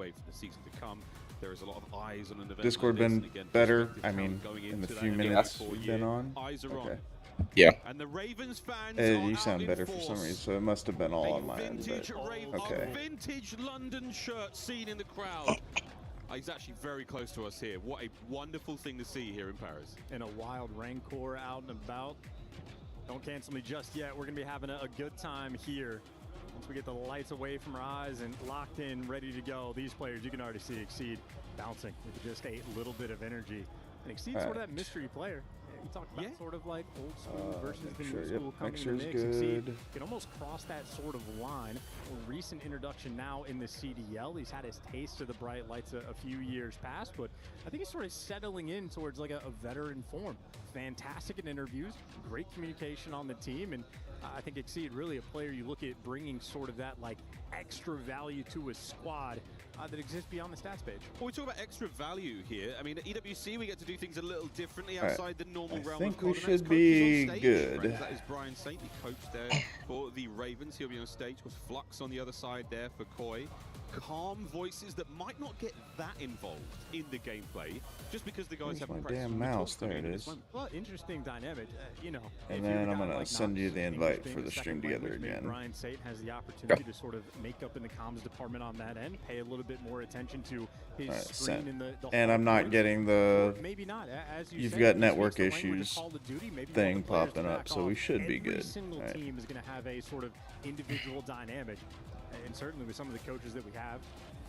way for the season to come. There is a lot of eyes on an event. Discord like this, been and again, better? perspective I mean, going in the into few that minutes event we've for been you. on. Eyes are Okay. on. Yeah. And the Ravens fans You are sound out better in for force. some reason, so it must have been all on my end. Vintage But, okay. vintage London shirt seen in the crowd. He's actually very close to us here. What a wonderful thing to see here in Paris. And a wild Rancor out and about. Don't cancel me just yet. We're going to be having a good time here. Once we get the lights away from our eyes and locked in, ready to go, these players, you can already see Exceed bouncing with just a little bit of energy. And Exceed's sort of that mystery player. We talked about sort of like old school versus the new school coming in the mix. Exceed can almost cross that sort of line. A recent introduction now in the CDL. He's had his taste of the bright lights a few years past, but I think he's sort of settling in towards like a veteran form. Fantastic in interviews, great communication on the team, and I think Exceed really a player you look at bringing sort of that like extra value to a squad that exists beyond the stats page. Well, we talk about extra value here. I mean, at EWC, we get to do things a little differently outside the normal realm. I think of we Codex. should Coach be is on stage. good. Right, that is Brian Saint, the coach there for the Ravens. He'll be on stage with Flux on the other side there for Koi. Calm voices that might not get that involved in the gameplay, just because the guys have my practiced damn with mouse? talk There it in is. this moment. Well, interesting dynamic, you know. And then I'm gonna send you the invite for the stream together again. Brian Saint has the opportunity to sort of make up in the comms department on that end, pay a little bit more attention to his screen in the and I'm not getting the maybe not as you you've said, got he network speaks the language issues of Call of Duty, maybe thing all the players popping to up, back so we off. should be Every good. single team is going to have a sort of individual dynamic, and certainly with some of the coaches that we have.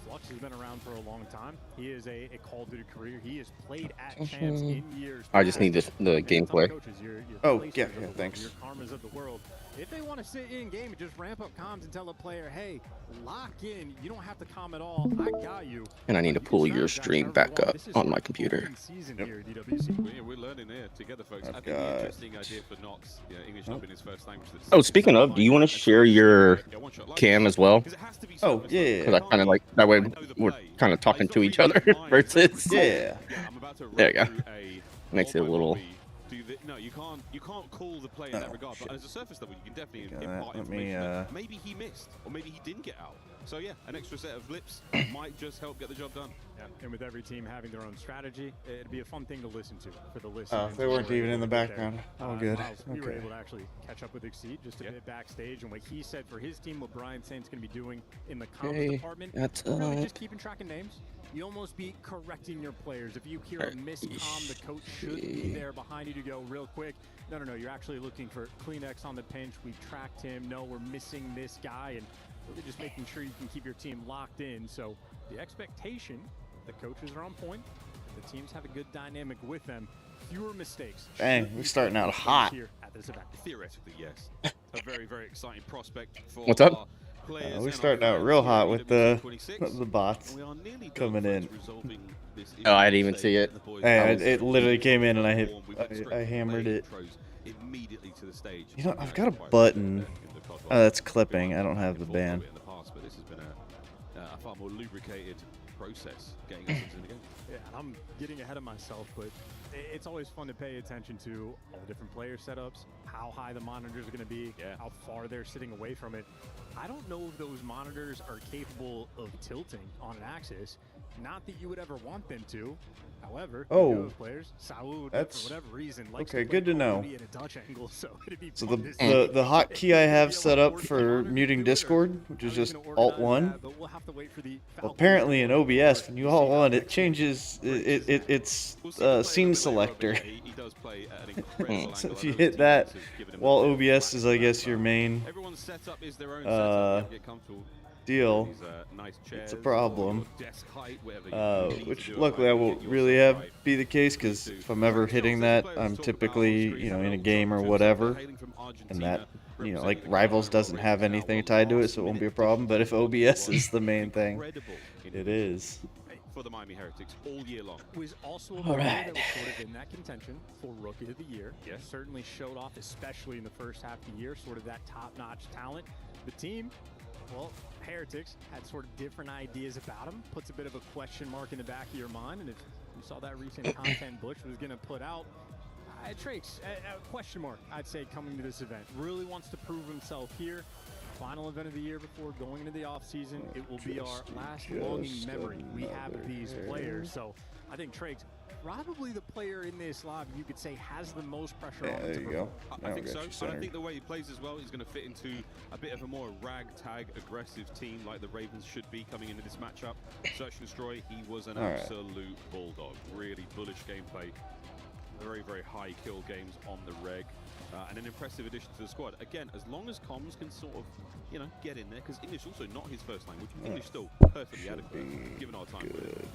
Flux has been around for a long time. He is a Call of Duty career. He has played at champs in years. I just need the gameplay. Coaches, your Oh, yeah, placers of the thanks. World, your karmas of the world. If they want to sit in game and just ramp up comms and tell a player, hey, lock in. You don't have to comm at all. I got you. And I need to pull your stream back up on my computer. Yep. Here at EWC. We're learning here together, folks. I think got- the interesting idea for Nox, English not being his first language. Oh, speaking of, do you want to share your cam as well? Oh, yeah. Because I kind of like that way we're kind of talking to each other versus. Yeah. There you go. Makes it a little. No, you can't call the play in that regard. But as a surface level, you can definitely impart Let me, information that maybe he missed, or maybe he didn't get out. So yeah, an extra set of lips might just help get the job done. Yeah, and with every team having their own strategy, it'd be a fun thing to listen to for the listeners. Oh, they weren't even in the background. There. Oh, good. Miles, we were Okay. able to actually catch up with Exceed just a bit backstage, and what he said for his team, what Brian Saint's going to be doing in the comms department, that's really just keeping track of names. You almost be correcting your players. If you hear a miscomm, the coach should be there behind you to go real quick. No, you're actually looking for Kleenex on the pinch. We tracked him. No, we're missing this guy, and really just making sure you can keep your team locked in. So the expectation, the coaches are on point. The teams have a good dynamic with them. Fewer mistakes. Dang, we're starting out hot. Here at this event. Theoretically, yes. A very, very exciting prospect for What's up? Players we're starting out real hot with the bots coming in. Oh, I didn't even see it. Hey, it literally came in and I hammered it. Immediately to the stage. You know, I've got a button. Oh, that's clipping. I don't have the band. In the past, but this has been a far more lubricated process getting us into the game. Yeah, and I'm getting ahead of myself, but it's always fun to pay attention to all the different player setups, how high the monitors are going to be, how far they're sitting away from it. I don't know if those monitors are capable of tilting on an axis. Not that you would ever want them to. However, those players, Saul, for whatever reason, likes okay. to play Good to know. in a Dutch angle, so it'd be So fun to see. the hotkey I have set up for muting Discord, which is just Alt 1. But we'll have to wait for the Apparently in OBS, when you Alt 1, it changes. It's scene selector. So if you hit that, while OBS is, I guess, your main Everyone's setup is their own setup. Get comfortable. deal, it's a problem. Which luckily I won't really have be the case, because if I'm ever hitting that, I'm typically, in a game or whatever, and that, like Rivals doesn't have anything tied to it, so it won't be a problem. But if OBS is the main thing, it is. For the Miami Heretics all year long. Was also a player that was sort of in that contention for Rookie of the Year. Yes. Certainly showed off, especially in the first half of the year, sort of that top-notch talent. The team, well, Heretics had sort of different ideas about him. Puts a bit of a question mark in the back of your mind. And if you saw that recent content Butch was going to put out, Trakes, a question mark, I'd say, coming to this event. Really wants to prove himself here. Final event of the year before going into the off season. It will be our last longing memory we have of these players. So I think Trake's probably the player in this lobby you could say has the most pressure on him. There you go. I think so. And I think the way he plays as well, he's going to fit into a bit of a more ragtag, aggressive team like the Ravens should be coming into this matchup. Search and Destroy, he was an absolute bulldog. Really bullish gameplay. Very, very high kill games on the reg. And an impressive addition to the squad. Again, as long as comms can sort of, you know, get in there, because English also not his first language. English still perfectly adequate, given our time with it.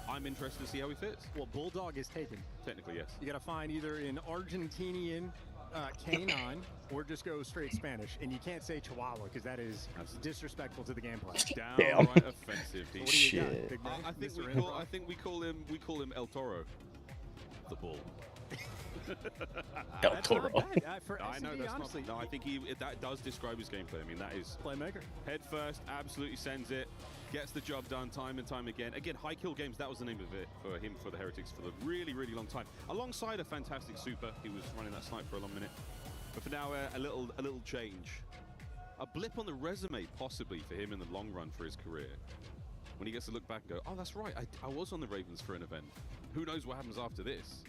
I'm interested to see how he fits. Well, Bulldog is taken. Technically, yes. You got to find either an Argentinian K9 or just go straight Spanish. And you can't say Chihuahua because that is disrespectful to the gameplay. Downright offensive. So what do you got, big man? I think we call him El Toro, the bull. El Toro. I know that's honestly, not. No, I think that does describe his gameplay. I mean, that is playmaker. Head first, absolutely sends it, gets the job done time and time again. Again, high kill games. That was the name of it for him for the Heretics for the really, really long time. Alongside a fantastic super, he was running that snipe for a long minute. But for now, a little change, a blip on the resume possibly for him in the long run for his career. When he gets to look back and go, oh, that's right, I was on the Ravens for an event. Who knows what happens after this?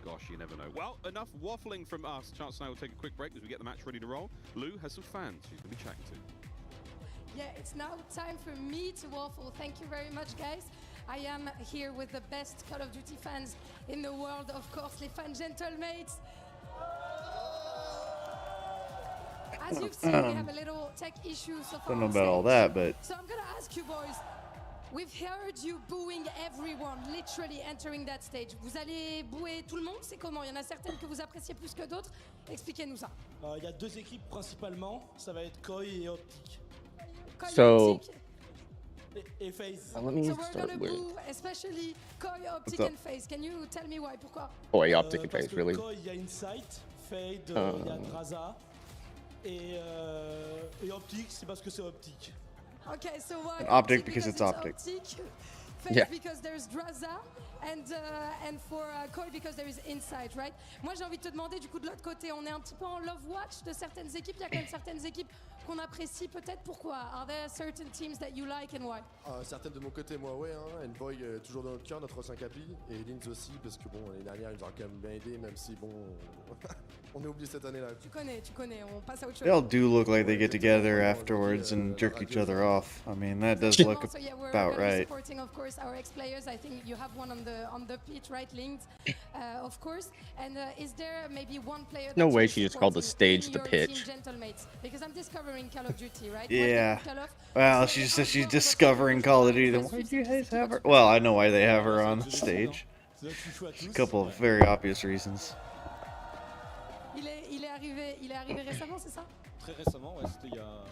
Gosh, you never know. Well, enough waffling from us. Chance and I will take a quick break as we get the match ready to roll. Lou has some fans she's going to be chatting to. Yeah, it's now time for me to waffle. Thank you very much, guys. I am here with the best Call of Duty fans in the world, of course, les fans gentlemates. As you've seen, we have a little tech issue so far. Don't know about all that, but... So I'm going to ask you, boys. We've heard you booing everyone, literally entering that stage. Vous allez bouer tout le monde? C'est comment? Il y en a certaines que vous appréciez plus que d'autres? Expliquez-nous ça. Il y a deux équipes principalement, ça va être Koi et OpTic. So, et FaZe. let me So we're start gonna with boo, especially Koi, OpTic and FaZe. Can you tell me why? Pourquoi? OpTic and Parce FaZe, que really. Koi, il y a Insight, Fade, il y a Draza. Et OpTic, c'est parce que c'est OpTic. Okay, so why OpTic because it's OpTic. FaZe Yeah. because there's Draza, and for Koi because there is Insight, right? Moi j'ai envie de te demander du coup de l'autre côté, on est un petit peu en love watch de certaines équipes. Il y a quand même certaines équipes qu'on apprécie peut-être. Pourquoi? Are there certain teams that you like and why? Certaines de mon côté, moi ouais, hein. Envoy toujours dans notre cœur, notre ancien capi, et Lins aussi, parce que bon, l'année dernière, ils nous ont quand même bien aidé, même si bon, on est oublié cette année-là. Tu connais, on passe à autre chose. They all do look like they get together afterwards and jerk each other off. I mean, that does look So yeah, we're about gonna be right. supporting, of course, our ex-players. I think you have one on the pitch, right, linked, of course. And is there maybe one player? No that way you're she just called the supporting stage in the your pitch. team gentlemates? Because I'm discovering Call of Duty, right? Yeah. Call of- Well, So she just I'm said she's not discovering Call of Duty. Then why do you guys have her? Well, I know why they have her on stage. C'est là que tu joues à tous. A couple of very obvious reasons. Il est arrivé récemment, c'est ça? Très récemment, ouais, c'était il y a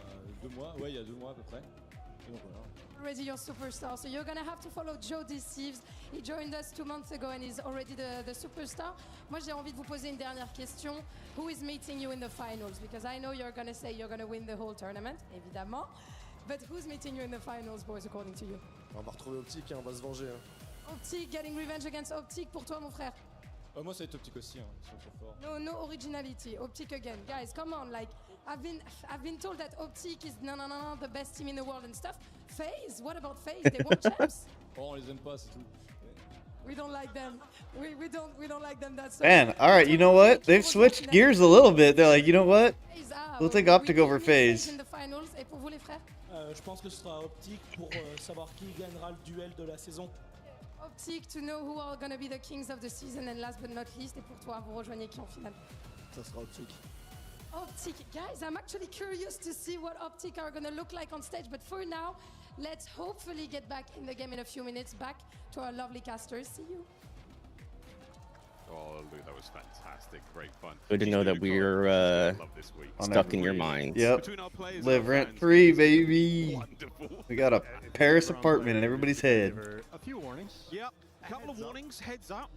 2 mois, ouais, il y a 2 mois à peu près. Et donc voilà. Already your superstar, so you're gonna have to follow Joe Deceives. He joined us 2 months ago and he's already the superstar. Moi j'ai envie de vous poser une dernière question. Who is meeting you in the finals? Because I know you're gonna say you're gonna win the whole tournament, évidemment. But who's meeting you in the finals, boys, according to you? On va retrouver OpTic, hein, on va se venger. Hein. OpTic, getting revenge against OpTic pour toi, mon frère. Moi, ça va être OpTic aussi, hein, ils sont trop forts. No originality. OpTic again, guys. Come on, like I've been told that OpTic is no the best team in the world and stuff. FaZe, what about FaZe? They won champs. Oh, on les aime pas, c'est tout. We don't like them. We don't like them. That's Man, all right, you know what? They've switched gears a little bit. They're like, you know what? We'll take OpTic over FaZe. In the finals. Et pour vous, les frères? Je pense que ce sera OpTic pour savoir qui gagnera le duel de la saison. OpTic to know who are gonna be the kings of the season, and last but not least, et pour toi, vous rejoignez qui en finale? Ça sera OpTic. OpTic, guys, I'm actually curious to see what OpTic are gonna look like on stage, but for now, let's hopefully get back in the game in a few minutes. Back to our lovely casters. See you. Oh, Lou, that was fantastic. Great fun. Good to know that we're Love this week. stuck in your minds. Yep. Between our players and Live our rent fans, free, it's baby. Wonderful. We got a Paris apartment in everybody's head. A few warnings. Yep. couple of warnings, heads up.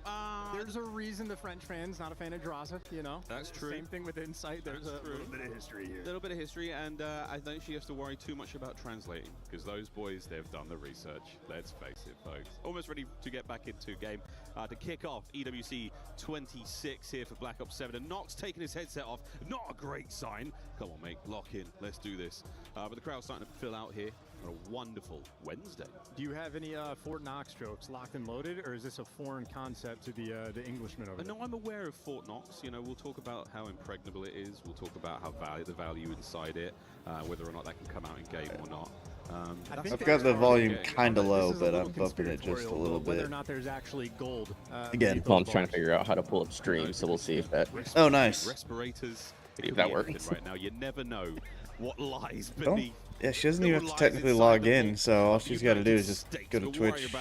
There's a reason the French fan's not a fan of Draza, you know? That's true. Same thing with Insight. There's a little bit of history here. A little bit of history, and I don't think she has to worry too much about translating, because those boys, they've done the research. Let's face it, folks. Almost ready to get back into game to kick off EWC 26 here for Black Ops 7. And Nox taking his headset off. Not a great sign. Come on, mate. Lock in. Let's do this. But the crowd's starting to fill out here on a wonderful Wednesday. Do you have any Fort Knox jokes locked and loaded, or is this a foreign concept to the Englishmen over there? No, I'm aware of Fort Knox. You know, we'll talk about how impregnable it is. We'll talk about how the value inside it, whether or not that can come out in game or not. I've got the volume kind of low, but I'm bumping it just a little whether or bit. not there's actually gold. Again, Well, I'm trying to figure out how to pull up stream, so we'll see if that. Oh, nice. Respirators. If that works. Right now, you never know what lies Don't. beneath. Yeah, she doesn't even have to technically log in, so all she's got to do is just go to Twitch.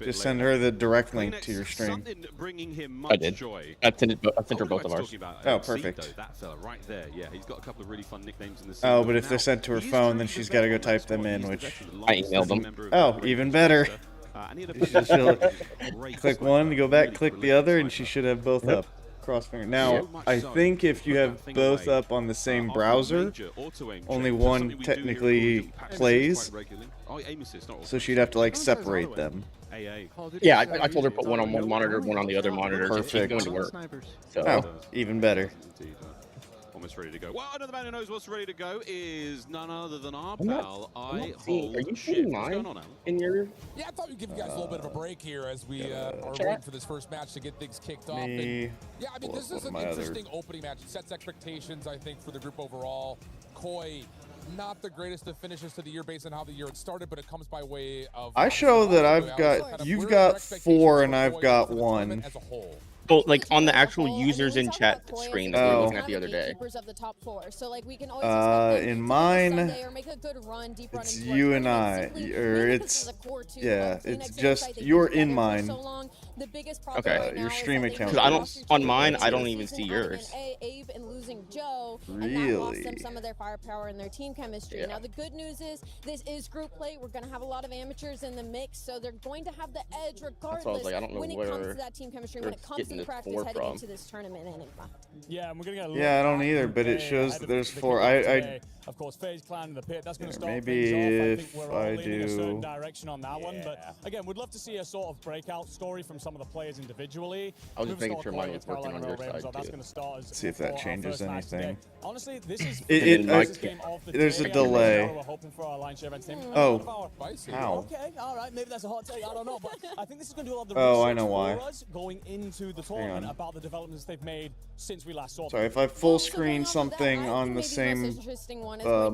Just send her the direct link to your stream. I did. I sent her both of ours. Oh, perfect. That fella right there. Yeah, he's got a couple of really fun nicknames in the Oh, but if they're sent to her phone, then she's got to go type them in, which... I emailed them. Oh, even better. She'll click one, go back, click the other, and she should have both up. Cross finger. Now, I think if you have both up on the same browser, only one technically plays, so she'd have to like separate them. Yeah, I told her put one on one monitor, one on the other monitor. Perfect. It's going to work. So. Oh, even better. Almost ready to go. Well, another man who knows what's ready to go is none other than our pal. Are you seeing mine in your? Yeah, I thought we'd give you guys a little bit of a break here as we are waiting for this first match to get things kicked off. And, yeah, I mean, this is an interesting opening match. It sets expectations, I think, for the group overall. Koi, not the greatest of finishes to the year based on how the year had started, but it comes by way of. I show that I've got, you've got 4 and I've got 1. As a whole. So, like on the actual users in chat screen that we were looking at the other day. In mine, it's you and I, or it's, yeah, it's just, you're in mine. Okay. Your stream account. Because I don't, on mine, I don't even see yours. Really? Some of their firepower and their team chemistry. Yeah. Now the good news is this is group play. We're going to have a lot of amateurs in the mix, so they're going to have the edge regardless Like, I don't know when it comes to that team chemistry, when it comes to the practice heading into this tournament. Enigma. Yeah, and we're gonna get Yeah, I don't either, but it shows that there's 4. I of course, FaZe Clan in the pit. That's going to start maybe things off. if I think we're all leaning a certain do. direction on that one. But again, we'd love to see a sort of breakout story from some of the players individually. I was just making sure mine was working on your side That's too. going to start as See if that changes anything. Honestly, this is there's a delay. We're hoping for our line share event team. Oh, how? Okay, all right, maybe that's a hot take. I don't know, but I think this is going to do a lot of the Oh, I research know why. for us going into the tournament about the developments they've made since we last saw them. Sorry, if I full screen something on the same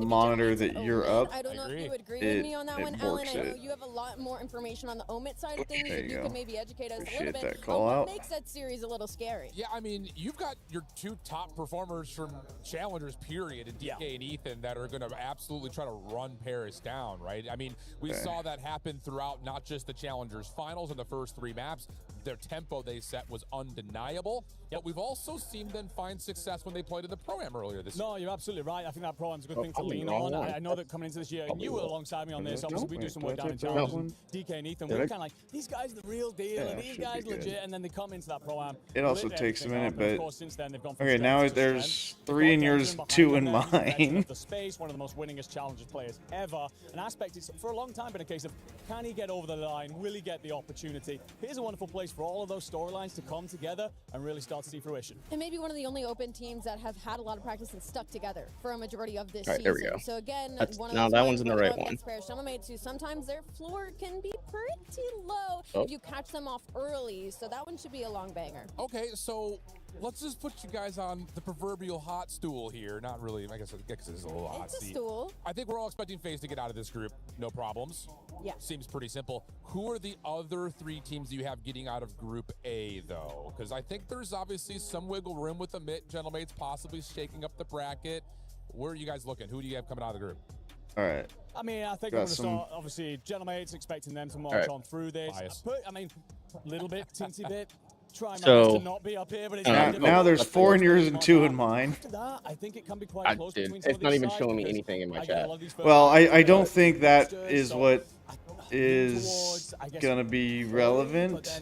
monitor that you're up, I don't know if you would agree with me on that one, Alan. I know it. you have a lot more information on the Omit side of things. There If you you go. could maybe educate us a Appreciate little bit that call on out. what makes that series a little scary. Yeah, I mean, you've got your 2 top performers from Challengers, period, in DK and Ethan that are going to absolutely try to run Paris down, right? I mean, we saw that happen throughout not just the Challengers finals in the first 3 maps. Their tempo they set was undeniable, but we've also seen them find success when they played in the Pro-Am earlier this year. No, you're absolutely right. I think that Pro-Am's a good thing to lean on. I know that coming into this year, and you were alongside me on this. Obviously, we do some work down in Challengers. DK and Ethan, we're kind of like, these guys are the real deal, and these guys legit, and then they come into that Pro-Am. It also takes a minute, but since then, they've gone from okay, now there's 3 in yours, 2 in mine. The space, one of the most winningest Challengers players ever. An aspect is for a long time been a case of can he get over the line? Will he get the opportunity? Here's a wonderful place for all of those storylines to come together and really start to see fruition. And maybe one of the only open teams that have had a lot of practice and stuck together for a majority of this Alright, season. there we go. So again, one of now those that one's in the right one. Mates who sometimes their floor can be pretty low if you catch them off early. So that one should be a long banger. Okay, so let's just put you guys on the proverbial hot stool here. Not really, I guess this is a little hot It's a seat. stool. I think we're all expecting FaZe to get out of this group. No problems. Yeah. Seems pretty simple. Who are the other 3 teams you have getting out of Group A, though? Because I think there's obviously some wiggle room with the Gentlemates possibly shaking up the bracket. Where are you guys looking? Who do you have coming out of the group? All right. I mean, I think Got we're going to some- start, obviously, Gentlemates, expecting them to march on through this. Bias. I mean, little bit, teensy bit. Try my So- best to not be up here, but it's Now there's 4 in yours and 2 in mine. After that, I think it can be quite close between some It's of not these even sides showing me because anything in my I get a chat. lot of these first Well, I rounds don't of think that boosters, is so what is gonna be relevant.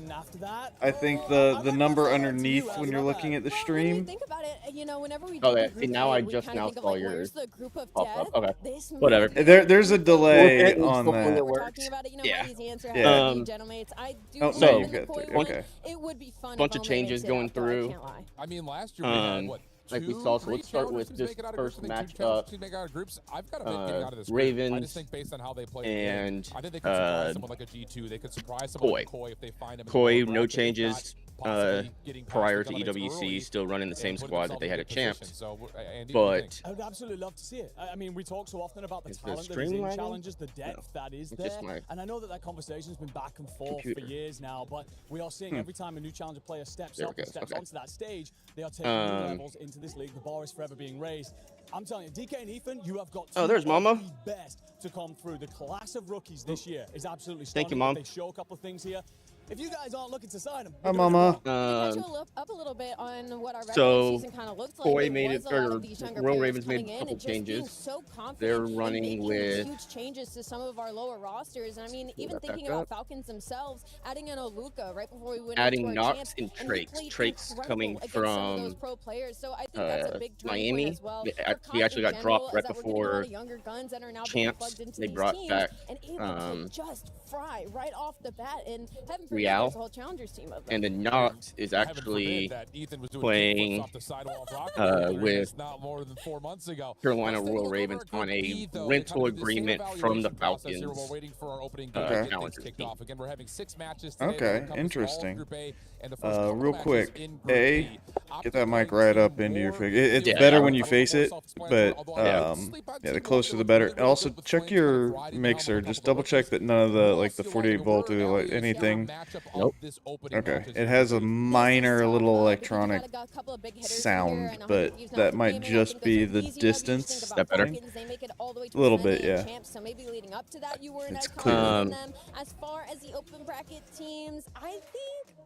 I think the number underneath when you're looking at the stream. Think about it, you know, whenever we Oh, do yeah. the See, group now A, I we just kinda now think of, saw like, yours where's the group of pop death? up. Okay. This Whatever. may be There's a the delay group on we're that. talking about it, you know, Yeah. my easy answer Yeah. has to be Gentlemen. I do Oh, so, no, believe you've in the got Koi three. one. Okay. It would be fun Bunch if of Omen changes makes it going out, though, I through. can't lie. I mean, last year we had what? Like we saw, so let's start with this first matchup. Make out of groups. I've got a bit getting out of this Ravens I just think based on how they play and I think they could surprise someone like a G2. They could surprise someone like Koi if they find him. Koi, no changes prior to EWC, still running the same squad that they had at Champs. But I would absolutely love to see it. I mean, we talk so often about the Is the talent that is stream in lagging? challenges, the depth that is It's just there. And I know that that conversation's been back and forth Computer. for years now, but we are seeing every time a new challenger player steps There up we and go. steps Okay. onto that stage, they are taking new levels into this league. The bar is forever being raised. I'm telling you, DK and Ethan, you have got Oh, there's two Mama. of the best to come through. The class of rookies this year is absolutely stunning. Thank you, Mom. They show a couple of things here. If you guys aren't looking to sign them, Hi, Mama. Catch you up a little bit on what our regular So, season kind of looks like. Koi There made was it, a lot or of these younger Royal players Ravens made coming a in couple and just being changes. so confident They're and running making with huge changes to some of our lower rosters. And I mean, even that thinking back about up. Falcons themselves, adding in Oluka right before we went Adding into our Knox champs, and he Trakes. played Trakes incredible coming against some of from those pro players. So I think that's a big turning point Miami. as well. He For COD actually in got general, dropped is right that we're getting a lot before of younger guns that are now being Champs. plugged into They these brought teams back and able to just fry right off the bat. And heaven forbid Real. there's a whole challengers team of them. And then Knox is actually playing with Carolina Royal Ravens on a rental agreement from the Falcons. Challenger team. Again, we're having 6 matches Okay, that encompass all of interesting. Group A, and the first couple Real matches quick, in Group B. get that mic right up into your face. It's Yeah. better when you face it, but yeah, the closer the better. And also check your mixer. Just double check that none of the like the 48 volt or like anything. Nope. Okay, it has a minor little electronic sound, but that might just be the distance. Is that better? A little bit, yeah. So maybe leading up to that, you weren't It's as clear. confident in them. As far as the open bracket teams, I think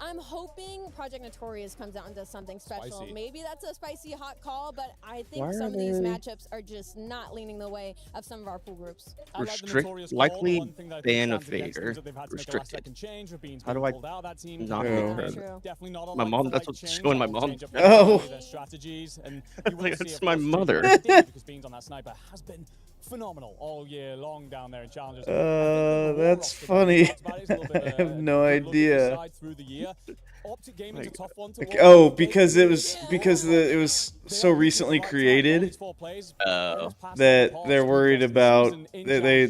I'm hoping Project Notorious comes out and does something special. Spicy. Maybe that's a spicy hot call, but I think Why some are of these they- matchups are just not leaning the way of some of our pool groups. I like the Restrict, Notorious call. likely The one thing that I think ban stands of against them Vader. is that they've had to make a Restricted. last-second change with Beans How do being I pulled out of that team. not Yeah. make that? True. Definitely not a My mom, that's like-for-like what's change. showing my That will mom. change up Oh. their strategies, and you will Like, see that's a my fluctuation mother. in speed because Beans on that sniper has been phenomenal all year long down there in challenges. That's funny. I have no idea. OpTic Gaming's Like, a tough one to like, watch. oh, because it was so recently created that they're worried about they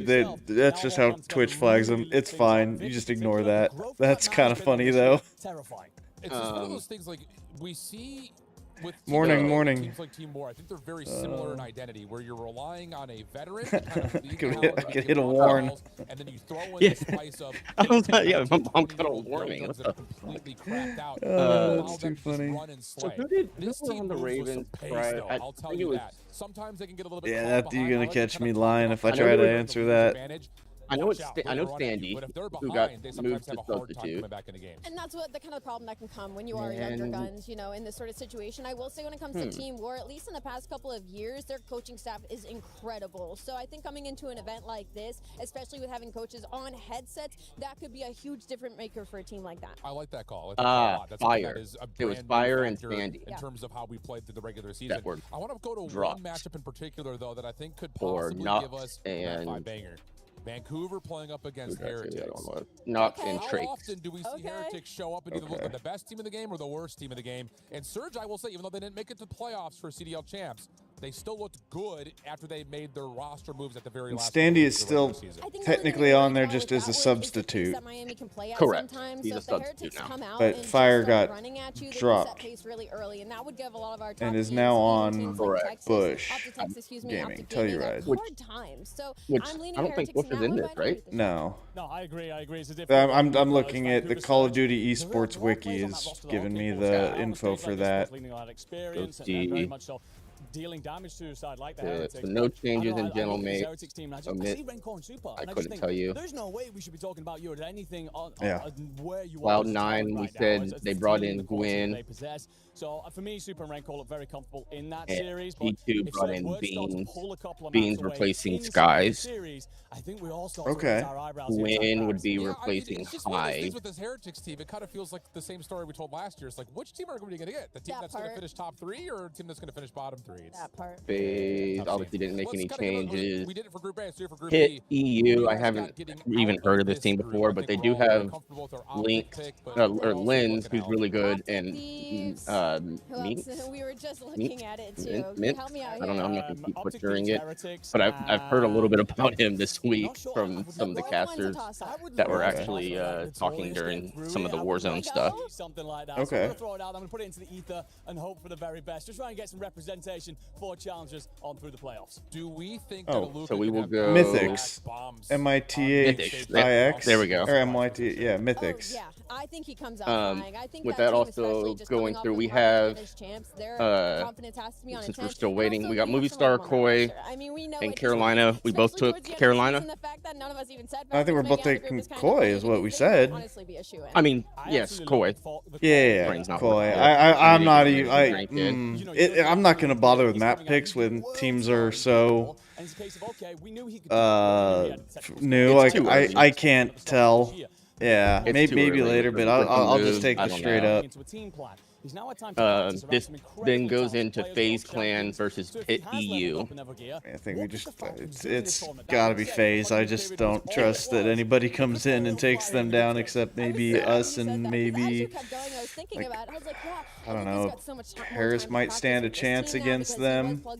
that's just how Twitch flags them. It's fine. You just ignore that. That's kind of funny though. Terrifying. It's just one of those things like we see with Morning, morning. teams like Team War. I think they're very similar in identity, where you're relying on a veteran to kind of lead Could the hit- out could and hit a give warn. calls, and then you throw in Yeah. the spice of I was like, yeah, my 19, mom got a 20-year-old warning. guns What that are the? completely crapped out. That's Allow too them to just funny. run and So slay. who did This who were team on the moves with some Ravens? pace, Right? though. I'll tell think you it was. that. Sometimes they can get a little bit Yeah, caught that you're behind. gonna I like to catch kind me of lying play if I off try the to lead answer with that. advantage. I know Watch it's out, I know they'll run at you, Sandy, but if they're who got behind, they sometimes moved have to a hard time substitute. coming back into games. And that's what the kind of problem that can come when you are younger And- guns, you know, in this sort of situation. I will say when it comes to Team War, at least in the past couple of years, their coaching staff is incredible. So I think coming into an event like this, especially with having coaches on headsets, that could be a huge difference maker for a team like that. I like that call. I like that call a lot. That's something Fire. that is a It was brand new Fire and factor Sandy. in terms of how we played through the regular season. That were I want to go to dropped. one matchup in particular, though, that I think could For possibly Knox give us and- that 5-banger. Vancouver playing up Who against did I say the other Heretics. one was? Knox Okay. and How Trakes. often do we see Okay. Heretics show up and either look like the best team in the game or the worst team in the game? And Surge, I will say, even though they didn't make it to the playoffs for CDL champs, they still looked good after they made their roster moves at the very And last. Standy minute is of the regular still season. I think technically one on there thing just that as a is the pace substitute. that Miami can play at Correct. sometimes. He's So a if the substitute Heretics now. come out But and Fire just start got running at you, they dropped. can set pace really early, and that would give a lot of our And top is teams, now even on teams like Texas, Bush OpTic, excuse me, Gaming, OpTic Telluride. Gaming, hard times. So Which I'm leaning I don't think Heretics Bush in is that in one, this, but I agree right? with you. No. No, I agree. It's a different I'm looking at the Call of Duty Esports wiki is giving me the info for that. Let's see. dealing damage to a side like the So Heretics. no changes in I general look at this mate. Heretics team, I see Renko and Super, I and I just couldn't think, tell you. there's no way we should be talking about you at anything on where you Cloud are. Nine, we said they brought in Gwyn. So for me, Super and Renko look very comfortable in that And series. But G2 if brought certain in words start to Beans. pull a couple of Beans maps away replacing inside the Skies. series, I think we all start to raise our eyebrows here. Gwyn would be Yeah, replacing it's just one of those High. things with this Heretics team. It kind of feels like the same story we told last year. It's like, which team are we going to get? The team that's going to finish top 3 or a team that's going to finish bottom 3? That part. FaZe obviously didn't make any changes. We did it for Group A, let's do it for Group Hit B. EU, I haven't even heard of this team before, but they do have Link, or Lens, who's really good, and We were just looking at it too. Mint? Help me out I here. don't know, I'm not going to keep butchering it, but I've heard a little bit about him this week from some of the casters that were actually talking during some of the Warzone stuff. Something like that. Okay. So I'm going to throw it out. I'm going to put it into the ether and hope for the very best. Just try and get some representation for challengers on through the playoffs. Do we think So we will go Mythics. MITHIX. There we go. Or MIT, yeah, Mythics. Yeah, I think he comes out flying. I think with that that team, also especially just going coming off through, the we hard to have, finish champs, their confidence has to be on since a we're 10. still waiting, And we got also Movie being Star from Koi roster. I mean, we know and it Carolina. We both especially took towards the end of the Carolina. season, the fact that none of us even said I think we're both making out the taking group is kind of Koi, funny is what we because they might said. honestly be a shoo-in. I mean, yes, Koi. Yeah, Brain's not Koi. working. I'm not even. Drink I'm not gonna bother with map picks when teams are so new. It's too early. I can't tell. Yeah, It's too maybe early. later, but Rookie I'll just move, take I the don't straight know. up. This then goes into FaZe Clan versus Hit EU. I think we just it's gotta be FaZe. I just don't trust that anybody comes in and takes them down except maybe us and maybe I don't know. Paris might stand a chance against them. But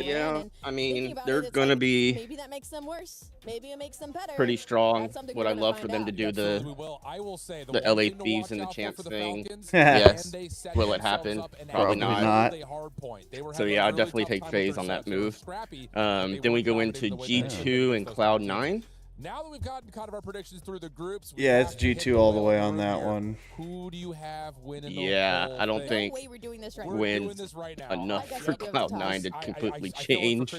yeah, I mean they're gonna be maybe that makes them worse. Maybe it makes them better. pretty strong. That's something Would we're I gonna love for find them out. to do the the LA Thieves and the Champs thing? Yes. Will it happen? Probably not. So yeah, I'd definitely take FaZe on that move. Then we go into G2 and Cloud 9. Now that we've gotten kind of our predictions through the groups, yeah, it's G2 all the way on that one. Who do you have winning? Yeah, I don't think wins enough for Cloud9 to completely change.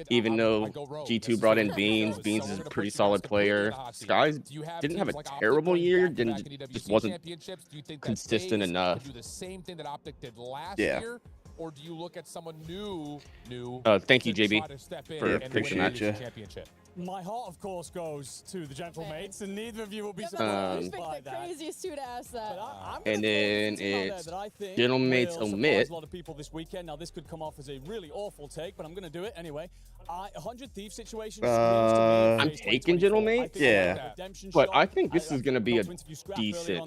Even though G2 brought in Beans, Beans is a pretty solid player. Skies didn't have a terrible year, just wasn't consistent enough. Do the same thing that OpTic did last Yeah. year, or do you look at someone new? Thank you, JB, try to step in for and appreciate win you. the championship? My heart, of course, goes to the Gentlemates, and neither of you will be I've surprised picked by the that. craziest two to ask that. And then it's Gentlemates Omit. A lot of people this weekend. Now, this could come off as a really awful take, but I'm going to do it anyway. 100 Thief situations. I'm taking Gentlemates. Yeah. But I think this is going to be a decent.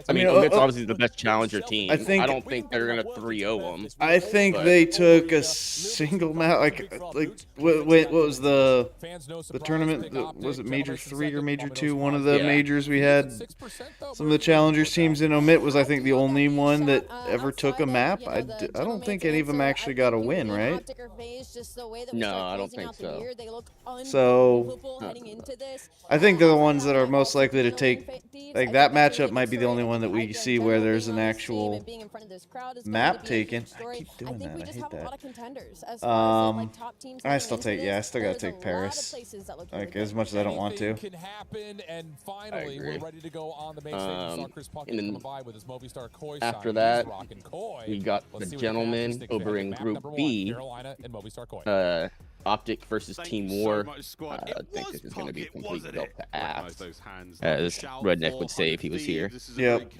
I mean, Omit's obviously the best challenger team. I don't think they're going to 3-0 them. I think they took a single map. Like what was the tournament? Was it Major 3 or Major 2? One of the majors we had. Some of the challengers teams in Omit was, I think, the only one that ever took a map. I don't think any of them actually got a win, right? No, I don't think so. So I think they're the ones that are most likely to take. Like that matchup might be the only one that we see where there's an actual map taken. I keep doing that. I hate that. I still take. Yeah, I still gotta take Paris. Like as much as I don't want to. Can happen, and finally agree. we're ready to go on the main stage. We saw Chris Puckett and then coming by with his Movie Star Koi after sign. that, He's rocking Koi. we got Let's the see what happens. gentlemen Stick over fan in map Group number one, B. Carolina and Movie Star Koi. OpTic versus Team War. I think this is going to be a complete belt to ass, as Redneck would say if he was here. Yep.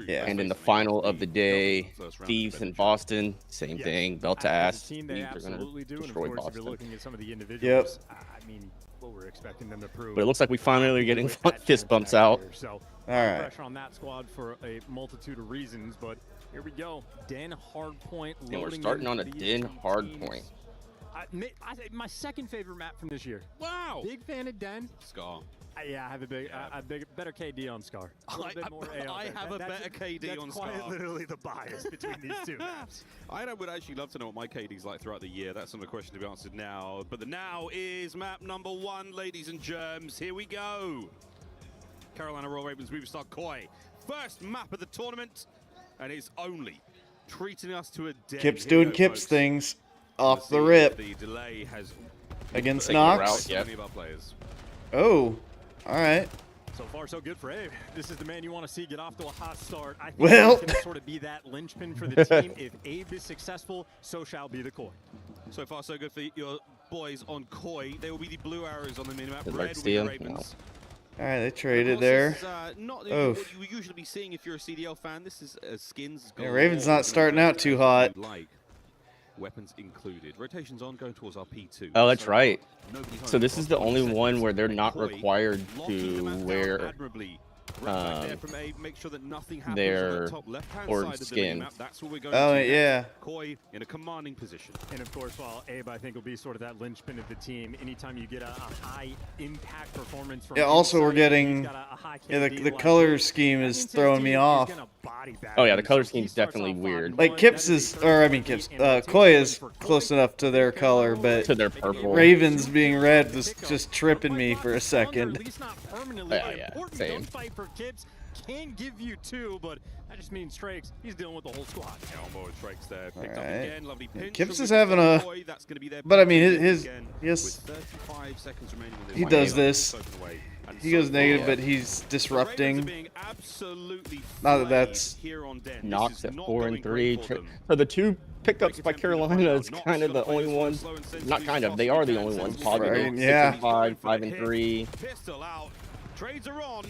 Yeah. And in the final of the day, Thieves in Boston, same thing, belt to ass. Thieves are going to destroy Boston. Yep. I mean, what we're expecting them to prove. But it looks like we finally are getting fist bumps out. So, all right. Pressure on that squad for a multitude of reasons, but here we go. Den Hardpoint. And we're starting on a Den Hardpoint. My second favorite map from this year. Wow. Big fan of Den. Scar. Yeah, I have a better KD on Scar. I have a better KD on Scar. That's quite literally the bias between these two maps. I would actually love to know what my KD's like throughout the year. That's not a question to be answered now. But the now is map number 1, ladies and germs. Here we go. Carolina Royal Ravens, Movie Star Koi first map of the tournament, and it's only treating us to a dead Kip's doing hero, Kip's folks. things We'll off see the if rip the delay has against Taking Nox. route, so yep. many of our players. Oh, all right. So far, so good for Abe. This is the man you want to see get off to a hot start. I think Well. he's going to sort of be that linchpin for the team. If Abe is successful, so shall be the Koi. So far, so good for your boys on Koi. They will be the blue arrows on the minimap. Good Red luck, will be the Steele. Ravens. All right, they Of traded course, there. This is, not Oof. what you would usually be seeing if you're a CDL fan. This is skins. Yeah, Raven's not starting out too hot. Like weapons included. Rotations on, going towards our P2. Oh, that's So right. nobody's home So this is the across only 20 one seconds. where they're not Koi required locking the to map down wear admirably. Right back there from Abe, make sure that nothing happens on their that top left-hand orange side of the skin. minimap. That's what we're going Oh, to next. yeah. Koi in a commanding position. And of course, while Abe, I think, will be sort of that linchpin of the team, anytime you get a high impact performance from Yeah, also we're inside, getting. he's got a high Yeah, KD the like color Abe. scheme That is means his throwing team me is off. gonna body bag Oh, yeah, him. the color So he scheme's starts definitely off weird. 5-1. Like Kips That is, a or I mean 30-point Kips, lead, and Koi rotation is for close Koi. enough to their color, but To their purple. Ravens being red was just tripping me for a second. Yeah, same. Gunfight for Kips can give you 2, but that just means Trakes, he's dealing with the whole squad. Elmo and Trakes there. Picked up Alright. again. Lovely pinch. Kips from is the having a- Koi. That's gonna be their But I mean, pinch his again yes, with 35 seconds remaining in this he one. does Abe this. soaking away. And He so goes negative, far, but he's the Ravens are disrupting. being absolutely Not that flayed that's- here on Den. This Knox is at not 4 going and great 3. for them. So the 2 pickups by Break attempt Carolina in the is front. kind of the Knox only gonna play ones. this one slow and sensitive Not as kind of. They are the only ones. possible. Positive. Right, 6 yeah. and 5, 5 and 3. Pistol out. Trades are on.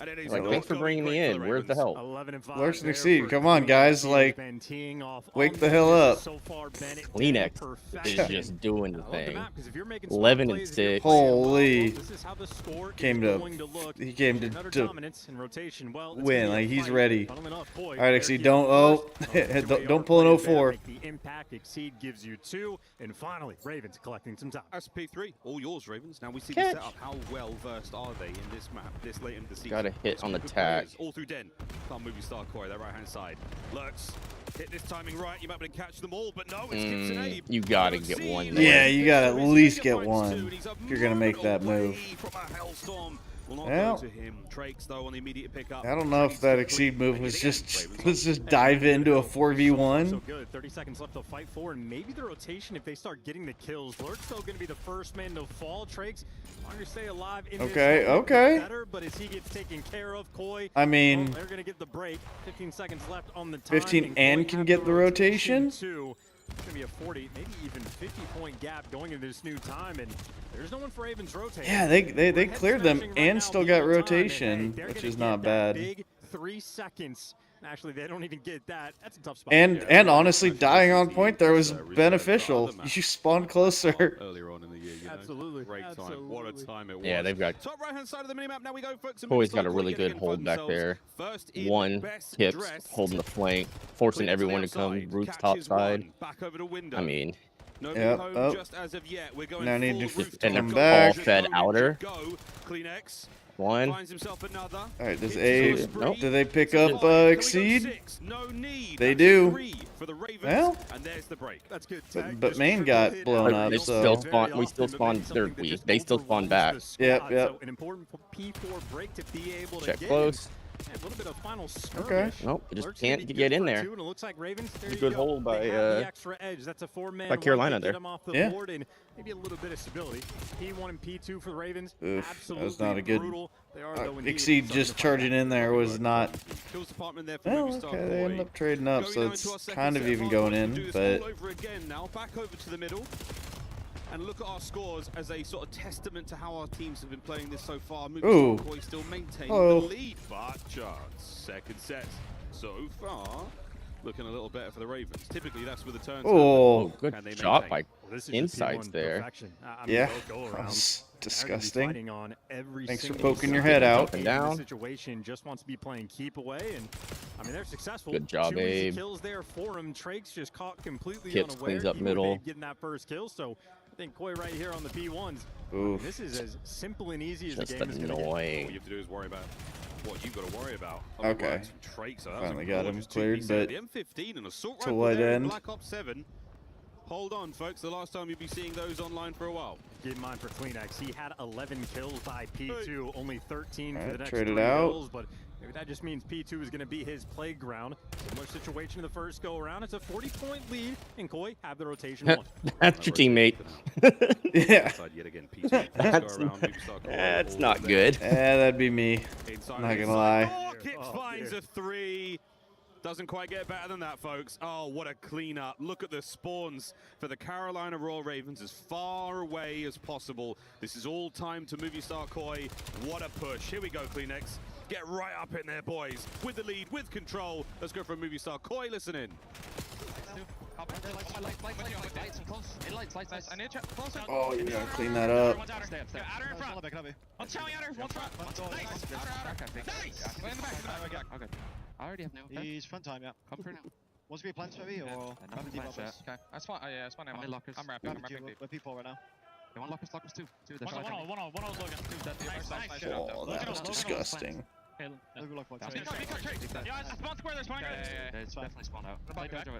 And it is Like, not thanks for going bringing me great for in. Where's the Ravens. help? 11-5 Lurch and there Exceed. for Come on, Kleenex. guys, He's like, been teeing off wake on the hell business up. so far. Bennett Kleenex did is perfection. just doing the I love the thing. map, 'cause if you're making smart 11 and plays, if you're 6. playing well, Holy. this is how the score Came is to- going look. he came Another to dominance in rotation. Well, it's win. gonna be a Like, he's fight. ready. Funnily enough, Koi, All right, they're Exceed, here don't first. don't pull an players there 04. make the impact. Exceed gives you 2, and finally, Ravens collecting some time. SP3, all yours, Ravens. Now we see Catch. the setup. How well versed are they in this map, this late in the season? Got a hit on the Good tack. players all through Den. Can't move your star Koi, that right hand side. Lurks, hit this timing right. You might be able to catch them all, but no, it's Kips and Abe. You gotta get one Exceed. there. Yeah, you gotta at There is least Mega get Fights one too, and he's a if you're gonna make that moment move. away from a Hellstorm. Will not Well, go to him. Trakes, though, on the immediate pickup. I don't know if that Exceed move was Again, just Ravens let's just dive into a So 4v1. good. 30 seconds left to fight for, and maybe the rotation, if they start getting the kills. Lurk's still going to be the first man to fall. Trakes, longer stay alive in this Okay, one, okay. better, but as he gets taken care of, Koi, I mean, well, they're going to get the break. 15 seconds left on the time. 15 and Koi can have get the rotation? Too. It's going to be a 40, maybe even 50-point gap going into this new time, and there's no one for Ravens rotating. yeah, they We're cleared them head-smashing right and now still got below time, and, hey, rotation, they're which gonna is get not that bad. Big 3 seconds. Actually, they don't even get that. That's a tough spot. And honestly, dying on point there was beneficial. You spawned closer. Earlier on in the year, you know. Absolutely. Great time. What a time it was. Yeah, they've got. Top right hand side of the minimap. Now we go, folks. Koi's got a really good hold back there. First in, One best Kips dressed. holding the flank, forcing Clear everyone to the come outside, Root's top catches side. one, back over the window. I mean, Nobody Yep, home oh. just as of yet. We're going Now I need full to rooftop. and come Go, all back. fed go, outer. Go. Kleenex One. finds himself another. All right, does Hits A? on a spree. Nope. Do they pick Five. up Can we go Exceed? 6? No need. They That's do. 3 for the Ravens. Well. And there's the break. That's good. But main got blown up, They so still spawn. We still spawn. They still spawn back. Yep, yep. So an important P4 break to be able to Check get. close. And a little bit of final skirmish. Nope, you just Lurk's gonna can't be get good in for there. 2, and it looks like Ravens, there It's a you good go. hold by, They have the extra edge. That's a 4-man by right Carolina to get there. them off the Yeah. board, and maybe a little bit of stability. P1 and P2 for the Ravens. Oof, that Absolutely was not a good- brutal. They are, though, indeed Exceed starting just to fight charging back. in there was not. Kills department there for Well, movie star okay, they Koi. ended up trading up, Going so now into our it's second kind of set. even Mark going wants to in, do this but all over again now. Back over to the middle. And look at our scores as a sort of testament to how our teams have been playing this so far. Ooh. Koi still maintaining Oh. the lead, but chance. Second set so far looking a little better for the Ravens. Typically, that's where the turns. Oh, happen. Good And they shot maintain. by Well, this is just insides P1 there. perfection. I mean, yeah, both go that around. was They're gonna be disgusting. fighting on every Thanks for single poking your side head out. Up and in down. the situation just wants to be playing keep away, and I mean they're successful. Good job, 2 easy Abe. kills there for him. Trakes just caught completely Kips unaware. cleans up Even with middle. Abe getting that first kill, so I think Koi right here on the P1s. Oof. This is as simple and easy as Just the game is going to get. All annoying. you have to do is worry about what you've got to worry about. Okay. Trakes, so that was Finally a got him gorgeous cleared, 2v7. but the M15 and assault it's a rifle wide there in end. Black Ops 7. hold on, folks. The last time you'll be seeing those online for a while. Keep in mind for Kleenex, he had 11 kills by P2, only 13 for the next traded 3 out. kills, but maybe that just means P2 is going to be his playground. Similar situation in the first go around. It's a 40-point lead, and Koi have the rotation one. That's your teammate. Yeah. Yet again, P2 That's not good. Yeah, that'd be me. Inside Not gonna lie. Oh, Kips finds a 3. Doesn't quite get better than that, folks. Oh, what a cleanup. Look at the spawns for the Carolina Royal Ravens as far away as possible. This is all time to movie star Koi. What a push. Here we go, Kleenex. Get right up in there, boys. With the lead, with control. Let's go for a movie star. Koi, listen in. Oh, you gotta clean that up. I already have no. He's front time, yeah. Come through now. Wants to be plants maybe, or Okay, that's fine. Yeah, that's fine. I'm in lockers. I'm wrapping. We're P4 right now. You want lockers? Two. One on Logan. Nice. Oh, that was disgusting. Logan lock point. Yeah, spawn square. There's one. Yeah, it's definitely spawned out.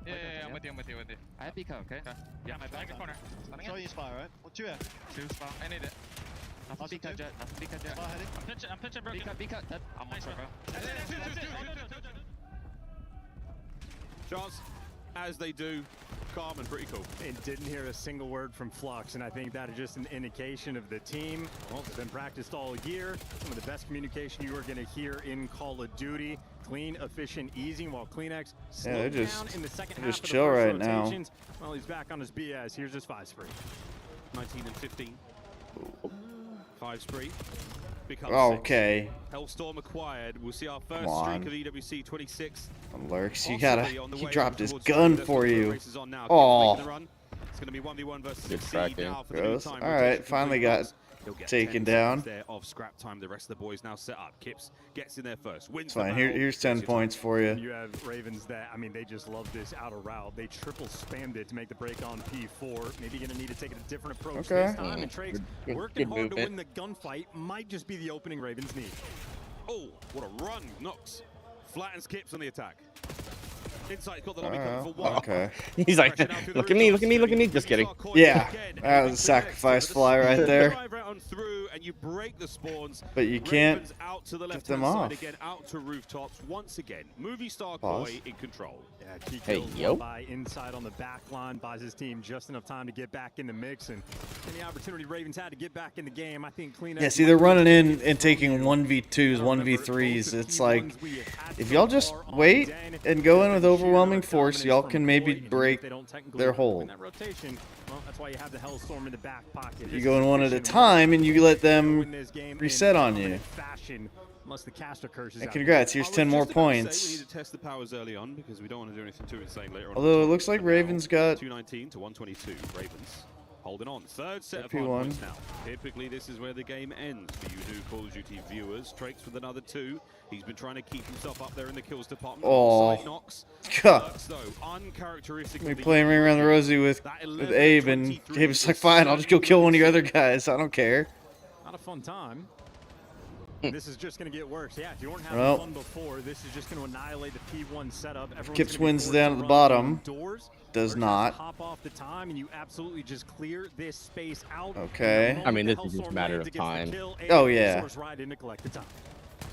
Yeah, I'm with you. I have PK, okay? Yeah, my back corner. So you spy, right? Well, 2 here. 2 spawn. I need it. Nothing PK jet. I'm pitching broken. BK dead. I'm on server. Chance, as they do, calm and pretty cool. And didn't hear a single word from Flux, and I think that is just an indication of the team. Well, it's been practiced all year. Some of the best communication you are going to hear in Call of Duty. Clean, efficient, easy, while Kleenex slowed down in the second half of the chill first right now. rotations. Well, he's back on his BS. Here's his 5 spree. 19 and 15. 5 spree. Okay. Hellstorm acquired. We'll see our first streak of EWC 26. Lurks, you gotta. He dropped his gun for you. Oh. It's going to be 1v1 versus Good Exceed now for the Gross. new time. All right, finally got taken down. There of scrap time. The rest of the boys now set up. Kips gets in there first. Wins Fine. the battle. Here's 10 points for you. You have Ravens that, I mean, they just love this outer route. They triple spammed it to make the break on P4. Maybe going to need to take a different approach this time. And Trakes working hard to win the gunfight might just be the opening Ravens need. Oh, what a run. Knox flattens Kips on the attack. Inside, got the lobby coming for one. Okay. He's like, look at me. Just kidding. Yeah, that was a sacrifice fly right there. And you break the spawns. But you can't out to the get them left-hand off. side again, out to rooftops once again. Movie star Koi in control. Yeah, key Hey, kills yo. by inside on the back line, buys his team just enough time to get back in the mix. And any opportunity Ravens had to get back in the game, I think Kleenex. Yeah, see, they're running in and taking 1v2s, 1v3s. It's like, if y'all just wait and go in with overwhelming force, y'all can maybe break their hold. That rotation, well, that's why you have the Hellstorm in the back pocket. You go in one at a time and you let them reset on you. Unless the caster curses And congrats, here's 10 more We points. need to test the powers early on because we don't want to do anything too insane later on. Although it looks like Ravens got 219 to 122. Ravens holding on. Third set of P1. hard points now. Typically, this is where the game ends for you new Call of Duty viewers. Trakes with another 2. He's been trying to keep himself up there in the kills department. Oh. Knox. God. Though, uncharacteristically, We playing Ring Around the Rosie with Abe, and Abe's like, fine, I'll just go kill one of your other guys. I don't care. Not a fun time. This is just going to get worse. Yeah, if you weren't having Well, fun before, this is just going to annihilate the P1 setup. Kips wins down at the bottom. Does not. Pop off the time, and you absolutely just clear this space out. Okay. I mean, this is just a matter of time. Oh, yeah. Right in to collect the time.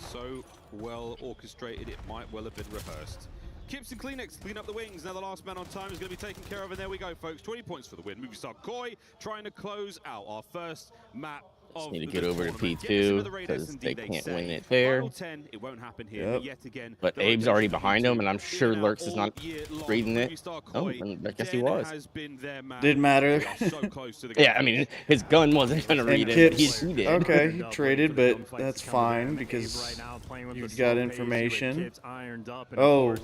So well orchestrated, it might well have been rehearsed. Kips and Kleenex clean up the wings. Now the last man on time is going to be taken care of, and there we go, folks. 20 points for the win. Movie star Koi trying to close out our first map. Just need to get over to P2 because they can't win it there. 10, it won't happen here yet again. But Abe's already behind him, and I'm sure Lurks is not reading it. Oh, I guess he was. Didn't matter. Yeah, I mean, his gun wasn't going to read it, but he did. Okay, he traded, but that's fine because you've got information. Oh.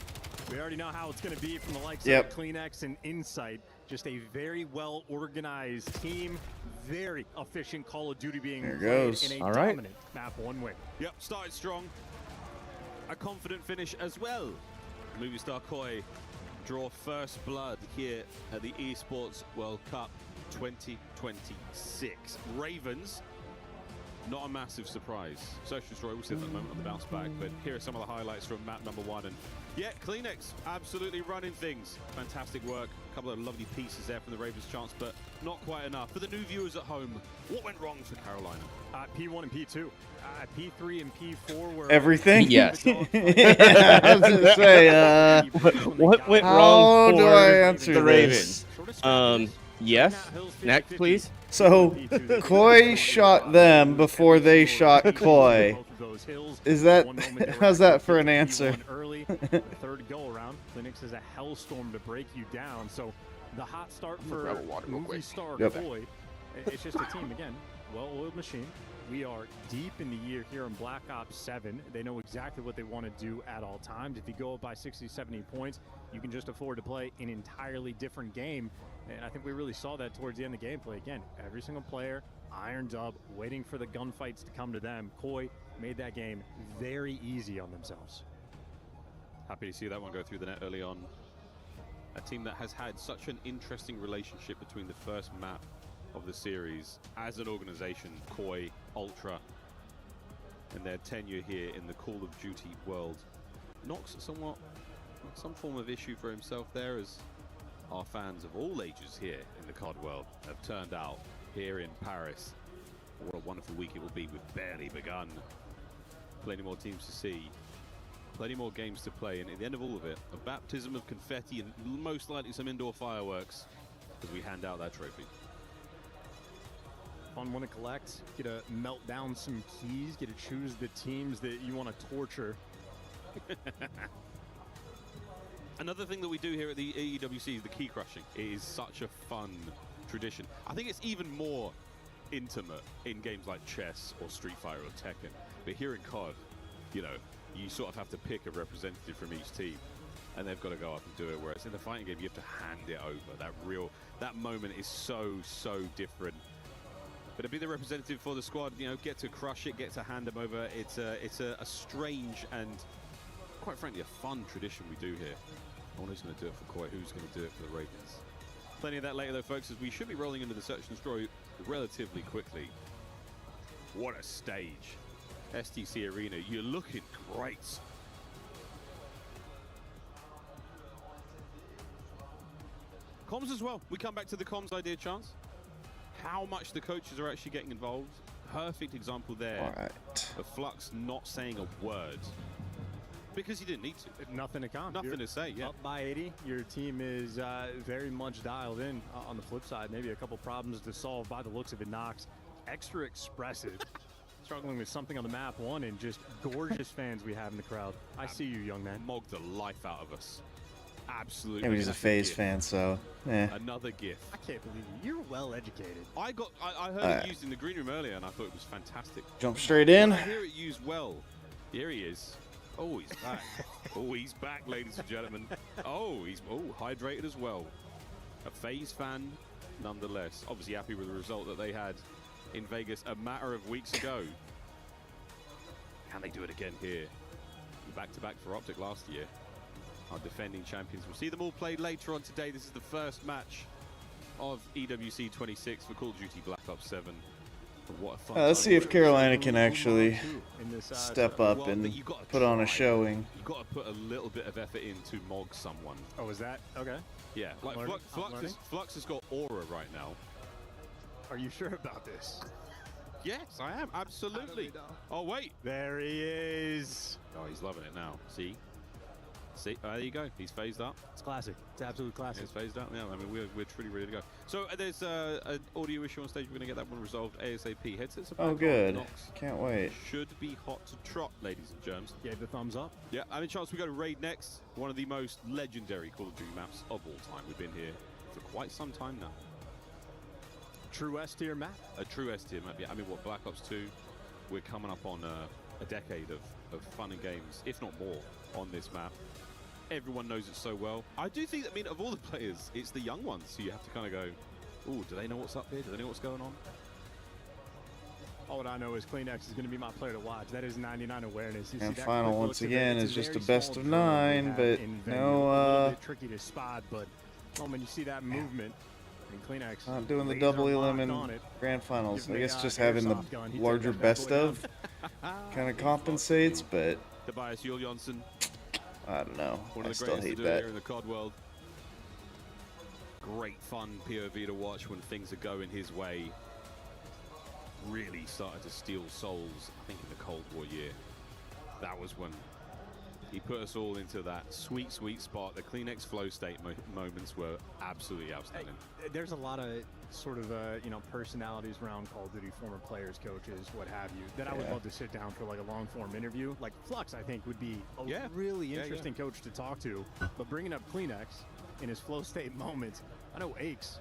We already know how it's going to be from the likes of Kleenex and Insight. Just a very well organized team. Very efficient Call of Duty being played in a dominant map one way. Yep, started strong. A confident finish as well. Movie star Koi draw first blood here at the Esports World Cup 2026. Ravens, not a massive surprise. Social story, we'll see that at the moment on the bounce back, but here are some of the highlights from map number 1. And Yeah, Kleenex, absolutely running things. Fantastic work. A couple of lovely pieces there from the Ravens' chance, but not quite enough. For the new viewers at home, what went wrong for Carolina? P1 and P2. P3 and P4 were... Everything? Yes. Yeah, I was going to say, what went how wrong for do I answer the this? Ravens? Yes. Next, please. So, Koi shot them before they shot Koi. Is that, how's that for an answer? Early, third go around, Kleenex is a hellstorm to break you down. So the hot start for movie star Koi. It's just a team, again, well-oiled machine. We are deep in the year here in Black Ops 7. They know exactly what they want to do at all times. If you go up by 60, 70 points, you can just afford to play an entirely different game. And I think we really saw that towards the end of the gameplay. Again, every single player ironed up, waiting for the gunfights to come to them. Koi made that game very easy on themselves. Happy to see that one go through the net early on. A team that has had such an interesting relationship between the first map of the series as an organization, Koi, Ultra, and their tenure here in the Call of Duty world. Nox somewhat some form of issue for himself there, as our fans of all ages here in the COD world have turned out here in Paris. What a wonderful week it will be. We've barely begun. Plenty more teams to see, plenty more games to play, and at the end of all of it, a baptism of confetti and most likely some indoor fireworks as we hand out that trophy. Fun one to collect, get to melt down some keys, get to choose the teams that you want to torture. Another thing that we do here at the EWC is the key crushing. It is such a fun tradition. I think it's even more intimate in games like chess or Street Fighter or Tekken. But here in COD, you know, you sort of have to pick a representative from each team, and they've got to go up and do it. Whereas in the fighting game, you have to hand it over. That moment is so different. But to be the representative for the squad, you know, get to crush it, get to hand them over. It's a strange and, quite frankly, a fun tradition we do here. I wonder who's going to do it for Koi, who's going to do it for the Ravens. Plenty of that later, though, folks, as we should be rolling into the search and destroy relatively quickly. What a stage. STC Arena, you're looking great. Comms as well. We come back to the comms idea, Chance. How much the coaches are actually getting involved. Perfect example there of Flux not saying a word. Because he didn't need to. Nothing to count. Nothing to say, yeah. Up by 80, your team is very much dialed in. On the flip side, maybe a couple problems to solve by the looks of it. Nox, extra expressive. Struggling with something on the map one, and just gorgeous fans we have in the crowd. I see you, young man. Mogged the life out of us. Absolutely. Maybe he's a FaZe fan, so another gift. I can't believe you. You're well educated. I heard it used in the green room earlier, and I thought it was fantastic. Jump straight in. I hear it used well. Here he is. Oh, he's back. Oh, he's back, ladies and gentlemen. Oh, he's hydrated as well. A FaZe fan, nonetheless. Obviously happy with the result that they had in Vegas a matter of weeks ago. Can they do it again here? Back-to-back for OpTic last year. Our defending champions. We'll see them all played later on today. This is the first match of EWC 26 for Call of Duty Black Ops 7. What a fun let's see if Carolina can actually step up and put on a showing. You've got to put a little bit of effort in to mog someone. Oh, is that? Okay. Yeah, like Flux has got aura right now. Are you sure about this? Yes, I am. Absolutely. Oh, wait. There he is. Oh, he's loving it now. See, there you go. He's phased up. It's classic. It's absolute classic. He's phased up. Yeah, I mean, we're truly ready to go. So there's an audio issue on stage. We're going to get that one resolved ASAP. Headsets are back. Oh, good. Nox Can't wait. Should be hot to trot, ladies and germs. Gave the thumbs up. Yeah, and a chance we go to Raid next. One of the most legendary Call of Duty maps of all time. We've been here for quite some time now. True S-tier map? A true S-tier map, yeah. I mean, Black Ops 2, we're coming up on a decade of fun and games, if not more, on this map. Everyone knows it so well. I do think, I mean, of all the players, it's the young ones who you have to kind of go, ooh, do they know what's up here? Do they know what's going on? All I know is Kleenex is going to be my player to watch. That is 99 awareness. And final, once again, is just a best of 9, but no, tricky to spot, but when you see that movement, and Kleenex not doing the double elim grand finals. I guess just having the larger best of kind of compensates, but Tobias Julianson I don't know. One I of the still greatest to hate do that. here in the COD world. Great fun POV to watch when things are going his way. Really started to steal souls, I think, in the Cold War year. That was when he put us all into that sweet, sweet spot. The Kleenex flow state moments were absolutely outstanding. There's a lot of sort of you know, personalities around Call of Duty, former players, coaches, what have you, that I would love to sit down for like a long form interview. Like Flux, I think, would be a really interesting coach to talk to. But bringing up Kleenex in his flow state moments, I know Aches,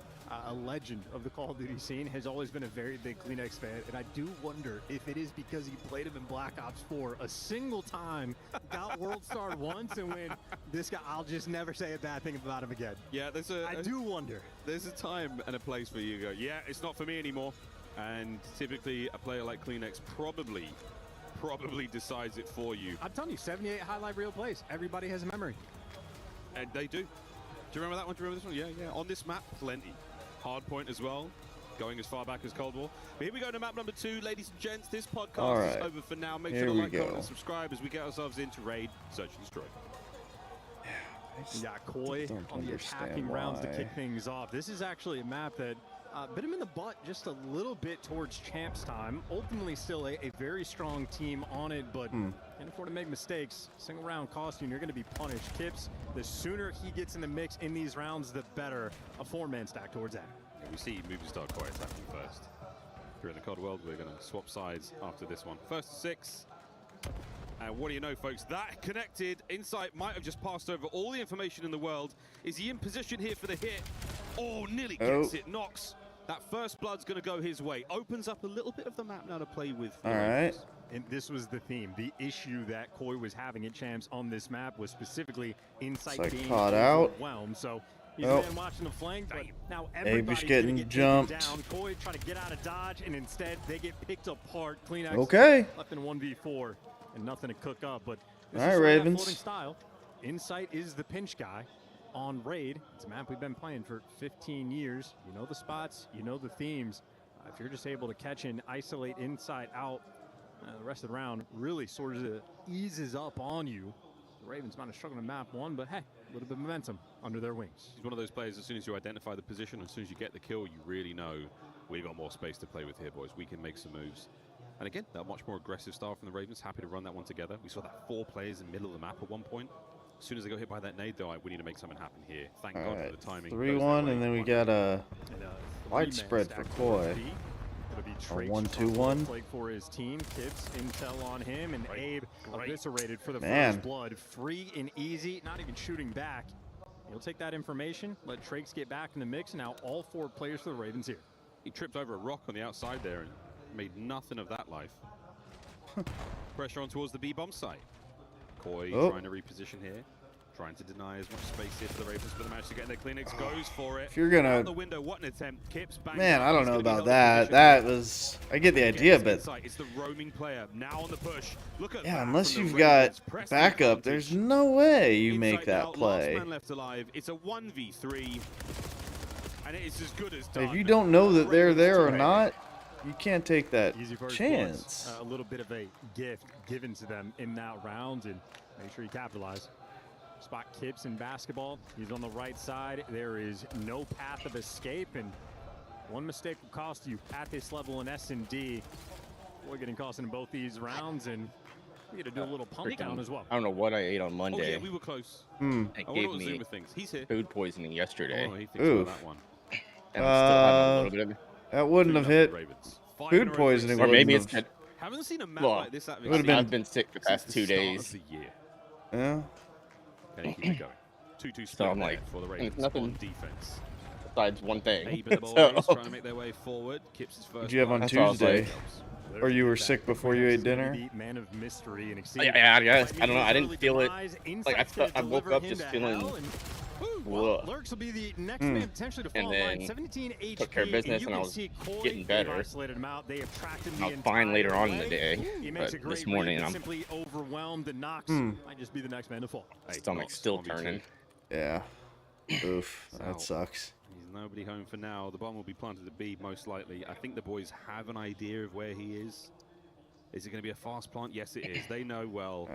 a legend of the Call of Duty scene, has always been a very big Kleenex fan, and I do wonder if it is because he played him in Black Ops 4 a single time, got World Star once, and when this guy, I'll just never say a bad thing about him again. Yeah, I do wonder. There's a time and a place where you go, yeah, it's not for me anymore. And typically a player like Kleenex probably decides it for you. I'm telling you, 78 highlight reel plays. Everybody has a memory. And they do. Do you remember that one? Do you remember this one? Yeah, yeah. On this map, plenty. Hardpoint as well, going as far back as Cold War. But here we go to map number 2, ladies and gents. This podcast is over for now. Make sure to like, comment, and subscribe as we get ourselves into Raid, Search and Destroy. Yeah, Koi on the attacking rounds to kick things off. This is actually a map that bit him in the butt just a little bit towards champs time. Ultimately still a very strong team on it, but can't afford to make mistakes. Single round cost you, and you're going to be punished. Kips, the sooner he gets in the mix in these rounds, the better. A 4-man stack towards that. Yeah, we see movie star Koi attacking first. Here in the COD world, we're going to swap sides after this one. First to 6. And what do you know, folks? That connected. Insight might have just passed over all the information in the world. Is he in position here for the hit? Oh, nearly gets it. Knocks. That first blood's going to go his way. Opens up a little bit of the map now to play with. All right. And this was the theme. The issue that Koi was having at champs on this map was specifically Insight being caught out. overwhelmed. So he's been watching the flank, but now everybody's getting jumped. Down. Koi trying to get out of dodge, and instead they get picked apart. Kleenex left in 1v4 and nothing to cook up. But this is Ravens. floating style. Insight is the pinch guy on Raid. It's a map we've been playing for 15 years. You know the spots, you know the themes. If you're just able to catch and isolate Insight out, the rest of the round really sort of eases up on you. The Ravens might have struggled in map 1, but hey, a little bit of momentum under their wings. He's one of those players, as soon as you identify the position, as soon as you get the kill, you really know we've got more space to play with here, boys. We can make some moves. And again, that much more aggressive style from the Ravens. Happy to run that one together. We saw that 4 players in the middle of the map at one point. As soon as they got hit by that nade, they're like, we need to make something happen here. Thank God for the timing. 3-1, and then we got a widespread for Koi. It'll be a 1-2-1. Play for his team. Kips intel on him, and Abe eviscerated for the first blood. Free and easy, not even shooting back. He'll take that information, let Trakes get back in the mix, and now all 4 players for the Ravens here. He tripped over a rock on the outside there and made nothing of that life. Pressure on towards the B-bomb site. Koi trying to reposition here. Trying to deny as much space here for the Ravens, but the managed to get in there. Kleenex goes for it. If you're gonna, out the window, what an attempt! Kips, bang, man, I don't know about that. That was, I get the idea, but it's the roaming player now on the push. Look at unless you've got backup, there's no way you make that play. Last man left alive. It's a 1v3, and it is as good as done. If you don't know that they're there or not, you can't take that chance. A little bit of a gift given to them in that round, and make sure you capitalize. Spot Kips in basketball. He's on the right side. There is no path of escape, and one mistake will cost you at this level in S&D. We're getting cost in both these rounds, and we got to do a little pump down as well. I don't know what I ate on Monday. Oh, yeah, we were close. It gave me He's here. food poisoning yesterday. Oh, he thinks about that one. And I'm still having a little bit of it. That wouldn't have hit. Food poisoning. Or maybe it's good. Haven't seen a map like this. I've been sick the past 2 days. Yeah. Okay, keep it going. 2-2 So I'm like, for the it's Ravens nothing on defense. Besides one thing. Abe and the boys trying to make their way forward. Kips his first. Did you have on Tuesday? Or you were sick before you ate dinner? Man of mystery and yeah, I guess. I don't know. I didn't feel it. Like I woke up just feeling. Well, Lurks will be the next man potentially to fall in line. 17 HP, took care of business, and I was getting better. I was fine later on in the day, but this morning I'm simply overwhelmed. And Knox might just be the next man to fall. Stomach's still turning. Yeah. Oof. That sucks. He's nobody home for now. The bomb will be planted at B most likely. I think the boys have an idea of where he is. Is it going to be a fast plant? Yes, it is. They know well.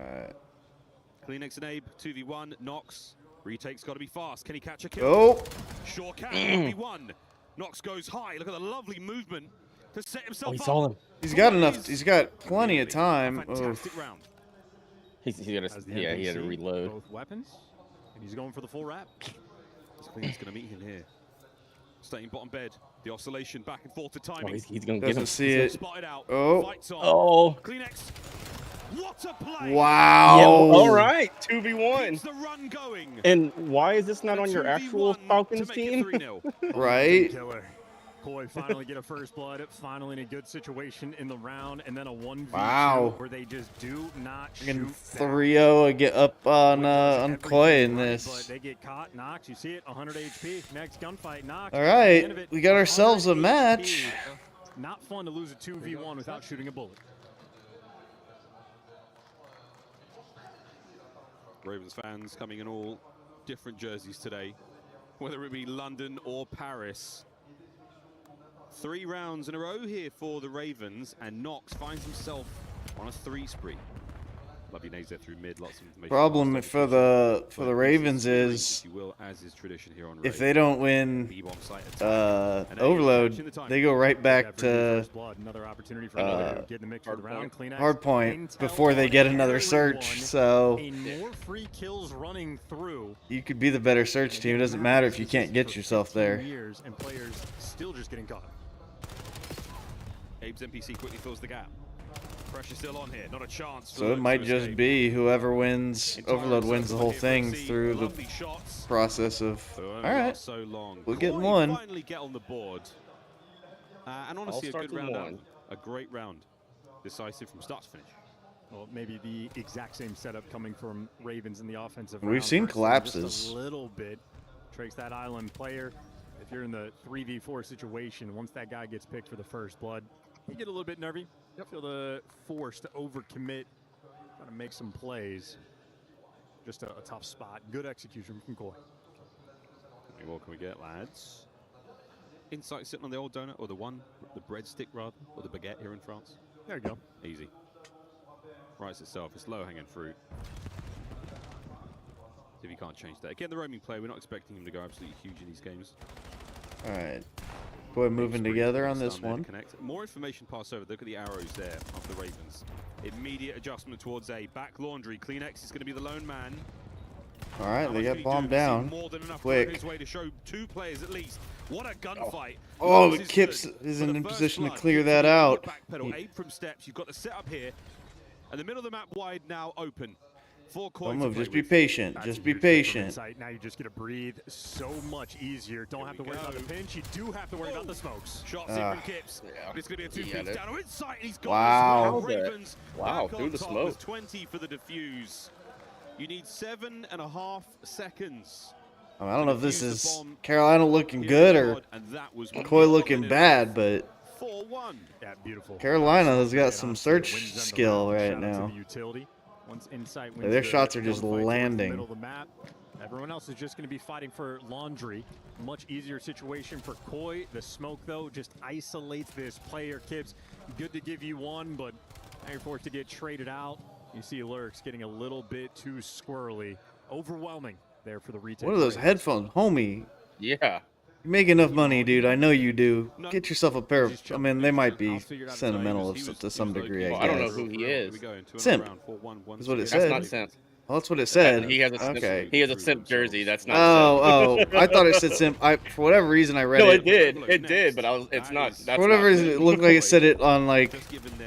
Kleenex and Abe, 2v1. Nox. Retake's got to be fast. Can he catch a kill? Oh. Sure can. 1v1. Nox goes high. Look at the lovely movement to set himself he up. saw him. He's got enough. He's got plenty of time. Fantastic round. He had to reload. Both weapons, and he's going for the full wrap. Kleenex going to meet him here. Staying bottom bed. The oscillation back and forth to timing. Oh, he's going to get him. Doesn't see it. Spotted out. Oh. Fights on. Oh. Kleenex. What a play. Wow. Yeah, all right. 2v1. Keeps the run going. And why is this not on your actual Falcons team? Right. Killer. Koi finally get a first blood, finally in a good situation in the round, and then a 1v2 Wow. where they just do not Freaking shoot 3-0 get up on Koi in this. But they get caught. Nox, you see it, 100 HP. Next gunfight, Nox. All right, we got ourselves a match. Not fun to lose a 2v1 without shooting a bullet. Ravens fans coming in all different jerseys today, whether it be London or Paris. 3 rounds in a row here for the Ravens, and Nox finds himself on a 3 spree. Lovely nades there through mid, lots of information. Problem for the Ravens is if they don't win Overload, they go right back to hard point before they get another search. So more free kills running through. You could be the better search team. It doesn't matter if you can't get yourself there. And players still just getting caught. Abe's NPC quickly fills the gap. Pressure still on here, not a chance. So it might just be whoever wins Overload wins the whole thing through the process of. All right, we're getting one. Finally get on the board, and honestly, a good round, a great round, decisive from start to finish. Well, maybe the exact same setup coming from Ravens in the offensive. We've seen collapses. Just a little bit. Trace that island player. If you're in the 3v4 situation, once that guy gets picked for the first blood, you get a little bit nervy. Feel the force to overcommit, trying to make some plays. Just a tough spot. Good execution from Koi. How many more can we get, lads? Insight sitting on the old donut, or the breadstick rather, or the baguette here in France. There you go. Easy. Writes itself. It's low-hanging fruit. See if you can't change that. Again, the roaming play. We're not expecting him to go absolutely huge in these games. All right. Boy, moving together on this one. More information passed over. Look at the arrows there of the Ravens. Immediate adjustment towards A. Back laundry. Kleenex is going to be the lone man. All right, they got bombed down. More than enough quick. His way to show 2 players at least. What a gunfight! Oh, the Kips isn't in position to clear that out. Backpedal. Abe from steps. You've got to set up here, and the middle of the map wide now open. Don't move. Just be patient. Just be patient. Now you just get to breathe so much easier. Don't have to worry about the pinch. You do have to worry about the smokes. Shots in from Kips. It's going to be a 2-piece down. Oh, Insight. He's got wow. Ravens. Wow, through the smoke. 20 for the defuse. You need 7.5 seconds. I don't know if this is Carolina looking good or Koi looking bad, but 4-1. Yeah, beautiful. Carolina has got some search skill right now. Once Insight wins their shots are just landing. Middle of the map. Everyone else is just going to be fighting for laundry. Much easier situation for Koi. The smoke, though, just isolates this player. Kips, good to give you one, but now you're forced to get traded out. You see Lurks getting a little bit too squirrely. Overwhelming there for the retail. What are those headphones, homie? Yeah. You make enough money, dude. I know you do. Get yourself a pair of. I mean, they might be sentimental to some degree, I guess. I don't know who he is. Simp. Is what it said. That's not Simp. Well, that's what it said. He has a Simp, okay. He has a Simp jersey. That's not. Oh, I thought it said Simp. For whatever reason, I read it. No, it did. It did, but it's not. That's for whatever reason, it looked like it said it on like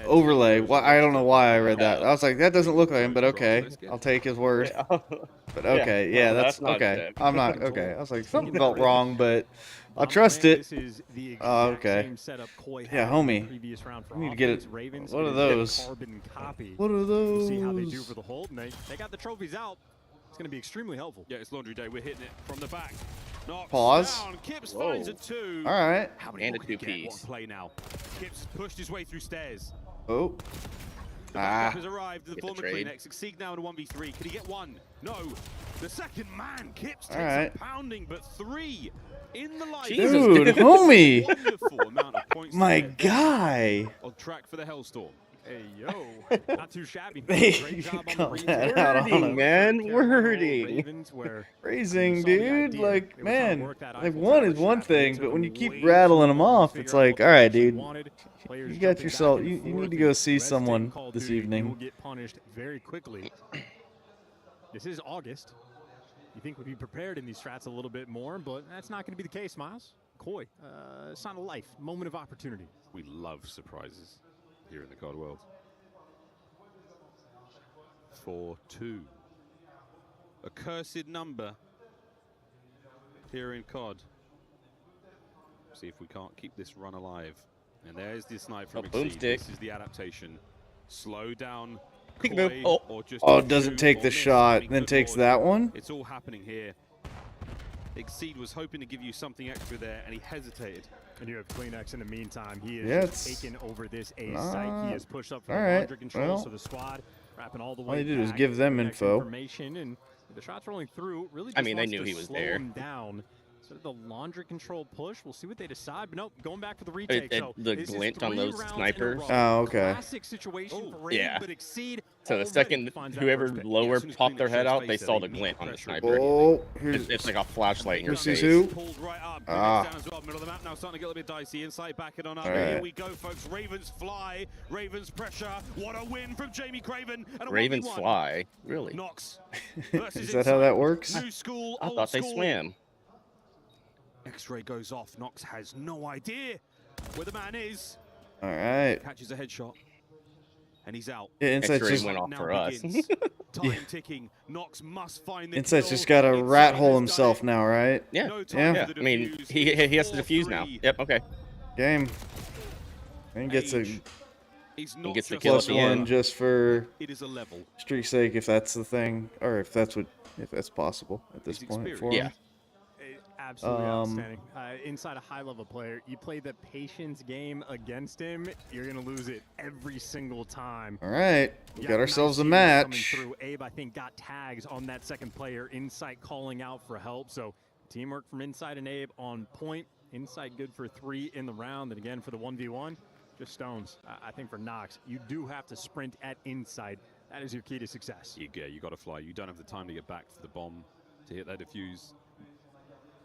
overlay. I don't know why I read that. I was like, that doesn't look like him, but okay, I'll take his word. But okay, yeah, that's okay. I'm not okay. I was like, something felt wrong, but I'll trust it. Okay. Yeah, homie. I need to get it. What are those? What are those? See how they do for the hold, and they got the trophies out. It's going to be extremely helpful. Yeah, it's laundry day. We're hitting it from the back. Pause. Down. Kips finds a 2. All right. And a 2-piece. Play now. Kips pushed his way through stairs. Oh. The backup has arrived to the former Kleenex. Succeed now in a 1v3. Can he get one? No. The second man, Kips takes a pounding, but 3 in the light. Dude, homie. Wonderful amount of points. My guy. On track for the Hellstorm. Hey, yo. Not too shabby. Hey, Great job on call the that out on Wording, him. man. Wording. Ravens, where Raising, saw the dude. idea. Like, They were trying to man, work that like Eiffel one Tower is one strat, but it thing, took but when them you keep way rattling too them long to off, figure it's out like, what all they right, actually dude. wanted. Players You got jumping yourself. back and You need forth to go in see Resident someone Call of this Duty. You evening. will get punished very quickly. This is August. You think we'd be prepared in these strats a little bit more, but that's not going to be the case, Miles. Koi, sign of life, moment of opportunity. We love surprises here in the COD world. 4-2. A cursed number here in COD. See if we can't keep this run alive. And there's the snipe from Exceed. This is the adaptation. Slow down. Koi, or just doesn't take the shot, then takes that one? It's all happening here. Exceed was hoping to give you something extra there, and he hesitated. And you have Kleenex in the meantime. He is taken over this A site. He has pushed up for the laundry control, so the squad wrapping all the way all you did was back. give them info. Information, and the shots rolling through really just they wants knew to he was slow there. him down. So the laundry control push. We'll see what they decide. But nope, going back for the retake. So the glint on those snipers. Oh, okay. Classic situation for Raven, Yeah. but Exceed So the second whoever lower popped their head out, they saw the glint on the sniper. Oh, it's like a flashlight in your face. who? Ah. Middle of the map now, starting to get a little bit dicey. Insight back it on up. Right. Here we go, folks. Ravens fly. Ravens pressure. What a win from Jamie Craven. And a Ravens 1v1. fly? Really? Nox. Is that how that works? New school, I old thought they school. swam. X-ray goes off. Nox has no idea where the man is. All right. Catches a headshot. And he's out. Yeah, Insight's just went off for us. Time ticking. Nox must find the Insight's kill. just got to rat hole Inside himself now, right? Yeah. No time Yeah. for the I mean, defuse. he has to defuse now. 4-3. Yep. Okay. Game. And gets a He's not gets the just kill at plus the one end. just for It is a level. streak's sake, if that's the thing, or if that's possible at this He's point for Yeah. him. Absolutely outstanding. Inside a high-level player, you play the patience game against him, you're going to lose it every single time. All right, we got ourselves a coming match. through. Abe, I think, got tags on that second player. Insight calling out for help. So teamwork from Insight and Abe on point. Insight good for 3 in the round. And again, for the 1v1, just stones. I think for Nox, you do have to sprint at Insight. That is your key to success. You got to fly. You don't have the time to get back to the bomb to hit that defuse.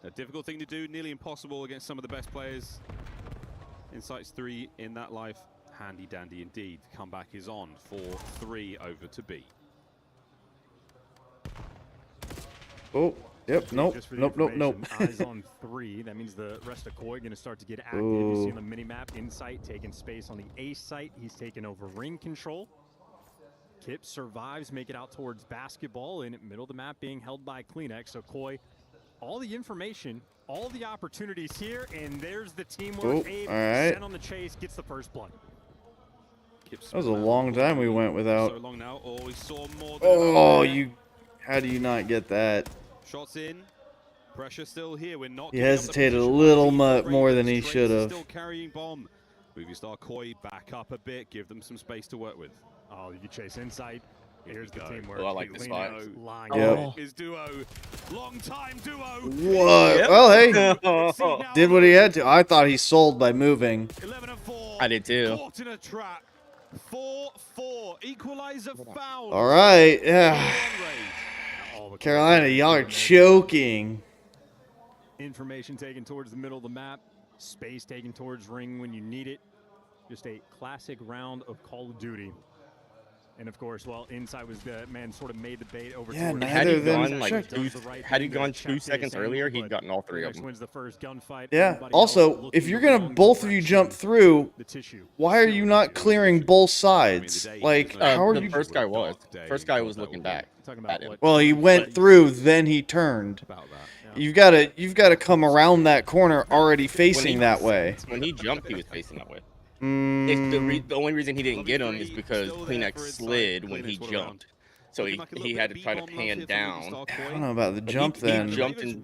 A difficult thing to do, nearly impossible against some of the best players. Insight's 3 in that life. Handy dandy indeed. Comeback is on. 4-3 over to B. Oh, yep, nope, nope. Eyes on 3. That means the rest of Koi going to start to get active. You see on the mini-map, Insight taking space on the A site. He's taken over ring control. Kip survives, make it out towards basketball in middle of the map being held by Kleenex. So Koi, all the information, all the opportunities here, and there's the teamwork. Abe sent on the chase, gets the first blood. That was a long time we went without. So long now. Oh, we saw more Oh, how do you not get that? Shots in. Pressure still here. We're not. He hesitated a little more than he should have. Still carrying bomb. Movie star Koi back up a bit. Give them some space to work with. Oh, you chase Insight. Here's the teamwork. Oh, I like this spot. His duo. Long time duo. What? Yep. Well, hey, did what he had to. I thought he sold by moving. 11-4. I did too. Caught in a trap. 4-4. Equalizer foul. All right, yeah. Carolina, y'all are choking. Information taken towards the middle of the map. Space taken towards ring when you need it. Just a classic round of Call of Duty. And of course, well, Insight was the man sort of made the bait over. Yeah, had he gone like gone 2 seconds earlier, he'd gotten all 3 of them. Wins the first gunfight. Yeah. Also, if you're gonna both of you jump through, why are you not clearing both sides? Like, how are the you? First guy was looking back at him. Well, he went through, then he turned. You've got to come around that corner already facing that way. When he jumped, he was facing that way. The only reason he didn't get him is because Kleenex slid when he jumped. So he had to try to pan down. I don't know about the jump then. He jumped and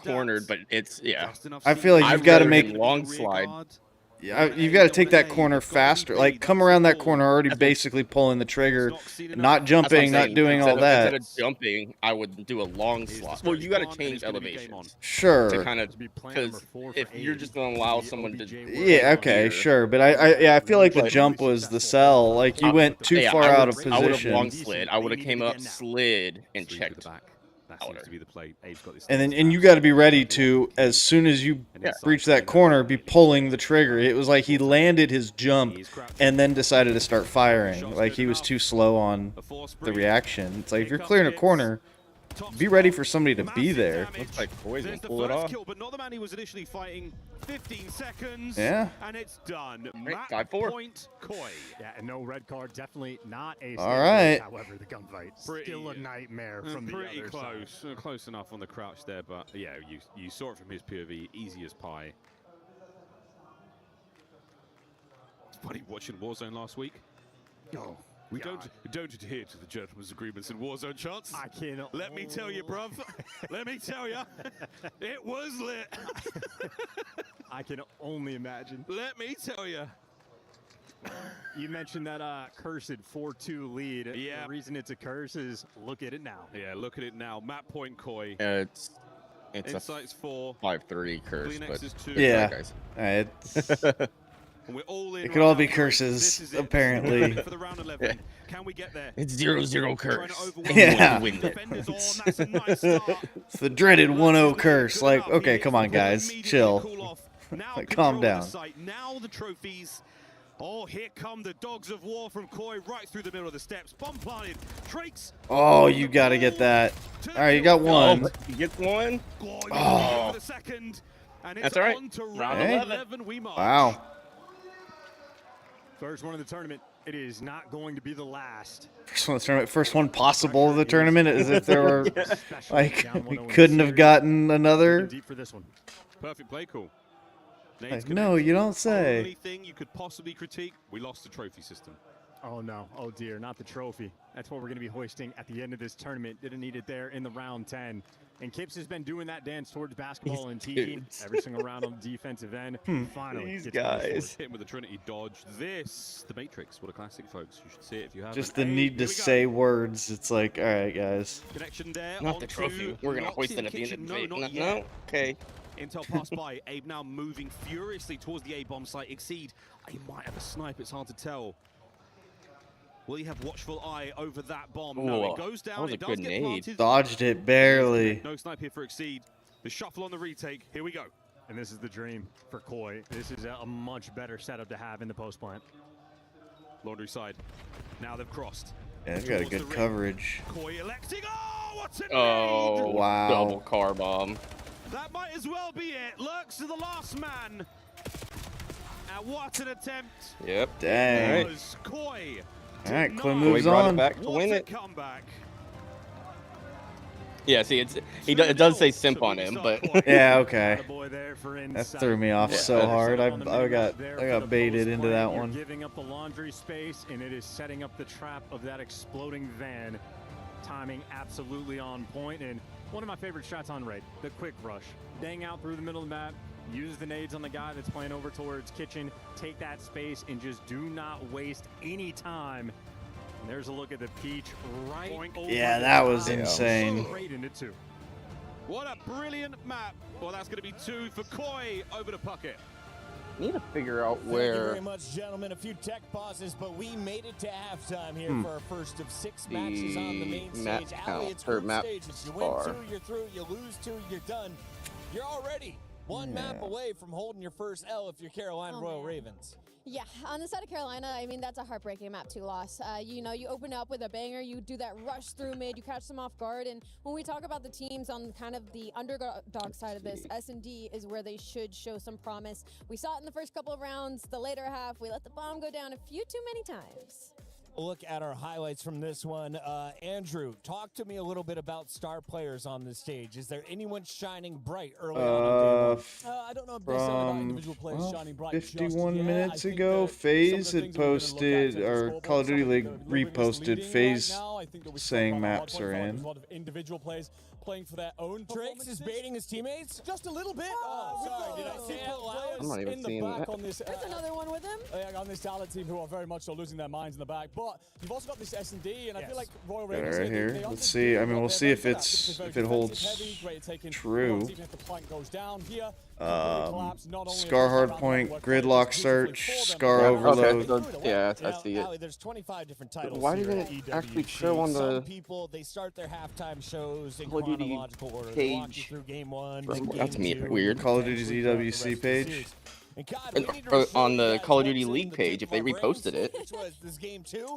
cornered, but it's, yeah. I feel like you've got to make long slide. you've got to take that corner faster. Like, come around that corner already basically pulling the trigger, not jumping, not doing all that. Instead of jumping, I would do a long slot. Well, you got to change elevations. Sure. To kind of, because if you're just going to allow someone to... Yeah, okay, sure. But I feel like the jump was the sell. Like, you went too far out of position. I would have long slid. I would have came up, slid, and checked. That seems to be the play. Abe's got this And you got to be ready to, as soon as you reach that corner, be pulling the trigger. It was like he landed his jump and then decided to start firing. Like, he was too slow on the reaction. It's like, if you're clearing a corner, be ready for somebody to be there. Looks like Koi's gonna pull it off. Kill, but not the man he was initially fighting. 15 seconds. Yeah. And it's done. 5-4. Point Koi. Yeah, and no red card. Definitely not a. All right. However, the gunfight still a nightmare from the pretty other close. side. Close enough on the crouch there, but yeah, you saw it from his POV. Easy as pie. It's funny watching Warzone last week. Oh. We don't adhere to the gentleman's agreements in Warzone, Chance. I can't. Let me tell you, bruv. Let me tell you, it was lit. I can only imagine. Let me tell you. You mentioned that cursed 4-2 lead. Yeah. The reason it's a curse is look at it now. Yeah, look at it now. Map point Koi. It's Insights 4. 5-3 curse, Kleenex but is 2. Yeah. Guys. And we're all in. It could all be curses, apparently. For the round 11. Can we get there? It's 0-0 curse. Yeah. Win it. That's a nice start. It's the dreaded 1-0 curse. Like, okay, come on, guys. Chill. Like, calm down. Now the trophies. Oh, here come the dogs of war from Koi right through the middle of the steps. Bomb planted. Trakes. Oh, you got to get that. All right, you got one. You get one. Oh. For the second. And it's That's all right. on to round 11 we march. Wow. First one of the tournament. It is not going to be the last. First one of the tournament. First one possible of the tournament. As if there were, like, we couldn't have gotten another. Deep for this one. Perfect play call. Like, no, you don't say. Only thing you could possibly critique, we lost the trophy system. Oh no, oh dear, not the trophy. That's what we're going to be hoisting at the end of this tournament. Didn't need it there in the round 10. And Kips has been doing that dance towards basketball and team every single round on the defensive end. Finally, these guys. Hit him with the Trinity dodge. This, the Matrix. What a classic, folks. You should see it if you haven't. Just the need to say words. It's like, all right, guys. Connection there. Not the trophy. We're going to hoist it at the end of the video. No, okay. Intel passed by. Abe now moving furiously towards the A-bomb site. Exceed. He might have a snipe. It's hard to tell. Will he have watchful eye over that bomb? Ooh, no, it goes down. That was a good nade. Dodged it barely. No snipe here for Exceed. The shuffle on the retake. Here we go. And this is the dream for Koi. This is a much better setup to have in the post plant. Laundry side. Now they've crossed. Yeah, they've got a good coverage. Koi electing. Oh, what's a nade? Oh, wow. Double car bomb. That might as well be it. Lurks to the last man. And what an attempt. Yep. Dang. Was Koi. All right, Koi moves brought on. It back to win it. Comeback. Yeah, see, it does say simp on him, but yeah, okay. That threw me off so hard. I got baited into that one. Giving up the laundry space, and it is setting up the trap of that exploding van. Timing absolutely on point, and one of my favorite shots on raid, the quick rush. Bang out through the middle of the map, use the nades on the guy that's playing over towards kitchen, take that space, and just do not waste any time. And there's a look at the peach right over. Yeah, that was insane. Straight into 2. What a brilliant map. Well, that's going to be 2 for Koi over to Puckett. Need to figure out where. Thank you very much, gentlemen. A few tech pauses, but we made it to halftime here for our first of 6 matches on the main stage. Ali, it's group stages. You win 2, you're through. You lose 2, you're done. You're already one map away from holding your first L if you're Carolina Royal Ravens. Yeah, on the side of Carolina, I mean, that's a heartbreaking map 2 loss. You know, you open up with a banger, you do that rush through mid, you catch them off guard, and when we talk about the teams on kind of the underdog side of this, S&D is where they should show some promise. We saw it in the first couple of rounds, the later half, we let the bomb go down a few too many times. look at our highlights from this one. Andrew, talk to me a little bit about star players on this stage. Is there anyone shining bright early on? I don't know if about individual players shining bright. 51 minutes ago, FaZe had posted, or Call of Duty League reposted FaZe saying maps are in. A lot of individual players playing for their own Drake's is baiting his teammates just a little bit. Sorry, did I see it? I'm not even seeing that. There's another one with him. On this talent team who are very much so losing their minds in the back. But you've also got this S&D, and I feel like Royal Ravens right here. Let's see. I mean, we'll see if it holds true. Scar hardpoint, gridlock search, Scar overload. Okay, yeah, I see it. There's 25 different titles. Why didn't it actually show on the Some people, they start their halftime shows in Call of Duty chronological order. page? Through game 1, That's me game 2, weird. Call of Duty's EWC page. On the Call of Duty League page, if they reposted it.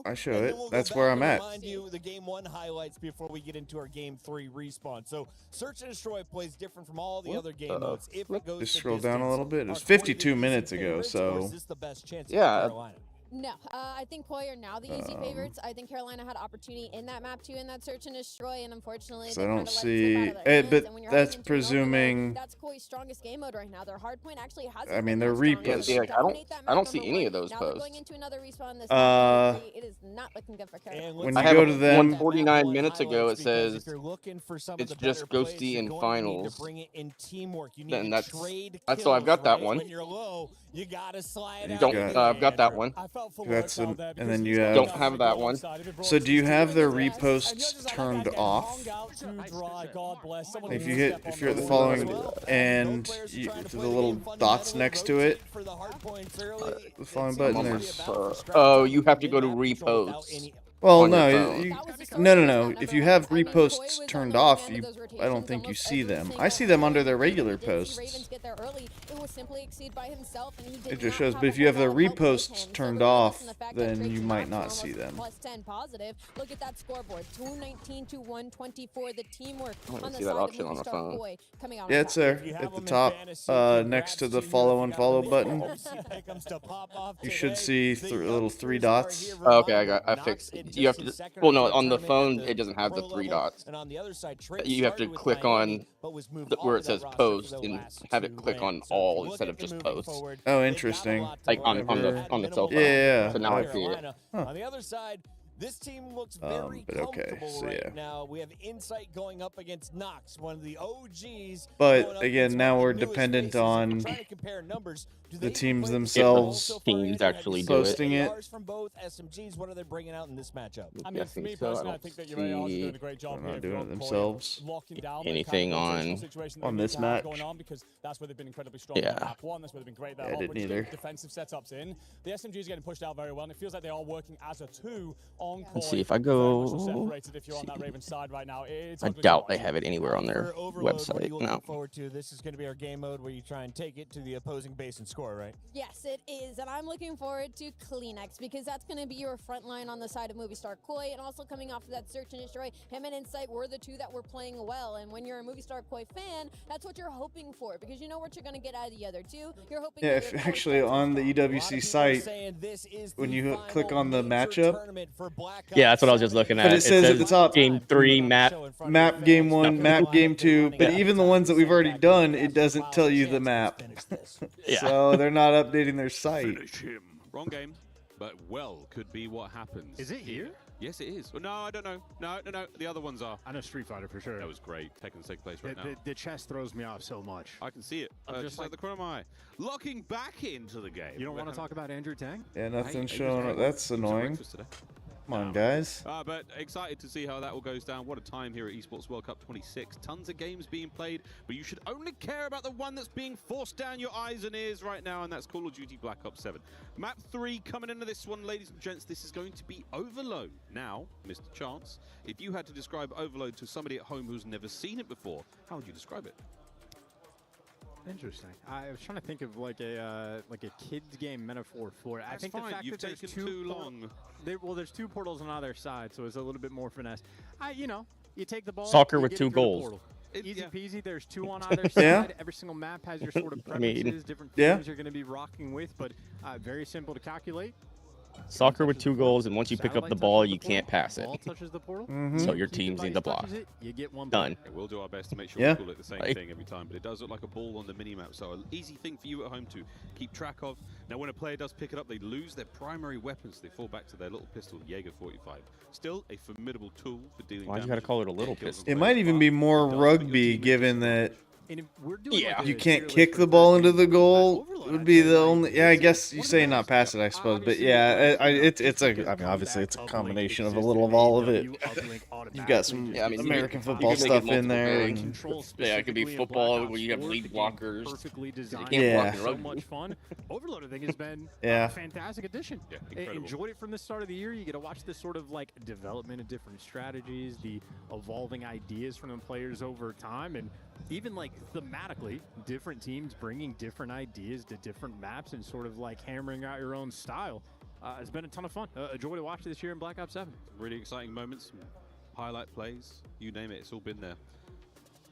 I show it. That's where I'm at. Remind you the game 1 highlights before we get into our game 3 respawn. So Search and Destroy plays different from all the other game modes. If it goes Just scroll down a little bit. It was 52 minutes ago, so yeah. No, I think Koi are now the easy favorites. I think Carolina had opportunity in that map too, in that Search and Destroy, and unfortunately, I don't see. But that's presuming. That's Koi's strongest game mode right now. Their hardpoint actually has. I mean, they're reposts. Yeah, I don't see any of those posts. Going into another respawn this it is not looking good for Carolina. When you go to them, 149 minutes ago, it says it's just Ghosty in finals. Then that's so I've got that one. You gotta slide I've got that one. That's and then you have. Don't have that one. So do you have their reposts turned off? If you hit, if you're at the following and the little dots next to it, the following button, there's. Oh, you have to go to reposts. Well, no, no. If you have reposts turned off, I don't think you see them. I see them under their regular posts. It just shows, but if you have the reposts turned off, then you might not see them. Plus 10 positive. Look at that scoreboard. 219 to 124. The teamwork on the side of Movistar Koi coming out. Yeah, it's there at the top, next to the follow unfollow button. You should see little 3 dots. Oh, okay, I fixed it. You have to. Well, no, on the phone it doesn't have the 3 dots. You have to click on where it says post and have it click on all instead of just post. Oh, interesting. Like on the cell phone. Yeah. So now I see it. On the other side, this team looks very comfortable so right now. We have Insight going up against Nox, one of the OGs. But again, now we're dependent on the teams themselves teams actually posting it. From both SMGs, what are they bringing out in this matchup? I mean, for me personally, I think that you're doing a great job. They're not doing it themselves. Anything on this match? Because that's where they've been incredibly strong. Yeah. Map 1, that's where they've been great. I didn't either. Defensive setups in. The SMGs getting pushed out very well, and it feels like they are working as a 2 on. Let's see if I go. If you're on that Raven side right now, I doubt they have it anywhere on their website. No. Forward to this is going to be our game mode where you try and take it to the opposing base and score, right? Yes, it is, and I'm looking forward to Kleenex because that's going to be your front line on the side of Movistar Koi, and also coming off of that Search and Destroy, him and Insight were the 2 that were playing well, and when you're a Movistar Koi fan, that's what you're hoping for because you know what you're going to get out of the other 2. You're hoping. Yeah, if actually on the EWC site, when you click on the matchup. Yeah, that's what I was just looking at. But it says at the top, game 3 map game 1, map game 2. But even the ones that we've already done, it doesn't tell you the map. Yeah. So they're not updating their site. Finish him. Wrong game, but well could be what happens. Is it here? Yes, it is. Well, no, I don't know. No. The other ones are. I know Street Fighter for sure. That was great. Taking second place right now. The chest throws me off so much. I can see it. Just like the corner of my eye. Locking back into the game. You don't want to talk about Andrew Tang? Yeah, nothing's showing. That's annoying. Come on, guys. But excited to see how that all goes down. What a time here at Esports World Cup 26. Tons of games being played, but you should only care about the one that's being forced down your eyes and ears right now, and that's Call of Duty Black Ops 7. Map 3 coming into this one, ladies and gents. This is going to be Overload. Now, Mr. Chance, if you had to describe Overload to somebody at home who's never seen it before, how would you describe it? Interesting. I was trying to think of like a kids game metaphor for it. I think fine. The fact You've that there's taken too long. There's 2 portals on either side, so it's a little bit more finesse. You take the ball. Soccer with 2 goals. Easy peasy. There's 2 on either side. Every single map has your sort of preferences, different things you're going to be rocking with, but very simple to calculate. Soccer with 2 goals, and once you pick up the ball, you can't pass it. Ball touches the portal. So your teams need to block. You get one Done. We'll do our best to make sure Yeah. we call it the same thing every time, but it does look like a ball on the mini-map, so an easy thing for you at home to keep track of. Now, when a player does pick it up, they lose their primary weapons. They fall back to their little pistol, Jaeger 45. Still a formidable tool for dealing Why'd you damage. gotta call it a little pistol? It might even be more rugby, given that And if we're doing Yeah. like you a can't tier kick list the for ball first into the game, goal. Overload Would be the actually only. Yeah, I guess you say not pass it, I suppose. But Obviously, yeah, it's Obviously, a. I mean, obviously, it's a Uplink combination of a existed little of in all of it. AEW, Uplink You've got some automatically Yeah, I mean, American you football can make it stuff in multiple there. ways. And, Yeah, it could be specifically in football Black where you have Ops 4, lead the game blockers. perfectly designed. can't block in So rugby. much fun. Overload, I think, has been Yeah. a fantastic addition. Yeah, incredible. Enjoyed it from the start of the year. You get to watch this sort of like development of different strategies, the evolving ideas from the players over time, and even like thematically, different teams bringing different ideas to different maps and sort of like hammering out your own style. It's been a ton of fun. A joy to watch this year in Black Ops 7. Really exciting moments, highlight plays, you name it, it's all been there.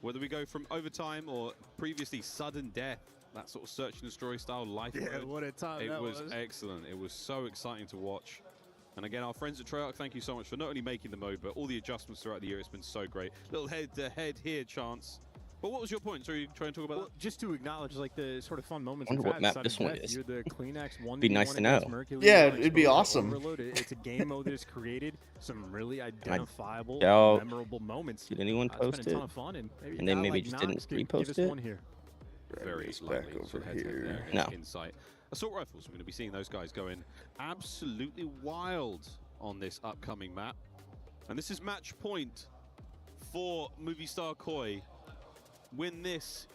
Whether we go from overtime or previously sudden death, that sort of search and destroy style life mode, what a time it was excellent. It was so exciting to watch. And again, our friends at Treyarch, thank you so much for not only making the mode, but all the adjustments throughout the year. It's been so great. Little head-to-head here, Chance. But what was your point? So you trying to talk about that? Just to acknowledge like the sort of fun moments. Wonder we've what had map inside this of one Death. is. You're the Kleenex 1v1 Be nice to know. against Mercury. Yeah, You're it'd be exposed to awesome. Overload. It's a game mode that has created some really identifiable, doubt- memorable moments. Did anyone It's post been a it? ton of fun, and maybe, And they a guy maybe like just Knox didn't could give repost us it? one here. Very It's back likely. over So heads here. there, No. Insight. Assault rifles. We're going to be seeing those guys going absolutely wild on this upcoming map. And this is match point for Movie Star Koi. Win this,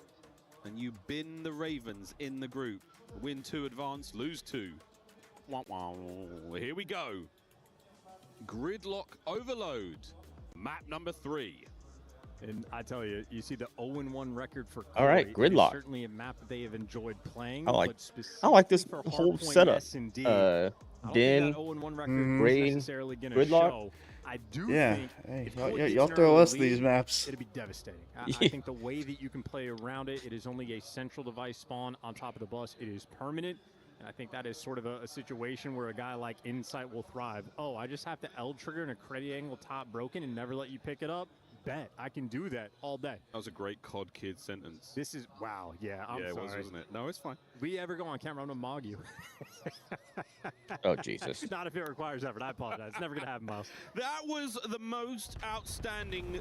and you bin the Ravens in the group. Win 2, advance, lose 2. Wah, wah. Here we go. Gridlock Overload. Map number 3. And I tell you, you see the 0-1 record for All right, Koi. It is Gridlock. certainly a map that they have enjoyed playing. I like- but specifically I like this for whole Hardpoint, setup. yes, indeed. I don't Din, think that 0-1 record Rain, is necessarily going to Gridlock. show. I do Yeah, think hey, if y'all- Koi y'all gets an throw early us these lead, maps. It'd be devastating. I Yeah. think the way that you can play around it, it is only a central device spawn on top of the bus. It is permanent. And I think that is sort of a situation where a guy like Insight will thrive. Oh, I just have to L trigger and a credit angle top broken and never let you pick it up? Bet. I can do that all day. That was a great COD Kid sentence. This is, wow, yeah, I'm yeah, it sorry. was, wasn't it? No, it's fine. We ever go on camera, I'm gonna mog you. Oh, Jesus. Not if it requires effort. I apologize. It's never gonna happen, Miles. That was the most outstanding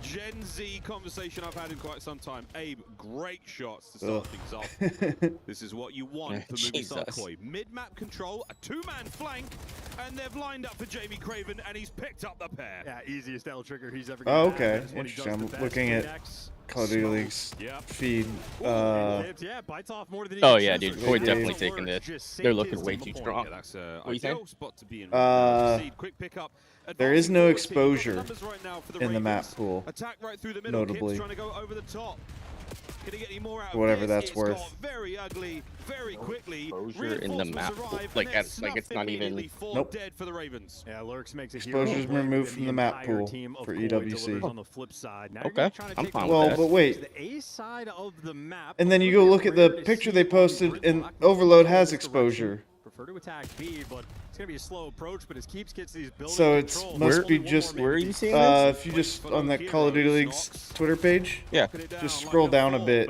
Gen Z conversation I've had in quite some time. Abe, great shots to start things off. This is what you want for Movie Star Jesus. Koi. Mid-map control, a 2-man flank, and they've lined up for Jamie Craven, and he's picked up the pair. Yeah, easiest L trigger he's ever Oh, gonna have. okay. That's what he does Interesting. the I'm best. looking at Next. Call of Duty League's Yep. feed. Yeah, bites off more than he Oh, can yeah, chew, dude. so Koi it's definitely a taking alert. this. Just They're sink looking his way to too the strong. point. Yeah, that's What you saying? ideal spot to be in. Quick pickup. There is no Advancing forward, exposure numbers right now for the in the map Ravens. pool, Attack right through the middle. notably. Kids trying to go over the top. Can he get any more out of Whatever this? that's It's worth. got very ugly, very quickly. Exposure in the map pool. Arrive, Like, and that's they're like it's snuffed not even. immediately for Nope. dead for the Ravens. Yeah, Lurks makes a hero Exposure's play, removed and from the map entire pool team of for Koi EWC. delivers on the flip side. Now you're Okay, gonna try to I'm take fine a with Well, that. but wait. the A side of the map. And then you A go little look at bit the rare to picture see they on posted, and Gridlock. Overload This has direction. exposure. Prefer to attack B, but it's gonna be a slow approach. But as Keeps gets these buildings So it's control, must there's be only one just more Where are man you to seeing beat. this? If you just on that Call of Duty League's Twitter page, Yeah. just scroll down a bit.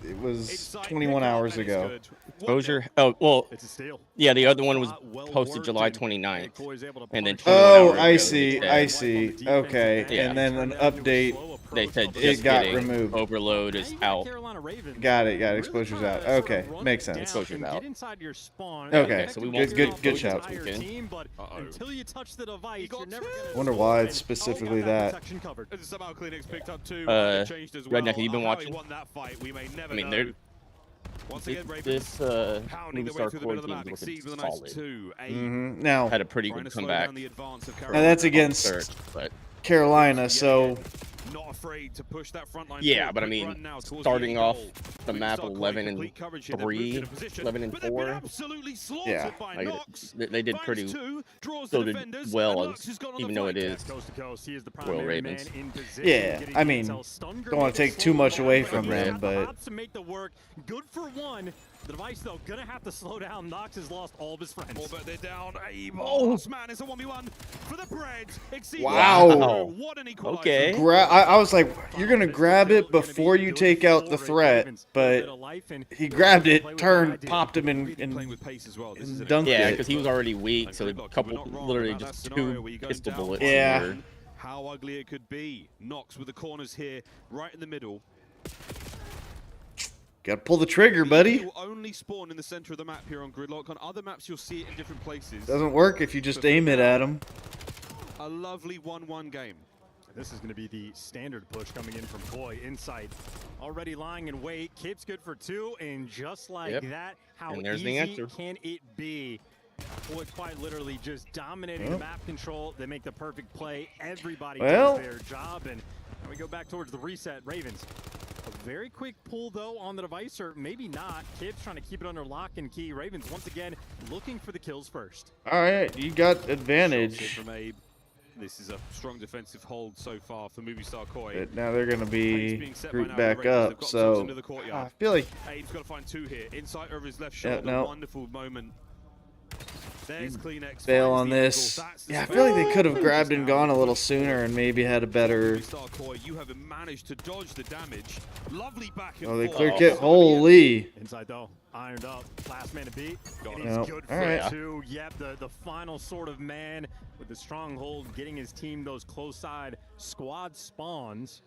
It was 21 hours ago. Exposure. Oh, well, It's a steal. yeah, the other one was Well posted worked, July and 29th. Koi's able to And then punish 21 Oh, hours I ago, see. they I said- see. Okay, Yeah. and then an update. They said It just got kidding. removed. Overload is out. Got it. Exposure's out. Okay, makes sense. Exposure's out. Okay, so we good, won't good go shout. to the Team, but until you touch the device, you're never gonna Wonder why it's specifically that. And somehow Kleenex picked up 2. Changed as Redneck, well. have you been How watching? he won that fight, we may never I mean, know. they're Once again, Ravens this pounding Movie their way Star through the Koi middle of the team map, looking exceeds with a nice solid. 2. Now, Had a pretty Trying good to slow comeback. down the advance of now Carolina. that's against Third, but Carolina, so Not afraid to push that front line yeah, forward. but I Quick mean, run now towards starting the off goal. the Movie map Star Koi 11 and complete coverage here. They've moved 3, into position, 11 and but they've been 4. absolutely slaughtered Yeah, by like, Nox. they did Finds pretty 2, draws still the did defenders, well, and Nox has gone on even the though it flank. is coast to coast. He is the Royal primary man Ravens. in position. Yeah, Getting I mean, intel. Stunger don't wanna made it take too slow much down, away but from he's them, got the but hops to make the work. Good for one. The device, though, gonna have to slow down. Nox has lost all of his friends. Oh, but they're down. Boss man, it's a 1v1 for the bread. Wow. What an equalizer. Okay. I was like, you're going to grab it before you take out the threat, but he grabbed it, turned, popped him, and dunked Yeah, it. because he was already weak, so a couple, literally just 2 pistol bullets. Yeah. How ugly it could be. Nox with the corners here, right in the middle. Gotta pull the trigger, buddy. You only spawn in the center of the map here on Gridlock. On other maps, you'll see it in different places. Doesn't work if you just aim it at him. A lovely 1-1 game. This is going to be the standard push coming in from Koi. Insight already lying in wait. Kip's good for 2, and just like that, how easy can it be? Koi quite literally just dominating the map control. They make the perfect play. Everybody does their job, and we go back towards the reset. Ravens. A very quick pull, though, on the device, or maybe not. Kip's trying to keep it under lock and key. Ravens, once again, looking for the kills first. All right, you got advantage. From Abe. This is a strong defensive hold so far for Movistar Koi. But now they're going to be grouped back up, so I feel like... Abe's got to find 2 here. Inside over his left shoulder, wonderful moment. There's CleanX. Fail on this. Yeah, I feel like they could have grabbed and gone a little sooner and maybe had a better... You have managed to dodge the damage. Lovely back and oh, they cleared it. Holy. Inside though, ironed up. Last man to beat. Got He's good for 2. Yep, the final sort of man with the stronghold, getting his team those close side squad spawns.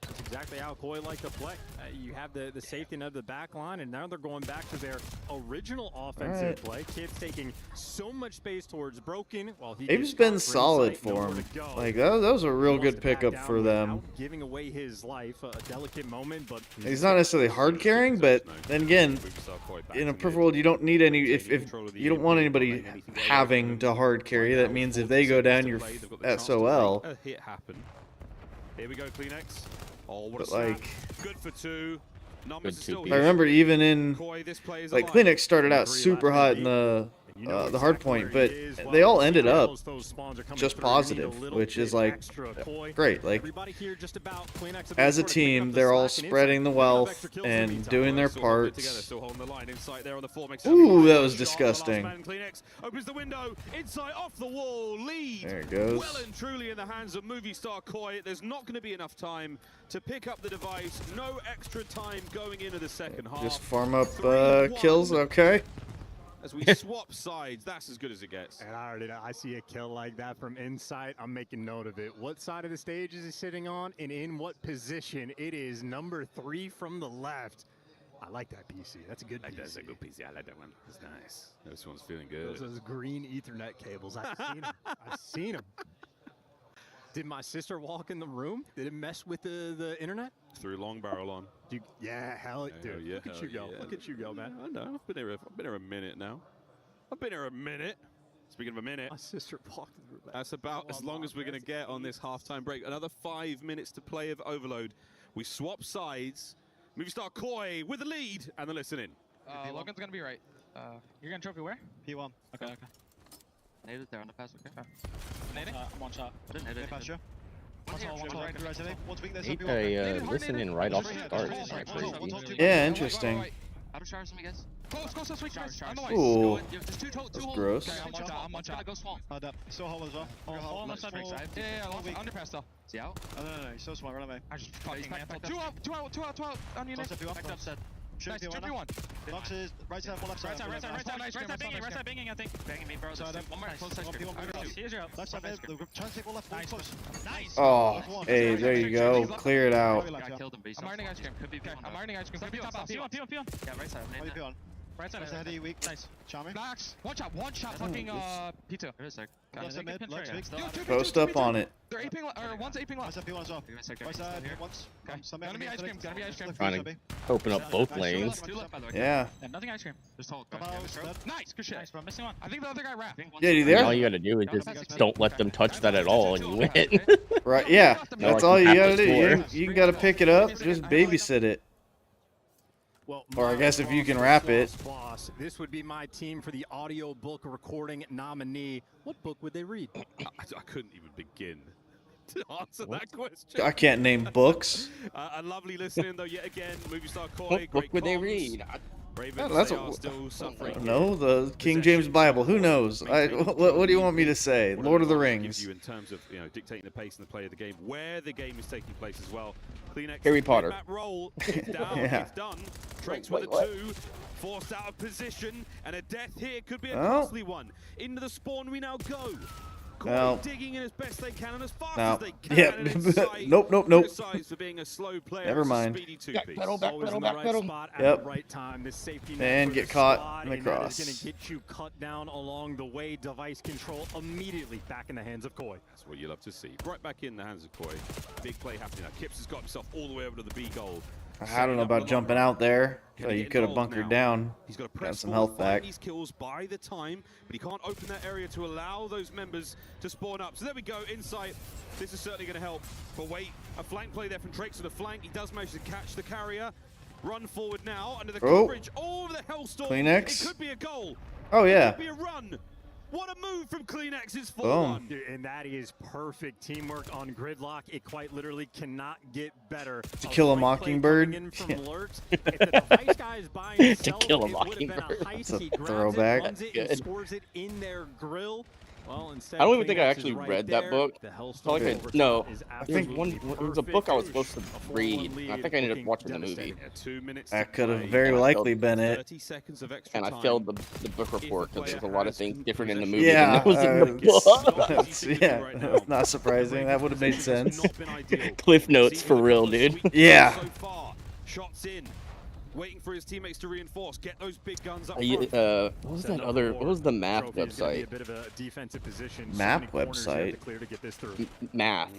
That's exactly how Koi like to play. You have the safety net of the back line, and now they're going back to their original offensive play. Kid's taking so much space towards Broken while he Abe's been solid for him. Like that was a real good pickup for them. Giving away his life, a delicate moment, but he's not necessarily hard carrying, but then again, in a perfect world, you don't need any. If you don't want anybody having to hard carry, that means if they go down, you're SOL. A hit happen. Here we go, CleanX. Oh, what but like, good for 2. I remember even in like CleanX started out super hot in the hard point, but they all ended up just positive, which is like great. Like as a team, they're all spreading the wealth and doing their parts. Ooh, that was disgusting. Opens the window, inside off the wall, lead. There it goes. Well and truly in the hands of Movistar Koi. There's not going to be enough time to pick up the device. No extra time going into the second half. Just farm up kills, okay. As we swap sides, that's as good as it gets. And I already know, I see a kill like that from Insight. I'm making note of it. What side of the stage is he sitting on, and in what position? It is number 3 from the left. I like that PC. That's a good PC. That's a good PC. I like that one. It's nice. This one's feeling good. Those green Ethernet cables. I've seen them. I've seen them. Did my sister walk in the room? Did it mess with the internet? Threw long barrel on. Yeah, hell, dude. Yeah, look at you go. Yeah. Look at you go, man. I know. I've been here a minute now. Speaking of a minute, my sister walked in the room. That's about as long as we're going to get on this halftime break. Another 5 minutes to play of Overload. We swap sides. Movistar Koi with the lead and the listen in. Logan's going to be right. You're going to trophy where? P1. Okay. Nailed it there on the pass, okay. Nading? One shot. I didn't hit it. Pass, sure. Listen in right off the start. Yeah, interesting. Out of showers, let me guess. Close, sweet showers. Ooh. There's two gross. Okay, I'm one shot. Go small. So hole as well. Hole on the side. Yeah, underpass though. Is he out? No, he's so smart, run away. I just fucking two out. On your left. Back up set. Nice, jump you one. Boxes, right side, one left side. Right side banging, I think. Banging me, bro. One more, close side screen. Here's your left side, try to take one left, nice. Oh, hey, there you go. Clear it out. I killed him, I'm ironing ice cream. Could be I'm ironing ice cream. Could be top off. P1. Yeah, right side. Right side. Heady, weak. Nice. Charming. Max. One shot. Fucking P2. There is a sec. Post up on it. They're aping, or one's aping left. P1 as well. Right side, once. Gonna be ice cream. Trying to open up both lanes. Yeah. Nothing ice cream. Just hold. Nice. Good shit. Nice, bro. Missing one. I think the other guy wrapped. Yeah, you there? All you gotta do is just don't let them touch that at all, and you win. Right? Yeah. That's all you gotta do. You gotta pick it up. Just babysit it. Well, or I guess if you can wrap it. Boss, this would be my team for the audio book recording nominee. What book would they read? I couldn't even begin to answer that question. I can't name books. A lovely listening though yet again. Movistar Koi. What book would they read? Ravens, that's they are still suffering. No, the King James Bible. Who knows? What do you want me to say? Lord of the Rings. Gives you in terms of dictating the pace and the play of the game, where the game is taking place as well. Kleenex, Harry Potter. map roll. It's down. Yeah. It's done. Trakes with a 2, forced out of position, and a death here could be a costly one. Into the spawn we now go. No. Digging in as best they can and as fast No. as they can. Yeah. And inside, Nope. criticized for being a slow player. Never It's a mind. speedy two-piece. Yep. Right time. This safety And get caught in the cross. Going to get you cut down along the way. Device control immediately back in the hands of Koi. That's what you love to see. Right back in the hands of Koi. Big play happening now. Kips has got himself all the way over to the B goal. I don't know about jumping out there. You could have bunkered down. He's got to Got press some forward, health back. find these kills by the time, but he can't open that area to allow those members to spawn up. So there we go, insight. This is certainly going to help. But wait, a flank play there from Trakes to the flank. He does manage to catch the carrier. Run forward now under the coverage. Oh, the Hellstorm. Kleenex. It could be a goal. Oh, yeah. It could be a run. What a move from Kleenex's 4-1. Boom. And that is perfect teamwork on Gridlock. It quite literally cannot get better. To kill a mockingbird. To kill a mockingbird. That's a throwback. Scores it in their grill. Well, I don't even think I actually read that book. No, I think it was a book I was supposed to read. I think I ended up watching the movie. That could have very likely been it. And I failed the book report because there's a lot of things different in the movie Yeah, than there was in the book. that's not surprising. That would have made sense. Cliff notes for real, dude. Yeah. Shots in. Waiting for his teammates to reinforce. Get those big guns up. What was that other? What was the math website? Map website. Math.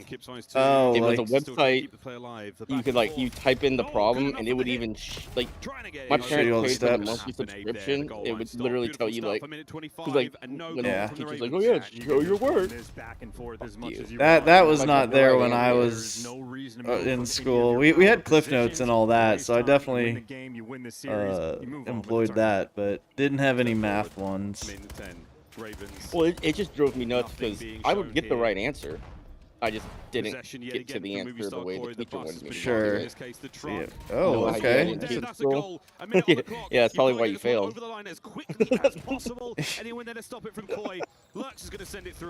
Oh, it was like, a website. You could you type in the problem and it would even my parents paid for the monthly subscription. It would literally tell you when the teacher's like, oh yeah, show your work. That was not there when I was in school. We had Cliff Notes and all that, so I definitely employed that, but didn't have any math ones. Well, it just drove me nuts because I would get the right answer. I just didn't get to the answer the way the teacher wanted me to. Sure. Yeah. Oh, okay. Yeah, that's probably why you failed.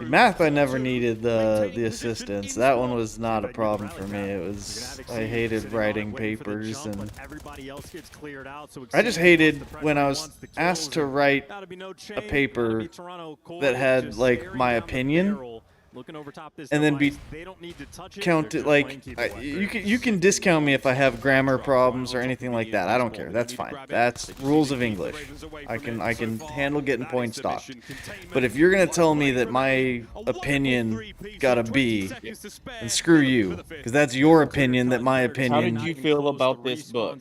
Math, I never needed the assistance. That one was not a problem for me. It was, I hated writing papers, and I just hated when I was asked to write a paper that had like my opinion. And then be counted like you can discount me if I have grammar problems or anything like that. I don't care. That's fine. That's rules of English. I can handle getting points docked. But if you're gonna tell me that my opinion got a B, then screw you, because that's your opinion. That my opinion. How did you feel about this book?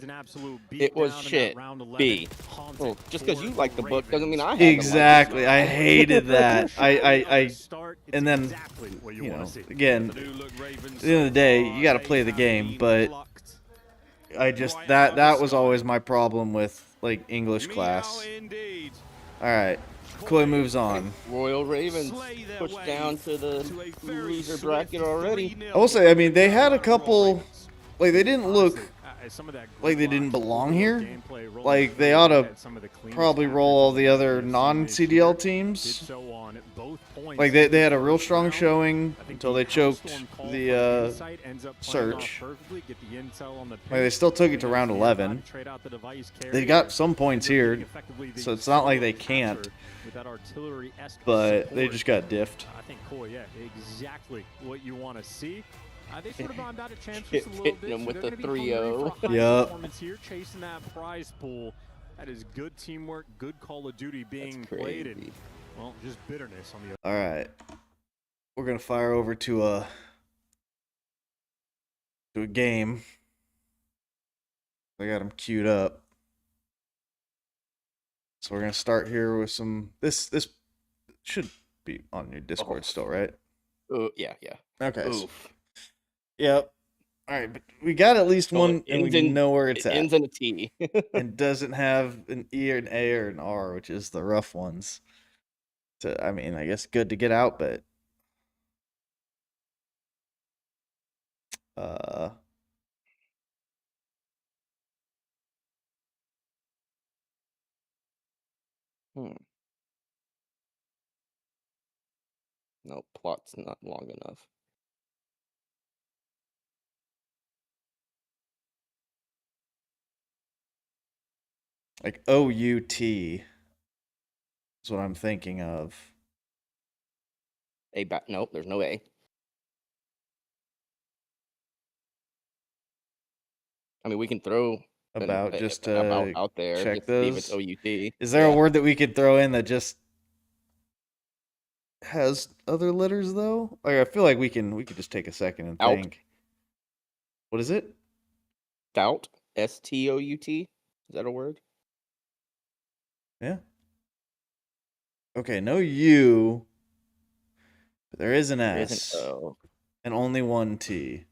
It was shit. B. Well, just because you like the book doesn't mean I have exactly. I hated that. And then, again, at the end of the day, you got to play the game. But I just that was always my problem with like English class. All right, Koi moves on. Royal Ravens pushed down to the loser bracket already. I will say, I mean, they had a couple, like they didn't look like they didn't belong here. Like they ought to probably roll all the other non-CDL teams. Like they had a real strong showing until they choked the search. Like they still took it to round 11. They got some points here, so it's not like they can't. But they just got diffed. I think Koi, yeah, exactly what you want to see. They sort of bombed out a chance just a little bit. Them with the 3-0. Yep. Here, chasing that prize pool. That is good teamwork, good Call of Duty being played, and well, just bitterness on the other. All right, we're gonna fire over to a game. I got them queued up, so we're gonna start here with some. This should be on your Discord still, right? Yeah. Okay. Yep. All right, but we got at least one, and we know where it's at. Ends in a T. And doesn't have an E or an A or an R, which is the rough ones. So, I mean, I guess good to get out, but No, plot's not long enough. Like OUT is what I'm thinking of. Nope, there's no A. I mean, we can throw About just about out there check just to see if it's those. OUT. Is there a word that we could throw in that just has other letters though? Like I feel like we could just take a second and think. What is it? Stout. STOUT. Is that a word? Yeah. Okay, no U. But there is an S. There is an O. And only one T.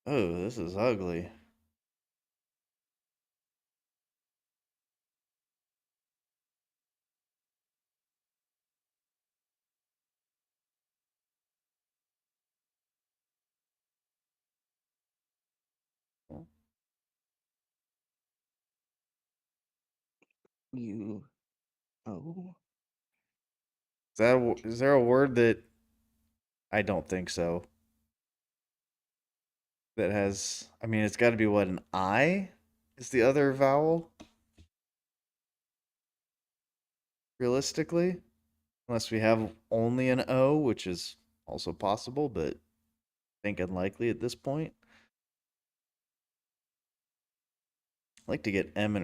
Oh, this is ugly. Is there a word that I don't think so. That has, I mean, it's got to be what, an I is the other vowel? Realistically? Unless we have only an O, which is also possible, but I think unlikely at this point. I'd like to get M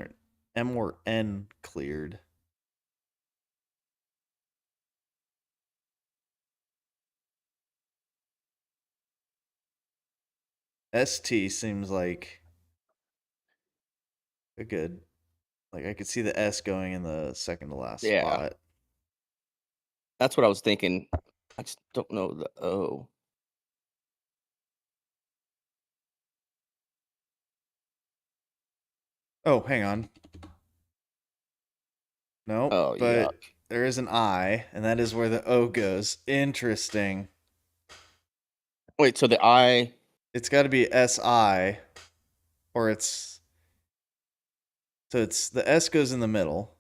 or N cleared. ST seems like a good, like I could see the S going in the second to last spot. That's what I was thinking. I just don't know the O. Oh, hang on. No, but there is an I, and that is where the O goes. Interesting. Wait, so the I... It's got to be SI, or it's... So it's the S goes in the middle,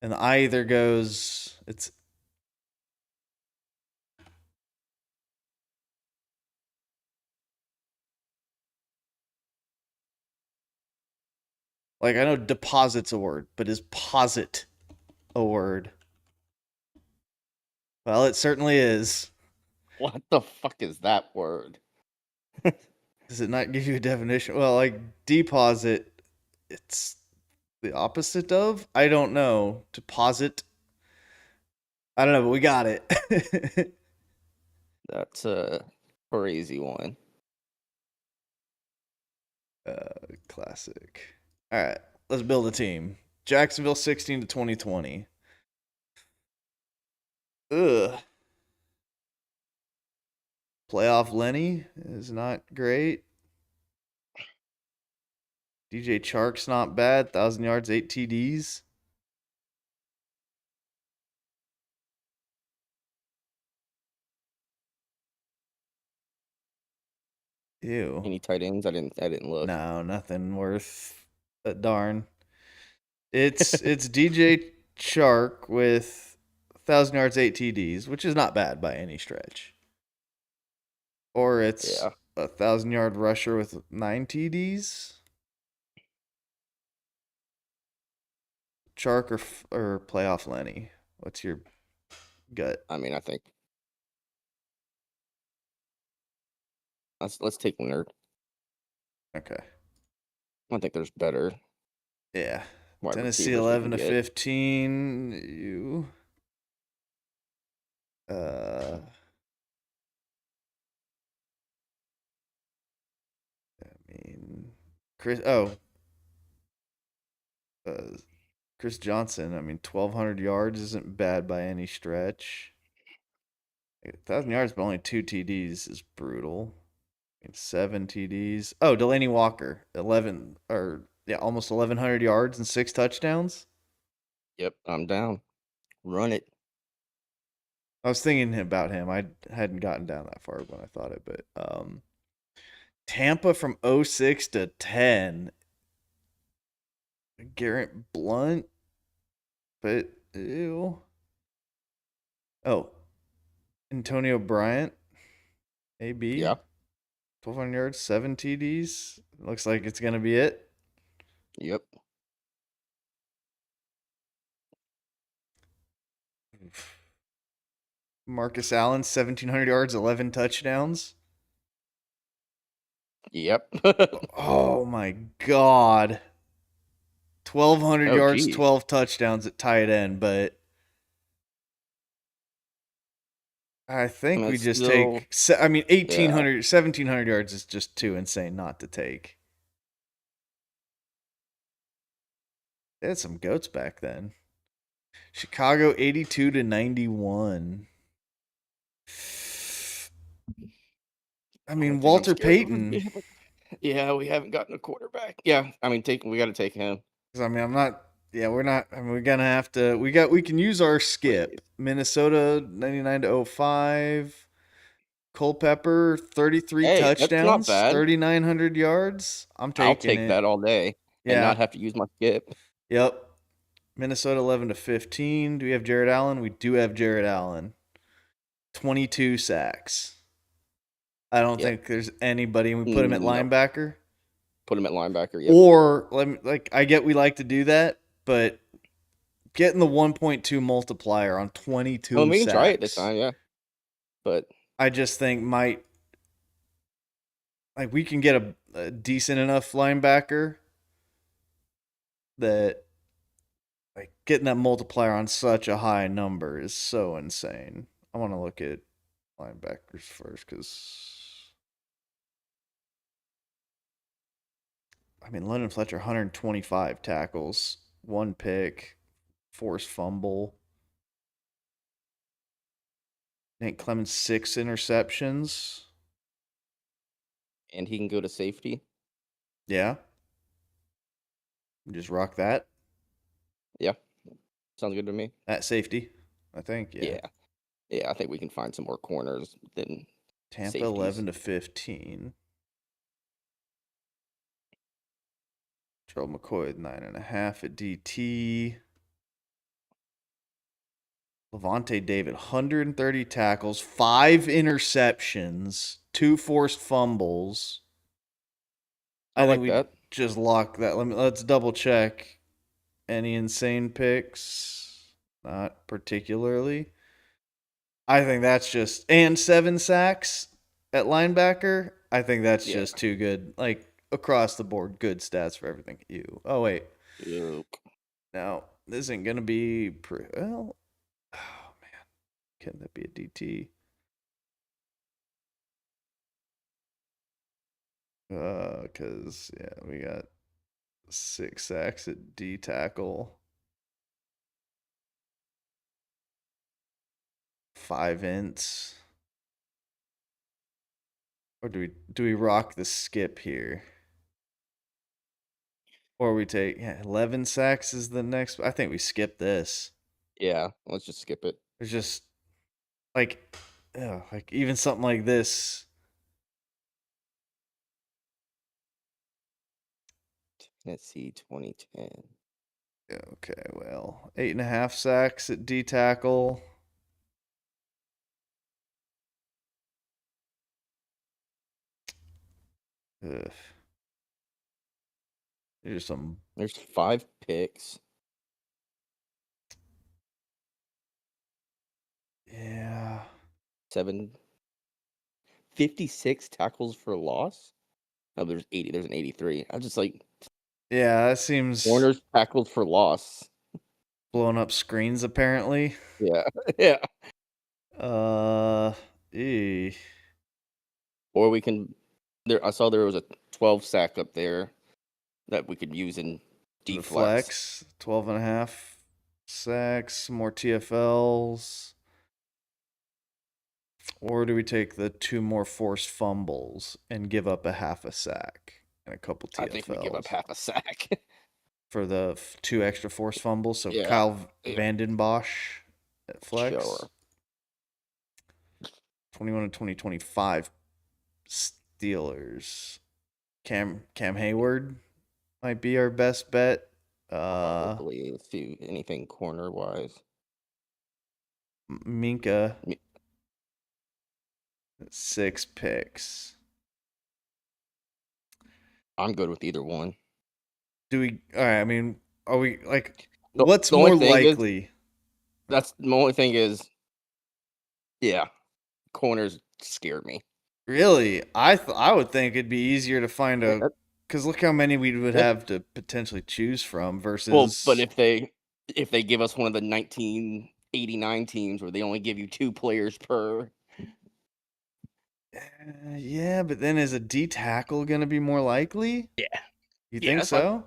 and the I either goes... It's... Like, I know deposit's a word, but is posit a word? Well, it certainly is. What the fuck is that word? Does it not give you a definition? Well, like, deposit, it's the opposite of? I don't know. Deposit? I don't know, but we got it. That's a crazy one. Classic. All right, let's build a team. Jacksonville 16 to 2020. Ugh. Playoff Lenny is not great. DJ Chark's not bad. 1,000 yards, 8 TDs. Ew. Any tight ends? I didn't look. No, nothing worth a darn. It's DJ Chark with 1,000 yards, 8 TDs, which is not bad by any stretch. Or it's 1,000-yard rusher with 9 TDs. Chark or playoff Lenny? What's your gut? I mean, I think let's take Leonard. Okay. I think there's better. Yeah. Tennessee 11 to 15. You. I mean, Chris Johnson, I mean, 1,200 yards isn't bad by any stretch. 1,000 yards, but only 2 TDs is brutal. I mean, 7 TDs. Oh, Delaney Walker, almost 1,100 yards and 6 touchdowns. Yep, I'm down. Run it. I was thinking about him. I hadn't gotten down that far when I thought it, but Tampa from 06 to 10. Garrett Blunt, but ew. Oh, Antonio Bryant, AB. Yeah. 1,200 yards, 7 TDs. Looks like it's gonna be it. Yep. Marcus Allen, 1,700 yards, 11 touchdowns. Yep. Oh my God. 1,200 yards, geez. 12 touchdowns at tight end, but I think we just take. I mean, 1,800, 1,700 yards is just too insane not to take. They had some goats back then. Chicago 82 to 91. I mean, Walter Payton. Yeah, we haven't gotten a quarterback. Yeah, I mean, we got to take him. I mean, I'm not. Yeah, we're not. I mean, we're gonna have to. We can use our skip. Minnesota 99 to 05. Culpepper 33 touchdowns, 3,900 yards. I'll take that all day. Yeah. And not have to use my skip. Yep. Minnesota 11 to 15. Do we have Jared Allen? We do have Jared Allen. 22 sacks. I don't think there's anybody. We put him at linebacker. Put him at linebacker. Yep. Or I get we like to do that, but getting the 1.2 multiplier on 22 we sacks. can try it this time, yeah. But I just think we can get a decent enough linebacker that getting that multiplier on such a high number is so insane. I want to look at linebackers first because I mean London Fletcher 125 tackles, 1 pick, forced fumble. Nate Clemens 6 interceptions. And he can go to safety. Yeah. Just rock that. Yeah. Sounds good to me. At safety, I think. Yeah. Yeah, I think we can find some more corners than Tampa safeties. 11 to 15. Gerald McCoy 9.5 at DT. Levante David 130 tackles, 5 interceptions, 2 forced fumbles. I think we just lock that. Let's double check. Any insane picks? Not particularly. I think that's just, and 7 sacks at linebacker. I think that's just too good. Across the board, good stats for everything. Oh wait. Now this isn't gonna be well. Oh man, can that be a DT? Because we got 6 sacks at D tackle. 5 ints. Or do we rock the skip here? Or we take 11 sacks is the next. I think we skip this. Yeah, let's just skip it. It's just even something like this. Tennessee 2010. Yeah, okay, well, 8.5 sacks at D tackle. Ugh. There's 5 picks. Yeah. 56 tackles for loss. Oh, there's 80. There's an 83. I'm just yeah, that seems corners tackled for loss. Blowing up screens apparently. Yeah. Yeah. Or we can I saw there was a 12 sack up there that we could use in deep flex. 12.5 sacks, more TFLs. Or do we take the 2 more forced fumbles and give up a half a sack and a couple TFLs? I think we give up half a sack. for the 2 extra force fumbles. So Yeah. Kyle Vanden Bosch at flex. Sure. 21 and 2025 Steelers. Cam Hayward might be our best bet. Probably anything corner wise. Minka. 6 picks. I'm good with either one. Do we? All right. I mean, are we like? The- what's the only more thing likely? That's the only thing is, yeah, corners scared me. Really, I would think it'd be easier to find a, because look how many we would have to potentially choose from versus. Well, but if they give us one of the 1989 teams where they only give you 2 players per. Yeah, but then is a D tackle going to be more likely? Yeah. You think so?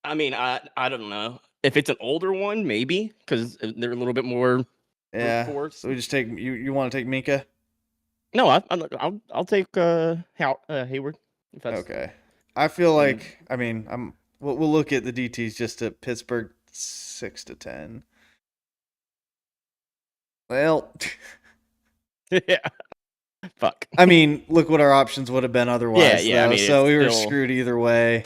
I mean, I don't know. If it's an older one, maybe, because they're a little bit more. Yeah. So we just take you want to take Minka? No, I'll take Hayward. If that's... Okay. I feel like we'll look at the DTs just at Pittsburgh 6 to 10. Well, yeah. Fuck. I mean, look what our options would have been otherwise. Yeah. I mean, so we were screwed either way.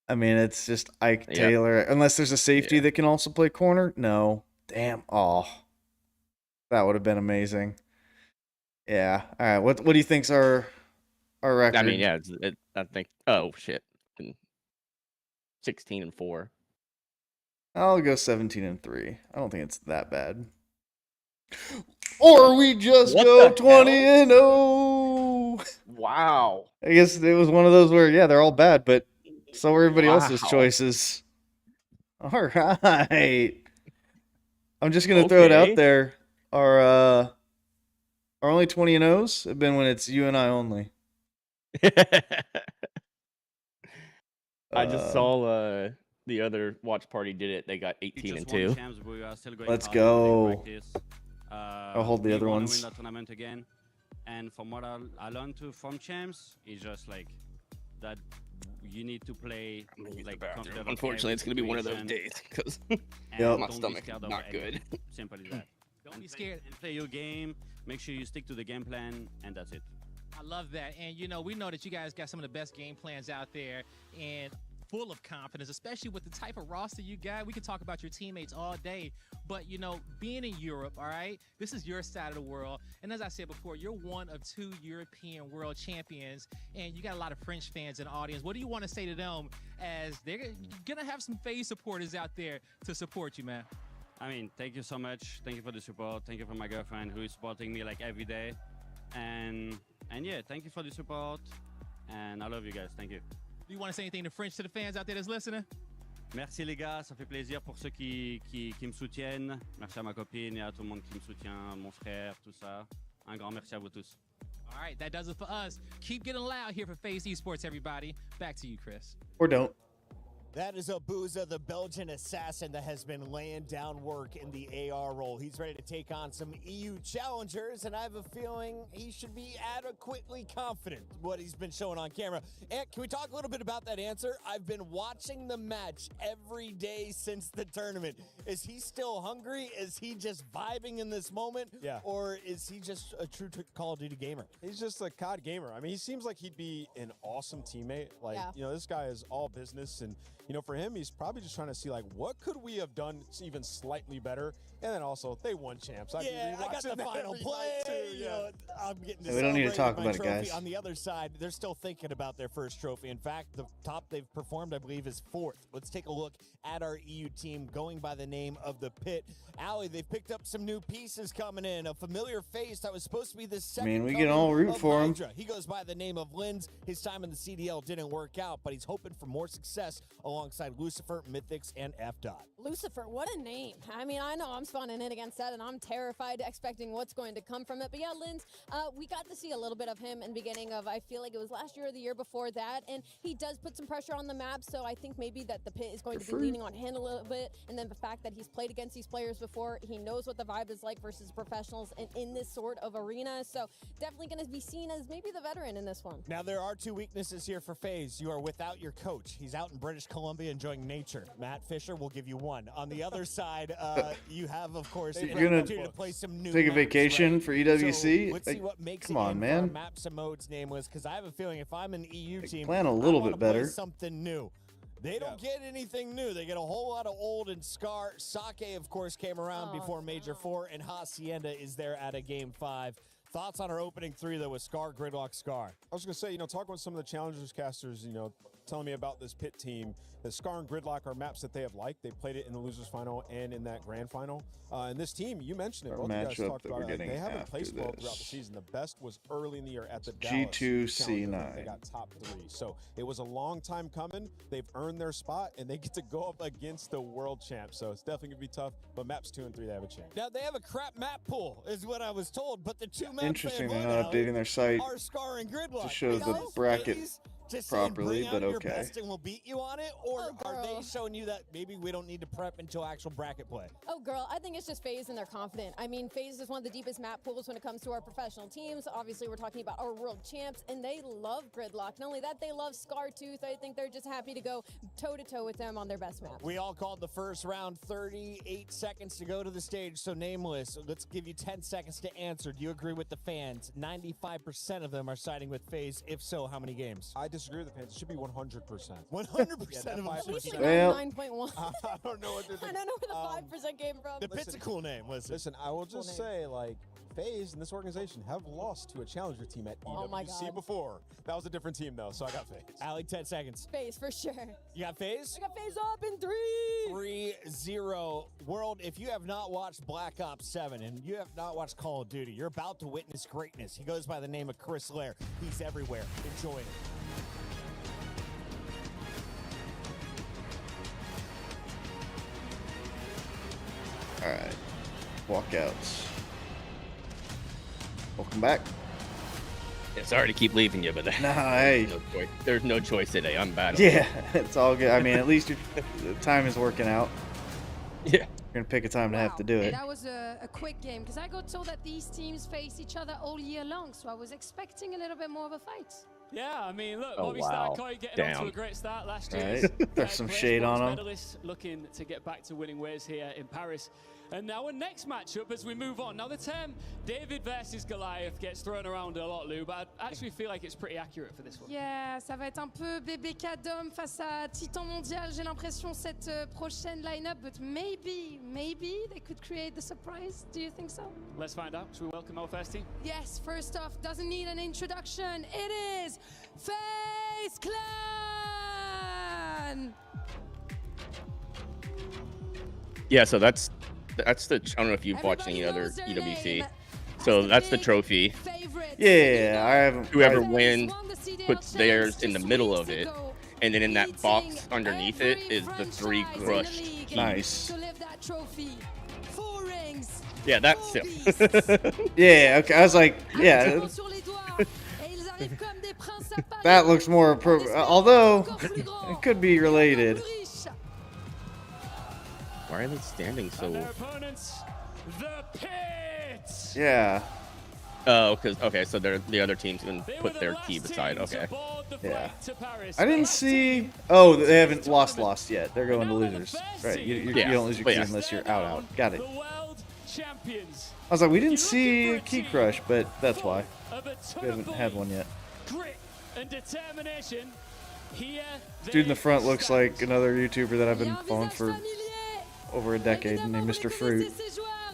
I mean, it's just Ike Taylor. Unless there's a safety that can also play corner. No. Damn. Oh, that would have been amazing. Yeah. All right. What do you think's our record? I mean, yeah. I think. Oh shit. 16 and 4. I'll go 17 and 3. I don't think it's that bad. Or we just go 20 and 0. Wow. I guess it was one of those where they're all bad, but so are everybody else's choices. All right. I'm just gonna throw it out there. Our only 20 and 0s have been when it's you and I only. I just saw the other watch party did it. They got 18 and 2. Let's go. I'll hold the other ones. Win that tournament again. And from what I learned from champs, it's just like that you need to play like confident. Unfortunately, it's gonna be one of those days because my stomach is not good. Simple as that. Don't be scared and play your game. Make sure you stick to the game plan, and that's it. I love that. And we know that you guys got some of the best game plans out there and full of confidence, especially with the type of roster you got. We can talk about your teammates all day, but being in Europe, all right, this is your side of the world. And as I said before, you're one of 2 European world champions, and you got a lot of French fans in the audience. What do you want to say to them as they're going to have some FaZe supporters out there to support you, man? I mean, thank you so much. Thank you for the support. Thank you for my girlfriend who is supporting me like every day. And yeah, thank you for the support. And I love you guys. Thank you. Do you want to say anything in French to the fans out there that's listening? Merci les gars, ça fait plaisir pour ceux qui me soutiennent. Merci à ma copine et à tout le monde qui me soutient, mon frère, tout ça. Un grand merci à vous tous. All right, that does it for us. Keep getting loud here for FaZe Esports, everybody. Back to you, Chris. Or don't. That is Abuza, the Belgian assassin that has been laying down work in the AR role. He's ready to take on some EU challengers, and I have a feeling he should be adequately confident what he's been showing on camera. And can we talk a little bit about that answer? I've been watching the match every day since the tournament. Is he still hungry? Is he just vibing in this moment? Yeah. Or is he just a true Call of Duty gamer? He's just a COD gamer. I mean, he seems like he'd be an awesome teammate. Like, this guy is all business, and for him, he's probably just trying to see, like, what could we have done even slightly better? And then also, they won champs. I got the final play. Yeah. I'm getting to we don't need to talk about it, trophy. guys. On the other side, they're still thinking about their first trophy. In fact, the top they've performed, I believe, is 4th. Let's take a look at our EU team going by the name of the Pit. Allie, they've picked up some new pieces coming in. A familiar face that was supposed to be the second. I mean, we can all root for him. He goes by the name of Linz. His time in the CDL didn't work out, but he's hoping for more success along alongside Lucifer, Mythics, and F-Dot. Lucifer, what a name. I mean, I know I'm spawning in against that, and I'm terrified, expecting what's going to come from it. But yeah, Linz, we got to see a little bit of him in the beginning of, I feel like it was last year or the year before that, and he does put some pressure on the map, so I think maybe that the pit is going to be leaning on him a little bit, and then the fact that he's played against these players before, he knows what the vibe is like versus professionals and in this sort of arena, so definitely going to be seen as maybe the veteran in this one. Now, there are two weaknesses here for FaZe. You are without your coach. He's out in British Columbia enjoying nature. Matt Fisher will give you one. On the other side, you have, of course, you're gonna to play some new take a maps, vacation right? for EWC? So let's see what makes come it on, in man. for maps and modes nameless, because I have a feeling if I'm an EU team, plan a little I wanna bit better. play something new. They don't get anything new. They get a whole lot of old and Scar. Sake, of course, came around before Major 4, and Hacienda is there at a Game 5. Thoughts on our opening 3, though, with Scar, Gridlock, Scar? I was going to say, talking with some of the Challengers casters, telling me about this pit team, that Scar and Gridlock are maps that they have liked. They played it in the losers final and in that grand final. And this team, you mentioned it, both of you guys talked about it. They haven't placed well throughout the season. The best was early in the year at the Dallas G2C9. They got top 3. So it was a long time coming. They've earned their spot, and they get to go up against the world champ. So it's definitely going to be tough. But maps 2 and 3, they have a chance. Now, they have a crap map pool, is what I was told. But the two maps Interesting, they're not updating their site are Scar and Gridlock. to show the bracket just properly, saying, but bring out okay. your best and we'll beat you on it, or are they showing you that maybe we don't need to prep until actual bracket play? Oh, girl, I think it's just FaZe and they're confident. I mean, FaZe is one of the deepest map pools when it comes to our professional teams. Obviously, we're talking about our world champs, and they love Gridlock. Not only that, they love Scartooth. I think they're just happy to go toe-to-toe with them on their best maps. We all called the first round, 38 seconds to go to the stage, so Nameless, let's give you 10 seconds to answer. Do you agree with the fans? 95% of them are siding with FaZe. If so, how many games? I disagree with the fans. It should be 100%. 100% of them. Well, 9.1. I don't know what I don't know where the 5% came from. The pit's a cool name. Listen, I will just say, FaZe and this organization have lost to a challenger team at Oh my EWC God. before. That was a different team, though, so I got FaZe. Allie, 10 seconds. FaZe, for sure. You got FaZe? I got FaZe up in 3-0. World, if you have not watched Black Ops 7 and you have not watched Call of Duty, you're about to witness greatness. He goes by the name of Chris Lair. He's everywhere. Enjoy it. All right, walkouts. Welcome back. Yeah, sorry to keep leaving you, but Nah, hey. There's no choice today. I'm battling. Yeah, it's all good. I mean, at least the time is working out. Yeah. We're gonna pick a time to have to do it. That was a quick game because I got told that these teams face each other all year long, so I was expecting a little bit more of a fight. Yeah, I mean, look, Oh, Bobby wow. Starcoy getting off to Damn. a great start last year. Right. There's some shade on him. Medalist looking to get back to winning ways here in Paris. And now our next matchup as we move on. Now the term David versus Goliath gets thrown around a lot, Lou, but I actually feel like it's pretty accurate for this one. Yeah, ça va être un peu BBK Dom face à Titan Mondial, j'ai l'impression, cette prochaine line-up, but maybe they could create the surprise. Do you think so? Let's find out. Should we welcome our first team? Yes, first off, doesn't need an introduction. It is FaZe Clan! Yeah, so that's the, I don't know if you've watched any other EWC. So that's the trophy. Yeah, I haven't. Whoever wins puts theirs in the middle of it, and then in that box underneath it is the 3 crushed keys. Nice. Yeah, that's it. Yeah, okay. I was like, yeah. That looks more appropriate. Although, it could be related. Why are they standing so? Their opponents, the Pits. Yeah. Oh, because okay, so they're the other team's gonna put their key beside. Okay. Yeah. I didn't see. Oh, they haven't lost yet. They're going to losers. Right. You don't lose your key unless you're out. Got it. I was like, we didn't see a key crush, but that's why. We haven't had one yet. Grit and determination. Here Dude in the front looks like another YouTuber that I've been following for over a decade, named Mr. Fruit.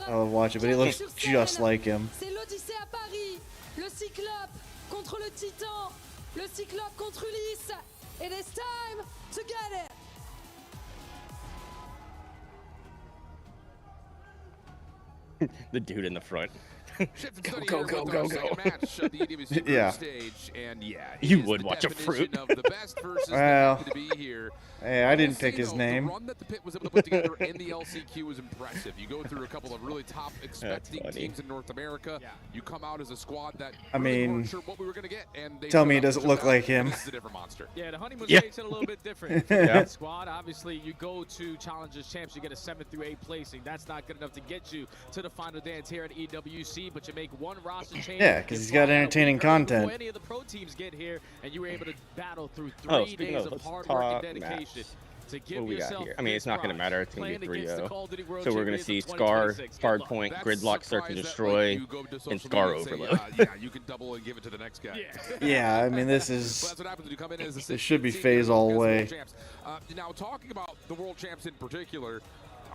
I love watching, but he looks just like him. C'est l'Odyssée à Paris. Le Cyclope contre le Titan. Le Cyclope contre Ulysse. It is time to get it. The dude in the front. Go. Match of the EWC Yeah. Stage, and You would watch a fruit. of the best versus Well, to be here. hey, I didn't pick his The name. run that the pit was able to put together in the LCQ was impressive. You go through a couple of really top expecting teams in North America. You come out as a squad that I mean, weren't sure what we were going to get, and they tell me it showed up doesn't look like him. This is a different monster. Yeah, the honeymoon Yeah. makes it a little bit different for that squad. Obviously, you go to Challengers Champs, you get a 7 through 8 placing. That's not good enough to get you to the final dance here at EWC, but you make one roster change. Yeah, because he's got entertaining content. Before any of the pro teams get here, and you were able to battle through 3 speaking days of, of let's hard work and talk dedication. maps. To give What we got yourself here? I mean, it's not going to matter. It's going to be 3-0. So we're going to see Champions of Scar, 2026. Hardpoint, Gridlock, Search and Destroy, and Scar Overload. You can double and give it to the next guy. Yeah, I mean, this is. This should be phase all the way. Now, talking about the world champs in particular,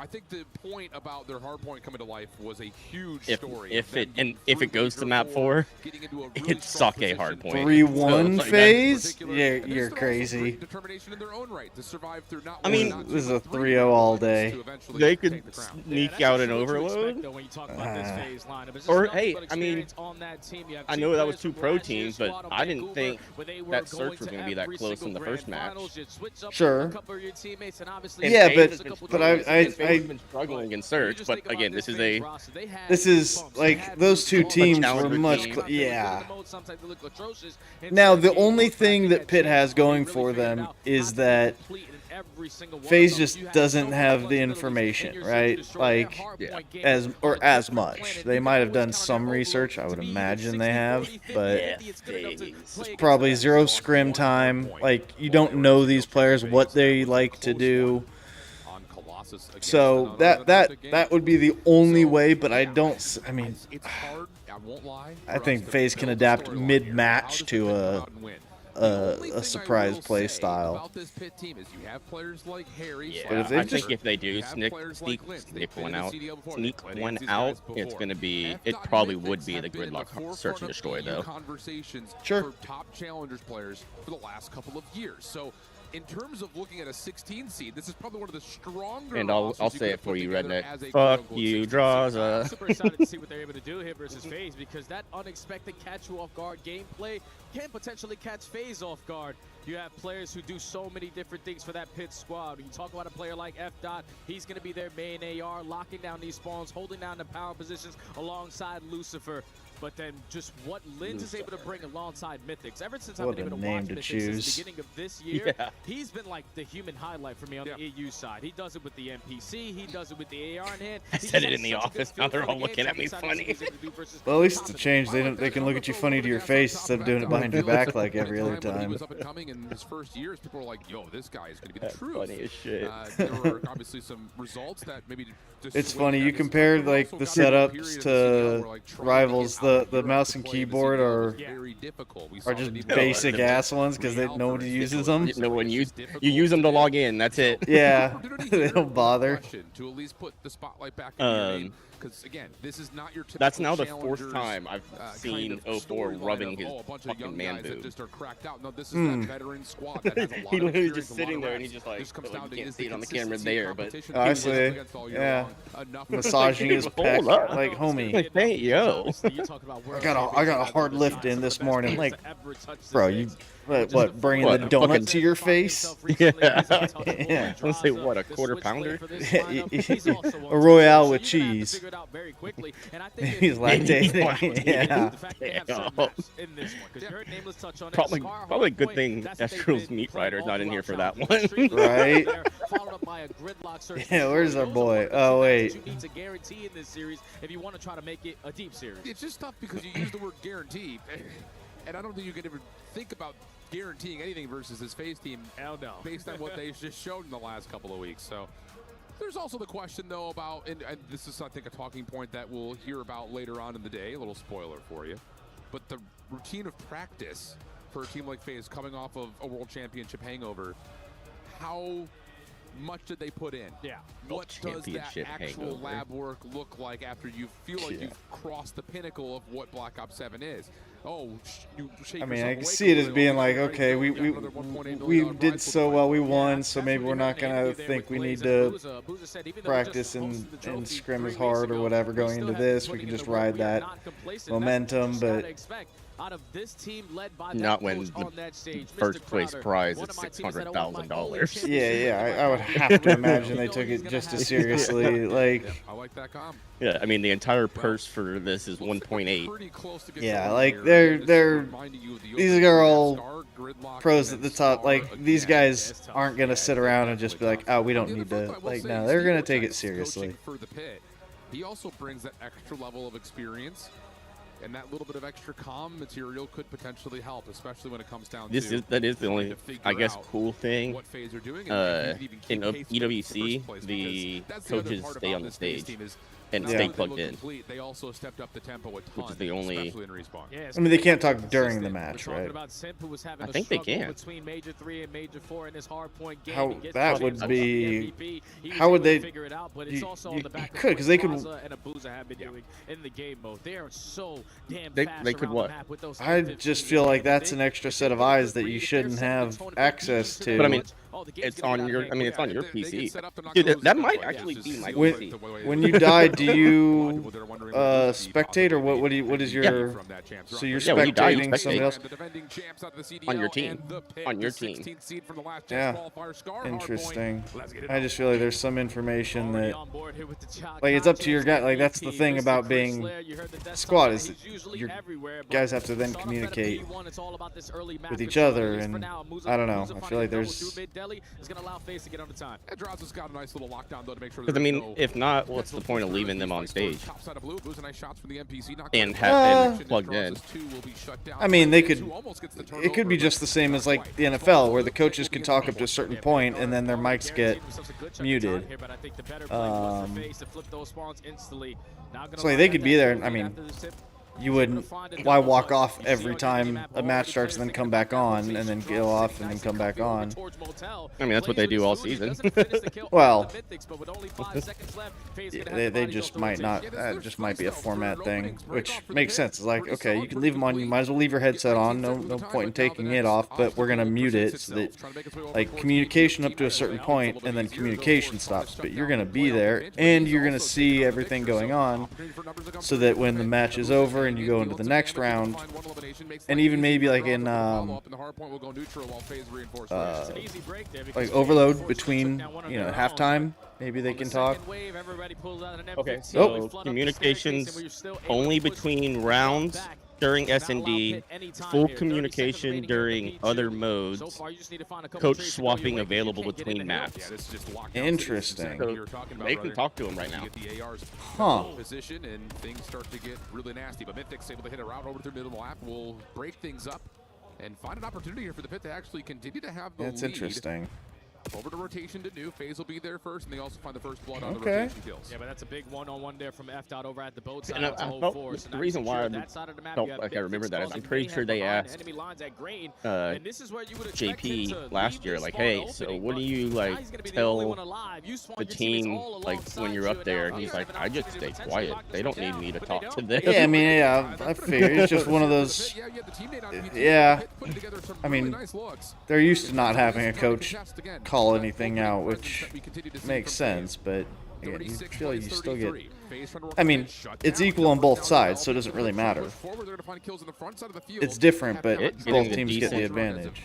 I think the point about their hardpoint coming to life was a huge story. If it goes to map 4, it's Sake Hardpoint. 3-1 So, phase? Yeah, you're crazy. Determination in their own right to survive through not I mean, this is a 3-0 all day. They could sneak out an overload. Or, hey, I mean, I know that was 2 pro teams, but I didn't think that Search was going to be that close in the first match. Sure. And Yeah, Faze but I've been struggling in Search, but again, this is like those two teams were much yeah. Now the only thing that Pitt has going for them is that FaZe just doesn't have the information, right? Like as much. They might have done some research, I would imagine they have, but it's probably 0 scrim time. Like you don't know these players, what they like to do. So that would be the only way, but I don't. I mean, I think FaZe can adapt mid-match to a surprise play style. Yeah, I think if they do sneak one out, it's gonna be. It probably would be the Gridlock Search and Destroy though. Sure. Top challengers players for the last couple of years. So in terms of looking at a 16 seed, this is probably one of the stronger. And I'll say it for you, Redneck. Fuck you, Draza. I'm super excited to see what they're able to do here versus FaZe, because that unexpected catch you off guard gameplay can potentially catch FaZe off guard. You have players who do so many different things for that Pitt squad. When you talk about a player like F. He's going to be their main AR, locking down these spawns, holding down the power positions alongside Lucifer. But then just what Linz is able to bring alongside Mythics. Ever since I've been able to watch Mythics since the beginning of this year, he's been like the human highlight for me on the EU side. He does it with the NPC. He does it with the AR in hand. I said it in the office. Now they're all looking at me funny. Well, at least it's a change. They can look at you funny to your face instead of doing it behind your back like every other time. He was up and coming in his first years. People were like, "Yo, this guy is going to be the truth." Funny as shit. There were obviously some results that maybe. It's funny. You compared like the setups to Rivals. The mouse and keyboard are just basic ass ones because nobody uses them. No one you use them to log in. That's it. Yeah, they don't bother. To at least put the spotlight back in your name. Because again, this is not your typical. That's now the 4th time I've seen 04 rubbing his fucking man boob. Just are cracked out. No, this is that veteran squad that has a lot He of literally experience, just sitting there and he's just like, you can't see it on the camera there, but I see. Yeah, massaging his pec like homie. Hey yo, I got a hard lift in this morning. Like, bro, you what bringing the donut to your face? Yeah. Let's say what, a quarter pounder? A Royale with cheese. He's lactating. Yeah. Probably a good thing Estro's Meat Rider's not in here for that one. Right? Yeah, where's our boy? Oh wait. You need to guarantee in this series if you want to try to make it a deep series. It's just tough because you use the word guarantee, and I don't think you can ever think about guaranteeing anything versus this FaZe team. Hell no. Based on what they've just shown in the last couple of weeks. So there's also the question though about, and this is I think a talking point that we'll hear about later on in the day. A little spoiler for you, but the routine of practice for a team like FaZe coming off of a World Championship hangover. How much did they put in? Yeah. What does that actual lab work look like after you feel like you've crossed the pinnacle of what Black Ops 7 is? I mean, I can see it as being like, okay, we did so well, we won, so maybe we're not gonna think we need to practice and scrim as hard or whatever going into this. We can just ride that momentum, but out of this team led by not when the first place prize is $600,000. Yeah, I would have to imagine they took it just as seriously. Like, I like that comp. Yeah, I mean the entire purse for this is 1.8. Yeah, like these are all pros at the top. Like, these guys aren't gonna sit around and just be like, oh, we don't need to. Like, no, they're gonna take it seriously. For the pit, he also brings that extra level of experience. And that little bit of extra comm material could potentially help, especially when it comes down to that is the only, I guess, cool thing. What phase they're doing, in EWC, the coaches stay on the stage and stay plugged in. They also stepped up the tempo a ton, which is the only. I mean, they can't talk during the match, right? I think they can. How that would be? How would they? You could, because they could. They could what? I just feel like that's an extra set of eyes that you shouldn't have access to. But I mean, it's on your. I mean, it's on your PC. Dude, that might actually be my PC. When you die, do you spectate, or what? What is your? Yeah. So you're spectating somebody else on your team. On your team. Yeah. Interesting. I just feel like there's some information that, like, it's up to your guy. Like, that's the thing about being squad, is that your guys have to then communicate with each other, and I don't know. I feel like there's. Because I mean, if not, what's the point of leaving them on stage and plugged in? I mean, they could. It could be just the same as like the NFL, where the coaches can talk up to a certain point, and then their mics get muted. So they could be there. I mean, you wouldn't. Why walk off every time a match starts and then come back on, and then go off and then come back on? I mean, that's what they do all season. Well, they just might not. That just might be a format thing, which makes sense. It's like, okay, you can leave them on. You might as well leave your headset on. No point in taking it off. But we're gonna mute it so that, like, communication up to a certain point, and then communication stops. But you're gonna be there, and you're gonna see everything going on, so that when the match is over and you go into the next round, and even maybe like in like overload between, you know, halftime, maybe they can talk. Okay, so communications only between rounds during S&D, full communication during other modes, coach swapping available between maps. Interesting. So they can talk to him right now. Huh. Position and things start to get really nasty, but Mythic's able to hit a route over through middle of the map. Will break things up and find an opportunity here for the pit to actually continue to have the lead. That's interesting. Over to rotation to new. FaZe will be there first, and they also find the first blood on the rotation kills. Yeah, but that's a big one-on-one there from F dot over at the boat side. And the reason why I felt like I remember that is I'm pretty sure they asked JP last year, like, hey, so what do you, like, tell the team, like, when you're up there? And he's like, I just stay quiet. They don't need me to talk to them. Yeah, I mean, yeah, I figure it's just one of those. Yeah, I mean, they're used to not having a coach call anything out, which makes sense, but again, you feel like you still get. I mean, it's equal on both sides, so it doesn't really matter. It's different, but both teams get the advantage.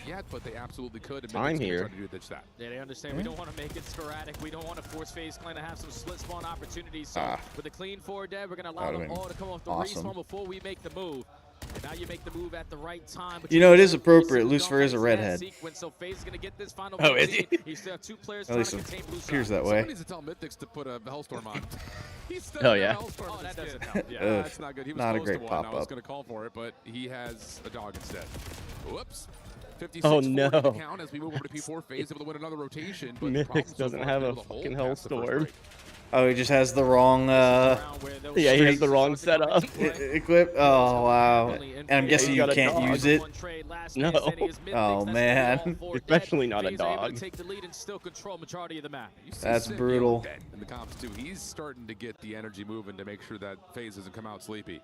I'm here. Yeah, they understand. We don't want to make it sporadic. We don't want to force FaZe Clan to have some split spawn opportunities. So with a clean forward dead, we're going to allow them all to come off the respawn before we make the move. And now you make the move at the right time. You know, it is appropriate. Lucifer is a redhead. Oh, is he? At least it appears that way. Someone needs to tell Mythics to put a Hellstorm on. Oh, yeah. Oh, that doesn't help. Yeah, that's not good. He was not a close to great one. I was pop-up. going to call for it, but he has a dog instead. Whoops. 56 Oh, no. count as we move over to P4. FaZe able to win another rotation, but Mythics doesn't have a fucking Hellstorm. Oh, he just has the wrong. Yeah, he has the wrong setup. Equip. Oh wow! And I'm guessing you can't use it. No. Oh man. Especially not a dog. That's brutal. In the comps too, he's starting to get the energy moving to make sure that FaZe doesn't come out sleepy.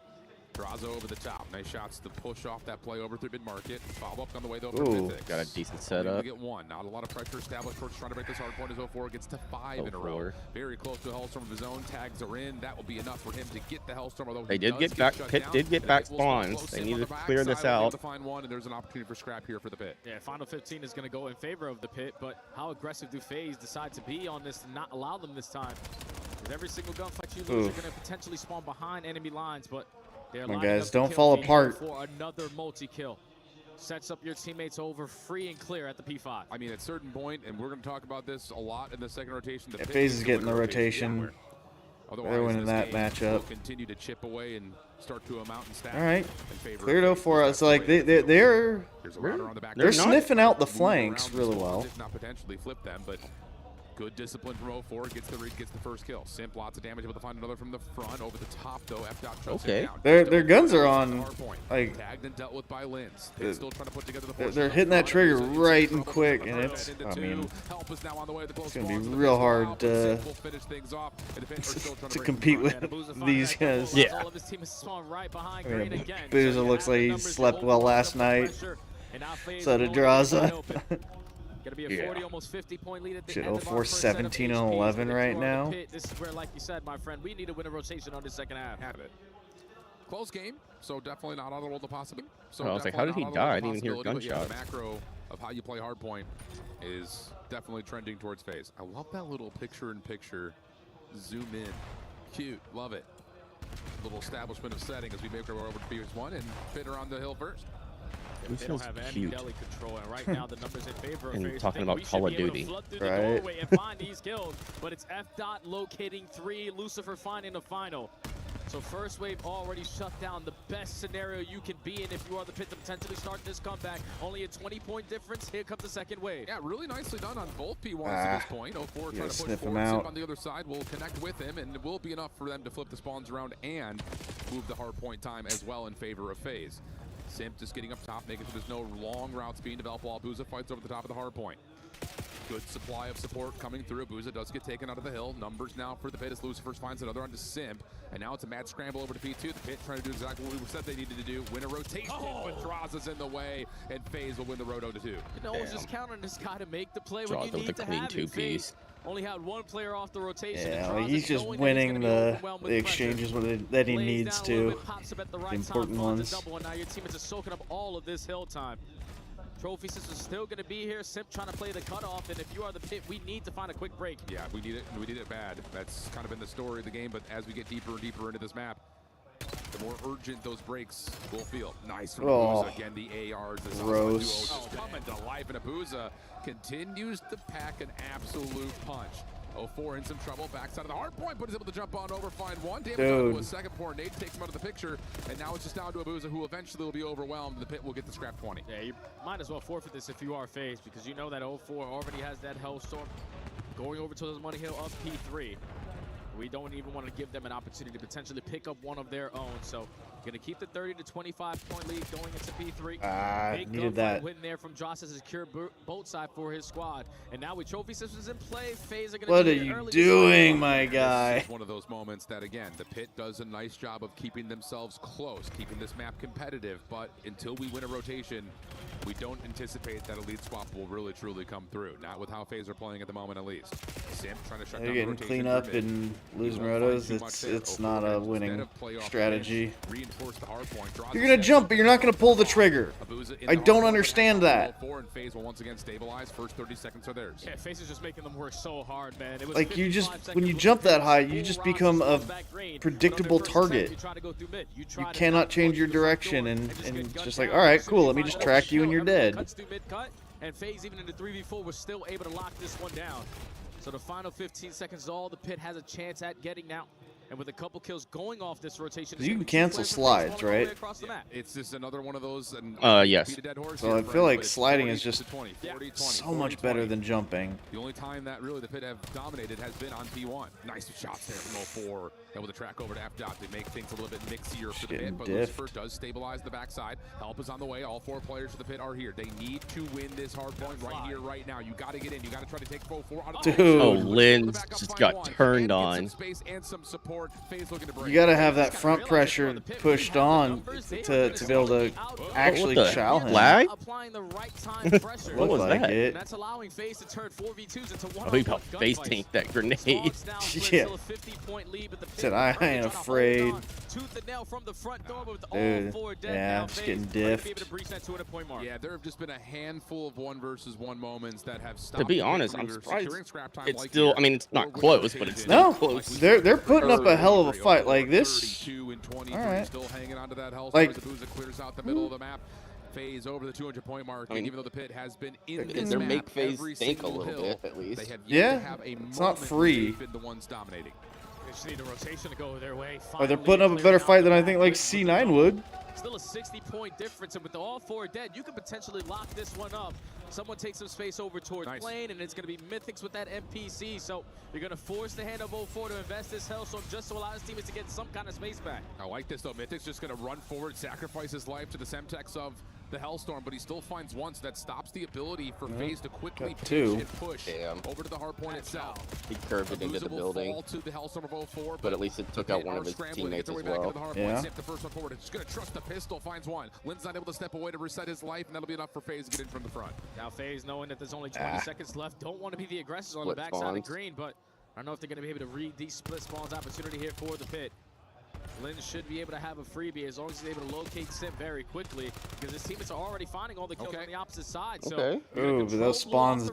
Draza over the top. Nice shots to push off that play over through mid-market. Follow up on the way, though, for Ooh, Mythics. got a decent setup. Get one. Not a lot of pressure established towards trying to break this hard point as 04 gets to 5 in a row. Very close to a Hellstorm of his own. Tags are in. That will be enough for him to get the Hellstorm, although They did get back. Pit did get back spawns. They need to clear this out. To find one, and there's an opportunity for scrap here for the Pit. Yeah, final 15 is going to go in favor of the Pit, but how aggressive do FaZe decide to be on this and not allow them this time? With every single gunfight you lose, you're going to potentially spawn behind enemy lines, but they're Come on, lining guys, up to don't kill fall FaZe apart. for another multi-kill. Sets up your teammates over free and clear at the P5. I mean, at a certain point, and we're going to talk about this a lot in the second rotation. Yeah, FaZe is getting the rotation. They're winning that matchup. Continue to chip away and start to amount and stack. All right, cleared 04. It's like they're sniffing out the flanks really well. If not potentially flip them, but good discipline from 04. Gets the first kill. Simp, lots of damage, able to find another from the front. Over the top, though. Okay. Their guns are on, like, tagged and dealt with by Lins. They're still trying to put together the they're hitting that trigger right and quick, and it's, I mean, it's going to be real hard to compete with these guys. Yeah. I mean, Booza looks like he slept well last night. So did Draza. Gonna be a 40, almost 50-point lead at the Shit, end of 04, our first 17 and 11 right now. This is where, like you said, my friend, we need to win a rotation on the second half. Have it. Close game, so definitely not out of the world of possibility. So I was like, how did he die? I didn't even hear gunshots. Yeah, the macro of how you play hardpoint is definitely trending towards FaZe. I love that little picture-in-picture zoom in. Cute, love it. Little establishment of setting as we make our way over to PS1 and fit around the hill first. They don't have any deli control, and right now the numbers in favor of And FaZe. talking about Call of Duty, Right. And find these kills, but it's F. Dot locating 3, Lucifer finding the final. So first wave already shut down. The best scenario you can be in if you are the Pit to potentially start this comeback. Only a 20-point difference. Here comes the second wave. Yeah, really nicely done on both P1s at this point. 04 trying to push sniff him forward. out. Simp on the other side will connect with him, and it will be enough for them to flip the spawns around and move the hard point time as well in favor of FaZe. Simp just getting up top, making sure there's no long routes being developed while Booza fights over the top of the hard point. Good supply of support coming through. Booza does get taken out of the hill. Numbers now for the Pit as Lucifer finds another onto Simp. And now it's a mad scramble over to P2. The Pit trying to do exactly what we said they needed to do. Win a rotation, but Draza's in the way, and FaZe will win the Roto to 2. You know, just count on this guy to make the play when you need to have it. FaZe only had one player off the rotation. Yeah, like he's just winning the exchanges that he needs to. The important ones. And now your teammates are soaking up all of this hill time. Trophy Sisters still going to be here. Simp trying to play the cutoff, and if you are the Pit, we need to find a quick break. Yeah, we need it. We need it bad. That's kind of been the story of the game, but as we get deeper and deeper into this map, the more urgent those breaks will feel. Nice from Booza. Again, the ARs. Gross. Just coming to life, and Booza continues to pack an absolute punch. 04 in some trouble, backside of the hard point, but is able to jump on over, find one. Damage onto a second point. Nate takes him out of the picture, and now it's just down to Booza, who eventually will be overwhelmed. The Pit will get the scrap 20. Yeah, you might as well forfeit this if you are FaZe, because you know that 04 already has that Hellstorm going over to the money hill of P3. We don't even want to give them an opportunity to potentially pick up one of their own. So going to keep the 30 to 25 point lead going into P3. Big needed that win there from Joss as a secure boat side for his squad. And now with Trophy Sisters in play, FaZe are going to What are you doing, my guy? This is one of those moments that, again, the Pit does a nice job of keeping themselves close, keeping this map competitive. But until we win a rotation, we don't anticipate that a lead swap will really, truly come through. Not with how FaZe are playing at the moment, at least. Simp trying to shut down the rotation. Clean up and losing rotos. It's not a winning strategy. You're gonna jump, but you're not gonna pull the trigger. I don't understand that. And FaZe will once again stabilize. First 30 seconds are theirs. Yeah, FaZe is just making them work so hard, man. It was like you just, when you jump that high, you just become a predictable target. You cannot change your direction, and it's just like, all right, cool, let me just track you and you're dead. And FaZe, even in the 3v4, was still able to lock this one down. So the final 15 seconds is all the Pit has a chance at getting now. And with a couple kills going off this rotation, you can cancel slides, right? It's just another one of those. Yes. So I feel like sliding is just so much better than jumping. The only time that really the Pit have dominated has been on P1. Nice shots there from 04. And with a track over to F. Dot, they make things a little bit mixier for the Pit. But Lucifer does stabilize the backside. Help is on the way. All 4 players for the Pit are here. They need to win this hard point right here, right now. You got to get in. You got to try to take 4 out of the Oh, Lynn just got turned on. Some space and some support. short. FaZe looking to break. You got to have that front pressure pushed on to be able to actually chow him. Lag? What was that? It. That's allowing FaZe to turn 4v2s into I think about FaZe tank that grenade. Yeah. Said I ain't afraid. Dude, yeah, I'm just getting diffed. Yeah, there have just been a handful of 1v1 moments that have stopped. To be honest, I'm surprised it's still. I mean, it's not close, but it's no still close. They're putting up a hell of a fight. Like this. All right. Still hanging on to that health. Like, clears out the middle of the map. FaZe over the 200-point mark. I mean, even though the pit has been in this they map make FaZe every think a single little hill, bit at least. They have yeah, yet to have a it's not free. been the ones dominating. They just need a rotation to go their way. Oh, they're putting up a better fight than I think like C9 would. Still a 60-point difference, and with all 4 dead, you could potentially lock this one up. Someone takes some space over towards plane, and it's going to be Mythics with that NPC. So you're going to force the hand of 0-4 to invest this Hellstorm just to allow his teammates to get some kind of space back. I like this, though. Mythic's just going to run forward, sacrifice his life to the Semtex of the Hellstorm, but he still finds one, so that stops the ability for FaZe to quickly pitch and push over to the hard point itself. He curved it into the building, fall to the Hellstorm of 0-4, but at least it took out one of his teammates as well. Yeah. The first one forward. It's going to trust the pistol, finds one. Lynn's not able to step away to reset his life, and that'll be enough for FaZe to get in from the front. Now FaZe, knowing that there's only 20 seconds left, don't want to be the aggressors on the backside of green, but I don't know if they're going to be able to read these split spawns opportunity here for the pit. Lynn should be able to have a freebie as long as he's able to locate Sim very quickly, because his teammates are already finding all the kills on the opposite side. So ooh, but those spawns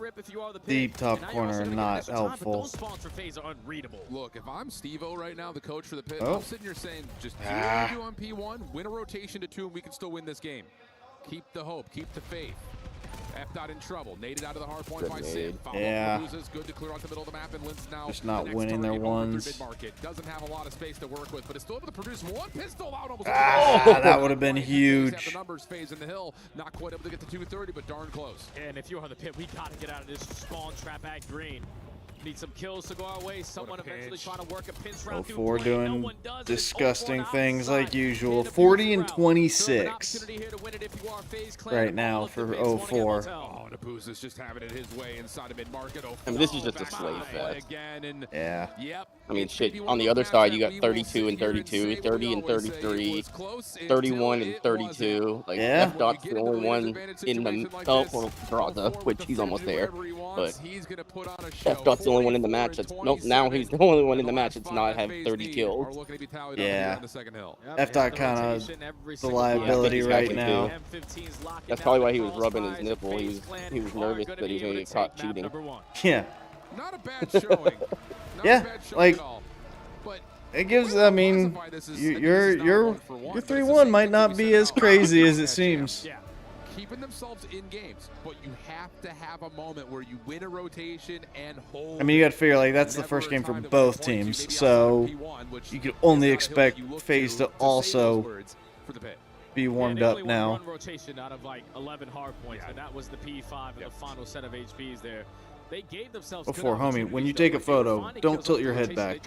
deep top corner are not helpful. Those spawns for FaZe are unreadable. Look, if I'm Steve-O right now, the coach for the pit, I'm sitting here saying just do what you do on P1, win a rotation to 2, and we can still win this game. Keep the hope, keep the faith. F-Dot in trouble. Naded out of the hard point by Sim. Yeah. Good to clear out the middle of the map, and Lynn's now just not winning their ones. Doesn't have a lot of space to work with, but is still able to produce one pistol out. Almost that would have been huge. The numbers FaZe in the hill. Not quite able to get to 230, but darn close. And if you're on the pit, we got to get out of this spawn trap at green. Need some kills to go our way. Someone eventually trying to work a pinch round through 0-4 doing disgusting things like usual. 40 and 26 right now for 0-4. Oh, Nabuz is just having it his way inside of mid-market. I mean, this is just a slave fest. Yeah. Yep. I mean, shit, on the other side, you got 32 and 32, 30 and 33, 31 and 32. Like, F-Dot's the only one in the... Oh, well, Draza, which he's almost there. But F-Dot's the only one in the match that's... Nope, now he's the only one in the match that's not have 30 kills. Yeah. F-Dot kind of the liability right now. That's probably why he was rubbing his nipple. He was nervous that he was going to get caught cheating. Yeah. Not a bad showing. Yeah, like it gives. I mean, your 3-1 might not be as crazy as it seems. Yeah, keeping themselves in games, but you have to have a moment where you win a rotation and hold. I mean, you got to figure like that's the first game for both teams, so you can only expect FaZe to also be warmed up now. One rotation out of like 11 hard points, and that was the P5 and the final set of HPs there. They gave themselves before, homie, when you take a photo, don't tilt your head back.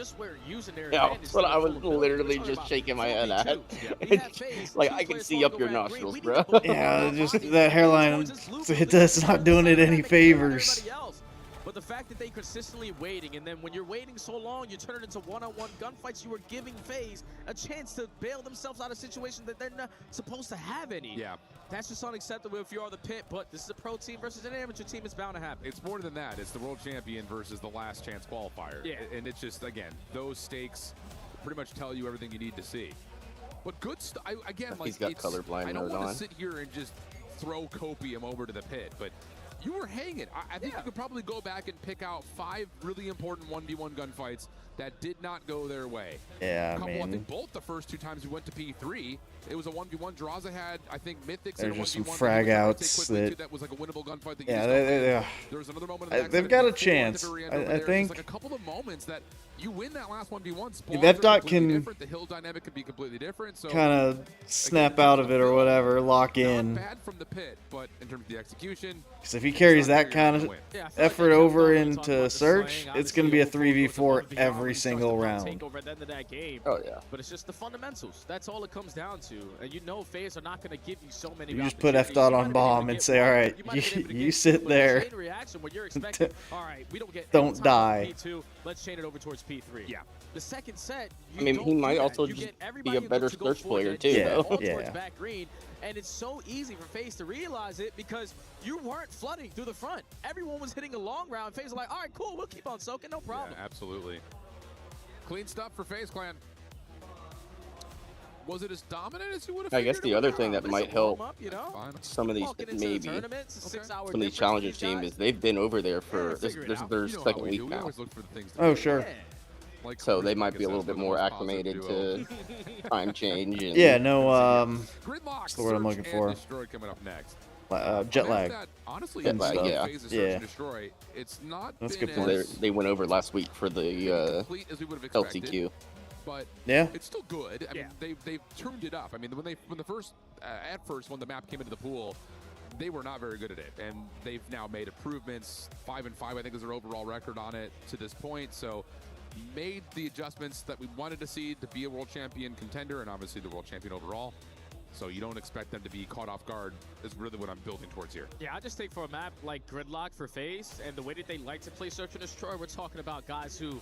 Yeah, but I was literally just shaking my head at. Like, I can see up your nostrils, bro. Yeah, just that hairline, that's not doing it any favors. But the fact that they consistently waiting, and then when you're waiting so long, you turn it into one-on-one gunfights, you are giving FaZe a chance to bail themselves out of situations that they're not supposed to have any. Yeah. That's just unacceptable if you are the pit, but this is a pro team versus an amateur team. It's bound to happen. It's more than that. It's the world champion versus the last chance qualifier. Yeah. And it's just, again, those stakes pretty much tell you everything you need to see. But good stuff. Again, like, he's got colorblind I don't mode want on. to sit here and just throw Copium over to the pit, but you were hanging. I think you could probably go back and pick out 5 really important 1v1 gunfights that did not go their way. Yeah, I think both the first 2 times we went to P3, it was a 1v1. Draza had, I think, Mythics. There's and a just some 1v1 frag outs that was like a winnable gunfight. That yeah, there was another moment. They've got a chance. I think. Like a couple of moments that you win that last 1v1. If F-Dot can the hill dynamic could be completely different. So kind of snap out of it or whatever, lock in. Not bad from the pit, but in terms of the execution. Because if he carries that kind of effort over into Search, it's going to be a 3v4 every every single round. Take over at the end of that game. Oh yeah. But it's just the fundamentals. That's all it comes down to. And you know, FaZe are not going to give you so many. You just put F dot on bomb and say, all right, you sit there. All right, we don't get don't die. P2, let's chain it over towards P3. Yeah. The second set, I mean, he might also just be a better search player too, though. Yeah. Back green, and it's so easy for FaZe to realize it because you weren't flooding through the front. Everyone was hitting a long round. FaZe was like, all right, cool, we'll keep on soaking, no problem. Yeah, absolutely. Clean stuff for FaZe Clan. Was it as dominant as you would have? I guess the other thing that might help up, you know? some of these Some of these challengers team is they've been over there for this is their second week now. Oh sure. So they might be a little bit more acclimated to time change. And yeah, no, what's the word I'm looking for? Coming up next. Jet lag. Honestly, jet lag, yeah. It's not that's a good point. They went over last week for the LCQ. But yeah, it's still good. I mean, they've tuned it up. I mean, when the map came into the pool, they were not very good at it, and they've now made improvements. 5-5, I think, is their overall record on it to this point. So, made the adjustments that we wanted to see to be a world champion contender, and obviously the world champion overall. So you don't expect them to be caught off guard is really what I'm building towards here. Yeah, I just think for a map like Gridlock for FaZe and the way that they like to play Search and Destroy, we're talking about guys who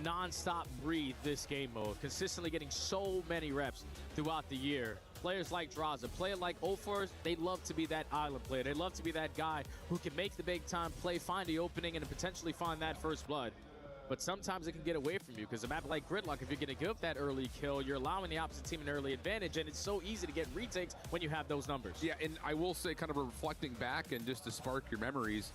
non-stop breathe this game mode, consistently getting so many reps throughout the year. Players like Draza, player like O4, they love to be that island player. They love to be that guy who can make the big time play, find the opening, and potentially find that first blood. But sometimes it can get away from you because a map like Gridlock, if you're going to give that early kill, you're allowing the opposite team an early advantage, and it's so easy to get retakes when you have those numbers. Yeah, and I will say, kind of reflecting back and just to spark your memories,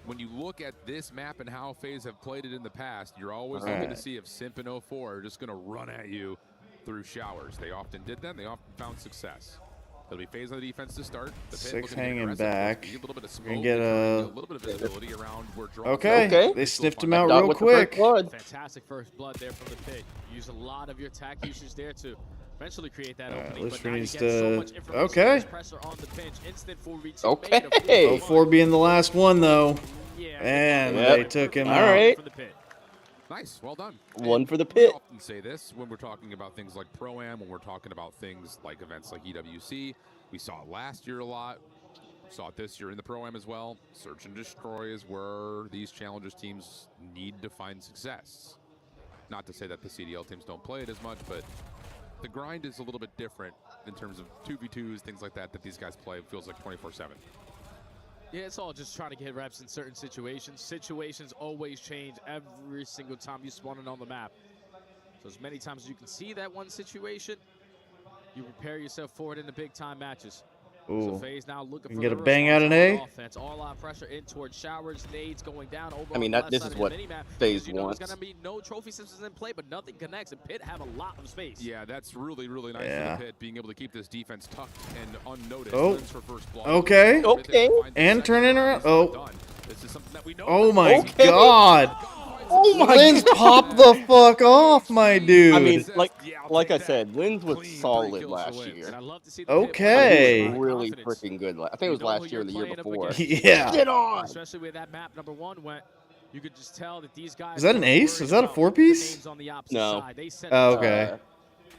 when you look at this map and how FaZe have played it in the past, you're always looking to see if Simp and 04 are just going to run at you through showers. They often did that. They often found success. It'll be FaZe on the defense to start. The 6 hanging back. A little bit of smoke, gonna get a little bit of visibility around where okay. They sniffed him out real quick. Fantastic first blood there from the pit. Use a lot of your attack usage there to eventually create that opening. But now needs you get so much okay. Pressure on the pinch. Instant 4v2 okay. 04 being the last one though. And they took him out. All right. Nice, well done. One for the pit. We often say this when we're talking about things like Pro-Am, when we're talking about things like events like EWC. We saw it last year a lot. Saw it this year in the Pro-Am as well. Search and Destroy is where these Challengers teams need to find success. Not to say that the CDL teams don't play it as much, but the grind is a little bit different in terms of 2v2s, things like that these guys play. It feels like 24/7. Yeah, it's all just trying to get reps in certain situations. Situations always change every single time you spawn in on the map. So as many times as you can see that one situation, you prepare yourself for it in the big time matches. Ooh. So FaZe now looking for get a bang out an A. Offense, all out pressure in towards showers, nades going down over. I mean, this is what FaZe wants. There's gonna be no trophy systems in play, but nothing connects, and Pit have a lot of space. Yeah, that's really, really nice for the Pit, being able to keep this defense tucked and unnoticed. Oh, for first blood. okay. And turning around. Oh. This is something that we know. Oh my God. Oh my Linz popped the fuck off, my dude. I mean, like I said, Linz was solid last year. Okay. He was really freaking good. I think it was last year or the year before. Yeah. Get on. Especially where that map number 1 went. You could just tell that these guys. Is that an ace? Is that a 4-piece? No. Oh, okay.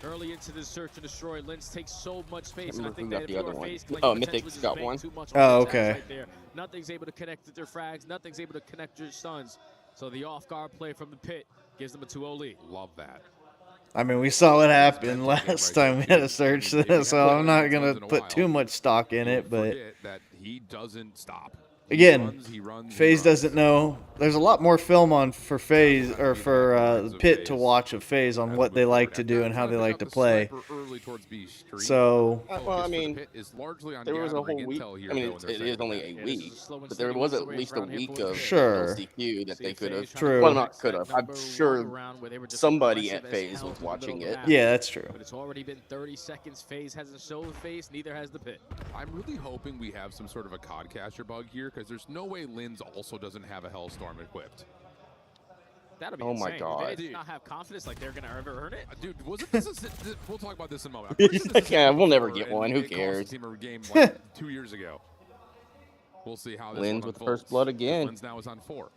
Early into the search and destroy, Linz takes so much space, I and I think got that the other if one. FaZe, like, Oh, Mythic's got one. Oh, okay. Right there. Nothing's able to connect with their frags. Nothing's able to connect your stuns. So the off-guard play from the Pit gives them a 2-0 lead. Love that. I mean, we saw it happen last time we had a search, so I'm not gonna put too much stock in it, but that he doesn't stop. Again, FaZe doesn't know. There's a lot more film on for FaZe or for the Pit to watch of FaZe on what they like to do and how they like to play. So, well, I mean, there was a whole week. I mean, it is only a week, but there was at least a week of LCQ that they could have. True. Well, not could have. I'm sure somebody at FaZe was watching it. Yeah, that's true. But it's already been 30 seconds. FaZe hasn't shown face. Neither has the Pit. I'm really hoping we have some sort of a codcaster bug here, because there's no way Linz also doesn't have a Hellstorm equipped. That'd be oh insane. My God! Do they not have confidence like they're gonna ever earn it? Dude, wasn't this? We'll talk about this in a moment. Yeah, we'll never get one. Who cares? Team of game like 2 years ago. We'll see how this Linz one with unfolds. first blood again. Linz now is on 4.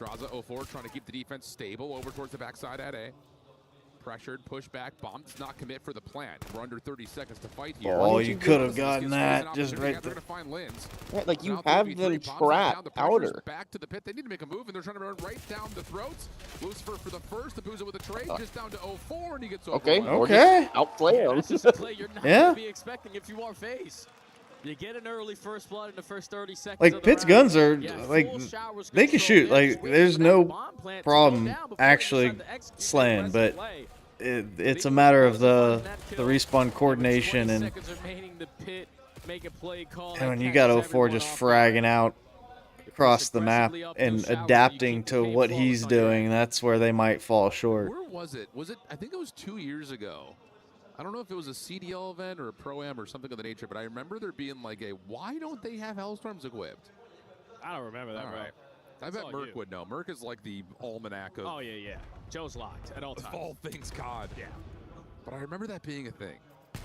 Straza 04 trying to keep the defense stable over towards the backside at A. Pressured, push back, bomb does not commit for the plant. We're under 30 seconds to fight here. Oh, you could have gotten that just right there. Yeah, like you have them trapped outer. Back to the pit. They need to make a move, and they're trying to run right down the throats. Lucifer for the first. The Boozer with a trade, just down to 04, and he gets over. Okay. Outplay him. That's just a play you're not Yeah. going to be expecting if you are FaZe. You get an early first blood in the first 30 seconds. Like Pitt's guns are like they can shoot. Like there's no problem actually slaying, but it's a matter of the respawn coordination and when you got 04 just fragging out across the map and adapting to what he's doing, that's where they might fall short. Where was it? Was it? I think it was 2 years ago. I don't know if it was a CDL event or a Pro-Am or something of the nature, but I remember there being like a, why don't they have Hellstorms equipped? I don't remember that, right? I bet Merc would know. Merc is like the almanac of... Oh, yeah. Joe's locked at all times. All things COD. Yeah. But I remember that being a thing.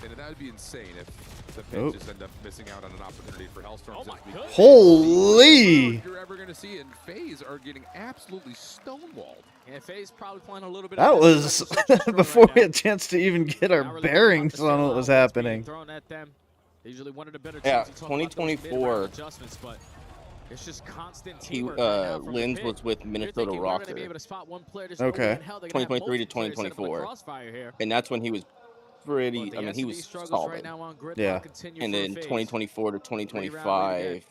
And that would be insane if the Pits just end up missing out on an opportunity for Hellstorms this week. Holy! You're ever going to see it, and FaZe are getting absolutely stonewalled. Yeah, FaZe probably playing a little bit. That was before we had a chance to even get our bearings on what was happening. Thrown at them. They usually one of the better Yeah, teams. You talk about those 2024. adjustments, but it's just constant He teamwork right now from the Lins pit. was with You're Minnesota thinking we're gonna be roster. able to spot one player. There's no way Okay. in hell they're gonna have 2023 to multiple players set up in the 2024. crossfire here. And that's when he was pretty, But the I mean, he SCB was struggles solid. right now on Gridlock Yeah. continue And for then FaZe. 2024 to 2025,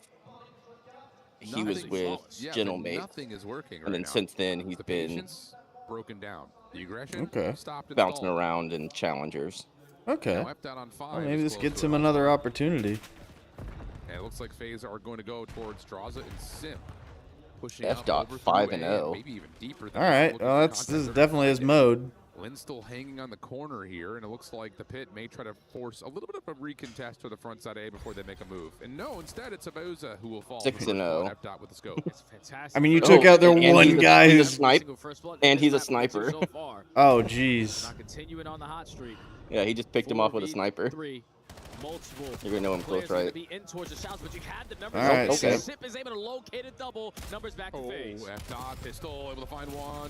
he was with Gentlemate. Nothing is working And then right now. since then, he's The been patience broken down. The aggression Okay. stopped and bouncing stalled. around in challengers. Okay. Now F dot on 5 Well, maybe is this close gets to him a another opportunity. And it looks like FaZe are going to go towards Straza and Sim. Pushing F up dot over 5 through and A, 0. maybe even deeper than All that. right. Looking Well, for this is contact definitely his mode. Lynn's still hanging on the corner here, and it looks like the Pit may try to force a little bit of a recontest to the front side A before they make a move. And no, instead it's Abuza who will fall. 6-0. F dot with the scope. It's fantastic. I mean, you took out their and one he's a- guy he's a who's. snipe, and he's a sniper. So far. Oh, jeez. Not continuing on the hot streak. Yeah, he just picked him off with a sniper. 4v3. Multiple You're gonna know him close, players are gonna right? be in towards the shouts, but you had the numbers. All right, okay. Sip is able to locate a double. Numbers back to FaZe. F dot pistol able to find one.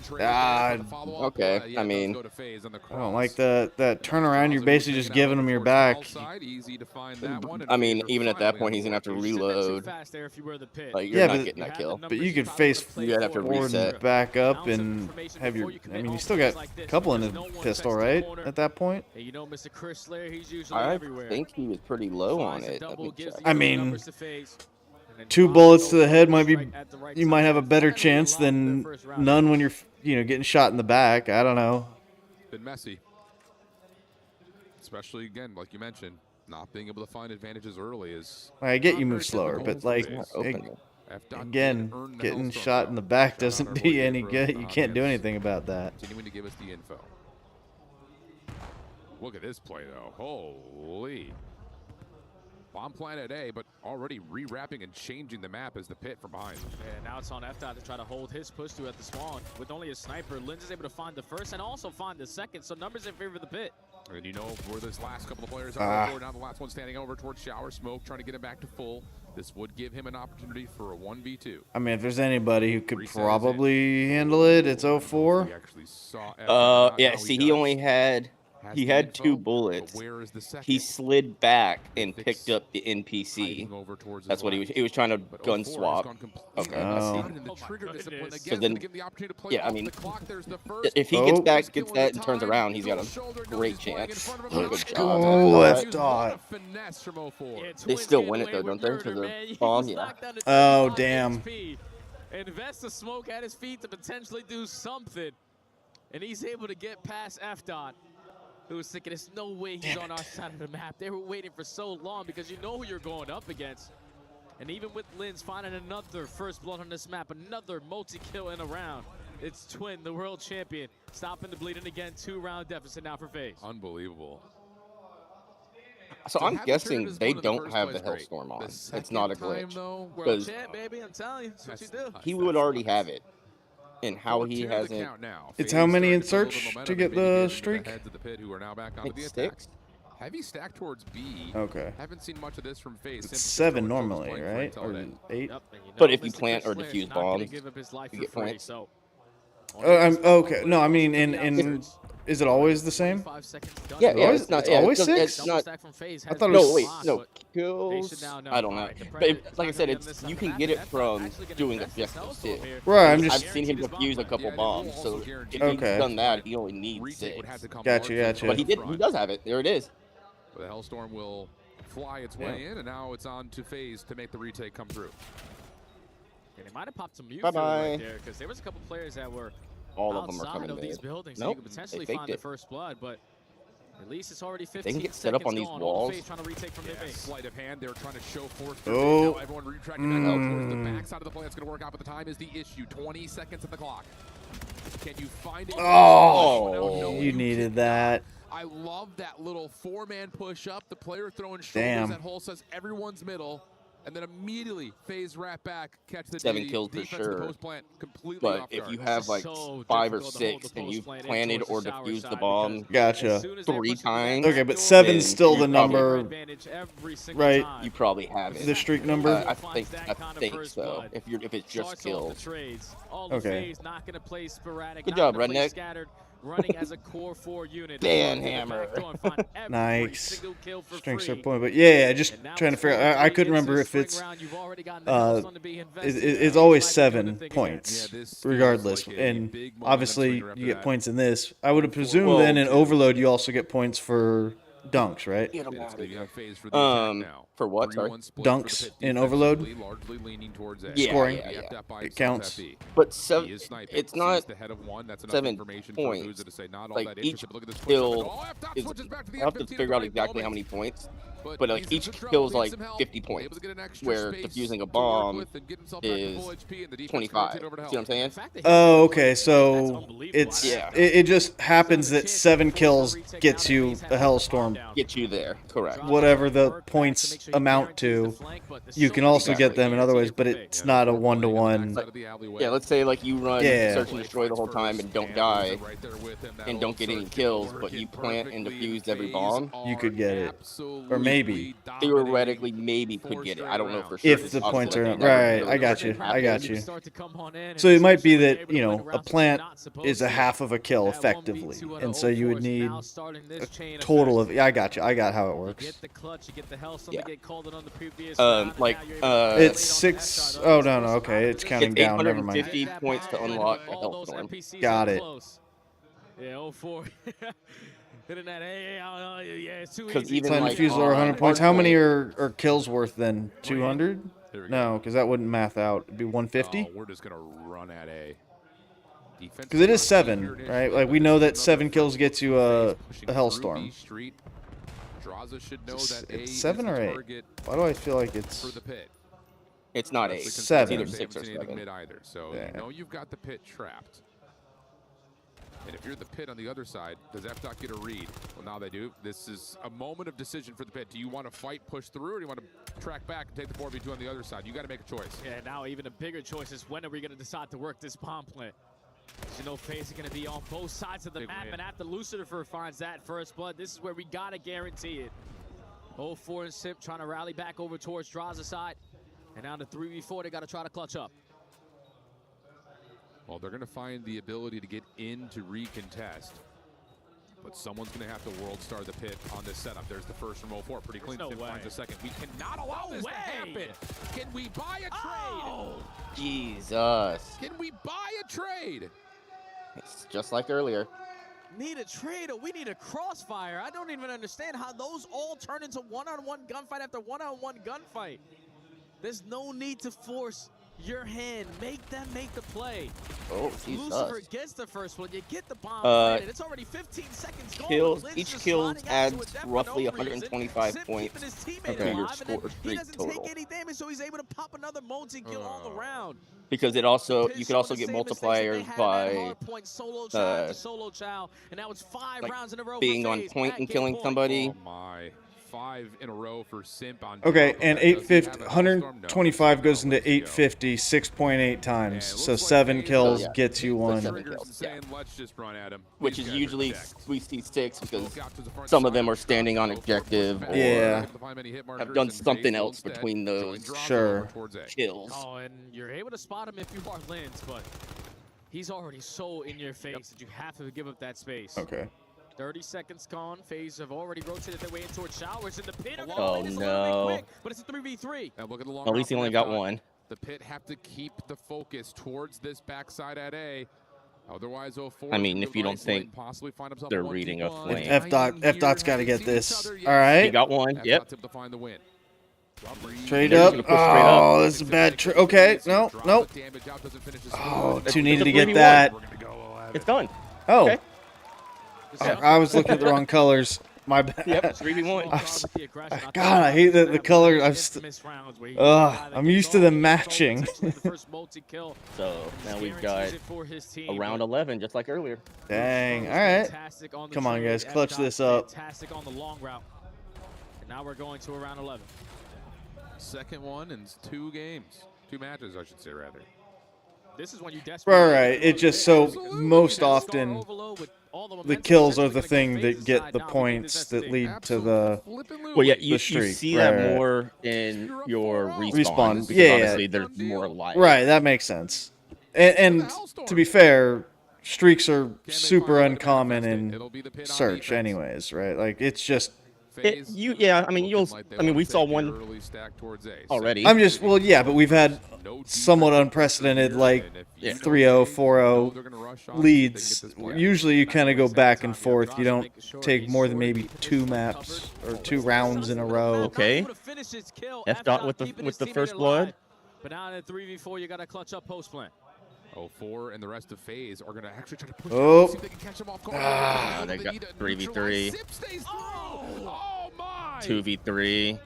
Okay, I mean, I don't like that turnaround. You're basically just giving them your back. Easy to find that one. I mean, even at that point, he's gonna have to You're sitting there too reload. fast there if you were the pit. Like you're Yeah, not but- getting that kill. But you could face You'd have to forward reset. and back up and have your. I mean, you still got a couple in the pistol, right? At that point. Hey, you know, Mr. Chris Slayer, he's usually I everywhere. think he was pretty low on it. Let me check. I mean, 2 bullets to the head might be. You might have a better chance than none when you're, getting shot in the back. I don't know. Been messy. Especially again, like you mentioned, not being able to find advantages early is. I get not you very move slower, typical but for like FaZe. F dot again, did earn the getting Hellstorm shot though. in the back Shout out doesn't our do boy you any Gabriel good. in You the can't do audience, anything about that. Continuing to give us the info. Look at this play though. Holy. Bomb plant at A, but already rewrapping and changing the map as the Pit from behind. Yeah, now it's on F dot to try to hold his push through at the spawn. With only a sniper, Linz is able to find the first and also find the second, so numbers in favor of the Pit. And you know where this last couple of players are. Now the last one standing over towards Shower Smoke, trying to get him back to full. This would give him an opportunity for a 1v2. I mean, if there's anybody who could probably handle it, it's 04. We actually saw Yeah, see, he only had. He had 2 bullets. Where is the second? He slid back and picked up the NPC. That's what he was trying to gun swap. Okay. So then, yeah, I mean, if he gets that and turns around, he's got a great chance. Let's go, F dot. They still win it though, don't they? For the bomb, yeah. Oh, damn. Invest the smoke at his feet to potentially do something. And he's able to get past F dot. Who was thinking there's no way he's on our side of the map. They were waiting for so long because you know who you're going up against. And even with Linz finding another first blood on this map, another multi-kill in a round. It's Twin, the world champion, stopping the bleeding again. 2-round deficit now for FaZe. Unbelievable. So I'm guessing they don't have the Hellstorm on. It's not a glitch. World champ, baby, I'm telling you, that's what you do. He would already have it. And how he hasn't. It's how many in search to get the streak? I think 6. Heavy stack towards B. Okay. Haven't seen much of this from FaZe. It's 7 normally, right? Or 8? Yep, But if you plant or defuse bombs, you get points. So I'm okay. No, I mean, in is it always the same? Yeah, yeah. It's always 6. It's not. I thought it was. No, kills. I don't know. But like I said, it's you can get it from doing objectives too. Right, I've seen him defuse a couple bombs, so if he's done that, he only needs 6. Gotcha. But he does have it. There it is. The Hellstorm will fly its way in, and now it's on to FaZe to make the retake come through. And they might have popped some mute Bye-bye. right there because there was a couple players that were all of them are outside coming of these mid. buildings. Nope, So you could potentially they find faked the it. first blood, but at least it's already 15 They can get set up on these gone. walls. FaZe trying to retake from mid-base. Sleight of hand. They're trying to show force. Oh. Now everyone retracting back out towards the backside of the play. It's going to work out, but the time is the issue. 20 seconds at the clock. Can you find it? Oh, you needed that. I love that little 4-man push up. The player throwing shoulders. Damn. That hole says everyone's middle. And then immediately FaZe wrap back, catch the 7 DD, kills for defense sure. post plant completely But off if guard. you have like 5 or 6 and you planted or defused the bomb, Gotcha. 3 times. Okay, but 7's then still you the number, right? You probably have it. The streak number. I think so. If it's just kills. Okay. Good job, Redneck. Running as a core 4 unit. Dan Hammer. Nice. Strengths are point, but yeah, just trying to figure out. I couldn't remember if it's it's always 7 points, regardless. And obviously, you get points in this. I would have presumed then in Overload you also get points for dunks, right? For what? Sorry. Dunks in Overload. Yeah, Scoring. yeah. It counts. But it's not 7 points. Like each kill is. I have to figure out exactly how many points. But like each kill is like 50 points, where defusing a bomb is 25. See what I'm saying? Oh, okay. So it just happens that 7 kills gets you a Hellstorm. Get you there, correct. Whatever the points amount to, you can also get them in other ways, but it's not a 1-to-1. Yeah, let's say like you run search and destroy the whole time and don't die, and don't get any kills, but you plant and defuse every bomb. You could get it, or maybe theoretically maybe could get it. I don't know for sure. if the points are right. I got you. So it might be that a plant is a half of a kill effectively, and so you would need a total of. I got you. I got how it works. Yeah. It's 6. Oh no. Okay, it's counting down. Never mind. 850 points to unlock a Hellstorm. Got it. Yeah, 04. Hitting that, it's too Because easy. even Plant like defusal are 100 points. How many are kills worth then? 200? No, because that wouldn't math out. It'd be 150. We're just gonna run at a defense. Because it is 7, right? Like we know that 7 kills gets you a Hellstorm. It's 7 or 8. Why do I feel like it's? For the pit. It's not 8. 7. It's either 6 or 7. Mid either. So you know you've got the pit trapped. And if you're the pit on the other side, does FDOT get a read? Well, now they do. This is a moment of decision for the pit. Do you want to fight, push through, or do you want to track back and take the 4v2 on the other side? You got to make a choice. Yeah, now even a bigger choice is when are we going to decide to work this bomb plant? FaZe are going to be on both sides of the map, and after Lucifer finds that first blood, this is where we got to guarantee it. 04 and Sip trying to rally back over towards Draza's side. And now the 3v4, they got to try to clutch up. Well, they're going to find the ability to get in to recontest. But someone's going to have to world star the pit on this setup. There's the first from 04. Pretty clean. No way. Finds a second. We cannot allow this to happen. Can we buy a trade? Jesus. Can we buy a trade? It's just like earlier. Need a trade or we need a crossfire. I don't even understand how those all turn into one-on-one gunfight after one-on-one gunfight. There's no need to force your hand. Make them make the play. Oh, Lucifer gets the first one. You get the bomb planted. It's already 15 seconds gone. Each kill adds roughly 125 points to your score streak total. He doesn't take any damage, so he's able to pop another multi kill all around. Because you could also get multipliers by solo chow, and that was 5 rounds in a row being on point and killing somebody. Oh my. 5 in a row for Simp on Okay, top of and that. Does he have 850, a Hellstorm? No, 125 goes into let's go. 850 6.8 times. So looks like 7 FaZe kills yeah. gets you So one. 7 Triggers kills, and saying, let's just run at him. Which These is guys are usually decked. we see 6 because Look out to the front some of side them are of the standing on shot. objective or Yeah. have done something else between those Sure. kills. Oh, and you're able to spot him if you are Lins, but he's already so in your face that you have to give up that space. Okay. 30 seconds gone. FaZe have already rotated their way in towards showers, and the pit are Oh, gonna win this a little bit no. quick, but it's a 3v3. And look at the long At least he route only from got F. one. The pit have to keep the focus towards this backside at A. Otherwise, 04 I mean, can if go you don't isolate think and possibly find himself they're 1v1. reading a flame. F dot's got to get this. All He right. got one. Yep. To find the win. Straight They're up. just gonna push straight up. Oh, this is a bad trick. Okay. No. Nope. Oh, 2 needed to get that. It's done. Oh. Okay. I was looking at the wrong colors. My bad. Yep, 3v1. God, I hate the color. I'm used to them matching. So now we've got a round 11, just like earlier. Dang. All right. Come on, guys. Clutch this up. Fantastic on the long route. And now we're going to a round 11. Second one in 2 games. 2 matches, I should say, rather. This is when you desperately Right. It just so most often the kills are the thing that get the points that lead to the Well, yeah, you streak. see Right, that right. more in your respawn. Respawn. Because Yeah, obviously there's more life. Right, that makes sense. And to be fair, streaks are super uncommon in search anyways, right? Like, it's just... Yeah, I mean, we saw one already. I'm just, well, yeah, but we've had somewhat unprecedented, like, 3-0, 4-0 leads. Usually you kind of go back and forth. You don't take more than maybe 2 maps or 2 rounds in a row. Okay. F dot with the first blood. But now in 3v4, you got to clutch up post plant. 04 and the rest of FaZe are going to actually try to push Oh. see if they can catch him off guard. Ah, they got 3v3. 2v3.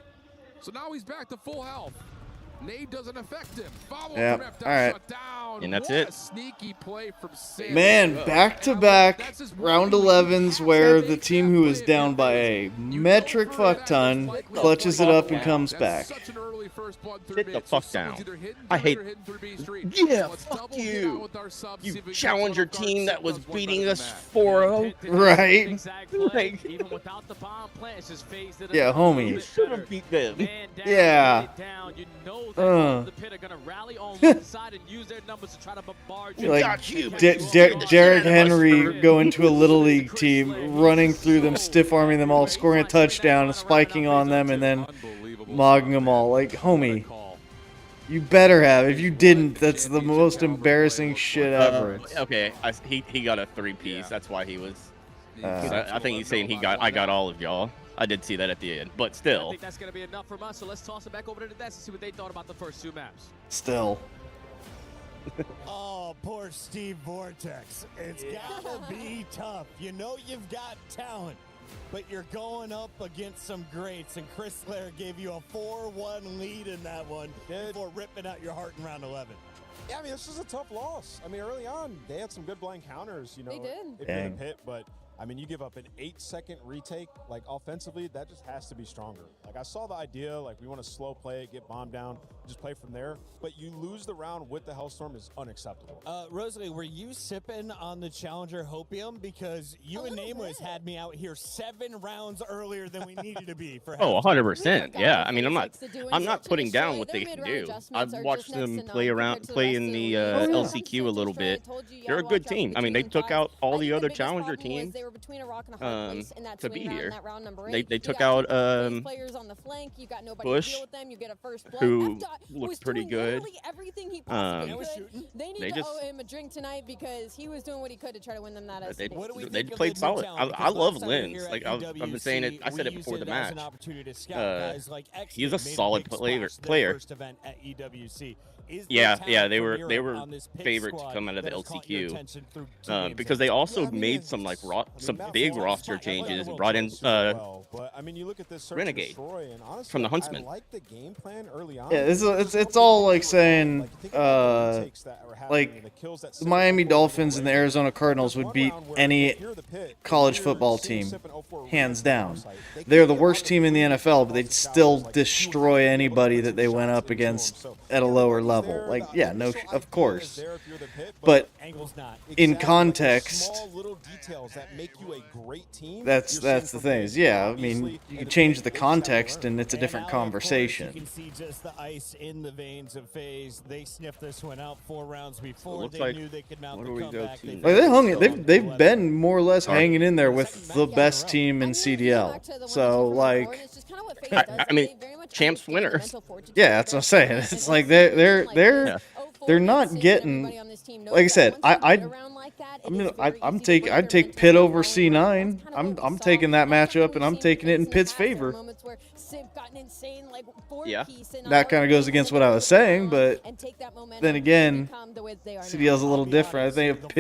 So now he's back to full health. Nade doesn't affect him. Follow Yeah, from F all right. shut down. And that's What it. A sneaky play from Sam. Man, back-to-back round 11s where the team who is down by a metric fuck ton clutches it up and comes back. Sit the fuck down. I hate. Yeah, fuck you. You challenger team that was beating us 4-0. Right. Like, Even without the bomb plant, it's just FaZe that Yeah, homie. should have beat them. Yeah. You know that the pit are going to rally on one side and use their numbers to try to bombard you. Like Derrick Henry going to a little league team, running through them, stiff arming them all, scoring a touchdown, spiking on them, and then mogging them all. Like, homie, you better have. If you didn't, that's the most embarrassing shit ever. Okay, he got a 3-piece. That's why he was. I think he's saying I got all of y'all. I did see that at the end, but I still. think that's going to be enough from us, so let's toss it back over to the desk and see what they thought about the first 2 maps. Still. Oh, poor Steve Vortex. It's gotta be tough. You know you've got talent, but you're going up against some greats, and Chris Clare gave you a 4-1 lead in that one before ripping out your heart in round 11. Yeah, I mean, this was a tough loss. I mean, early on, they had some good blind counters, you know. They did. In the pit, but I mean, you give up an 8-second retake, like offensively, that just has to be stronger. Like, I saw the idea, like, we want to slow play it, get bombed down, just play from there. But you lose the round with the Hellstorm is unacceptable. Rosalie, were you sipping on the Challenger Hopium? Because you and Nameless had me out here 7 rounds earlier than we needed to be for Oh, 100%. Yeah, I mean, I'm doing not putting down what they can do. I've watched them play in the LCQ a little bit. They're a good team. I mean, they took out all the other Challenger teams. They were between a rock and a hard place in that to be round, here. that round number 8. They took out players on the flank. You got nobody Bush, to deal with them. You get a first blood. who F-Dot looked was pretty doing good. literally everything he possibly could. They need they to just- owe him a drink tonight because he was doing what he could to try to win them that They SD. played solid. I love Lens. Like I've been saying it. I said it before the match. He's a solid player. Yeah, they were favorites to come out of the LCQ because they also made some big roster changes and brought in I mean, you look at this search Renegade and destroy, and honestly, from the Huntsman. I like the game plan early on. Yeah, it's all like saying, like the Miami Dolphins and the Arizona Cardinals would beat any college football team, hands down. They're the worst team in the NFL, but they'd still destroy anybody that they went up against at a lower level. Like, yeah, no, of course. But in context, that's the thing. Is, yeah, I mean, you can change the context and it's a different conversation. You can see just the ice in the veins of FaZe. They sniffed this one out 4 rounds before. They knew they could mount the comeback. Like they hung it. They've been more or less hanging in there with the best team in CDL. So like, I mean, champs winners. Yeah, that's what I'm saying. It's like they're not getting. Like I said, I'd take Pitt over C9. I'm taking that matchup and I'm taking it in Pitt's favor. Yeah, that kind of goes against what I was saying, but then again, CDL's a little different. I think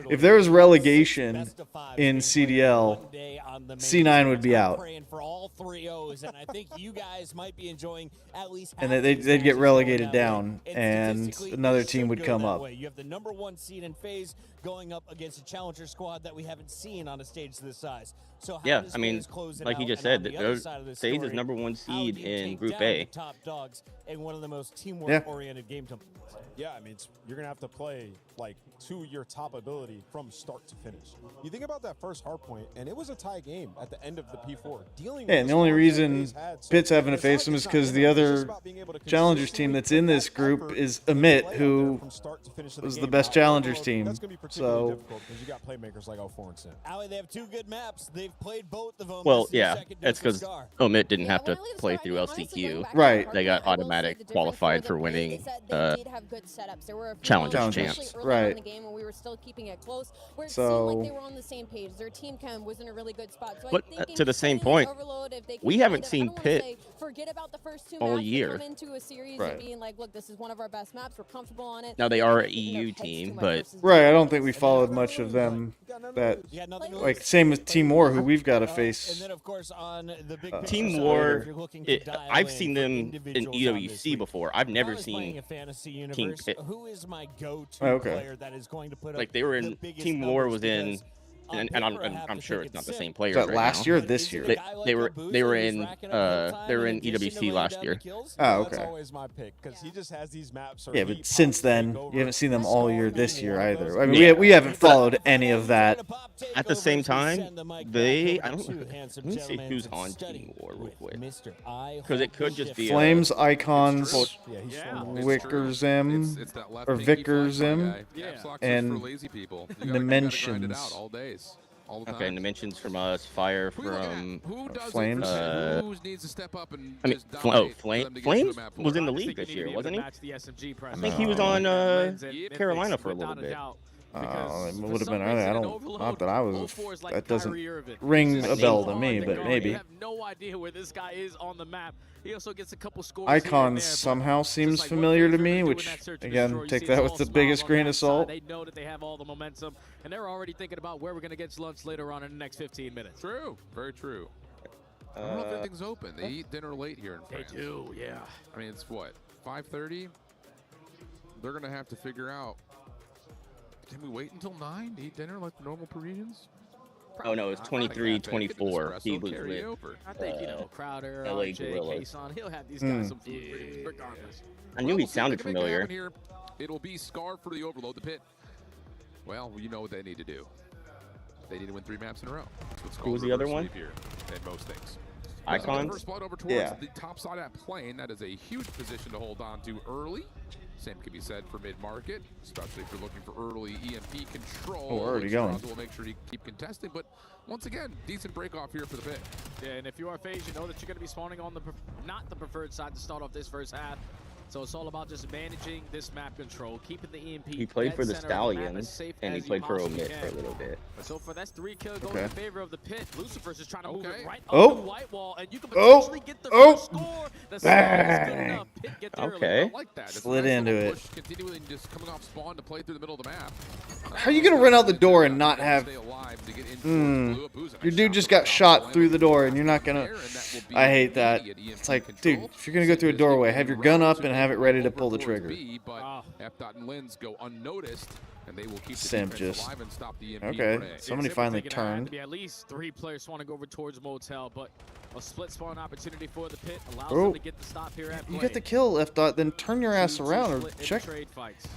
if there was relegation in CDL, C9 would be out. And they'd get relegated down, and another team would come up. You have the #1 seed in FaZe going up against a challenger squad that we haven't seen on a stage this size. So yeah, I mean, like you just said, FaZe is #1 seed in Group A. Top dogs and one of the most teamwork-oriented game templates. Yeah, I mean, you're gonna have to play like to your top ability from start to finish. You think about that first hard point, and it was a tie game at the end of the P4. And the only reason Pitt's having to face them is because the other challengers team that's in this group is Amit, who was the best challengers team. So because you got playmakers like O4 and Sim. Ali, they have 2 good maps. They've played both of them. Well, yeah, that's because Omit didn't have to play through LCQ. Right. They got automatic qualified for winning challengers champs. Right. We were still keeping it close. Where it so, seemed like they were on the same page. Their team chem was in a really good spot. So but to the same point, we haven't seen Pitt all year. Come into a series and being like, look, this is one of our best maps. We're comfortable on it. Now they are an EU team, but right. I don't think we followed much of them. That like same with Team War, who we've got to face. And then of course on the big Team War, I've seen them in EWC before. I've never seen Team Pitt. Who is my go-to player that is going to put like they were in Team War was in. And I'm sure it's not the same player. That right last now. year or this year? They were in EWC last year. Oh, okay. That's always my pick because he just has these maps. Yeah, but since then you haven't seen them all year this year either. I mean, we haven't followed any of that. At the same time, let me see who's on Team War real quick, because it could just be Flames, Icons, Wickerzim, or Vickerzim, and Dimensions. Okay, Dimensions from us, Fire from Flames. Who needs to step up and I mean, Flames was in the league this year, wasn't he? I think he was on Carolina for a little bit. It would have been early. Not that I was. That doesn't ring a bell to me, but maybe. have no idea where this guy is on the map. He also gets a couple scores. Icons somehow seems familiar to me, which again, take that with the biggest grain of salt. They know that they have all the momentum, and they're already thinking about where we're going to get lunch later on in the next 15 minutes. True, very true. I don't know if everything's open. They eat dinner late here in France. They do, yeah. I mean, it's what, 5:30? They're going to have to figure out. Can we wait until 9 to eat dinner like the normal Parisians? Oh no, it's 23-24. He was with I think Crowder, LA RJ, Gorilla. Kason, he'll have these guys some food regardless. I knew he sounded familiar. Here. It'll be Scar for the overload, the pit. Well, you know what they need to do. They need to win 3 maps in a row. Who was the other one? Here and most things. Icons? First blood over towards the top side of that plane. That is a huge position to hold on to early. Same can be said for mid-market, especially if you're looking for early EMP control. Oh, we're already going. We'll make sure you keep contesting, but once again, decent break off here for the pit. Yeah, and if you are FaZe, you know that you're going to be spawning on the not the preferred side to start off this first half. So it's all about just managing this map control, keeping the EMP. He played for the Stallions, and he played for Omit for a little bit. So for that's 3 kills going in favor of the Pit. Lucifer's just trying to move it right Oh. up the white wall, and you can potentially get the first score. The Bang. Pit get there Okay. early. I like that. It's a Slid nice into little it. push, continuing just coming off spawn to play through the middle of the map. How are you gonna run out the door and not have? Stay alive to get in. Your dude just got shot through the door, and you're not gonna. I hate that. It's like, dude, if you're gonna go through a doorway, have your gun up and have it ready to pull the trigger. But F-Dot and Lens go unnoticed, and they will keep the Simp defense just. alive and stop the EMP. Okay, grenade. somebody finally turned. At least 3 players want to go over towards Motel, but a split spawn opportunity for the Pit allows Oh. them to get the stop here at play. You get the kill, F-Dot, then turn your ass around or Split in check. trade fights.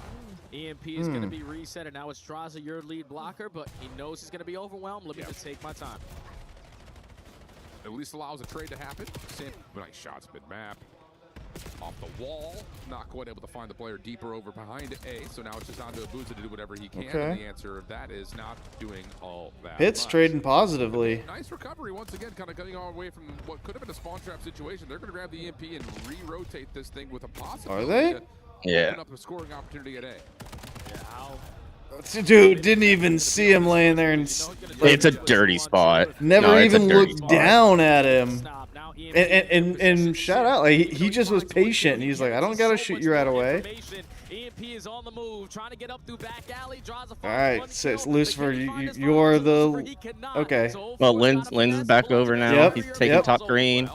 EMP is going to be reset, and now it's Straza, your lead blocker, but he knows he's going to be overwhelmed. Let me just take my time. At least allows a trade to happen. Simp, nice shots mid-map. Off the wall, not quite able to find the player deeper over behind A, so now it's just on to Abuza to do whatever he can, Okay. and the answer of that is not doing all that Pit's much. trading positively. Nice recovery once again, kind of getting all away from what could have been a spawn trap situation. They're going to grab the EMP and re-rotate this thing with a possibility. Are they? To Yeah. open up a scoring opportunity at A. Dude, didn't even see him laying there and It's a dirty spot. never No, it's a even dirty looked spot. down at him. And shout out, like he just was patient. And he's like, I don't gotta shoot you right away. EMP is on the move, trying to get up through back alley. Draws a All right, so it's Lucifer, you're the okay. Well, Lens is back over now. Yep, He's taking yep. top green.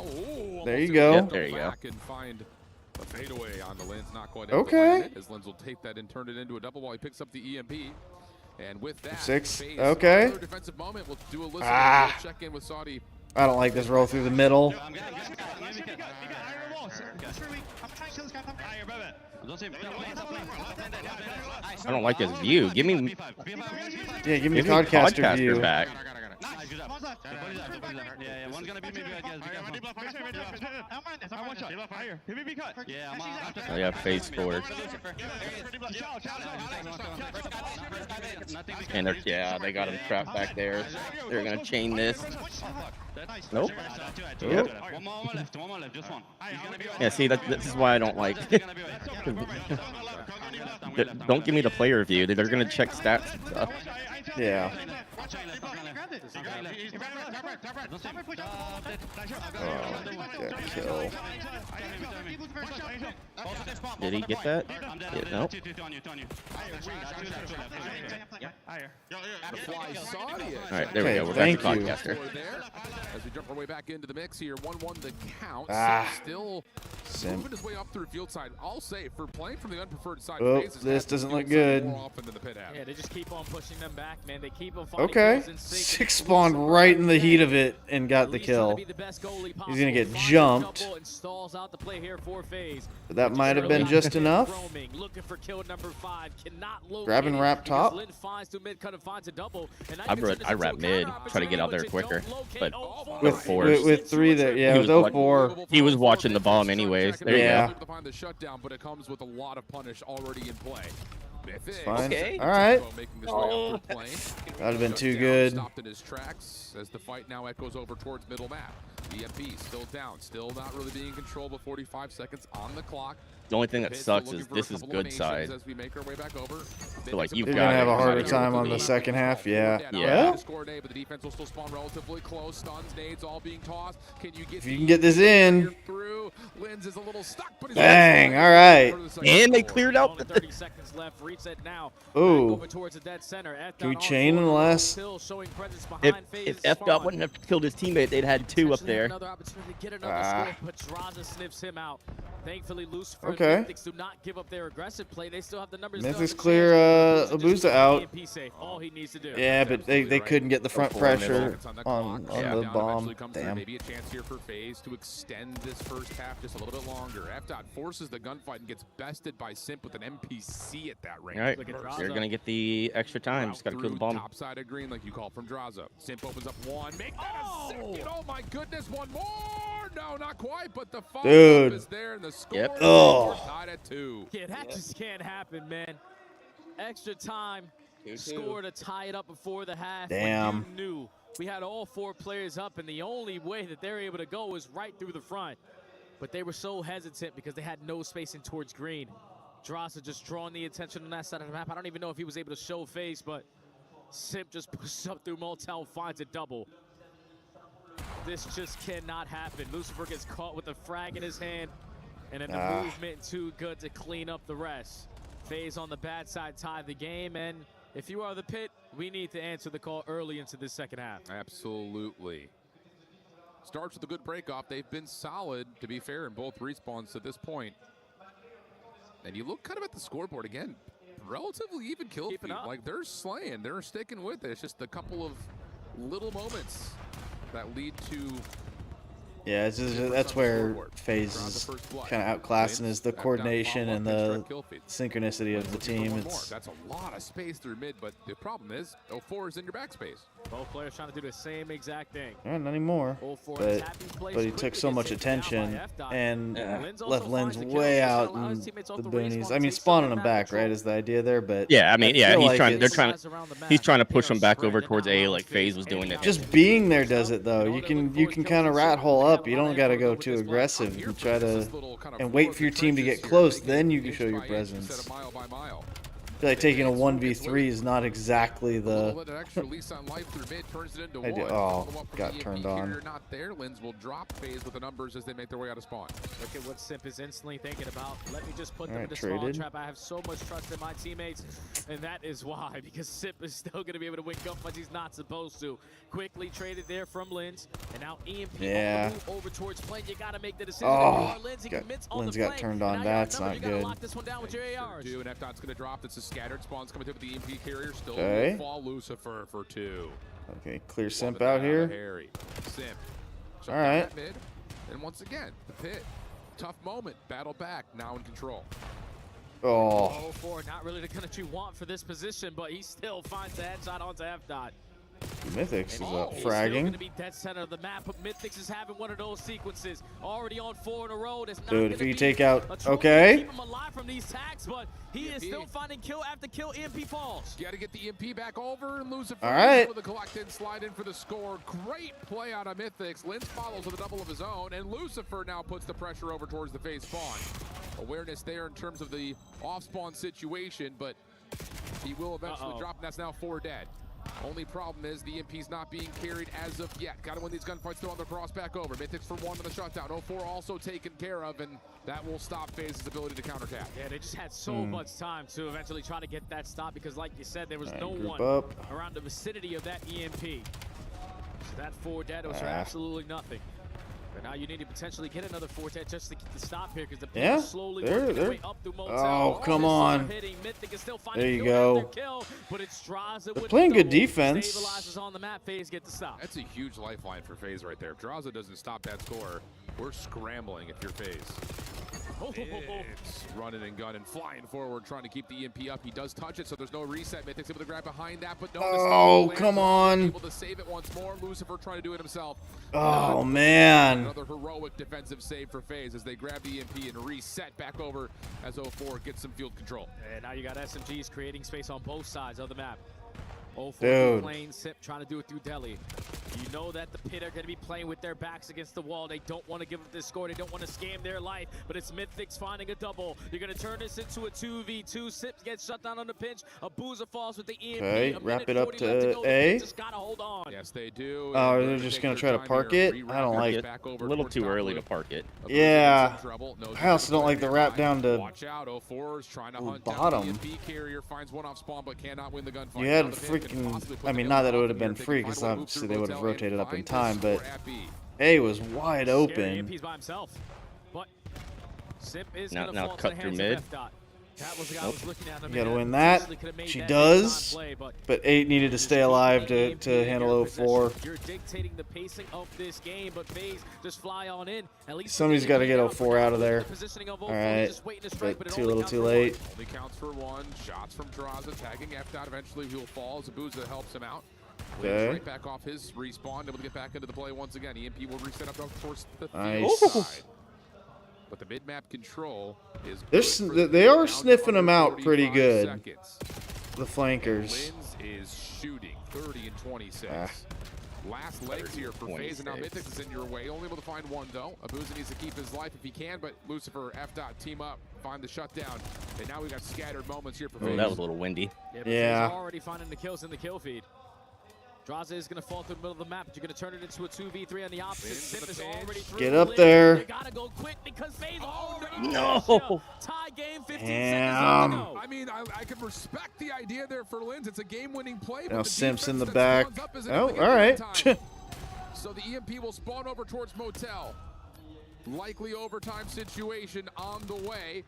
There you go. Yep, there you go. Back and find a fadeaway on the Lens, not quite able to Okay. land it, as Lens will take that and turn it into a double while he picks up the EMP. And with that, 6, FaZe, okay. another defensive moment. We'll do a listen Ah. we'll check in with Saudi. I don't like this roll through the middle. I don't like his view. Give me. Yeah, give me Give the podcaster view. back. Yeah, one's gonna be maybe Oh yeah, face forward. And yeah, they got him trapped back there. They're gonna chain this. Nope. Yep. One more left, just one. Yeah, see, this is why I don't like. Don't give me the player view. They're gonna check stats and stuff. Yeah. Kill. Did he get that? Yeah, nope. Alright, there we go. We're back to podcaster. As we jump our way back into the mix here, 1-1 the count. Ah. Still moving his way up through field side. I'll say, for playing from the unpreferred side, Oh, FaZe has this had to doesn't do look it good. more often than the Pit have. Yeah, they just keep on pushing them back, man. They keep on finding Okay. kills in sync. 6 spawned right in the heat of it and got the kill. He's gonna get jumped. But that might have been just enough. Grab and wrap top. I wrap mid, try to get out there quicker. But With 3 there, yeah, with 04. He was watching the bomb anyways. There Yeah. you go. To find the shutdown, but it comes with a lot of punish already in play. Fine. Okay. All right. Making his way up the plane. That'd have been too Shutdown good. Stopped in his tracks as the fight now echoes over towards middle map. EMP still down, still not really being in control, but 45 seconds on the clock. The only thing that Pit sucks still is looking this for a is couple of good side. As we make our way back over. So like you've You're got gonna have a it. harder time on the second half, yeah. Yeah. Well, Score day, but the defense will still spawn relatively close. Stuns, nades, all being tossed. Can you get if you can get this in. through? Lens is a little stuck, but he's Bang, all right. And they cleared out the 30 seconds left. Reset now. Ooh. Over towards the dead center. Can we chain in the last? If F-Dot wouldn't have killed his teammate, they'd had 2 up there. Another opportunity to get another score, but Draza sniffs him out. Thankfully, Lucifer and Okay. Mythics do not give up their aggressive play. They still have the numbers. Mythics clear Abuza out. EMP safe. All he needs to do. Yeah, but they couldn't get the front pressure on Yeah. the Down bomb. eventually comes through. Damn. Maybe a chance here for FaZe to extend this first half just a little bit longer. F-Dot forces the gunfight and gets bested by Simp with an NPC at that range. All right, they're gonna get the extra time. Just gotta kill the bomb. Top side of green, like you called from Draza. Simp opens up one. Make that a second. Oh my goodness, one more. No, not quite, but the follow-up Dude. is there, and the score Yep. Oh. tied at 2. Yeah, that just can't happen, man. Extra time. Score to tie it up before the half. when Damn. you knew we had all 4 players up, and the only way that they're able to go is right through the front. but they were so hesitant because they had no spacing towards green. Draza just drawing the attention on that side of the map. I don't even know if he was able to show face, but Simp just pushes up through Motel, finds a double. This just cannot happen. Lucifer gets caught with a frag in his hand, and then the movement too good to clean up the rest. FaZe on the bad side tied the game, and if you are the pit, we need to answer the call early into the second half. Absolutely. Starts with a good break off. They've been solid, to be fair, in both respawns to this point. And you look kind of at the scoreboard again, relatively even kill feed. Like, they're slaying, they're sticking with it. It's just a couple of little moments that lead to... Yeah, that's where FaZe is kind of outclassing is the coordination and the synchronicity of the team. That's a lot of space through mid, but the problem is 04 is in your backspace. Both players trying to do the same exact thing. Not anymore, but he took so much attention and left Lens way out in the boonies. I mean, spawning him back, right, is the idea there, but yeah, I mean, yeah, he's trying to push him back over towards A like FaZe was doing it. Just being there does it though. You can kind of rat hole up. You don't got to go too aggressive. You try to and wait for your team to get close, then you can show your presence. I feel like taking a 1v3 is not exactly the idea. Oh, got turned on. Not there. Lens will drop FaZe with the numbers as they make their way out of spawn. Look at what Simp is instantly thinking about. Let me just put them in the spawn trap. I have so much trust in my teammates, and that is why, because Simp is still going to be able to win gunfights he's not supposed to. Quickly traded there from Lens, and now EMP over towards plane. You got to make the decision. Oh, Lens got turned on. That's not good. Lock this one down with your ARs. And F-Dot's going to drop. It's a scattered spawns coming through with the EMP carrier. Still fall Lucifer for 2. Okay, clear Simp out here. Simp. All right. Mid. And once again, the pit. Tough moment. Battle back. Now in control. Oh. 04, not really the kind that you want for this position, but he still finds the headshot onto F-Dot. Mythics is fragging. Going to be dead center of the map, but Mythics is having one of those sequences. Already on 4 in a row. Dude, if you take out, okay. Keep him alive from these tags, but he is still finding kill after kill. EMP falls. Got to get the EMP back over and lose it. All right. The collect and slide in for the score. Great play out of Mythics. Lens follows with a double of his own, and Lucifer now puts the pressure over towards the FaZe spawn. Awareness there in terms of the off-spawn situation, but he will eventually drop, and that's now 4 dead. Only problem is the EMP's not being carried as of yet. Got to win these gunfights, throw on the cross back over. Mythics for 1 on the shutdown. 04 also taken care of, and that will stop FaZe's ability to counterattack. Yeah, they just had so much time to eventually try to get that stop because, like you said, there was no one around the vicinity of that EMP. So that 4 dead was for absolutely nothing. But now you need to potentially get another 4 dead just to get the stop here because the people slowly working their way up through Motel. Oh, come on. There you go. They're playing good defense. Stabilizes on the map. FaZe get the stop. That's a huge lifeline for FaZe right there. If Draza doesn't stop that score, we're scrambling if you're FaZe. It's running and gunning, flying forward, trying to keep the EMP up. He does touch it, so there's no reset. Mythic's able to grab behind that, but no. Oh, come on. Able to save it once more. Lucifer trying to do it himself. Oh, man. Another heroic defensive save for FaZe as they grab the EMP and reset back over as 04 gets some field control. And now you got SMGs creating space on both sides of the map. 04 playing Sip, trying to do it through Delhi. You know that the Pit are going to be playing with their backs against the wall. They don't want to give up this score. They don't want to scam their life, but it's Mythics finding a double. You're going to turn this into a 2v2. Sip gets shut down on the pinch. Abuza falls with the EMP. Okay, wrap it up to A. Just got to hold on. Yes, they do. Oh, they're just going to try to park it? I don't like it. A little too early to park it. Yeah. I also don't like the wrap down to Watch out, 04 is trying to hunt bottom. down the EMP carrier, finds one off spawn, but cannot win the gunfight. You had freaking, I mean, not that it would have been free, because obviously they would have rotated up in time, but A was wide open. EMP's by himself, but Sip is now cut through mid. That was the guy was looking at him. You gotta win that. She does, but 8 needed to stay alive to handle 04. You're dictating the pacing of this game, but FaZe just fly on in. At least somebody's got to get 04 out of there. All right, but too little, too late. Only counts for 1. Shots from Draza tagging F-Dot. Eventually he'll fall. Zabuza helps him out. Okay. Right back off his respawn, able to get back into the play once again. EMP will reset up towards the nice. side. But the mid-map control is they are sniffing them out pretty good. The flankers. Lens is shooting 30 and 26. Last legs here for FaZe, and now Mythics is in your way. Only able to find one, though. Abuza needs to keep his life if he can, but Lucifer, F-Dot, team up, find the shutdown. And now we got scattered moments here for FaZe. Oh, that was a little windy. Yeah. Already finding the kills in the kill feed. Draza is going to fall through the middle of the map, but you're going to turn it into a 2v3 on the opposite. Simp is already through. Get up there. You got to go quick because FaZe already No. tie game, 15 Damn. seconds left to go. I mean, I can respect the idea there for Linz. It's a game-winning play. Now But Simp's in the that back. spawns up isn't Oh, gonna all get right. time. So the EMP will spawn over towards Motel. Likely overtime situation on the way.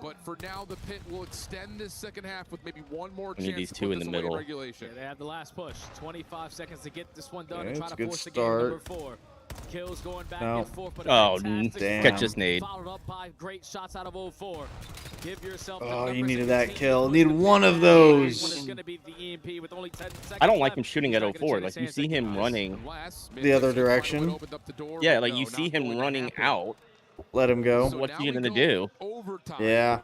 But for now, the pit will extend this second half with maybe one more We chance need these to two put in this the away in middle. regulation. They have the last push. 25 seconds to get this one done Yeah, and try it's to a good force the start. game number 4. Kills going back No. and forth, but Oh, a fantastic damn. start, Catch this nade. followed up by great shots out of 04. Give yourself the Oh, you numbers needed and that continue kill. to Need push the one pace. of those. One is gonna be the EMP with only 10 seconds I don't like left. him shooting He's at not gonna 04. change Like, his you hands see him unless- running. The other direction. Yeah, like you see him running out. Let him go. What's he gonna do? Yeah.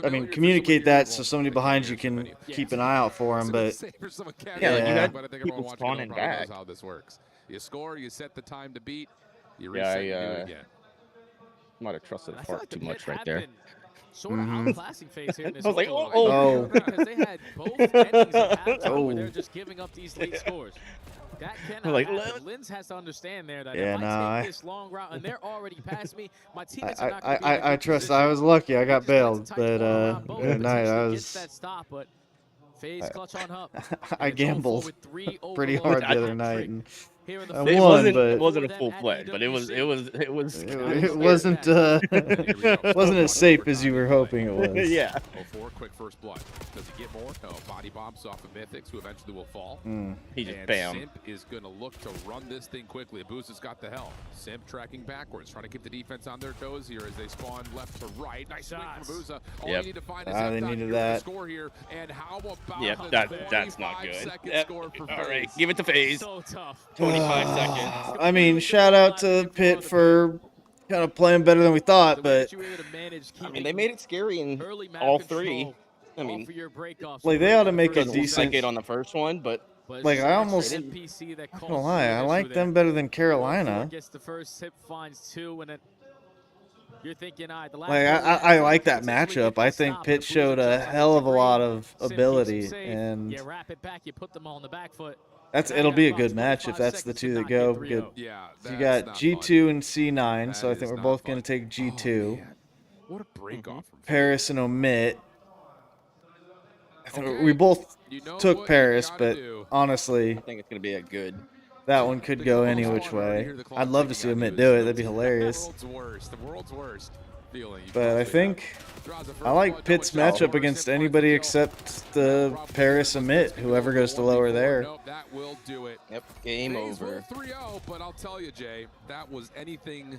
I mean, communicate that so somebody behind you can keep an eye out for him, but Yeah, like you had But I think people everyone watching spawning probably knows back. how this works. You score, you set the time to beat, you Yeah, reset, you do it again. Might have trusted I feel Fart like too the much pit right had there. been sort of Mhm. outclassing FaZe here in this I was like, overload. oh. Because they had both endings at halftime Oh. where they're just giving up these late scores. That cannot Like, happen. Linz has to understand there that Yeah, if nah, I I- take this long route and they're already past me, my teammates are not going to be in a I good trust. position. I was lucky. I got They just like bailed, to tight but the ball around both, good night. I potentially gets was. that stop, but FaZe clutch on up. I And it's 0-4 gambled with 3 pretty overloads hard the on other night, trick. and Here in the I fourth. won, It but wasn't a full play, but it was it wasn't go. wasn't as safe as you were hoping it was. Yeah. 04, quick first blood. Does he get more? No. Body bombs off of Mythics, who eventually will fall. He just And bam. Simp is going to look to run this thing quickly. Abuza's got the help. Simp tracking backwards, trying to keep the defense on their toes here as they spawn left to right. Nice swing from Abuza. All Yep. you need to find is They F-Dot needed here to that. score here. And how about Yep, the that's not good. 25-second Yep. score for All right, FaZe? give it to FaZe. So tough. 25 seconds. I mean, shout out to Pitt for kind of playing better than we thought, but I mean, they made it scary in all three. I mean, like they ought to make a couldn't decent. it on the first one, but Like I almost, I'm not gonna lie, I like them better than Carolina. Gets the first tip, finds 2, and then you're thinking, all right, the last Like I like that matchup. I think Pitt showed a hell of a lot of ability, and you wrap it back, you put them all on the back foot. it'll be a good match if that's the two that go. Good. Yeah, You got G2 and C9, so I think we're both gonna take G2. What a break off from Paris and Omit. I think we both took Paris, but honestly, I think it's gonna be a good. that one could go any which way. I'd love to see Omit do it. That'd be hilarious. The world's worst feeling. But I think I like Pitt's matchup against anybody except the Paris Omit, whoever goes to lower there. Nope, that will do it. Yep, game FaZe over. will 3-0, but I'll tell you, Jay, that was anything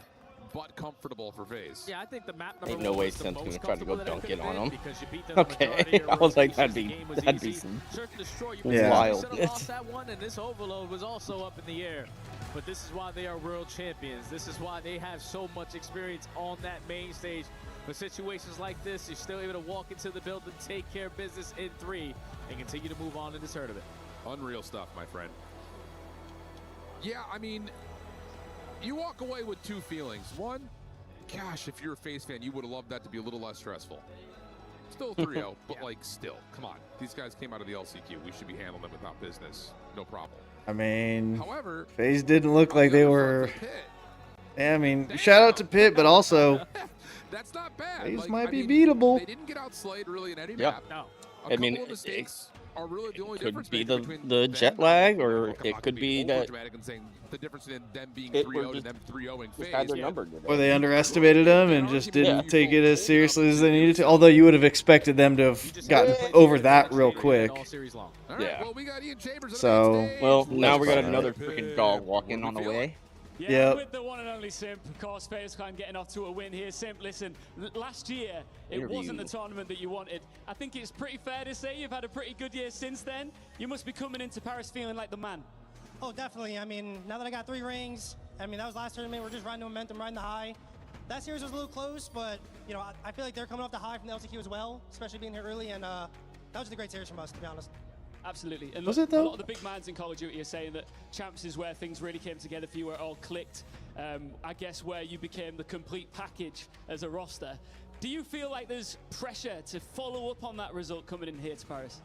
but comfortable for FaZe. Yeah, I think the map Ain't number no one way was the Simp's gonna most try to go comfortable that it dunk it could on have him. been because you beat them the majority Okay, of your I was like, rotations, that'd the be game was that'd be easy. some Search and destroy, you Yeah. wild. should have lost that one, and this overload was also up in the air. But this is why they are world champions. This is why they have so much experience on that main stage. For situations like this, you're still able to walk into the building, take care of business in 3, and continue to move on in this tournament. Unreal stuff, my friend. Yeah, I mean, you walk away with 2 feelings. One, gosh, if you're a FaZe fan, you would have loved that to be a little less stressful. Still 3-0, but like still, come on. These guys came out of the LCQ. We should be handling them without business. No problem. I mean, However, FaZe didn't look like they were. Yeah, I mean, shout out to Pitt, but also that's not bad. FaZe Like, might I be mean, beatable. They didn't get outslayed really in any Yep. map. No. A I mean, couple of mistakes are really the only could difference be maker the between the them jet and lag, them. or I'm not it gonna could be over that dramatic and saying the difference in them being Pitt 3-0 were and them 3-0ing just FaZe. had their number today. Or they underestimated them and just didn't Yeah. take it as seriously as they needed to. Although you would have expected them to have gotten over that real quick. All right, Yeah. well, we got Ian Chambers on So, the next stage. Well, now we got Let's another find freaking dog walking on the way. Yeah, Yep. with the one and only Simp, of course, FaZe Clan getting off to a win here. Simp, listen, last year, it Interview. wasn't the tournament that you wanted. I think it's pretty fair to say you've had a pretty good year since then. You must be coming into Paris feeling like the man. Oh, definitely. I mean, now that I got 3 rings, I mean, that was last tournament. We're just riding the momentum, riding the high. That series was a little close, but, you know, I feel like they're coming off the high from the LCQ as well, especially being here early, and that was just a great series from us, to be honest. Absolutely. And Was look, it though? a lot of the big mans in Call of Duty are saying that Champs is where things really came together for you, where it all clicked. I guess where you became the complete package as a roster. Do you feel like there's pressure to follow up on that result coming in here to Paris?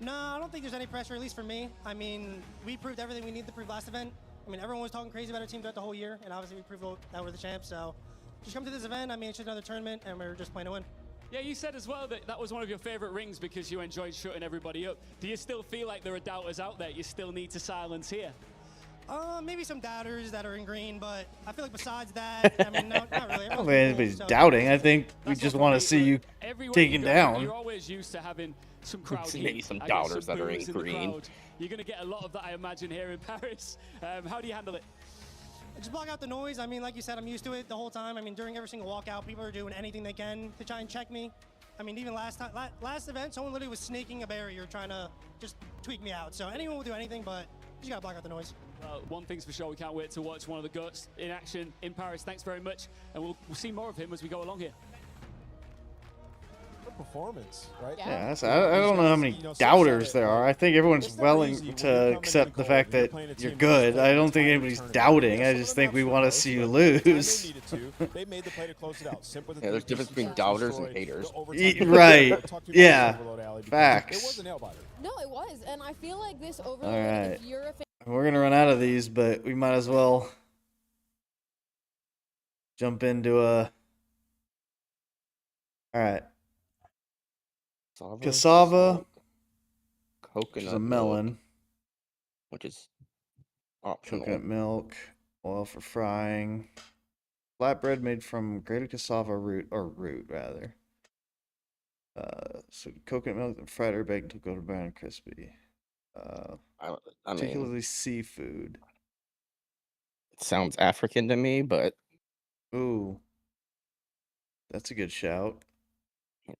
No, I don't think there's any pressure, at least for me. I mean, we proved everything we needed to prove last event. I mean, everyone was talking crazy about our team throughout the whole year, and obviously we proved that we're the champs. So just come to this event. I mean, it's just another tournament, and we're just playing to win. Yeah, you said as well that that was one of your favorite rings because you enjoyed shutting everybody up. Do you still feel like there are doubters out there you still need to silence here? Maybe some doubters that are in green, but I feel like besides that, I mean, not really. I don't think anybody's doubting. I think we just want to see you taken down. You're always used to having some crowd heat. Some doubters that are in in green. You're going to get a lot of that, I imagine, here in Paris. How do you handle it? Just block out the noise. I mean, like you said, I'm used to it the whole time. I mean, during every single walkout, people are doing anything they can to try and check me. I mean, even last event, someone literally was snaking a barrier trying to just tweak me out. So anyone will do anything, but you just gotta block out the noise. Well, one thing's for sure, we can't wait to watch one of the GOATs in action in Paris. Thanks very much, and we'll see more of him as we go along here. Performance, right? Yeah, I don't know how many doubters there are. I think everyone's willing to accept the fact that you're good. I don't think anybody's doubting. I just think we want to see you lose. Yeah, there's difference between doubters and haters. Right. Yeah. Facts. No, it was, and I feel like this overload. All right. If you're a fan, We're gonna run out of these, but we might as well jump into All right. Cassava, coconut, a melon, which is optional. Coconut milk, oil for frying, flatbread made from grated cassava root rather. So coconut milk and fried or baked until golden brown and crispy. Particularly seafood. It sounds African to me, but ooh, that's a good shout.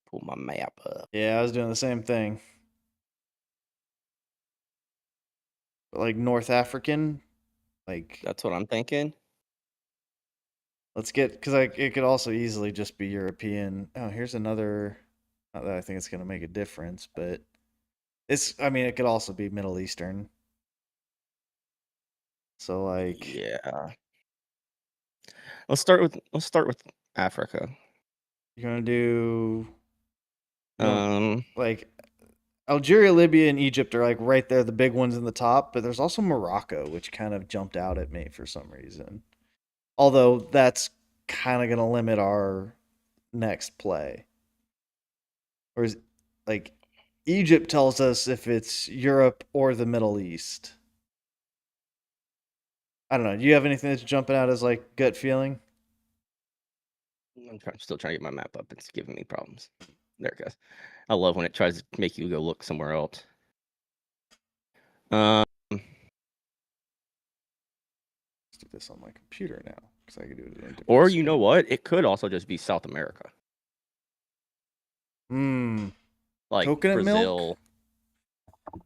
Pull my map up. Yeah, I was doing the same thing. But like North African, like that's what I'm thinking. Let's get, because it could also easily just be European. Oh, here's another. Not that I think it's gonna make a difference, but I mean, it could also be Middle Eastern. So like, yeah. Let's start with Africa. You're gonna do like Algeria, Libya, and Egypt are like right there, the big ones in the top, but there's also Morocco, which kind of jumped out at me for some reason. Although that's kind of gonna limit our next play. Whereas like Egypt tells us if it's Europe or the Middle East. I don't know. Do you have anything that's jumping out as like gut feeling? I'm still trying to get my map up. It's giving me problems. There it goes. I love when it tries to make you go look somewhere else. Let's do this on my computer now because I can do it in a different or screen. You know what? It could also just be South America. Like coconut Brazil. milk?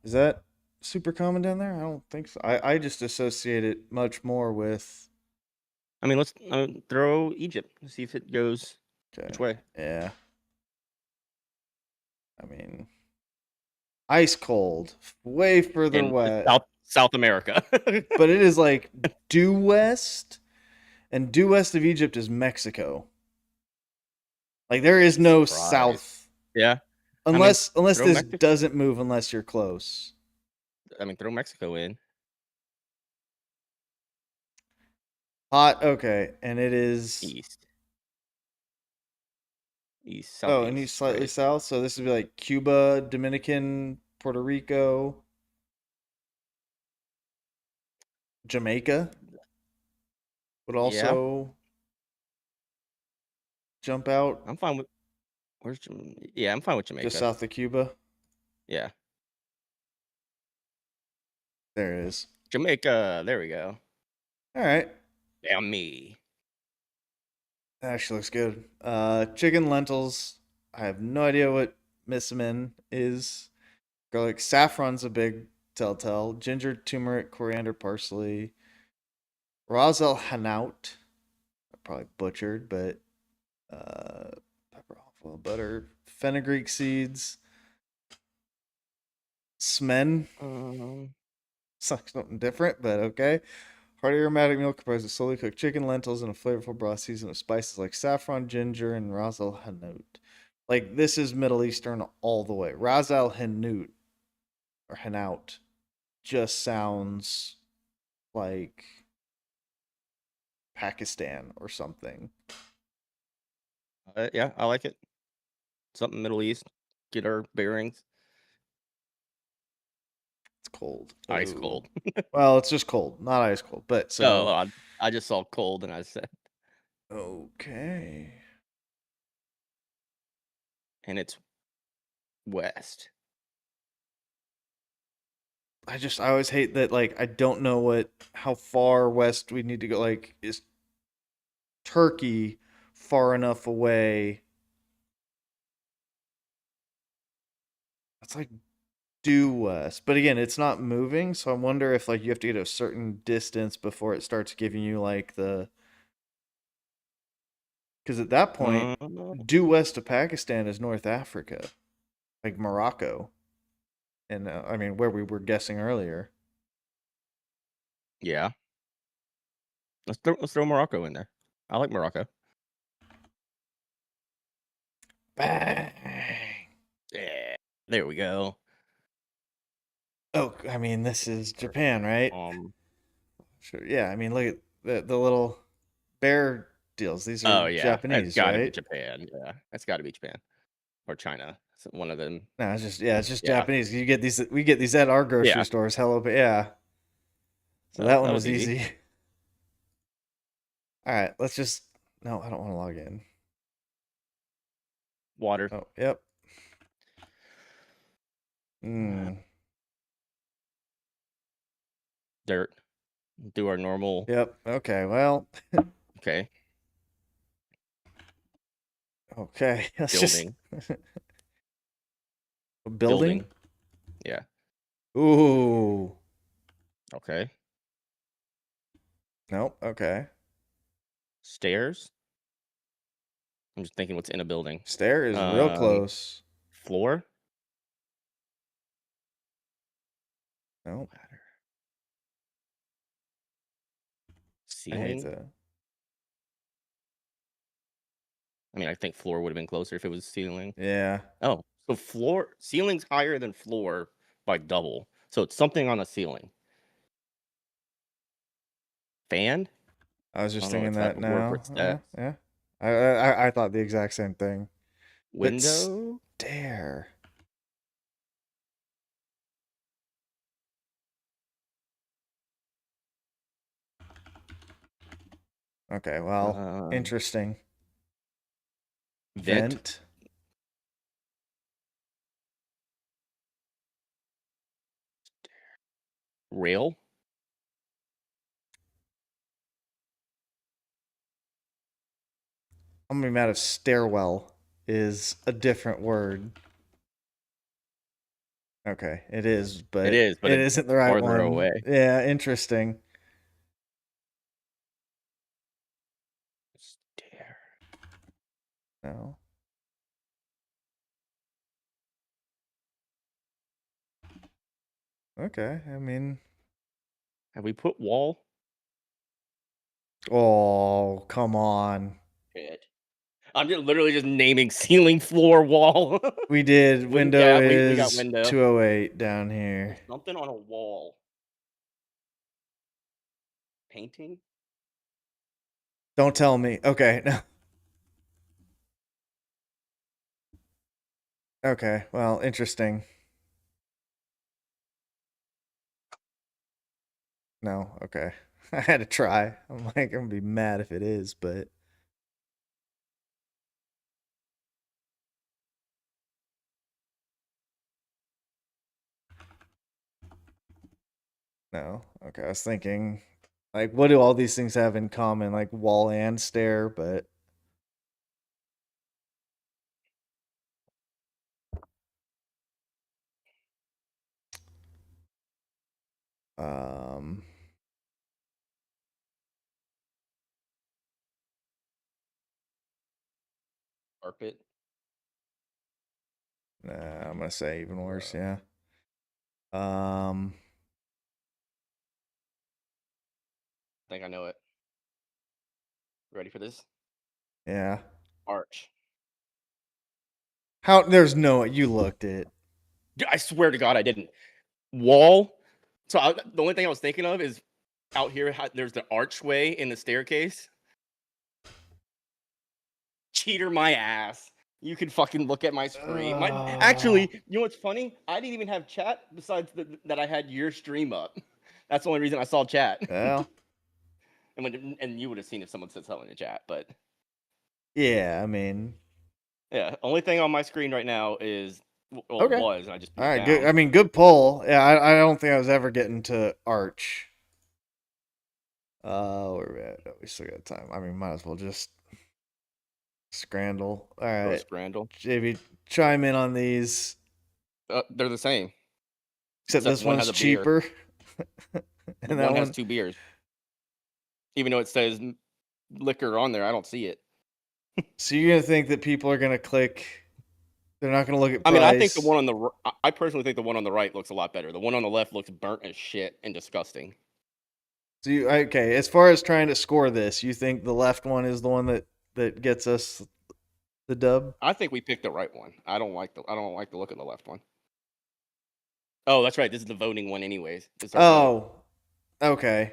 Is that super common down there? I don't think so. I just associate it much more with. I mean, let's throw Egypt and see if it goes which way. Yeah. I mean, ice cold, way further west. South America. But it is like due west, and due west of Egypt is Mexico. Like there is no south. Yeah. Unless this doesn't move unless you're close. I mean, throw Mexico in. Hot, okay, and it is east, southeast. Oh, and he's slightly south, so this would be like Cuba, Dominican, Puerto Rico, Jamaica would also jump out. I'm fine with. I'm fine with Jamaica. Just south of Cuba. Yeah. There it is. Jamaica. There we go. All right. Damn me. That actually looks good. Chicken lentils. I have no idea what missamin is. Garlic. Saffron's a big telltale. Ginger, turmeric, coriander, parsley. Ras el hanout. Probably butchered, but pepper, olive oil, butter, fenugreek seeds. Smen. Something different, but okay. Hearty aromatic meal comprises of slowly cooked chicken, lentils, and a flavorful broth seasoned with spices like saffron, ginger, and ras el hanout. Like, this is Middle Eastern all the way. Ras el hanout, or hanout, just sounds like Pakistan or something. Yeah, I like it. Something Middle East. Get our bearings. It's cold. Ice Ooh. cold. Well, it's just cold, not ice cold. But so. Oh, I just saw cold and I said. Okay. And it's west. I always hate that, like, I don't know how far west we need to go. Like, is Turkey far enough away? It's like due west. But again, it's not moving, so I wonder if, like, you have to get a certain distance before it starts giving you, like, the... Because at that point, due west of Pakistan is North Africa. Like Morocco. And, I mean, where we were guessing earlier. Yeah. Let's throw Morocco in there. I like Morocco. Bang. Yeah. There we go. Oh, I mean, this is Japan, right? Sure. Yeah, I mean, look at the little bear deals. These are Japanese, it's gotta right? be Japan. Yeah, it's got to be Japan or China. It's one of them. No, it's just Japanese. We get these at our grocery stores. Hello, but yeah. So that one was easy. All right, let's just. No, I don't want to log in. Water. Oh, yep. Dirt. Do our normal. Yep. Okay. Well. Okay. Okay. Building. Building. Yeah. Ooh. Okay. Nope. Okay. Stairs. I'm just thinking what's in a building. Stair is real close. Floor. Nope. Ladder. I hate Ceiling. that. I mean, I think floor would have been closer if it was ceiling. Yeah. Oh, so ceiling's higher than floor by double. So it's something on the ceiling. Fan? I was just thinking that now. Yeah. I thought the exact same thing. Window? Stair. Okay, well, interesting. Vent. Rail. I'm gonna be mad if stairwell is a different word. Okay, it is, but it isn't the right one. Away. Yeah, interesting. Stair. No. Okay, I mean, have we put wall? Oh, come on. Shit. I'm just literally just naming ceiling, floor, wall. We did. Window we got is window. 208 down here. There's something on a wall. Painting? Don't tell me. Okay, no. Okay, well, interesting. No, okay. I had to try. I'm gonna be mad if it is, but no. Okay, I was thinking, like, what do all these things have in common? Like wall and stair, but carpet. Nah, I'm gonna say even worse. Yeah. I think I know it. Ready for this? Yeah. Arch. How? There's no. You looked it. I swear to God, I didn't. Wall. So the only thing I was thinking of is out here. There's the archway in the staircase. Cheater, my ass. You can fucking look at my screen. Actually, you know what's funny? I didn't even have chat besides that I had your stream up. That's the only reason I saw chat. Well. and you would have seen if someone said something in chat, but yeah, I mean, yeah. Only thing on my screen right now is okay. was I just all right. Good. I mean, good pull. Yeah, I don't think I was ever getting to Arch. Where we at? Oh, we still got time. I mean, might as well just scrandle. All right, scrandle. JV, chime in on these. They're the same, except this one's cheaper. And one has 2 beers. Even though it says liquor on there, I don't see it. So you're gonna think that people are gonna click? They're not gonna look at price. I mean, I think the one on the. I personally think the one on the right looks a lot better. The one on the left looks burnt as shit and disgusting. So okay? As far as trying to score this, you think the left one is the one that gets us the dub? I think we picked the right one. I don't like the look of the left one. Oh, that's right. This is the voting one, anyways. Oh, okay.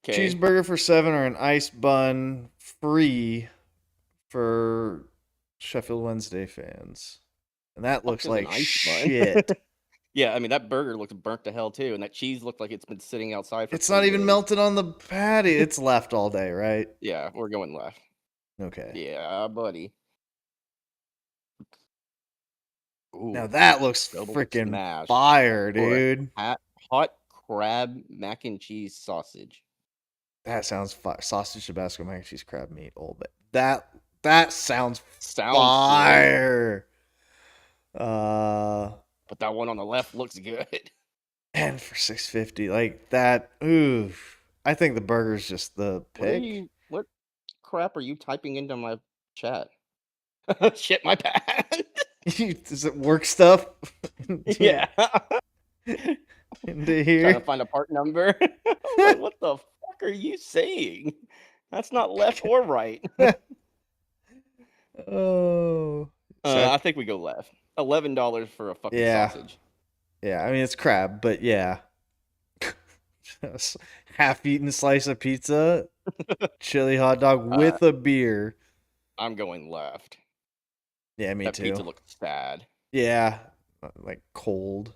Cheeseburger for $7 or an ice bun free for Sheffield Wednesday fans. And that looks like shit. Yeah, I mean, that burger looks burnt to hell, too. And that cheese looked like it's been sitting outside for It's not even melted on the patty. It's left all day, right? Yeah, we're going left. Okay. Yeah, buddy. Ooh, now that looks freaking fire, dude. Hot crab mac and cheese sausage. That sounds fire. Sausage, Tabasco, mac and cheese, crab meat, old bit. That sounds fire. But that one on the left looks good. And for $6.50, like that, ooh. I think the burger's just the pick. What crap are you typing into my chat? Shit, my bad. Does it work stuff? Yeah. Into here. Trying to find a part number. Like, what the fuck are you saying? That's not left or right. Oh. I think we go left. $11 for a fucking sausage. Yeah, I mean it's crab, but yeah. Half-eaten slice of pizza, chili hot dog with a beer. I'm going left. Yeah, me too. That pizza looks sad. Yeah, like cold.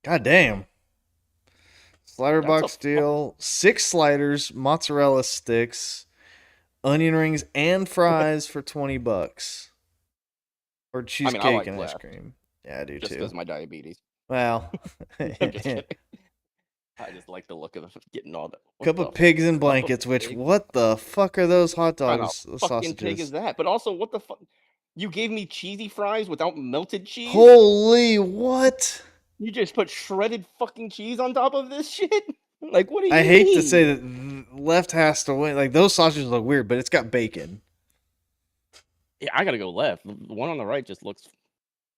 God damn. Slider box deal. 6 sliders, mozzarella sticks, onion rings, and fries for $20. Or cheesecake and ice cream. Yeah, I do just too. Just because my diabetes. Well. I'm just kidding. I just like the look of getting all that. Cup of pigs in blankets, which, what the fuck are those hot dogs? What fucking pig is that? But also, what the fuck? You gave me cheesy fries without melted cheese? Holy, what? You just put shredded fucking cheese on top of this shit? Like, what do you I hate to say that left has to win. Like, those sausages look weird, but it's got bacon. Yeah, I gotta go left. The one on the right just looks...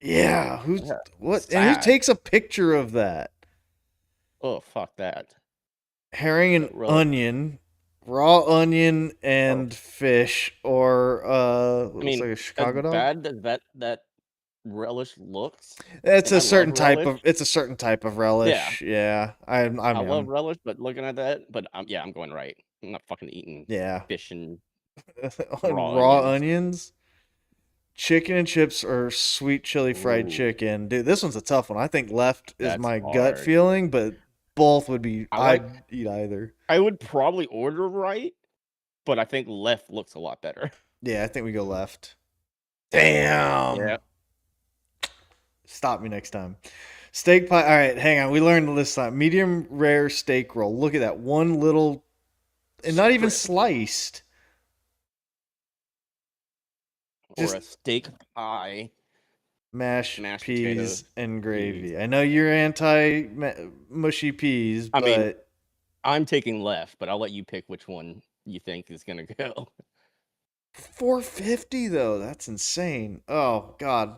Yeah, what? Sad. And who takes a picture of that? Oh, fuck that. Herring and onion, raw onion and fish, or looks like a Chicago dog. Bad as that relish looks. It's a certain type of relish. Yeah. I love relish, but looking at that, I'm going right. I'm not fucking eating fish and raw onions. Chicken and chips or sweet chili fried chicken. Dude, this one's a tough one. I think left is my gut feeling, but both would be. I'd eat either. I would probably order right, but I think left looks a lot better. Yeah, I think we go left. Damn. Yeah. Stop me next time. Steak pie. All right, hang on. We learned this time. Medium rare steak roll. Look at that. One little, and not even sliced. Or a steak pie. Mashed peas potatoes. And gravy. I know you're anti mushy peas, but I mean, I'm taking left, but I'll let you pick which one you think is gonna go. $4.50 though. That's insane. Oh God.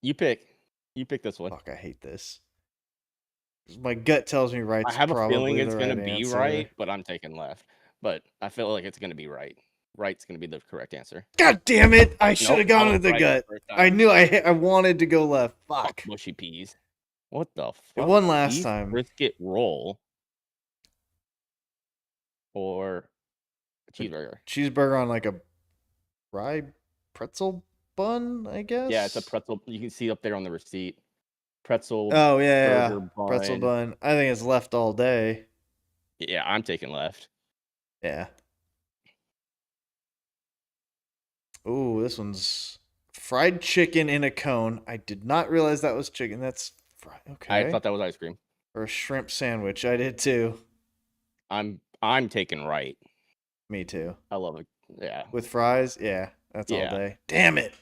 You pick this one. Fuck, I hate this. My gut tells me right's I have a probably feeling it's the gonna right be answer. right, but I'm taking left. But I feel like it's gonna be right. Right's gonna be the correct answer. God damn it! I should have Nope, gone I with was the right gut. the first I time. knew I wanted to go left. Fuck. Mushy peas. What the fuck? It won last Beef time. brisket roll or a cheeseburger. Cheeseburger on like a rye pretzel bun, I guess. Yeah, it's a pretzel. You can see up there on the receipt. Pretzel. Oh yeah, burger bun. pretzel bun. I think it's left all day. Yeah, I'm taking left. Yeah. Ooh, this one's fried chicken in a cone. I did not realize that was chicken. That's fried. Okay. I thought that was ice cream. Or a shrimp sandwich. I did too. I'm taking right. Me too. I love it. Yeah. With fries? Yeah, that's all Yeah. day. Damn it.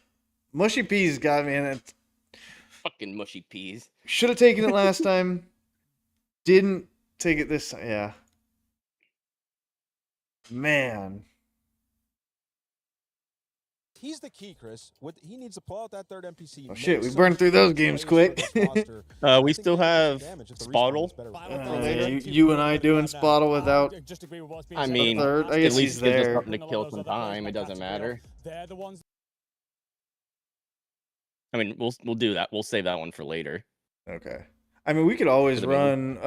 Mushy peas got me in it. Fucking mushy peas. Should have taken it last time. Didn't take it this time. Yeah. Man. He's the key, Chris. He needs to pull out that third NPC. Oh shit, we burned through those games quick. We still have Spottle. You and I doing Spottle without I mean, a third? I at guess least he's gives us there. something to kill some time. It doesn't matter. They're the ones. I mean, we'll do that. We'll save that one for later. Okay. I mean, we could always run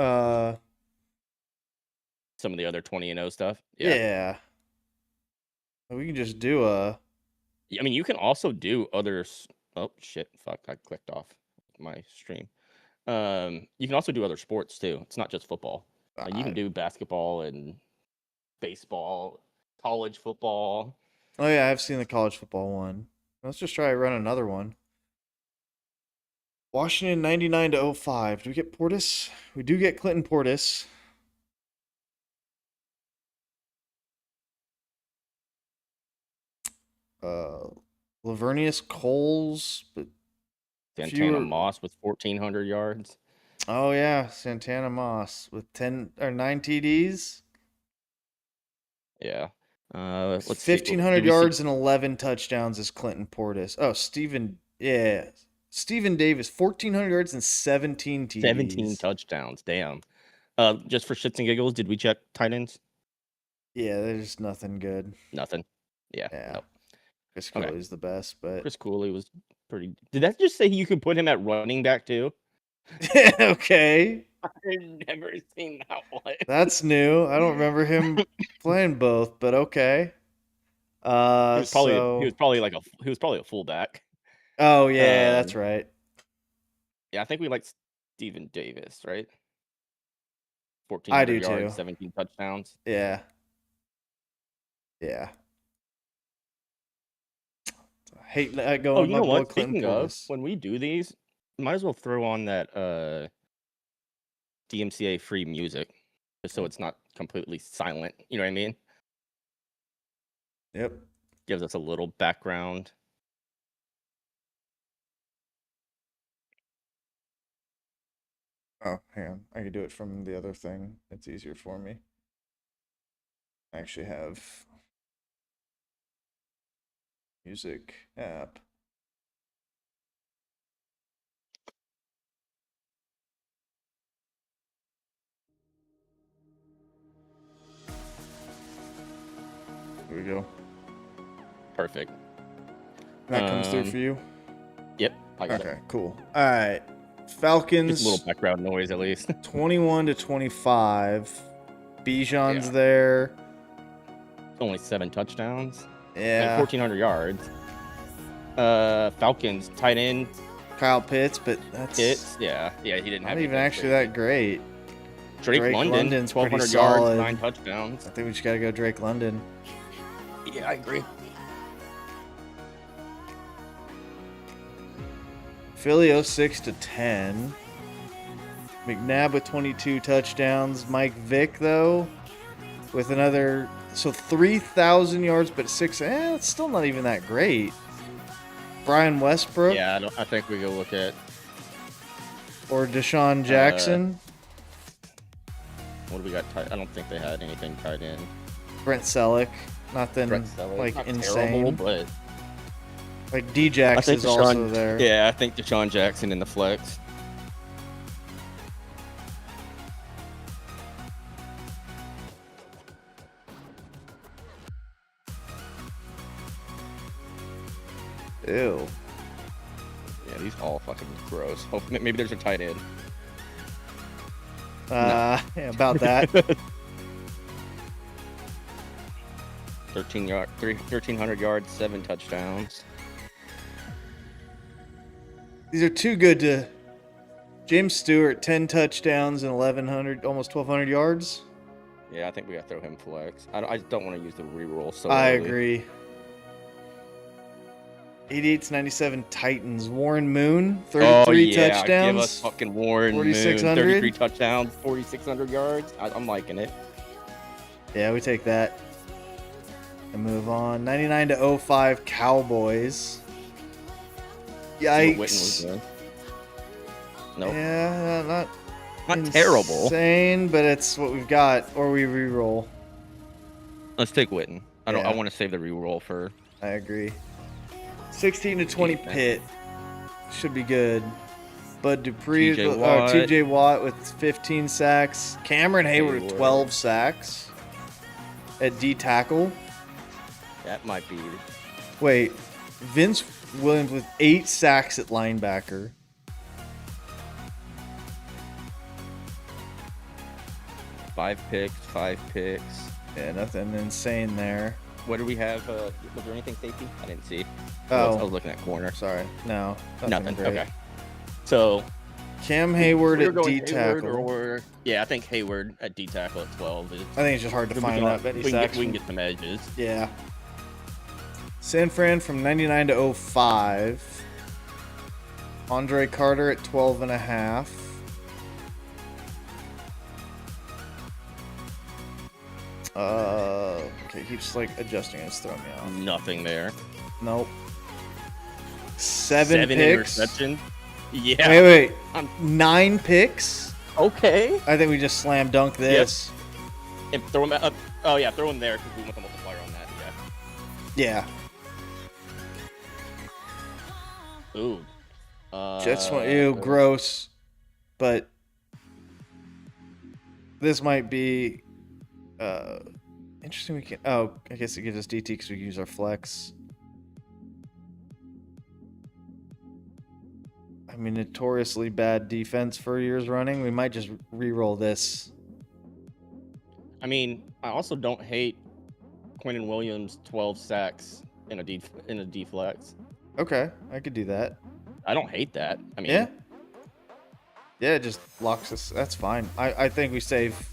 some of the other 20-0 stuff. Yeah. We can just do a I mean, you can also do others. Oh shit! Fuck! I clicked off my stream. You can also do other sports too. It's not just football. You can do basketball and baseball, college football. Oh yeah, I've seen the college football one. Let's just try to run another one. Washington 99 to 05. Do we get Portis? We do get Clinton Portis. Lavernius Coles, but Santana Moss with 1,400 yards. Oh yeah, Santana Moss with 9 TDs. Yeah. Let's 1,500 yards and 11 touchdowns is Clinton Portis. Oh, Stephen Davis, 1,400 yards and 17 TDs. 17 touchdowns. Damn. Just for shits and giggles, did we check tight ends? Yeah, there's nothing good. Nothing. Yeah. Nope. Chris Cooley's the best, but Chris Cooley was pretty. Did that just say you could put him at running back too? Okay. I've never seen that one. That's new. I don't remember him playing both, but okay. He was probably a fullback. Oh yeah, that's right. Yeah, I think we like Stephen Davis, right? 1400 yards, too. 17 touchdowns. Yeah. Yeah. I hate that going. Oh, you know what? Clinton Speaking of, Portis. when we do these, might as well throw on that DMCA free music, just so it's not completely silent. You know what I mean? Yep. Gives us a little background. Oh, hang on. I could do it from the other thing. It's easier for me. I actually have music app. There we go. Perfect. That comes through for you? Yep. I got okay, it. cool. All right. Falcons. Just a little background noise, at least. 21 to 25. Bijan's there. Only 7 touchdowns. Yeah. And 1,400 yards. Falcons tight end. Kyle Pitts, but that's Pitts. Yeah, he didn't have not even anything actually that great. Drake London, London's 1,200 pretty yards, solid. 9 touchdowns. I think we just got to go Drake London. Yeah, I agree. Philly 06 to 10. McNabb with 22 touchdowns. Mike Vick, though, with another... So 3,000 yards, but 6... it's still not even that great. Brian Westbrook. Yeah, I think we go look at... Or Deshaun Jackson. What do we got? I don't think they had anything tied in. Brent Selleck. Nothing like not insane. terrible, but Like D-Jax is also there. Yeah, I think Deshaun Jackson in the flex. Ew. Yeah, these all fucking gross. Oh, maybe there's a tight end. Yeah, about that. 1,300 yards, 7 touchdowns. These are too good to. James Stewart, 10 touchdowns and 1,100, almost 1,200 yards. Yeah, I think we got to throw him flex. I don't want to use the reroll. So I early. agree. 88-97 Titans. Warren Moon, 33 touchdowns. Give us fucking Warren Moon. 33 touchdowns, 4,600 yards. I'm liking it. Yeah, we take that. And move on. 99-05 Cowboys. Yikes. Nope. Yeah, not terrible. Insane, but it's what we've got. Or we re-roll. Let's take Witten. I want to save the re-roll for. I agree. 16-20 Pitt. Should be good. Bud Dupree, TJ Watt with 15 sacks. Cameron Hayward with 12 sacks. At D tackle. That might be. Wait, Vince Williams with 8 sacks at linebacker. Five picks. Yeah, nothing insane there. What do we have? Was there anything safety? I didn't see. Oh, I was looking at corner. Sorry, no, nothing. Great. Okay. So, Cam Hayward at D tackle. Yeah, I think Hayward at D tackle at 12. I think it's just hard to find that. We can get some edges. Yeah. San Fran from 99-05. Andre Carter at 12.5. Okay, keeps like adjusting and it's throwing me off. Nothing there. Nope. 7 picks. Interception. Yeah. Wait. 9 picks. Okay. I think we just slam dunk this. Yes. And throw him up. Oh yeah, throw him there because we want the multiplier on that. Yeah. Ooh. Jets want ew, gross. But this might be interesting. We can. Oh, I guess it gives us DT because we can use our flex. I mean, notoriously bad defense for years running. We might just re-roll this. I mean, I also don't hate Quentin Williams 12 sacks in a D flex. Okay, I could do that. I don't hate that. I mean, yeah, it just locks us. That's fine. I think we save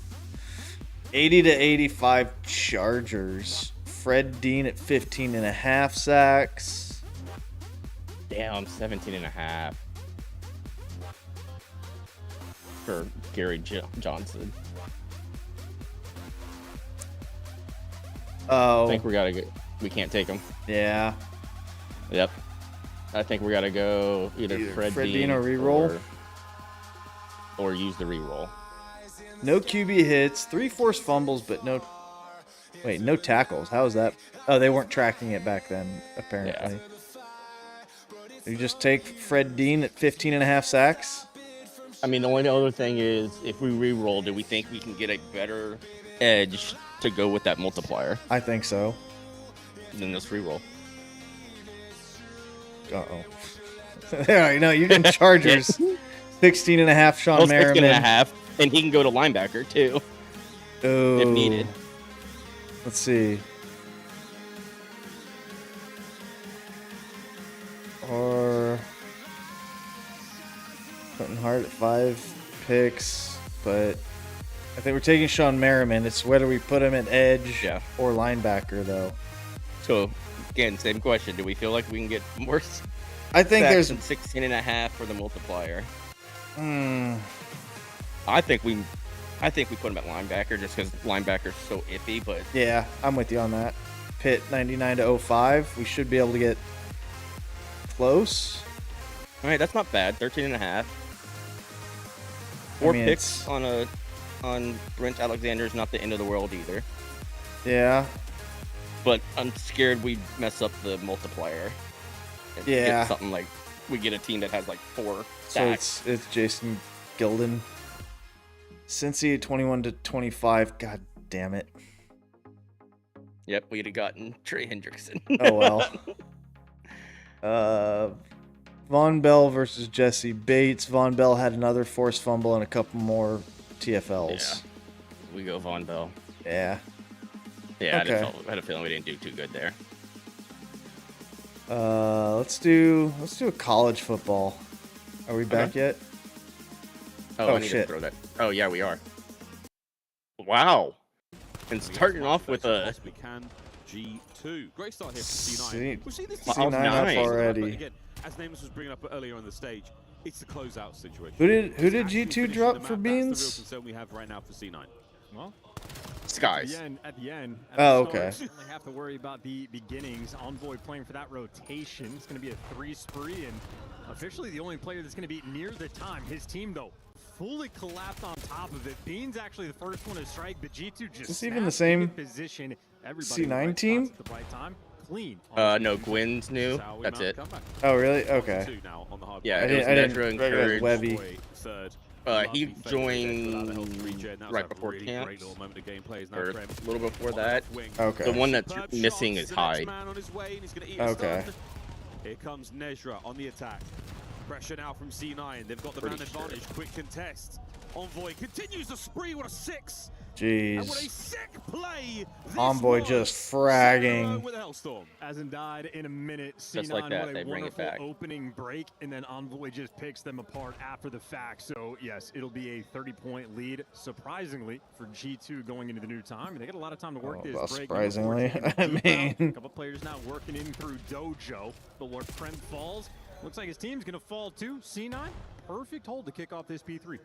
80-85 Chargers. Fred Dean at 15.5 sacks. Damn, 17.5 for Gary Johnson. Oh, I think we can't take him. Yeah. Yep. I think we gotta go either Fred Dean or reroll, or use the reroll. No QB hits, 3 forced fumbles, but no. Wait, no tackles. How is that? Oh, they weren't tracking it back then, apparently. Yeah. You just take Fred Dean at 15.5 sacks. I mean, the only other thing is, if we re-roll, do we think we can get a better edge to go with that multiplier? I think so. Then let's re-roll. Uh-oh. There, no, you can Chargers. 16.5 Sean Merriman. 16.5, and he can go to linebacker, too. Oh. If needed. Let's see. Or Clinton Hart at 5 picks, but I think we're taking Sean Merriman. It's whether we put him at edge or linebacker, though. So, again, same question. Do we feel like we can get more? I think there's 16.5 for the multiplier. I think we put him at linebacker just because linebacker's so iffy. But yeah, I'm with you on that. Pitt 99-05. We should be able to get close. All right, that's not bad. 13.5. 4 picks on Brent Alexander is not the end of the world either. Yeah. But I'm scared we mess up the multiplier Get Yeah. something like we get a team that has like 4 So stacks. it's Jason Gilden. Cincy 21-25. God damn it. Yep, we'd have gotten Trey Hendrickson. Oh well. Von Bell versus Jesse Bates. Von Bell had another forced fumble and a couple more TFLs. Yeah. We go Von Bell. Yeah. Yeah, Okay. I had a feeling we didn't do too good there. Let's do a college football. Are we back yet? Oh, I need shit. to throw that. Oh yeah, we are. Wow. And starting off with a We can G2. Great start here from C- C9. We've seen this C9 up already. But again, as Namus was bringing up earlier on the stage, it's the closeout situation. Who did It's actually G2 finishing drop the for map. That's the real Beans? concern we have right now for C9. Well, Skies. at the end. Oh, the okay. start, you only have to worry about the beginnings. Envoy playing for that rotation. It's going to be a 3 spree, and officially the only player that's going to be near the time. His team, though, fully collapsed on top of it. Beans actually the first one to strike, but G2 just Is this even the snapped into same position. Everybody in the C9 right team? spots at the right time. Clean. No, Gwen's new. That's it. Oh really? Okay. Yeah, I it was didn't Nedra and recognize Courage. Webby. He joined right before camp, or a little before that. Okay. The one that's missing is High. Okay. Here comes Nezra on the attack. Pressure now from C9. They've got the man advantage. Quick contest. Envoy continues the spree. What a 6. And what a Jeez. sick play. Envoy just fragging. With a Hellstorm. Hasn't died in a minute. C9, Just like that, what they a bring it wonderful back. opening break, and then Envoy just picks them apart after the fact. So yes, it'll be a 30-point lead. Surprisingly for G2 going into the new time, they get a lot of time to work this Well, break. surprisingly, I a mean. couple players now working in through Dojo, but where Prem falls, looks like his team's gonna fall too. C9, perfect hold to kick off this P3.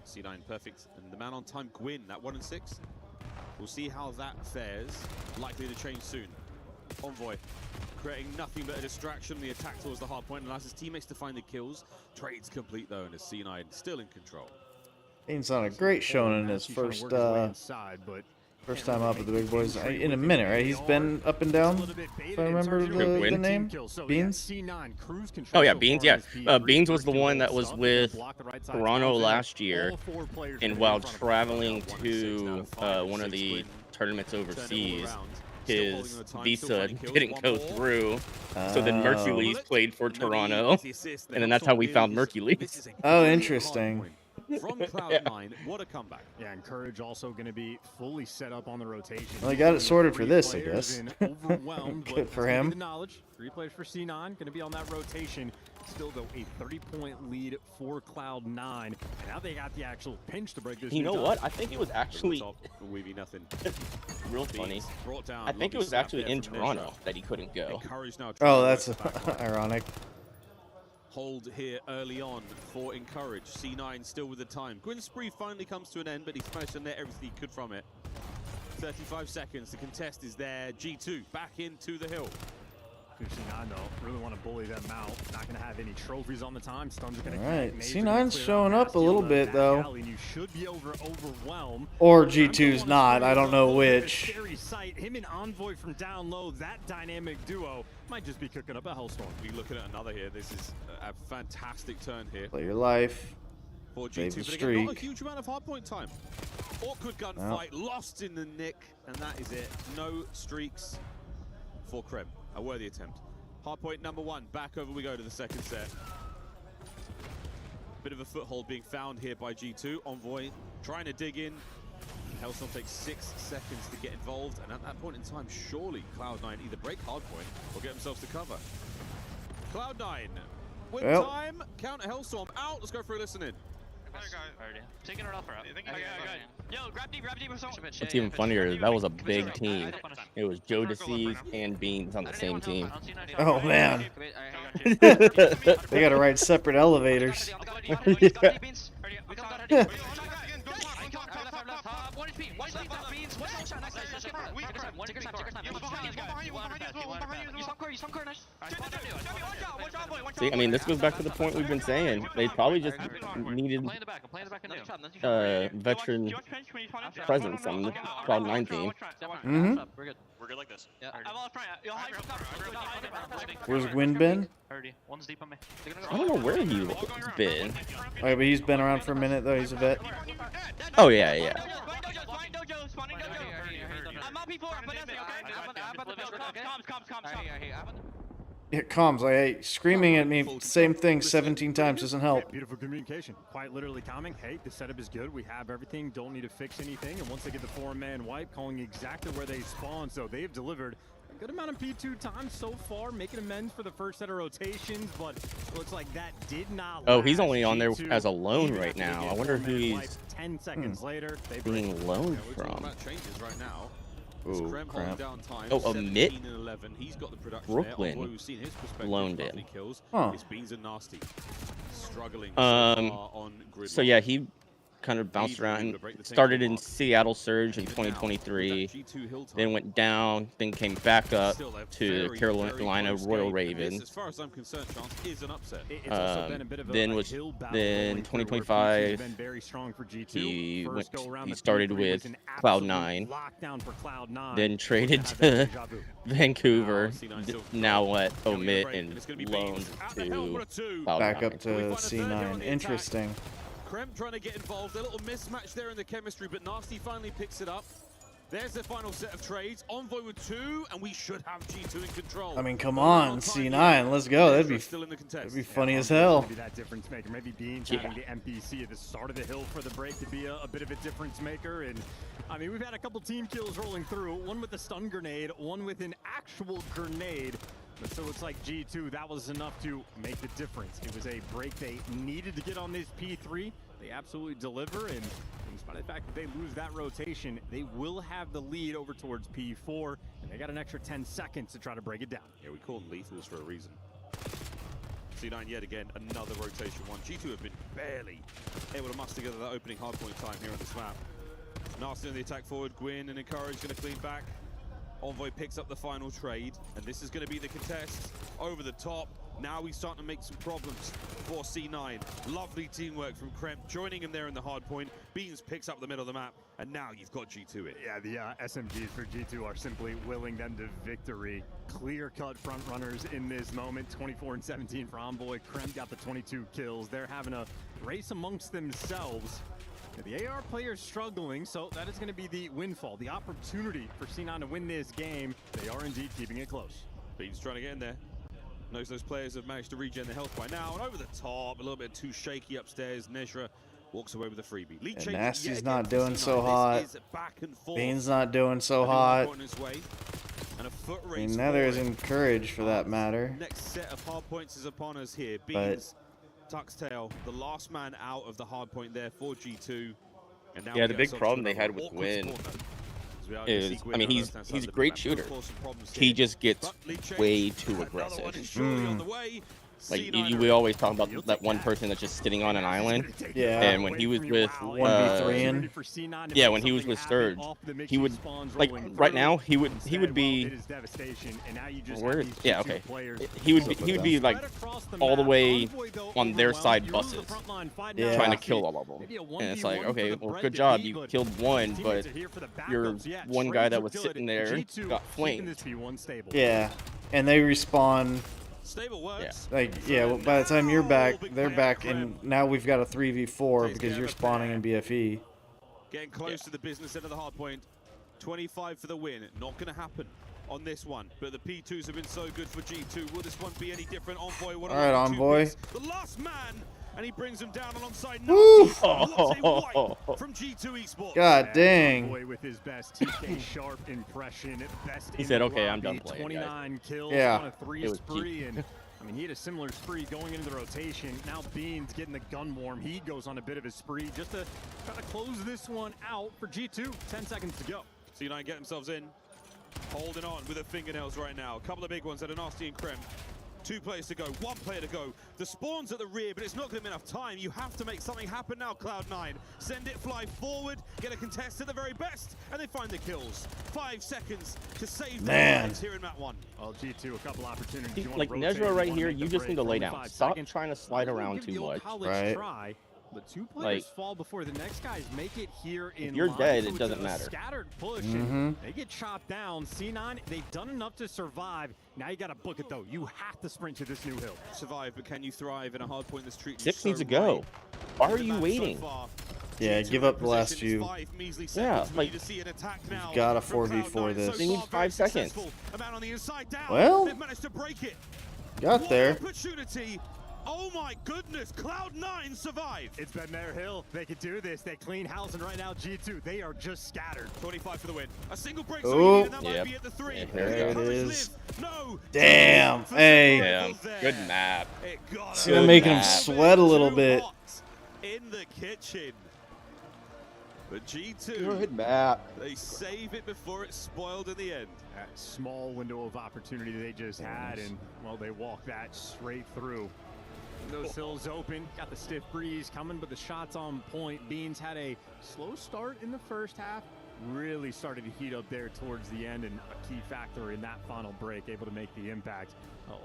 C9 perfect. And the man on time, Gwyn, that 1 and 6. We'll see how that fares. Likely to change soon. Envoy creating nothing but a distraction. The attack towards the hard point and allows his teammates to find the kills. Trade's complete though, and is C9 still in control. Beans on a great showing in his first time up with the big boys in a minute, right? He's been up and down, if I remember the name. Beans? Oh yeah, Beans. Yeah, Beans was the one that was with Toronto last year, and while traveling to one of the tournaments overseas, his visa didn't go through. So then Mercules played for Toronto, and then that's how we found Mercules. Oh, interesting. From Cloud9, what a comeback. Yeah, and Courage also going to be fully set up on the rotation. Well, he got it sorted for this, I Players guess. and overwhelmed, Good but for let's give you him. the knowledge. 3 players for C9, going to be on that rotation. Still, though, a 30-point lead for Cloud9. And now they got the actual pinch to break this. You new know tie. what? I think it was actually Weavy nothing. real funny. Brought down, I think it lovely was snap actually there in from Toronto Nezra. that he couldn't go. Encourage now Oh, trying to that's work the back line. ironic. Hold here early on for Encourage. C9 still with the time. Gwyn spree finally comes to an end, but he's managed to net everything he could from it. 35 seconds. The contest is there. G2 back into the hill. C9, though, really want to bully them out. Not going to have any trophies on the time. Stuns are going to Alright, C9's showing up a little bit, though. You should be overwhelmed. Or G2's not, I don't know which. Scary sight. Him and Envoy from down low, that dynamic duo might just be cooking up a Hellstorm. We're looking at another here. This is a fantastic turn here. Play your life. For Save G2, the but again, not a streak. huge amount of hardpoint time. Awkward gunfight, lost in the nick, and that is it. No streaks for Krem. A worthy attempt. Hardpoint number 1, back over we go to the second set. Bit of a foothold being found here by G2. Envoy trying to dig in. Hellstorm takes 6 seconds to get involved, and at that point in time, surely Cloud9 either break hardpoint or get themselves to cover. Cloud9, with time, counter Hellstorm out. Let's go for a listen in. Taking it off, right? Yo, grab D or something. What's even funnier, that was a big team. It was Joe DeCease and Beans on the same team. Oh man. They gotta ride separate elevators. See, I mean, this goes back to the point we've been saying. They probably just needed veteran presence on the Cloud9 team. Mm-hmm. We're good like this. this. Yeah. I'm all front. You'll hide from top. Where's Gwyn been? 30. One's deep on me. I don't know where he's been. Okay, but he's been around for a minute though. He's a vet. Oh yeah, yeah. I'm on P4. I'm about to build. Comms. Yeah, comms. Like, hey, screaming at me, same thing 17 times doesn't help. Beautiful communication. Quite literally calming. Hey, the setup is good. We have everything. Don't need to fix anything. And once they get the 4-man wipe, calling exactly where they spawn. So they've delivered a good amount of P2 time so far, making amends for the first set of rotations. But looks like that did not. Oh, he's only on there as a loan right now. I wonder who he's 10 seconds later, they being loaned from. Changes right now. Ooh, crap. Oh, a Mitt? He's got the production Brooklyn there. We've seen his perspective loaned in. kills. Huh. His beans are nasty. Struggling so far on grid So yeah, he kind of bounced around. Started in Seattle Surge in 2023, then went down, then came back up to Carolina Royal Ravens. As far as I'm concerned, Chance is an upset. Then 2025 he started with Cloud9, then traded to Vancouver, now at Omit and loaned to Cloud9. Back up to C9. Interesting. Krem trying to get involved. A little mismatch there in the chemistry, but Nasty finally picks it up. There's the final set of trades. Envoy with 2, and we should have G2 in control. I mean, come on, C9, let's go. That'd be funny as hell. Maybe that difference maker. Maybe Beans having the NPC at the start of the hill for the break to be a bit of a difference maker. And I mean, we've had a couple team kills rolling through. One with a stun grenade, one with an actual grenade. But so it's like G2, that was enough to make the difference. It was a break they needed to get on this P3. They absolutely deliver, and in spite of the fact that they lose that rotation, they will have the lead over towards P4, and they got an extra 10 seconds to try to break it down. Yeah, we call them lethals for a reason. C9 yet again, another rotation one. G2 have been barely able to muster together that opening hardpoint time here on this map. Nasty on the attack forward, Gwyn and Encourage going to clean back. Envoy picks up the final trade, and this is going to be the contest over the top. Now he's starting to make some problems for C9. Lovely teamwork from Kremp, joining him there in the hard point. Beans picks up the middle of the map, and now you've got G2 in. Yeah, the SMGs for G2 are simply willing them to victory. Clear-cut front runners in this moment. 24 and 17 for Envoy. Kremp got the 22 kills. They're having a race amongst themselves. The AR player's struggling, so that is going to be the windfall, the opportunity for C9 to win this game. They are indeed keeping it close. Beans trying to get in there. Knows those players have managed to regen their health by now. And over the top, a little bit too shaky upstairs. Nezra walks away with a freebie. And Nasty's not doing so hot. Bean's not doing so hot. I mean, neither is Encourage for that matter. Next set of hard points is upon us here. Beans, Tuxtail, the last man out of the hard point there for G2. And now yeah, the big problem they had with Gwyn is, I mean, he's a great shooter. He just gets way too aggressive. Like we always talk about that one person that's just sitting on an island. Yeah. And when he was with 1v3, yeah, when he was with Surge, he would like right now he would be where is, yeah, okay. He would be like all the way on their side buses, trying to kill all of them. And it's like, okay, well, good job, you killed one, but your one guy that was sitting there got flamed. Yeah, and they respawn. Stable works. Yeah. Like, yeah, well, by the time you're back, they're back, and now we've got a 3v4 because you're spawning in BFE. Getting close to the business end of the hard point. 25 for the win. Not going to happen on this one, but the P2s have been so good for G2. Will this one be any different? Envoy, all right, Envoy. The last man, and he brings him down alongside Woo! from G2 Esports. God dang. Envoy with his best TK Sharp impression. Best he said, okay, I'm done playing, 29 kills yeah. on a 3 spree, and I mean, he had a similar spree going into the rotation. Now Beans getting the gun warm. He goes on a bit of a spree just to try to close this one out for G2. 10 seconds to go. C9 get themselves in. Holding on with the fingernails right now. A couple of big ones that are Nasty and Krem. 2 players to go, 1 player to go. The spawn's at the rear, but it's not going to be enough time. You have to make something happen now, Cloud9. Send it, fly forward, get a contest at the very best, and they find the kills. 5 seconds to save their lives here in map 1. Well, G2, a couple opportunities. Like Nezra right here, you just need to lay down. Stop trying to slide around too much. Right. But 2 players fall before the next guys make it here in If you're line, dead, so it it's doesn't a matter. Scattered push. And they get chopped down. C9, they've done enough to survive. Now you got to book it though. You have to sprint to this new hill. Survive, but can you thrive in a hard point that's treating 6 so needs to go. Why are you waiting? Yeah, give up the last few. Yeah, like, you've got a 4v4 this. They need 5 seconds. Well, got there. Opportunity. Oh my goodness, Cloud9 survived. It's been their hill. They can do this. They clean house, and right now G2, they are just scattered. 25 for the win. A single break, oh, and that might be at the 3. There it is. No. Damn. Hey. Damn. Good map. See, I'm making him sweat a little bit. In the kitchen. But G2, good map. They save it before it's spoiled in the end. That small window of opportunity they just had, and, well, they walk that straight through. Those hills open, got the stiff breeze coming, but the shot's on point. Beans had a slow start in the first half, really started to heat up there towards the end, and a key factor in that final break, able to make the impact.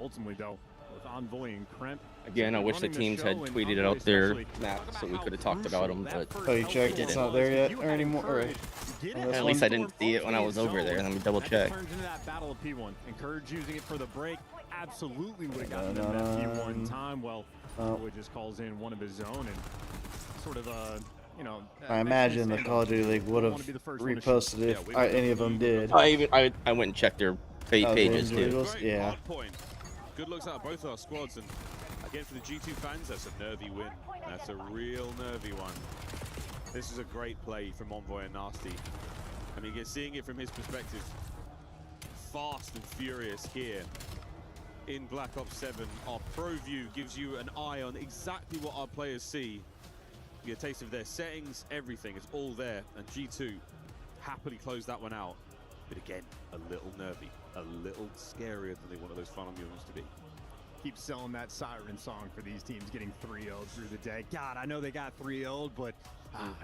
Ultimately, though, with Envoy and Kremp. Again, I wish the teams had tweeted out their maps so we could have talked about them, but oh, you checked? It's not there yet or anymore? Or, at least I didn't see it when I was over there. Let me double check. Turns into that battle of P1. Encourage using it for the break. Absolutely would have gotten them that P1 time. Well, Envoy just calls in one of his own and sort of you know. I imagine the Call of Duty League would have reposted it if any of them did. I went and checked their pages too. Yeah. Good looks out of both our squads, and again for the G2 fans, that's a nervy win. That's a real nervy one. This is a great play from Envoy and Nasty. I mean, you're seeing it from his perspective. Fast and furious here in Black Ops 7. Our pro view gives you an eye on exactly what our players see. You get a taste of their settings, everything is all there, and G2 happily closed that one out. But again, a little nervy, a little scarier than they wanted those final moments to be. Keep selling that siren song for these teams getting 3-0'd through the day. God, I know they got 3-0'd, but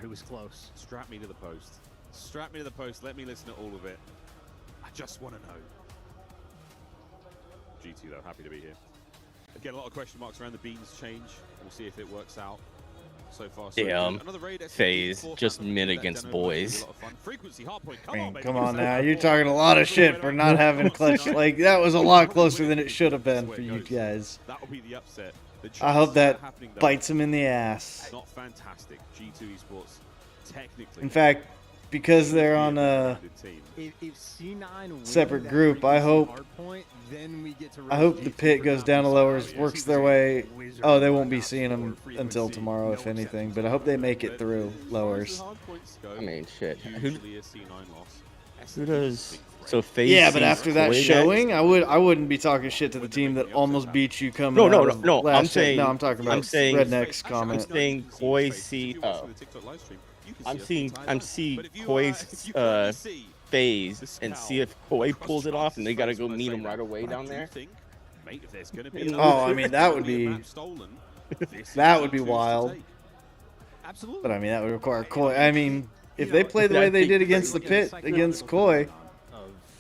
it was close. Strap me to the post. Strap me to the post. Let me listen to all of it. I just want to know. G2 though, happy to be here. Again, a lot of question marks around the Beans change. We'll see if it works out. So far, so damn, FaZe, just mid against boys. I mean, come on now, you're talking a lot of shit for not having clutch. Like, that was a lot closer than it should have been for you guys. That'll be the upset. I hope that bites him in the ass. Not fantastic. G2 Esports, technically. In fact, because they're on a separate group, I hope the pit goes down to lowers, works their way. Oh, they won't be seeing them until tomorrow, if anything. But I hope they make it through lowers. I mean, shit. Who does? So FaZe. Yeah, but after that showing, I wouldn't be talking shit to the team that almost beat you coming. No. I'm saying. No, I'm talking about Redneck's comment. I'm saying Koi see. Oh. I'm seeing Koi's FaZe and see if Koi pulls it off, and they gotta go meet him right away down there. Oh, I mean that would be wild. Absolutely. But I mean that would require Koi. I mean, if they play the way they did against the pit against Koi.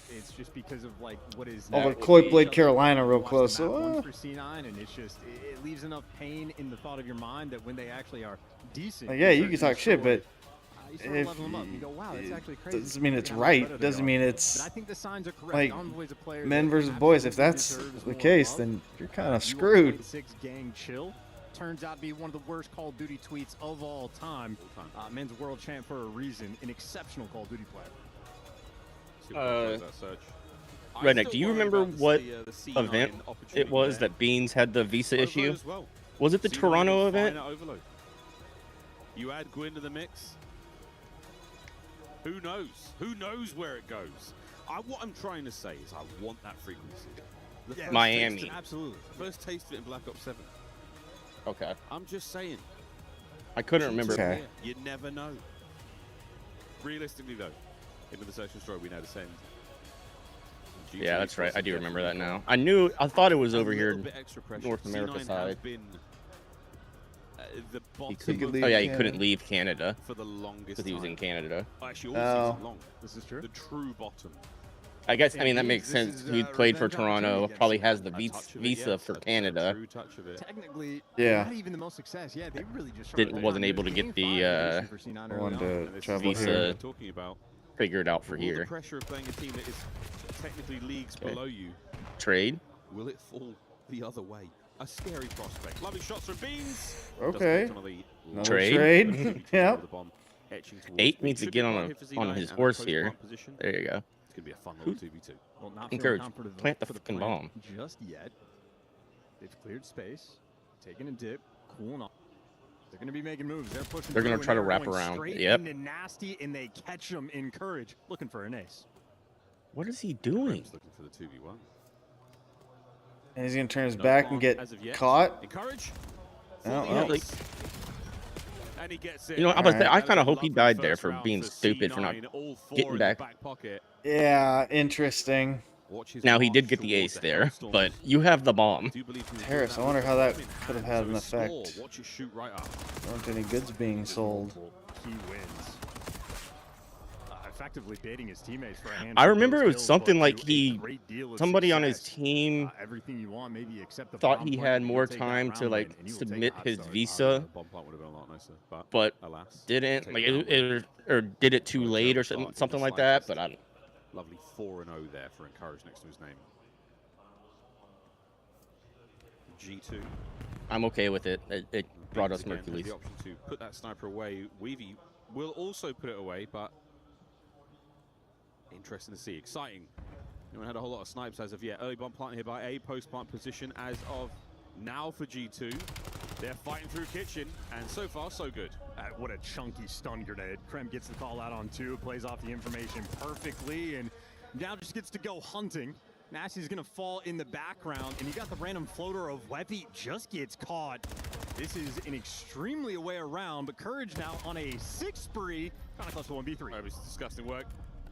It's just because of like what is. Although Koi played Carolina real close, so. For C9, and it's just it leaves enough pain in the thought of your mind that when they actually are decent. Yeah, you can talk shit, but. If you go, wow, that's actually crazy. Doesn't mean it's right. Doesn't mean it's like men versus boys. If that's the case, then you're kind of screwed. Gang chill turns out to be one of the worst Call of Duty tweets of all time. Men's world champ for a reason. An exceptional Call of Duty player. Redneck, do you remember what event it was that Beans had the visa issue? Was it the Toronto event? You add Gwyn to the mix. Who knows? Who knows where it goes? What I'm trying to say is I want that frequency. Miami. Absolutely. First taste of it in Black Ops 7. Okay. I'm just saying. I couldn't remember. Okay. You never know. Realistically, though, into the search and destroy, we know the same. Yeah, that's right. I do remember that now. I thought it was over here, North America side. He couldn't leave Canada for the longest because he was in Canada. Actually, all season long. This is true. The true bottom. I guess, I mean, that makes sense. He played for Toronto, probably has the visa for Canada. Technically, yeah. not even the most success. Yeah, they really just Wasn't able to get the visa figured out for here. The pressure of playing a team that is technically leagues below you. Trade. Will it fall the other way? A scary prospect. Lovely shots from Beans. Okay. Trade. Yeah. 8 needs to get on his horse here. There you go. It's gonna be a fun little 2v2. Well, not Encourage. comfortable Plant the for fucking plant bomb. just yet. They've cleared space, taking a dip, cooling off. They're going to be making moves. They're pushing. They're going to try to wrap going around. straight Yep. into nasty, and they catch them in courage, looking for an ace. What is he doing? Looking for the 2v1. And he's gonna turn his back and get caught. Encourage. Oh, And he gets it. You know, I kind of hope he died there for being stupid for not getting back. Yeah, interesting. Now he did get the ace there, but you have the bomb. Harris, I wonder how that could have had an effect. Watch it shoot right up. There aren't any goods being sold. He wins. Effectively baiting his teammates for a handful I remember of it was kills, something but like to a great deal of somebody on his success. team Everything you want, maybe except the thought bomb he plant, had you'll more take that time to round like win, and you will submit take his that. visa, Bomb plant would have been a lot nicer, but alas, didn't like or did it too late or something like that. But I don't. Lovely 4-0 there for Encourage next to his name. G2. I'm okay with it. It brought us Again, Mercules. The option to put that sniper away. Weavy will also put it away, but interesting to see. Exciting. No one had a whole lot of snipes as of yet. Early bomb plant here by A. Post plant position as of now for G2. They're fighting through kitchen, and so far so good. What a chunky stun grenade. Krem gets the call out on 2, plays off the information perfectly, and now just gets to go hunting. Nasty's gonna fall in the background, and you got the random floater of Webby just gets caught. This is an extremely away around, but Courage now on a 6 spree, kind of close to 1v3. Oh, it was disgusting work.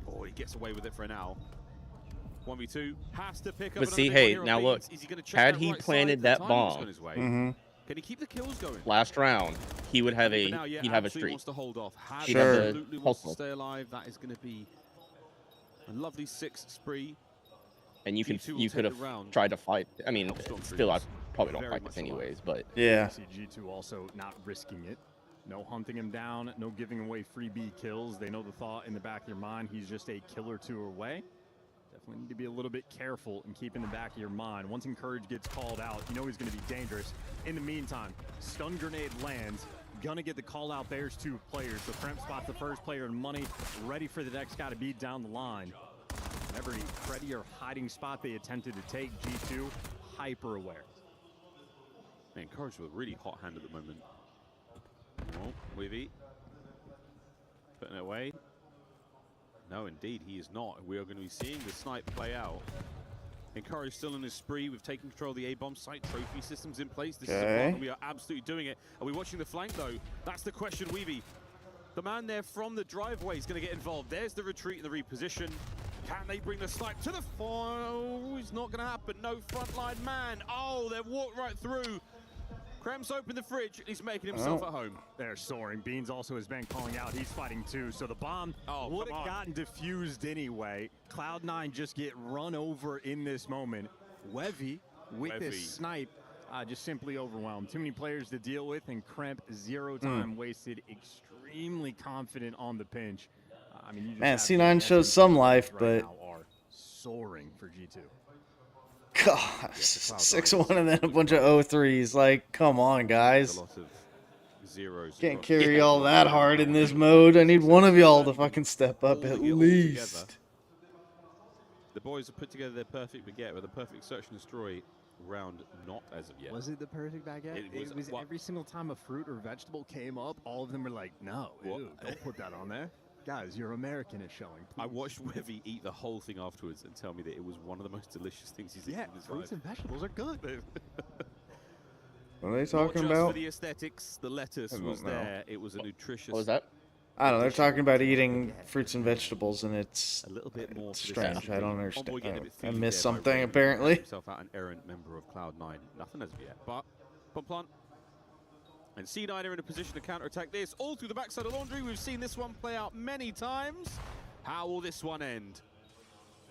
Oh, he gets away with it for an owl. 1v2 has to pick up. But see, hey, now look, had he planted that bomb, can he keep the kills going? last round, he would have a he'd have a streak. Wants to hold off. He'd have the Absolutely wants to stay alive. That is going to be a lovely 6 spree. And you could have tried to fight. I mean, still, I probably don't fight this anyways, but yeah. G2 also not risking it. No hunting him down, no giving away freebie kills. They know the thought in the back of your mind. He's just a kill or 2 away. Definitely need to be a little bit careful and keep in the back of your mind. Once Encourage gets called out, you know he's going to be dangerous. In the meantime, stun grenade lands. Gonna get the call out. There's 2 players. So Kremp spots the first player in money, ready for the next guy to be down the line. Every ready or hiding spot they attempted to take, G2 hyper aware. Encourage with a really hot hand at the moment. Oh, Weavy putting it away. No, indeed, he is not. We are going to be seeing the snipe play out. Encourage still on his spree. We've taken control of the A-bomb site. Trophy systems in place. This is a part, and we are absolutely doing it. Are we watching the flank, though? That's the question, Weavy. The man there from the driveway is going to get involved. There's the retreat and the reposition. Can they bring the snipe to the foil? It's not going to happen. No frontline man. Oh, they've walked right through. Krem's opened the fridge. He's making himself at home. They're soaring. Beans also has been calling out. He's fighting too. So the bomb would have gotten diffused anyway. Cloud9 just get run over in this moment. Wevy with this snipe just simply overwhelmed. Too many players to deal with, and Kremp 0 time wasted. Extremely confident on the pinch. I mean, you just Man, C9 shows some life, but are soaring for G2. Gosh, 6-1 and then a bunch of 0-3s. Like, come on, guys. A lot of zeros. Can't carry all that hard in this mode. I need one of y'all to fucking step up at least. The boys have put together their perfect baguette with a perfect search and destroy round, not as of yet. Was it the perfect baguette? It was every single time a fruit or vegetable came up, all of them were like, no, ew, don't put that on there. Guys, your American is showing. Please. I watched Wevy eat the whole thing afterwards and tell me that it was one of the most delicious things he's eaten in his life. Fruits and vegetables are good. What are they talking Not just about? for the aesthetics, the lettuce was there. It was a nutritious. What was that? I don't know. They're talking about eating fruits and vegetables, and it's a little bit more strange. I don't understand. I missed there something by apparently. Himself out an errant member of Cloud9. Nothing as of yet, but bomb plant. And C9 are in a position to counterattack this all through the backside of Laundry. We've seen this one play out many times. How will this one end?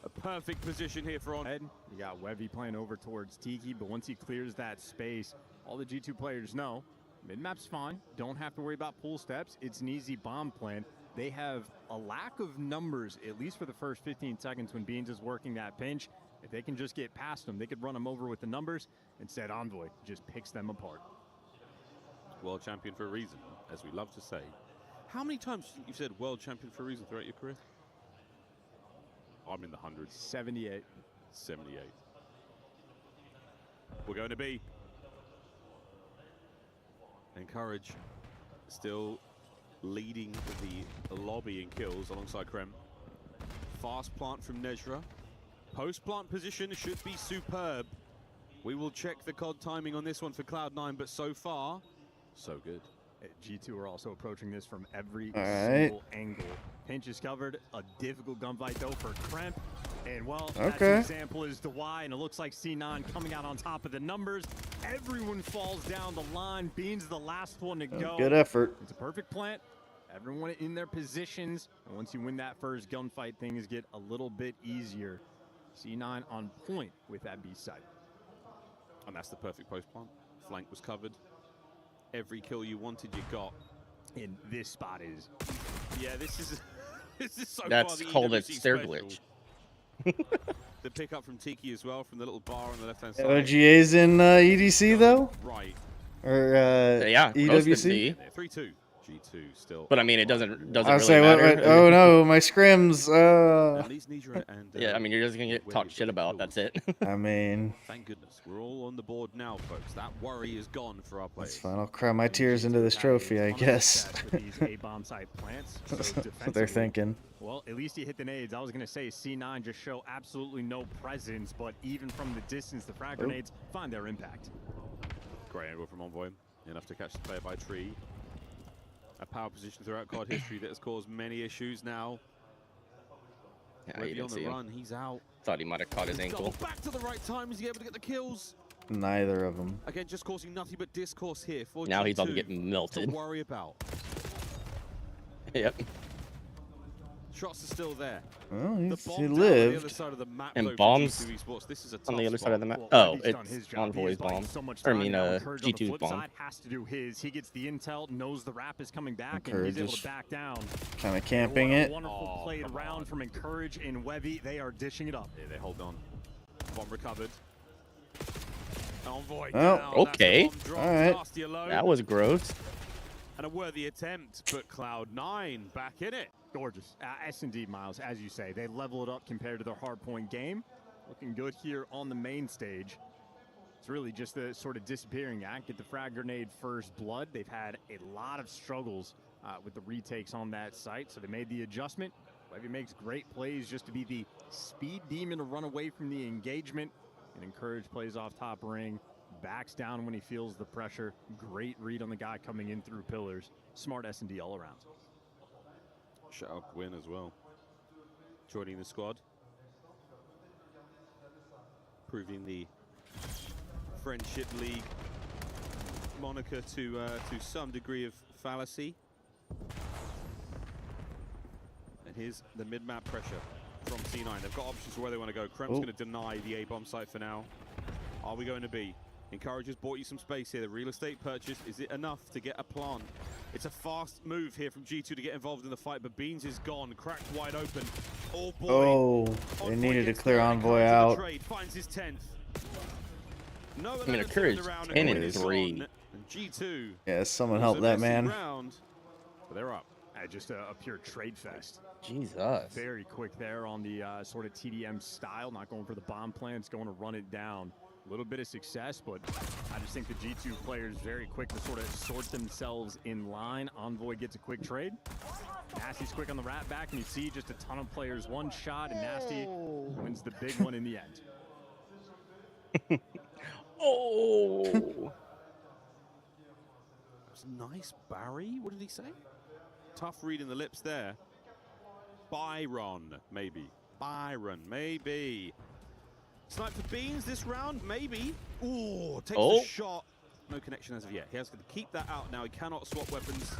A perfect position here for on. You got Wevy playing over towards Tiki, but once he clears that space, all the G2 players know mid-map's fine. Don't have to worry about pull steps. It's an easy bomb plan. They have a lack of numbers, at least for the first 15 seconds when Beans is working that pinch. If they can just get past them, they could run them over with the numbers. Instead, Envoy just picks them apart. World champion for a reason, as we love to say. How many times do you think you've said world champion for a reason throughout your career? I'm in the hundreds. 78. 78. We're going to be. Encourage still leading the lobby in kills alongside Krem. Fast plant from Nezra. Post plant position should be superb. We will check the COD timing on this one for Cloud9, but so far, so good. G2 are also approaching this from every single angle. Pinch is covered. A difficult gunfight though for Kremp. And well, that's an example as to why. And it looks like C9 coming out on top of the numbers. Everyone falls down the line. Beans the last one to go. Good effort. It's a perfect plant. Everyone in their positions. And once you win that first gunfight, things get a little bit easier. C9 on point with that B side. And that's the perfect post plant. Flank was covered. Every kill you wanted, you got. And this spot is. Yeah, this is so That's far the called a EWC stair special. glitch. The pickup from Tiki as well, from the little bar on the left-hand side. OGA's in EDC though? Right. Or yeah, EWC? 3-2. G2 still. But I mean, it doesn't I'll really say, matter. oh no, my scrims. Yeah, I mean, you're just gonna get talked shit about. That's it. I mean, thank goodness we're all on the board now, folks. That worry is gone for our players. that's fine. I'll cry my tears into this trophy, I guess. These A-bomb site plants. So That's what they're thinking. Well, at least you hit the nades. I was going to say C9 just show absolutely no presence, but even from the distance, the frag grenades find their impact. Great angle from Envoy. Enough to catch the player by tree. A power position throughout COD history that has caused many issues now. Yeah, Webby you didn't on the see run, him. he's out. Thought he might have caught his ankle. Back to the right time. Is he able to get the kills? Neither of them. Again, just causing nothing but discourse here for Now G2 he's about to get melted. to worry about. Yep. Shots are still there. Well, The he bomb down on the lived. other side of the map, And though, for bombs G2 Esports. This is a on the tough other side of the map. spot. Oh, He's done his it's job. Envoy's He's buying bomb. so much Or I time mean, now. Encourage on the G2's flip bomb. side has to do his. He gets the intel, knows the wrap is coming back, and he's able to back down. Kind of camping What a it. wonderful played round from Encourage and Webby. They are dishing it up. Yeah, they hold on. Bomb recovered. Envoy Oh, down. okay. That's a bomb drop. All right. Nasty alone. That was gross. And a worthy attempt, but Cloud9 back in it. Gorgeous. S&D, Miles, as you say, they level it up compared to their hardpoint game. Looking good here on the main stage. It's really just the sort of disappearing act. Get the frag grenade first blood. They've had a lot of struggles with the retakes on that site, so they made the adjustment. Webby makes great plays just to be the speed demon to run away from the engagement. And Encourage plays off top ring. Backs down when he feels the pressure. Great read on the guy coming in through pillars. Smart S&D all around. Shout out Gwyn as well. Joining the squad. Proving the Friendship League moniker to some degree of fallacy. And here's the mid-map pressure from C9. They've got options for where they want to go. Krem's going to deny the A-bomb site for now. Are we going to be? Encourage has bought you some space here. The real estate purchase, is it enough to get a plant? It's a fast move here from G2 to get involved in the fight, but Beans is gone, cracked wide open. Oh boy. Oh, they needed to clear Envoy out. Finds his 10th. No, I mean, Encourage 10 and 3. And G2. Yeah, someone help that man. Round, but they're up. Just a pure trade fest. Jesus. Very quick there on the sort of TDM style, not going for the bomb plans, going to run it down. A little bit of success, but I just think the G2 players very quick to sort of sort themselves in line. Envoy gets a quick trade. Nasty's quick on the rat back, and you see just a ton of players one shot, and Nasty wins the big one in the end. Oh. That's nice, Barry. What did he say? Tough read in the lips there. Byron, maybe. Byron, maybe. Snipe for Beans this round, maybe. Ooh, takes the shot. No connection as of yet. He has to keep that out now. He cannot swap weapons.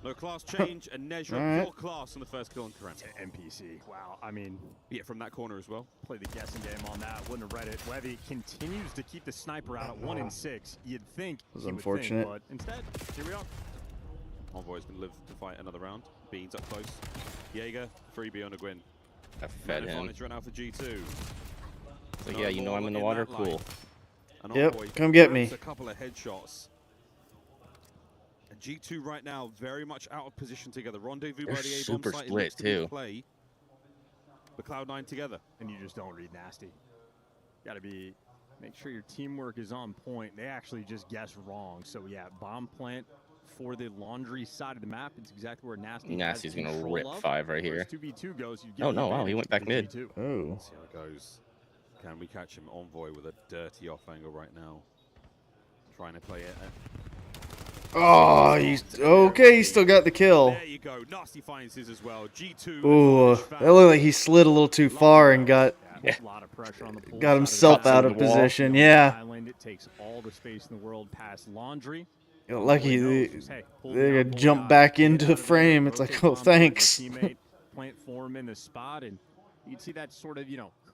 No class change, and Nezra, Right. full class on the first kill on Karen. NPC. Wow. I mean, yeah, from that corner as well. Play the guessing game on that. Wouldn't have read it. Webby continues to keep the sniper out at 1 and 6. You'd think was he would unfortunate. think, but instead, here we are. Envoy's going to live to fight another round. Beans up close. Jaeger, freebie on a Gwyn. I fed him. Run out for G2. So yeah, you know I'm in the water. Cool. And Yep, Envoy come get me. grabs a couple of headshots. And G2 right now very much out of position together. Rendezvous They're by the A-bomb super site. It split, looks to be too. Play. The Cloud9 together. And you just don't read nasty. Got to make sure your teamwork is on point. They actually just guess wrong. So yeah, bomb plant for the laundry side of the map. It's exactly where Nasty. Nasty's has gonna control rip of. 5 right here. Whereas 2v2 goes, you get Oh the no! Wow, he advantage went back for mid. G2. Oh. See how it goes. Can we catch him? Envoy with a dirty off angle right now. Trying to play it. Oh, he's okay. He still got the kill. There you go. Nasty finds his as well. G2. Ooh, that looked like he slid a little too far and got A lot of pressure on the pool got side himself the out map. of position. Yeah. Island, it takes all the space in the world past laundry. Lucky Hey, they pull me out, pull me jump out, back get into out the of there, frame. It's rotate like, oh, bomb towards your thanks. teammate, plant form in the spot, and you'd see that sort of,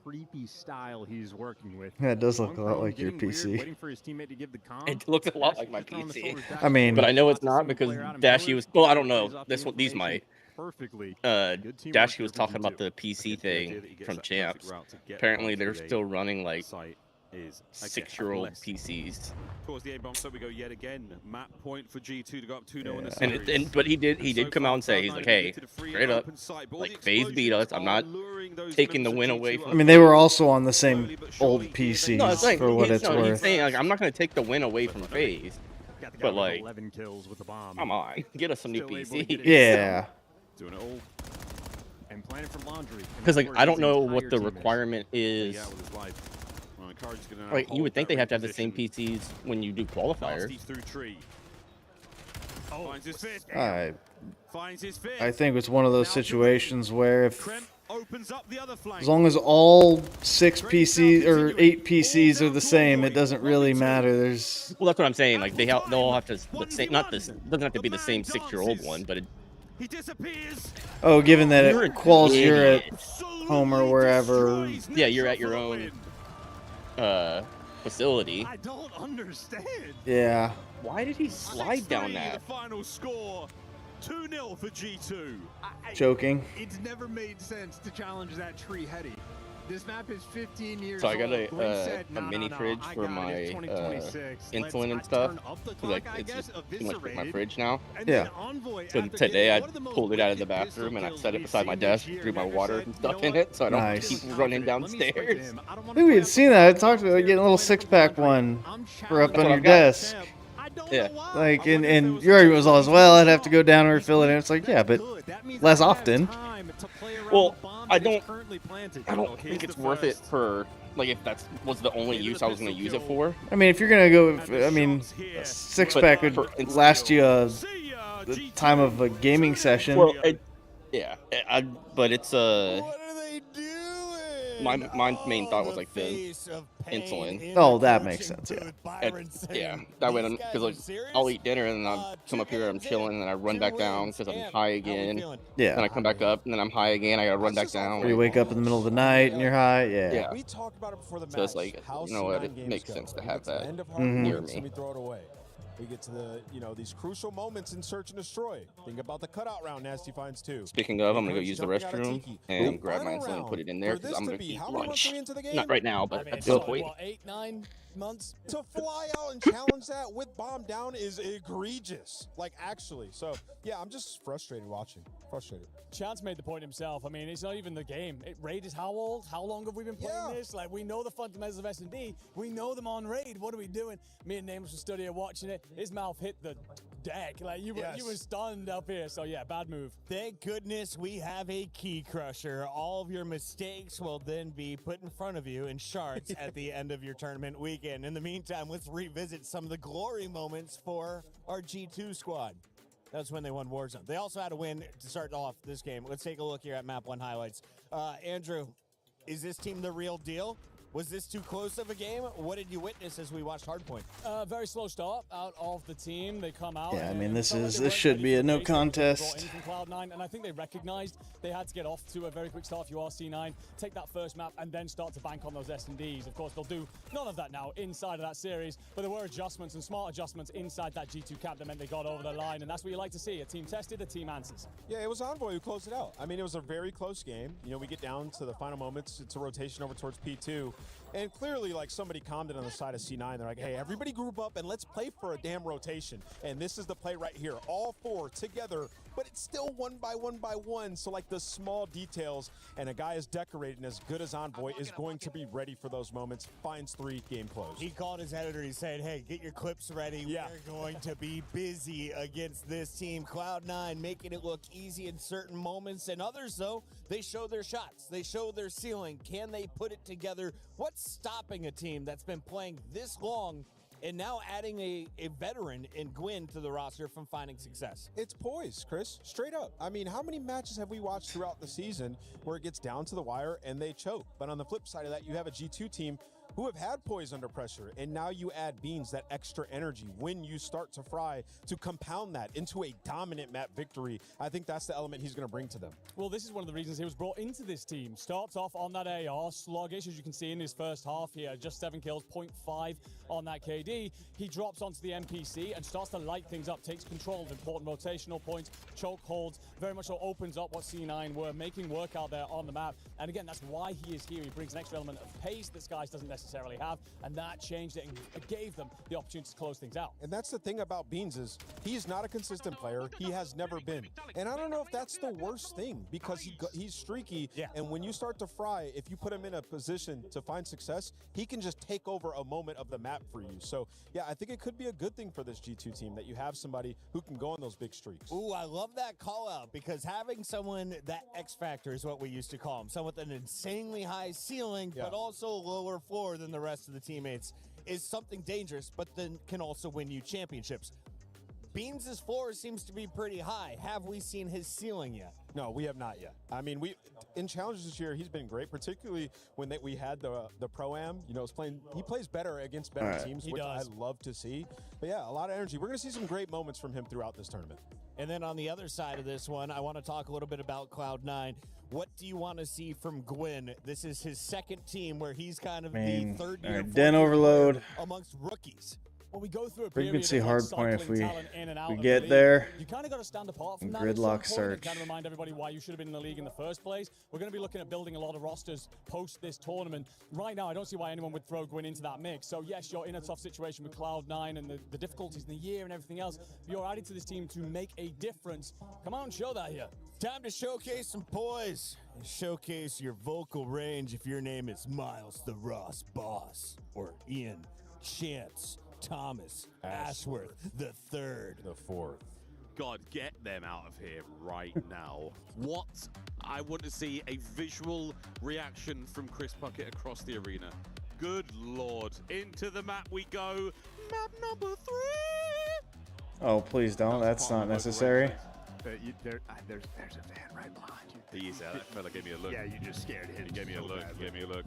creepy style he's working with. Yeah, it does look a Going lot prone, like your getting weird, PC. waiting for his teammate to give the comm. It looks a lot like my Throwing the PC. shoulders back I mean- But I know it's not Single because player out in Dashy pillars, was. Well, I don't plays know. off the These might. information perfectly. Good teamwork Dashy here was from talking G2. about the PC thing from Champs. route to get Apparently, onto they're the still running like site is 6-year-old PCs. Towards the A-bomb, so we go yet again. Map point for G2 to go up 2-0 in the And, series. but he did come out and say, he's like, hey, straight up, like FaZe beat us. I'm not taking the win away from. I mean, they were also on the same old PCs No, it's like, for what he's, it's no, he's worth. saying like, I'm not going to take the win away from FaZe, Got the guy but with like, 11 kills with the bomb. come on, get us some new Still able to get PCs. it Yeah. Doing it all. And planning for laundry. Because like, I don't know what the entire team is. requirement is. Out with his life. Well, Encourage's gonna now Like, you hold would think that they have to have the position. same PCs when you do qualifiers. Nasty through tree. Finds his fifth. Finds his fifth. I think it's one of those situations where if, Krem opens up the other flank. as long as all 6 PCs or 8 PCs are the same, it doesn't really matter. There's Well, that's what I'm saying. Like they'll all have to the same. Not this. Doesn't have to be the same 6-year-old one, but it, He disappears. oh, given that You're it an quals you're at idiot. home or wherever. Yeah, you're at your own facility. I don't understand. Yeah. Why did he slide down 6-3, that? The final score. 2-0 for G2. Joking. It's never made sense to challenge that tree heady. This map is 15 years So I got old. Glenn said, a mini fridge I for got my it. It's 2026. insulin and stuff. 'Cause, like it's just too much for my fridge now. Yeah. So today I pulled it out of the bathroom and I set it beside my desk, threw my water and stuff in it, so I don't Nice. keep running downstairs. I think we had seen that. I talked about getting a little 6-pack one for up on your desk. Yeah. Like, and your argument was always, well, I'd have to go down and refill it. And it's like, yeah, but less often. Well, I don't think it's worth it for like if that was the only use I was going to use it for. I mean, if you're gonna go, I mean, a 6-pack would last you the time of a gaming session. Well, yeah, but it's my main thought was like the insulin. Oh, that makes sense. Yeah. Yeah, that way, because like I'll eat dinner and then I'll come up here, I'm chilling, and then I run back down because I'm high again. Yeah. Then I come back up, and then I'm high again. I gotta run back down. Or you wake up in the middle of the night and you're high. Yeah. Yeah. We talked about it before the match. So it's like, you know what? It makes sense to have that near me. We throw it away. We get to the, these crucial moments in search and destroy. Think about the cutout round Nasty finds too. Speaking of, I'm gonna go use the restroom and grab my insulin and put it in there because I'm gonna eat lunch. Not right now, but at some point. 8-9 months to fly out and challenge that with bomb down is egregious. Like actually. So yeah, I'm just frustrated watching. Frustrated. Chance made the point himself. I mean, it's not even the game. Raid is how old? How long have we been playing this? Like, we know the fundamentals of S&D. We know them on Raid. What are we doing? Me and Nameless were stood here watching it. His mouth hit the deck. Like, you were stunned up here. So, yeah, bad move. Thank goodness we have a key crusher. All of your mistakes will then be put in front of you in shards at the end of your tournament weekend. In the meantime, let's revisit some of the glory moments for our G2 squad. That's when they won Warzone. They also had a win to start off this game. Let's take a look here at Map 1 highlights. Andrew, is this team the real deal? Was this too close of a game? What did you witness as we watched Hardpoint? Very slow start out of the team. They come out. Yeah, I mean, this should be a no contest. From Cloud9, and I think they recognized they had to get off to a very quick start if you are C9, take that first map, and then start to bank on those S&Ds. Of course, they'll do none of that now inside of that series, but there were adjustments and smart adjustments inside that G2 cap that meant they got over the line, and that's what you like to see. A team tested, a team answers. Yeah, it was Envoy who closed it out. I mean, it was a very close game. You know, we get down to the final moments. It's a rotation over towards P2. And clearly, like, somebody calmed it on the side of C9. They're like, hey, everybody group up and let's play for a damn rotation. And this is the play right here. All four together, but it's still one by one. So, like, the small details, and a guy as decorated and as good as Envoy is going to be ready for those moments. Finds 3, game closed. He called his editor. He said, hey, get your clips ready. Yeah. We're going to be busy against this team. Cloud9 making it look easy in certain moments, and others, though, they show their shots. They show their ceiling. Can they put it together? What's stopping a team that's been playing this long and now adding a veteran in Gwyn to the roster from finding success? It's poise, Chris. Straight up. I mean, how many matches have we watched throughout the season where it gets down to the wire and they choke? But on the flip side of that, you have a G2 team who have had poise under pressure, and now you add Beans, that extra energy when you start to fry, to compound that into a dominant map victory. I think that's the element he's going to bring to them. Well, this is one of the reasons he was brought into this team. Starts off on that AR, sluggish, as you can see in his first half here, just 7 kills, 0.5 on that KD. He drops onto the NPC and starts to light things up, takes control of important rotational points, choke holds, very much so opens up what C9 were making work out there on the map. And again, that's why he is here. He brings an extra element of pace that Skies doesn't necessarily have, and that changed it and gave them the opportunity to close things out. And that's the thing about Beans is he's not a consistent player. He has never been. And I don't know if that's the worst thing, because he's streaky, and when you start to fry, if you put him in a position to find success, he can just take over a moment of the map for you. So, yeah, I think it could be a good thing for this G2 team that you have somebody who can go on those big streaks. Ooh, I love that call out, because having someone that X factor is what we used to call him, someone with an insanely high ceiling, but also lower floor than the rest of the teammates, is something dangerous, but then can also win you championships. Beans' floor seems to be pretty high. Have we seen his ceiling yet? No, we have not yet. I mean, in challenges this year, he's been great, particularly when we had the Pro-Am. You know, he plays better against better teams, which I love to see. But yeah, a lot of energy. We're going to see some great moments from him throughout this tournament. And then on the other side of this one, I want to talk a little bit about Cloud9. What do you want to see from Gwyn? This is his second team where he's kind of the third year Den overload amongst rookies. Well, we go through a frequency hard point if we get there. You kind of got to stand apart from that. Gridlock search. Kind of remind everybody why you should have been in the league in the first place. We're going to be looking at building a lot of rosters post this tournament. Right now, I don't see why anyone would throw Gwyn into that mix. So yes, you're in a tough situation with Cloud9 and the difficulties in the year and everything else. But you're added to this team to make a difference. Come on, show that here. Time to showcase some poise and showcase your vocal range if your name is Miles the Ross Boss or Ian Chance Thomas Ashworth the third. The fourth. God, get them out of here right now. What? I want to see a visual reaction from Chris Puckett across the arena. Good Lord. Into the map we go. Map number 3. Oh, please don't. That's not necessary. There's a fan right behind you. He is out. That fella gave me a look. Yeah, you just scared him. He gave me a look. He gave me a look.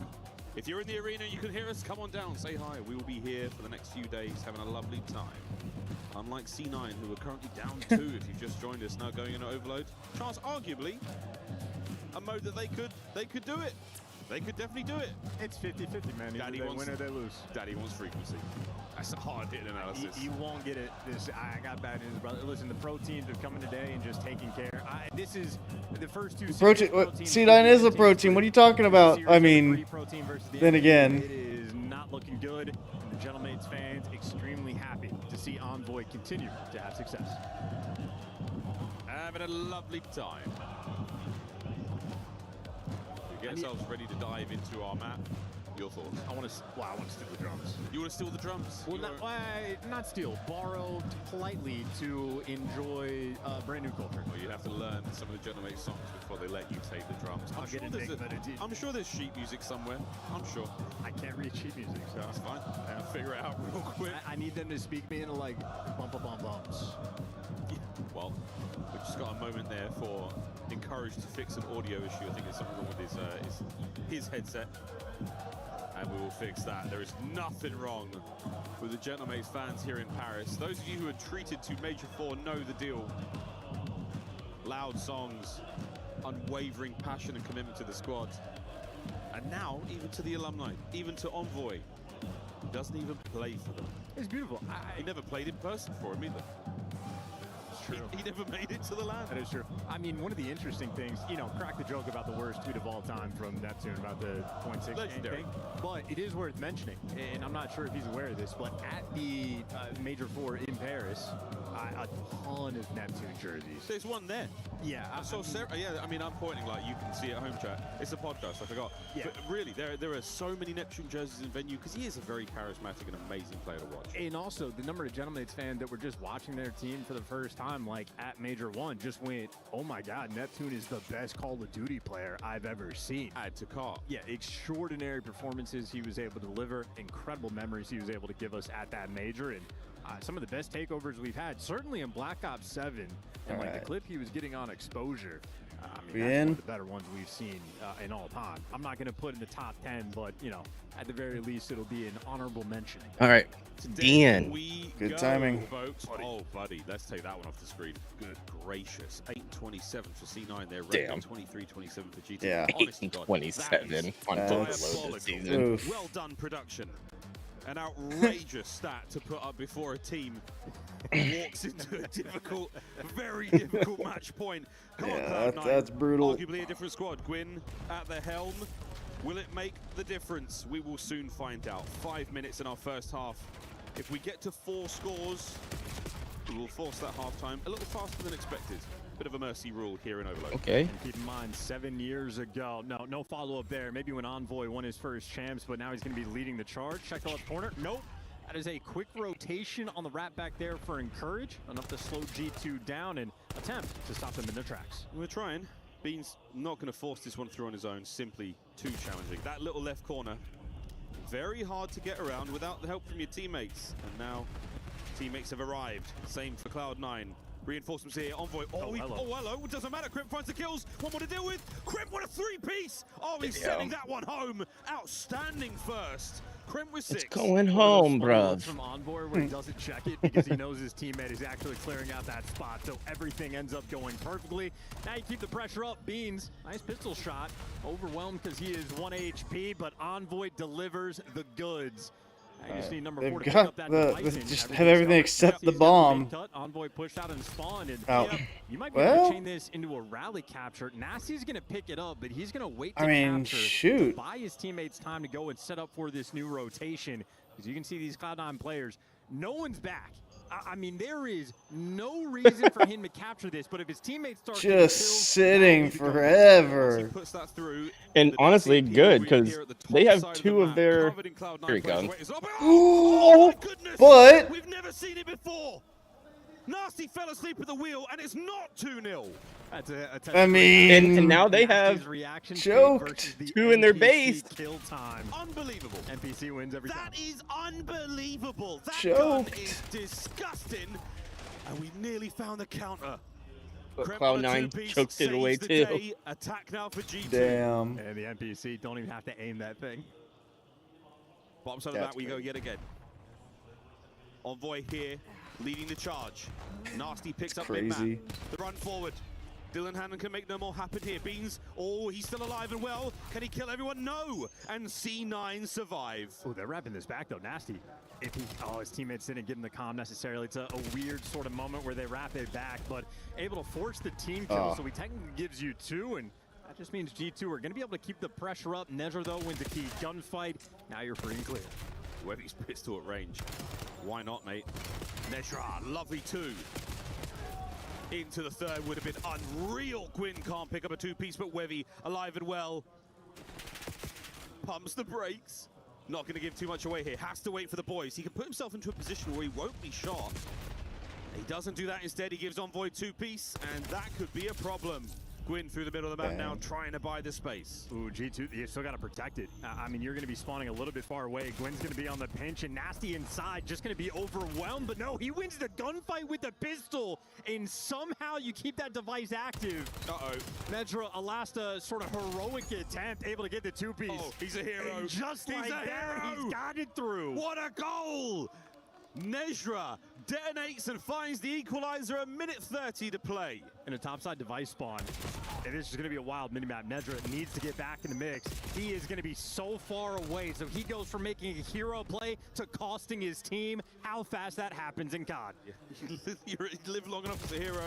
If you're in the arena, you can hear us. Come on down, say hi. We will be here for the next few days, having a lovely time. Unlike C9, who are currently down 2, if you've just joined us, now going into overload. Chance, arguably, a mode that they could do it. They could definitely do it. It's 50-50, man. Either they win or they lose. Daddy wants frequency. That's a hard-hitting analysis. You won't get it. I got bad news, brother. Listen, the pro teams are coming today and just taking care. This is the first two. C9 is a pro team. What are you talking about? I mean, then again. It is not looking good. The Gentleman's fans extremely happy to see Envoy continue to have success. Having a lovely time. We get ourselves ready to dive into our map. Your thoughts? I want to steal the drums. You want to steal the drums? Well, not steal. Borrow politely to enjoy brand new culture. Well, you have to learn some of the Gentleman songs before they let you take the drums. I'm sure there's sheet music somewhere. I'm sure. I can't read sheet music, so that's fine. I'll figure it out real quick. I need them to speak me into like bumps. Yeah. Well, we've just got a moment there for Encouraged to fix an audio issue. I think it's something wrong with his headset. And we will fix that. There is nothing wrong with the Gentlemates fans here in Paris. Those of you who are treated to Major 4 know the deal. Loud songs, unwavering passion and commitment to the squad. And now, even to the alumni, even to Envoy, he doesn't even play for them. It's beautiful. He never played in person for him either. He never made it to the land. That is true. I mean, one of the interesting things, you know, crack the joke about the worst tweet of all time from Neptune about the 0.6 Legendary. thing, but it is worth mentioning, and I'm not sure if he's aware of this, but at the Major 4 in Paris, a ton of Neptune jerseys. There's one there. Yeah. I saw Sarah. Yeah, I mean, I'm pointing like you can see at home chat. It's a podcast, I forgot. Yeah. But really, there are so many Neptune jerseys in venue because he is a very charismatic and amazing player to watch. And also, the number of Gentlemates fans that were just watching their team for the first time, like at Major 1, just went, oh my God, Neptune is the best Call of Duty player I've ever seen. Add to cart. Yeah, extraordinary performances he was able to deliver, incredible memories he was able to give us at that Major, and some of the best takeovers we've had, certainly in Black Ops 7, and like the clip he was getting on Exposure. I mean, that's one of the better ones we've seen in all time. I'm not going to put in the top 10, but, you know, at the very least, it'll be an honorable mention. All right, Dean. Good timing. Folks. Oh, buddy, let's take that one off the screen. Good gracious. 8-27 for C9 there. Damn. 23-27 for GT. Yeah. 8-27 on Overload this season. Well done, production. An outrageous stat to put up before a team walks into a difficult, very difficult match point. Come on, Cloud9. That's brutal. Arguably a different squad. Gwyn at the helm. Will it make the difference? We will soon find out. 5 minutes in our first half. If we get to 4 scores, we will force that halftime a little faster than expected. Bit of a mercy rule here in Overload. Okay. And keep in mind, 7 years ago, no follow-up there. Maybe when Envoy won his first champs, but now he's going to be leading the charge. Check the left corner. Nope. That is a quick rotation on the wrap back there for Encourage. Enough to slow G2 down and attempt to stop them in their tracks. We're trying. Bean's not going to force this one through on his own. Simply too challenging. That little left corner, very hard to get around without the help from your teammates. And now teammates have arrived. Same for Cloud9. Reinforcements here. Envoy. Oh, hello. It doesn't matter. Crimp finds the kills. One more to deal with. Crimp, what a 3-piece. Oh, he's sending that one home. Outstanding first. Crimp with 6. It's going home, bruv. From Envoy where he doesn't check it because he knows his teammate is actually clearing out that spot. So everything ends up going perfectly. Now you keep the pressure up. Beans, nice pistol shot. Overwhelmed because he is 1 HP, but Envoy delivers the goods. I just need number 4 to pick up that device. Just have everything except the bomb. Envoy pushed out and spawned. And you might be Well, able to chain this into a rally capture. Nasty's going to pick it up, but he's going to wait to capture. Shoot. Buy his teammates time to go and set up for this new rotation. Because you can see these Cloud9 players, no one's back. I mean, there is no reason for him to capture this, but if his teammates start just sitting forever. And honestly, good, because they have 2 of their... Here he comes. Oh, but... We've never seen it before. Nasty fell asleep at the wheel, and it's not 2-0. I mean, and now they have choked 2 in their base. Kill time. Unbelievable. NPC wins every time. That is unbelievable. That Choked. gun is disgusting, and we nearly found the counter. But Cloud9 choked it away too. Attack now for G2. Damn. And the NPC don't even have to aim that thing. Bottom side of that we go yet again. Envoy here, leading the charge. Nasty picks up mid-map. The run forward. Dylan Hannon can make no more happen here. Beans, oh, he's still alive and well. Can he kill everyone? No. And C9 survive. Oh, they're wrapping this back though. Nasty. If he, his teammates didn't give him the comm necessarily. It's a weird sort of moment where they wrap it back, but able to force the team kill. So he technically gives you 2, and that just means G2 are going to be able to keep the pressure up. Nezra though wins a key gunfight. Now you're free and clear. Wevy's pistol at range. Why not, mate? Nezra, lovely 2. Into the third would have been unreal. Gwyn can't pick up a 2-piece, but Wevy alive and well. Pumps the brakes. Not going to give too much away here. Has to wait for the boys. He can put himself into a position where he won't be shot. He doesn't do that. Instead, he gives Envoy 2-piece, and that could be a problem. Gwyn through the middle of the map now, trying to buy the space. Ooh, G2, you still got to protect it. I mean, you're going to be spawning a little bit far away. Gwyn's going to be on the pinch, and Nasty inside just going to be overwhelmed. But no, he wins the gunfight with the pistol, and somehow you keep that device active. Uh-oh. Nedra, a last sort of heroic attempt, able to get the two-piece. Oh, he's a hero. And just like that, he's got it through. What a goal! Nejra detonates and finds the equalizer, a minute 30 to play. In a topside device spawn. And this is going to be a wild minimap. Nedra needs to get back in the mix. He is going to be so far away. So he goes from making a hero play to costing his team. How fast that happens in COD. You live long enough as a hero,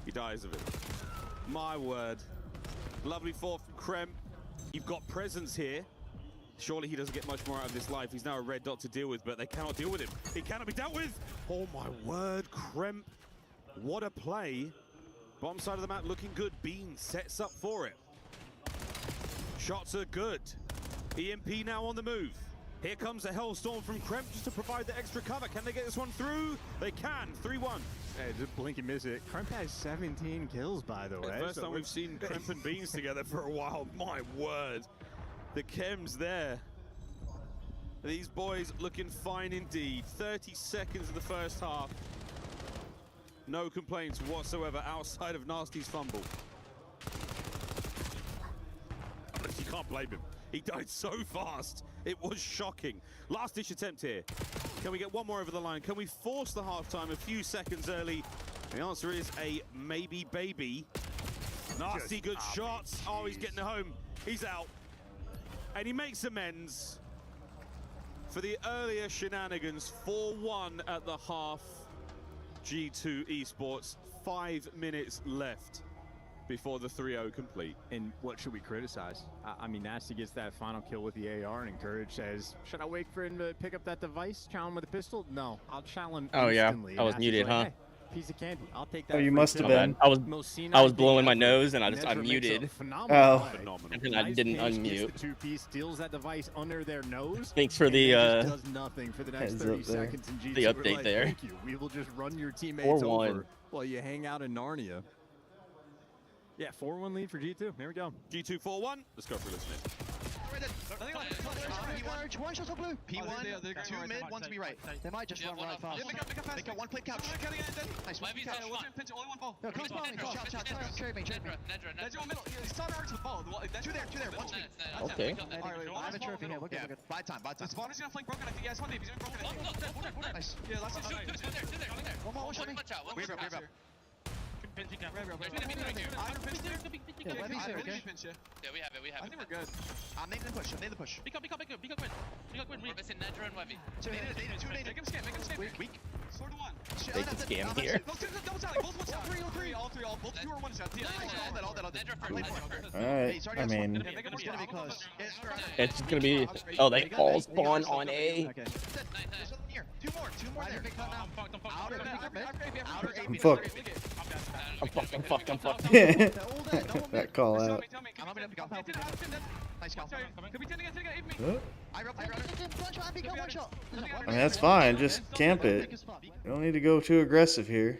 he dies of it. My word. Lovely fall from Kremp. You've got presence here. Surely he doesn't get much more out of this life. He's now a red dot to deal with, but they cannot deal with him. He cannot be dealt with. Oh my word, Kremp. What a play. Bottom side of the map looking good. Bean sets up for it. Shots are good. EMP now on the move. Here comes a Hellstorm from Kremp just to provide the extra cover. Can they get this one through? They can. 3-1. Hey, just blink and miss it. Kremp has 17 kills, by the way. First time we've seen Kremp and Beans together for a while. My word. The chems there. These boys looking fine indeed. 30 seconds of the first half. No complaints whatsoever outside of Nasty's fumble. You can't blame him. He died so fast. It was shocking. Last ditch attempt here. Can we get one more over the line? Can we force the halftime a few seconds early? The answer is a maybe baby. Nasty good shots. Oh, he's getting it home. He's out. And he makes amends for the earlier shenanigans. 4-1 at the half. G2 Esports, 5 minutes left before the 3-0 complete. And what should we criticize? I mean, Nasty gets that final kill with the AR, and Encourage says, should I wait for him to pick up that device, challenge with a pistol? No, I'll challenge instantly. Yeah, I was muted, like, huh? Hey, piece of candy. I'll take that. Oh, you must have been. I was blowing my nose and I just unmuted. Oh. And then I didn't unmute. The two-piece steals that device under their nose. Thanks for the does nothing for the next 30 seconds in G2. the update like, there. Thank you. We will just run your teammates over while you hang out in Narnia. Yeah, 4-1 lead for G2. Here we go. G2 4-1. Let's go for listening. One shot on blue. P1, 2 mid, 1 to be right. They might just run right fast. They got 1 plate couch. Nice, 1 couch. Only one ball. No, close ball. Shout. Cherry me. Nedra on middle. He's starting to the ball. 2 there. 1 speed. Okay. I have a trophy here. Look at. Buy time. The spawner's gonna flank broken. I think he has one. He's gonna broken. Nice. Yeah, last one. Two there. One more shot me. We're up. Yeah, we have it. I think we're good. I'm making the push. Pick up. We're missing Nedra and Webby. 2 nade. Make him scam. Weak. 4-1. They can scam here. Double tally. Both 1 shot. All three. Both 2 or 1 shot. All that. Alright, I mean, It's gonna be close. It's gonna be. Oh, they all spawn on A. Okay. 2 more there. I'm fucked. I'm fucked. That call out. I mean, that's fine. Just camp it. You don't need to go too aggressive here.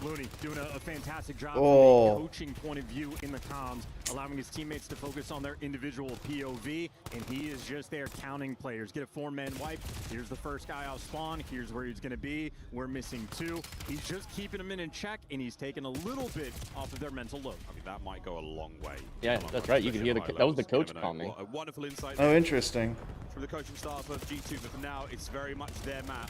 Looney doing a fantastic job Oh. from a coaching point of view in the comms, allowing his teammates to focus on their individual POV, and he is just there counting players. Get a 4-man wipe. Here's the first guy off spawn. Here's where he's going to be. We're missing 2. He's just keeping them in check, and he's taking a little bit off of their mental load. I mean, that might go a long way. Yeah, that's right. You can hear that was the coach calling. A wonderful insight. Oh, interesting. From the coaching staff of G2, but for now, it's very much their map.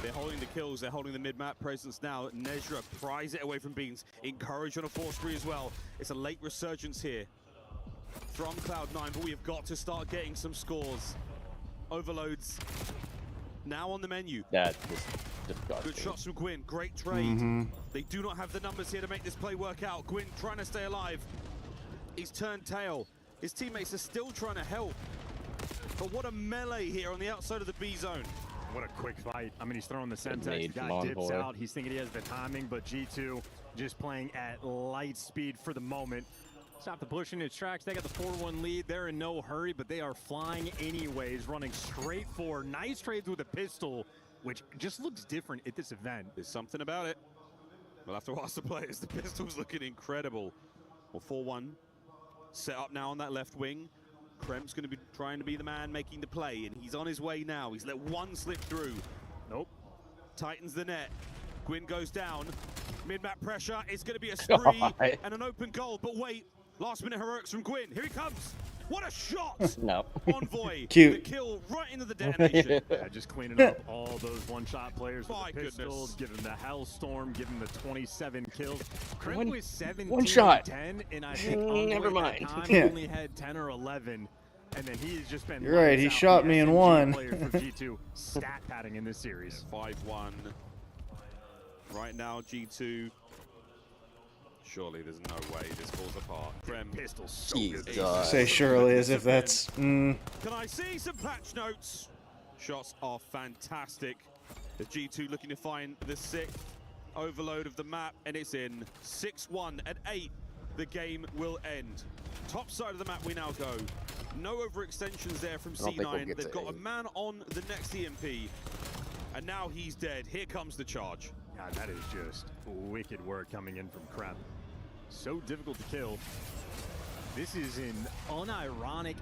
They're holding the kills, they're holding the mid-map presence now. Nejra pries it away from Beans. Encourage on a 4-3 as well. It's a late resurgence here from Cloud9, but we have got to start getting some scores. Overloads now on the menu. That's just disgusting. Good shots from Gwyn, great trade. They do not have the numbers here to make this play work out. Gwyn trying to stay alive. He's turned tail. His teammates are still trying to help. But what a melee here on the outside of the B zone. What a quick fight. I mean, he's throwing the Semtex. The guy dips out. He's thinking he has the timing, but G2 just playing at light speed for the moment. Stop the push in its tracks. They got the 4-1 lead. They're in no hurry, but they are flying anyways, running straight forward. Nice trades with a pistol, which just looks different at this event. There's something about it. We'll have to ask the players. The pistol's looking incredible. Well, 4-1. Set up now on that left wing. Kremp's going to be trying to be the man making the play, and he's on his way now. He's let one slip through. Nope. Tightens the net. Gwyn goes down. Mid-map pressure. It's going to be a spree and an open goal. But wait, last-minute heroics from Gwyn. Here he comes. What a shot! No. Envoy. Cute. The kill right into the detonation. Yeah, just cleaning up all those one-shot players with My the pistols, goodness. give him the Hellstorm, give him the 27 kills. Kremp One- was 17 one shot. 10, and I think Never Envoy at mind. that time Yeah. only had 10 or 11. And then he's just been You're right, lights he out shot the me in SMG one. players for G2 stat padding in this series. 5-1. Right now, G2. Surely there's no way this falls apart. Krem. Pistol so Jesus. good. Say surely as if that's. Can I see some patch notes? Shots are fantastic. The G2 looking to find the 6th overload of the map, and it's in. 6-1 at 8. The game will end. Top side of the map we now go. No overextensions there from I don't think we'll C9. get They've to got a 8. man on the next EMP. And now he's dead. Here comes the charge. God, that is just wicked work coming in from Kremp. So difficult to kill. This is an unironic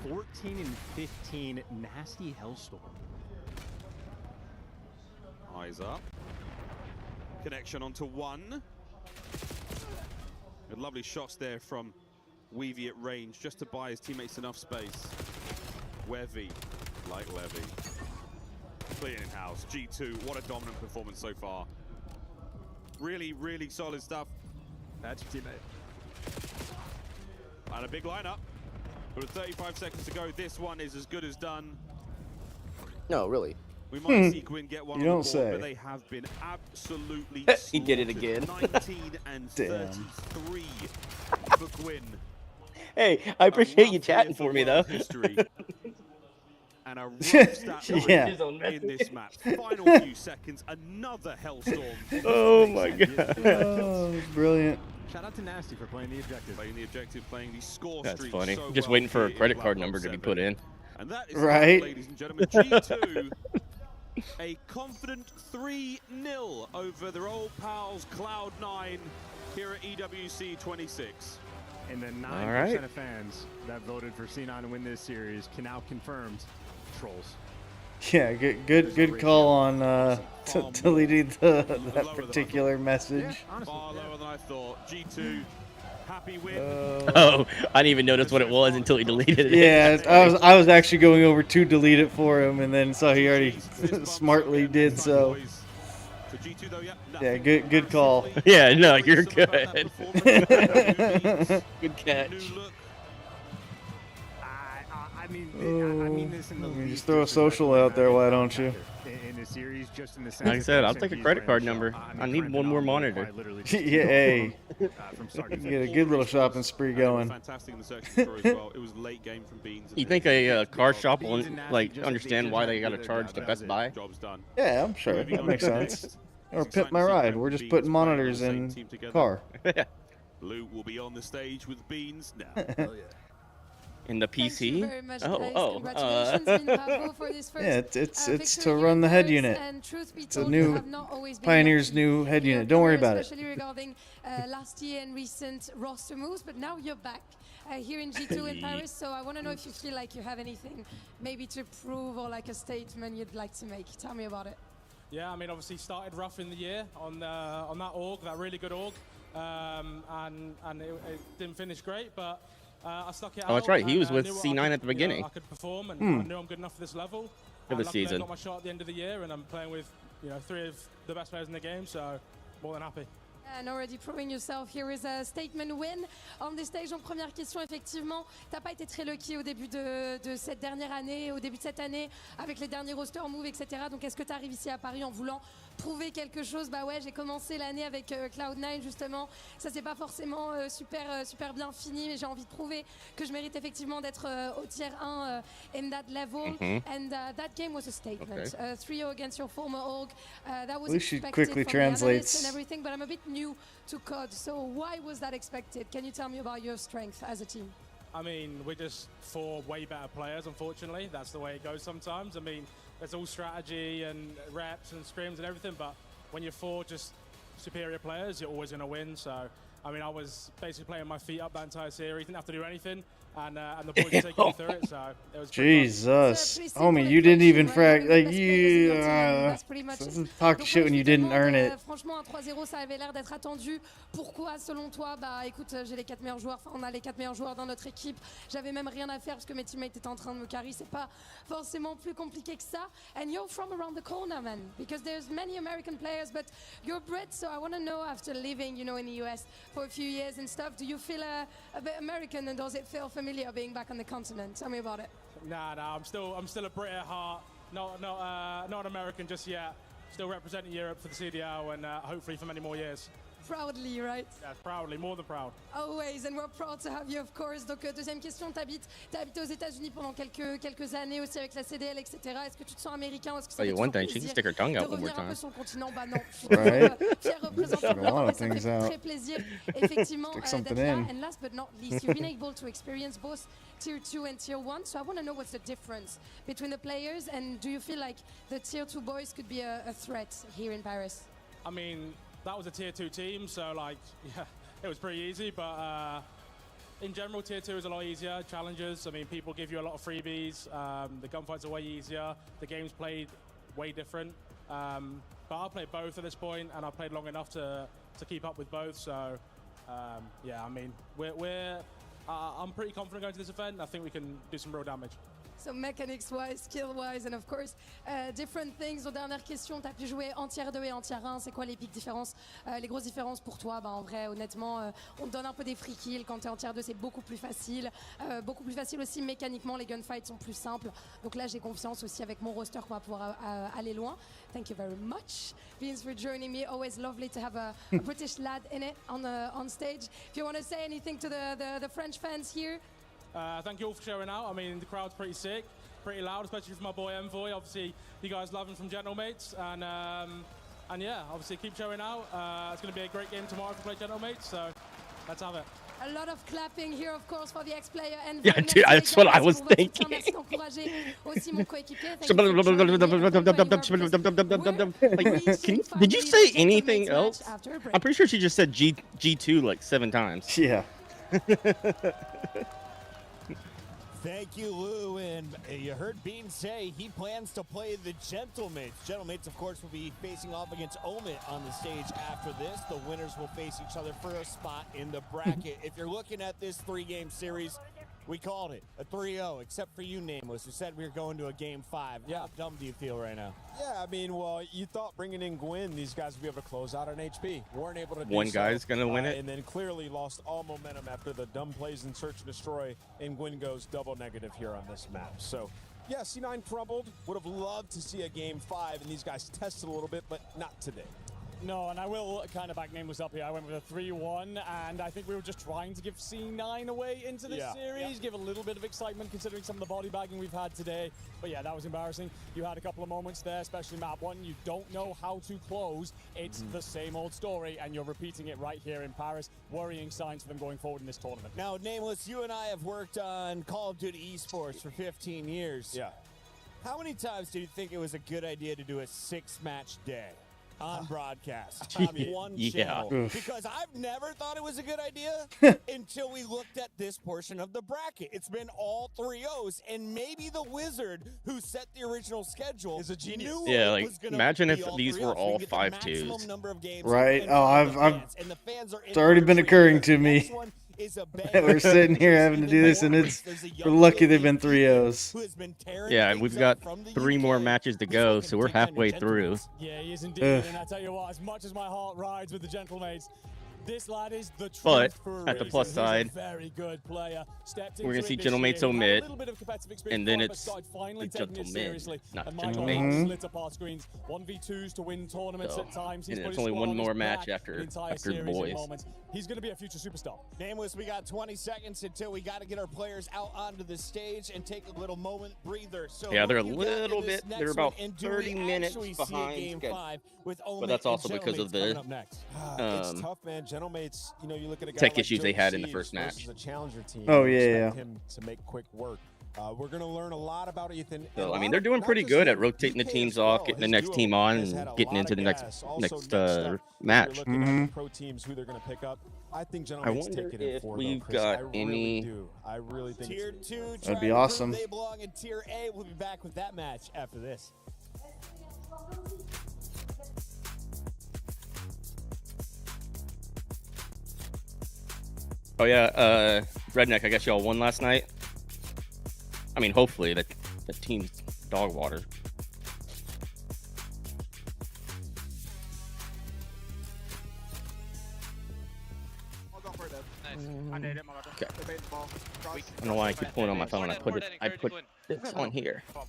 14 and 15 nasty Hellstorm. Eyes up. Connection onto 1. Good lovely shots there from Weavy at range, just to buy his teammates enough space. Wevy, like Levy. Clean in-house. G2, what a dominant performance so far. Really, really solid stuff. That's your teammate. And a big lineup. With 35 seconds to go, this one is as good as done. No, really. We might see Gwyn get one You on don't the board, say. but they have been absolutely He did it slaughtered. again. 19 and Damn. 33 for Gwyn. Hey, I appreciate you chatting for me, though. History. And a rough stat line Yeah. in this map. Final few seconds, another Hellstorm. Oh my god. Oh, brilliant. Shout out to Nasty for playing the objective. Playing the objective, playing the score That's streak funny. so Just well waiting for a here in credit Black card Ops number to be 7. put in. And that is Right. that, ladies and gentlemen. G2, a confident 3-0 over their old pals Cloud9 here at EWC 26. And the 9% All right. of fans that voted for C9 to win this series can now confirmed trolls. Yeah, good call on deleting that particular message. Far lower than I thought. G2, happy win. Oh, I didn't even notice what it was until he deleted it. Yeah, I was actually going over to delete it for him, and then saw he already smartly did so. For G2 though, Yeah, good call. Yeah, no, you're good. Good catch. I mean this in the You just throw a social out there, why don't you? in the series, just in the sense Like I said, I'll take a credit card number. I need one more monitor. Yeah, hey. From start to You get a good little shopping spree going. Fantastic in the search and score as well. It was late game from Beans. You think a car shop will like understand why they gotta charge the Best Buy? Job's done. Yeah, I'm sure. That makes sense. Or Pimp My Ride. We're just putting monitors in car. Blue will be on the stage with Beans now. In the PC? Thank you very much, guys. Oh. Congratulations, Bravo, for this first, Yeah, it's victory to here run in the head Paris, unit. and truth be It's a told, new you have not always been Pioneer's lucky new head in your unit. Don't worry career, about it. especially regarding last year and recent roster moves, but now you're back here in G2 in Paris, so I want to know if you feel like you have anything maybe to prove or like a statement you'd like to make. Tell me about it. Yeah, I mean, obviously started rough in the year on that org, that really good org, and it didn't finish great, but I stuck it out. Oh, that's right. He and, was with knew C9 at the beginning. I could perform, and Hmm. I knew I'm good enough for this level. Good And luckily season. I got my shot at the end of the year, and I'm playing with 3 of the best players in the game, so more than happy. And already proving yourself, here is a statement win on this stage. En première question, effectivement, t'as pas été très lucky au début de cette dernière année, au début de cette année, avec les derniers roster moves, etc. Donc est-ce que tu arrives ici à Paris en voulant prouver quelque chose? Bah ouais, j'ai commencé l'année avec Cloud9 justement. Ça c'est pas forcément super bien fini, mais j'ai envie de prouver que je mérite effectivement d'être au tier 1 in that level. And that game was a statement. 3-0 against your former org. That was At least she expected quickly from the analysts translates. and everything, but I'm a bit new to COD. So why was that expected? Can you tell me about your strength as a team? I mean, we're just 4 way better players, unfortunately. That's the way it goes sometimes. I mean, there's all strategy and reps and scrims and everything, but when you're 4 just superior players, you're always going to win. So I mean, I was basically playing my feet up that entire series. Didn't have to do anything, and the boys were taking me through it. So it was Jesus, homie, you didn't even like you. Talk shit when you didn't earn it. Franchement, un 3-0, ça avait l'air d'être attendu. Pourquoi, selon toi? Bah, écoute, j'ai les 4 meilleurs joueurs. Enfin, on a les 4 meilleurs joueurs dans notre équipe. J'avais même rien à faire parce que mes teammates étaient en train de me carry. C'est pas forcément plus compliqué que ça. And you're from around the corner, man, because there's many American players, but you're Brit. So I want to know, after living, in the US for a few years and stuff, do you feel a bit American, and does it feel familiar being back on the continent? Tell me about it. Nah, I'm still a Brit at heart. Not an American just yet. Still representing Europe for the CDL, and hopefully for many more years. Proudly, right? Yeah, proudly, more than proud. Always, and we're proud to have you, of course. Donc, deuxième question, t'as habité aux États-Unis pendant quelques années aussi avec la CDL, etc. Est-ce que tu te sens américain? Est-ce que ça fait one thing, she can stick her tongue out one more revenir un time. peu sur le continent? Bah non, je suis Right? fier représentant. Ça me fait très plaisir, effectivement, d'être là. And last but not least, you've been able to experience both Tier 2 and Tier 1. So I want to know what's the difference between the players, and do you feel like the Tier 2 boys could be a threat here in Paris? I mean, that was a Tier 2 team, so like, yeah, it was pretty easy, but in general, Tier 2 is a lot easier. Challenges, I mean, people give you a lot of freebies. The gunfights are way easier. The game's played way different. But I'll play both at this point, and I've played long enough to keep up with both. So, yeah, I mean, I'm pretty confident going to this event. I think we can do some real damage. So mechanics-wise, skill-wise, and of course, different things. Aux dernières questions, tu as pu jouer en tier 2 et en tier 1. C'est quoi les big différences, les grosses différences pour toi? Bah, en vrai, honnêtement, on te donne un peu des free kills. Quand tu es en tier 2, c'est beaucoup plus facile. Beaucoup plus facile aussi mécaniquement, les gunfights sont plus simples. Donc là, j'ai confiance aussi avec mon roster qu'on va pouvoir aller loin. Thank you very much, Vince, for joining me. Always lovely to have a British lad in it on stage. If you want to say anything to the French fans here. Thank you all for showing out. I mean, the crowd's pretty sick, pretty loud, especially for my boy Envoy. Obviously, you guys love him from Gentlemates, and yeah, obviously keep showing out. It's going to be a great game tomorrow if we play Gentlemates, so let's have it. A lot of clapping here, of course, for the ex-player. Yeah, dude, that's what I was thinking. Did you say anything else? I'm pretty sure she just said G2 like 7 times. Yeah. Thank you, Lou. And you heard Bean say he plans to play the Gentlemates. Gentlemates, of course, will be facing off against Omit on the stage after this. The winners will face each other for a spot in the bracket. If you're looking at this 3-game series, we called it a 3-0, except for you, Nameless, who said we were going to a Game 5. Yeah. How dumb do you feel right now? Yeah, I mean, well, you thought bringing in Gwyn, these guys would be able to close out on HP. Weren't able to do One guy's going to win it. And then clearly lost all momentum after the dumb plays in Search and Destroy, and Gwyn goes double negative here on this map. So, yeah, C9 crumbled. Would have loved to see a Game 5, and these guys tested a little bit, but not today. No, and I will kind of back Nameless up here. I went with a 3-1, and I think we were just trying to give C9 away into this series, give a little bit of excitement considering some of the body bagging we've had today. But yeah, that was embarrassing. You had a couple of moments there, especially map 1. You don't know how to close. It's the same old story, and you're repeating it right here in Paris. Worrying signs for them going forward in this tournament. Now, Nameless, you and I have worked on Call of Duty esports for 15 years. Yeah. How many times do you think it was a good idea to do a 6-match day on broadcast on one channel? Because I've never thought it was a good idea until we looked at this portion of the bracket. It's been all 3-0s, and maybe the wizard who set the original schedule is a genius. Yeah, like imagine if these were all 5-2s. Right? Oh, it's already been occurring to me. We're sitting here having to do this, and we're lucky they've been 3-0s. Yeah, and we've got 3 more matches to go, so we're halfway through. Yeah, he is indeed. And I tell you what, as much as my heart rides with the Gentlemates, this lad is the truth. But for a at the reason. plus He's side, a very good player. we're going to see Gentlemates omit, and then it's the Gentlemen, not Gentlemates. Lit up our screens. 1v2s to win tournaments at times. And it's only one more match after the boys. He's going to be a future superstar. Nameless, we got 20 seconds until we got to get our players out onto the stage and take a little moment breather. So yeah, they're a little bit, they're about 30 minutes behind schedule. But that's also because of the it's tough, man. Gentlemates, you know, you look at a guy tech like issues they Joe had in the Seeds first match. versus a challenger team. Oh, you yeah, expect him to make quick work. We're going to learn a lot about Ethan. So, I mean, they're doing pretty good at rotating the teams off, getting the next team on, and getting into the next match. Pro teams who they're going to pick up. I think I wonder if we've got any. I really think Tier 2. That'd be awesome. They belong in Tier A. We'll be back with that match after this. Oh yeah, Redneck, I guess y'all won last night. I mean, hopefully the team's dog water. Okay. I don't know why I keep pulling on my phone. I put this on here. I'm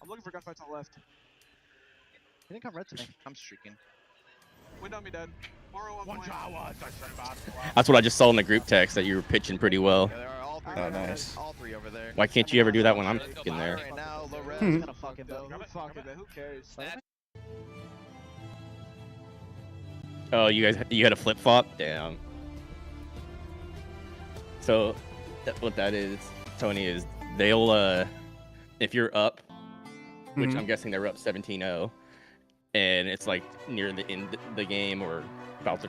looking for gunfights on the left. He didn't come red to me. I'm streaking. Wind on me, dead. That's what I just saw in the group text, that you were pitching pretty well. Yeah, there are all three. Oh, nice. All three over there. Why can't you ever do that when I'm in there? Right now, low res is gonna fuck it though. Who cares? Oh, you had a flip flop? Damn. So, what that is, Tony, is they'll if you're up, which I'm guessing they're up 17-0, and it's like near the end of the game, or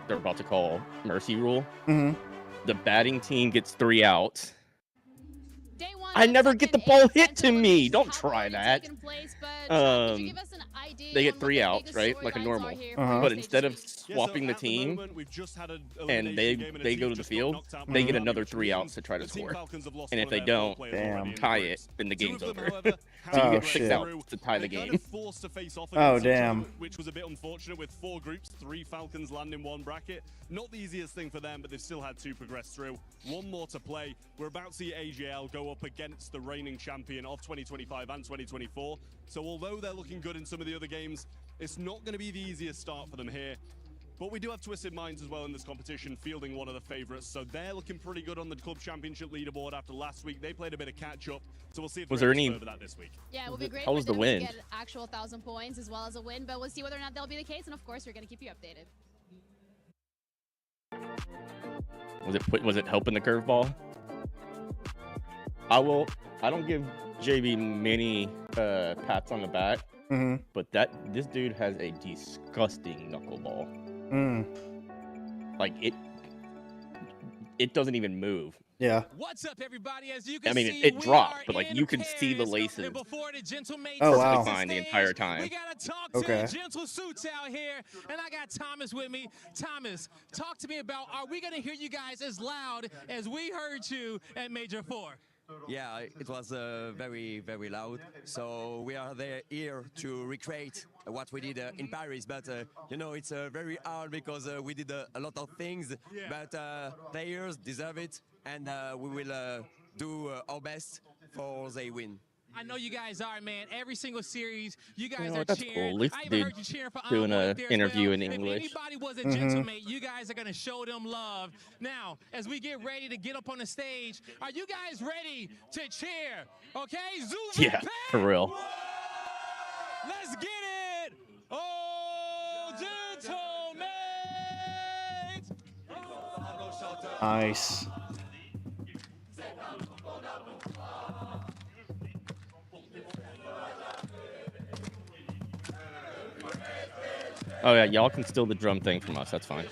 they're about to call mercy rule. The batting team gets 3 outs. I never get the ball hit to me. Don't try that. They get 3 outs, right? Like a normal. But instead of swapping the team and they go to the field, they get another 3 outs to try to score. And if they don't tie it, then the game's over. So you get 6 outs to tie the game. Oh, damn. Which was a bit unfortunate with 4 groups, 3 Falcons land in 1 bracket. Not the easiest thing for them, but they've still had 2 progress through. 1 more to play. We're about to see AGL go up against the reigning champion of 2025 and 2024. So although they're looking good in some of the other games, it's not going to be the easiest start for them here. But we do have Twisted Minds as well in this competition, fielding one of the favorites. So they're looking pretty good on the club championship leaderboard after last week. They played a bit of catch-up, so we'll see if they're able to that this week. Yeah, it will be great How was for the them win? to get an actual 1,000 points as well as a win, but we'll see whether or not that'll be the case. And of course, we're going to keep you updated. Was it helping the curveball? I don't give JB many pats on the back, but this dude has a disgusting knuckleball. Like it doesn't even move. Yeah. What's up, everybody? As you can I mean, see, it dropped, but like you can see the laces. Oh wow. Fine the entire time. We gotta talk to the gentle suits out here, and I got Thomas with me. Thomas, talk to me about, are we gonna hear you guys as loud as we heard you at Major 4? Yeah, it was very, very loud. So we are here to recreate what we did in Paris. But, you know, it's very hard because we did a lot of things. But players deserve it. And we will do our best for they win. I know you guys are, man. Every single series, you guys know, are that's cheering. cool. At least I even dude heard you cheering for doing an interview in If English. anybody was a gentlemate, you guys are going to show them love. Now, as we get ready to get up on the stage, are you guys ready to cheer? Okay? Zoom Yeah, for real. Let's get it! Oh, gentlemen! Nice. Oh yeah, y'all can steal the drum thing from us. That's fine.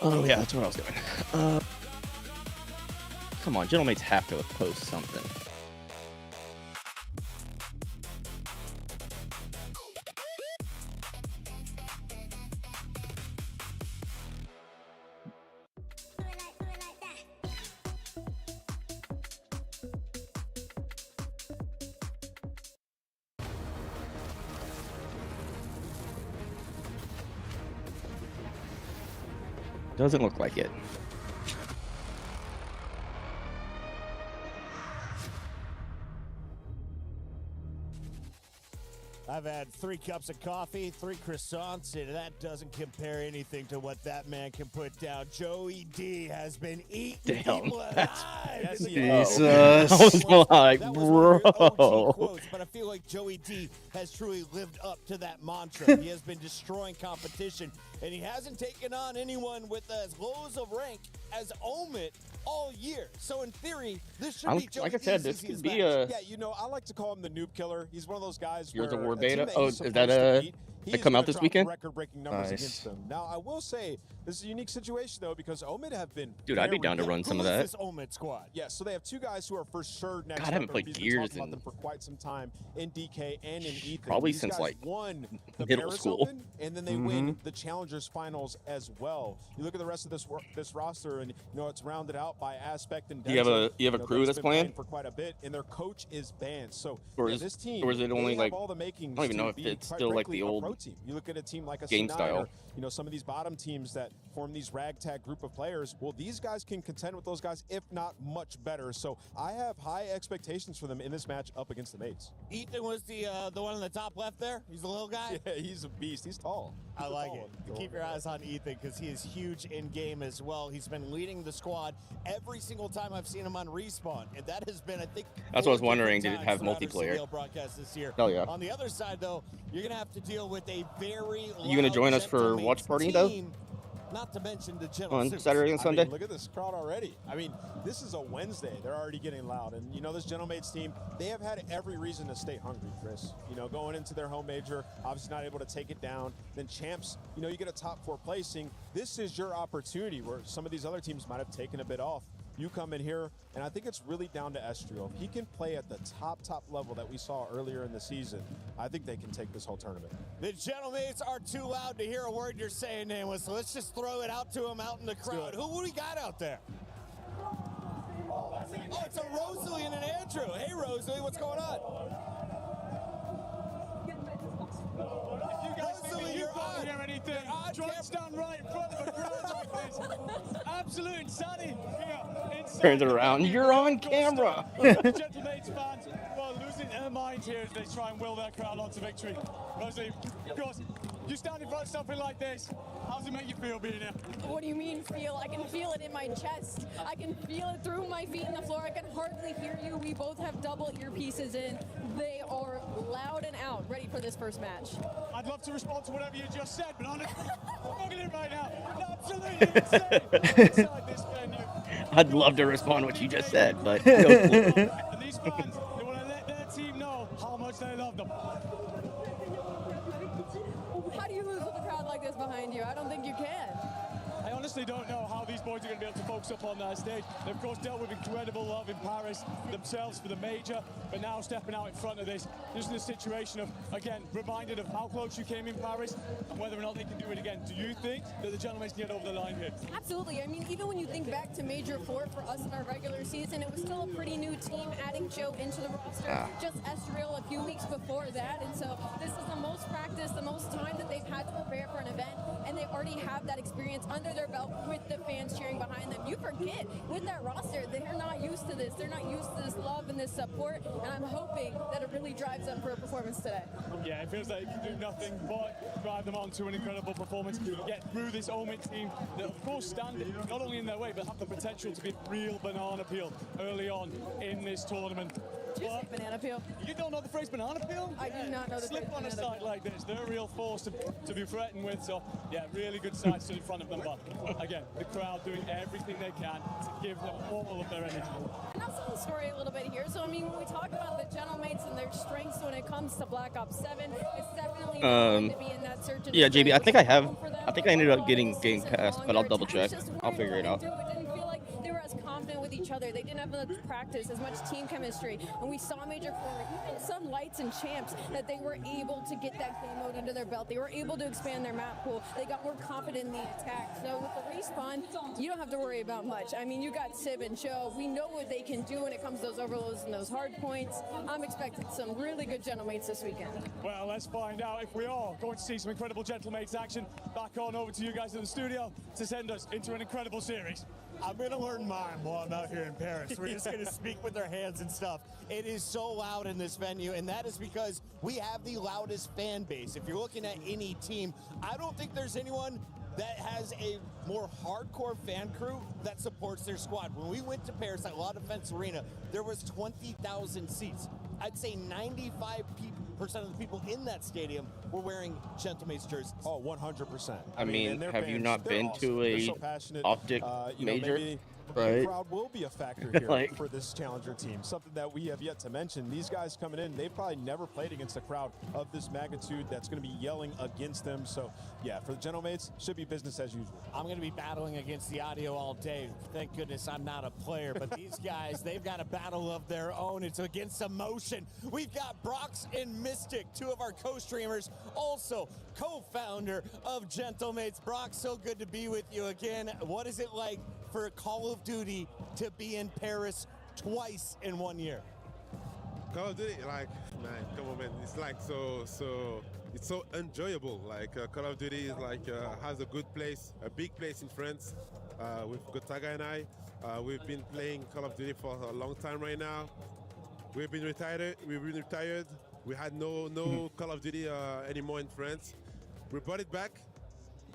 Oh yeah, that's what I was doing. Come on, Gentlemates have to post something. Doesn't look like it. I've had 3 cups of coffee, 3 croissants, and that doesn't compare anything to what that man can put down. Joey D has been eating people alive. Jesus. I was like, That was one of your OG bro. quotes, but I feel like Joey D has truly lived up to that mantra. He has been destroying competition, and he hasn't taken on anyone with as low as a rank as Omid all year. So in theory, this should be Joey like I said, D's this could easiest be match. a. Yeah, you know, I like to call him the noob killer. He's one of those guys Here's where a war a team beta. that Oh, he's is supposed that to beat, they he's come gonna out this drop weekend? record-breaking numbers Nice. against them. Now, I will say this is a unique situation though because Omid have been. Dude, I'd be very down to good. run some of Who is that. this Omid squad? Yeah, so they have 2 guys who are for sure next. God, I haven't up, played and we've been Gears talking about in them for quite some time in DK and in Ethan. Probably These since, guys like, won the middle Paris school. Open, and then they win the Challengers Finals as well. You look at the rest of this roster, and you know it's rounded out by Aspect and. You have a crew that's playing for quite a bit, and their coach is banned. So or yeah, is, this team, or is it only they like have all the makings I don't even know to if be, it's quite still like frankly, the a old pro team. You look at a team like a game C9 style. or, you know, some of these bottom teams that form these ragtag group of players. Well, these guys can contend with those guys, if not much better. So I have high expectations for them in this match up against the mates. Ethan was the one on the top left there. He's the little guy. Yeah, he's a beast. He's tall. I like it. Keep your eyes on Ethan because he is huge in game as well. He's been leading the squad every single time I've seen him on Respawn, and that has been, I think, That's what I was 4 wondering. different Did it have times throughout our multiplayer? CDL broadcast this year. Hell yeah. On the other side, though, you're gonna have to deal with a very. You gonna join us for loud watch party team, Not to mention the Gentle on Suits. Saturday and Sunday? I mean, look at this crowd already. I mean, this is a Wednesday. They're already getting loud. And, you know, this Gentlemates team, they have had every reason to stay hungry, Chris. You know, going into their home major, obviously not able to take it down. Then Champs, you know, you get a top 4 placing. This is your opportunity where some of these other teams might have taken a bit off. You come in here, and I think it's really down to Estriel. If he can play at the top level that we saw earlier in the season, I think they can take this whole tournament. The Gentlemates are too loud to hear a word you're saying, Nameless, so let's just throw it out to them out in the crowd. Who do we got out there? Oh, it's a Rosalie and an Andrew. Hey, Rosalie, what's going on? Rosalie, you're on. Hear anything? Try stand right in front of a crowd like this. Absolute insanity here. Turns it around. You're on camera. Gentlemates fans are losing their minds here as they try and will their crowd on to victory. Rosalie, of course, you stand in front of something like this. How does it make you feel being here? What do you mean feel? I can feel it in my chest. I can feel it through my feet in the floor. I can hardly hear you. We both have double earpieces in. They are loud and out, ready for this first match. I'd love to respond to whatever you just said, but honestly, I'm looking at it right now. Absolutely insane inside this venue. I'd love to respond to what you just said, but And these fans, they want to let their team know how much they love them. How do you lose with a crowd like this behind you? I don't think you can. I honestly don't know how these boys are going to be able to focus up on that stage. They've, of course, dealt with incredible love in Paris themselves for the major, but now stepping out in front of this, just in a situation of, again, reminded of how close you came in Paris and whether or not they can do it again. Do you think that the Gentlemen can get over the line here? Absolutely. I mean, even when you think back to Major 4 for us in our regular season, it was still a pretty new team, adding Joe into the roster, just Estriel a few weeks before that, and so this is the most practice, the most time that they've had to prepare for an event, and they already have that experience under their belt with the fans cheering behind them. You forget, with that roster, they're not used to this. They're not used to this love and this support, and I'm hoping that it really drives them for a performance today. Yeah, it feels like it can do nothing but drive them on to an incredible performance, get through this Omid team that, of course, stand not only in their way, but have the potential to be a real banana peel early on in this tournament. Did you say banana peel? You don't know the phrase banana peel? I do not know the Slip phrase on a banana side peel. like this. They're a real force to be threatened with. So, yeah, really good side stood in front of them. But, again, the crowd doing everything they can to give them all of their energy. And I'll tell the story a little bit here. So, I mean, when we talk about the Gentlemates and their strengths when it comes to Black Ops 7, it's definitely going to be in that search and yeah, JB, I despair, think I ended up getting Game Pass, but I'll double check. I'll figure it out. It didn't feel like they were as confident with each other. They didn't have much practice, as much team chemistry. And we saw Major 4, even some lights and champs, that they were able to get that game mode under their belt. They were able to expand their map pool. They got more confident in the attack. So with the respawn, you don't have to worry about much. I mean, you got Sib and Joe. We know what they can do when it comes to those overloads and those hard points. I'm expecting some really good Gentlemates this weekend. Well, let's find out if we are going to see some incredible Gentlemates action. Back on over to you guys in the studio to send us into an incredible series. I'm going to learn mime while I'm out here in Paris. We're just going to speak with our hands and stuff. It is so loud in this venue, and that is because we have the loudest fan base. If you're looking at any team, I don't think there's anyone that has a more hardcore fan crew that supports their squad. When we went to Paris at La Defense Arena, there was 20,000 seats. I'd say 95% of the people in that stadium were wearing Gentlemates jerseys. Oh, 100%. I mean, have fans, you not been awesome. to They're a so passionate. OpTic You know, major? maybe the Right. crowd will be a factor here Like- for this challenger team. Something that we have yet to mention. These guys coming in, they've probably never played against a crowd of this magnitude that's going to be yelling against them. So, yeah, for the Gentlemates, should be business as usual. I'm going to be battling against the audio all day. Thank goodness I'm not a player, but these guys, they've got a battle of their own. It's against emotion. We've got Brox and Mystic, two of our co-streamers, also co-founder of Gentlemates. Brox, so good to be with you again. What is it like for Call of Duty to be in Paris twice in 1 year? Call of Duty, like, man, come on, man. It's like it's so enjoyable. Like Call of Duty is like has a good place, a big place in France. With Gotaga and I, we've been playing Call of Duty for a long time right now. We've been retired. We had no Call of Duty anymore in France. We brought it back,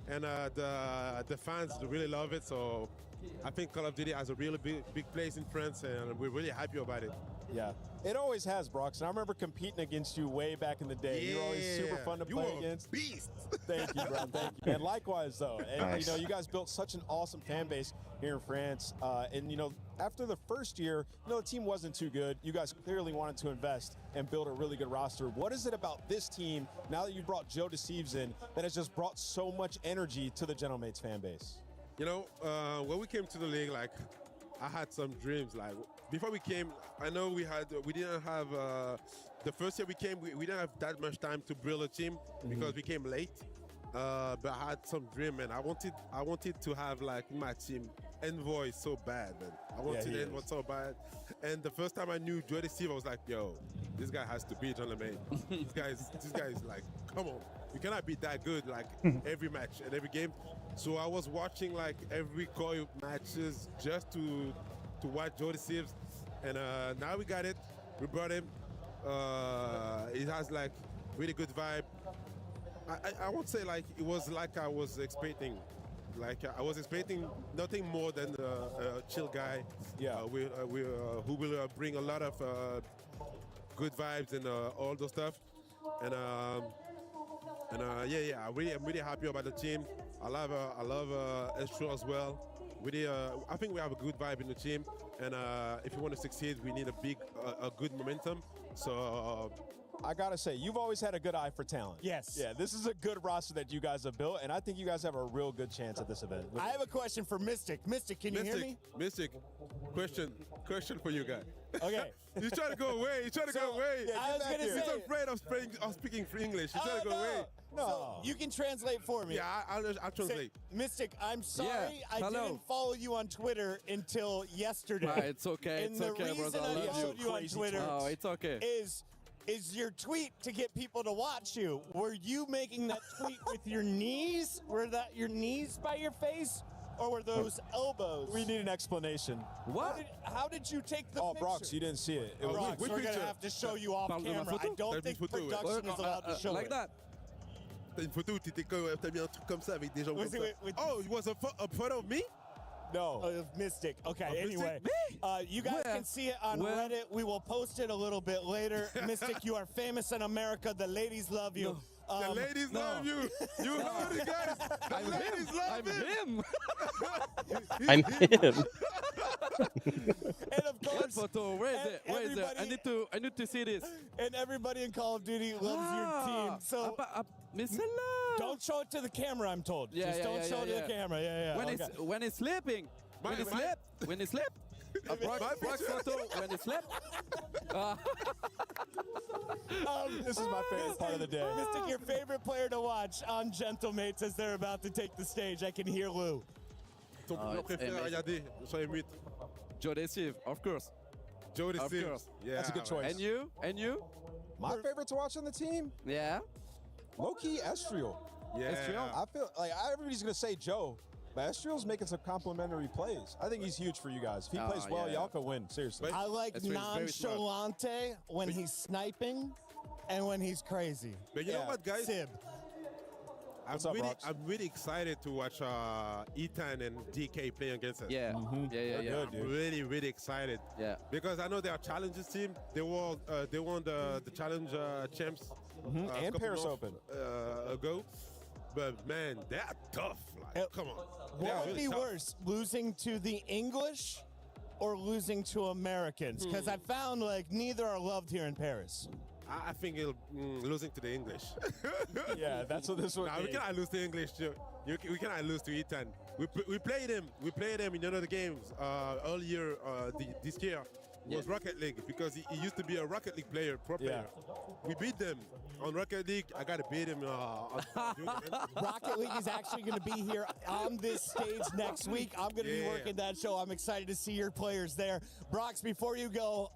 and the fans really love it. So I think Call of Duty has a really big place in France, and we're really happy about it. Yeah, it always has, Brox. And I remember competing against you way back in the day. You were always super fun to play against. Beast. Thank you, bro. Thank you. And likewise, though. And, Nice. you know, you guys built such an awesome fan base here in France. And, you know, after the first year, you know, the team wasn't too good. You guys clearly wanted to invest and build a really good roster. What is it about this team, now that you brought Joe Deceives in, that has just brought so much energy to the Gentlemates fan base? You know, when we came to the league, like, I had some dreams. Like, before we came, I know we didn't have, the first year we came, we didn't have that much time to build a team because we came late. But I had some dream, and I wanted to have, like, my team Envoy so bad, man. I wanted Envoy so bad. And the first time I knew Joe Deceive, I was like, yo, this guy has to be Gentleman. This guy is like, come on. You cannot be that good, like, every match and every game. So I was watching, like, every Koi matches just to watch Joe Deceives. And now we got it. We brought him. It has, like, really good vibe. I won't say, like, it was like I was expecting. Like, I was expecting nothing more than a chill guy. Yeah. Who will bring a lot of good vibes and all those stuff. And yeah, I'm really happy about the team. I love Estro as well. Really, I think we have a good vibe in the team. And if you want to succeed, we need a good momentum. So. I gotta say, you've always had a good eye for talent. Yes. Yeah, this is a good roster that you guys have built, and I think you guys have a real good chance at this event. I have a question for Mystic. Mystic, can you hear me? Mystic, question for you guys. Okay. He's trying to go away. He's trying to go away. Yeah, I was gonna say, he's afraid of speaking English. He's trying to go away. No. So you can translate for me. Yeah, I'll translate. Mystic, I'm sorry Yeah, I hello. didn't follow you on Twitter until yesterday. It's okay. And It's okay, the reason brother. I I love followed you on Twitter Oh, it's okay. is your tweet to get people to watch you. Were you making that tweet with your knees? Were that your knees by your face? Or were those elbows? We need an explanation. What? How did you take the Oh, picture? Brox, you didn't see it. It was Brox, we're going to have to show you off camera. I don't think production is allowed to show like it. that. T'as une photo où t'as mis un truc comme ça avec des gens Was comme it ça. with- Oh, it was a photo of me? No. Of Mystic. Okay, Of anyway. You guys can see it on Reddit. We will post it a little bit later. Mystic, you are famous in America. The ladies love you. The ladies love you. You heard it, guys. The ladies love him. I'm him. And of course, photo. Where is it? Where is it? I need to see this. And everybody in Call of Duty loves your team. So don't show it to the camera, I'm told. Yeah, Just yeah, don't yeah, show it yeah, to the camera. Yeah, yeah. When it's sleeping. When it's sleep. Brox photo when it's slept. This is my favorite part of the day. Mystic, your favorite player to watch on Gentlemates as they're about to take the stage. I can hear Lou. Ton joueur préféré à regarder sur les mutes. Joe Deceive, of course. Joe Of Deceive. course. Yeah, That's a good choice. And you? And you? My favorite to watch on the team? Yeah. Low-key, Estriel. Yeah. Estriel? I feel like everybody's going to say Joe, Maestrio's making some complimentary plays. I think he's huge for you guys. If he plays well, y'all can win. Seriously. I like nonchalante when he's sniping and when he's crazy. But you know what, guys? Sib. I'm really excited to watch Ethan and DK play against us. Yeah. I'm really excited. Yeah. Because I know they are challenges team. They won the challenge champs and Paris Open ago. But man, they are tough. Like, come on. What would be worse, losing to the English or losing to Americans? Because I found like neither are loved here in Paris. I think losing to the English. Yeah, that's what this would be. We cannot lose to English. We cannot lose to Ethan. We played him. We played him in another games earlier this year. Was Rocket League because he used to be a Rocket League player, pro player. We beat them on Rocket League. I gotta beat him. Rocket League is actually going to be here on this stage next week. I'm going to be working that show. I'm excited to see your players there. Brox, before you go,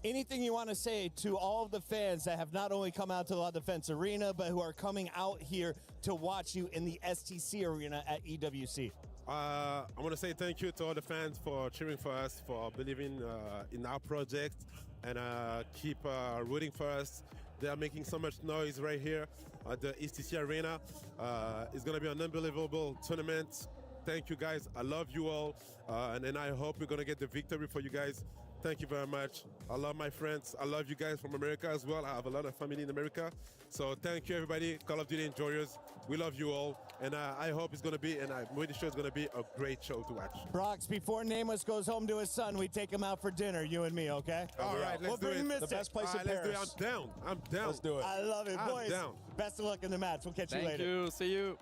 anything you want to say to all of the fans that have not only come out to La Defense Arena, but who are coming out here to watch you in the STC Arena at EWC? I want to say thank you to all the fans for cheering for us, for believing in our project, and keep rooting for us. They are making so much noise right here at the STC Arena. It's going to be an unbelievable tournament. Thank you, guys. I love you all, and then I hope we're going to get the victory for you guys. Thank you very much. I love my friends. I love you guys from America as well. I have a lot of family in America. So thank you, everybody. Call of Duty enjoyers. We love you all. And I hope it's going to be, and I'm really sure it's going to be a great show to watch. Brox, before Nameless goes home to his son, we take him out for dinner, you and me, okay? All right, let's do it. The best place in Paris. Paris. I'm down. I'm down. Let's do it. I love it. I'm Boys, down. best of luck in the match. We'll catch you later. Thank you. See you.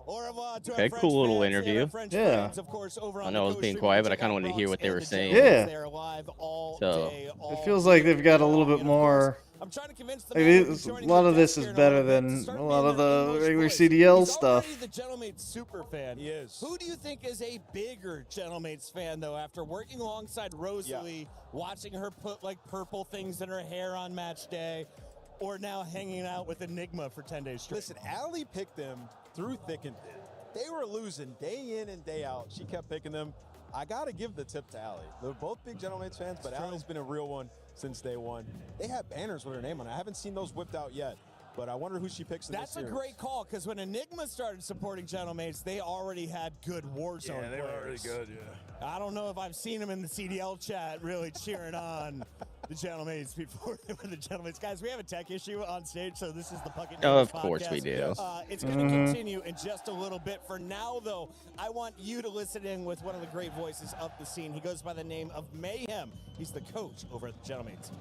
Au revoir to Okay, our French cool little fans interview. and our French Yeah. fans, of course, over on I know I was the being co-stream. quiet, but I Check kind of out wanted to hear what they Brox were and the saying. Gentlemen. Yeah. They're live all So, day, It all feels like they've got a little bit and of more. course, I'm trying to convince the Like, man who's a joining lot the of this desk is here in better moment to than start a me lot in of the the English regular voice. CDL He's stuff. already the Gentleman's super fan. He is. Who do you think is a bigger Gentleman's fan, though, after working alongside Rosalie, watching her put like purple things in her hair on match day, or now hanging out with Enigma for 10 days straight? Listen, Allie picked them through thick and thin. They were losing day in and day out. She kept picking them. I got to give the tip to Allie. They're both big Gentleman's fans, but Allie's been a real one since day one. They have banners with her name on it. I haven't seen those whipped out yet, but I wonder who she picks in this That's a series. great call, because when Enigma started supporting Gentleman's, they already had good Warzone Yeah, they were players. really good, yeah. I don't know if I've seen them in the CDL chat really cheering on the Gentleman's before they were the Gentleman's. Guys, we have a tech issue on stage, so this is the Puckett Of News course we podcast. do. It's going to continue in just a little bit. For now, though, I want you to listen in with one of the great voices of the scene. He goes by the name of Mayhem. He's the coach over at the Gentleman's.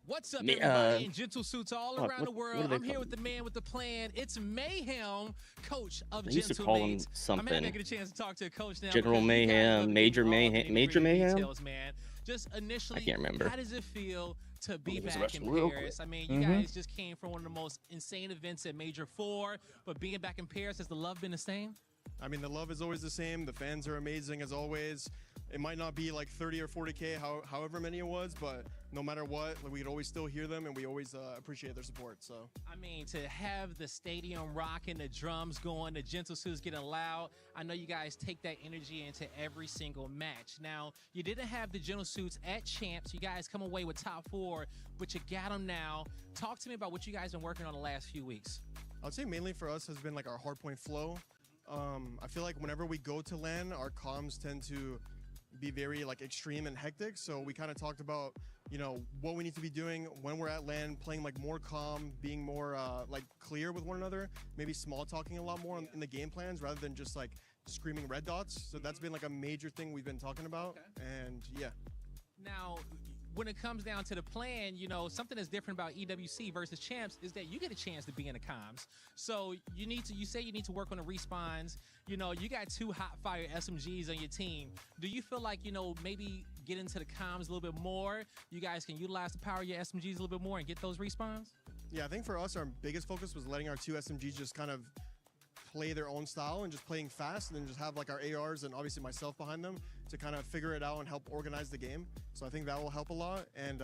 What's up, everybody? In gentle suits all around the world. I'm here with the man with the plan. It's Mayhem, coach of They used to call him Gentlemates. I'm something. not gonna get a chance to talk to a coach now. General because you guys Mayhem, love Major getting all the Mayhem, nitty-gritty Major Mayhem? details, man. Just initially, I can't remember. how does it feel to be He was back arrested in real Paris? quick. I mean, you guys just came from one of the most insane events at Major 4, but being back in Paris, has the love been the same? I mean, the love is always the same. The fans are amazing as always. It might not be like 30 or 40K, however many it was, but no matter what, like, we could always still hear them, and we always appreciate their support. So, I mean, to have the stadium rocking, the drums going, the gentle suits getting loud, I know you guys take that energy into every single match. Now, you didn't have the gentle suits at Champs. You guys come away with top 4, but you got them now. Talk to me about what you guys been working on the last few weeks. I'd say mainly for us has been like our hardpoint flow. I feel like whenever we go to LAN, our comms tend to be very like extreme and hectic. So we kind of talked about, you know, what we need to be doing when we're at LAN, playing like more calm, being more like clear with one another, maybe small talking a lot more in the game plans rather than just like screaming red dots. So that's been like a major thing we've been talking about. And yeah. Now, when it comes down to the plan, you know, something that's different about EWC versus Champs is that you get a chance to be in the comms. So you say you need to work on the respawns. You know, you got 2 hot fire SMGs on your team. Do you feel like, you know, maybe get into the comms a little bit more? You guys can utilize the power of your SMGs a little bit more and get those respawns? Yeah, I think for us, our biggest focus was letting our 2 SMGs just kind of play their own style and just playing fast, and then just have like our ARs and obviously myself behind them to kind of figure it out and help organize the game. So I think that will help a lot. And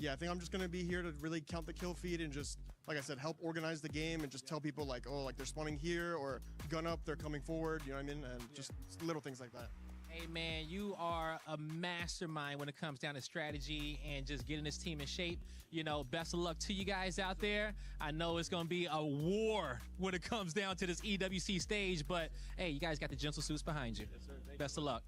yeah, I think I'm just going to be here to really count the kill feed and just, like I said, help organize the game and just tell people like, oh, like they're spawning here or gun up, they're coming forward, you know what I mean? And just little things like that. Hey, man, you are a mastermind when it comes down to strategy and just getting this team in shape. You know, best of luck to you guys out there. I know it's going to be a war when it comes down to this EWC stage, but, hey, you guys got the gentle suits behind you. Yes, sir. Best of luck.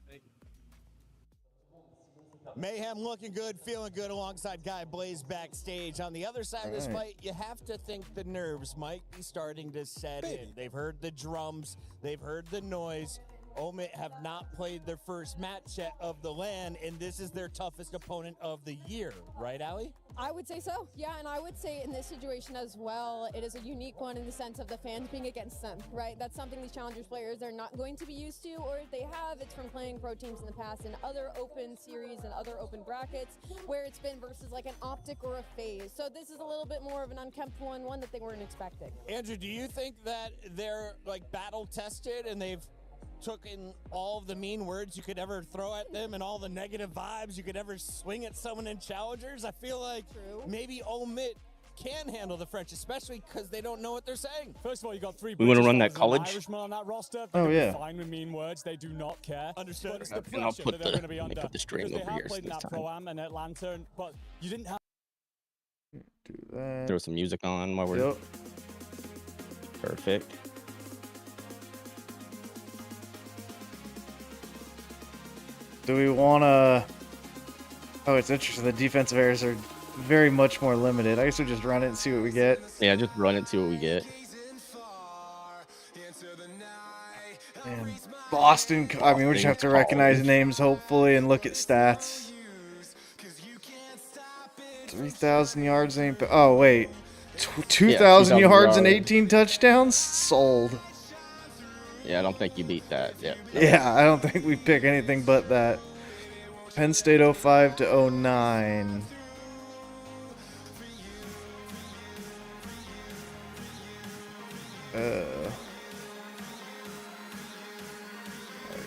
Mayhem looking good, feeling good alongside Guy Blaze backstage. On the other side of this fight, you have to think the nerves might be starting to set in. They've heard the drums, they've heard the noise. Omit have not played their first match yet of the LAN, and this is their toughest opponent of the year, right, Allie? I would say so, yeah, and I would say in this situation as well, it is a unique one in the sense of the fans being against them, right? That's something these Challengers players are not going to be used to, or if they have, it's from playing pro teams in the past in other open series and other open brackets, where it's been versus like an OpTic or a FaZe. So this is a little bit more of an unkempt one that they weren't expecting. Andrew, do you think that they're like battle tested and they've took in all of the mean words you could ever throw at them and all the negative vibes you could ever swing at someone in Challengers? I feel like maybe Omit can handle the French, especially because they don't know what they're saying. First of all, you got three. We want to run that college. Irishman on that roster. Oh yeah. Fine with mean words. They do not care. Understood. It's the And I'll pressure put that they're going to be under. put the string Because they over have yours played in this that time. Pro-Am and Atlanta, but you didn't have. Do that. Throw some music on while we're. Yep. Perfect. Do we want to... Oh, it's interesting. The defensive areas are very much more limited. I guess we'll just run it and see what we get. Yeah, just run it, see what we get. And Boston... I mean, we just have to recognize names, hopefully, and look at stats. 3,000 yards ain't... Oh, wait. 2,000 yards and 18 touchdowns? Sold. Yeah, I don't think you beat that. Yeah. Yeah, I don't think we pick anything but that. Penn State 05 to 09. I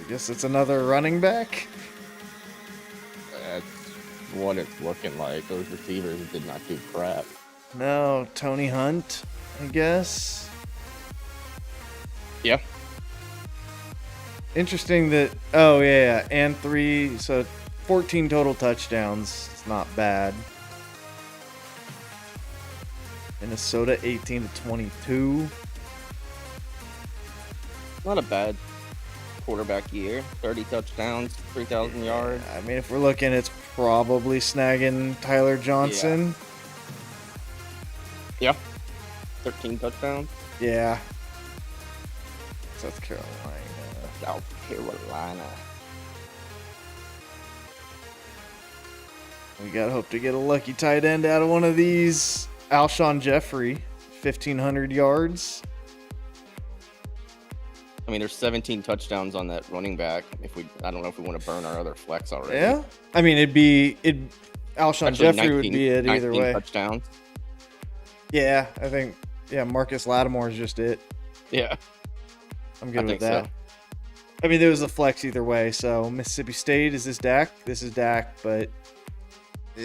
guess it's another running back. That's what it's looking like. Those receivers did not do crap. No, Tony Hunt, I guess. Yeah. Interesting that, oh yeah, and 3, so 14 total touchdowns. It's not bad. Minnesota 18 to 22. Not a bad quarterback year. 30 touchdowns, 3,000 yards. I mean, if we're looking, it's probably snagging Tyler Johnson. Yeah. 13 touchdowns. Yeah. South Carolina. South Carolina. We gotta hope to get a lucky tight end out of one of these. Alshon Jeffrey, 1,500 yards. I mean, there's 17 touchdowns on that running back. I don't know if we want to burn our other flex already. Yeah, I mean, Alshon Jeffrey would be it either 19 way. Touchdowns. Yeah, I think. Yeah, Marcus Lattimore is just it. Yeah, I'm good I with think that. so. I mean, there was a flex either way. So Mississippi State, is this Dak? This is Dak, but I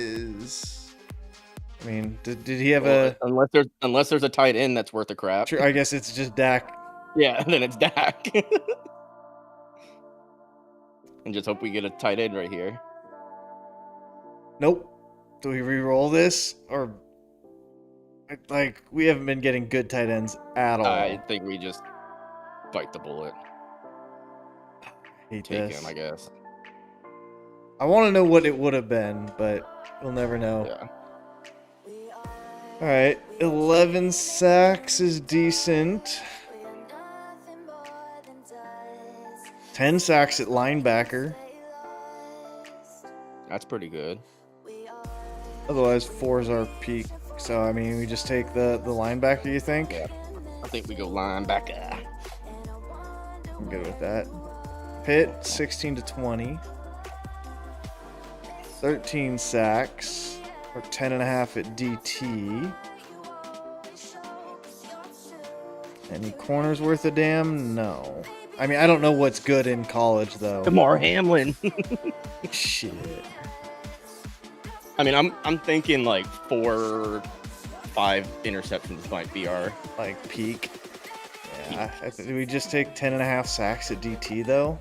mean, did he have unless there's a tight end that's worth a crap? True, I guess it's just Dak. Yeah, then it's Dak. And just hope we get a tight end right here. Nope. Do we re-roll this or like we haven't been getting good tight ends at all? I think we just bite the bullet. Hate Take this. him, I guess. I want to know what it would have been, but we'll never know. Yeah. All right, 11 sacks is decent. 10 sacks at linebacker. That's pretty good. Otherwise, 4 is our peak. So, I mean, we just take the linebacker, you think? Yeah. I think we go linebacker. I'm good with that. Pitt, 16 to 20. 13 sacks. Or 10.5 at DT. Any corners worth a damn? No. I mean, I don't know what's good in college, though. Damar Hamlin. Shit. I mean, I'm thinking like 4, 5 interceptions might be our like peak. Yeah. Did we just take 10.5 sacks at DT though?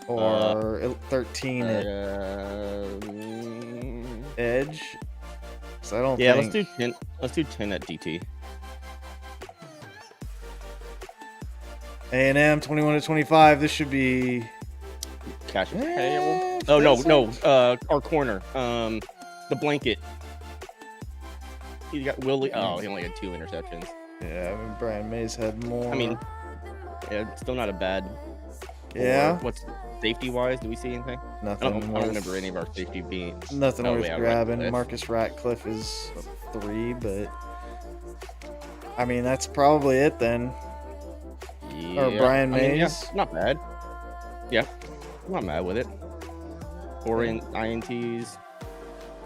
Or 13 at edge? So I don't think. Let's do 10. Let's do 10 at DT. A&M 21-25. This should be cash payable. Oh no, our corner. The blanket. He got Willie. Oh, he only had 2 interceptions. Yeah, I mean, Brian Mays had more. I mean, yeah, still not a bad. Yeah. What's safety wise? Do we see anything? Nothing. I don't remember any of our safety being. Nothing worth grabbing. Ratcliffe. Marcus Ratcliffe is 3, but I mean that's probably it then. Yeah. Or Brian Mays. I mean, yeah, not bad. Yeah, I'm not mad with it. 4 INTs.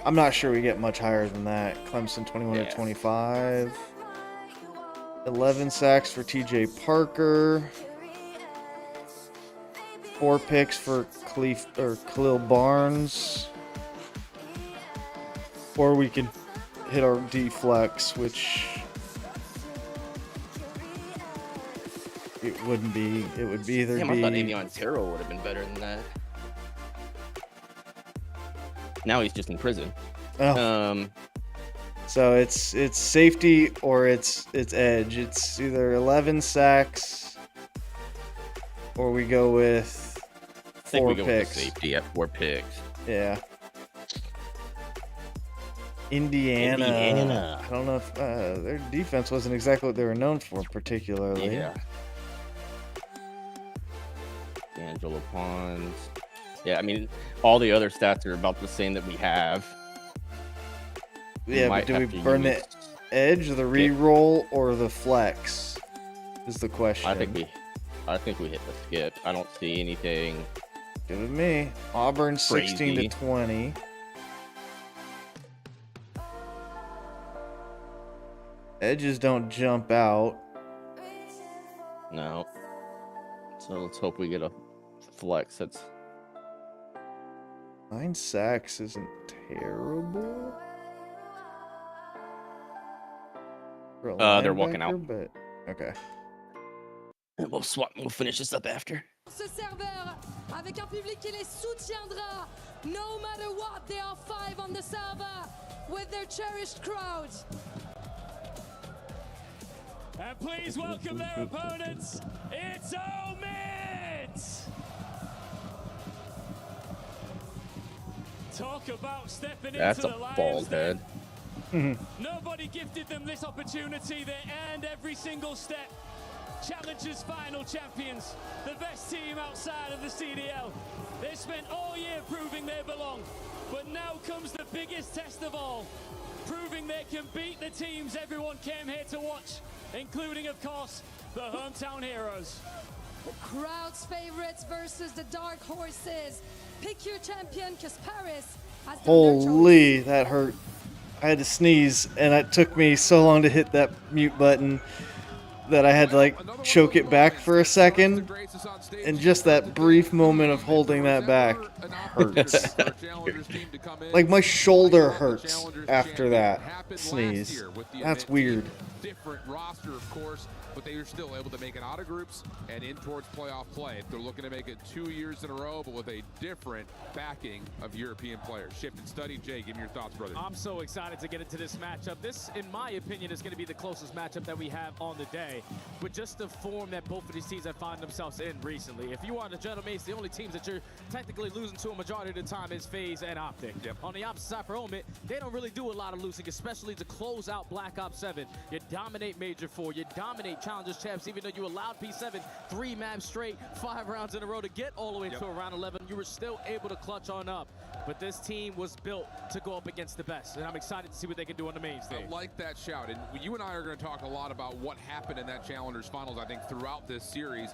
I'm not sure we get much higher than that. Clemson 21-25. 11 sacks for TJ Parker. 4 picks for Khalil Barnes. Or we could hit our D flex, which it wouldn't be. It would be either. Damn, I thought Avion Terrell would have been better than that. Now he's just in prison. Oh. So it's safety or it's edge. It's either 11 sacks or we go with 4 picks. With safety at 4 picks. Yeah. Indiana. I don't know if their defense wasn't exactly what they were known for, particularly. Yeah. Angelo Pons. Yeah, I mean, all the other stats are about the same that we have. Yeah, but do we burn the edge, the re-roll, or the flex? Is the question. I think we hit the skip. I don't see anything. Good with me. Auburn crazy. 16-20. Edges don't jump out. No. So let's hope we get a flex. That's 9 sacks isn't terrible. They're walking out. But okay. And we'll finish this up after. Ce serveur avec un public qui les soutiendra no matter what. They are 5 on the server with their cherished crowd. And please welcome their opponents. It's Omid. Talk about stepping That's into a the lion's bald den. head. Nobody gifted them this opportunity. They earned every single step. Challengers final champions, the best team outside of the CDL. They spent all year proving they belong, but now comes the biggest test of all, proving they can beat the teams everyone came here to watch, including, of course, the hometown heroes. The crowd's favorites versus the dark horses. Pick your champion, because Paris has done their choice. Holy, that hurt. I had to sneeze, and it took me so long to hit that mute button that I had to like choke it back for a second, and just that brief moment of holding that back hurts. Like my shoulder hurts after that sneeze. That's weird. Different roster, of course, but they are still able to make it out of groups and in towards playoff play. They're looking to make it 2 years in a row, but with a different backing of European players. Shift and study. Jay, give me your thoughts, brother. I'm so excited to get into this matchup. This, in my opinion, is going to be the closest matchup that we have on the day, with just the form that both of these teams have found themselves in recently. If you are the Gentlemen, the only teams that you're technically losing to a majority of the time is FaZe and OpTic. Yep. On the opposite side for Omid, they don't really do a lot of losing, especially to close out Black Ops 7. You dominate Major 4, you dominate Challengers Champs, even though you allowed P7 3 maps straight, 5 rounds in a row to get all the way to around 11. You were still able to clutch on up. But this team was built to go up against the best, and I'm excited to see what they can do on the main stage. I like that shout, and you and I are going to talk a lot about what happened in that Challengers Finals, I think, throughout this series.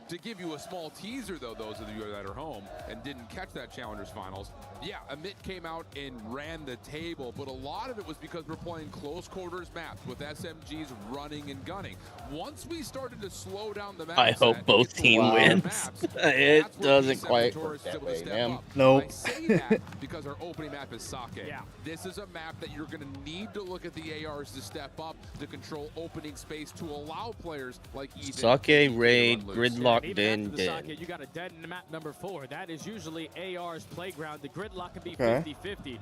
To give you a small teaser, though, those of you that are home and didn't catch that Challengers Finals, yeah, Amit came out and ran the table, but a lot of it was because we're playing close quarters maps with SMGs running and gunning. Once we started to slow down the map, I hope both team wins. It doesn't quite work that way, man. Nope. I say that because our opening map is Sake. Yeah. This is a map that you're going to need to look at the ARs to step up, to control opening space, to allow players like Ethan. Sake, Raid, Gridlock, Den. You got a dead in map number 4. That is usually AR's playground. The Gridlock can be Okay. 50-50.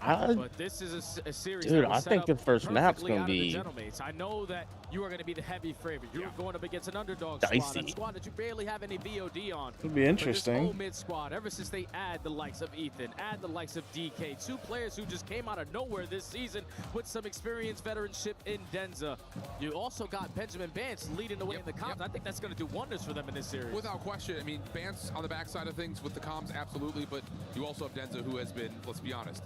I- But this is a series. Dude, that was I set think up the first map's perfectly gonna out of the be Gentlemates. I know that you are going to be the heavy favorite. You're going up against an underdog dicey. squad, a squad that you barely have any VOD on. It'll be interesting. But this mid squad, ever since they add the likes of Ethan, add the likes of DK, 2 players who just came out of nowhere this season with some experienced veteranship in Denza. You also got Benjamin Bance leading the way in the comms. I think that's going to do wonders for them in this series. Without question. I mean, Bance on the backside of things with the comms, absolutely, but you also have Denza, who has been, let's be honest,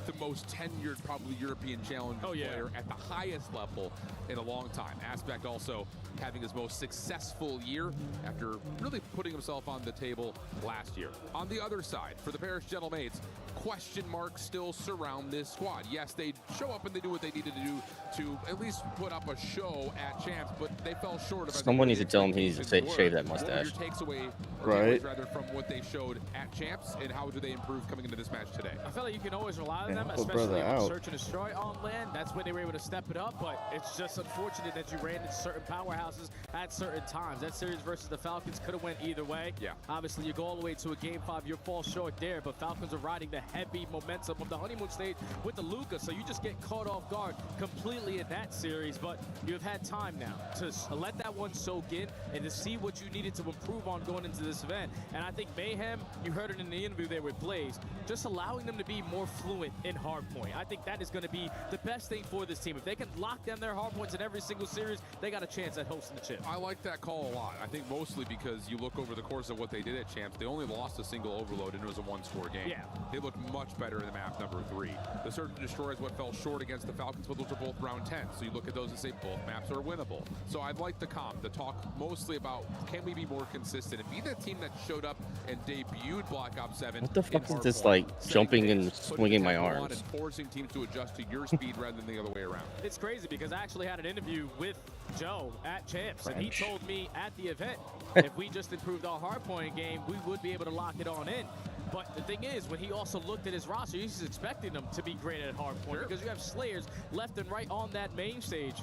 the most tenured, probably European Challenger player at the highest level in a long time. Aspect also having his most successful year after really putting himself on the table last year. On the other side, for the Paris Gentlemates, question marks still surround this squad. Yes, they show up and they do what they needed to do to at least put up a show at Champs, but they fell short of. Someone needs to tell him he needs to shave that mustache. What were your takes away, Right. rather, from what they showed at Champs, and how do they improve coming into this match today? I feel like you can always rely on Yeah, them, help a especially brother on out. search and destroy on land. That's when they were able to step it up, but it's just unfortunate that you ran into certain powerhouses at certain times. That series versus the Falcons could have went either way. Yeah. Obviously, you go all the way to a Game 5, you fall short there, but Falcons are riding the heavy momentum of the honeymoon stage with the Luca, so you just get caught off guard completely in that series, but you've had time now to let that one soak in and to see what you needed to improve on going into this event. And I think Mayhem, you heard it in the interview there with Blaze, just allowing them to be more fluent in hardpoint. I think that is going to be the best thing for this team. If they can lock down their hardpoints in every single series, they got a chance at hosting the chip. I like that call a lot. I think mostly because you look over the course of what they did at Champs, they only lost a single overload and it was a 1-score game. Yeah. They looked much better in the map number 3. The Search and Destroy is what fell short against the Falcons, but those are both round 10. So you look at those and say both maps are winnable. So I'd like the talk mostly about can we be more consistent and be the team that showed up and debuted Black Ops 7. What the fuck is this, like, jumping and swinging my arms? And forcing teams to adjust to your speed rather than the other way around. It's crazy because I actually had an interview with Joe at Champs, and he told me at the event if we just improved our hardpoint game, we would be able to lock it on in. But the thing is, when he also looked at his roster, he's expecting them to be great at hardpoint because you have Slayers left and right on that main stage.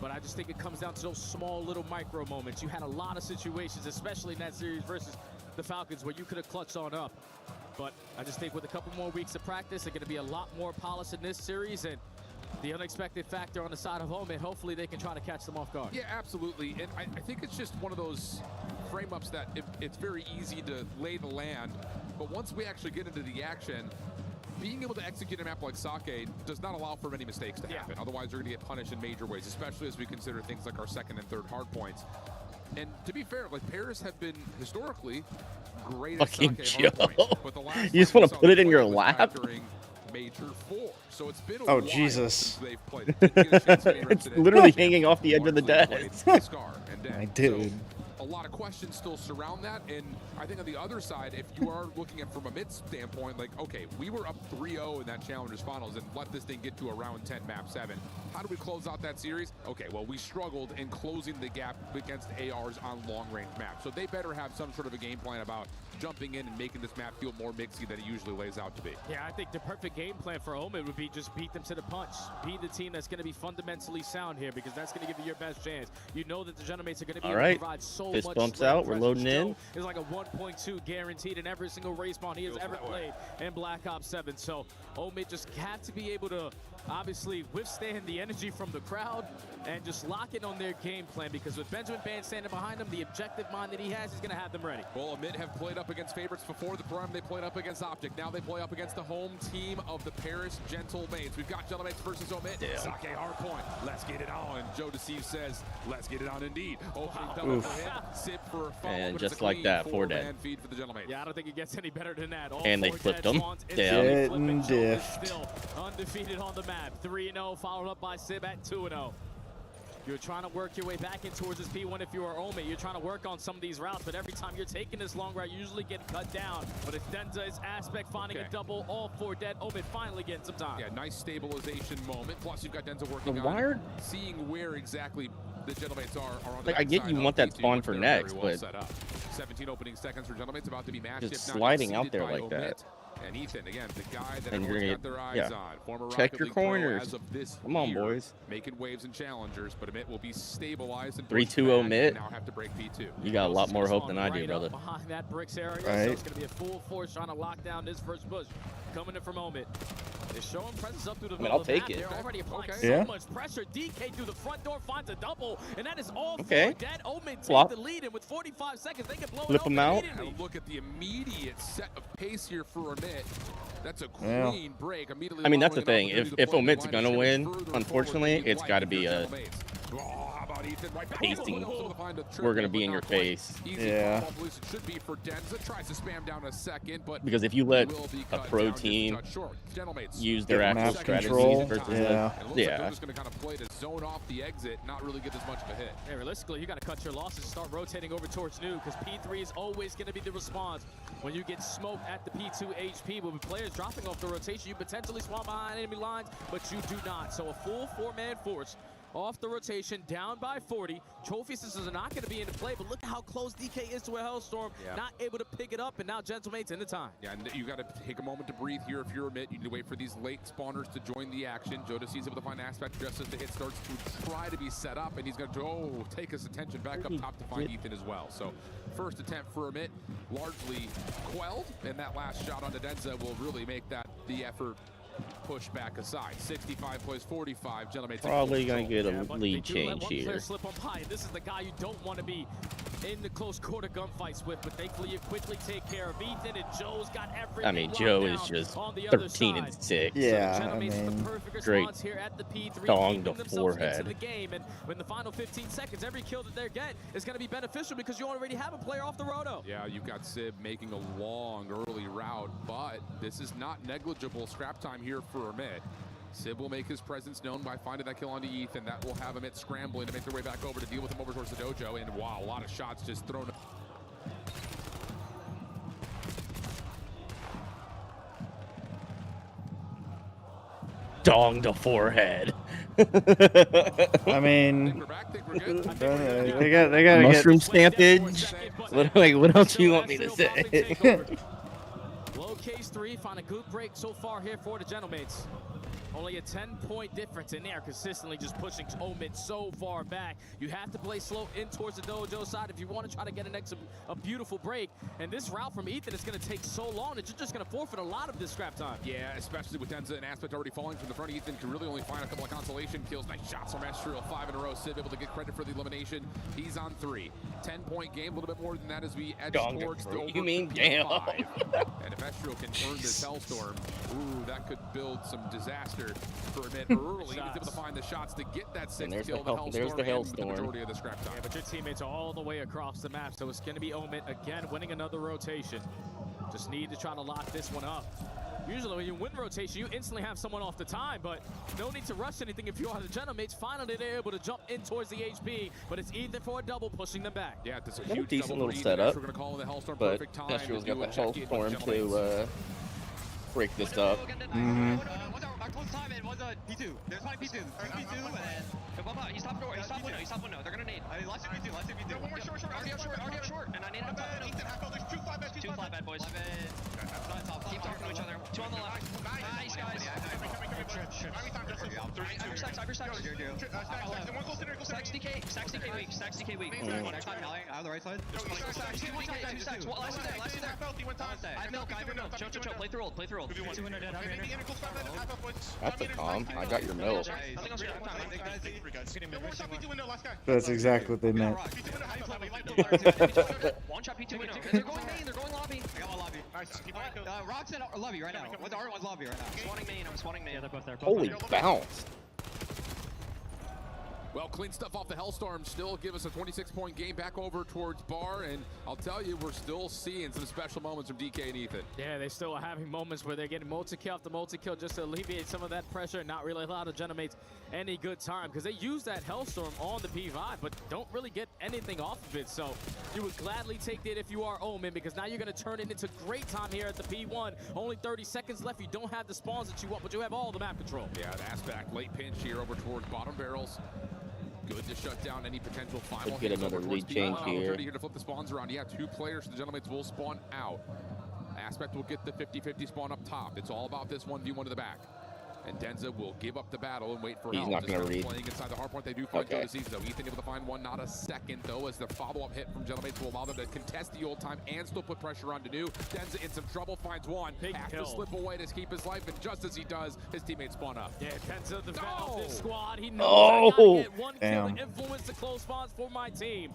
But I just think it comes down to those small little micro moments. You had a lot of situations, especially in that series versus the Falcons, where you could have clutched on up. But I just think with a couple more weeks of practice, they're going to be a lot more polished in this series. And the unexpected factor on the side of home, and hopefully they can try to catch them off guard. Yeah, absolutely. And I think it's just one of those frame-ups that it's very easy to lay the land. But once we actually get into the action, being able to execute a map like Sake does not allow for many mistakes to happen. Otherwise, they're going to get punished in major ways, especially as we consider things like our second and third hard points. And to be fair, like Paris have been historically great at Fucking Sake hardpoint, Joe. but the last You just time we want to saw put it them in your play was back lap? during Major 4. So it's been a Oh, while Jesus. since they've played. They didn't get a chance to be It's represented. literally hanging off the edge of the desk. Scar and Den. My dude. So, a lot of questions still surround that, and I think on the other side, if you are looking at from a mid standpoint, like, okay, we were up 3-0 in that Challengers Finals and let this thing get to a round 10 map 7. How do we close out that series? Okay, well, we struggled in closing the gap against ARs on long-range maps, so they better have some sort of a game plan about jumping in and making this map feel more mixy than it usually lays out to be. Yeah, I think the perfect game plan for Omen would be just beat them to the punch. Be the team that's going to be fundamentally sound here because that's going to give you your best chance. You know that the Gentlemates are going to be All able right. to provide so Fist much bumps strength. out. We're loading in. It's like a 1.2 guaranteed in every single race spawn he has ever played in Black Ops 7. So Omen just have to be able to obviously withstand the energy from the crowd and just lock in on their game plan because with Benjamin Band standing behind him, the objective mind that he has is going to have them ready. Well, Amit have played up against favorites before. The Prime, they played up against OpTic. Now they play up against the home team of the Paris Gentlemates. We've got Gentlemates versus Omit. Sake hardpoint. Let's get it on. Joe Deceive says, let's get it on indeed. Opening pellet for him. Sip for a follow. And just like that, 4 dead. Feed for the Gentlemates. Yeah, I don't think it gets any better than that. All And they 4 flipped dead them. spawns Down. instantly flipping. Joe is Diffed. still undefeated on the map. 3-0, followed up by Sib at 2-0. You're trying to work your way back in towards this P1 if you are Omit. You're trying to work on some of these routes, but every time you're taking this long route, you usually get cut down. But it's Denza's Aspect finding a double, all 4 dead. Omit finally getting some time. Yeah, nice stabilization moment. Plus, you've got Denza working on seeing where exactly the Gentlemates are on the I get you want that spawn for next, but 17 opening seconds for Gentlemates about to be matched. Just sliding out there like that. And Ethan, again, the guy that And everyone's got their eyes on. Former check Rocket your League pro corners. as of this Come on, year, boys. Making waves and challengers, but Omit will be stabilized. 3-2 Omit. Now have to break P2. You got a lot more hope than I do, brother. Behind that bricks area, so Right. it's going to be a full force trying to lock down this first push. Coming in from Omit. They're showing presence up through the middle I'll of the take map. it. They're already applying Yeah. so much pressure. DK through the front door finds a double, and that is all 4 Okay. dead. Omit take Flop. the lead, and with 45 seconds, they can blow Flip it him open out. immediately. And look at the immediate set of pace here for Omit. That's a Yeah. clean break. Immediately I mean, that's the allowing an thing. opportunity If to play the Omit's line gonna of win, scrimmage further unfortunately, forward than it's you'd got to like be if you're a Gentlemates. Oh, how about Ethan? Right back. pasting. Able to find a trip We're gonna in, be but in your not quite. face. Easy Yeah. follow-up, at least it should be for Denza. Tries to spam down a second, but Because if you let will be a cut pro down just a team touch short. Gentlemates use their Get actual map strategies control, versus yeah. And it looks like they're yeah. just going to kind of play to zone off the exit, not really get as much of a hit. Yeah, realistically, you got to cut your losses and start rotating over towards new, because P3 is always going to be the response. When you get smoked at the P2 HP, but with players dropping off the rotation, you potentially spawn behind enemy lines, but you do not. So a full 4-man force off the rotation, down by 40. Trophy systems are not going to be into play, but look at how close DK is to a Hellstorm. Yeah. Not able to pick it up, and now Gentlemates in the time. Yeah, and you got to take a moment to breathe here if you're Omit. You need to wait for these late spawners to join the action. Jodeci is able to find Aspect just as the hit starts to try to be set up, and he's going to take his attention back up top to find Ethan as well. So first attempt for Omit largely quelled, and that last shot on the Denza will really make that the effort push back aside. 65 plays 45. Gentlemates Probably gonna get a but lead they do let change one player here. slip up high. This is the guy you don't want to be in the close quarter gunfights with, but thankfully you quickly take care of Ethan, and Joe's got everything. I mean, locked Joe down is just on the other 13 side. and 6. Yeah, So I Gentlemates with the mean, perfect great response here at the P3, dong keeping to themselves forehead. into the game, and in the final 15 seconds, every kill that they get is going to be beneficial because you already have a player off the roto. Yeah, you've got Sib making a long early route, but this is not negligible scrap time here for Omit. Sib will make his presence known by finding that kill onto Ethan. That will have Omit scrambling to make their way back over to deal with him over towards the dojo. And wow, a lot of shots just thrown. Dong to forehead. I mean, they got mushroom stampage. What else do you want me to say? Low case 3, find a good break so far here for the Gentlemates. Only a 10-point difference in there, consistently just pushing Omit so far back. You have to play slow in towards the dojo side if you want to try to get a beautiful break. And this route from Ethan is going to take so long that you're just going to forfeit a lot of this scrap time. Yeah, especially with Denza and Aspect already falling from the front. Ethan can really only find a couple of consolation kills. Nice shots from Estriel, 5 in a row. Sib able to get credit for the elimination. He's on 3. 10-point game, a little bit more than that as we edge towards the over. You mean damn? And if Estriel can earn this Hellstorm, ooh, that could build some disaster for Omit early. He's able to find the shots to get that 6th kill. There's the Hellstorm. The majority of the scrap time. Yeah, but your teammates are all the way across the map, so it's going to be Omit again winning another rotation. Just need to try to lock this one up. Usually when you win rotation, you instantly have someone off the time, but no need to rush anything if you are the Gentlemates. Finally, they're able to jump in towards the HP, but it's Ethan for a double, pushing them back. Yeah, this is a Got a huge decent double little for Ethan. setup, We're going to call the Hellstorm but perfect time. Estriel's to got do the a check-in with Hellstorm Gentlemates. to break this up. Our close time it was a P2. There's my P2. There's P2 and then he's top door. He's top window. He's top window. They're gonna nade. Let's do P2. Let's do P2. One more short. RDF short. And I naded on top window. Ethan, half there's two flat bad boys. Keep talking to each other. 2 on the left. Nice guys. Stacks DK weak. Stacks DK weak. Out of the right side. Stacks 2 stacks. Last two there. I have milk. Choke. Play through old. 200 dead. That's a calm. I got your milk. that's exactly what they meant. One shot P2 window. They're going main. They're going lobby. I got one lobby. Rock's in lobby right now. With the R1's lobby right now. I'm spawning main. Yeah, they're both there. Holy bounce. Well, clean stuff off the Hellstorm. Still give us a 26-point game back over towards Bar, and I'll tell you, we're still seeing some special moments from DK and Ethan. Yeah, they still are having moments where they're getting multi-kill after multi-kill just to alleviate some of that pressure and not really allow the Genomates any good time, because they use that Hellstorm on the P5, but don't really get anything off of it. So you would gladly take it if you are Omen, because now you're going to turn it into great time here at the P1. Only 30 seconds left. You don't have the spawns that you want, but you have all the map control. Yeah, the Aspect late pinch here over towards bottom barrels. Good to shut down any potential final. Could get another lead change here. Here to flip the spawns around. Yeah, 2 players. The Genomates will spawn out. Aspect will get the 50-50 spawn up top. It's all about this 1v1 to the back. And Denza will give up the battle and wait for help. He's not going to read. Playing inside the hardpoint, they do find Jodeci's, though. Ethan able to find one, not a second, though, as the follow-up hit from Genomates will allow them to contest the old time and still put pressure on Danu. Denza in some trouble, finds one. Has to slip away to keep his life, and just as he does, his teammates spawn up. Yeah, Denza, the vet of this squad. He knows I gotta get one kill to influence the close spawns for my team.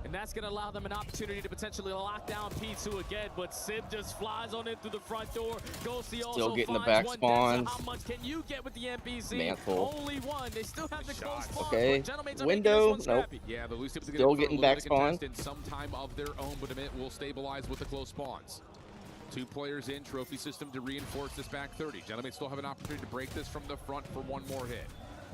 And that's going to allow them an opportunity to potentially lock down P2 again. But Sib just flies on in through the front door. Ghosty still getting the back spawns. How much can you get with the NPC? Mantle. Only one. They still have the close spawns. Okay. Window. Nope. Yeah, the Lucy still getting back spawn. In some time of their own, but Amit will stabilize with the close spawns. 2 players in. Trophy system to reinforce this back 30. Gentlemen still have an opportunity to break this from the front for one more hit.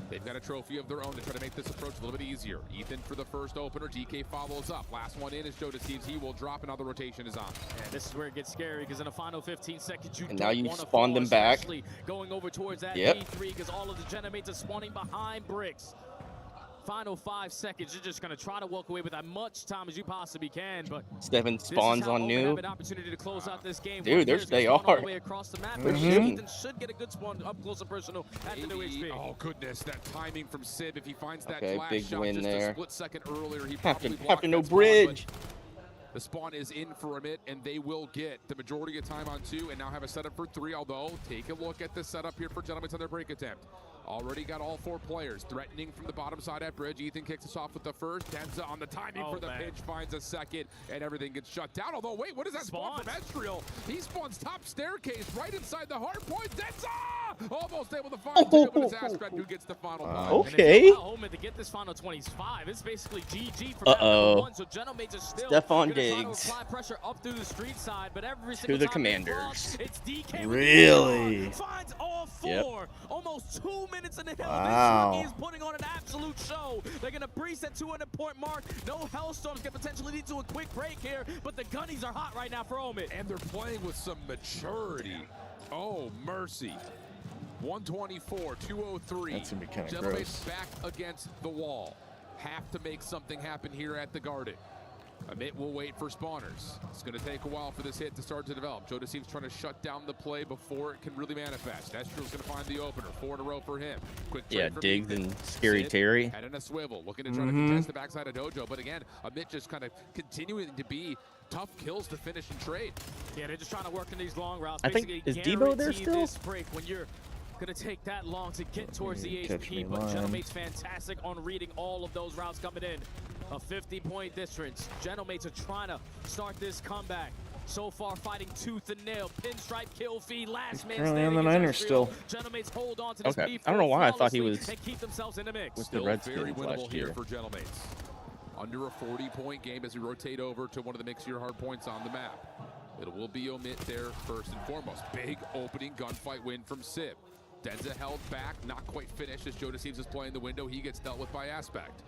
They've got a trophy of their own to try to make this approach a little bit easier. Ethan for the first opener. DK follows up. Last one in is Jodeci's. He will drop, and now the rotation is on. Yeah, this is where it gets scary, because in the final 15 seconds, you and don't now you want to spawn them back. Going over towards that P3, because all of the Genomates are spawning behind bricks. Final 5 seconds, you're just going to try to walk away with as much time as you possibly can, but 7 spawns on new. Have an opportunity to close out this game. Dude, they are. All the way across the map. Ethan should get a good spawn up close and personal at the new HP. Oh goodness, that timing from Sib. If he finds that flash big shot win just there. a split second earlier, he probably After no blocked that bridge. spawn, the spawn is in for Amit, and they will get the majority of time on 2 and now have a setup for 3, although take a look at the setup here for Gentlemen on their break attempt. Already got all 4 players threatening from the bottom side at bridge. Ethan kicks us off with the first. Denza on the timing for the pinch finds a second, and everything gets shut down. Although, wait, what is that spawn from Ezreal? He spawns top staircase right inside the hard point. Denza almost able to find 2, but it's Aspect who gets the final five. Okay. Omen to get this final 25. It's basically GG for that number 1. So Genomates are still Stefan gonna try to Diggs. apply pressure up through the street side, but every single the time Commanders. It's DK Really? finds all 4. Almost 2 minutes in the hill. Wow. This rookie is putting on an absolute show. They're going to breeze that 200-point mark. No Hellstorms can potentially lead to a quick break here, but the gunnies are hot right now for Omen. And they're playing with some maturity. Oh, mercy. 124, 203. That's going to be kind of Gentlemen gross. back against the wall. Have to make something happen here at the Garden. Amit will wait for spawners. It's going to take a while for this hit to start to develop. Jodeci's trying to shut down the play before it can really manifest. Estrel's going to find the opener. 4 in a row for him. Quick trade from Diggs Ethan. and Scary Sid Terry. Head in a swivel, looking to try to contest the backside of Dojo. But again, Amit just kind of continuing to be tough kills to finish and trade. Yeah, they're just trying to work in these long routes. I think, is Debo there still? This break when you're going to take that long to get towards the HP, but Genomate's fantastic on reading all of those routes coming in. A 50-point difference. Genomates are trying to start this comeback. So far, fighting tooth and nail. Pinstripe kill feed. Last man Currently standing. on the Niners still. Genomates hold on to this Okay. P4 I don't know why I thought he was and keep themselves in the mix. with the Still Redskins very winnable last here year. for Genomates. Under a 40-point game as we rotate over to one of the mixier hard points on the map. It will be Omit there first and foremost. Big opening gunfight win from Sib. Denza held back, not quite finished as Jodeci is playing the window. He gets dealt with by Aspect.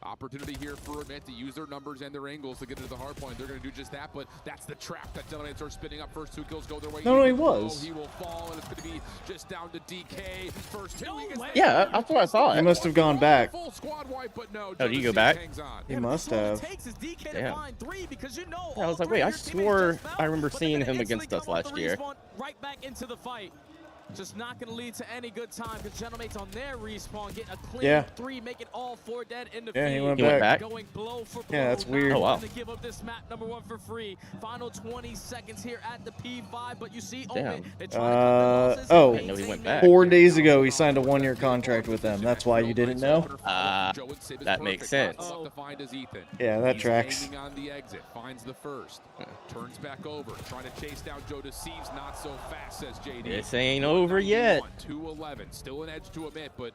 Opportunity here for Amit to use their numbers and their angles to get into the hard point. They're going to do just that, but that's the trap that Gentlemen are spinning up. First 2 kills go their way. No, he was. He will fall, and it's going to be just down to DK. First 2. Yeah, that's what I thought. He must have gone back. Full squad wipe, but no. Oh, did you go Jodeci back? hangs on. He must have. Damn. I was like, wait, I swore I remember seeing him against us last year. Right back into the fight. Just not going to lead to any good time because Genomates on their respawn get a clean 3, make it all 4 dead in the Yeah, feed. he went back. Going blow for blow. Yeah, that's weird. Oh, wow. To give up this map number 1 for free. Final 20 seconds here at the P5, but you see Damn. Oh, I know he went back. 4 days ago he signed a 1-year contract with them. That's why you didn't know? That makes sense. To find is Ethan. Yeah, that He's tracks. hanging on the exit, finds the first, turns back over, trying to chase down Jodeci's. Not so fast, says JD. This ain't over yet. 2-11, still an edge to Amit, but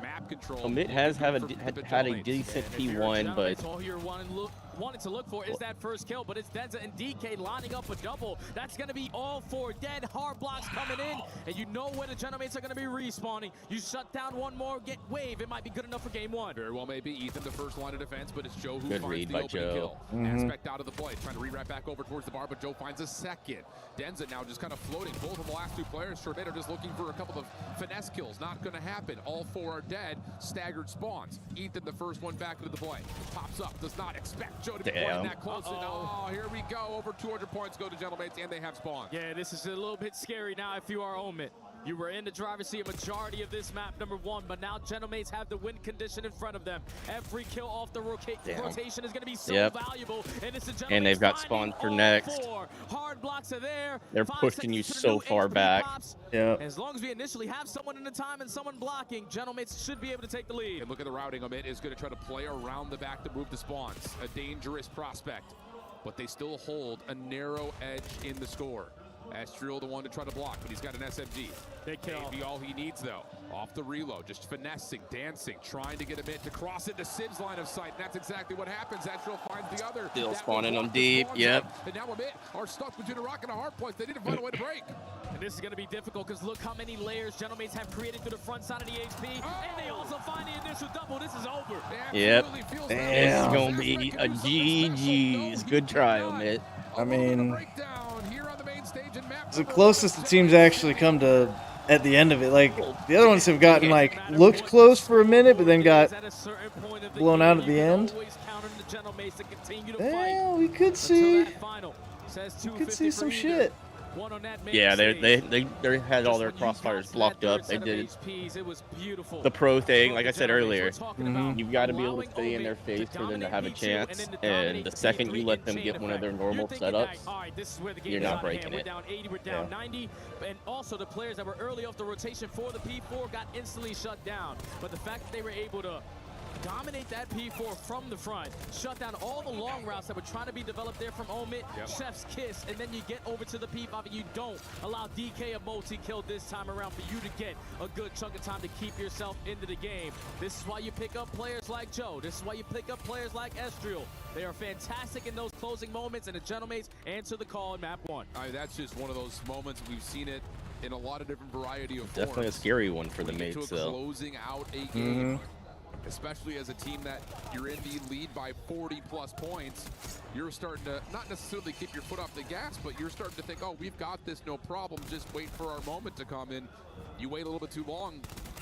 Map control. Omit has had a decent P1, but all you're wanting to look for is that first kill, but it's Denza and DK lining up a double. That's going to be all four dead. Hard blocks coming in, and you know where the Genomates are going to be respawning. You shut down one more wave. It might be good enough for game one. Very well, maybe Ethan the first line of defense, but it's Joe who Good finds read the by opening Joe. kill. Mhm. Aspect out of the play, trying to re-wrap back over towards the bar, but Joe finds a second. Denza now just kind of floating. Both of the last two players, Sherbet, are just looking for a couple of finesse kills. Not going to happen. All four are dead. Staggered spawns. Ethan, the first one back into the play. Pops up. Does not expect Joe to be playing that close. And oh, here we go. Over 200 points go to Genomates, and they have spawned. Yeah, this is a little bit scary now if you are Omit. You were in the driver's seat a majority of this map, number one, but now Genomates have the win condition in front of them. Every kill off the rotation is going to be so valuable. And they've got spawned for next. Hard blocks are there. They're pushing you so far back. Yep. As long as we initially have someone in the time and someone blocking, Genomates should be able to take the lead. And look at the routing. Omit is going to try to play around the back to move the spawns. A dangerous prospect, but they still hold a narrow edge in the score. Astriel the one to try to block, but he's got an SMG. Big kill. Maybe all he needs, though. Off the reload, just finessing, dancing, trying to get him in to cross into Sib's line of sight. And that's exactly what happens. Astriel finds the other. Still spawning them deep, yep. And now Omit are stuck between a rock and a hard place. They need to find a way to break. And this is going to be difficult because look how many layers Genomates have created through the front side of the HP. And they also find the initial double. This is over. Yep. It's going to be a GG's. Good try, Omit. I mean, it's the closest the team's actually come to at the end of it. Like, the other ones have gotten, like, looked close for a minute, but then got blown out at the end. Yeah, we could see some shit. Yeah, they had all their crossfires blocked up. They did the pro thing, like I said earlier. You've got to be able to stay in their face for them to have a chance. And the second you let them get one of their normal setups, you're not breaking it. We're down 80, we're down 90. And also the players that were early off the rotation for the P4 got instantly shut down. But the fact that they were able to dominate that P4 from the front, shut down all the long routes that were trying to be developed there from Omit, Chef's Kiss, and then you get over to the P5 and you don't allow DK a multi-kill this time around for you to get a good chunk of time to keep yourself into the game. This is why you pick up players like Joe. This is why you pick up players like Astriel. They are fantastic in those closing moments, and the Genomates answer the call in map one. That's just one of those moments. We've seen it in a lot of different variety of Definitely forms. a scary one for the mates, though. Closing out a game. Especially as a team that you're in the lead by 40+ points, you're starting to not necessarily keep your foot off the gas, but you're starting to think, oh, we've got this, no problem, just wait for our moment to come in. You wait a little bit too long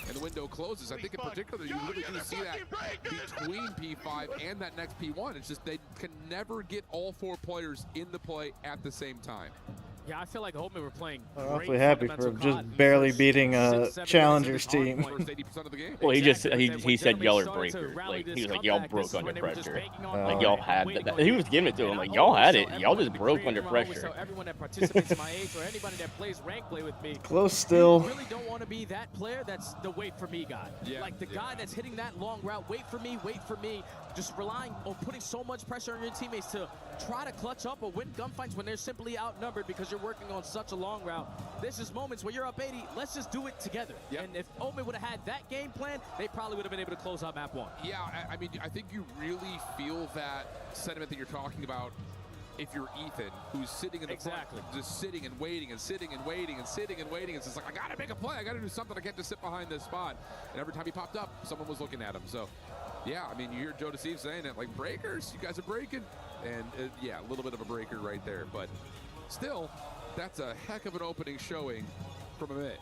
and the window closes. I think in particular, you really do see that between P5 and that next P1. It's just they can never get all four players in the play at the same time. Yeah, I feel like Omit were playing I'm awfully happy for him just barely beating a Challenger's team. Well, he said y'all are breakers. Like, he was like, y'all broke under pressure. Like, y'all had that. He was giving it to him. Like, y'all had it. Y'all just broke under pressure. Everyone that participates in my age or anybody that plays rank play with me. Close still. You really don't want to be that player that's the wait for me guy. Like the guy that's hitting that long route, wait for me, just relying on putting so much pressure on your teammates to try to clutch up or win gunfights when they're simply outnumbered because you're working on such a long route. There's just moments where you're up 80, let's just do it together. And if Omit would have had that game plan, they probably would have been able to close out map one. Yeah, I mean, I think you really feel that sentiment that you're talking about if you're Ethan, who's sitting in the front, just sitting and waiting and sitting and waiting and sitting and waiting. It's just like, I gotta make a play, I gotta do something, I can't just sit behind this spot. And every time he popped up, someone was looking at him. So yeah, I mean, you hear Joe DeCeive saying it, like, breakers, you guys are breaking. And yeah, a little bit of a breaker right there, but still, that's a heck of an opening showing from Omit.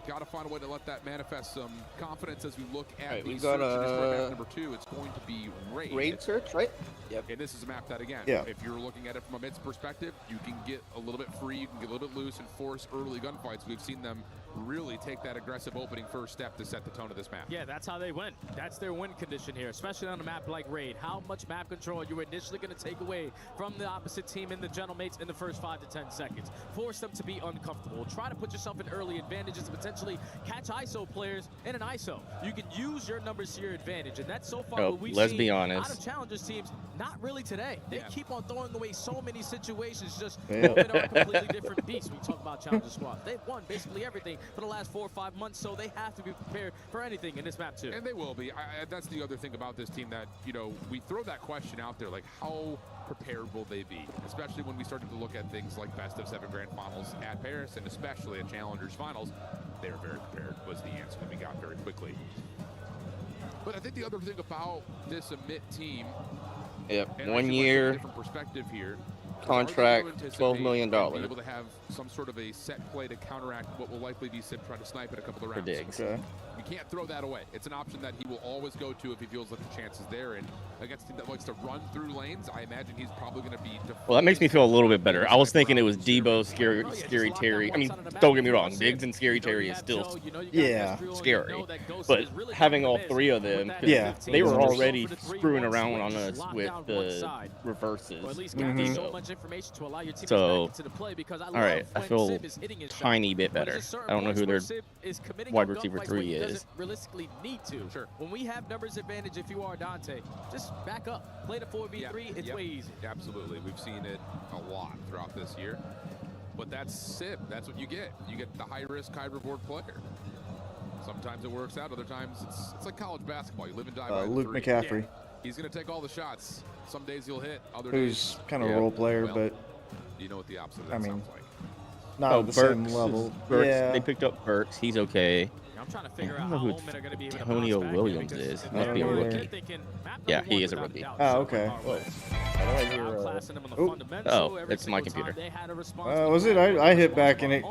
Got to find a way to let that manifest some confidence as we look at the search. Map number 2. It's going to be Raid. Raid search, right? Yep. And this is a map that, again, Yeah. if you're looking at it from Omit's perspective, you can get a little bit free, you can get a little bit loose and force early gunfights. We've seen them really take that aggressive opening first step to set the tone of this map. Yeah, that's how they win. That's their win condition here, especially on a map like Raid. How much map control you were initially going to take away from the opposite team in the Genomates in the first 5 to 10 seconds. Force them to be uncomfortable. Try to put yourself in early advantages and potentially catch ISO players in an ISO. You can use your numbers to your advantage, and that's so far what we've let's seen be honest. out of Challengers teams. Not really today. They keep on throwing away so many situations. Just Yeah. Omit are a completely different beast when you talk about Challenger squads. They've won basically everything for the last 4 or 5 months, so they have to be prepared for anything in this map too. And they will be. That's the other thing about this team that, you know, we throw that question out there, like how prepared will they be? Especially when we started to look at things like best of 7 grand finals at Paris and especially at Challengers finals. They were very prepared was the answer that we got very quickly. But I think the other thing about this Amit team, Yep, and 1 year different perspective here, contract, $12 million. Be able to have some sort of a set play to counteract what will likely be Sip trying to snipe at a couple of rounds. Okay. You can't throw that away. It's an option that he will always go to if he feels like the chance is there. And against a team that likes to run through lanes, I imagine he's probably going to be. Well, that makes me feel a little bit better. I was thinking it was Debo, Scary Terry. I mean, don't get me wrong, Diggs and Scary Terry is still scary. But having all 3 of them, they were already screwing around on us with the reverses. So, all right, I feel a tiny bit better. I don't know who their wide receiver 3 is. Realistically need to. Sure. When we have numbers advantage, if you are Dante, just back up. Play the 4v3. It's way easier. Absolutely. We've seen it a lot throughout this year. But that's Sip. That's what you get. You get the high-risk, high-reward player. Sometimes it works out. Other times it's like college basketball. You live and die by Luke 3. McCaffrey. He's going to take all the shots. Some days he'll hit. Other Who's days, kind of a role player, but you know what the opposite of that sounds like. Not at the same level. Burks, they picked up Burks. He's okay. I'm trying to figure I out don't how know Holman are going to be able to Antonio bounce back Williams here is. because Must be a they're rookie. thinking map Yeah, number he one is a without rookie. doubt. Oh, okay. Outclassing them on the fundamental Oh, every it's my single time computer. they had a response. Was it? I hit back and it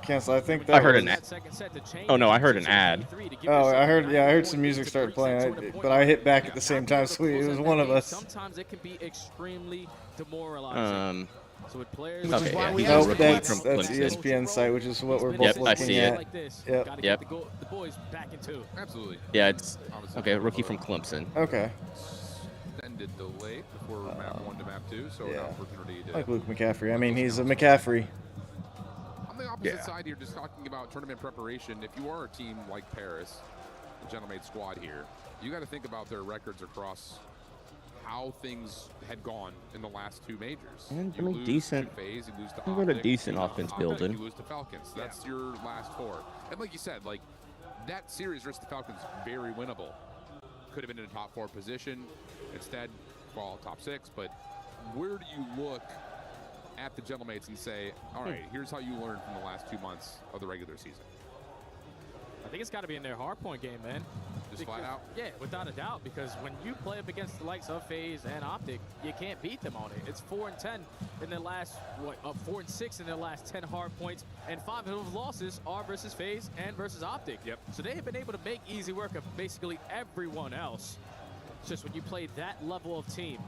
canceled. I think that I heard was, an ad. Oh no, I heard an ad. Oh, I heard some music start playing, but I hit back at the same time, so it was one of us. Sometimes it can be extremely demoralizing. So with players, Okay, yeah, he's a Nope, rookie that's from Clemson. ESPN site, which is what we're both Yep, looking I see at. it. Yep. Yep. The boys back into. Absolutely. Yeah, it's okay. Rookie from Clemson. Okay. Extended delay before map 1 to map 2, so an opportunity to. Like Luke McCaffrey. I mean, he's a McCaffrey. On the opposite side here, just talking about tournament preparation, if you are a team like Paris, the Gentlemade squad here, you got to think about their records across how things had gone in the last 2 majors. And You I mean, lose decent. to FaZe, you lose to We've got a OpTic, decent you lose to offense OpTic, building. You lose to Falcons. That's your last 4. And like you said, like that series versus the Falcons, very winnable. Could have been in a top 4 position. Instead, fall top 6. But where do you look at the Gentlemates and say, all right, here's how you learned from the last 2 months of the regular season? I think it's got to be in their hardpoint game, man. Just flat out? Yeah, without a doubt, because when you play up against the likes of FaZe and OpTic, you can't beat them on it. It's 4-10 in their last, 4-6 in their last 10 hard points, and 5 of those losses are versus FaZe and versus OpTic. Yep. So they have been able to make easy work of basically everyone else. It's just when you play that level of team,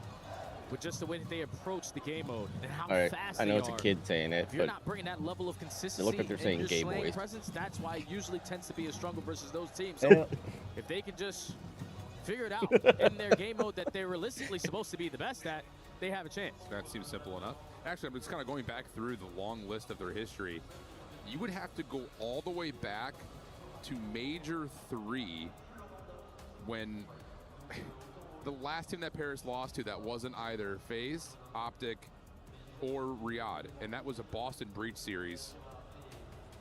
with just the way that they approach the game mode and how All right, fast I know they it's a are. kid saying it, If you're but not bringing that level of consistency look what they're saying, in your gay slaying boys. presence, that's why it usually tends to be a struggle versus those teams. So Yeah. if they can just figure it out in their game mode that they're realistically supposed to be the best at, they have a chance. That seems simple enough. Actually, I'm just kind of going back through the long list of their history. You would have to go all the way back to Major 3 when the last team that Paris lost to that wasn't either FaZe, OpTic, or Riyadh, and that was a Boston Breach series.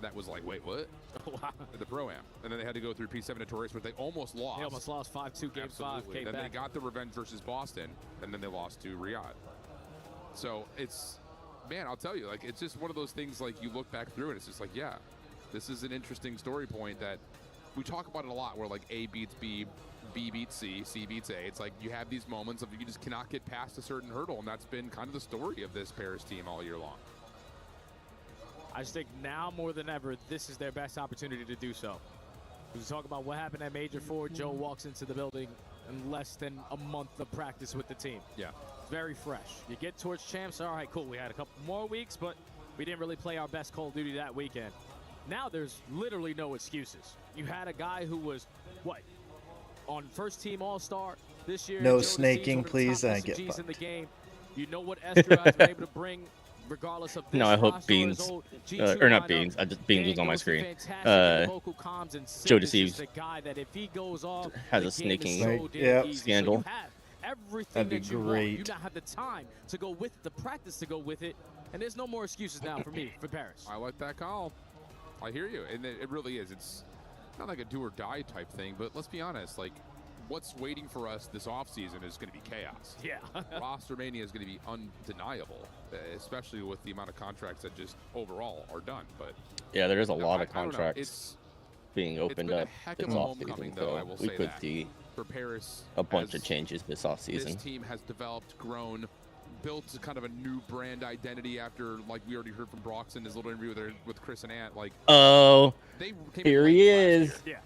That was like, wait, what? Wow. The Pro-Am. And then they had to go through P7 Notorious, but they almost lost. They almost lost 5-2 game 5. Came Then back. they got the revenge versus Boston, and then they lost to Riyadh. So it's, man, I'll tell you, like, it's just one of those things, like, you look back through and it's just like, yeah, this is an interesting story point that we talk about it a lot where, like, A beats B, B beats C, C beats A. It's like you have these moments of you just cannot get past a certain hurdle, and that's been kind of the story of this Paris team all year long. I just think now more than ever, this is their best opportunity to do so. We talk about what happened at Major 4. Joe walks into the building in less than a month of practice with the team. Yeah. It's very fresh. You get towards champs, all right, cool. We had a couple more weeks, but we didn't really play our best Call of Duty that weekend. Now there's literally no excuses. You had a guy who was, what, on first team All-Star this year. No Joe snaking, DeCease, please. one I of the top get SMGs in the fucked. game. You know what Esther has been able to bring, regardless of this No, I hope roster Beans, his old G2 or not lineup. Beans, Beans was on my Goes screen. fantastic in the vocal comms, and Joe Sid is DeCease just a guy that if he goes off, has the a game is snaking so damn easy. So scandal. you have everything That'd be that you want. great. You now have the time to go with it, the practice to go with it, and there's no more excuses now for me, for Paris. I like that call. I hear you, and it really is. It's not like a do or die type thing, but let's be honest, like what's waiting for us this offseason is going to be chaos. Yeah. Roster mania is going to be undeniable, especially with the amount of contracts that just overall are done. But yeah, there is a lot of I don't know. contracts being opened up this offseason, so we could see for Paris a bunch of changes this offseason. This team has developed, grown, built kind of a new brand identity after, like we already heard from Brox in his little interview with Chris and Ant. Like, oh, they here he is. Yeah.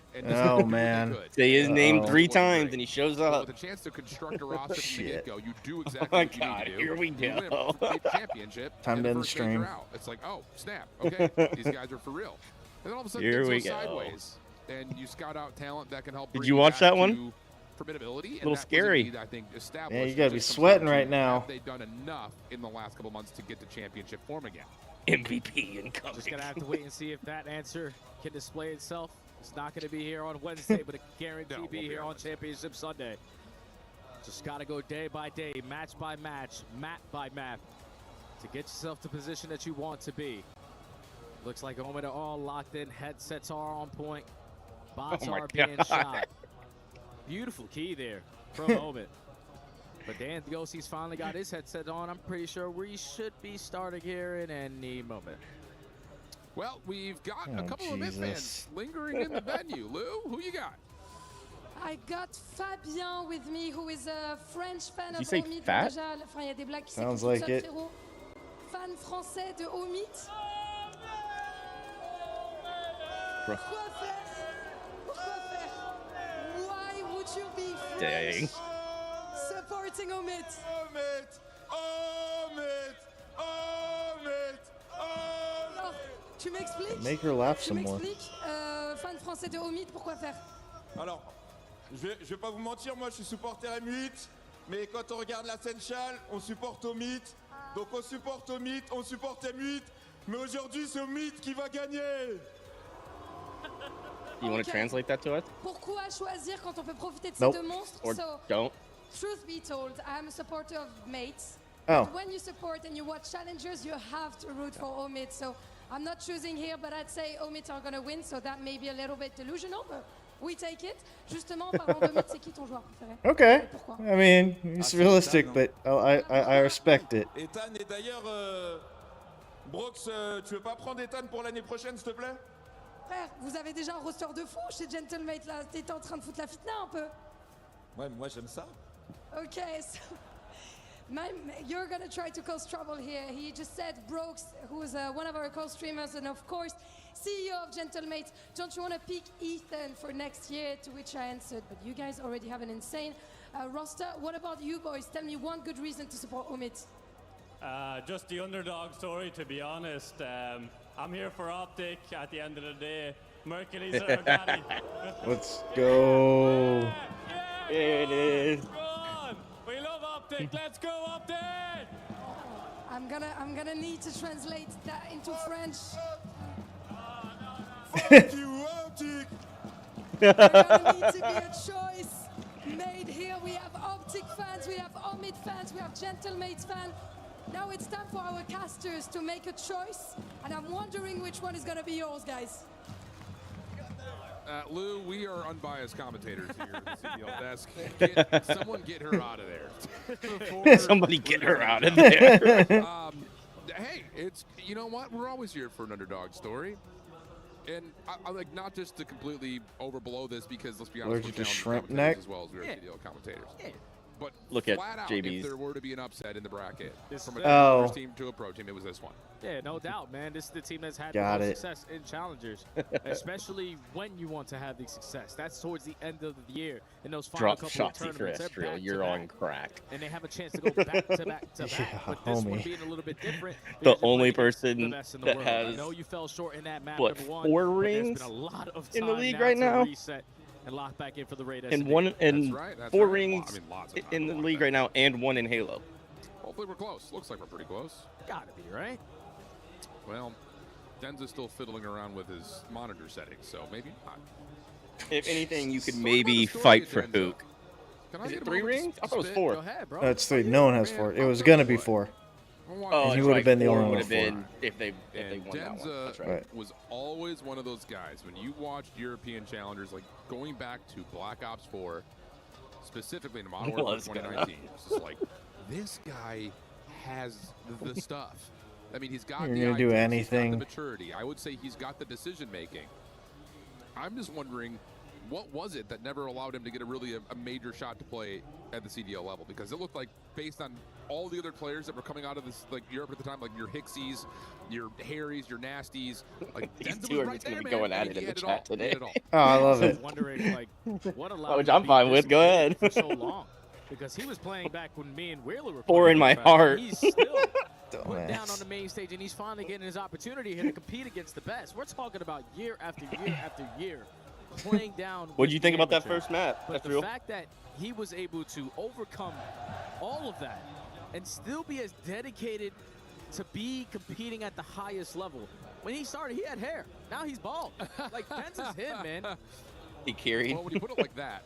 Oh man. Say his name 3 times and he shows up. With a chance to construct a roster from the get-go, you do exactly oh my what you God, need to do. here we You go. win a championship. Time to end the first major stream. out. It's like, oh, snap. Okay, these guys are for real. And then all of a sudden, Here things we go go. sideways. And you scout out talent that can help Did bring you watch back that one? to formidability. A And little that was scary. indeed, I think, established. Yeah, you gotta be Just comes sweating down to right now. Have they done enough in the last couple months to get to championship form again? MVP incoming. Just gonna have to wait and see if that answer can display itself. It's not gonna be here on Wednesday, but it guarantee be here on Championship Sunday. Just gotta go day by day, match by match, map by map, to get yourself to the position that you want to be. Looks like Omen are all locked in. Headsets are on point. Bots Oh my are being God. shot. Beautiful key there from Omen. But Dan Theosi's finally got his headset on. I'm pretty sure we should be starting here in any moment. Well, we've got a Oh, couple of Myth Jesus. fans lingering in the venue. Lou, who you got? I got Fabien with me, who is a French fan Did you of say Omid. fat? Déjà, enfin, il y a des blagues qui Sounds s'écoutent like tout it. seul, frérot. Fan français de Omid. Bro. Pourquoi faire? Pourquoi faire? Why would you be Dang. French supporting Omid? Alors, tu m'expliques? Make her laugh Tu some more. m'expliques, fan français de Omid, pourquoi faire? Alors, je vais pas vous mentir, moi je suis supporter M8, mais quand on regarde la Senchal, on supporte Omid. Donc on supporte Omid, on supporte M8, mais aujourd'hui c'est Omid qui va gagner. You want to translate that to us? Pourquoi choisir quand on peut profiter de Nope. ces deux monstres? Or So, don't. truth be told, I'm a supporter of Mates. Oh. But when you support and you watch challengers, you have to root for Omid. So I'm not choosing here, but I'd say Omid are going to win. So that may be a little bit delusional, but we take it. Justement, parlons d'Omid, c'est qui ton joueur préféré? Okay. Pourquoi? I mean, it's realistic, but I respect it. Ethan, et d'ailleurs, Brox, tu veux pas prendre Ethan pour l'année prochaine, s'il te plaît? Frère, vous avez déjà un roster de fou chez Gentlemate là. T'étais en train de foutre la fitna un peu. Ouais, moi j'aime ça. Okay, so you're gonna try to cause trouble here. He just said, Brooks, who is one of our co-streamers and of course CEO of Gentlemate, don't you want to pick Ethan for next year? To which I answered, but you guys already have an insane roster. What about you boys? Tell me one good reason to support Omid. Just the underdog story, to be honest. I'm here for OpTic at the end of the day. Mercury's our daddy. Let's go. There it is. We love OpTic. Let's go OpTic. I'm gonna need to translate that into French. Fuck you, OpTic. There's gonna need to be a choice made here. We have OpTic fans, we have Omid fans, we have Gentlemates fans. Now it's time for our casters to make a choice, and I'm wondering which one is gonna be yours, guys. Lou, we are unbiased commentators here at the CDL desk. Someone get her out of there. Somebody get her out of there. Hey, you know what? We're always here for an underdog story. And I like not just to completely overblow this because let's be honest, Allergic we're to challenging shrimp commentators neck? as well as we're CDL commentators. But Look at flat out, JB's. if there were to be an upset in the bracket from a Oh. first team to a pro team, it was this one. Yeah, no doubt, man. This is the team that's had Got the it. most success in challengers, especially when you want to have the success. That's towards the end of the year in those final Drop couple shot of tournaments. They're terrestrial. back to You're back. on crack. And they have a chance to go back to back to back. Yeah, But this one homie. being a little bit different. The because you're only playing against the person best in the that world. I has, know you fell short in that map, what, number one, 4 but there's rings been a lot of in the time league now right to now? reset and lock back in for the raid. And one and That's right, that's 4 right. rings I mean, lots of time in to the lock league back right now, and 1 in Halo. Hopefully we're close. Looks like we're pretty close. Gotta be, right? Well, Denza's still fiddling around with his monitor settings, so maybe not. If anything, you could Talk maybe about the story, fight for Denza. Hook. Can I Is get it a 3 moment to rings? I thought it was spit? 4. Go ahead, bro. No, it's 3. No one has 4. It was gonna be 4. And he would have been the only one would have been if they And won that one. Denza That's right. was always one of those guys. When you watched European challengers, like going back to Black Ops 4, specifically in Modern Warfare 2019, it's just like, this guy has the stuff. I mean, he's got You're the gonna do ideas, anything. he's got the maturity. I would say he's got the decision making. I'm just wondering, what was it that never allowed him to get a major shot to play at the CDL level? Because it looked like, based on all the other players that were coming out of this, like Europe at the time, like your Hicksies, your Harrys, your Nasties, like These Denza two was are right just gonna there, be man. going at I it mean, in the he had chat it all. He had today. it all. Oh, I love I it. was wondering, like, what allowed Which him I'm to fine be with. this Go good ahead. for so long? Because he was playing back when me and Wheeler were Pour playing in my professional. heart. He's still put Dumbass. down on the main stage, and he's finally getting his opportunity here to compete against the best. We're talking about year after year after year playing down. What did you with think the about that amateur. first map? But That's the real. fact that he was able to overcome all of that and still be as dedicated to be competing at the highest level. When he started, he had hair. Now he's bald. Like, Denza's him, man. He carried. Well, when you put it like that,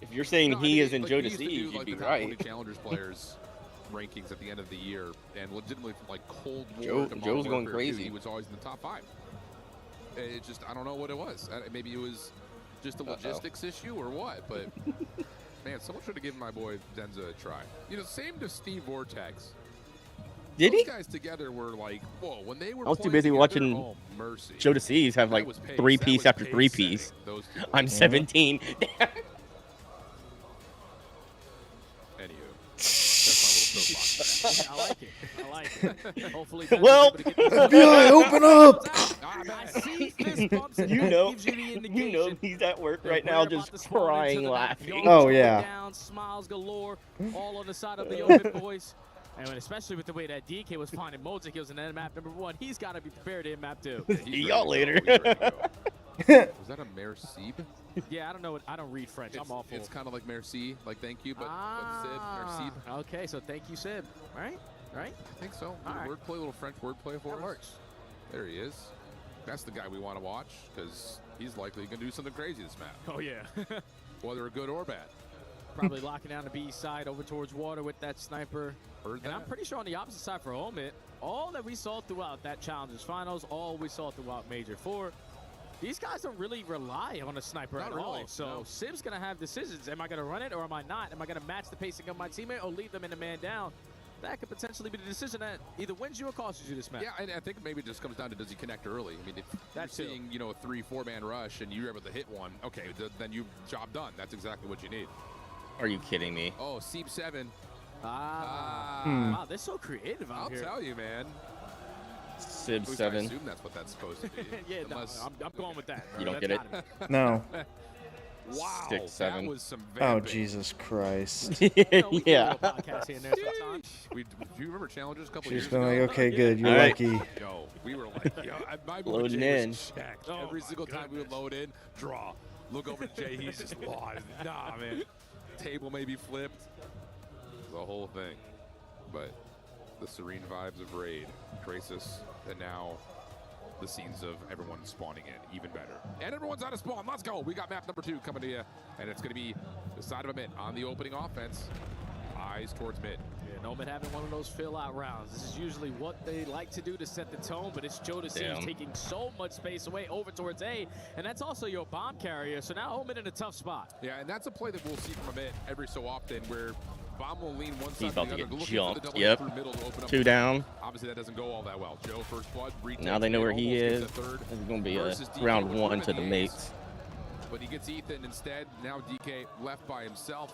If you're saying no, I he mean, is in like, Joe we used to do, Deceive, you'd like, be the top right. 20 Challengers players rankings at the end of the year, and legitimately from like Cold War Joe- to Modern Joe's going Warfare 2, crazy. he was always in the top 5. It just, I don't know what it was. Maybe it was just a logistics issue or what, but man, someone should have given my boy Denza a try. You know, same to Steve Vortex. Did Those he? guys together were like, whoa, when they were I was too playing busy together, watching oh, mercy. Joe Deceive have That like was pace. three That piece was after pace three setting. piece. Those two I'm boys. 17. Anywho, that's my little soapbox. I like it. I like it. Hopefully, Well, FBI, open up! I see fist bumps, and You that know, gives you the you indication know he's at work that right we're now, about just to spawn into crying, the map. laughing. Yards Oh, going yeah. down, smiles galore, all on the side of the open boys. And especially with the way that DK was finding Mozik, he was in map number 1. He's got to be prepared in map 2. See y'all later. Was that a merci? Yeah, I don't know. I don't read French. I'm awful. It's kind of like merci, like thank you, but Sib, merci. Okay, so thank you, Sib. Right? Right? I think so. All right. Wordplay, little French wordplay for That us. works. There he is. That's the guy we want to watch because he's likely going to do something crazy this map, Oh, yeah. whether good or bad. Probably locking down the B side over towards water with that sniper. Heard And that. I'm pretty sure on the opposite side for Omit, all that we saw throughout that Challengers Finals, all we saw throughout Major 4, these guys don't really rely on a sniper Not at all. really, So no. Sib's going to have decisions. Am I going to run it or am I not? Am I going to match the pacing of my teammate or leave them in a man down? That could potentially be the decision that either wins you or costs you this match. Yeah, and I think maybe it just comes down to does he connect early? I mean, if That's you're it. seeing, you know, a 3-4 man rush and you're able to hit one, okay, then you job done. That's exactly what you need. Are you kidding me? Oh, Seep 7. Wow, they're so creative out I'll here. tell you, man. Sib At least I 7. assume that's what that's supposed to be. Yeah, Unless, no, I'm going with that. You don't That's get it? gotta be. No. wow, 6, 7. that was some Oh, vamping. Jesus Christ. You know, we do a Yeah. little podcast here and there sometimes. Do you remember Challengers a couple She's years been ago? like, okay, good, you're All right. lucky. Yo, we were like, yo, my boy Loading Jay in. was checked. Oh Every my single time we would load in, draw. Look over to Jay, he's just lost. Nah, man. Table may be flipped. The whole thing. But the serene vibes of Raid, Crisis, and now the scenes of everyone spawning in, even better. And everyone's out of spawn. Let's go. We got map number 2 coming to you, and it's going to be the side of a mid on the opening offense. Eyes towards mid. Yeah, Nomad having one of those fill-out rounds. This is usually what they like to do to set the tone, but it's Joe Deceive Damn. taking so much space away over towards A, and that's also your bomb carrier, so now Omid in a tough spot. Yeah, and that's a play that we'll see from a mid every so often where Bomb will lean one side He's to about the to other, get looking for the jumped. double Yep. through middle to open up 2 the- down. Obviously, that doesn't go all that well. Joe, first blood, retakes Now they know mid, where he almost is. gets a third It's going to be a versus DK round with 1 room to in the ace. mates. But he gets Ethan instead. Now DK left by himself.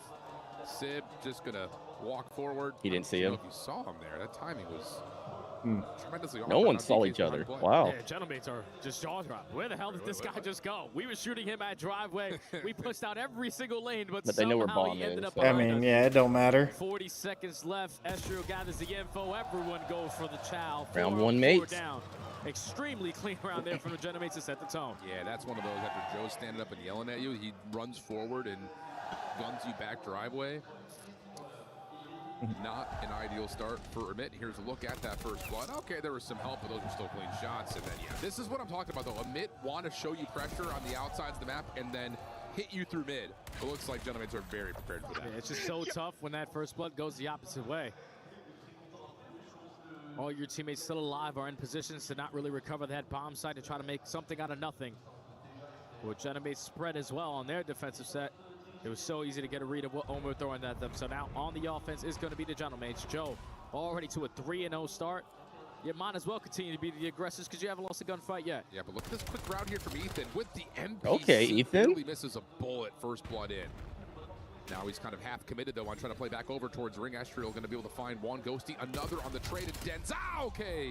Sib just going to walk forward. He didn't see I don't him. know if you saw him there. That timing was tremendously off. No but one now saw DK's each other. behind play. Wow. Yeah, gentlemates are just jaw dropped. Where the hell did this guy just go? We were shooting him at driveway. We pushed out every single lane, but But they know where somehow bomb he ended is, up so- I behind mean, us. yeah, it don't matter. 40 seconds left. Estrio gathers the info. Everyone goes for the chow. Round 4 1 4 mates. down. Extremely clean around there from the gentlemates to set the tone. Yeah, that's one of those after Joe's standing up and yelling at you, he runs forward and guns you back driveway. Not an ideal start for Amit. Here's a look at that first blood. Okay, there was some help, but those were still clean shots. And then, yeah, this is what I'm talking about, though. Amit want to show you pressure on the outsides of the map and then hit you through mid. It looks like gentlemates are very prepared for that. Yeah, it's just so tough when that first blood goes the opposite way. All your teammates still alive are in positions to not really recover that bomb site to try to make something out of nothing. With Genomate's spread as well on their defensive set. It was so easy to get a read of what Omo throwing at them. So now on the offense is going to be the Genomates. Joe, already to a 3-0 start. You might as well continue to be the aggressors because you haven't lost a gunfight yet. Yeah, but look at this quick round here from Ethan with the MP. Okay, Ethan. Really misses a bullet first blood in. Now he's kind of half committed though on trying to play back over towards Ring. Estriel going to be able to find one Ghosty, another on the trade, and Denza. Okay,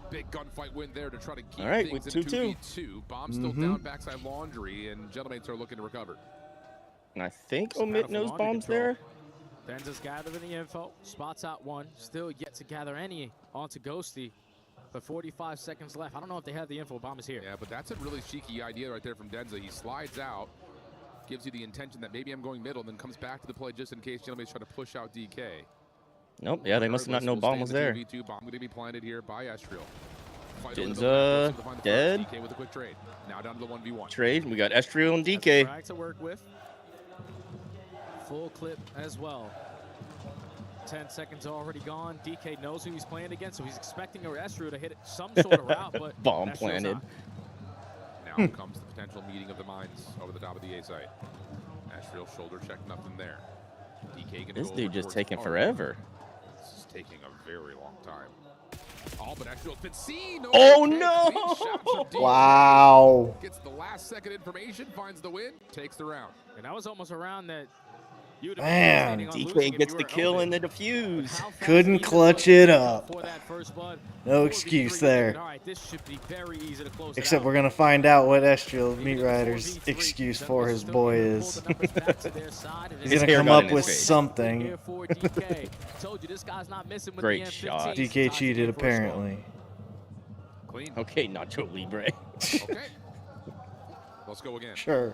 big gunfight win there to try to keep things in 2v2. Bomb still down backside Laundry, and Gentlemen are looking to recover. And I think Omit knows bombs there. Denza's gathering the info, spots out one, still yet to gather any onto Ghosty. But 45 seconds left. I don't know if they have the info. Bomb is here. Yeah, but that's a really cheeky idea right there from Denza. He slides out, gives you the intention that maybe I'm going middle, and then comes back to the play just in case Gentleman's trying to push out DK. Nope, yeah, they must not know bomb was there. V2 bomb going to be planted here by Estriel. Denza dead. DK with a quick trade. Now down to the 1v1. Trade. We got Estriel and DK. Frag to work with. Full clip as well. 10 seconds already gone. DK knows who he's playing against, so he's expecting Estriel to hit some sort of route, but bomb planted. Now comes the potential meeting of the minds over the top of the A site. Estriel shoulder check, nothing there. DK gonna This go dude over just towards taking Power. forever. This is taking a very long time. Oh, but Estriel's been seen. Oh Okay, no! clean shot from DK. Wow. Gets the last second information, finds the win, takes the round. And that was almost a round that you'd have Man, been planning on DK losing gets if the you were kill Omen. and the defuse. Couldn't clutch it up. For that first blood, No 4v3, excuse there. All right, this should be very easy to close Except it we're out. gonna find out what Estriel Meat Rider's excuse for his boy is. He's gonna come up with something. Here for DK. Told you this guy's not missing with Great the shot. M15. DK cheated apparently. Clean. Okay, Nacho Libre. Okay. Let's go again. Sure.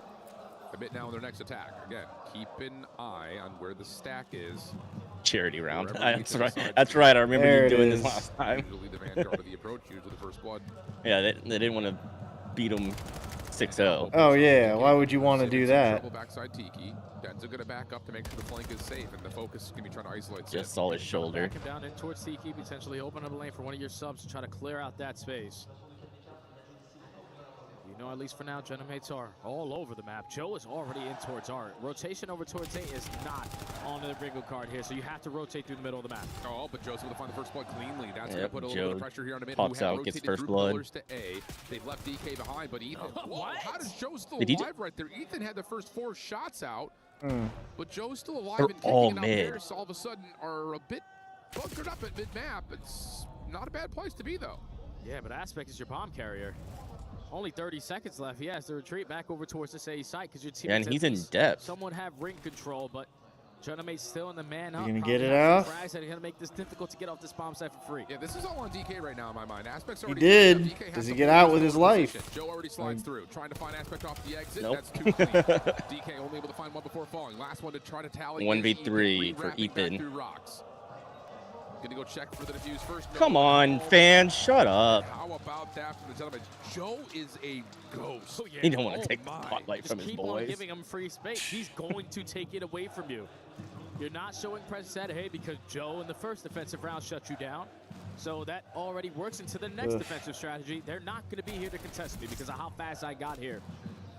Commit now on their next attack. Again, keep an eye on where the stack is. Charity round. Wherever That's Ethan right. decides That's to right. I go. remember There you it doing this is. last time. Usually the vanguard of the approach, usually the first blood. Yeah, they didn't want to beat him 6-0. Oh yeah, why would you want to do that? Trouble backside Tiki. Denza gonna back up to make sure the flank is safe, and the focus is gonna be trying to isolate. Just saw his shoulder. Back him down in towards Tiki, potentially open up a lane for one of your subs to try to clear out that space. You know, at least for now, Genomates are all over the map. Joe is already in towards Art. Rotation over towards A is not on the bingo card here, so you have to rotate through the middle of the map. Oh, but Joe's able to find the first blood cleanly. That's Yep, going to put a little bit Joe of pressure here on the mid. pops Who have out, gets rotated first through blood. pillars to A. They've left DK behind, but Ethan. Whoa, how does Joe still Did he alive right there? Ethan had the first 4 shots out, Mm. but Joe's still alive They're and kicking all it out mid. there. So all of a sudden are a bit bunkered up at mid-map. It's not a bad place to be, though. Yeah, but Aspect is your bomb carrier. Only 30 seconds left. He has to retreat back over towards this A site because your team. Yeah, and he's in depth. Someone have ring control, but Genomate's still in the man up. gonna Probably get it have off? some frags that are gonna make this difficult to get off this bomb site for free. Yeah, this is all on DK right now in my mind. Aspect's He already did. DK has Does he to get hold out his with his own life? position. Joe already slides through, trying to find Aspect off the exit. Nope. That's too clean. DK only able to find one before falling. Last one to try to tally. 1v3 for Rewrapping back Ethan. through rocks. Gonna go check for the defuse first. No. Come on, fan, shut up. How about that from the gentleman? Joe is a ghost. Oh, yeah. He don't want Oh, to take the my. spotlight Just from his keep on boys. giving him free space. He's going to take it away from you. You're not showing presence at A because Joe in the first defensive round shut you down. So that already works into the next defensive strategy. They're not going to be here to contest me because of how fast I got here.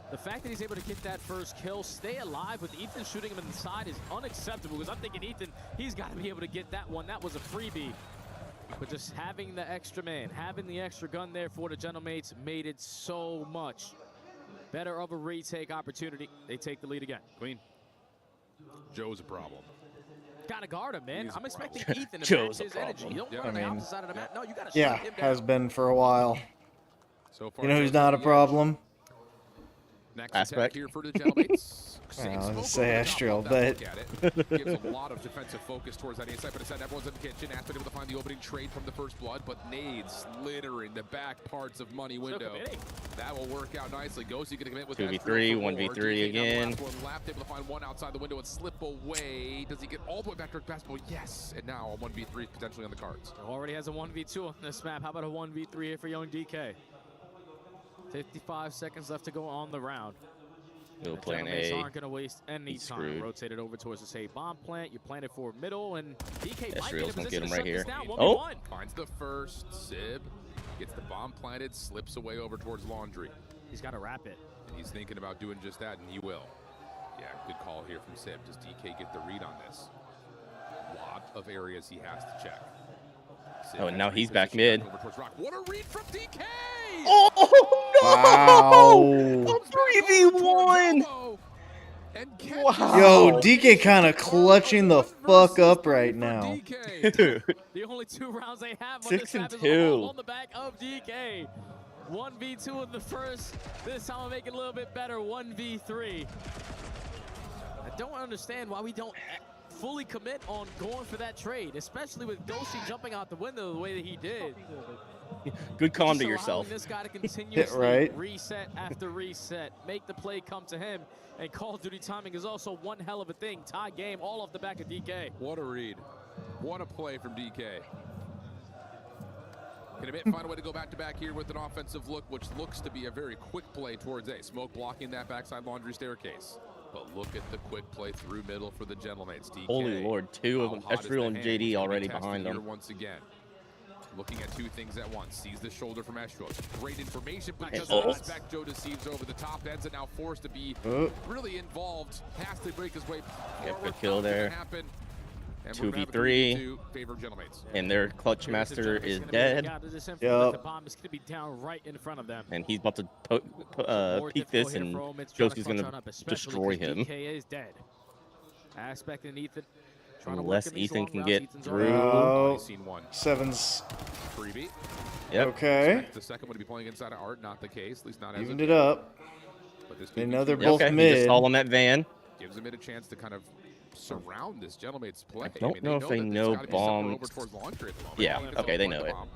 The fact that he's able to get that first kill, stay alive with Ethan shooting him in the side is unacceptable because I'm thinking Ethan, he's got to be able to get that one. That was a freebie. But just having the extra man, having the extra gun there for the Genomates made it so much better of a retake opportunity. They take the lead again. Queen. Joe's a problem. Gotta guard him, man. I'm expecting Ethan to Joe's match a his energy. problem. You don't Yeah. run on I the mean, opposite side of the map. No, you gotta Yeah, shut him down. has been for a while. So far, You know who's Joe's not a on the edge. problem? Next Aspect. attack here for the Genomates. I was Smoke gonna say over the top, Estriel, love that but look at it. Gives a lot of defensive focus towards that inside, but instead everyone's in the kitchen. Aspect able to find the opening trade from the first blood, but nades littering the back parts of money window. That will work out nicely. Ghosty gonna commit with 2v3, that 1v3 again. Last one left, able to find one outside the window and slip away. Does he get all the way back to basketball? Yes, and now a 1v3 potentially on the cards. Already has a 1v2 on this map. How about a 1v3 here for young DK? 55 seconds left to go on the round. He'll plan Gentlemen A. aren't going to waste any He's time. screwed. Rotate it over towards the say bomb plant. You plant it for middle, and DK might be in a Ezreal's gonna position get him to right shut here. this down. Oh. 1v1. Finds the first. Sib gets the bomb planted, slips away over towards Laundry. He's got to wrap it. And he's thinking about doing just that, and he will. Yeah, good call here from Sib. Does DK get the read on this? Lot of areas he has to check. Sib Oh, and now has he's back repositioned mid. over towards Rock. What a read from DK! Oh, no! A 3v1! Wow. Yo, DK kind of clutching the fuck up right now. The only 2 rounds they have on 6 this and map is 2. all on the back of DK. 1v2 in the first. This time I'll make it a little bit better. 1v3. I don't understand why we don't fully commit on going for that trade, especially with Doshi jumping out the window the way that he did. Good calm Just to allowing yourself. This guy to continuously right. reset after reset, make the play come to him, and Call of Duty timing is also one hell of a thing. Tie game, all off the back of DK. What a read. What a play from DK. Can Amit find a way to go back-to-back here with an offensive look, which looks to be a very quick play towards A. Smoke blocking that backside Laundry staircase. But look at the quick play through middle for the Gentlemates. DK. Holy Lord, 2 of them. How hot is Ezreal the and hand? JD He's gonna be already tested behind here them. once again. Looking at 2 things at once. Sees the shoulder from Ezreal. Great information, but And doesn't ult. expect Joe deceives over the top. Ends and now forced to be really involved. Has to break his way Yep, forward. good kill Not gonna there. happen. And we're gonna have a 2v3. 3v2 favor of Gentlemates. And their clutch master is dead. The bomb is going to be down right in front of them. And he's about to More peek difficult this, here and for Omits, trying Josie's clutch going on to up, especially destroy 'cause him. DK is dead. Aspect and Ethan trying to Unless work in these Ethan long can routes. get Ethan's through. Oh, Seen one. 7's. Freebie. Yep. Okay. Expect the second one to be playing inside of Art, not the case, at least not as Evened of it yet. up. But this They know they're BBQ both Okay, he mid. just stalled on that van. gives him a chance to kind of surround this Gentlemate's play. I don't know if they know that there's gotta be somewhere bomb. over towards Laundry at the moment. Yeah, He gets okay, they over know the it. bomb.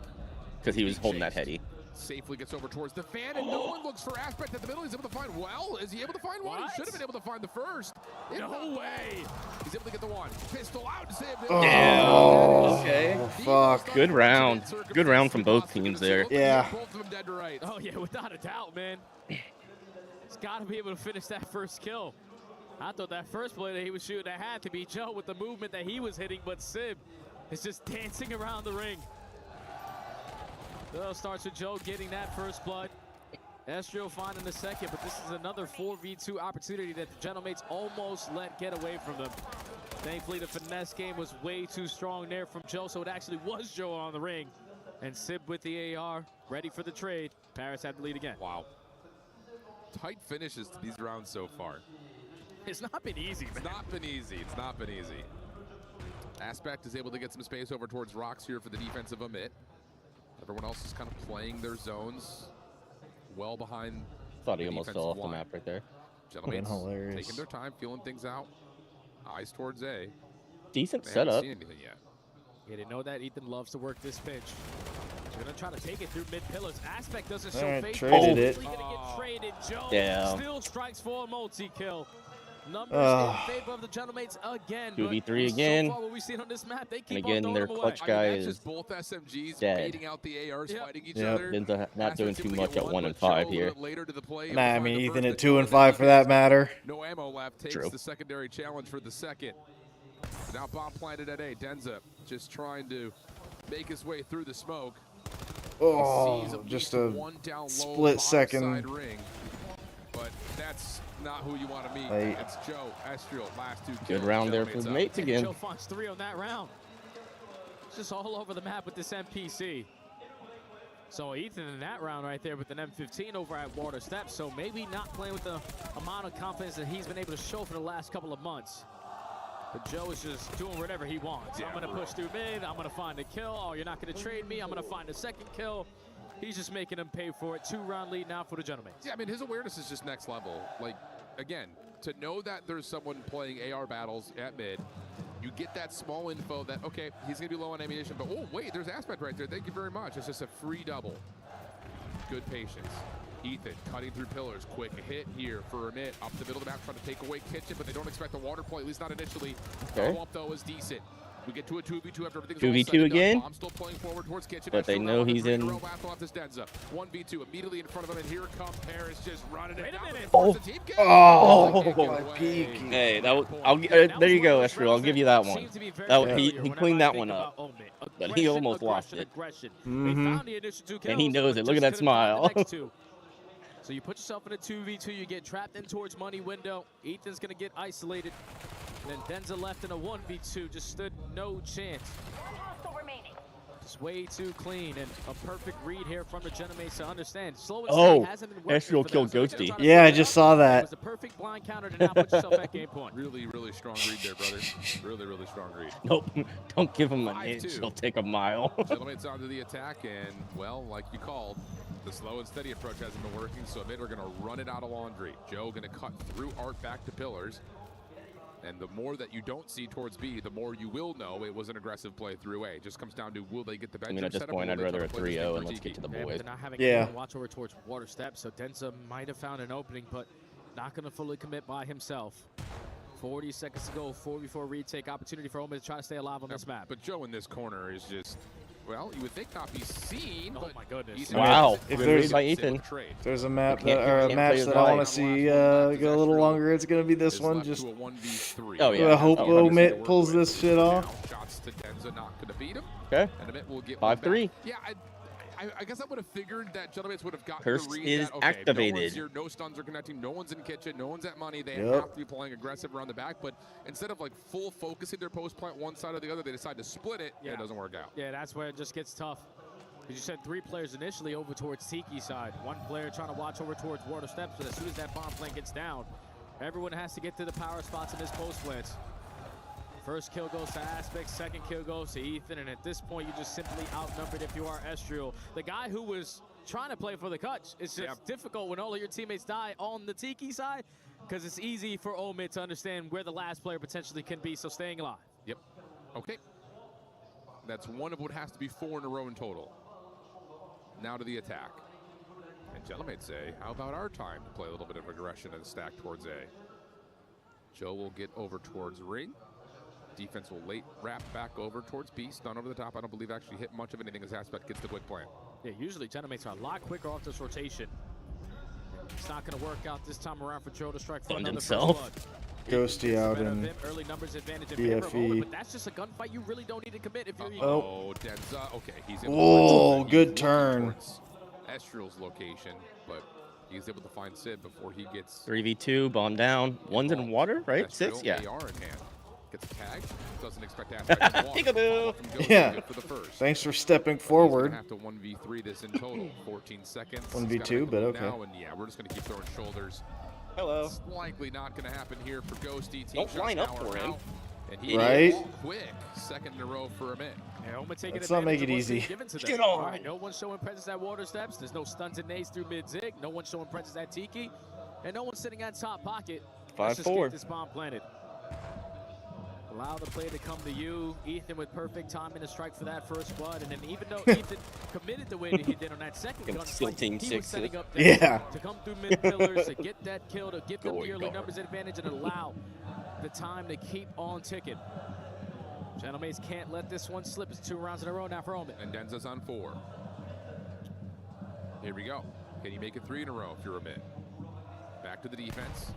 Because he was Being holding that chased. heady. Safely gets over towards the fan, and no one looks for Aspect at the middle. He's able to find well. Is he able to find one? He should have been able to find the first. No way. He's able to get the one. Pistol out to save the Okay. Oh, fuck. Good round. Good round from both teams there. Yeah. Both of them dead to rights. Oh, yeah, without a doubt, man. He's got to be able to finish that first kill. I thought that first play that he was shooting, that had to be Joe with the movement that he was hitting, but Sib is just dancing around the ring. Well, starts with Joe getting that first blood. Ezreal finding the second, but this is another 4v2 opportunity that the Gentlemates almost let get away from them. Thankfully, the finesse game was way too strong there from Joe, so it actually was Joe on the ring. And Sib with the AR, ready for the trade. Paris had the lead again. Wow. Tight finishes to these rounds so far. It's not been easy, man. It's not been easy. It's not been easy. Aspect is able to get some space over towards Rocks here for the defensive Amit. Everyone else is kind of playing their zones well behind. Thought he almost fell off the map right there. Gentlemen, hilarious. taking their time, feeling things out. Eyes towards A. Decent They haven't setup. seen anything yet. Yeah, they know that Ethan loves to work this pitch. He's gonna try to take it through mid pillars. Aspect doesn't show Alright, face. traded it. Gonna get traded. Joe Yeah. still strikes for a multi-kill. Numbers in favor of the Gentlemates again. 2v3 but again. So far what we've seen on this map, they keep And on again, throwing their them clutch away. guy That's is just both SMGs dead. baiting out the ARs, fighting each Yep. other. They're not doing Aspect too able to much get at 1 and but 5 Joe a here. little bit later to the play, able Nah, to I find mean, the Ethan first at that 2 and Joe 5 for that matter. No ammo left. Takes True. the secondary challenge for the second. Now bomb planted at A. Denza just trying to make his way through the smoke. Oh, He sees at just least a one down low split bottom second. side ring, but that's not who you want to meet. Late. It's Joe Ezreal. Last 2 kills. Good round there for Gentlemates the up. mates again. Joe finds 3 on that round. It's just all over the map with this MPC. So Ethan in that round right there with an M15 over at Water Steps. So maybe not playing with the amount of confidence that he's been able to show for the last couple of months. But Joe is just doing whatever he wants. I'm going to push through mid. I'm going to find a kill. Oh, you're not going to trade me. I'm going to find a second kill. He's just making them pay for it. 2-round lead now for the Gentlemen. Yeah, I mean, his awareness is just next level. Like, again, to know that there's someone playing AR battles at mid, you get that small info that, okay, he's going to be low on ammunition, but, oh, wait, there's Aspect right there. Thank you very much. It's just a free double. Good patience. Ethan cutting through pillars. Quick hit here for Amit. Up the middle of the map, trying to take away Kitchen, but they don't expect the water play, at least not initially. Okay. Follow up, though, is decent. We get to a 2v2 after everything's 2v2 again. Bomb still playing forward towards Kitchen. But they know he's in. 1v2 immediately in front of him, and here comes Paris just running it down. Oh, hey, that was, there you go, Esther. I'll give you that one. He cleaned that one up, but he almost lost it. And he knows it. Look at that smile. So you put yourself in a 2v2, you get trapped in towards money window. Ethan's gonna get isolated. And then Denza left in a 1v2, just stood no chance. Just way too clean, and a perfect read here from the Genomates to understand. Slow and steady hasn't been working Esther will for kill them, so Ghosty. Yeah, I just saw it that. was the perfect blind counter to now put yourself at game point. Really, really strong read there, brother. Really, really strong read. Nope, don't give him an inch. He'll take a mile. Genomates onto the attack, and, well, like you called, the slow and steady approach hasn't been working, so mid are going to run it out of laundry. Joe going to cut through Art back to pillars. And the more that you don't see towards B, the more you will know it was an aggressive play through A. It just comes down to will they get the bench? I mean, at this point, I'd rather a 3-0 and let's get to the boys. They're not having anyone watch over towards water steps, so Denza might have found an opening, but not going to fully commit by himself. 40 seconds to go, 4v4 retake opportunity for Omen to try to stay alive on this map. But Joe in this corner is just, well, you would think not be seen. Oh my goodness! Wow, if there's a map that, or a match that I want to see go a little longer, it's gonna be this one. Just oh yeah, I hope Omit pulls this shit off. Shots to Denza, not gonna beat him. Okay. And Omit will get 5-3. Yeah, I guess I would have figured that Genomates would have gotten Curse the read is that, okay, activated. No one's here, no stuns are connecting, no one's in kitchen, no one's at money. They have to be playing aggressive around the back, but instead of like full focusing their post plant one side or the other, they decide to split it. Yeah, it doesn't work out. Yeah, that's where it just gets tough. Because you said 3 players initially over towards Tiki side. 1 player trying to watch over towards water steps, but as soon as that bomb plant gets down, everyone has to get to the power spots in this post plants. First kill goes to Aspect, second kill goes to Ethan, and at this point, you just simply outnumbered if you are Estriel. The guy who was trying to play for the clutch, it's just difficult when all of your teammates die on the Tiki side, because it's easy for Omid to understand where the last player potentially can be, so staying alive. Yep. Okay. That's one of what has to be 4 in a row in total. Now to the attack. And Genomates say, how about our time to play a little bit of aggression and stack towards A? Joe will get over towards Ring. Defense will late wrap back over towards B. Stun over the top. I don't believe actually hit much of anything as Aspect gets the quick plan. Yeah, usually Genomates are a lot quicker off this rotation. It's not going to work out this time around for Joe to strike for another himself. first blood. Ghosty out in early numbers advantage in favor of Omen, BFE. but that's just a gunfight you really don't need to commit if you're Oh, Denza. Okay, he's able Oh, to good turn. Estriel's location, but he's able to find Sid before he gets 3v2, bomb down. One's in water, right? Estriel, 6, yeah. AR in hand. Gets tagged. Doesn't expect Aspect to walk. Peekaboo. Yeah. For the first. Thanks for stepping He's forward. gonna have to 1v3 this in total. 14 seconds. 1v2, but okay. Now, and yeah, we're just going to keep throwing shoulders. Hello. It's likely not going to happen here for Ghosty. Team Don't line up power for him. out, and he Right? is quick. Second in a row for a minute. Yeah, Omen taking Let's not make advantage it of what's being easy. given to them. Get on. All right, no one's showing presence at water steps. There's no stuns and nades through mid zig. No one's showing presence at Tiki, and no one's sitting at top pocket. Let's just 5-4. get this bomb planted. Allow the play to come to you. Ethan with perfect timing to strike for that first blood. And then even though Ethan committed the way that he did on that second gun, he was setting up to come through mid pillars to get that kill, to give them the early numbers advantage and allow the time to keep on ticking. Genomates can't let this one slip. It's 2 rounds in a row now for Omen. And Denza's on 4. Here we go. Can you make it 3 in a row if you're a mid? Back to the defense.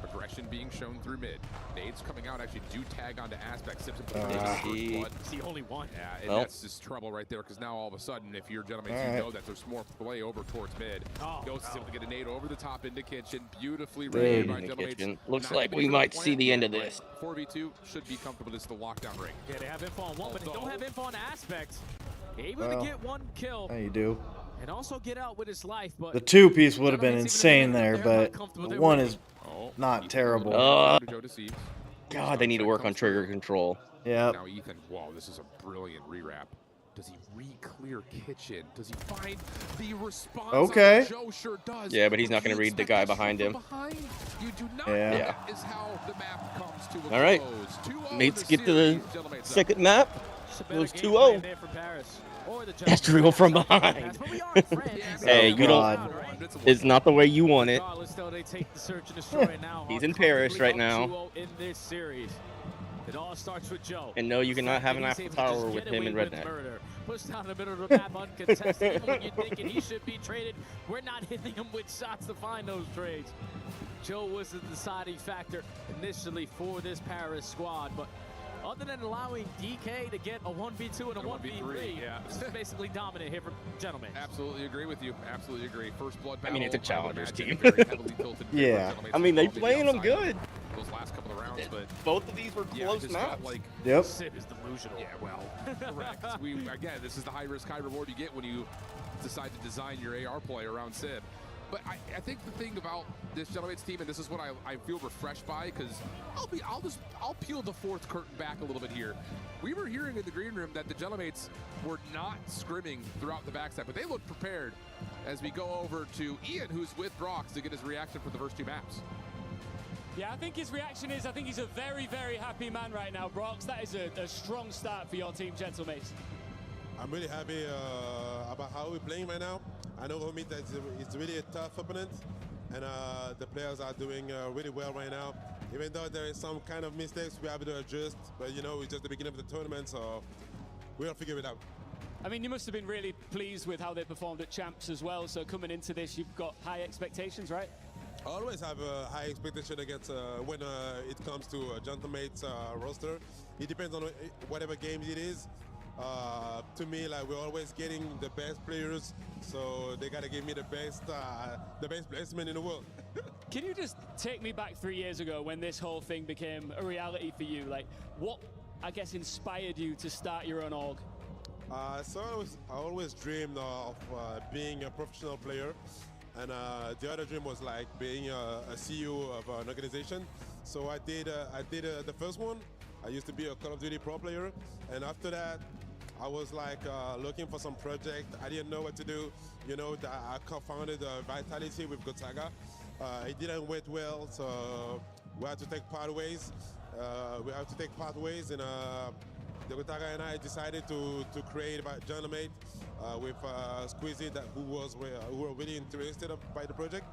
Aggression being shown through mid. Nades coming out actually do tag onto Aspect. Sips It's the only one. Yeah, and that's just trouble right there, because now all of a sudden, if you're Gentlemen, you know that there's more play over towards mid. Ghost is able to get a nade over the top into kitchen. Beautifully read by Gentlemen. Looks like we might see the end of this. 4v2 should be comfortable. This is the lockdown ring. Yeah, they have info on one, but they don't have info on Aspect. Able to get 1 kill. How you do? And also get out with his life, but The 2-piece would have been insane there, but the 1 is not terrible. God, they need to work on trigger control. Yeah. Now Ethan, wow, this is a brilliant rewrap. Does he re-clear kitchen? Does he find the response? Okay. Joe sure does. Yeah, but he's not going to read the guy behind him. You do not. Yeah. That is how the map comes to a All right. close. 2-0 Mates the get to the series. second map. It was 2-0. That's real from behind. Hey, you don't. It's not the way you want it. He's in Paris right now. In this series. It all starts with Joe. And no, you cannot have an Eiffel Tower with him and Redneck. Pushed down the middle of the map uncontested. Even when you're thinking he should be traded, we're not hitting him with shots to find those trades. Joe was the deciding factor initially for this Paris squad, but other than allowing DK to get a 1v2 and a 1v3, yeah. this is basically dominant here for Gentlemen. Absolutely agree with you. Absolutely agree. First blood I battle. mean, it's a challengers team. Very heavily tilted in favor of Yeah. Gentlemen. I mean, they Maybe playing them outside good. Those last couple of rounds, but Both of these were close just maps. like Yep. Sib is delusional. Yeah, well, correct. Again, this is the high risk, high reward you get when you decide to design your AR play around Sib. But I think the thing about this Gentleman's team, and this is what I feel refreshed by, because I'll peel the fourth curtain back a little bit here. We were hearing in the green room that the Gentlemates were not scrimming throughout the backside, but they look prepared as we go over to Ian, who's with Brox, to get his reaction for the first two maps. Yeah, I think his reaction is, I think he's a very, very happy man right now, Brox. That is a strong start for your team, Gentlemates. I'm really happy about how we're playing right now. I know Romit is really a tough opponent, and the players are doing really well right now. Even though there is some kind of mistakes, we have to adjust, but you know, it's just the beginning of the tournament, so we'll figure it out. I mean, you must have been really pleased with how they performed at Champs as well, so coming into this, you've got high expectations, right? I always have a high expectation against when it comes to a Gentlemates roster. It depends on whatever game it is. To me, like, we're always getting the best players, so they gotta give me the best placement in the world. Can you just take me back 3 years ago when this whole thing became a reality for you? Like, what, I guess, inspired you to start your own org? So I always dreamed of being a professional player, and the other dream was like being a CEO of an organization. So I did the first one. I used to be a Call of Duty pro player, and after that, I was like looking for some project. I didn't know what to do. You know, I co-founded Vitality with Gotaga. It didn't went well, so we had to take part ways. And the Gotaga and I decided to create Gentlemate with Squeezy, who were really interested by the project.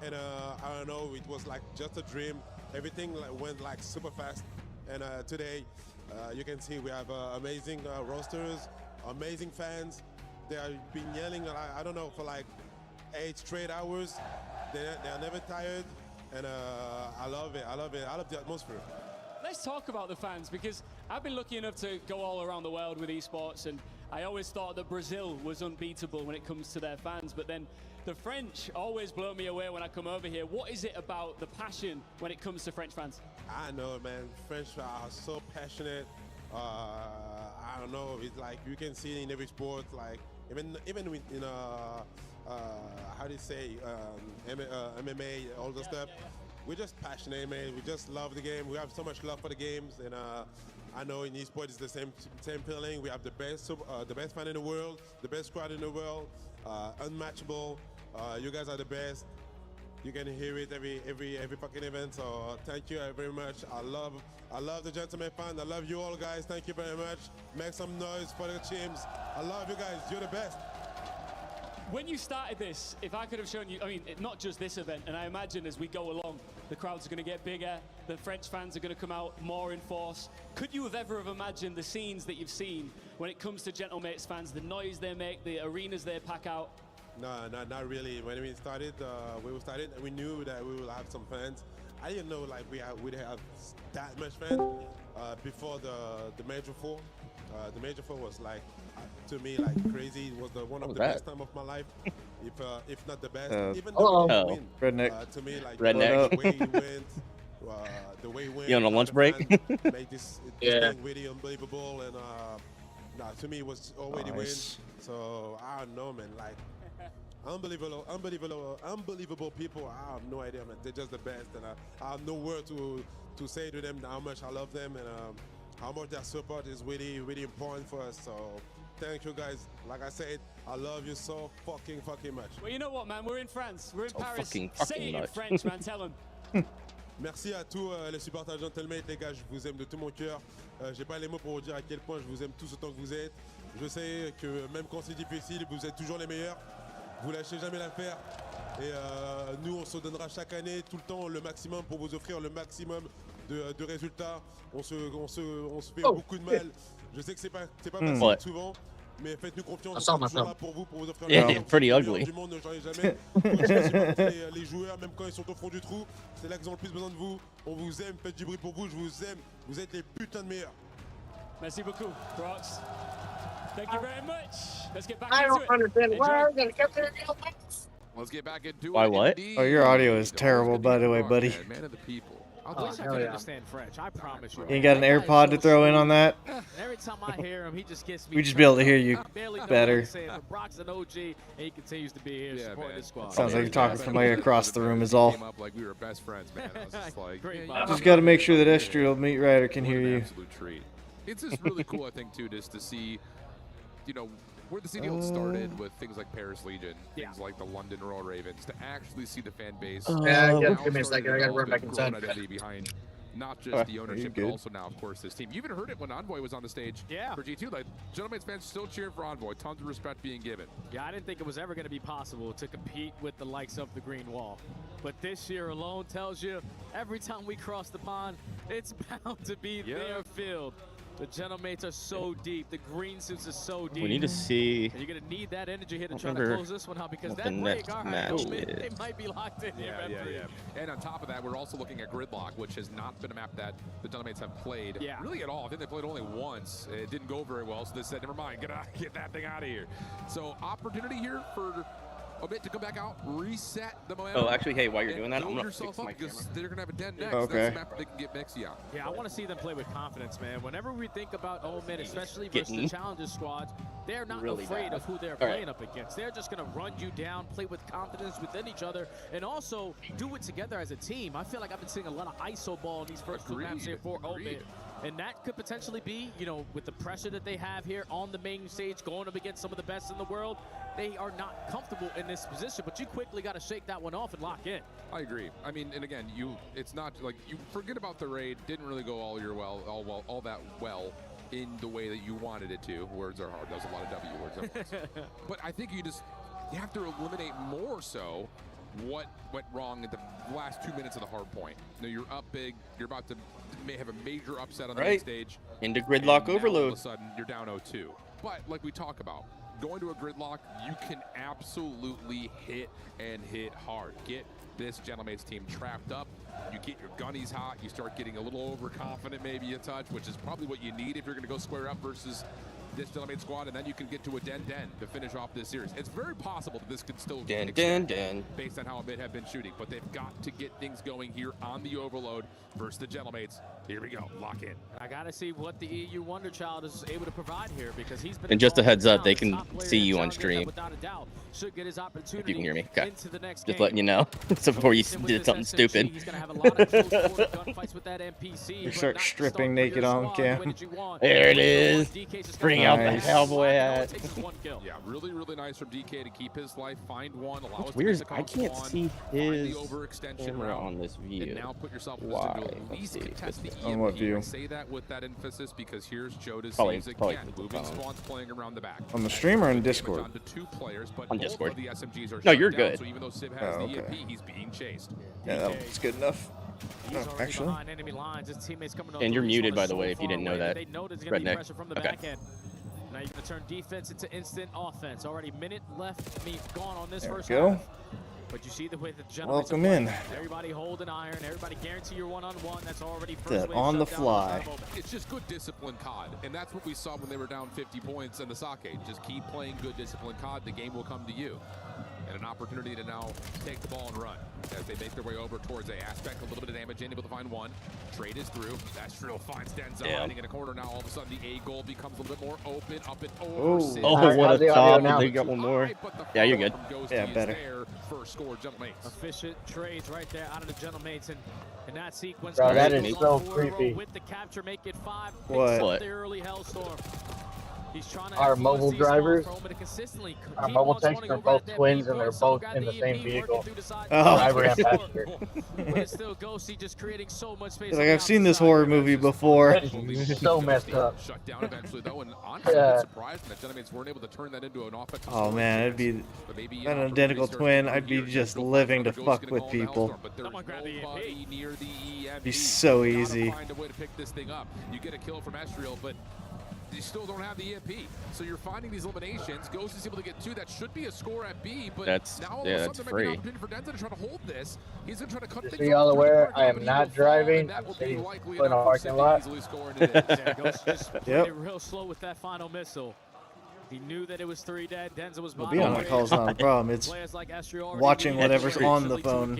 And I don't know, it was like just a dream. Everything went like super fast. And today, you can see we have amazing rosters, amazing fans. They have been yelling, I don't know, for like 8 straight hours. They are never tired, and I love it. I love the atmosphere. Let's talk about the fans, because I've been lucky enough to go all around the world with esports, and I always thought that Brazil was unbeatable when it comes to their fans, but then the French always blow me away when I come over here. What is it about the passion when it comes to French fans? I know, man. French are so passionate. I don't know. It's like you can see in every sport, like even in how do you say MMA, all the stuff. We're just passionate, man. We just love the game. We have so much love for the games, and I know in esports it's the same feeling. We have the best fan in the world, the best squad in the world, unmatchable. You guys are the best. You can hear it every fucking event. So thank you very much. I love the Gentleman fan. I love you all, guys. Thank you very much. Make some noise for the teams. I love you guys. You're the best. When you started this, if I could have shown you, I mean, not just this event, and I imagine as we go along, the crowds are going to get bigger, the French fans are going to come out more in force. Could you have ever imagined the scenes that you've seen when it comes to Gentlemates fans, the noise they make, the arenas they pack out? No, not really. When we started, we knew that we would have some fans. I didn't know like we'd have that much fans before the Major 4. The Major 4 was like, to me, like crazy. It was one of the best time of my life, if not the best. Even though we win, Redneck. to me, like Redneck. the way he went, the way he went. You on a lunch break? Made this thing really unbelievable, and to me it was already win. So I don't know, man. Like unbelievable people. I have no idea, man. They're just the best, and I have no word to say to them how much I love them, and how much their support is really, really important for us. So thank you, guys. Like I said, I love you so fucking much. Well, you know what, man? We're in France. We're in Paris. fucking Say it in much. French, man. Tell them. Merci à tous les supporters Gentlemate, les gars. Je vous aime de tout mon cœur. J'ai pas les mots pour vous dire à quel point je vous aime tous autant que vous êtes. Je sais que même quand c'est difficile, vous êtes toujours les meilleurs. Vous lâchez jamais l'affaire. Et nous, on se donnera chaque année, tout le temps, le maximum pour vous offrir le maximum de résultats. On se fait beaucoup de mal. Je sais que c'est pas facile souvent. Mais faites-nous confiance, on sera toujours là pour vous offrir le meilleur pretty ugly. du monde, ne changez jamais. Moi, les joueurs, même quand ils sont au fond du trou, c'est là qu'ils ont le plus besoin de vous. On vous aime, faites du bruit pour vous, je vous aime. Vous êtes les putains de meilleurs. Merci beaucoup, Brox. Thank you very much. Let's get back I into don't it. understand why we're gonna get to the Let's get back into Why it. what? Oh, your audio is terrible, by the way, buddy. Man of the people. I wish I could understand French. I promise you. You ain't got an AirPod to throw in on that? Every time I hear him, he just gets me. We just be able to hear you better. Brock's an OG, and he continues to be here supporting the squad. Sounds like you're talking from like across the room is all. Like we were best friends, man. I was just like, Just got to make sure that Estriel Meat Rider can hear you. Absolute treat. It's just really cool, I think, too, just to see, you know, where the CDL started with things like Paris Legion, things like the London Royal Ravens, to actually see the fan base. Give me a second. I gotta run back inside. Behind not just the ownership, but also now, of course, this team. You even heard it when Envoy was on the stage for G2. Like, Gentleman's fans still cheering for Envoy. Tons of respect being given. Yeah, I didn't think it was ever going to be possible to compete with the likes of the Green Wall. But this year alone tells you every time we cross the pond, it's bound to be their field. The Gentlemates are so deep. The green suits are so deep. We need to see. And you're going to need that energy here to try to close this one out because that break, they might be locked in here. And on top of that, we're also looking at Gridlock, which has not been a map that the Gentlemates have played really at all. I think they played only once. It didn't go very well, so they said, never mind, get that thing out of here. So opportunity here for a bit to come back out, reset the momentum. Oh, actually, hey, while you're doing that, I'm gonna fix my camera. They're gonna have a den next. Okay. That's the map they can get Mexi on. Yeah, I want to see them play with confidence, man. Whenever we think about Omen, especially versus the challenger squads, they're not afraid of who they're playing up against. They're just gonna run you down, play with confidence within each other, and also do it together as a team. I feel like I've been seeing a lot of ISO ball in these first two maps here for Omen. And that could potentially be, you know, with the pressure that they have here on the main stage, going up against some of the best in the world, they are not comfortable in this position, but you quickly got to shake that one off and lock in. I agree. I mean, and again, it's not like you forget about the raid. Didn't really go all that well in the way that you wanted it to. Words are hard. That was a lot of W words at once. But I think you have to eliminate more so what went wrong at the last 2 minutes of the hard point. You know, you're up big. You're about to may have a major upset on the main stage. Into gridlock overload. All of a sudden, you're down 0-2. But like we talk about, going to a gridlock, you can absolutely hit and hit hard. Get this Gentlemates team trapped up. You get your gunnies hot. You start getting a little overconfident, maybe a touch, which is probably what you need if you're going to go square up versus this Gentlemates squad, and then you can get to a den to finish off this series. It's very possible that this could still den based on how it have been shooting, but they've got to get things going here on the overload versus the Gentlemates. Here we go, lock in. I gotta see what the EU Wonder Child is able to provide here because he's been. And just a heads up, they can see you on stream. Without a doubt, should get his opportunity. If you can hear me, okay. Into the next just letting you know. So before you did something stupid. He's gonna have a lot of close quarter gunfights with that NPC. You start stripping naked on cam. There it is. Bring out the Hellboy hat. Yeah, really, really nice from DK to keep his life, find one, allow us to Weird. get the I can't see his camera round, on this view. and now put yourself in a position to at least contest the on what view? I say that with that emphasis because here's Joe to Probably again, moving spawns playing around the back. On the stream or in Discord? On to 2 players, but on Discord. the SMGs are no, you're down, good. So even though Civ has the EMP, he's being chased. Yeah, that's good enough. Actually. And you're muted, by the way, if you didn't know that. They know there's gonna be Redneck. pressure from the back end. Now you're gonna turn defense into instant offense. Already minute left, gone on this first half. But you see the way the Gentlemates Welcome in. Everybody holding iron. Everybody guarantee you're one-on-one. That's already that on the fly. It's just good discipline COD, and that's what we saw when they were down 50 points in the sake. Just keep playing good discipline COD. The game will come to you. And an opportunity to now take the ball and run as they make their way over towards A. Aspect, a little bit of damage, able to find one. Trade is through. Astral finds Denza hiding in a corner now. All of a sudden, the A goal becomes a little bit more open, up and over. Oh, what a top. They got one more. Yeah, you're good. Yeah, better. First score, Gentlemates. Efficient trades right there out of the Gentlemates. And in that sequence, bro, that is so creepy. With the capture, make it 5. What? The early Hellstorm. our mobile drivers, our mobile techs are both twins, and they're both in the same vehicle. Driver and passenger. Like, I've seen this horror movie before. So messed up. Shut down eventually, though, and honestly, I'm surprised that Genemates weren't able to turn that into an offensive. Oh man, it'd be an identical twin. I'd be just living to fuck with people. It'd be so easy. Find a way to pick this thing up. You get a kill from Estriel, but you still don't have the EMP. So you're finding these eliminations. Ghost is able to get 2. That should be a score at B, but now all of a sudden there might be an opportunity for Denza to try to hold this. He's going to try to cut Just things so y'all off. aware, I am not driving. I'm sitting in a parking lot. Ghost just played it real slow with that final missile. He knew that it was 3 dead. Denza was Being on the call is not a problem. It's watching whatever's on the phone.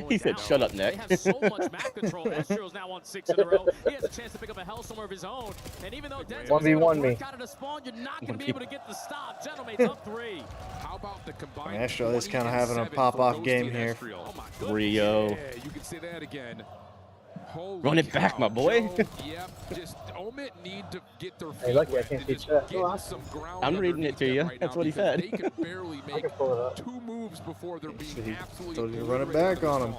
He said, "Shut up, Nick." They have so much map control. Estriel's now on 6 in a row. He has a chance to pick up a Hellstorm of his own. And even though Denza 1v1 me. out of the spawn, you're not going to be able to get the stop. Gentlemates up 3. How about the combined? Astro is kind of having a pop-off game here. 3-0. Yeah, you can say that again. Holy Run it back, my boy. Yep, just Omit need to get their feet Hey, lucky I wet can't and see just chat. get some ground I'm reading it to underneath you. them right That's now what he because said. They can barely make 2 moves before they're being absolutely Told you to run it back on him.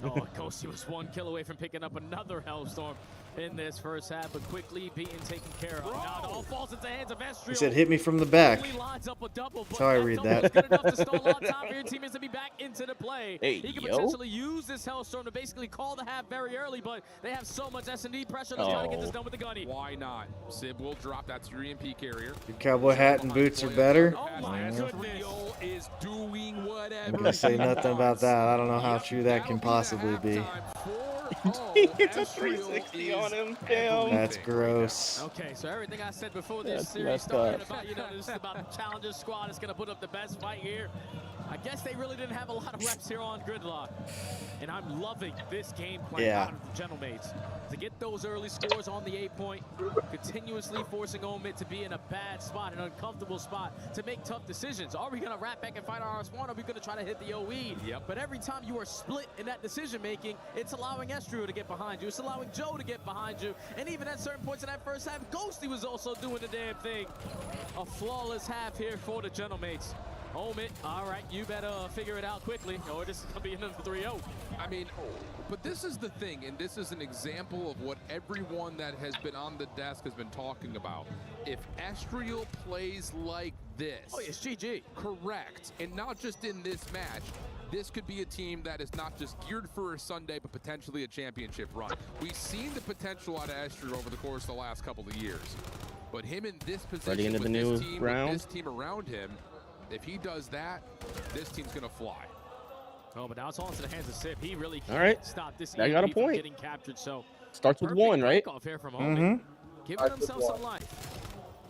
Oh, Ghosty was 1 kill away from picking up another Hellstorm in this first half, but quickly being taken care of. Now it all falls into the hands of Estriel. He said, "Hit me from the back." That's how I read that. Good enough to stall a lot of time for your teammates to be back into the play. Hey, he can yo. potentially use this Hellstorm to basically call the half very early, but they have so much S&D pressure. Let's try to get this done with the gunny. Why not? Sib will drop. That's your EMP carrier. Your cowboy hat and boots are better. Oh my goodness. Is doing whatever. I'm gonna say nothing about that. I don't know how true that can possibly be. He gets a 360 on him. Damn. That's gross. Okay, so everything I said before this That's series messed started up. about, this is about the Challengers squad is going to put up the best fight here. I guess they really didn't have a lot of reps here on Gridlock. And I'm loving this game plan out of the Gentlemates. To get those early scores on the 8-point, continuously forcing Omid to be in a bad spot, an uncomfortable spot, to make tough decisions. Are we going to wrap back and fight our spawn, or are we going to try to hit the OE? Yep. But every time you are split in that decision-making, it's allowing Estriel to get behind you. It's allowing Joe to get behind you. And even at certain points in that first half, Ghosty was also doing the damn thing. A flawless half here for the Gentlemates. Omid, all right, you better figure it out quickly, or this is going to be another 3-0. I mean, but this is the thing, and this is an example of what everyone that has been on the desk has been talking about. If Estriel plays like this, oh, it's GG. Correct, and not just in this match. This could be a team that is not just geared for a Sunday, but potentially a championship run. We've seen the potential out of Estriel over the course of the last couple of years, but him in this position, Ready into the new round? With this team around him, if he does that, this team's gonna fly. Oh, but now it's all into the hands of Sip. He really can't stop this I got a EMP from point. getting captured. So Starts with 1, right? Off here from Omid. Giving himself some life.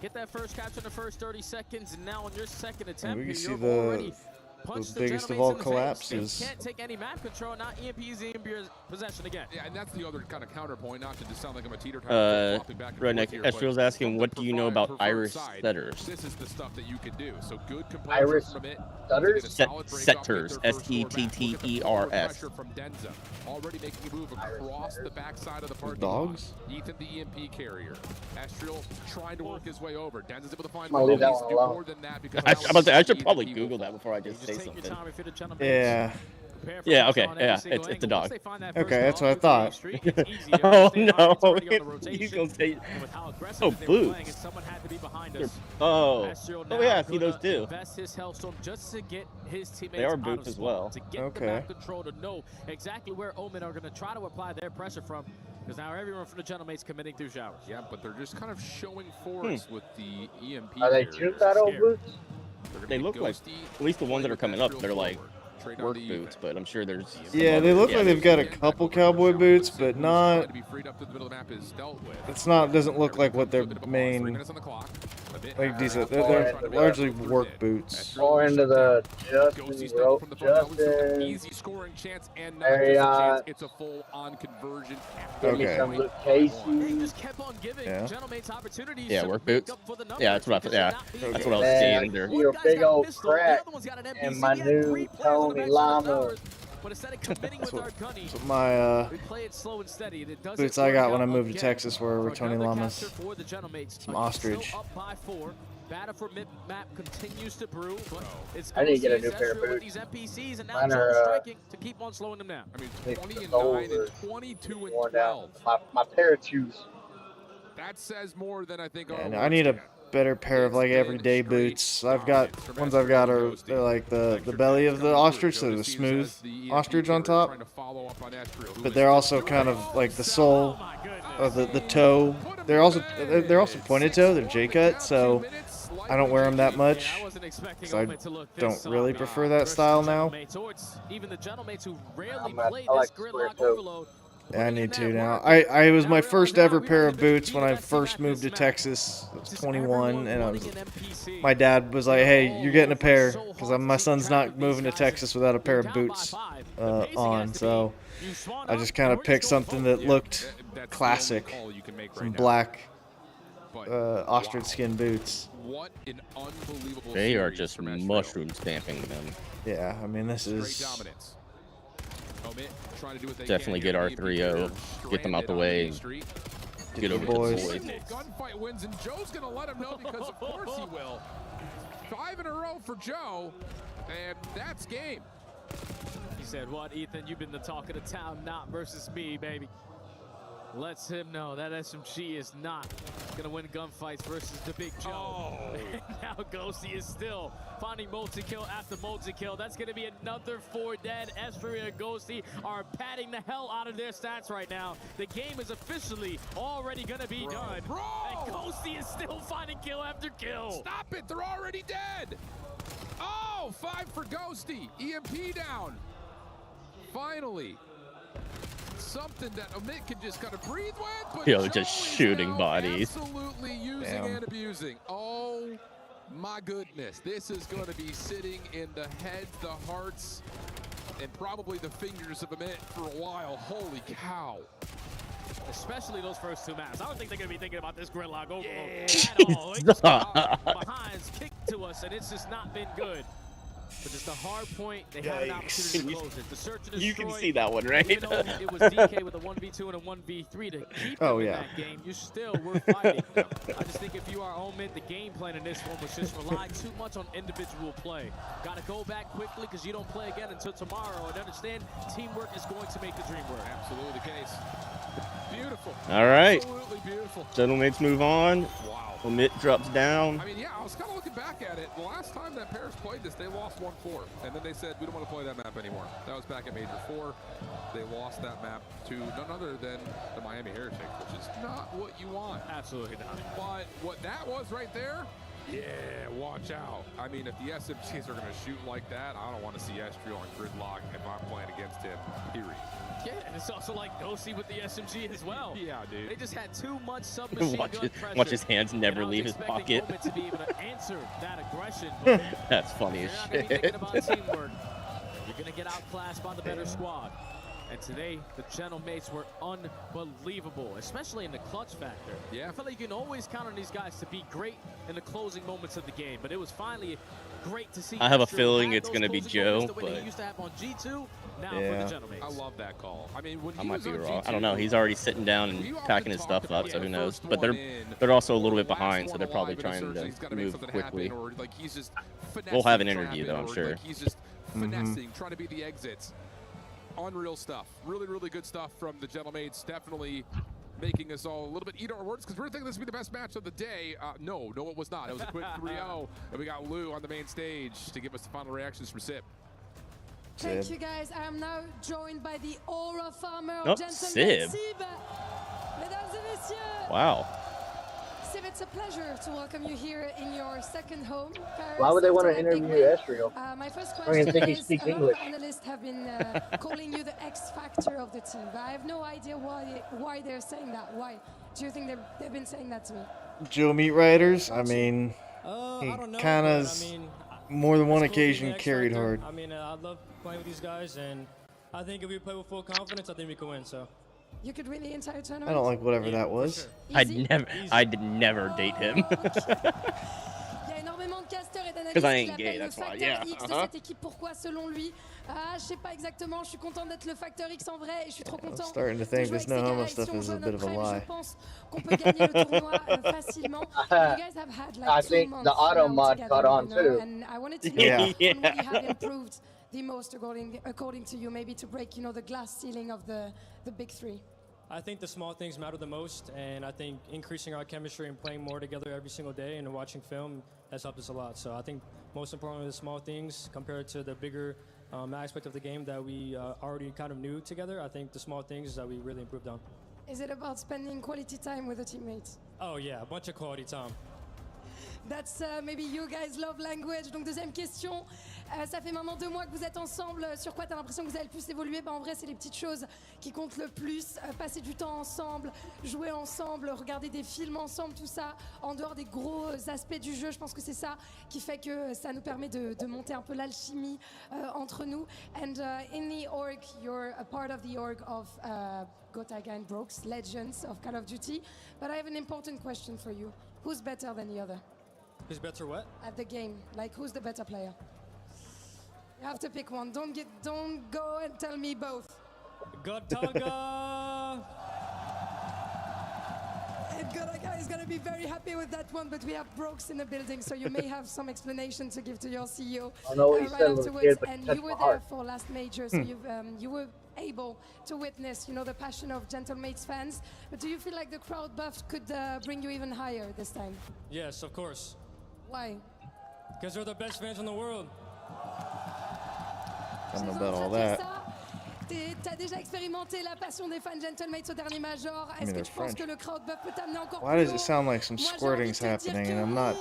Get that first capture in the first 30 seconds, and now on your second attempt, We can see you've already the punched biggest of Gentlemates all in the face. collapses. They can't take any map control. Now EMP's in your possession again. Yeah, and that's the other kind of counterpoint, not to just sound like I'm a teeter-totter flopping back and forth Redneck here, Estriel's but asking, what do you know about preferred Irish side, setters? This is the stuff that you can do. So good composure Irish from it. setters? Setters. S-E-T-T-E-R-S. From Denza, already making a move across the backside of the parking Dogs? lot. Ethan, the EMP carrier. Estriel trying to work his way over. Denza's able to find I'll leave that He's one do alone. more than that because I, now I'm about to say, I should he's probably the Google that before I just say something. Yeah. Yeah, okay, yeah, it's a dog. Okay, that's what I thought. Oh no, he's gonna say, oh, boots. Oh yeah, I see those too. They are boots as well. To get the map control, to know exactly where Omid are going to try to apply their pressure from, because now everyone from the Gentlemates committing through showers. Yeah, but they're just kind of showing force with the EMP. Are they tuned that old boots? They look like, at least the ones that are coming up, they're like work boots, but I'm sure there's. Yeah, they look like they've got a couple cowboy boots, but not. It's not. Doesn't look like what their main. Like these, they're largely work boots. More into the Justin. Easy scoring chance and not area. just a chance, it's a full-on conversion. Give me some Luke Casey. Yeah. Yeah, work boots. Yeah, that's what I. Yeah, that's what I was Man, seeing there. you're a big old crack. And my new Tony Llama. But instead of committing with our gunny, that's what my we play it slow and steady. And it does boots I got when I moved to Texas were Tony Lamas. Some ostrich. Still up by 4. Battle for mid-map continues to brew, but it's I need to get a new Ghosty pair of with boots. these NPCs, and now Mine Joe's are, striking to keep on slowing them down. I mean, the 20 and soles 9 are and 22 and worn down. 12. My pair of shoes. That says more than I think. And I need a better pair of like everyday boots. I've got ones I've got are they're like the belly of the ostrich, so the smooth ostrich on top. But they're also kind of like the sole of the toe. They're also pointed toe. They're J cut, so I don't wear them that much. So I don't really prefer that style now. Even the gentlemen who rarely I play like this square gridlock toe. overload. Yeah, I need to now. I was my first ever pair of boots when I first moved to Texas. I was 21, and my dad was like, "Hey, you're getting a pair because my son's not moving to Texas without a pair of boots on." So I just kind of picked something that looked classic, some black ostrich skin boots. What an unbelievable They are just mushroom stamping them. Yeah, I mean this is definitely get R3O, get them out the way, and get over to the boys. Gunfight wins, and Joe's gonna let him know because of course he will. 5 in a row for Joe, and that's game. He said, "What, Ethan? You've been the talk of the town, not versus me, baby." Lets him know that SMG is not gonna win gunfights versus the Big Joe. And now Ghosty is still finding multi-kill after multi-kill. That's gonna be another 4 dead. Esferi and Ghosty are patting the hell out of their stats right now. The game is officially already gonna be done. And Ghosty is still finding kill after kill. Stop it, they're already dead. Oh, 5 for Ghosty. EMP down. Finally. Something that Omit can just kind of breathe with, but Yo, just shooting bodies. Absolutely using and abusing. Oh my goodness, this is going to be sitting in the heads, the hearts, and probably the fingers of Omit for a while. Holy cow. Especially those first 2 maps. I don't think they're going to be thinking about this gridlock overload at all. They just behinds kicked to us, and it's just not been good. But it's the hard point. They have an opportunity to close it. The search and destroy. You can see that one, right? Even though it was DK with a 1v2 and a 1v3 to keep them in that game, you still were fighting. I just think if you are Omid, the game plan in this one was just rely too much on individual play. Got to go back quickly because you don't play again until tomorrow. And understand, teamwork is going to make the dream work. Absolutely the case. Beautiful. All right. Absolutely beautiful. Gentlemates move on. Wow. Omit drops down. I mean, yeah, I was kind of looking back at it. The last time that Paris played this, they lost 1-4. And then they said, we don't want to play that map anymore. That was back at Major 4. They lost that map to none other than the Miami Heretics, which is not what you want. Absolutely not. But what that was right there, yeah, watch out. I mean, if the SMGs are going to shoot like that, I don't want to see Estriel on gridlock if I'm playing against him, period. Yeah, and it's also like Ghosty with the SMG as well. Yeah, dude. They just had too much submachine gun pressure. Watch his hands never leave his pocket. To be able to answer that aggression. That's funny as shit. You're not going to be thinking about teamwork. You're going to get outclassed by the better squad. And today, the Gentlemates were unbelievable, especially in the clutch factor. Yeah. I feel like you can always count on these guys to be great in the closing moments of the game, but it was finally great to see. I have a feeling it's going to be Joe, but he used to have on G2, now yeah. for the Gentlemates. I love that call. I mean, when I he might was be on wrong. G2, I don't know. He's already sitting down and packing his stuff up, so who knows? But they're also a little bit behind, so they're probably trying to move quickly. Or like he's just we'll have an interview though, I'm sure. Like he's just finessing, trying to be the exits. Unreal stuff. Really, really good stuff from the Gentlemates. Definitely making us all a little bit eat our words because we were thinking this would be the best match of the day. No, it was not. It was a quick 3-0, and we got Lou on the main stage to give us the final reactions from Sip. Thank you, guys. I am now joined by the aura farmer of Gentlemen, Sib. Mesdames et messieurs. Wow. Sib, it's a pleasure to welcome you here in your second home, Paris. Why would they want to interview Estriel? My first I don't even question think he is, speaks a lot English. of analysts have been calling you the X factor of the team, but I have no idea why they're saying that. Why? Do you think they've been saying that to me? Joe Meat Riders, I mean, he I don't know, kind of more than one occasion carried hard. I mean, I love playing with these guys, and I think if we play with full confidence, I think we can win. So. You could win the entire tournament? I don't like whatever that was. I'd never date him. Il y a énormément de casteurs et analyse I qu'il ain't gay, appelle le that's why. facteur Yeah. X de cette équipe. Pourquoi, selon lui? Ah, je sais pas exactement. Je suis content d'être le facteur X en vrai et je suis trop content. Starting to think this no homo stuff is a bit of a lie. Je pense qu'on peut gagner le tournoi facilement. You guys have had like I 2 think months the auto now mod together, caught on you know, too. and I wanted to know on what you have improved the most according to you, maybe to break, you know, the glass ceiling of the big three. I think the small things matter the most, and I think increasing our chemistry and playing more together every single day and watching film has helped us a lot. So I think most importantly, the small things compared to the bigger aspect of the game that we already kind of knew together, I think the small things that we really improved on. Is it about spending quality time with the teammates? Oh yeah, a bunch of quality time. That's maybe you guys love language. Donc deuxième question, ça fait maintenant 2 mois que vous êtes ensemble. Sur quoi tu as l'impression que vous avez le plus évolué? En vrai, c'est les petites choses qui comptent le plus. Passer du temps ensemble, jouer ensemble, regarder des films ensemble, tout ça, en dehors des gros aspects du jeu. Je pense que c'est ça qui fait que ça nous permet de monter un peu l'alchimie entre nous. And in the org, you're a part of the org of Gotaga and Brooks, legends of Call of Duty. But I have an important question for you. Who's better than the other? Who's better what? At the game, like who's the better player? You have to pick one. Don't go and tell me both. Gotaga! Gotaga is gonna be very happy with that one, but we have Brooks in the building, so you may have some explanation to give to your CEO right afterwards. And you were there for last major, so you were able to witness, you know, the passion of Gentlemates fans. But do you feel like the crowd buff could bring you even higher this time? Yes, of course. Why? Because they're the best fans in the world. I don't know about all that. T'as déjà expérimenté la passion des fans Gentlemates au dernier Major. Est-ce que tu penses que le crowd buff peut t'amener encore plus Why does haut? it sound like some squirting's happening and I'm not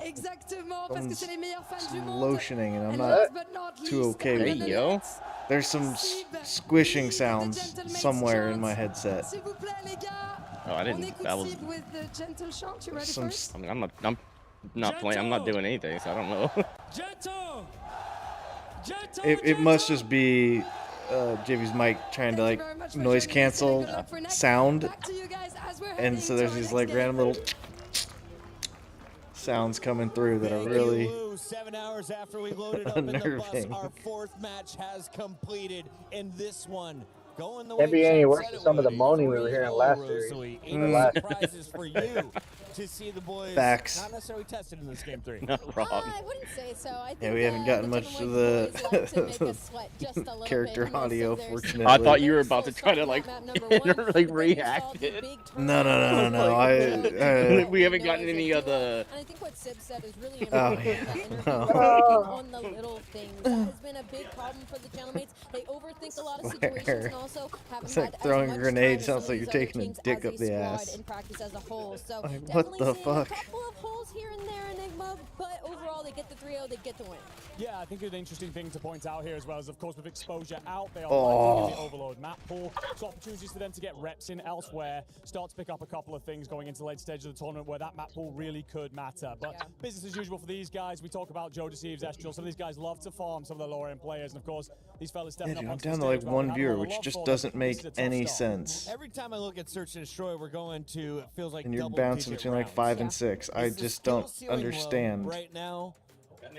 Exactement, parce que c'est les meilleurs fans du monde. lotioning and I'm not too okay with it. Yo. There's some squishing sounds somewhere in my headset. S'il vous plaît, les gars. Oh, I didn't. That was. With the gentle chant, you ready first? I mean, I'm not playing. I'm not doing anything, so I don't know. Gentle! It must just be JV's mic trying to like noise cancel sound, and so there's these like random little sounds coming through that are really 7 hours after we loaded up in the bus, our 4th match has completed, and this one going the way. Can't be any worse than some of the moaning we were hearing last series. Prizes for you to see the boys. Facts. Not necessarily tested in this game 3. Not wrong. I wouldn't say so. I think, Yeah, we haven't gotten much of the character audio, fortunately. I thought you were about to try to like react it. No. We haven't gotten any of the. And I think what Sib said is really Oh, important. yeah. On the little things. That has been a big problem for the Gentlemates. They overthink a lot of situations and also haven't It's like had throwing as a much grenade. time as Sounds some like of you're these other taking a teams dick as up the squad ass. in practice as a whole. So Like, what definitely the seeing fuck? a couple of holes here and there, Enigma, but overall they get the 3-0, they get the win. Yeah, I think an interesting thing to point out here as well is, of course, with exposure out, they are Oh. in the Overload map pool. So opportunities for them to get reps in elsewhere, start to pick up a couple of things going into the late stage of the tournament where that map pool really could matter. But business as usual for these guys. We talk about Joe Deceives, Estrel. Some of these guys love to farm some of the lower end players. And of course, these fellas stepping Yeah, up dude, I'm onto the down to stage like while one we have a viewer, lot of which love just for them. doesn't This make is a tough any start. sense. Every time I look at Search and Destroy, we're going to, it feels like And you're double bouncing digit between like rounds. 5 and 6. I Is the just skill don't ceiling low understand. right now,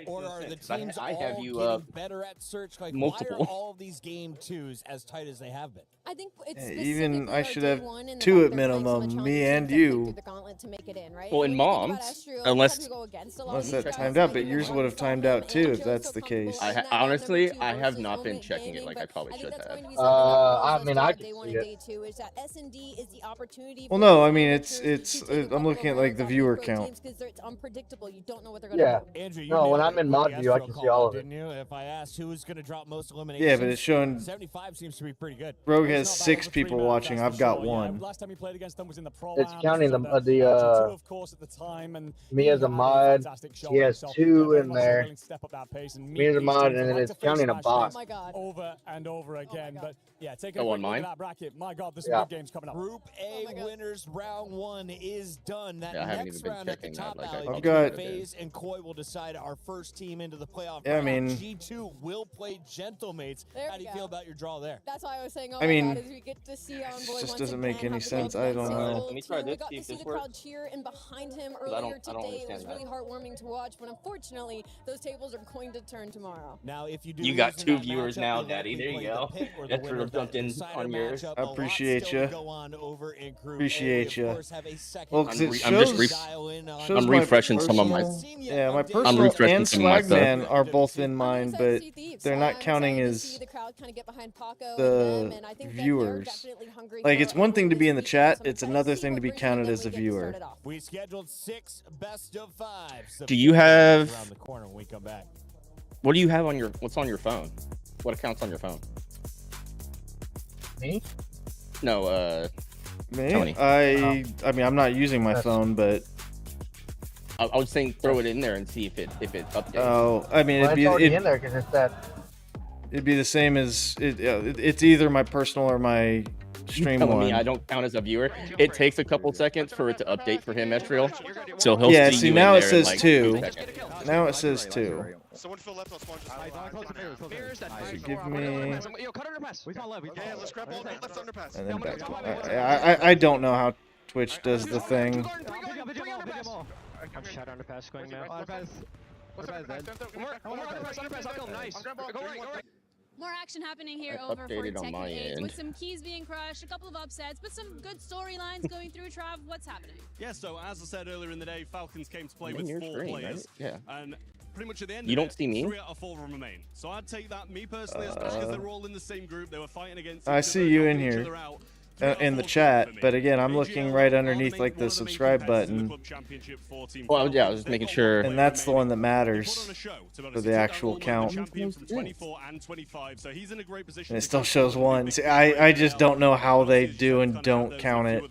or are the I teams have all you, getting better at Search? Like, why multiple. are all of these game 2s as tight as they have been? I think it's Yeah, even I should have one and the 2 fact at they're playing so much minimum, me challenging and teams that make you. through the gauntlet to make it in, right? Well, in When you think about moms, Astro, unless sometimes you go against a lot Unless of that these timed guys, out, so but you yours can would have timed out too if that's the case. Honestly, I have not been checking it like I probably should have. I mean, I can see it. Is that S&D is the opportunity. Well, no, I mean it's I'm looking at like the viewer count. Because it's unpredictable. You don't know what they're going Yeah. to do. Andrew, you No, when nailed I'm it in with mod the view, I Astro can see call all out, of it. didn't you? If I asked who was going to drop most eliminations, Yeah, but it's showing 75 seems to be pretty good. Rogue has 6 people watching. I've got 1. Last time we played against them was in the Pro It's Am. counting So the two, of course, at the time, and me as a mod. He has 2 in there. Me as a mod, and then it's counting a bot. Oh my God. Over and over again. But yeah, taking Go a on quick look mine. at that bracket. My God, the Yeah. Squid Game's coming up. Group A winners round 1 is done. That Yeah, I haven't next even been round at the checking that top like I alley probably got- between FaZe and Koi will decide our first team into the playoff. Yeah, I round. mean- G2 will play Gentlemates. There How do we you go. feel about your draw there? That's why I was saying. Oh I mean, mean, as we get to see Envoy it just once doesn't make again any have the sense. big I don't single know. Let me try team. We this, got see to if see this the crowd works. cheer in behind him I don't earlier today. It was understand really that. heartwarming to watch, but unfortunately, those tables are going to turn tomorrow. Now, if you do You lose got in 2 that viewers matchup, now, you'll Daddy. likely There you play the go. pick or the That's winner for of that jumped in decider on yours. matchup. I A lot appreciate still to ya. go on over in Group A. Appreciate Of ya. course, have a second Well, because it I'm just shows, dial in on shows I'm my refreshing some of my. personal, yeah, my I'm personal refreshing and some of my stuff. Swagman are both in mine, but they're not counting as the viewers. Like, it's one thing to be in the chat, it's another thing to be counted as a viewer. We scheduled 6 best-of-5s. Do you have? Around the corner when we come back. What do you have on your? What's on your phone? What account's on your phone? Me? No, Me? Tony. I mean, I'm not using my phone, but I was saying throw it in there and see if it updates. oh, I mean, Well, it's already in there because it's that. it'd be the same as it's either my personal or my stream Telling one. me I don't count as a viewer. It takes a couple seconds for it to update for him, Estriel. So he'll Yeah, see see you now in it there says in like 2. 2 seconds. Now it says 2. Someone fill left on spawn. So give me, Yo, cut underpass. We can't left. Yeah, let's grab all left underpass. and then back. I don't know how Twitch does the thing. I'm shot underpass going now. Underpass. What's up? One more underpass. I'll kill him. Nice. Go right. More action happening here I over for updated on Tekken my 8 end. with some keys being crushed, a couple of upsets, but some good storylines going through. Trav, what's happening? Yeah, so as I said earlier in the day, Falcons came to play I'm with in your 4 screen, players. right? Yeah. And pretty much at the end You of don't it, see me? 3 out of 4 remain. So I'd take that, me personally, especially because they're all in the same group. They were fighting against I each see other, you in helping each here other out. in the chat, but again, I'm looking right underneath like the subscribe button. Well, yeah, I was just making sure. And that's the one that matters for the actual count. Champion from 24 and 25, so he's in a great position. And it still shows 1. See, I just don't know how they do and don't count it.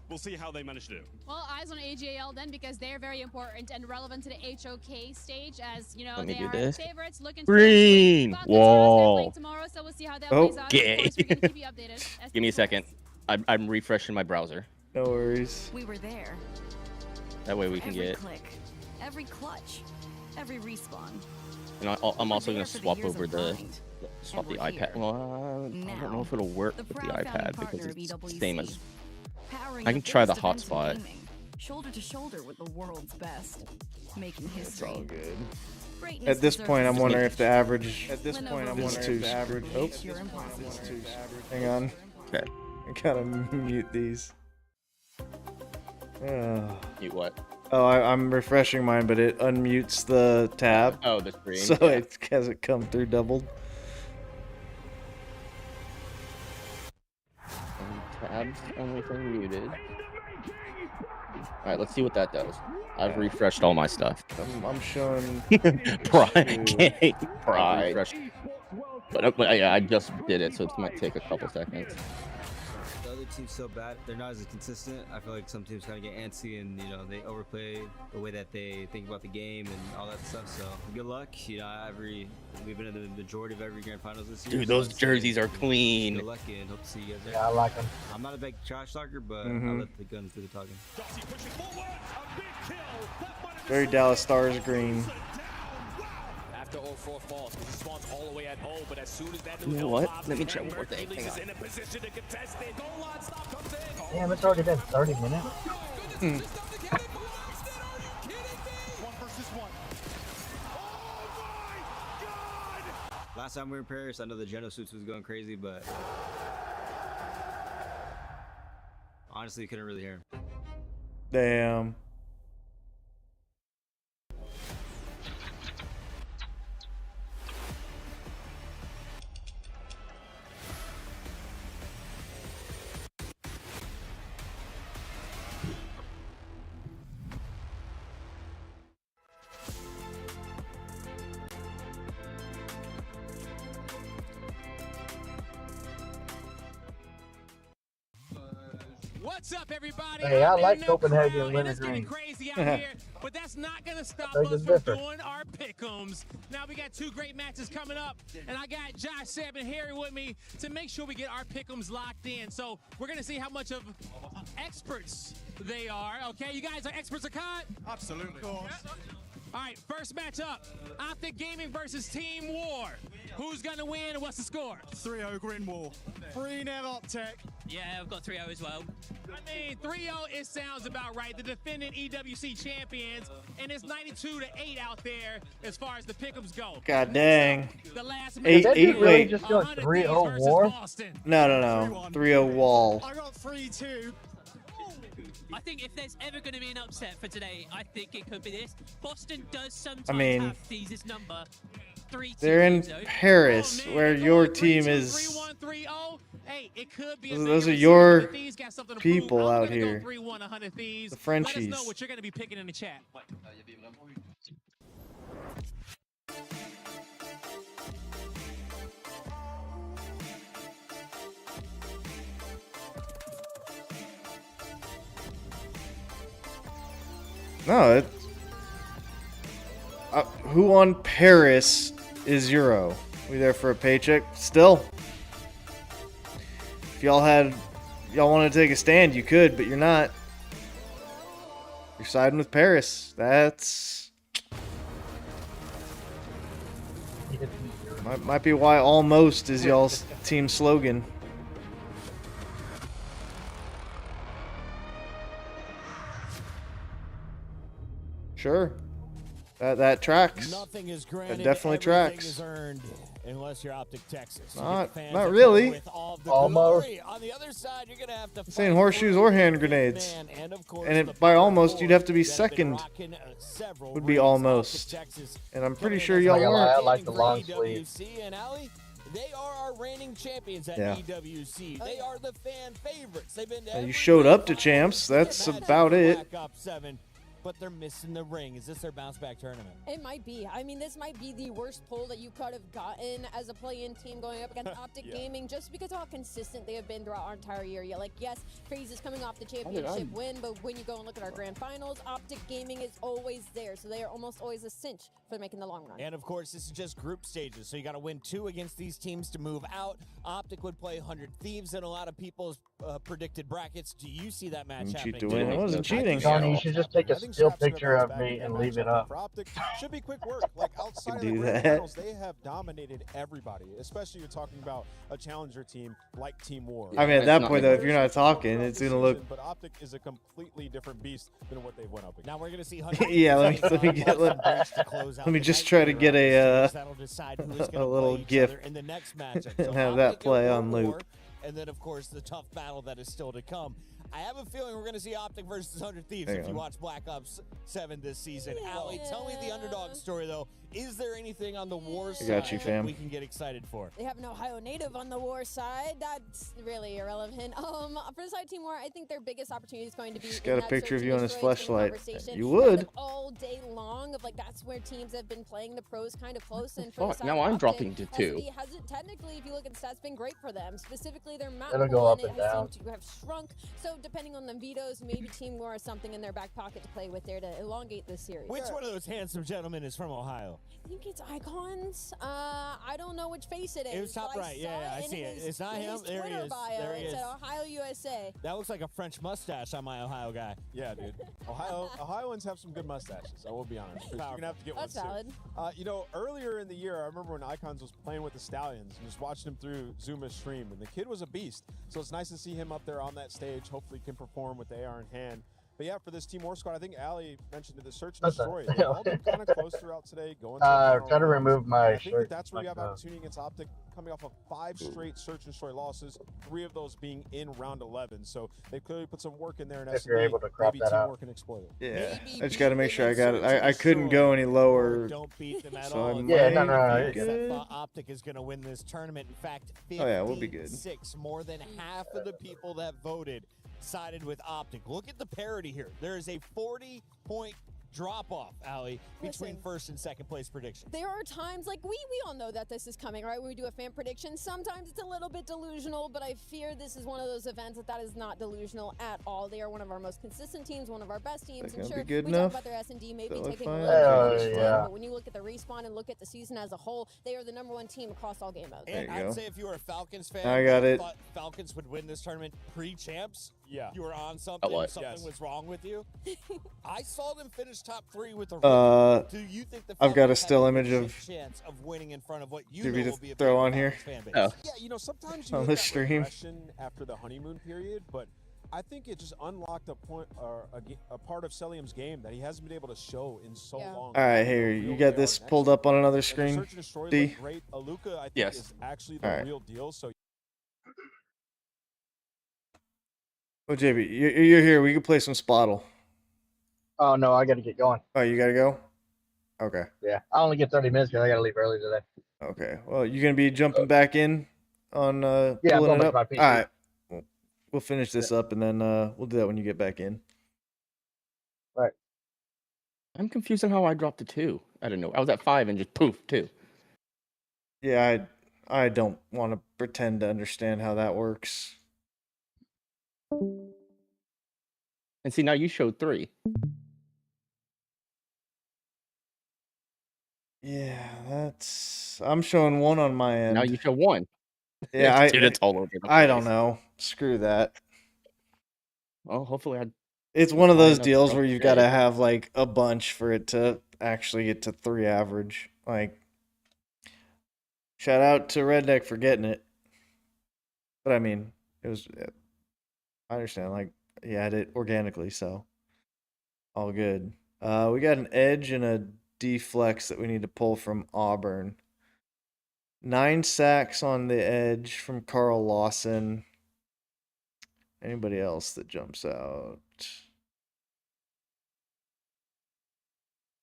We'll see how they manage to do. Well, eyes on AGL then, because they're very important and relevant to the HOK stage, as you know, Let me they do are this. favorites looking Green to wall. tomorrow, so we'll see how that plays out. Okay. Of course, we're going to keep you updated. Give me a second. I'm refreshing my browser. No worries. We were there. That way we can Every get. click, every clutch, every respawn. And I'm also going to for the swap years over of the grind. swap the And we're iPad. here. Well, I don't know if it'll work with the proud founding iPad partner because of it's EWC, same as. powering I can the try the biggest events in hotspot. gaming, shoulder to shoulder with the world's best, making It's history. all good. Greatness At this deserves point, I'm respect. wondering if the average. At this Lenovo point, I'm will wondering if the average. Oh, make your impossible. hang on. Okay. I gotta mute these. Mute what? Oh, I'm refreshing mine, but it unmutes the tab. Oh, the screen. So Yeah. it hasn't come through doubled. Tabs, only thing muted. Alright, let's see what that does. I've refreshed all my stuff. I'm showing Pride. Pride. But yeah, I just did it, so it might take a couple seconds. The other team's so bad, they're not as consistent. I feel like some teams kind of get antsy and, you know, they overplay the way that they think about the game and all that stuff. So good luck. You know, we've been in the majority of every grand finals this year. Dude, so those I'd say jerseys are clean. Good luck and hope to see you guys there. Yeah, I like them. I'm not a big trash talker, but I let the guns do the talking. very Dallas Stars green. After all 4 falls, he spawns all the way at hole, but as soon as that You know what? Let me try one more thing. Hang is on. in a position to contest it. Goal line stop comes in. Damn, it's already been 30 minutes. One versus one. Last time we were in Paris, I know the Geno suits was going crazy, but honestly, you couldn't really hear him. Damn. What's up, everybody? Hey, I like know Copenhagen crowd, winter and it's getting green. crazy out here, but that's not gonna stop Beg us to from differ. doing our pick'ems. Now we got 2 great matches coming up, and I got Josh, Seb, and Harry with me to make sure we get our pick'ems locked in. So we're gonna see how much of experts they are. Okay, you guys are experts of COD? Absolutely. All right, first matchup, OpTic Gaming versus Team War. Who's going to win? What's the score? 3-0 Greenwall. 3-0 OpTic. Yeah, I've got 3-0 as well. I mean, 3-0, it sounds about right. The defending EWC champions, and it's 92-8 out there as far as the pick'ems go. God dang. The last 8-8, wait. Just go 3-0 war? No. 3-0 wall. I got 3-2. I think if there's ever going to be an upset for today, I think it could be this. Boston does sometimes have Thies' number. They're in Paris, where your team is. Hey, it could be Those are your people out here. The Frenchies. Let us know what you're going to be picking in the chat. No, who on Paris is Euro? We there for a paycheck? Still. If y'all want to take a stand, you could, but you're not. You're siding with Paris. That's might be why almost is y'all's team slogan. Sure. That tracks. Nothing is granted, that definitely tracks. Is earned unless you're OpTic Texas. Not really. Almost. On the other side, you're gonna have to saying horseshoes or hand grenades. And by almost, you'd have to be second. Would be almost. And I'm pretty sure y'all weren't. I like the long sleeve. They are our reigning champions at EWC. They are the fan favorites. They've been You showed up to champs. That's about it. But they're missing the ring. Is this their bounce back tournament? It might be. I mean, this might be the worst poll that you could have gotten as a play-in team going up against OpTic Gaming, just because of how consistent they have been throughout our entire year. Yeah, like, yes, FaZe is coming off the championship win, but when you go and look at our grand finals, OpTic Gaming is always there, so they are almost always a cinch for making the long run. And of course, this is just group stages, so you got to win 2 against these teams to move out. OpTic would play 100 Thieves in a lot of people's predicted brackets. Do you see that match happening? Cheat to win. It wasn't cheating. Johnny, you should just take a still picture of me and leave it up. Should be quick work. Like outside of the do grand that. finals, they have dominated everybody. Especially you're talking about a challenger team like Team War. I mean, at that point though, if you're not talking, it's gonna look. But OpTic is a completely different beast than what they've went up against. Now we're gonna see. Yeah, let me just try to get a little GIF in the next matchup. and have that play on loop. And then, of course, the tough battle that is still to come. I have a feeling we're going to see OpTic versus 100 Thieves if you watch Black Ops 7 this season. Allie, tell me the underdog story, though. Is there anything on the war side that we can get excited for? They have an Ohio native on the war side. That's really irrelevant. For the side Team War, I think their biggest opportunity is going to be. He's got a picture of you on his flashlight. You Kind would. of all day long of like that's where teams have been playing the pros kind of close. And Fuck, now I'm dropping to 2. SD hasn't technically, if you look at the stats, been great for them. Specifically, their map It'll go up it and has down. seemed to have shrunk. So depending on the vetoes, maybe Team War has something in their back pocket to play with there to elongate this series. Which one of those handsome gentlemen is from Ohio? I think it's Icons. I don't know which face it is. It was top but right. Yeah, I see it. It's not him. There he is. There he is. It said Ohio, USA. That looks like a French mustache on my Ohio guy. Yeah, dude. Ohioans have some good mustaches. I will be honest. You're gonna have to get That's one valid. soon. You know, earlier in the year, I remember when Icons was playing with the Stallions and just watching him through Zuma's stream, and the kid was a beast. So it's nice to see him up there on that stage. Hopefully, he can perform with the AR in hand. But yeah, for this Team War squad, I think Allie mentioned it, the search and destroy. They've all been kind of close throughout today. Going Try to remove my I think shirt. that's where you have opportunity against OpTic, coming off of 5 straight search and destroy losses, 3 of those being in round 11. So they clearly put some work in there. And If you're able to crop maybe that Team out. War can exploit it. Yeah, I just got to make sure I got it. I couldn't go any lower. Don't beat them at So all. I Yeah, no, might be you're good. OpTic is going to win this tournament. In fact, Oh, yeah, we'll be good. 56, more than half of the people that voted sided with OpTic. Look at the parity here. There is a 40-point drop-off, Allie, between first and second place predictions. There are times, like, we all know that this is coming, right? When we do a fan prediction, sometimes it's a little bit delusional, but I fear this is one of those events that is not delusional at all. They are one of our most consistent teams, one of our best teams. Think And it'll sure, be good we enough? talk about their S&D maybe That look taking a fine? little bit of a Yeah. but when you look at the respawn and look at the season as a whole, they are the #1 team across all game modes. There you I'd go. say if you were a Falcons fan, I got it. thought Falcons would win this tournament pre-champs, Yeah. You were on something. what? Something was wrong with you. I saw them finish top 3 with a rookie. Do you think the I've got a Falcons still have image legit of chance of winning in front of what you Do know we will just be a throw big on here? Falcons fan base? Oh. Yeah, you know, sometimes you On hit the that stream. regression after the honeymoon period, but I think it just unlocked a point or a part of Celium's game that he hasn't been able to show in so long. All right, here, you got this pulled up on another screen. Search and destroy D? looked great. Aluka, I think, Yes. is actually the All right. real deal. So Oh, JB, you're here. We can play some Spottle. Oh no, I got to get going. Oh, you gotta go? Okay. Yeah, I only get 30 minutes because I got to leave early today. Okay. Well, you gonna be jumping back in on Yeah, I'm pulling going it back up? to my PC. All right. We'll finish this up and then we'll do that when you get back in. Right. I'm confused on how I dropped to 2. I don't know. I was at 5 and just poof, 2. Yeah, I don't want to pretend to understand how that works. And see, now you showed 3. Yeah, I'm showing 1 on my end. Now you show 1. Yeah, Dude, it's all over the I don't place. know. Screw that. Well, hopefully It's was one of high those enough to deals drop where the you've got to shade. have like a bunch for it to actually get to 3 average. Like, shout out to Redneck for getting it. But I mean, it was, I understand, like, he had it organically, so all good. We got an edge and a deflex that we need to pull from Auburn. 9 sacks on the edge from Carl Lawson. Anybody else that jumps out?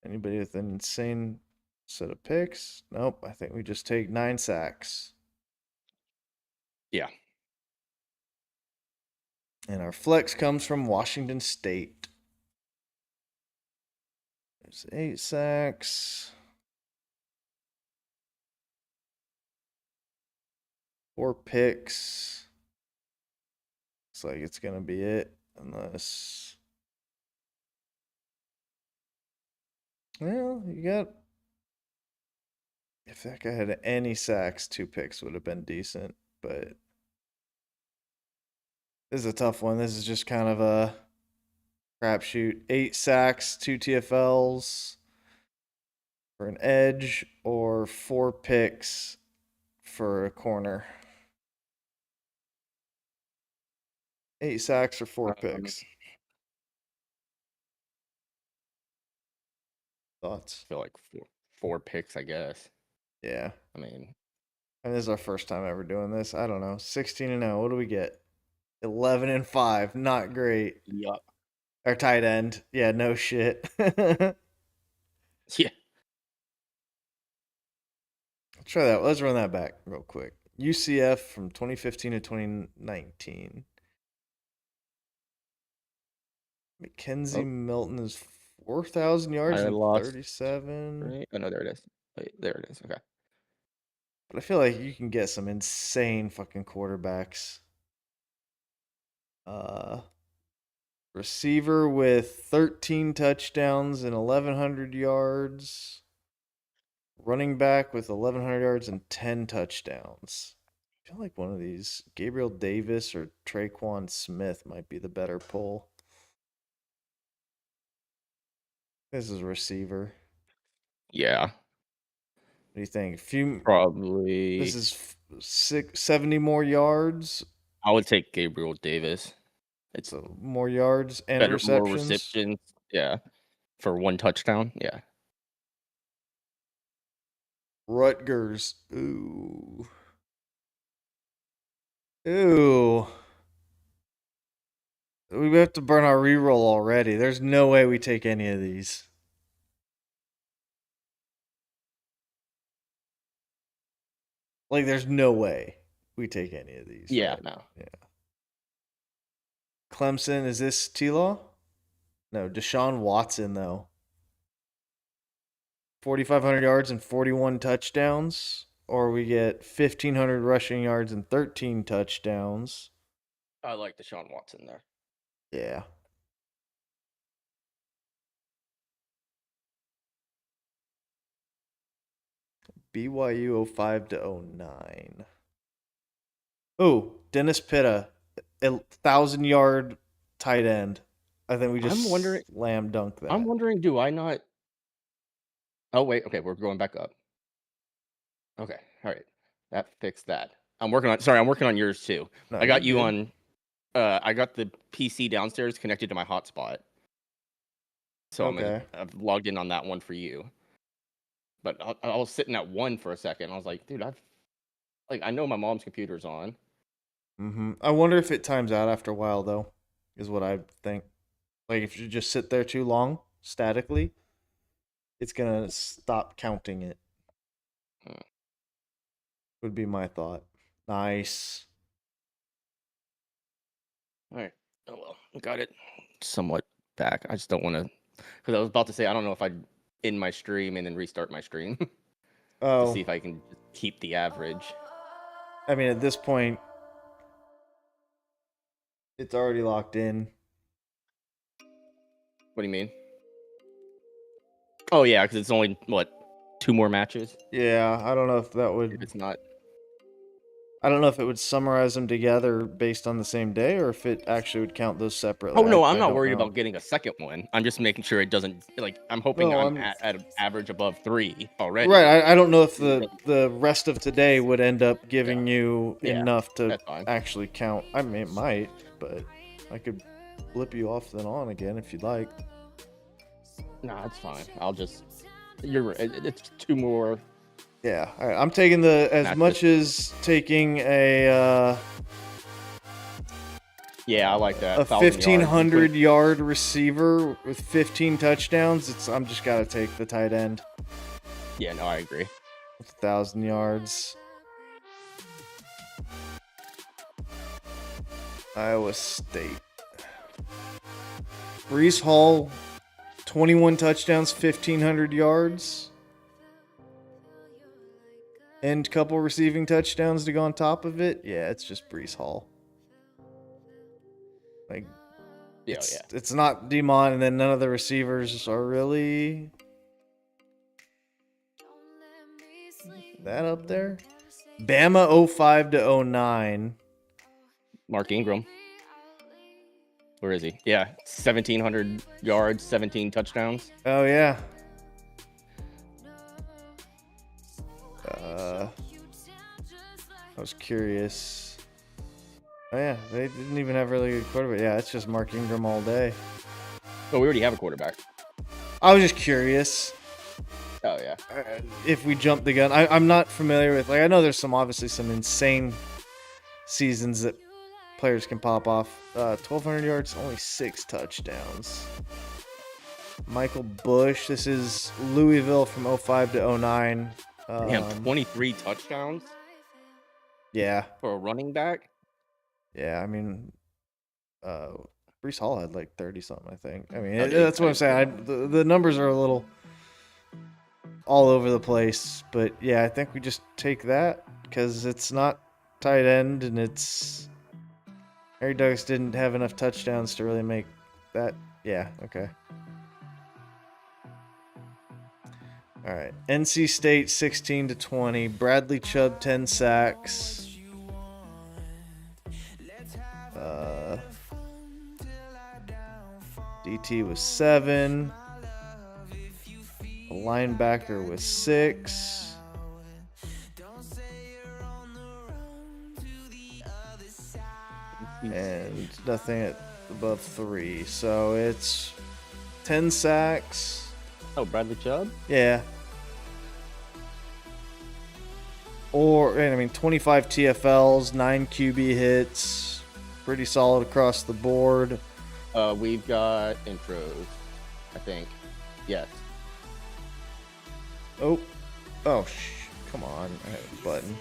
Anybody with an insane set of picks? Nope. I think we just take 9 sacks. Yeah. And our flex comes from Washington State. There's 8 sacks. 4 picks. Looks like it's going to be it. Unless... Well, you got... If that guy had any sacks, 2 picks would have been decent. But... This is a tough one. This is just kind of a crapshoot. 8 sacks, 2 TFLs for an edge, or 4 picks for a corner. 8 sacks or 4 picks. Thoughts? I feel like 4 picks, I guess. Yeah. I mean, And this is our first time ever doing this. I don't know. 16-0. What do we get? 11-5. Not great. yup. Our tight end. Yeah, no shit. Yeah. Try that. Let's run that back real quick. UCF from 2015 to 2019. Mackenzie Milton is 4,000 yards I and lost 37. Right? Oh, no, there it is. Wait, there it is. Okay. But I feel like you can get some insane fucking quarterbacks. Receiver with 13 touchdowns and 1,100 yards. Running back with 1,100 yards and 10 touchdowns. I feel like one of these, Gabriel Davis or Traquan Smith, might be the better pull. This is receiver. Yeah. What do you think? Probably. This is 70 more yards. I would take Gabriel Davis. It's So more yards and better, more receptions. receptions. Yeah. For 1 touchdown. Yeah. Rutgers. Ooh. Ooh. We have to burn our reroll already. There's no way we take any of these. Like, there's no way we take any of these. Yeah, right? no. Yeah. Clemson, is this T-Law? No, Deshaun Watson, though. 4,500 yards and 41 touchdowns. Or we get 1,500 rushing yards and 13 touchdowns. I like Deshaun Watson there. Yeah. BYU 05 to 09. Oh, Dennis Pitta. 1,000-yard tight end. I think we just I'm wondering, slam dunk that. I'm wondering, do I not? Oh wait, okay, we're going back up. Okay, all right, that fixed that. I'm working on. Sorry, I'm working on yours too. No, I got you you're on. I got the PC downstairs connected to my hotspot, so I've logged in on that one for you. But I was sitting at one for a second. I was like, dude, I know my mom's computer's on. I wonder if it times out after a while, though, is what I think. Like, if you just sit there too long, statically, it's going to stop counting it. Would be my thought. Nice. All right. Oh, well, got it somewhat back. I just don't want to, because I was about to say, I don't know if I'd end my stream and then restart my stream to see if I can keep the average. I mean, at this point, it's already locked in. What do you mean? Oh, yeah, because it's only, what, 2 more matches? Yeah, I don't know if that would... If it's not... I don't know if it would summarize them together based on the same day, or if it actually would count those separately. Oh, no, I'm not worried about getting a second one. I'm just making sure it doesn't, like, I'm hoping I'm at an average above 3 already. Right, I don't know if the rest of today would end up giving you enough to actually count. I mean, it might, but I could flip you off then on again if you'd like. Nah, that's fine. I'll just... You're right. It's 2 more... Yeah, all right. I'm taking as much as taking a... yeah, I like that. A 1,500-yard receiver with 15 touchdowns. I'm just got to take the tight end. Yeah, no, I agree. With 1,000 yards. Iowa State. Breece Hall, 21 touchdowns, 1,500 yards. And a couple receiving touchdowns to go on top of it. Yeah, it's just Breece Hall. Like, it's not Demon, and then none of the receivers are really that up there. Bama 05 to 09. Mark Ingram. Where is he? Yeah, 1,700 yards, 17 touchdowns. Oh, yeah. I was curious. Oh, yeah, they didn't even have really good quarterback. Yeah, it's just Mark Ingram all day. Oh, we already have a quarterback. I was just curious. Oh, yeah. If we jump the gun. I'm not familiar with, like, I know there's obviously some insane seasons that players can pop off. 1,200 yards, only 6 touchdowns. Michael Bush, this is Louisville from 05 to 09. Damn, 23 touchdowns? Yeah. For a running back? Yeah, I mean, Breece Hall had like 30-something, I think. I mean, that's what I'm saying. The numbers are a little all over the place. But, yeah, I think we just take that because it's not tight end and it's... Harry Douglas didn't have enough touchdowns to really make that. Yeah, okay. All right. NC State 16 to 20. Bradley Chubb 10 sacks. DT was 7. A linebacker was 6. And nothing above 3. So it's 10 sacks. Oh, Bradley Chubb? Yeah. Or, I mean, 25 TFLs, 9 QB hits. Pretty solid across the board. We've got intros, I think. Yes. Oh. Oh, come on. I have a button.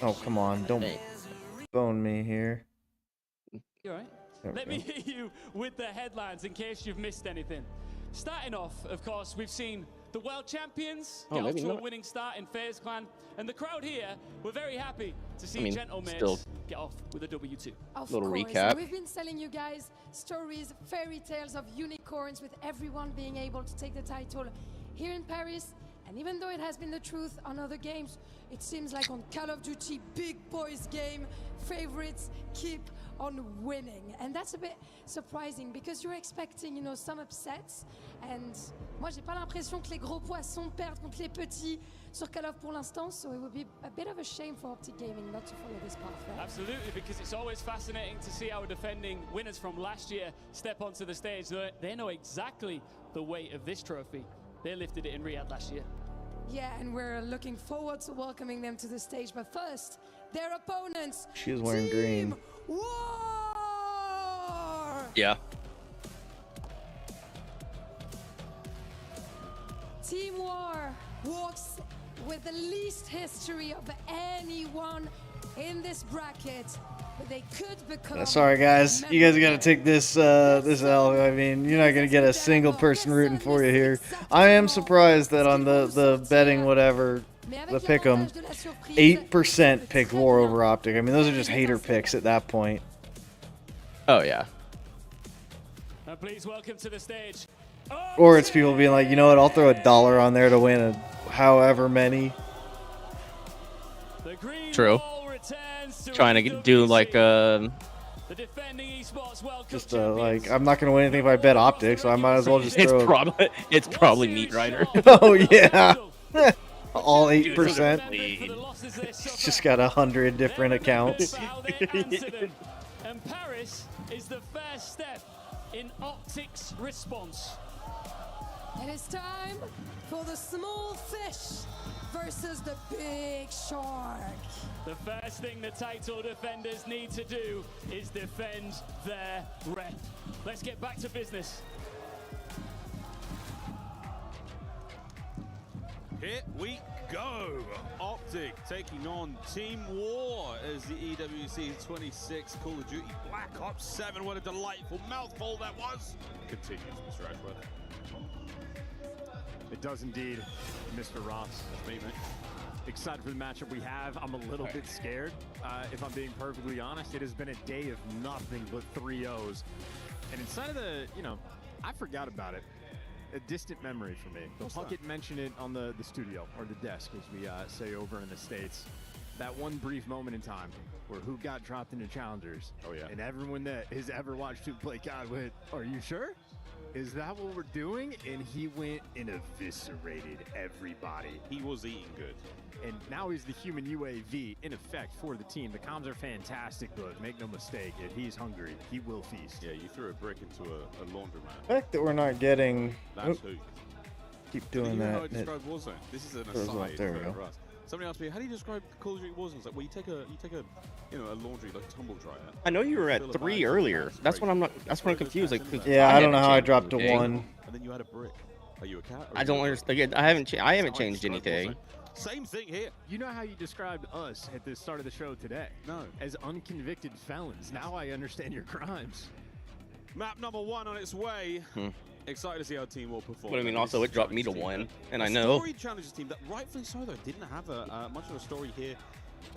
Oh, come on. Don't bone me here. You all right? Let me hit you with the headlines in case you've missed anything. Starting off, of course, we've seen the world champions get off to a winning start in FaZe Clan, and the crowd here were very happy to see Gentlemates get off with a W2. Of little course. recap. We've been telling you guys stories, fairy tales of unicorns with everyone being able to take the title here in Paris And even though it has been the truth on other games, it seems like on Call of Duty big boys game, favorites keep on winning. And that's a bit surprising because you're expecting, you know, some upsets. And moi, j'ai pas l'impression que les gros poissons perdent contre les petits sur Call of pour l'instant. So it would be a bit of a shame for OpTic Gaming not to follow this path, right? Absolutely, because it's always fascinating to see our defending winners from last year step onto the stage. They know exactly the weight of this trophy. They lifted it in Riyadh last year. Yeah, and we're looking forward to welcoming them to the stage. But first, their opponents. She is wearing green. War! Yeah. Team War walks with the least history of anyone in this bracket. But they could become. Sorry, guys. You guys got to take this this L. I mean, you're not gonna get a single person rooting for you here. I am surprised that on the betting whatever, the pick'em, 8% picked War over OpTic. I mean, those are just hater picks at that point. Oh yeah. Please welcome to the stage. Or it's people being like, you know what? I'll throw $1 on there to win however many. True. Trying to do like just like I'm not gonna win anything if I bet OpTic, so I might as well just throw. It's probably Meat Rider. Oh yeah, all 8%. It's just got 100 different accounts. And Paris is the first step in OpTic's response. It is time for the small fish versus the big shark. The first thing the title defenders need to do is defend their rep. Let's get back to business. Here we go. OpTic taking on Team War as the EWC 26 Call of Duty Black Ops 7. What a delightful mouthful that was. Continues, Mr. Ashworth. It does indeed, Mr. Ross. That's me, mate. Excited for the matchup we have. I'm a little bit scared, if I'm being perfectly honest. It has been a day of nothing but 3-0s. And inside of the, you know, I forgot about it. A distant memory for me. Puckett mentioned it on the studio, or the desk, as we say over in the States. That one brief moment in time where who got dropped into challengers. Oh, yeah. And everyone that has ever watched who play COD went, are you sure? Is that what we're doing? And he went and eviscerated everybody. He was eating good. And now he's the human UAV in effect for the team. The comms are fantastic, but make no mistake, if he's hungry, he will feast. Yeah, you threw a brick into a laundromat. The fact that we're not getting. That's who. Keep doing you know that. How I describe Warzone? This is an aside there we go. for us. Somebody asked me, how do you describe Call of Duty Warzone? It's like, well, you take a laundry, like tumble dryer. I know you were at 3 earlier. That's when I'm not. That's when I'm confused. Like, yeah, I don't know how I dropped to 1. And then you had a brick. Are you a cat? I don't understand. Again, I haven't changed anything. Same thing here. You know how you described us at the start of the show today? No. As unconvicted felons. Now I understand your crimes. Map number 1 on its way. Excited to see how Team War perform. But I mean, also it dropped me to 1, and I know. Story challenges team that rightfully so though didn't have much of a story here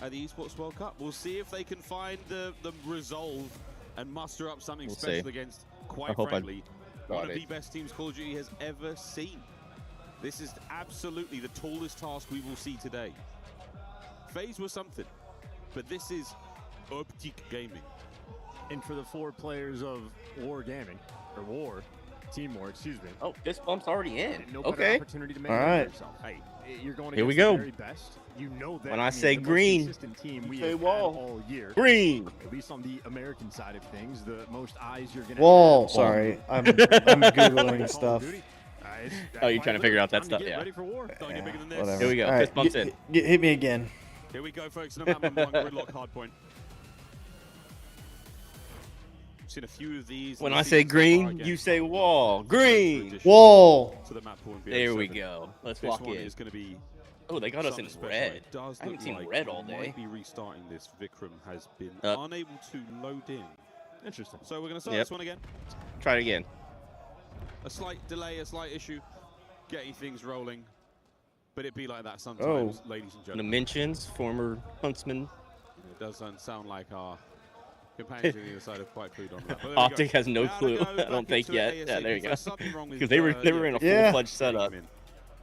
at the Esports World Cup. We'll see if they can find the resolve and muster up something special against, quite frankly, one of the best teams Call of Duty has ever seen. This is absolutely the tallest task we will see today. FaZe was something, but this is OpTic Gaming. And for the 4 players of War Gaming, or War, Team War, excuse me. Oh, this bump's already in. No okay. Opportunity to make all right. Hey, you're going here we go. go. The very best. You know that when I say green, team we have all year. Green. At least on the American side of things, the most eyes you're going to Wall. Sorry, I'm googling stuff. Oh, you're trying to figure out that stuff, yeah. Ready for war? Don't get bigger than this. Whatever. Here we go. All Fist bumps in. Hit me again. Here we go, folks. No map number 1, gridlock hardpoint. Seen a few of these. When I say green, you say wall. Green. Wall. To the map pool there we go. Let's walk in. Is going to be. Oh, they got us in red. I haven't seen red all day. Might be restarting this. Vikram has been unable to load in. Interesting. So we're going to start this one again. Try it again. A slight delay, a slight issue, getting things rolling, but it be like that sometimes, ladies and gentlemen. Mentions former huntsman. It doesn't sound like our companions on the other side have quite clued on that. OpTic has no clue. I don't think yet. Yeah, there you go. Because they were in a full-fledged setup.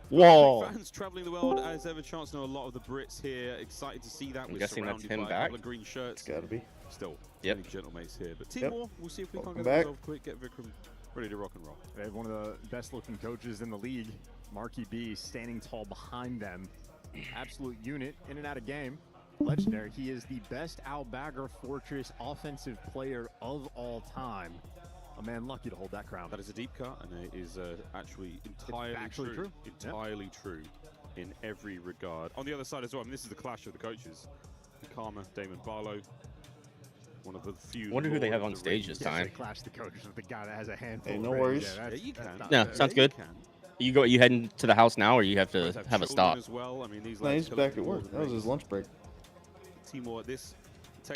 Whoa. Fans traveling the world as ever chance know a lot of the Brits here. Excited to see that. I'm We're guessing that's surrounded him by a back. couple of green shirts. It's gotta be. Still, yep. many gentlemates here. But Team Yep. War, we'll see if we Welcome can't get back. resolved quick. Get Vikram ready to rock and roll. They have one of the best looking coaches in the league, Marky B, standing tall behind them. Absolute unit in and out of game. Legendary. He is the best Al-Bagr Fortress offensive player of all time. A man lucky to hold that crown. That is a deep cut, and it is actually entirely true. Entirely true in every regard. On the other side as well, I mean, this is the clash of the coaches. Karma, Damon Barlow. One of the few. I wonder who they have on stage this time. They clash the coaches with the guy that has a handful. Hey, of no rings. worries. Yeah, you can. No, sounds good. You heading to the house now, or you have to have a stop? As well. I mean, these No, he's back at work. That was his lunch break. Team War, this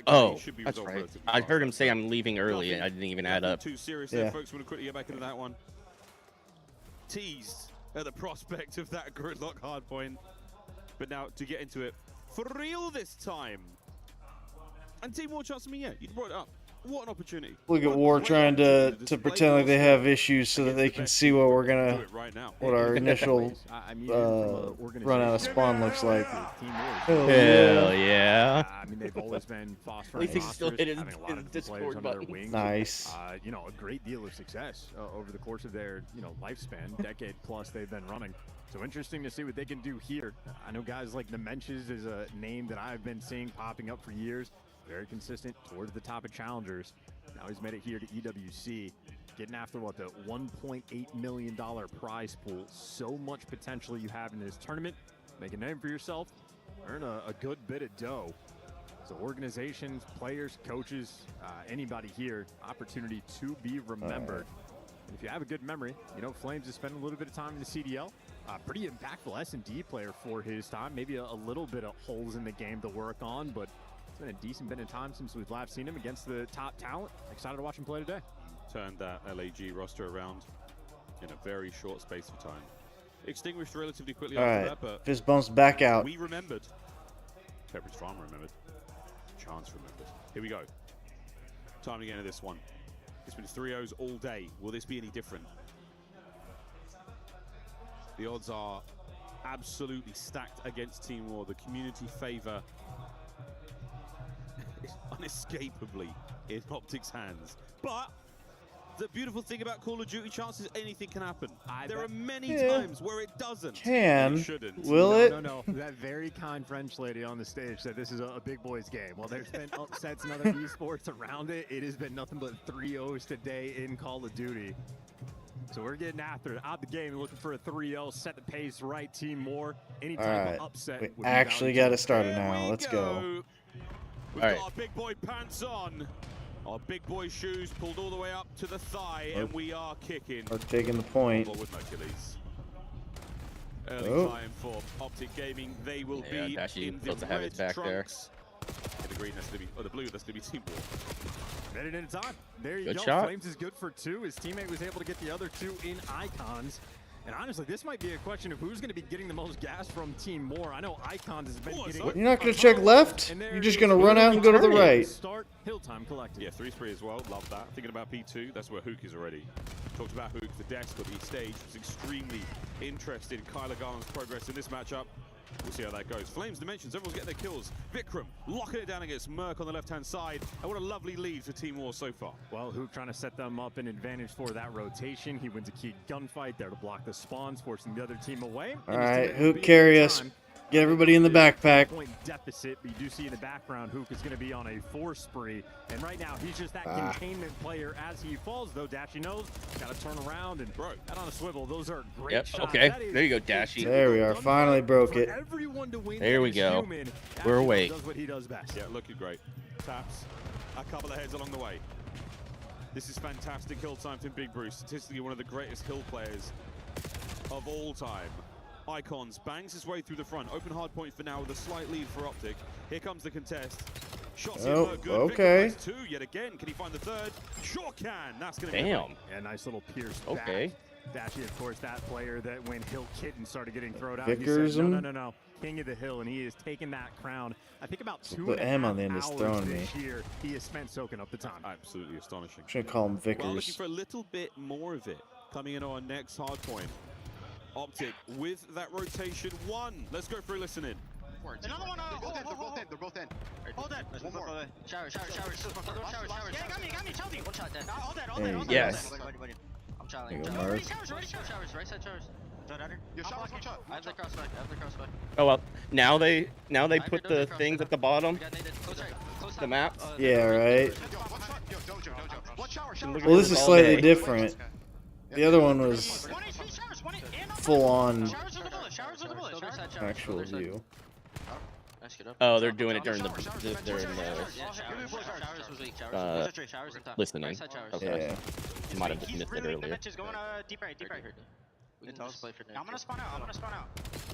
Oh, should be that's resolved right. relatively I fast. heard him say I'm leaving early, and I didn't even add up. Too serious Yeah. there, folks. We're going to quickly get back into that one. Teased at the prospect of that gridlock hardpoint. But now to get into it for real this time. And Team War, trust me, yeah, you brought it up. What an opportunity. Look at War trying to pretend like they have issues so that they can see what we're gonna, what our initial run out of spawn looks like. Hell yeah! I mean, they've always been At least he still hit his having a lot of Discord players under their button. wings. Nice. You know, a great deal of success over the course of their, lifespan, decade plus they've been running. So interesting to see what they can do here. I know guys like Nemenshes is a name that I've been seeing popping up for years. Very consistent towards the top of challengers. Now he's made it here to EWC, getting after what, the $1.8 million prize pool. So much potential you have in this tournament. Make a name for yourself, earn a good bit of dough. So organizations, players, coaches, anybody here, opportunity to be remembered. And if you have a good memory, Flames has spent a little bit of time in the CDL. Pretty impactful S&D player for his time. Maybe a little bit of holes in the game to work on, but it's been a decent bit of time since we've last seen him against the top talent. Excited to watch him play today. Turned that LAG roster around in a very short space of time. Extinguished relatively quickly All after right, that, but fist bumps back out. we remembered. Pepperidge Farm remembered. Chance remembered. Here we go. Time to get into this one. It's been 3-0s all day. Will this be any different? The odds are absolutely stacked against Team War. The community favor is unescapably in OpTic's hands. But the beautiful thing about Call of Duty chances, anything can happen. There are many times where it doesn't. Can. It shouldn't. Will it? No. That very kind French lady on the stage said this is a big boys game. Well, there's been upsets and other esports around it. It has been nothing but 3-0s today in Call of Duty. So we're getting after it. Out the game, looking for a 3-0, set the pace right, Team War. Any type of upset. We actually got to start it now. Let's go. We've got our big boy pants on. Our big boy shoes pulled all the way up to the thigh, and we are kicking. We're taking the point. With Hercules. Early time for OpTic Gaming. They will be in the red trunks. In the green, that's going to be, or the blue, that's going to be Team War. Minute at a time. There you Good go. shot. Flames is good for 2. His teammate was able to get the other 2 in Icons. And honestly, this might be a question of who's going to be getting the most gas from Team War. I know Icons has been getting... You're not going to check left? You're just going to run out and go to the right. Start Hilltime Collective. Yeah, 3-3 as well. Love that. Thinking about P2, that's where Hook is already. Talked about Hook. The desk or the stage was extremely interested in Kyler Garland's progress in this matchup. We'll see how that goes. Flames Dimensions, everyone's getting their kills. Vikram locking it down against Merc on the left-hand side. And what a lovely lead for Team War so far. Well, Hook trying to set them up an advantage for that rotation. He wins a key gunfight there to block the spawns, forcing the other team away. All right, Hook, carry us. Get everybody in the backpack. Point deficit, but you do see in the background, Hook is going to be on a 4 spree. And right now, he's just that containment player as he falls, though. Dashy knows, got to turn around and that on a swivel. Those are great shots. Okay, there you go, Dashy. There we are. Finally broke it. There we go. We're awake. Does what he does best. Yeah, looking great. Taps a couple of heads along the way. This is fantastic hill time from Big Bruce. Statistically, one of the greatest hill players of all time. Icons bangs his way through the front. Open hard point for now with a slight lead for OpTic. Here comes the contest. Shots in good. Okay. Victor 2 yet again. Can he find the third? Sure can. That's going to be Yeah, nice little pierce Okay. back. Dashy, of course, that player that when Hill Kitten started getting thrown out, Vickers he said, no. King of the Hill, and he is taking that crown. I think about 2.5 M on the end is hours throwing this me. year he has spent soaking up the time. Absolutely astonishing. Should call him Well, looking Vickers. for a little bit more of it. Coming in on next hard point. OpTic with that rotation 1. Let's go through listening. Another one. They're both in. Hold that. One more. Shower. Yeah, got me. Chelsea. One shot dead. All dead. Yes. I'm shouting. Showers. Right side showers. Your showers, one shot. I have the crossback. Oh well. Now they put the things at the bottom. The maps. Yeah, right. Well, this is slightly different. The other one was full on actual view. Oh, they're doing it during they're in the listening. Okay. Yeah. Might have just missed it earlier. Deep right. I'm gonna spawn out.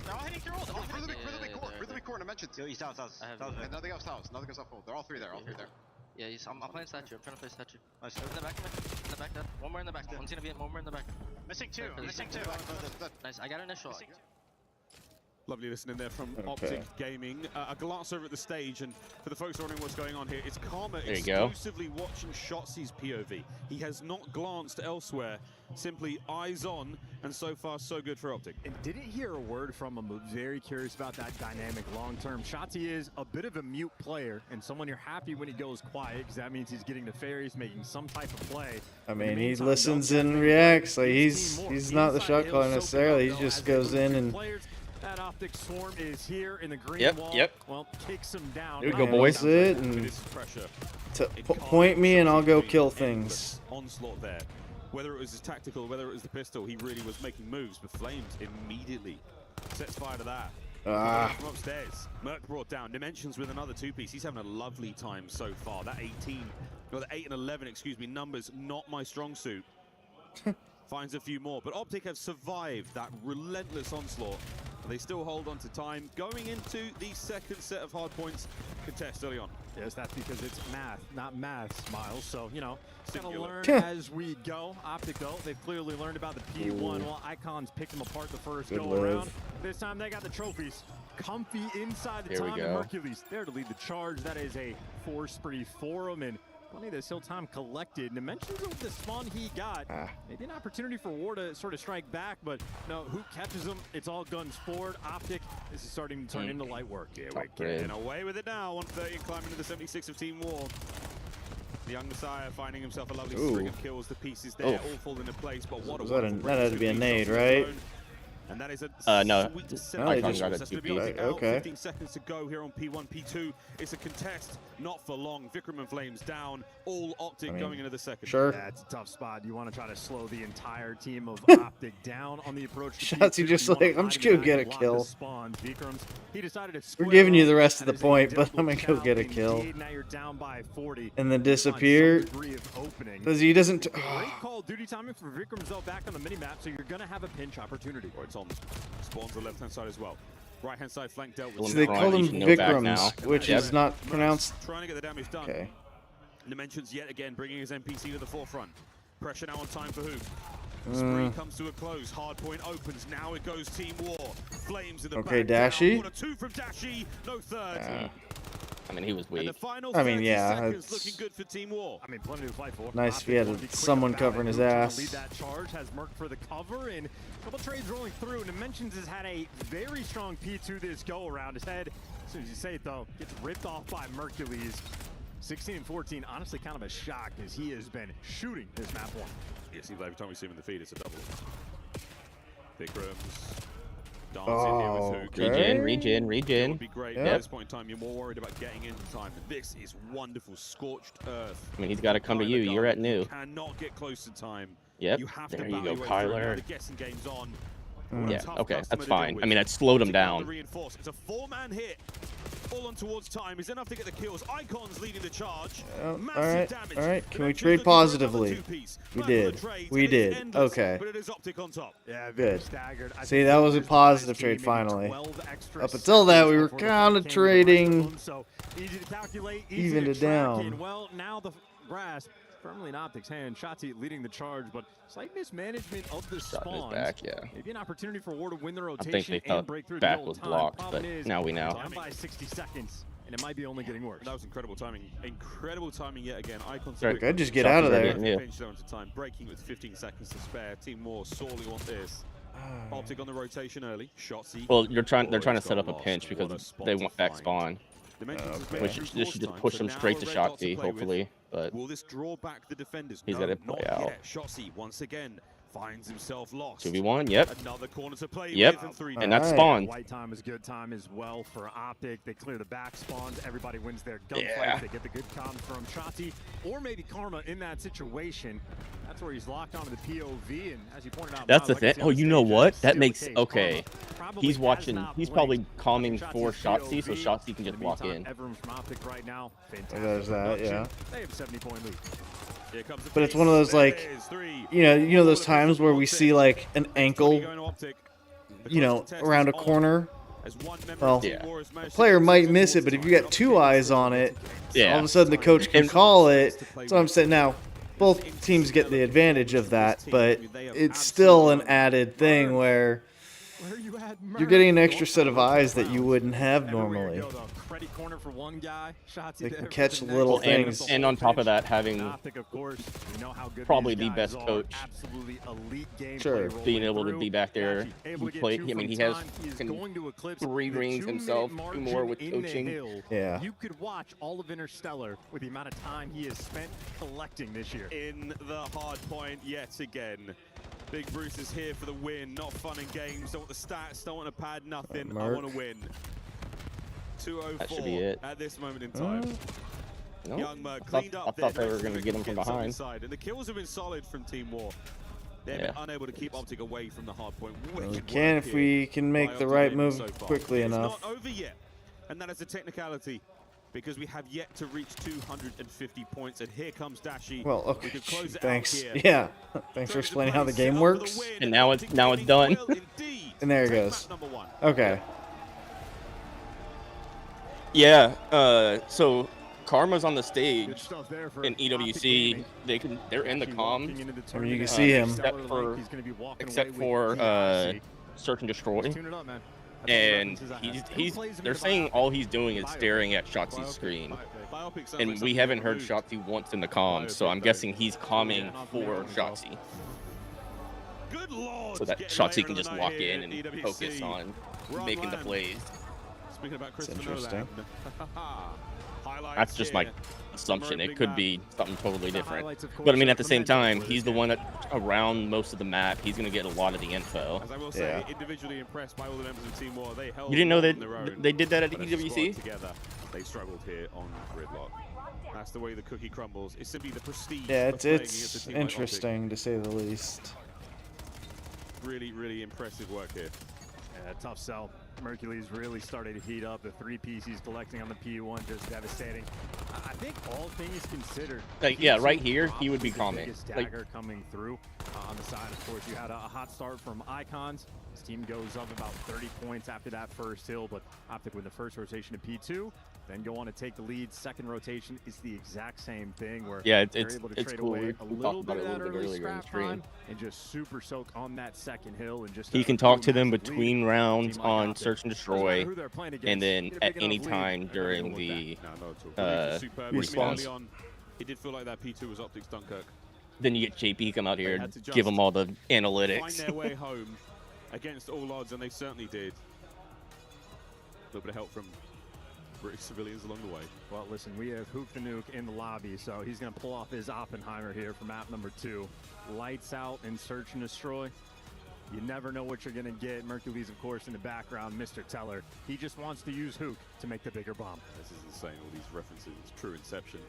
They're all hitting through ult. Rhythmic core dimensions. Yo, he's down. And nothing else south. They're all three there. Yeah, I'm playing statue. I'm trying to play statue. Nice. In the back. One more in the back. One's gonna be one more in the back. Missing two. Nice. I got initial. Lovely listening there from OpTic Gaming. A glance over at the stage, and for the folks wondering what's going on here, it's Karma exclusively watching Shotzi's POV. He has not glanced elsewhere, simply eyes on, and so far so good for OpTic. And didn't hear a word from him, but very curious about that dynamic long-term. Shotzi is a bit of a mute player, and someone you're happy when he goes quiet, because that means he's getting the fairies, making some type of play. I mean, he listens and reacts. Like he's not the shot caller necessarily. He just goes in and. That OpTic swarm is here in the green wall. Well, takes him down. Here we go, boys. Point me and I'll go kill things. Onslaught there. Whether it was his tactical, whether it was the pistol, he really was making moves. But Flames immediately sets fire to that. From upstairs, Merc brought down. Dimensions with another 2-piece. He's having a lovely time so far. That 18, or the 8 and 11, excuse me, numbers not my strong suit. Finds a few more, but OpTic have survived that relentless onslaught. They still hold on to time. Going into the second set of hard points contest early on. Yes, that's because it's math, not maths, Miles. So, you know, gonna learn as we go. OpTic, though, they've clearly learned about the P1. Well, Icons picked them apart the first go-around. This time they got the trophies. Comfy inside the time, and Hercules there to lead the charge. That is a force spree for him, and plenty of this hill time collected. Dimensions of the spawn he got. Maybe an opportunity for War to sort of strike back, but no, who catches him? It's all guns forward. OpTic, this is starting to turn into light work. Yeah, we're getting away with it now. 130 and climbing to the 76 of Team War. The young Messiah finding himself a lovely string of kills. The pieces there all fall into place, but what a that had to be a nade, right? And that is a no. I just got it. Okay. 15 seconds to go here on P1, P2. It's a contest, not for long. Vikram and Flames down. All OpTic going into the second. Sure. Yeah, it's a tough spot. You want to try to slow the entire team of OpTic down on the approach. Shotzi just like, I'm just gonna get a kill. He decided to We're giving you the rest of the point, but I'm gonna go get a kill. Now you're down by 40. And then disappear. Because he doesn't. Great call. Duty timing for Vikram though back on the mini map, so you're gonna have a pinch opportunity. Spawns the left hand side as well. Right hand side flank dealt with. So they call them Vikrams, which is not pronounced. Trying to get the damage done. Okay. Dimensions yet again bringing his NPC to the forefront. Pressure now on time for who? Spree comes to a close. Hard point opens. Now it goes Team War. Flames in the back. Dashy. 2 from Dashy. No third. I mean, he was weak. I mean, yeah. It's looking good for Team War. I mean, plenty to fight for. Nice if he had someone covering his ass. Lead that charge, has Merc for the cover, and a couple trades rolling through. Dimensions has had a very strong P2 this go around. His head, as soon as you say it though, gets ripped off by Mercules. 16 and 14, honestly kind of a shock as he has been shooting this map one. Yeah, seems like every time we see him in the feed, it's a double. Vikrams. Regen. It would be great. At this point in time, you're more worried about getting into time. This is wonderful, scorched earth. I mean, he's got to come to you. You're at new. Cannot get close to time. Yep. You have there to you go, Kyler. The guessing game's on. Yeah. Okay, that's fine. I mean, that slowed him down. It's a 4-man hit. All on towards time. Is enough to get the kills. Icons leading the charge. Alright. Can we trade positively? We did. Okay. But it is OpTic on top. Yeah, good. Staggered. See, that was a positive trade finally. Up until that, we were kind of trading even to down. Well, now the grasp firmly in OpTic's hand. Shotzi leading the charge, but slight mismanagement of the spawns. Maybe an opportunity for War to win the rotation. I think they thought break through back was blocked, but now we know. Down by 60 seconds, and it might be only getting worse. That was incredible timing. Incredible timing yet again. Icons. Right, just get out of there. Time breaking with 15 seconds to spare. Team War sorely want this. OpTic on the rotation early. Shotzzy. Well, they're trying to set up a pinch because they want back spawn. Which this should just push them straight to Shotzzy, hopefully. But will this draw back the defenders? He's got to play out. Shotzzy once again finds himself lost. 2v1, yep. Another corner to play yep. with, And that's spawn. White time is good time as well for OpTic. They clear the back spawns. Everybody wins their gunfight. They get the good comms from Shotzzy or maybe Karma in that situation. That's where he's locked onto the POV, and as you pointed out, that's the thing. Oh, you know what? That makes okay. He's watching. He's probably calming for Shotzzy, so Shotzzy can just walk in. Everyone from OpTic right now. There's that, yeah. They have 70-point lead. But it's one of those, like, you know those times where we see like an ankle, you know, around a corner. Well, the player might miss it, but if you got two eyes on it, all of a sudden the coach can call it. So I'm saying now, both teams get the advantage of that, but it's still an added thing where you're getting an extra set of eyes that you wouldn't have normally. They can catch little things. And on top of that, having probably the best coach, sure, being able to be back there, he has 3 rings himself, 2 more with coaching. Yeah. You could watch all of Interstellar with the amount of time he has spent collecting this year. In the hard point yet again. Big Bruce is here for the win. Not fun and games. Don't want the stats. Don't want to pad nothing. I want to win. 204 that should be it. At this moment in time. No, Young Merc cleaned up. I thought they were going to get him from behind. And the kills have been solid from Team War. They've been unable to keep OpTic away from the hard point. We can if we can make the right move quickly enough. It's not over yet, and that is a technicality. Because we have yet to reach 250 points, and here comes Dashi. Well, okay, thanks. Yeah, thanks for explaining how the game works. And now it's done. And there it goes. Okay. Yeah. So Karma's on the stage in EWC. They're in the comms. I mean, you can see him. Except for Search and Destroy. And they're saying all he's doing is staring at Shotzzy's screen. And we haven't heard Shotzzy once in the comms, so I'm guessing he's calming for Shotzzy. So that Shotzzy can just walk in and focus on making the plays. That's interesting. That's just my assumption. It could be something totally different. But I mean, at the same time, he's the one that around most of the map. He's going to get a lot of the info. As I will say, individually impressed by all the members of Team War. They held you didn't know that they did that at EWC? Together, they struggled here on Gridlock. That's the way the cookie crumbles. It's simply the prestige. Yeah, it's interesting to say the least. Really, really impressive work here. Yeah, tough sell. Mercury's really started to heat up. The 3 PCs collecting on the P1 just devastating. I think all things considered. Yeah, right here, he would be calming. Dagger coming through on the side. Of course, you had a hot start from Icons. His team goes up about 30 points after that first hill, but OpTic with the first rotation to P2. Then go on to take the lead. Second rotation is the exact same thing where they're able to trade cool. away a little bit of that early scrap time stream. and just super soak on that second hill. And just he can talk to them between rounds on Search and Destroy, and then at any time during the response. It did feel like that P2 was OpTic's Dunkirk. Then you get JP come out here and give them all the analytics. Find their way home against all odds, and they certainly did. A little bit of help from British civilians along the way. Well, listen, we have Hoop the Nuke in the lobby, so he's going to pull off his Oppenheimer here for map number 2. Lights out and Search and Destroy. You never know what you're going to get. Mercury's, of course, in the background, Mr. Teller. He just wants to use Hook to make the bigger bomb. This is insane, all these references. It's true Inception.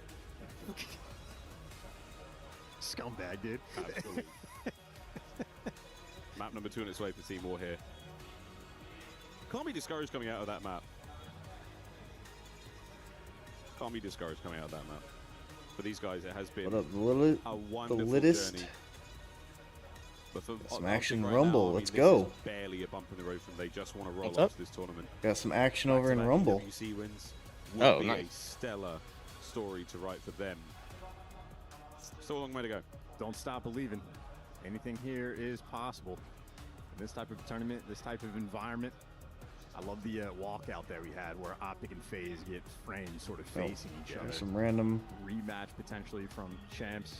Scumbag, dude. Absolutely. Map number 2 on its way for Team War here. Can't be discouraged coming out of that map. Can't be discouraged coming out of that map. For these guys, it has been a wonderful journey. But for some action right Rumble, now, let's go. Barely a bump in the road from they just want to roll up to this tournament. Got some action over in Rumble. EWC wins would be a stellar story to write for them. Still a long way to go. Don't stop believing. Anything here is possible. In this type of tournament, this type of environment. I love the walkout that we had where OpTic and FaZe get framed sort of facing each other. Some random rematch potentially from champs.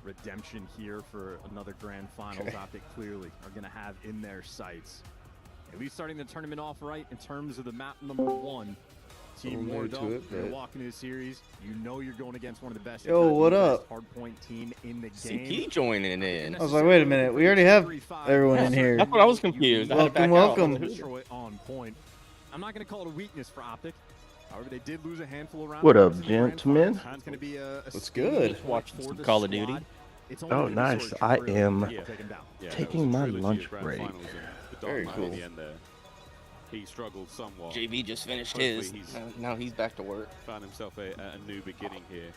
redemption here for another grand finals. OpTic clearly are going to have in their sights. At least starting the tournament off right in terms of the map number 1. Team War, though, you're walking into the series, you know you're going against one of the best. Yo, what up? Hardpoint team in the game. CP joining in. I was like, wait a minute, we already have everyone in here. That's what I was confused. Welcome. Detroit on point. I'm not going to call it a weakness for OpTic. However, they did lose a handful around. What up, gentlemen? What's good? Watch some Call of Duty. Oh, nice. I am taking my lunch break. Very cool. He struggled somewhat. JV just finished his. Now he's back to work. Found himself a new beginning here.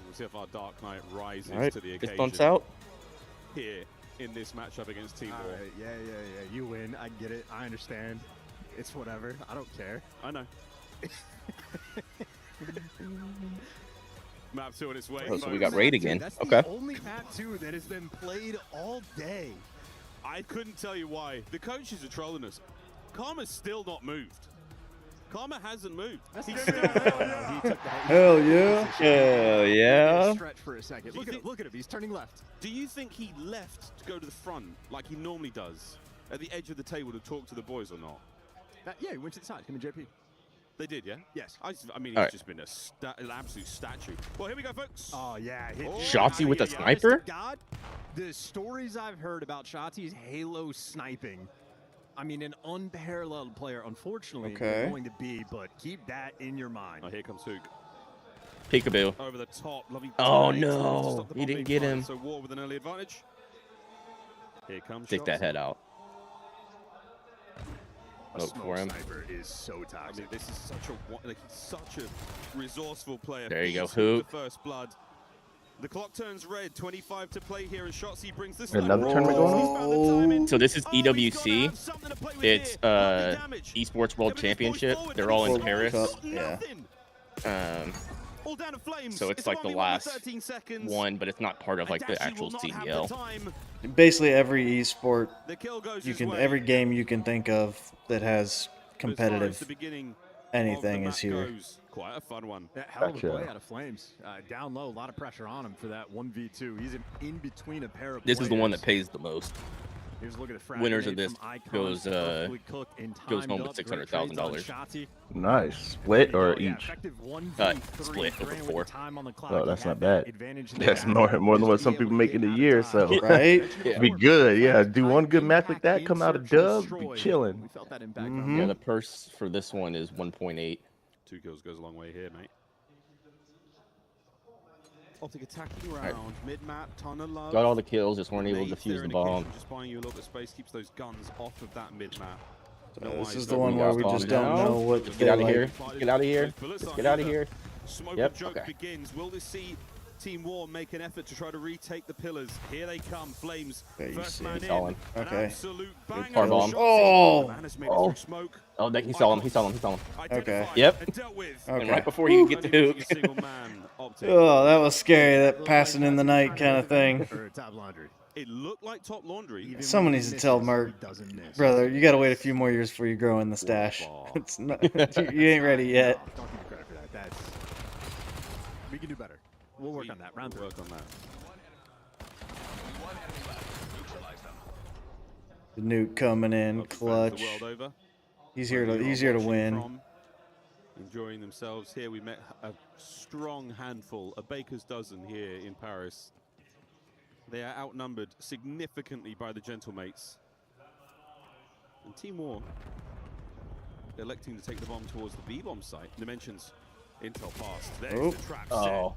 We'll see if our Dark Knight rises to the occasion. Fist bumps out. Here in this matchup against Team War. Yeah. You win. I get it. I understand. It's whatever. I don't care. I know. Map 2 on its way. Oh, so we got raid again. That's okay. The only map 2 that has been played all day. I couldn't tell you why. The coaches are trolling us. Karma's still not moved. Karma hasn't moved. Hell yeah. Hell yeah. Stretch for a second. Look at him. He's turning left. Do you think he left to go to the front like he normally does at the edge of the table to talk to the boys or not? Yeah, he went to the side. Him and JP. They did, yeah? Yes. I mean, he's just been an absolute statue. Well, here we go, folks. Oh, yeah. Shotzi with a sniper? God, the stories I've heard about Shotzi's Halo sniping. I mean, an unparalleled player, unfortunately, they're going to be, but keep that in your mind. Oh, here comes Hook. Peekaboo. Over the top. Lovely. Oh, no. He didn't get him. So War with an early advantage. Here comes Stick that head out. Look for him. Sniper is so toxic. I mean, this is such a resourceful player. There you go, Hook. The first blood. The clock turns red. 25 to play here, and Shotzi brings this. Another tournament going on. So this is EWC. It's Esports World Championship. They're all in Paris. Yeah. So it's like the last one, but it's not part of like the actual CDL. Basically, every esport every game you can think of that has competitive anything is here. Quite a fun one. That hell of a play out of Flames. Down low, a lot of pressure on him for that 1v2. He's in between a pair of This is the one that pays the most. Here's a look at the winners of this goes home with $600,000. Nice. Split or each? Split over 4. Oh, that's not bad. That's more than what some people make in a year. So right, be good. Yeah, do one good match like that, come out a dub, be chilling. We felt that impact. Yeah, the purse for this one is 1.8. 2 kills goes a long way here, mate. OpTic attacking around mid-map, ton of love. Got all the kills, just weren't able to defuse the bomb. Just buying you a little bit of space, keeps those guns off of that mid-map. This is the one where we just don't know what to get out of here. Get out of here. Get out of here. Smoke and joke begins. Will this see Team War make an effort to try to retake the pillars? Here they come, Flames. First man in. Okay. Absolute banger. Car bomb. Oh. Oh, he saw him. He saw him. He saw him. Okay. Yep. And right before you get the hook. Oh, that was scary. That passing in the night kind of thing. Top laundry. It looked like top laundry. Someone needs to tell Mark, brother, you got to wait a few more years before you grow in the stash. It's not, you ain't ready yet. No, don't give me credit for that. We can do better. We'll work on that. Round 3. Work on that. The nuke coming in, clutch. He's here to win. Enjoying themselves here. We met a strong handful, a baker's dozen here in Paris. They are outnumbered significantly by the Gentlemates. And Team War electing to take the bomb towards the B-bomb site. Dimensions. Intel passed. There's the trap set.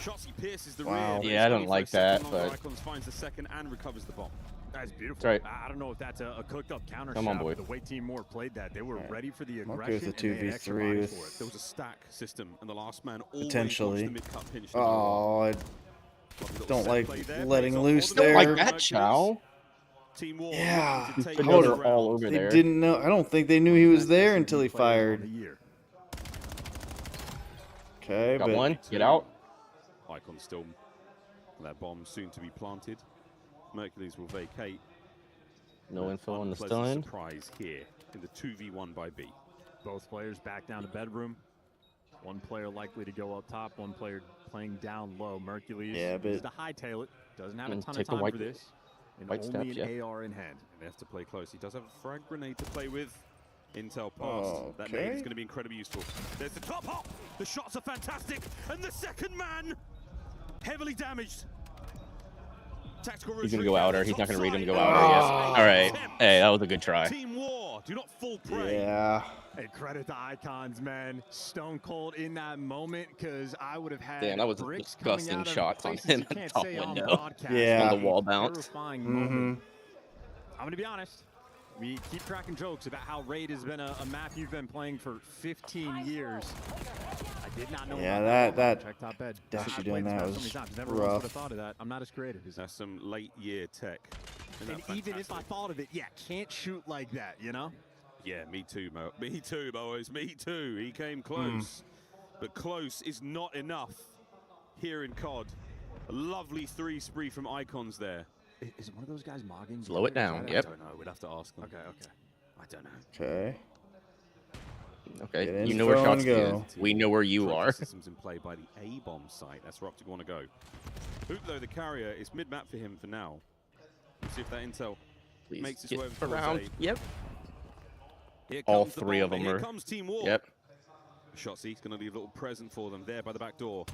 Shotzi pierces the rear. Yeah, I don't like that, but Icons finds the second and recovers the bomb. That's beautiful. That's right. I don't know if that's a cooked up counter Come on, shot. boy. The way Team War played that, they were ready for the Might aggression. go with the 2v3 with There was a stack system, and the last man potentially. the mid-cut pinch. Oh, I don't like letting loose Don't there. like that, Chow. Team War Yeah, all over they there. didn't know. I don't think they knew he was there until he fired. Okay, Got but one. Get out. Icon still. That bomb soon to be planted. Mercules will vacate. No info on the Unpleasant stun. Surprise here in the 2v1 by B. Both players back down to bedroom. One player likely to go up top, one player playing down low. Mercules but to hightail it. Doesn't have a ton take of the time for this. And white only steps, an AR in hand. And they have to play close. He does have a frag grenade to play with. Intel passed. That nade is going to be incredibly useful. There's the top hop. The shots are fantastic. And the second man, heavily damaged. Tactical He's going to go outer. He's not going to read him to go outer. Yes. All right. Hey, that was a good try. Team War, do not fall prey. Yeah. Hey, credit to Icons, man. Stone cold in that moment, because I would have had Damn, that was bricks disgusting shots on him at the top window. Yeah. On the wall bounce. I'm going to be honest. We keep cracking jokes about how Raid has been a map you've been playing for 15 years. I did not know. Yeah, that check top bed. dash you doing that was Never would have thought of that. I'm not as creative. That's some late year tech. And even if I thought of it, yeah, can't shoot like that, you know? Yeah, me too, Mo. Me too, boys. Me too. He came close. But close is not enough here in COD. A lovely 3 spree from Icons there. Is one of those guys mogging? Slow it down. Yep. I don't know. We'd have to ask them. Okay. I don't know. Okay. Okay. You know where shots go. We know where you are. Systems in play by the A-bomb site. That's where OpTic want to go. Hoop, though, the carrier is mid-map for him for now. Let's see if that intel makes its way around. Yep. All 3 of them Here are. comes Team War. Yep. Shotzzy's going to leave a little present for them there by the back door.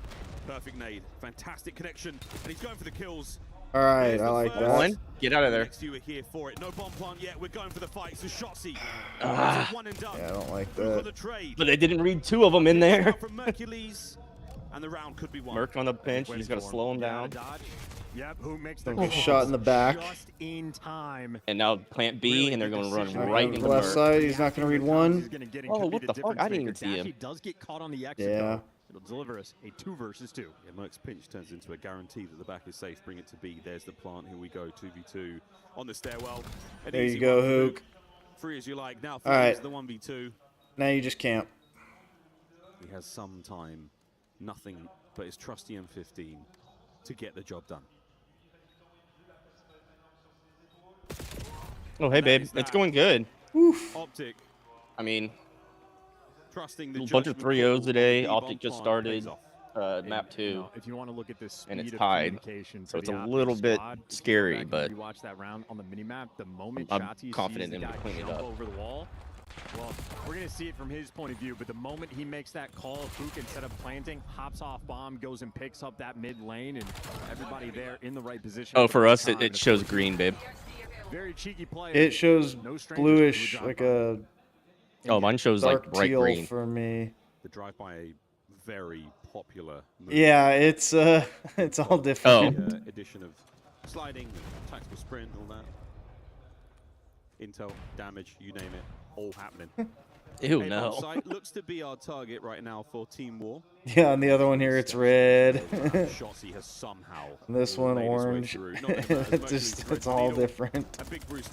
Perfect nade. Fantastic connection. And he's going for the kills. All right, I like that. One, get out of there. Next to you are here for it. No bomb plant yet. We're going for the fight. So Shotzzy. One and done. Yeah, I don't like that. But they didn't read 2 of them in there. From Mercules, and the round could be won. Merc on the pinch. He's got to slow him down. Yep, who makes the shot in the back. Just in time. And now plant B, and they're going to run right into left Merc. side. He's not going to read 1. Oh, what the fuck? I didn't even see him. He does get caught on the exit. Yeah. It'll deliver us a 2 versus 2. Yeah, Merc's pinch turns into a guarantee that the back is safe. Bring it to B. There's the plant. Here we go. 2v2 on the stairwell. There you go, Hook. Free as you like. Now all right. the 1v2. Now you just camp. He has some time. Nothing but his trusty M15 to get the job done. Oh, hey, babe. It's going good. Oof. OpTic. I mean, trusting the a bunch of 3-0s today. OpTic just started map 2. You know, if you want to look at this, and it's tied, so it's a little bit scary. But you watch that round on the mini map. The moment I'm Shotzi confident sees in the him to guy clean it jump up. over the wall. Well, we're going to see it from his point of view, but the moment he makes that call, Fook, instead of planting, hops off bomb, goes and picks up that mid lane, and everybody there in the right position. Oh, for us, it shows green, babe. Very cheeky play. It shows bluish, like a. Oh, mine shows like dark bright teal green. for me. The drive by a very popular move. Yeah, it's all different. The addition of sliding, tactical sprint, all that. Intel, damage, you name it, all happening. Ew, no. Site looks to be our target right now for Team War. Yeah, on the other one here, it's red. Shotzzy has somehow. This one, orange. It's all different.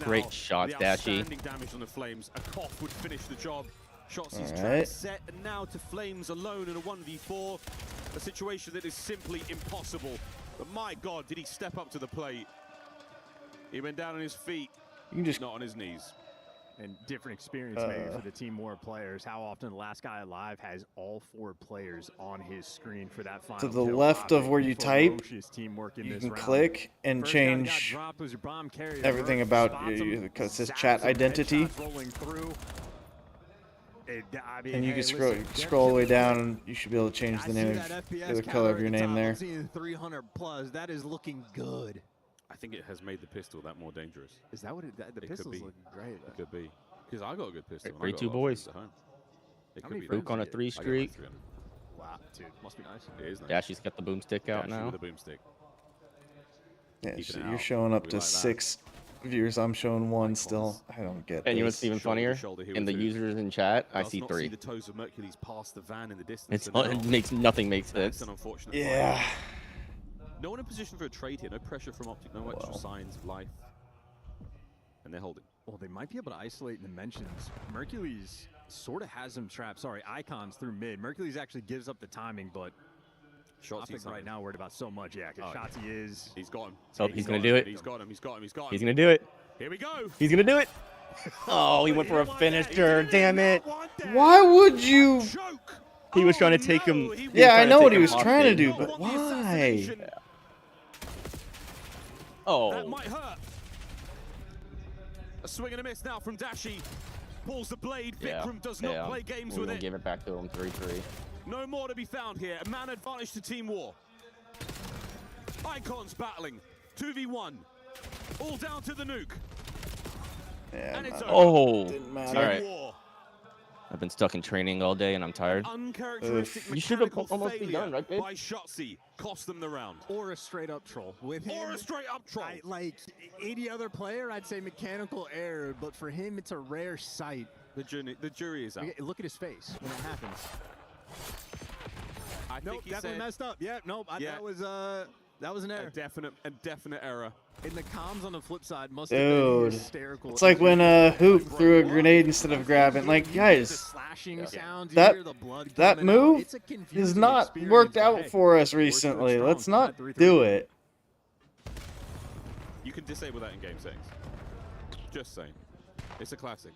Great shots, Dashy. Damage on the Flames. A cough would finish the job. Shotzzy's All trap right. set, and now to Flames alone in a 1v4. A situation that is simply impossible. But my God, did he step up to the plate? He went down on his feet. You can just not on his knees. And different experience maybe for the Team War players. How often the last guy alive has all 4 players on his screen for that final To the kill. left of where you type, teamwork in you this can round. click and First guy that got change dropped was your bomb carrier. everything Merc about spots you him, because it says zaps chat him, identity. headshots rolling through. I mean, And you hey, can scroll listen, scroll all the way down, and you should be able to change the name that of FPS the color of your counter at the name top. there. I'm seeing 300 plus. That is looking good. I think it has made the pistol that more dangerous. Is that what the It pistol's could be. looking great? It could be. Because I got a good pistol. and I Great got 2 a lot of boys. friends at home. It How could many be friends Fook on a do you 3 I got like streak. 300. Wow, dude, must be nice. It is nice. Dashy's got the boomstick out Dashy now. with the boomstick. Yeah, Keeping so it you're out. showing up We to like that. 6 viewers. I'm showing 1 still. I don't get And you know this. what's even Shoulder to funnier? shoulder here In the with Fook. users in chat, I Does see not 3. see the toes of Mercules past the van in the distance. It's so now it makes nothing makes that's sense. an unfortunate Yeah. fight. No one in position for a trade here. No pressure from OpTic. No extra signs of life. And they're holding. Well, they might be able to isolate the mentions. Mercules sort of has them trapped. Sorry, Icons through mid. Mercules actually gives up the timing, but Shotzi's right now worried about so much. Yeah, because Shotzi is. He's got him. Oh, he's gonna do it. He's got him. He's got him. He's got him. He's gonna do it. Here we go. He's gonna do it. Oh, he went for a finisher. Damn it. Why would you? He was trying to take him. Yeah, I know what he was trying to do, but why? Oh. That might hurt. A swing and a miss now from Dashi. Pulls the blade. Vikram does not play games with it. Give it back to him. 3-3. No more to be found here. A man advantage to Team War. Icons battling. 2v1. All down to the nuke. Yeah, and it's oh. Didn't matter. All right. I've been stuck in training all day and I'm tired. You should have almost be done, right, babe? By Shotzi cost them the round. Or a straight up troll. With him, or a straight up troll. Like any other player, I'd say mechanical error, but for him, it's a rare sight. The jury is out. Look at his face when it happens. Nope, definitely messed up. Yeah, nope. That was an error. A definite error. In the comms on the flip side must have been hysterical. It's like when Hoop threw a grenade instead of grabbing. Like, guys, that move has not worked out for us recently. Let's not do it. You can disable that in game settings. Just saying. It's a classic.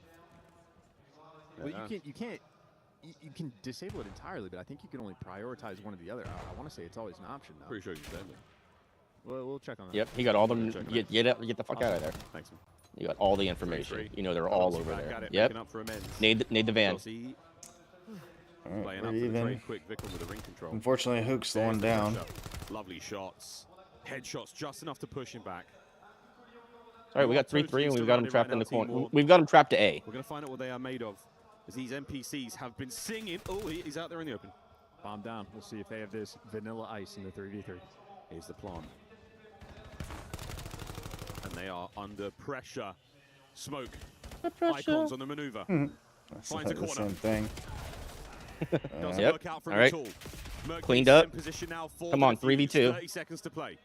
Well, you can disable it entirely, but I think you can only prioritize one or the other. I want to say it's always an option now. Pretty sure you disable it. Well, we'll check on that. Yep, he got all them. Get the fuck out of there. Thanks, man. You got all the information. You know they're all over there. Got it. Yep. Up for Need the van. Playing Alright, up we're for the even. trade quick. Vikram with the ring control. Unfortunately, Hook's the one down. Lovely shots. Headshots just enough to push him back. All right, we got 3-3 and we've got him trapped in the corner. We've got him trapped to A. We're going to find out what they are made of. As these NPCs have been singing. Oh, he's out there in the open. Bomb down. We'll see if they have this vanilla ice in the 3v3. Here's the plan. And they are under pressure. Smoke. Icons on the maneuver. Finds a corner. Same thing. Yep. All right. Cleaned up. Come on, 3v2. 30 seconds to play.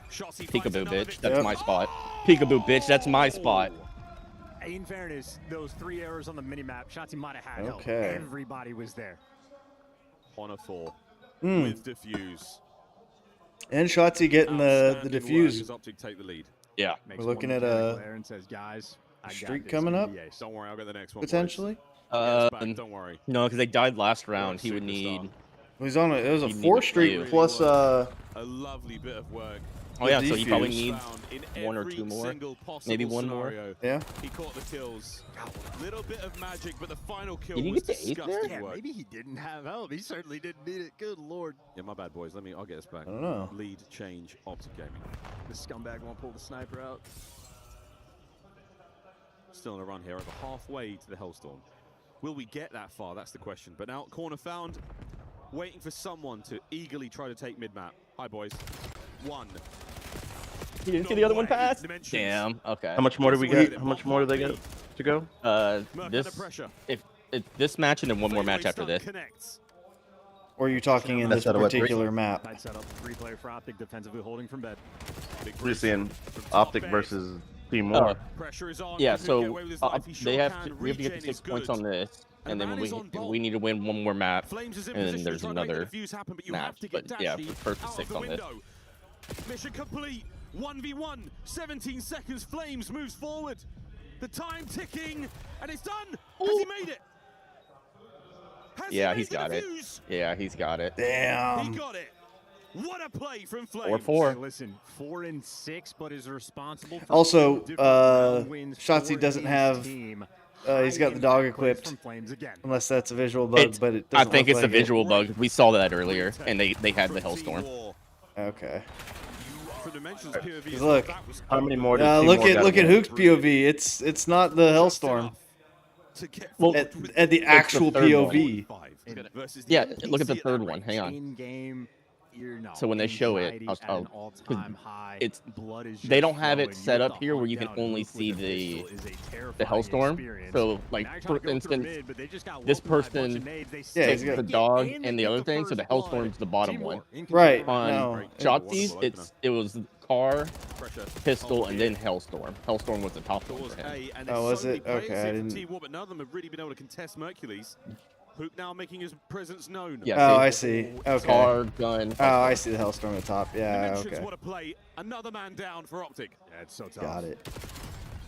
Peekaboo, bitch. That's my spot. Peekaboo, bitch. That's my spot. In fairness, those 3 errors on the minimap, Shotzi might have had help. Okay. Everybody was there. Honor 4 with defuse. And Shotzi getting the defuse. OpTic take the lead. Yeah. We're looking at a streak coming up. Don't worry, I'll get the next one. Potentially. Don't worry. No, because they died last round. He would need. He's on it was a 4 streak plus a lovely bit of work. Oh yeah, so he probably needs 1 or 2 more, maybe 1 more. Yeah. He caught the kills. Little bit of magic, but the final kill Did he was get to 8 there? disgusting Yeah, work. maybe he didn't have help. He certainly didn't need it. Good lord. Yeah, my bad, boys. I'll get us back. I don't know. Lead change OpTic Gaming. The scumbag won't pull the sniper out. Still on a run here, over halfway to the Hellstorm. Will we get that far? That's the question. But now, corner found, waiting for someone to eagerly try to take mid-map. Hi, boys. 1. You didn't see the other one pass? Damn. Okay. How much more do we get? How much more do they get to go? If this match and then 1 more match after this. Or are you talking in this particular map? Tight setup, 3-player for OpTic, defensively holding from bed. We're seeing OpTic versus Team War. Yeah, so we have to get the 6 points on this, and then we need to win 1 more map, and then there's another match. But yeah, first to 6 on this. Mission complete. 1v1. 17 seconds. Flames moves forward. The time ticking, and it's done. Has he made it? Yeah, he's got it. Yeah, he's got it. Damn. He got it. What a play from Flames. 4-4. Listen, 4 and 6, but is responsible for Also, Shotzi doesn't have. He's got the dog equipped, unless that's a visual bug. But it I doesn't think look it's like a visual bug. We saw that earlier, and they had the Hellstorm. Okay. Look, how many more? Look at Hook's POV. It's not the Hellstorm. Well, at the actual POV. Yeah, look at the third one. Hang on. In-game, so when they show it, they don't have it set up here where you can only see the Hellstorm. So like for instance, this person takes the dog and the other thing, so the Hellstorm's the bottom one. Right. On Shotzi's, it was car, pistol, and then Hellstorm. Hellstorm was the top one for him. Oh, was it? Okay, I didn't. But none of them have really been able to contest Mercules. Hook now making his presence known. Yeah, oh, I see. Okay. Car, gun. Oh, I see the Hellstorm at the top. Yeah, okay. What a play. Another man down for OpTic. Yeah, it's so tough. Got it.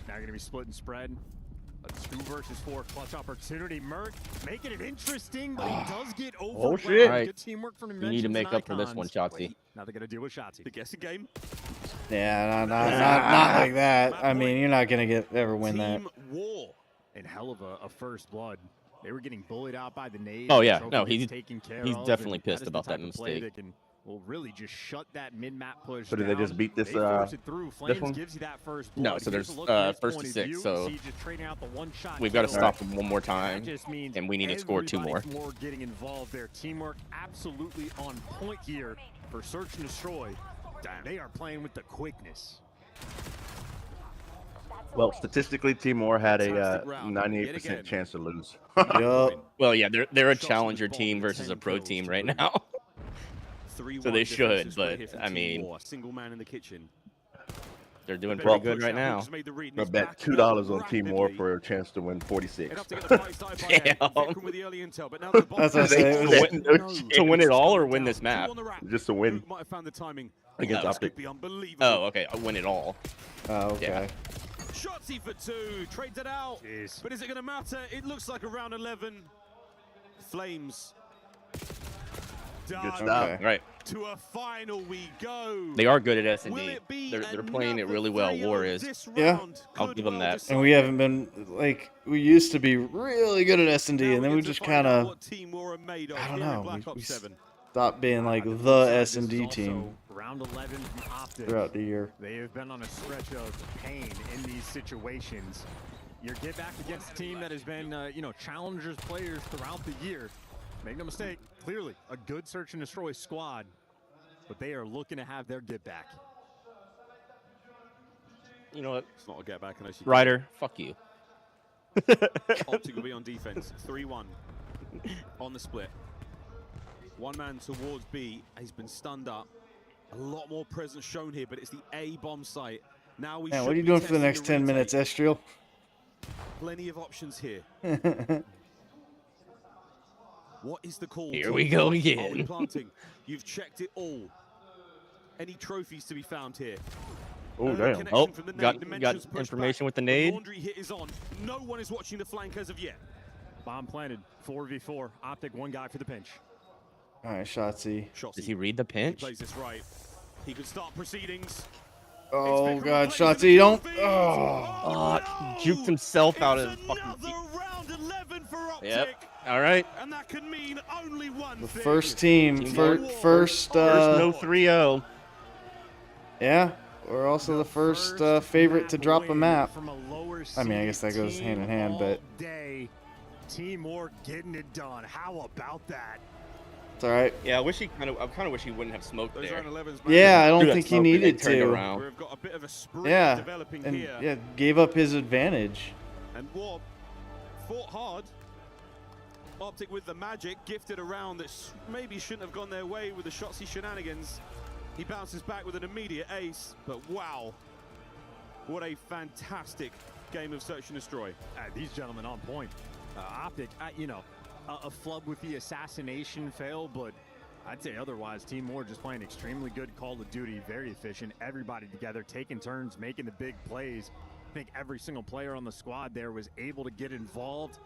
Now you're going to be split and spread. A 2 versus 4 clutch opportunity. Merc making it interesting, but he does get over. Oh shit! Right. Good teamwork from You need to make up for this one, Shotzi. Now they're gonna deal with Shotzi. The guessing game. Yeah, not like that. I mean, you're not gonna ever win that. Team War. And hell of a first blood. They were getting bullied out by the nades. Oh yeah, no, he's definitely pissed about that mistake. Will really just shut that mid-map push. So did they just beat this? This one? Gives you that first blood. No, so there's first to 6. So we've got to stop them one more time, and we need to score 2 more. More getting involved there. Teamwork absolutely on point here for Search and Destroy. Damn, they are playing with the quickness. Well, statistically, Timor had a 98% chance to lose. Well, yeah, they're a challenger team versus a pro team right now. So they should, but I mean, single man in the kitchen. They're doing pretty good right now. I bet $2 on Timor for a chance to win 46. Damn. That's what I say. To win it all or win this map? Just to win. Against OpTic. Oh, okay. I'll win it all. Oh, okay. Yeah. Shotzi for 2, trades it out. Jeez. But is it going to matter? It looks like a round 11. Flames. Good stuff. Okay. Right. To a final we go. They are good at S&D. They're playing it really well. War is. Yeah. I'll give them that. And we haven't been like we used to be really good at S&D, and then we just kind of I don't know. We stopped being like the S&D team. Round 11 from OpTic. Throughout the year. They have been on a stretch of pain in these situations. You get back against a team that has been, challengers players throughout the year. Make no mistake, clearly a good search and destroy squad, but they are looking to have their get back. You know what? It's not a get back unless you. Ryder, fuck you. OpTic will be on defense. 3-1 on the split. One man towards B. He's been stunned up. A lot more presence shown here, but it's the A bomb site. Now we. Man, what are you doing for the next 10 minutes, Estriel? Plenty of options here. What is the call? Here we go again. Are we planting? You've checked it all. Any trophies to be found here? Oh damn! Oh, got information with the nade. Laundry hit is on. No one is watching the flank as of yet. Bomb planted. 4v4. OpTic, one guy for the pinch. All right, Shotzi. Does he read the pinch? He plays this right. He could start proceedings. Oh God, Shotzi, don't! Oh, juked himself out of fucking. Round 11 for OpTic. Yep. All right. And that can mean only one the thing. first team, first no 3-0. Yeah, we're also the first favorite to drop a map. I mean, I guess that goes hand in hand, but. Timor getting it done. How about that? It's all right. Yeah, I kind of wish he wouldn't have smoked there. Yeah, I don't think he needed to. We've got a bit of a spree developing and here. yeah, gave up his advantage. And Warp fought hard. OpTic with the magic, gifted a round that maybe shouldn't have gone their way with the Shotzi shenanigans. He bounces back with an immediate ace, but wow. What a fantastic game of Search and Destroy. These gentlemen on point. OpTic, a flub with the assassination fail, but I'd say otherwise, Team War just playing extremely good Call of Duty, very efficient, everybody together, taking turns, making the big plays. I think every single player on the squad there was able to get involved.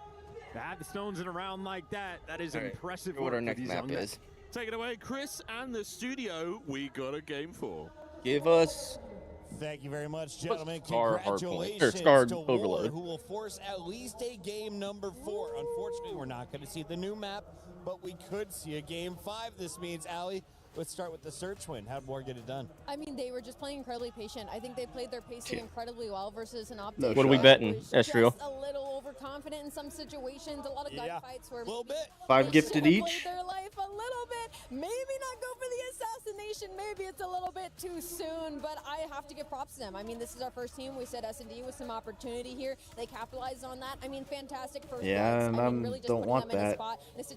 To have the stones in a round like that, that is impressive. What our next map is. Take it away, Chris, and the studio. We got a game 4. Give us. Thank you very much, gentlemen. Scarred Congratulations to War, who will force at least a game number 4. Unfortunately, we're not going to see the new map, but we could see a game 5. This means, Allie, let's start with the search win. How'd War get it done? I mean, they were just playing incredibly patient. I think they played their pacing incredibly well versus an OpTic. What are we betting, Estriel? A little overconfident in some situations. A lot of gunfights were a little bit. 5 gifted each. Their life a little bit. Maybe not go for the assassination. Maybe it's a little bit too soon, but I have to give props to them. I mean, this is our first team. We said S&D with some opportunity here. They capitalized on that. I mean, fantastic first yeah, and I really don't want that.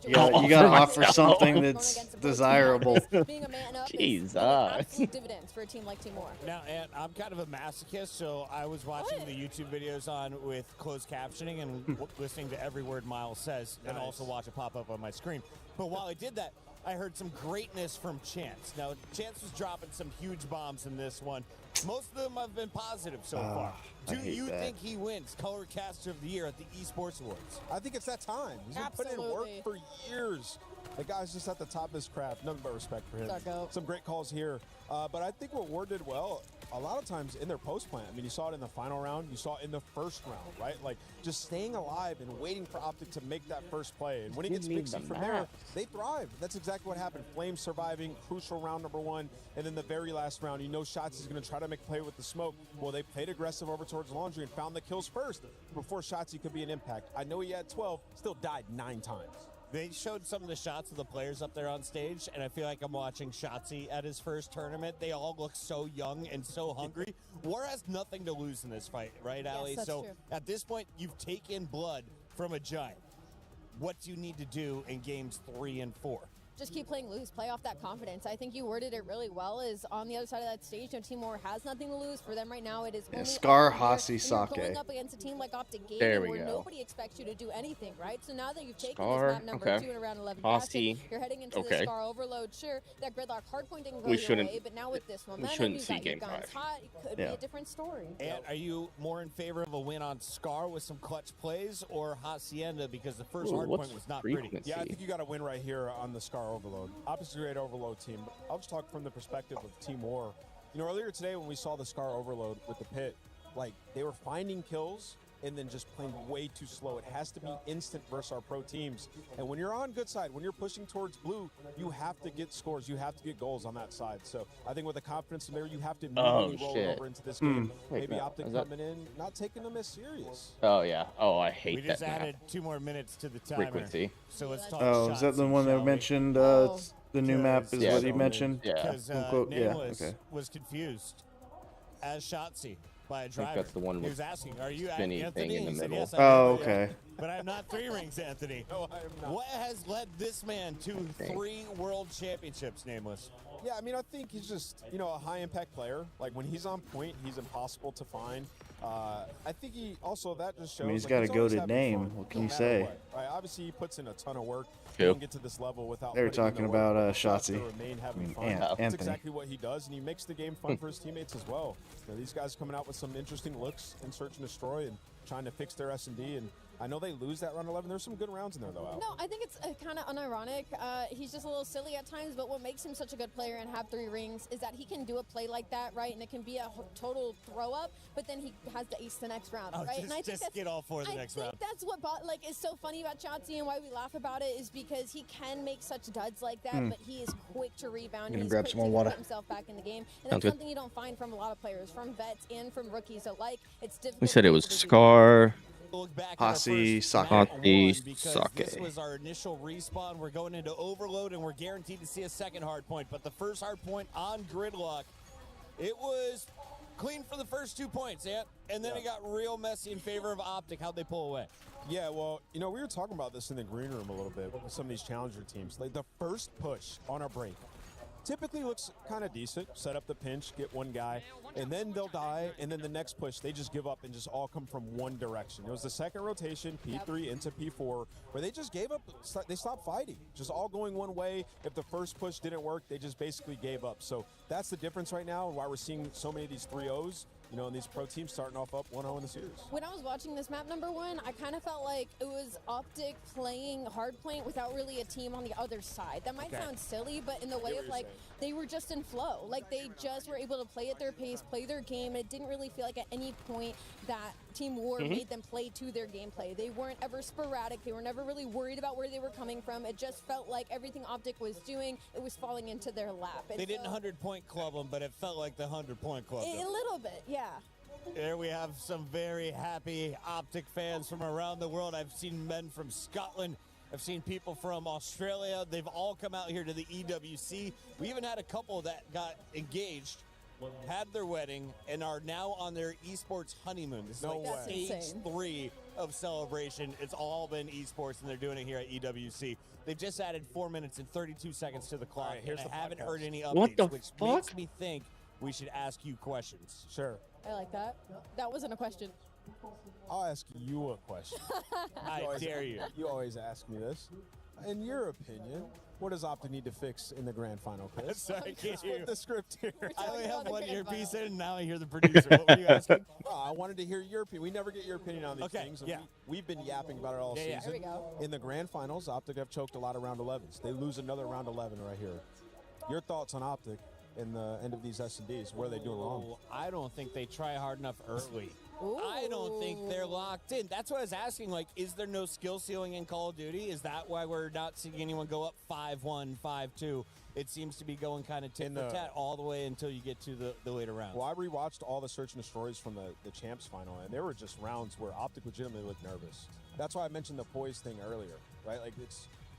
You gotta offer something that's desirable. Being a man up Jesus. dividends for a team like Team War. Now, and I'm kind of a masochist, so I was watching the YouTube videos on with closed captioning and listening to every word Miles says, and also watch it pop up on my screen. But while I did that, I heard some greatness from Chance. Now, Chance was dropping some huge bombs in this one. Most of them have been positive so far. Do you think he wins Color Caster of the Year at the Esports Awards? I think it's that time. He's been putting in work for years. The guy's just at the top of his craft. Nothing but respect for him. Some great calls here. But I think what Ward did well, a lot of times in their post plan, I mean, you saw it in the final round, you saw it in the first round, right? Like, just staying alive and waiting for OpTic to make that first play. And when he gets mixed from there, they thrive. That's exactly what happened. Flames surviving, crucial round number 1. And then the very last round, you know Shots is going to try to make a play with the smoke. Well, they played aggressive over towards Laundry and found the kills first before Shotsy could be an impact. I know he had 12, still died 9 times. They showed some of the shots of the players up there on stage, and I feel like I'm watching Shotsy at his first tournament. They all look so young and so hungry. War has nothing to lose in this fight, right, Allie? Yes, so true. At this point, you've taken blood from a giant. What do you need to do in games 3 and 4? Just keep playing loose, play off that confidence. I think you worded it really well. Is on the other side of that stage, Team War has nothing to lose. For them right now, it is only Scar, up here, Hasi, and you're Sake. going up against a team like OpTic Gaming, There we where go. nobody expects you to do anything, right? So now that you've taken Scar, this map number 2 in around 11, Hasi, you're heading into the Scar overload. Sure, that gridlock hardpoint didn't go We your shouldn't- way, but now with this momentum, shouldn't you've see got your game guns 5. hot. It could be a different story. And are you more in favor of a win on Scar with some clutch plays or Hacienda because the first hardpoint was not pretty? Yeah, I think you got to win right here on the Scar Overload. OpTic's a great Overload team. But I'll just talk from the perspective of Team War. You know, earlier today when we saw the Scar Overload with the pit, like, they were finding kills and then just playing way too slow. It has to be instant versus our pro teams. And when you're on good side, when you're pushing towards blue, you have to get scores. You have to get goals on that side. So I think with the confidence in there, you have to immediately roll it over into this game. Maybe OpTic coming in, not taking them as serious. Oh, yeah. Oh, I hate We that just map. added 2 more minutes to the timer. Frequency. So let's talk Oh, is that the one that mentioned? The new map is what he mentioned. Because Unquote. Yeah. Nameless Okay. was confused as Shotsy by a I think driver. that's the one He with was asking, "Are you spinny thing Anthony?" in the He said, middle. "Yes, I Oh, am." okay. But I'm not 3 rings, Anthony. No, I am not. What has led this man to 3 world championships, Nameless? Yeah, I mean, I think he's just, you know, a high-impact player. Like, when he's on point, he's impossible to find. I think he also, that just shows. I mean, he's like, got a always goated having name. fun, What can no you matter say? what, right? Obviously, he puts in a ton of work. Who? He can get to this level without. They were putting in talking the work, about but he has to Shotzzy. remain I having mean, fun. That's Anthony. exactly what he does, and he makes the game fun for his teammates as well. You know, these guys coming out with some interesting looks in Search and Destroy and trying to fix their S&D. And I know they lose that round 11. There's some good rounds in there, though, Al. No, I think it's kind of unironic. He's just a little silly at times, but what makes him such a good player and have 3 rings is that he can do a play like that, right? And it can be a total throw up, but then he has the ace the next round, right? And I think Just get all 4 the next round. that's what is so funny about Shotsy and why we laugh about it is because he can make such duds like that, but he is quick to rebound. I'm gonna He's grab quick some more to water. put himself back in the game, and Sounds that's good. something you don't find from a lot of players, from vets and from rookies alike. It's difficult. We said it for was people to do. Scar. Look back at our Hasi, first Sake. map Hasi, one, because Sake. this was our initial respawn. We're going into Overload, and we're guaranteed to see a second hard point. But the first hard point on Gridlock, it was clean for the first 2 points, and then it got real messy in favor of OpTic. How'd they pull away? Yeah, well, you know, we were talking about this in the green room a little bit with some of these challenger teams. Like, the first push on our break typically looks kind of decent. Set up the pinch, get one guy, and then they'll die, and then the next push, they just give up and just all come from one direction. It was the second rotation, P3 into P4, where they just gave up. They stopped fighting, just all going one way. If the first push didn't work, they just basically gave up. So that's the difference right now, and why we're seeing so many of these 3-0s. You know, and these pro teams starting off up 1-0 in the series. When I was watching this map number 1, I kind of felt like it was OpTic playing hardpoint without really a team on the other side. That might sound silly, but in the way of like they were just in flow. Like they just were able to play at their pace, play their game. It didn't really feel like at any point that Team War made them play to their gameplay. They weren't ever sporadic. They were never really worried about where they were coming from. It just felt like everything OpTic was doing, it was falling into their lap. They didn't 100-point club them, but it felt like the 100-point club them. A little bit, yeah. There we have some very happy OpTic fans from around the world. I've seen men from Scotland. I've seen people from Australia. They've all come out here to the EWC. We even had a couple that got engaged, had their wedding, and are now on their esports honeymoon. This is like stage 3 of celebration. It's all been esports, and they're doing it here at EWC. They've just added 4 minutes and 32 seconds to the clock. All right, here's and the I haven't podcast. heard any updates, What the which fuck? makes me think we should ask you questions. Sure. I like that. That wasn't a question. I'll ask you a question. I dare you. You always ask me this. In your opinion, What does OpTic need to fix in the grand final, Chris? Sorry, can't hear Flip the script here. I only have one earpiece in, and now I hear the producer. What were you asking? Oh, I wanted to hear your opinion. We never get your opinion on these things. And we've been yapping about it all season. Here we go. In the grand finals, OpTic have choked a lot of round 11s. They lose another round 11 right here. Your thoughts on OpTic in the end of these S&Ds? What are they doing wrong? I don't think they try hard enough early. Ooh. I don't think they're locked in. That's what I was asking. Like, is there no skill ceiling in Call of Duty? Is that why we're not seeing anyone go up 5-1, 5-2? It seems to be going kind of tit for tat all the way until you get to the later rounds. Well, I rewatched all the Search and Destroys from the Champs final, and there were just rounds where OpTic legitimately looked nervous. That's why I mentioned the poise thing earlier, right? Like,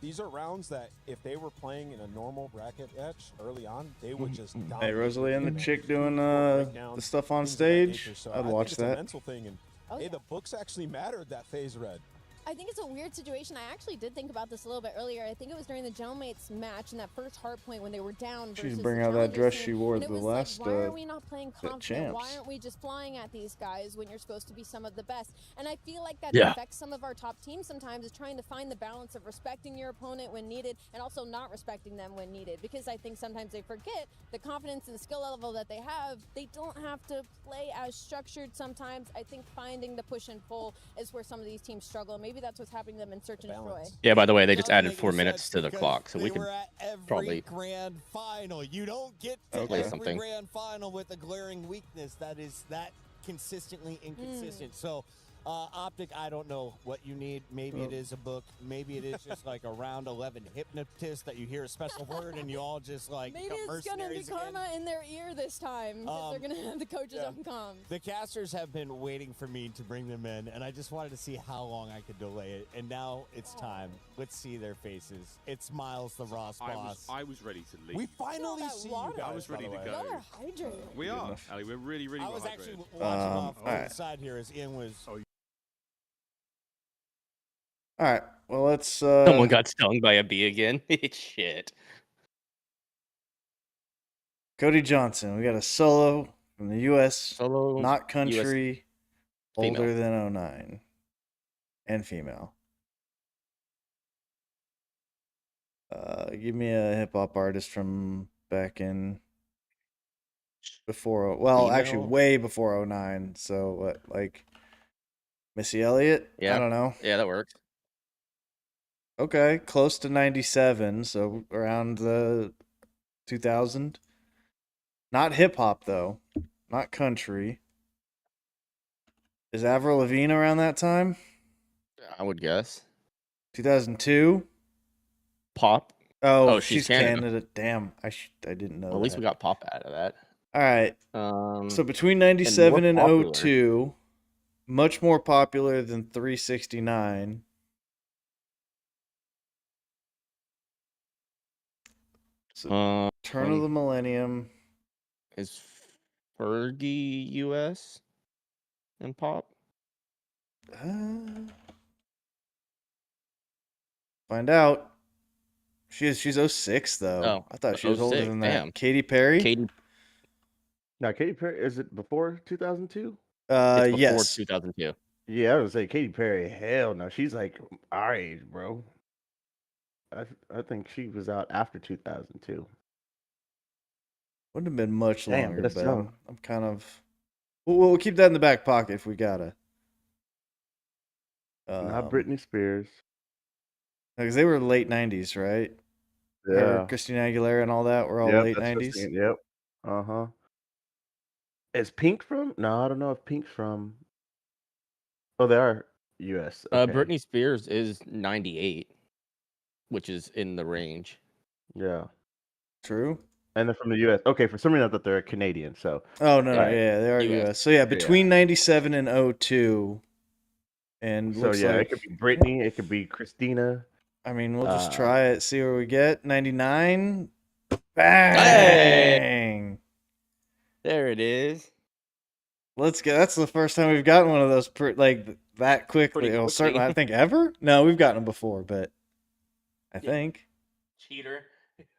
these are rounds that if they were playing in a normal bracket match early on, they would just dominate. Hey, Rosalie and the chick doing the stuff on stage. I'd watch it's that. A mental thing, and hey, the books actually mattered that phase red. I think it's a weird situation. I actually did think about this a little bit earlier. I think it was during the Gentleman's match in that first hard point when they were down. She didn't bring out that dress she wore the last why are we not playing confident? Champs. Why aren't we just flying at these guys when you're supposed to be some of the best? And I feel like that Yeah. affects some of our top teams sometimes, is trying to find the balance of respecting your opponent when needed and also not respecting them when needed. Because I think sometimes they forget the confidence and skill level that they have. They don't have to play as structured sometimes. I think finding the push and pull is where some of these teams struggle. Maybe that's what's happening to them in Search and Destroy. Yeah, by the way, they just added 4 minutes to the clock, so we They can were at every probably grand final. You don't get to play every something. grand final with a glaring weakness that is that consistently inconsistent. So OpTic, I don't know what you need. Maybe it is a book. Maybe it is just like a round 11 hypnotist that you hear a special word and you all just like Maybe become it's gonna be mercenaries again. karma in their ear this time. If they're gonna have the coaches on comms. The casters have been waiting for me to bring them in, and I just wanted to see how long I could delay it. And now it's time. Let's see their faces. It's Miles, the Ross boss. I was ready to leave. We finally see you guys. I was ready to go. Y'all are hydrated. We are, Ali. We're really, really I was hydrated. actually watching off on alright. the side here as Ian was. All right. Well, let's. Someone got stung by a bee again. Shit. Cody Johnson. We got a solo from the U.S. Solo, not country, US older than 09, and female. Give me a hip hop artist from back in before. Well, actually, Female? way before 09. So what, like Missy Elliott? Yeah. I don't know. Yeah, that works. Okay, close to 97, so around the 2000. Not hip hop though, not country. Is Avril Lavigne around that time? I would guess. 2002. Pop. Oh, she's she's Canada. Damn, I didn't know. Well, at least that. we got pop out of that. All right. So between 97 and more popular. 02, much more popular than 369. So turn of the millennium. Is Fergie US and pop? Find out. She's 06 though. Oh, I thought she was older 06, than that. damn. Katy Perry? Now, Katy Perry, is it before 2002? It's before Yes. 2002. Yeah, I was gonna say Katy Perry. Hell no, she's like our age, bro. I think she was out after 2002. Wouldn't have been much Damn, longer, that's but young. I'm kind of. We'll keep that in the back pocket if we gotta. Not Britney Spears. Because they were late 90s, right? Her, Yeah. Christina Aguilera and all that were all Yep, late that's what I'm 90s. saying, Yep. Uh-huh. Is Pink from? No, I don't know if Pink's from. Oh, they are US. Okay. Britney Spears is 98, which is in the range. Yeah. True. And they're from the US. Okay, for some reason I thought they're Canadian, so. Oh, no, Right. yeah, they are US. US. So, yeah, between 97 and 02. And So looks yeah, like, it could be Britney, it could be Christina. I mean, we'll just try it, see where we get. 99. Hey! Bang! There it is. Let's go. That's the first time we've gotten one of those that quickly. Pretty Well, quickly. certainly, I think ever. No, we've gotten them before, but I think. Cheater.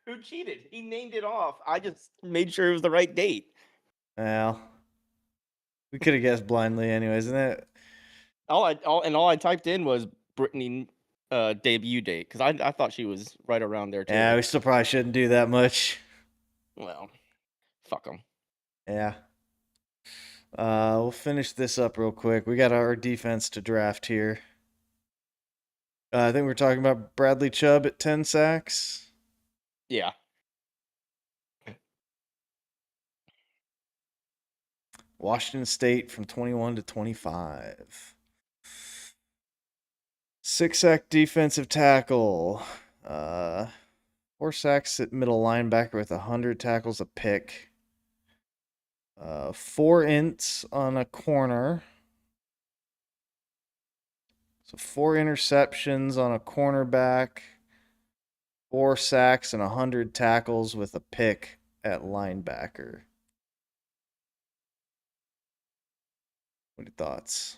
Who cheated? He named it off. I just made sure it was the right date. Well, we could have guessed blindly, anyways, isn't it? All I typed in was Britney debut date because I thought she was right around there too. Yeah, we still probably shouldn't do that much. Well, fuck them. Yeah. We'll finish this up real quick. We got our defense to draft here. I think we're talking about Bradley Chubb at 10 sacks. Yeah. Washington State from 21 to 25. 6-sack defensive tackle. 4 sacks at middle linebacker with 100 tackles a pick. 4 ints on a corner. So 4 interceptions on a cornerback. 4 sacks and 100 tackles with a pick at linebacker. What are your thoughts?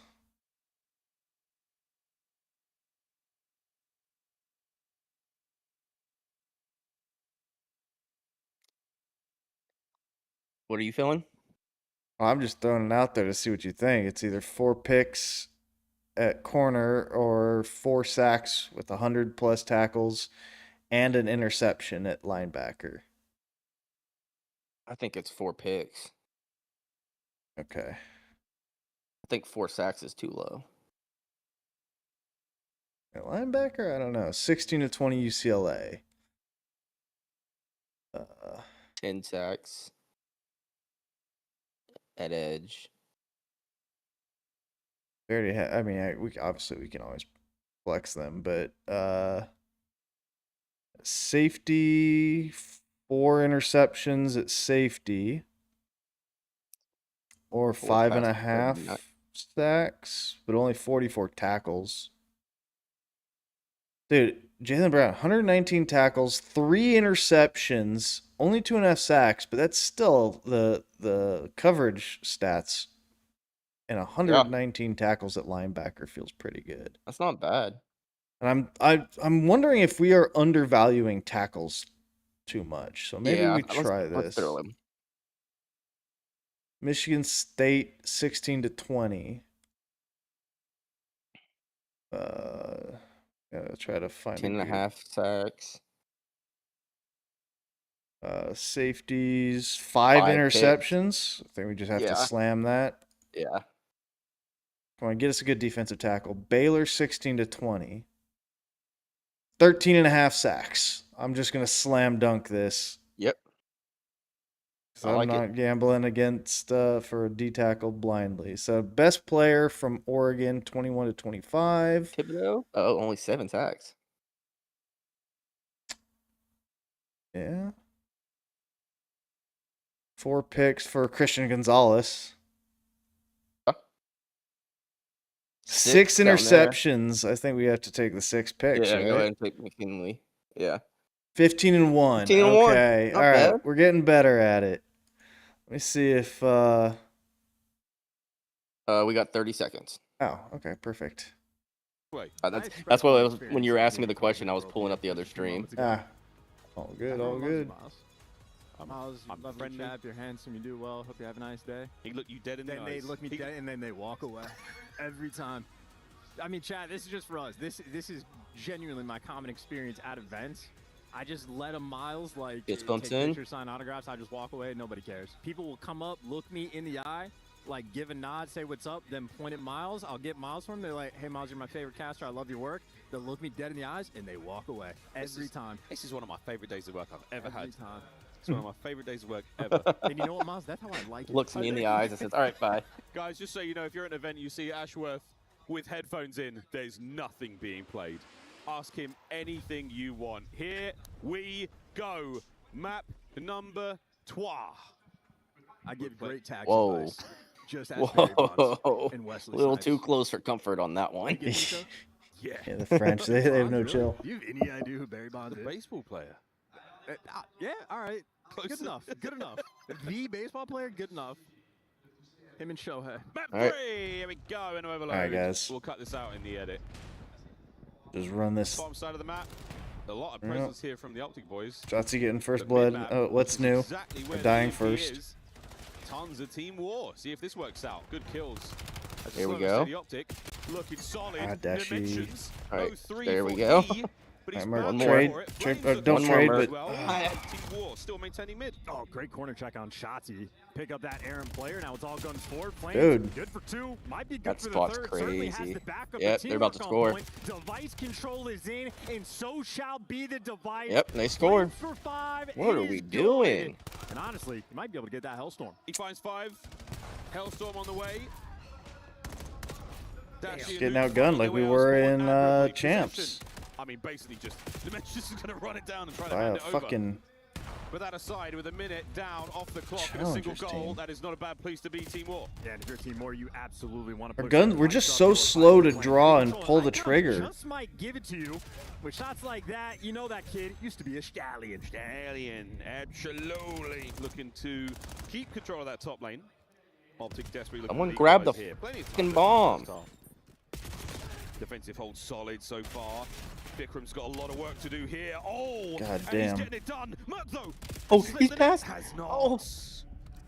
What are you feeling? I'm just throwing it out there to see what you think. It's either 4 picks at corner or 4 sacks with 100+ tackles and an interception at linebacker. I think it's 4 picks. Okay. I think 4 sacks is too low. At linebacker, I don't know. 16 to 20 UCLA. 10 sacks at edge. We already have. I mean, we can always flex them, but safety, 4 interceptions at safety, or 5.5 sacks, but only 44 tackles. Dude, Jaylen Brown, 119 tackles, 3 interceptions, only 2.5 sacks, but that's still the coverage stats. And 119 tackles at linebacker feels pretty good. That's not bad. And I'm wondering if we are undervaluing tackles too much. So maybe we try this. Let's throw him. Michigan State 16 to 20. Gotta try to find 10.5 sacks. Safeties, 5 interceptions. I think we just have to slam that. Yeah. Come on, get us a good defensive tackle. Baylor 16 to 20. 13.5 sacks. I'm just gonna slam dunk this. Yep. So I'm not gambling against for a D tackle blindly. So best player from Oregon, 21 to 25. Thibodeau? Oh, only 7 sacks. Yeah. 4 picks for Christian Gonzalez. 6 interceptions. I think we have to take the 6 picks. Yeah, right? go ahead and take McKinley. Yeah. 15 and 1. 15 and 1. Okay. All right. Bad. We're getting better at it. Let me see if we got 30 seconds. Oh, okay, perfect. That's why when you were asking me the question, I was pulling up the other stream. All good, all good. Miles, love friend Chap, you're handsome, you do well, hope you have a nice day. He look you dead in the eyes. Then they look me dead and then they walk away. Every time. I mean, Chad, this is just for us. This is genuinely my common experience at events. I just let them Miles like take pictures, sign autographs, I just walk away, nobody cares. People will come up, look me in the eye, like give a nod, say what's up, then point at Miles. I'll get Miles from them. They're like, hey Miles, you're my favorite caster, I love your work. They'll look me dead in the eyes and they walk away. Every time. This is one of my favorite days of work I've ever had. Every time. It's one of my favorite days of work ever. And you know what, Miles? That's how I like it. Looks me in the eyes and says, all right, bye. Guys, just so you know, if you're at an event you see Ashworth with headphones in, there's nothing being played. Ask him anything you want. Here we go. Map number 12. I give great tax advice. Just as Whoa. and Wesley A little Snipes. too close for comfort on that one. Yeah. Yeah, the French, they have no chill. Do you have any idea who Barry Bonds The is? baseball player. Yeah, all right. Good enough. Good enough. The baseball player, good enough. Him and Shohei. Map All right. 3. Here we go. And overload. All right, guys. We'll cut this out in the edit. Just run this. Bottom side of the map. A lot of presence here from the OpTic boys. Jotzi getting first blood. What's new? Exactly where Dying the EVP first. is. Tons of team war. See if this works out. Good kills. Here we go. The OpTic. looking solid. Dashy. All right, there we go. One more. Don't trade, but Team War still maintaining mid. Oh, great corner check on Shotzi. Pick up that Aaron player. Now it's all guns forward. Flames, dude, good for 2. Might be good that for the spot's 3rd. crazy. Has the backup. Yep, the they're about to score. Point. Device control is in, and so shall be the device. Yep, they scored. For 5. What are we doing? And honestly, you might be able to get that Hellstorm. He finds 5. Hellstorm on the way. Getting outgunned like we were in Champs. I mean, basically just Dimensions is going to run it down and try to By hand a it over. fucking But that aside, with a minute down off the clock and a single goal, that is not a bad place to be, Team War. Yeah, and if you're Team War, you absolutely want to our push guns. We're just so slow to draw and pull the trigger. Just might give it to you. With shots like that, you know that kid used to be a stallion. Stallion, absolutely. Looking to keep control of that top lane. OpTic desperately looking. Someone grab the fucking bomb. Defensive hold solid so far. Vikram's got a lot of work to do here. Oh, God and damn. he's getting it done. Merc though. Oh, he's passed. Has not. Oh.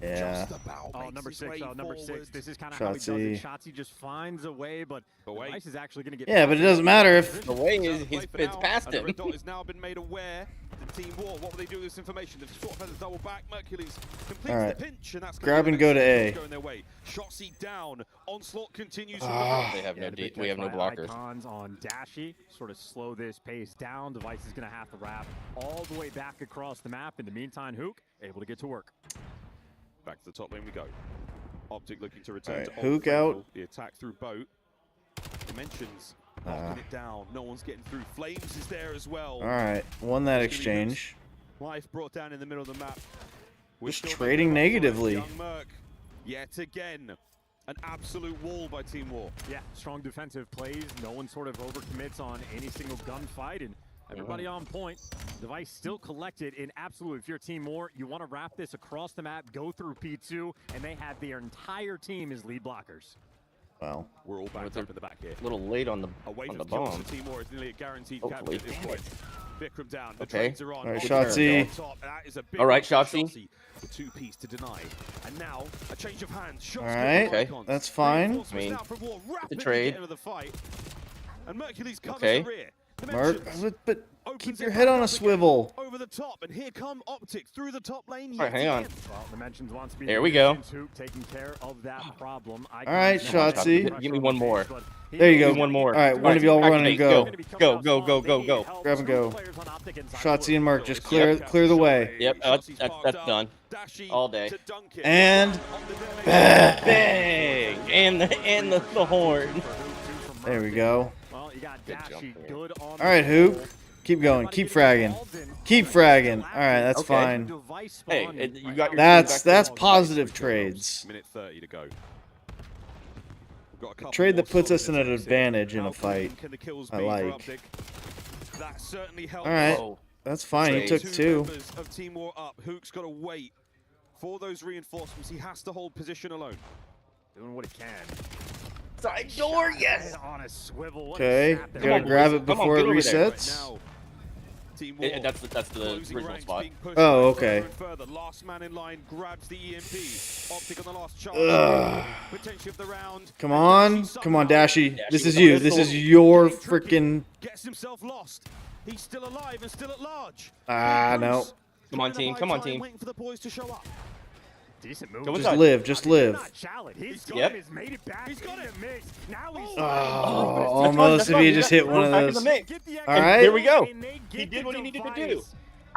Yeah. Just about. Oh, number 6. Oh, number 6. This is kind of how he does Shotzi. it. Shotzi just finds a way, but Device is actually going to get. Yeah, but it doesn't matter if the way is it's past him. Red Dot has now been made aware. The Team War, what will they do with this information? They've sort of had a double back. Mercules completes the pinch, and that's grab and go to A. Going their way. Shotzi down. Onslaught continues. They have no we have no blockers. Icons on Dashy sort of slow this pace down. Device is going to have to wrap all the way back across the map. In the meantime, Hook able to get to work. Back to the top lane we go. OpTic looking to return to Hook out. The attack through boat. Dimensions knocking it down. No one's getting through. Flames is there as well. All right, won that exchange. Life brought down in the middle of the map. Just trading negatively. Young Merc, yet again, an absolute wall by Team War. Yeah, strong defensive plays. No one sort of overcommits on any single gunfight, and everybody on point. Device still collected in absolute. If you're Team War, you want to wrap this across the map, go through P2, and they have their entire team as lead blockers. Wow. We're all backed up in the back here. A little late on the bomb. Team War is nearly a guaranteed Hopefully. capture at this point. Vikram down. The Okay. trades are on. All right, Shotzi. That is a big All right, one for Shotzi. The 2-piece to deny. And now a change of hands. All right, that's fine. I mean, the trade. Into the fight. And Mercules covers Okay. the rear. Mark, but keep your head on a swivel. Over the top, and here come OpTic through the top lane. All right, hang on. Well, Dimensions wants to be There we go. Taking care of that problem. All right, Shotzi. Give me one more. There you go. One more. All right, one of y'all run and go. Go. Grab and go. Shotzi and Mark, just clear the way. Yep, that's done. All day. And bang! And the horn. There we go. Well, you got Dashy good on. All right, Hook. Keep going. Keep fragging. Keep fragging. All right, that's fine. Hey, you got your That's positive trades. Minute 30 to go. A trade that puts us in an advantage in a fight. I like. All right, that's fine. He took 2. Of Team War up. Hook's got to wait for those reinforcements. He has to hold position alone. Doing what he can. Side door, yes. On a swivel. Okay, gotta grab it before it resets. That's the original spot. Oh, okay. Last man in line grabs the EMP. OpTic on the last charge. Potential of the round. Come on, Dashy. This is you. This is your freaking. Gets himself lost. He's still alive and still at large. No. Come on, team. Come on, team. Waiting for the boys to show up. Decent move. Just live. Yep. He's got it. Now he's almost if he just hit one of those. All right. Here we go. He did what he needed to do.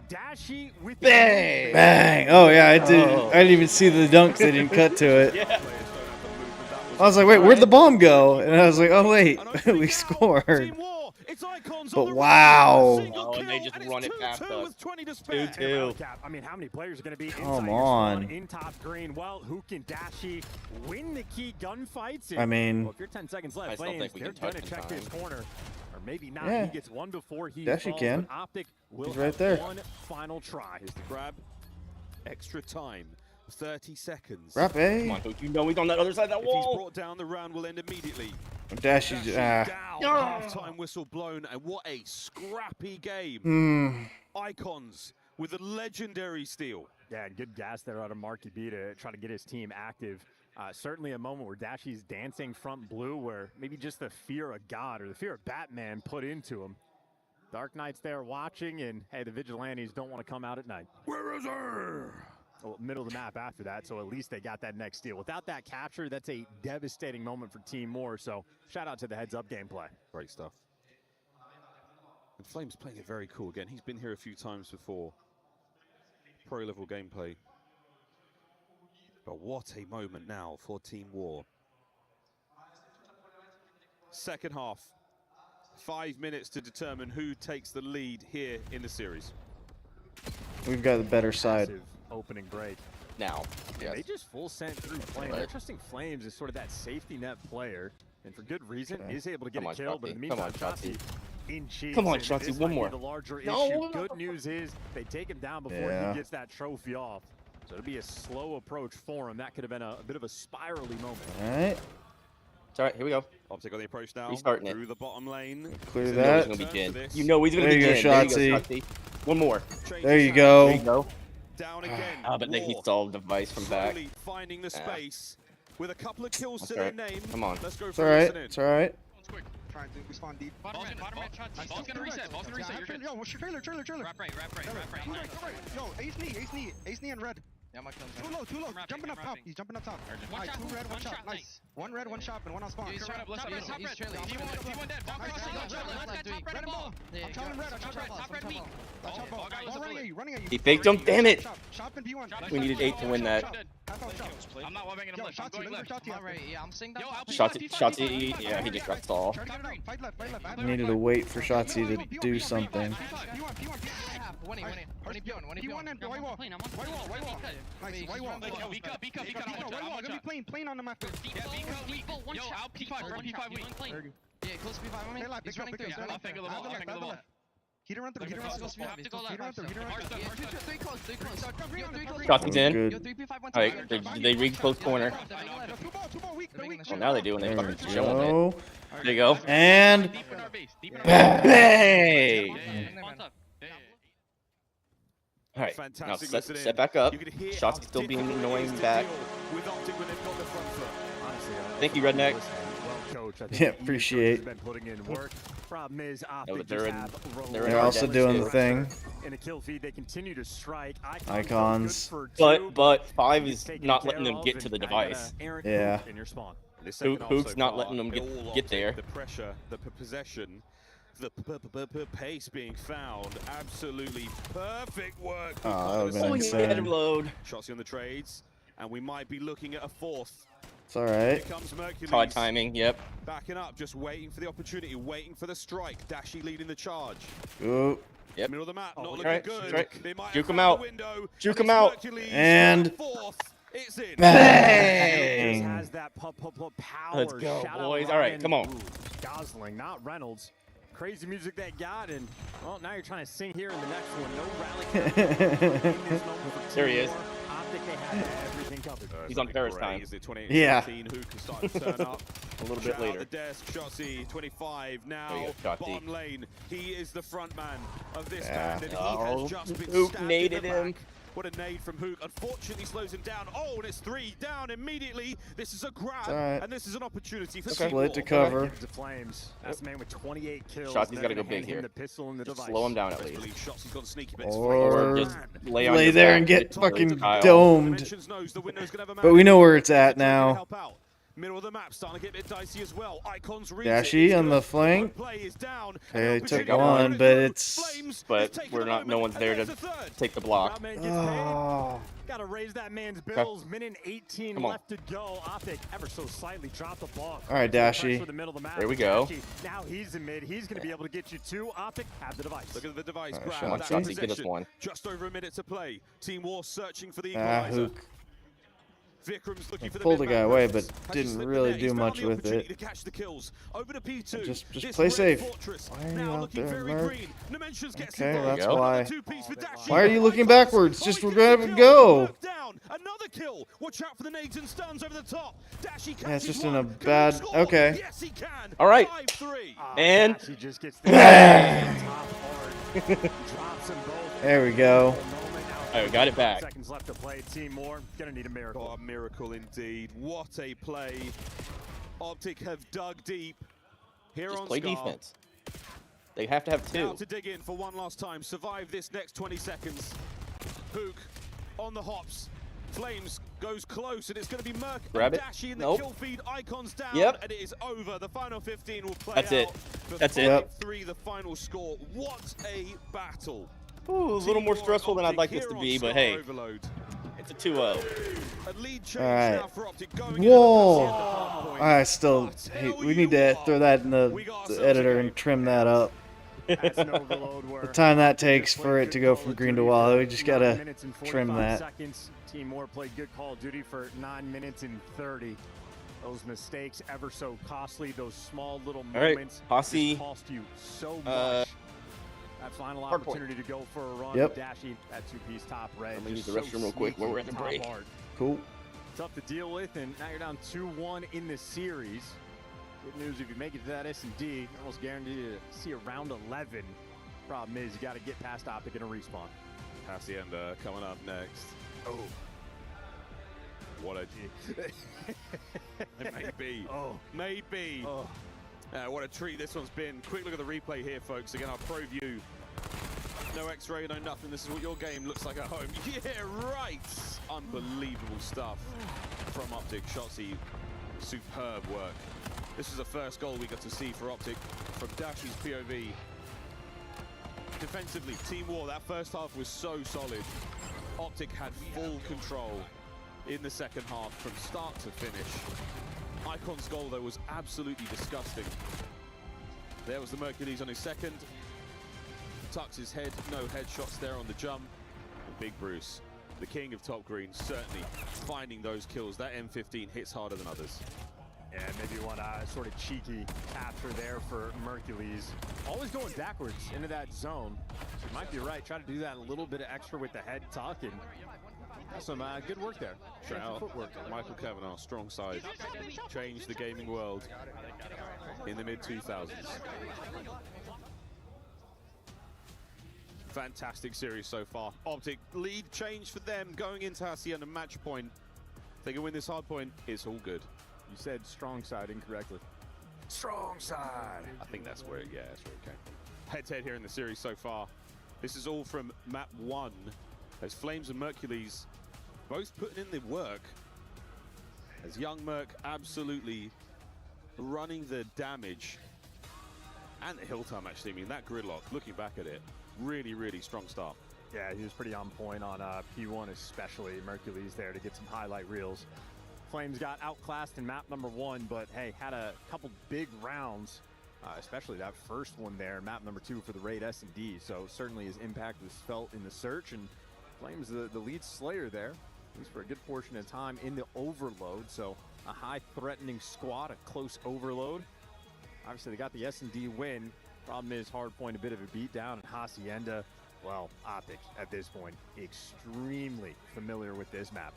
Dashy with bang. Bang. Oh yeah, I did. I didn't even see the dunks. They didn't cut to it. Yeah. I was like, wait, where'd the bomb go? And I was like, oh wait, we scored. But wow. Oh, and they just run it past us. 2-2. I mean, how many players are going to be Come on. in top green? Well, Hook and Dashy win the key gunfights. I mean, well, if you're 10 seconds left, I still think we they're can going to check his corner. Or maybe not. Yeah. He gets one before he Dashy falls, can. but OpTic will He's right have there. one final try. Here's the grab. Extra time. 30 seconds. Wrap A. Come on, Hook. You know he's on that other side of that If he's wall. brought down, the round will end immediately. Dashy's down. Half-time whistle blown, and what a scrappy game. Icons with a legendary steal. Yeah, good gas there out of Marky B to try to get his team active. Certainly a moment where Dashy's dancing front blue, where maybe just the fear of God or the fear of Batman put into him. Dark Knight's there watching, and hey, the Vigilantes don't want to come out at night. Where is he? Well, middle of the map after that, so at least they got that next steal. Without that capture, that's a devastating moment for Team War, so shout out to the heads-up gameplay. Great stuff. And Flame's playing it very cool again. He's been here a few times before. Pro-level gameplay. But what a moment now for Team War. Second half. 5 minutes to determine who takes the lead here in the series. We've got the better side. Opening break. Now. Yeah, they just full sent through Flame. They're trusting Flames as sort of that safety net player. And for good reason, he's able to get a kill. But in the meantime, Shotzi in cheese. Come on, Shotzi, one more. The larger issue. Good news is they take him down before he gets that trophy off. So it'll be a slow approach for him. That could have been a bit of a spirally moment. All right. It's all right. Here we go. OpTic on the approach now. Restarting through the bottom lane. Clear that. He's gonna begin. You know he's gonna begin. There you go, Shotzi. One more. There you go. There you go. Down again. But then he stalled the device from back. Finding the space with a couple of kills to their name. Come on. Let's go. It's all right. It's all right. Trying to respond deep. Ball's gonna reset. Ball's gonna reset. You're good. Yo, what's your trailer? Wrap right. Yo, ace knee and red. Yeah, my kills. Too low. Jumping up top. He's jumping up top. One shot, two red, one shot. nice. Nice. One red, one shot, and one on spawn. He's top red. He's trailing. T1 dead. Ball crossing. Top red ball. I'm telling red. Top red weak. Ball running at you. He faked him. Damn it. Shop and B1. We needed 8 to win that. I'm not webbing him left. I'm going left. Alright, yeah, I'm seeing that. Shotzi, yeah, he just got stall. I needed to wait for Shotzi to do something. Playing on the map. Yeah, close to P5 on me. He's running through. I'll fake the ball. He didn't run through. Shotzi's in. Yo, 3P5 went Alright, they read close corner. Well, now they do when they fucking chill it. There you go. And bang! Alright, now set back up. Shotzi's still being annoying back. Thank you, Redneck. Yeah, appreciate. They're also doing the thing. In a kill feed, they continue to strike icons. But 5 is not letting them get to the device. Yeah. Hook's not letting them get there. The pressure, the possession, the pace being found. Absolutely perfect work. Oh, that would have been insane. Shotzi on the trades, and we might be looking at a fourth. It's all right. Hard timing, yep. Backing up, just waiting for the opportunity, waiting for the strike. Dashy leading the charge. Ooh. Yep. Middle of the map, not looking good. Right. Juke him out. Juke him out. And it's in. Bang! Has that power. Let's go, boys. All right, come on. Gosling, not Reynolds. Crazy music they got, and well, now you're trying to sing here in the next one. No rally. There he is. OpTic, they have everything covered. He's on Paris time. Yeah. Who can start to turn up a little bit later. The desk, Shotzi, 25 now. Bottom lane. He is the front man of this band, and he has just been Hook stabbed naded in the him. back. What a nade from Hook. Unfortunately, slows him down. Oh, and it's 3 down immediately. This is a grab, right. and this is an opportunity for Split to cover. To Flames. That's the man with 28 kills. Shotzi's got to go big here. The pistol and the device. Slow him down at least. Shotzi's got sneaky Or just lay there and get fucking domed. But we know where it's at now. Middle of the map starting to get a bit dicey as well. Icons Dashy on the flank. Okay, took one, but it's. But we're not. No one's there to take the block. Oh. Gotta raise that man's bills. Minute 18 left to go. OpTic ever so slightly dropped the ball. All right, Dashy. There we go. Now he's in mid. He's gonna be able to get you 2. OpTic have the device. Look at the device. Come on, Shotzi, get us one. Just over a minute to play. Team War searching for the equalizer. Hook. Vikram's looking for the pulled the guy away, but didn't really do much with it. To catch the kills. Over to P2. Just play safe. Why are you out there, Mark? Okay, that's why. Why are you looking backwards? Just we're gonna go. Another kill. Watch out for the nades and stuns over the top. Dashy yeah, it's just in a bad. Okay. Yes, he can. All right. And there we go. All right, got it back. Seconds left to play. Team Moore gonna need a miracle. Oh, a miracle indeed. What a play. OpTic have dug deep. Here Just on play Scar. defense. They have to have two. Now to dig in for one last time. Survive this next 20 seconds. Hook on the hops. Flames goes close, and it's going to be Merc Grab and it. Dashy in the Nope. kill feed. Icons down, Yep. and it is over. The final 15 will play That's out. it. For That's it. 5-3, the final score. What a battle. Ooh, a little more stressful than I'd like this to Here be, on but Scar hey, Overload. it's a 2-0. A lead change All right. now for OpTic going Whoa! I still hate. We need to throw that in the editor and trim that up. The time that takes for it to go from green to wild, we just gotta trim that. Seconds. Team Moore played good Call of Duty for 9 minutes and 30. Those mistakes ever so costly. Those small little All right, moments Posse, just cost you so much. That final hard point. opportunity to go for a run. Yep. Dashy, that two-piece top red. Let me use just the restroom real quick while we're at the top break. hard. Cool. Tough to deal with, and now you're down 2-1 in the series. Good news, if you make it to that S&D, you're almost guaranteed to see a round 11. Problem is, you got to get past OpTic in a respawn. Hacienda coming up next. Oh. What a maybe. Oh. Maybe. Oh. What a treat this one's been. Quick look at the replay here, folks. Again, our pro view. No X-ray, no nothing. This is what your game looks like at home. Yeah, right. Unbelievable stuff from OpTic. Shotzzy, superb work. This is the first goal we got to see for OpTic from Dashy's POV. Defensively, Team War, that first half was so solid. OpTic had full control in the second half from start to finish. Icon's goal, though, was absolutely disgusting. There was the Mercules on his second. Tucks his head, no headshots there on the jump. And Big Bruce, the king of top green, certainly finding those kills. That M15 hits harder than others. Yeah, maybe one sort of cheeky capture there for Mercules. Always going backwards into that zone. So you might be right. Try to do that a little bit extra with the head tuck, and that's some good work there. Footwork. Michael Kavanagh, strong side. Changed the gaming world in the mid-2000s. Fantastic series so far. OpTic lead change for them going into Hacienda match point. If they can win this hard point, it's all good. You said strong side incorrectly. Strong side. I think that's where, yeah, that's where it came from. Head-to-head here in the series so far. This is all from map 1. As Flames and Mercules both putting in the work. As young Merc absolutely running the damage. And the hill time, actually. I mean, that gridlock, looking back at it, really, really strong start. Yeah, he was pretty on point on P1 especially. Mercules there to get some highlight reels. Flames got outclassed in map number 1, but hey, had a couple big rounds, especially that first one there, map number 2 for the raid S&D. So certainly his impact was felt in the search, and Flames the lead slayer there, at least for a good portion of time in the overload. So a high threatening squad, a close overload. Obviously they got the S&D win. Problem is hardpoint a bit of a beatdown, and Hacienda, well, OpTic at this point extremely familiar with this map.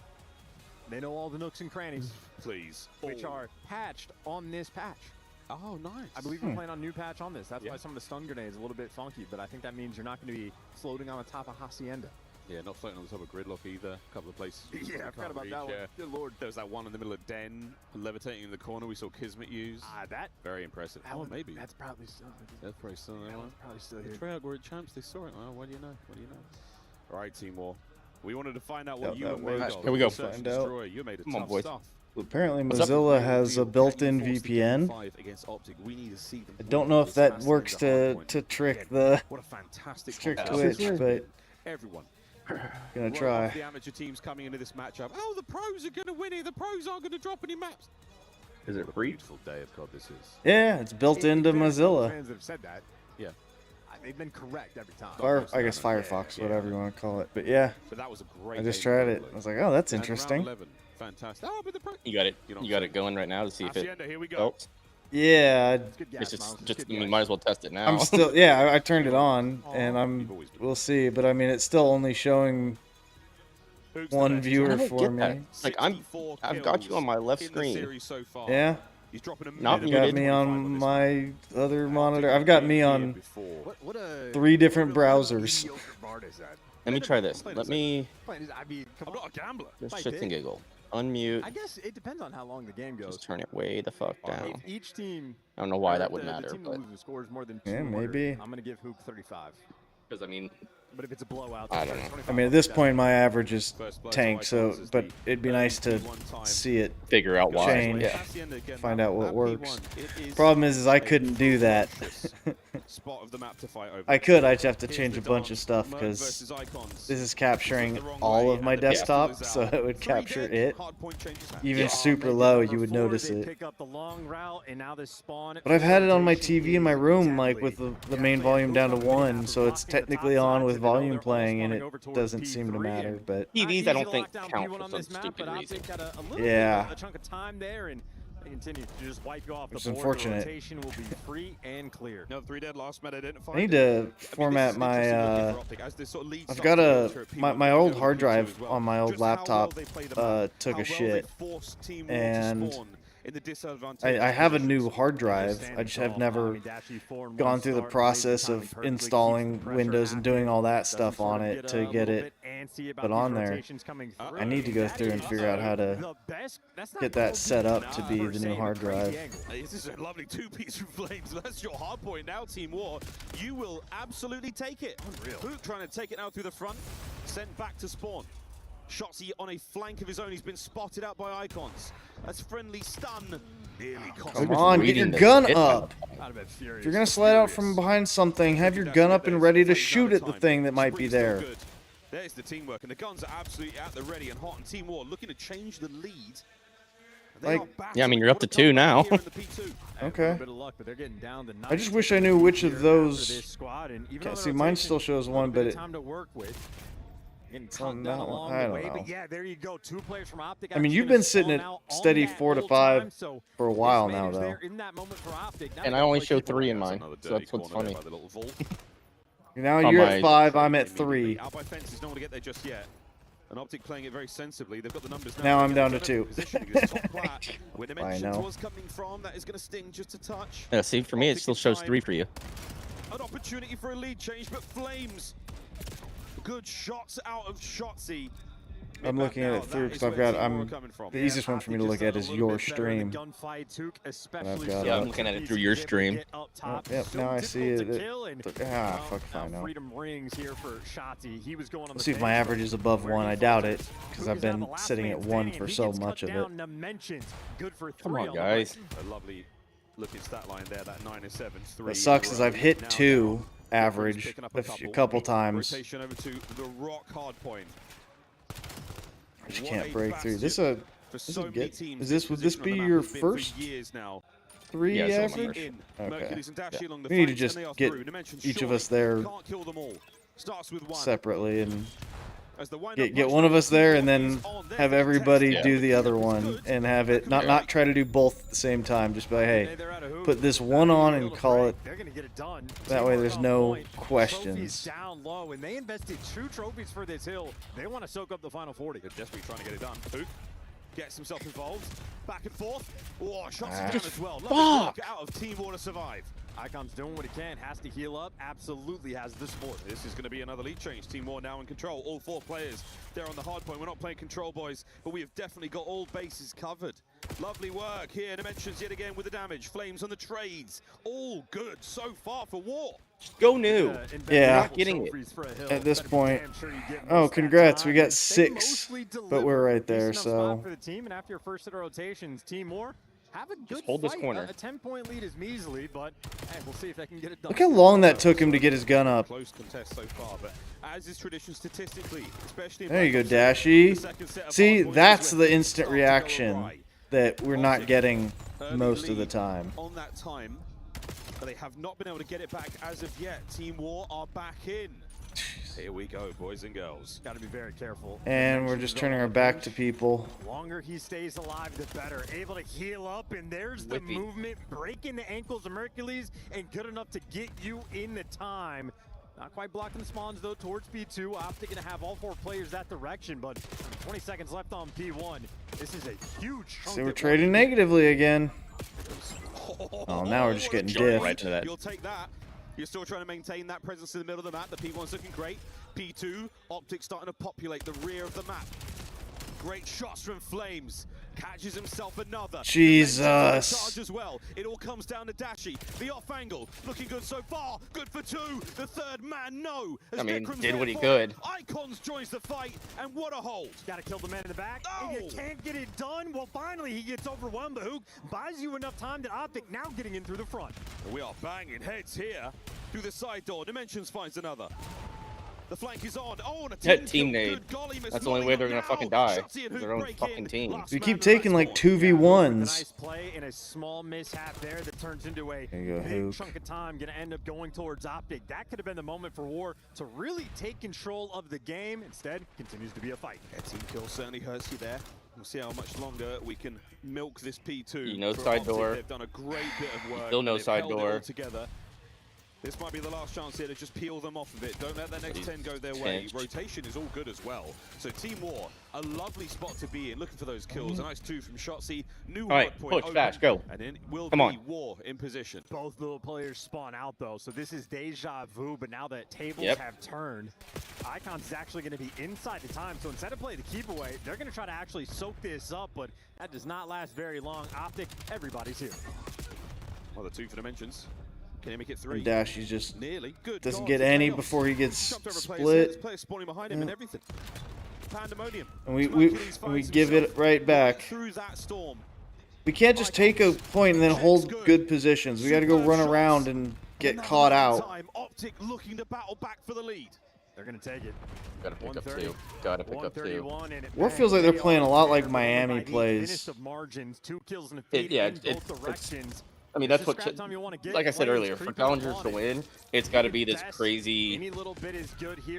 They know all the nooks and crannies, please, which are patched on this patch. Oh, nice. I believe we're playing on new patch on this. That's why some of the stun grenades are a little bit funky, but I think that means you're not going to be floating on the top of Hacienda. Yeah, not floating on the top of gridlock either. A couple of places. Yeah, I forgot about that one. Good lord. There was that one in the middle of Den, levitating in the corner. We saw Kismet use. That very impressive. That one, maybe. That's probably still. That's probably still there. Probably still here. The Treyarch were champs. They saw it. Well, what do you know? What do you know? All right, Team War. We wanted to find out what you were made of. Here we go. Find out. You made Come on, tough boys. stuff. Apparently Mozilla has a built-in VPN. I don't know if that works to trick the Twitch, but everyone gonna try. The amateur teams coming into this matchup. Oh, the pros are gonna win here. The pros aren't gonna drop any maps. Is it free? Beautiful day of COD this is. Yeah, it's built into Mozilla. Fans have said that. Yeah. They've been correct every time. I guess Firefox, whatever you want to call it. But yeah, so that was a great I just tried it. I was like, oh, that's interesting. 11. Fantastic. Oh, but the You got it. You got it going right now to see if it Here we go. helps. Yeah, you might as well test it now. I'm still, yeah, I turned it on, and we'll see. But I mean, it's still only showing one viewer for me. Like I've got you on my left screen. Yeah. He's dropping a Not got me on my other monitor. I've got me on 3 different browsers. Let me try this. Let me. I mean, I'm not a gambler. Just shits and giggle. Unmute. I guess it depends on how long the game goes. Just turn it way the fuck down. If each team. I don't know why that would matter. The team that loses scores more than 200, maybe. I'm gonna give Hook 35. Because I mean. But if it's a blowout, I don't know. I mean, at this point, my average is tank. So, but it'd be nice to see it figure out why. Change, yeah. Find out what works. Problem is I couldn't do that. I could. I just have to change a bunch of stuff because this is capturing all of my desktop, so it would capture it. Even super low, you would notice it. But I've had it on my TV in my room, like with the main volume down to 1, so it's technically on with volume playing, and it doesn't seem to matter. But TVs, I don't think count for some stupid reason. Yeah. A chunk of time there, and they continue to just wipe you off the It's board. unfortunate. The rotation will be free and clear. No, 3 dead last man identified. I need to format my. I've got my old hard drive on my old laptop took a shit, and I have a new hard drive. I just have never gone through the process of installing Windows and doing all that stuff on it to get it put on there. I need to go through and figure out how to get that set up to be the new hard drive. This is a lovely 2-piece from Flames. That's your hard point now, Team War. You will absolutely take it. Unreal. Hook trying to take it out through the front. Sent back to spawn. Shotzzy on a flank of his own. He's been spotted out by Icons. That's friendly stun. Nearly Come on, get your gun up. If you're going to slide out from behind something, have your gun up and ready to shoot at the thing that might be there. There's the teamwork, and the guns are absolutely at the ready and hot. And Team War looking to change the lead. Yeah, I mean, you're up to 2 now. Okay. I just wish I knew which of those. Can't see, mine still shows 1, but it. It's on that one. I don't know. Yeah, there you go. 2 players from OpTic. I mean, you've been sitting at steady 4 to 5 for a while now, though. And I only show 3 in mine, so that's what's funny. Now you're at 5, I'm at 3. Out by fences, no one to get there just yet. And OpTic playing it very sensibly. They've got the numbers now I'm down to 2. Where Dimensions was coming from, that is going to sting just a touch. Yeah, see, for me, it still shows 3 for you. An opportunity for a lead change, but Flames. Good shots out of Shotzzy. I'm looking at it through because I've got. The easiest one for me to look at is your stream. Yeah, I'm looking at it through your stream. Oh, yep, now I see it. Fuck if I know. Let's see if my average is above 1. I doubt it because I've been sitting at 1 for so much of it. Come on, guys. A lovely looking stat line there. That 9-7-3. What sucks is I've hit 2 average a couple times. Rotation over to the rock hard point. I just can't break through. Would this be your first 3 average? Okay. Yeah. We need to just get each of us there separately and get one of us there and then have everybody do the other one and have it not try to do both at the same time. Just be like, hey, put this one on and call it. That way there's no questions. Down low, and they invested 2 trophies for this hill. They want to soak up the final 40. They're desperately trying to get it done. Hook gets himself involved. Back and forth. Oh, shots down as well. Lovely out of Team War to survive. Icon's doing what he can, has to heal up, absolutely has the support. This is going to be another lead change. Team War now in control. All 4 players there on the hard point. We're not playing control, boys, but we have definitely got all bases covered. Lovely work here. Dimensions yet again with the damage. Flames on the trades. All good so far for War. Go new. Yeah. Getting it. At this point. Oh, congrats. We got 6, but we're right there, so. For the team, and after your first set of rotations, Team War have a good hold fight. This corner. A 10-point lead is measly, but hey, we'll see if they can get it done. Look how long that took him to get his gun up. Close contest so far, but as is tradition statistically, especially there you go, Dashy. See, that's the instant reaction that we're not getting most of the time. On that time, but they have not been able to get it back as of yet. Team War are back in. Here we go, boys and girls. Got to be very careful. And we're just turning our back to people. The longer he stays alive, the better. Able to heal up, and there's the movement, breaking the ankles of Mercules, and good enough to get you in the time. Not quite blocking the spawns, though, towards P2. OpTic going to have all 4 players that direction, but 20 seconds left on P1. This is a huge chunk. See, we're trading negatively again. Oh, now we're just getting diffed. Right to that. You'll take that. You're still trying to maintain that presence in the middle of the map. The P1's looking great. P2, OpTic starting to populate the rear of the map. Great shots from Flames. Catches himself another. Jesus. Charge as well. It all comes down to Dashi. The off angle looking good so far. Good for 2. The third man, no. I mean, did what he could. Icons joins the fight, and what a hold. Got to kill the man in the back. Oh. And you can't get it done. Well, finally he gets overwhelmed. The Hook buys you enough time that OpTic now getting in through the front. We are banging heads here through the side door. Dimensions finds another. The flank is on. Oh, and a team nade. That's the only way they're gonna fucking die. Their own fucking team. We keep taking like 2v1s. Nice play and a small mishap there that turns into a big chunk of time. Gonna end up going towards OpTic. That could have been the moment for War to really take control of the game. Instead, continues to be a fight. Yeah, team kill certainly hurts you there. We'll see how much longer we can milk this P2. You know side door. They've done a great bit of work. Still no side door. Together. This might be the last chance here to just peel them off of it. Don't let the next 10 go their way. Rotation is all good as well. So Team War, a lovely spot to be in, looking for those kills. A nice 2 from Shotzi. New hard point push fast, go. And then will Come on. War in position. Both little players spawn out though, so this is deja vu, but now that tables have turned, Icons is actually going to be inside the time. So instead of playing the keep away, they're going to try to actually soak this up, but that does not last very long. OpTic, everybody's here. Well, the 2 for Dimensions. Can he make it 3? And Dashi's just nearly good. Doesn't get any before he gets split. Players spawning behind him and everything. Pandemonium. And we give it right back. Through that storm. We can't just take a point and then hold good positions. We got to go run around and get caught out. OpTic looking to battle back for the lead. They're going to take it. Gotta pick up 2. Gotta pick up 2. War feels like they're playing a lot like Miami plays. Margins, 2 kills in the in both directions. I mean, that's what, like I said earlier, for challengers to win, it's got to be this crazy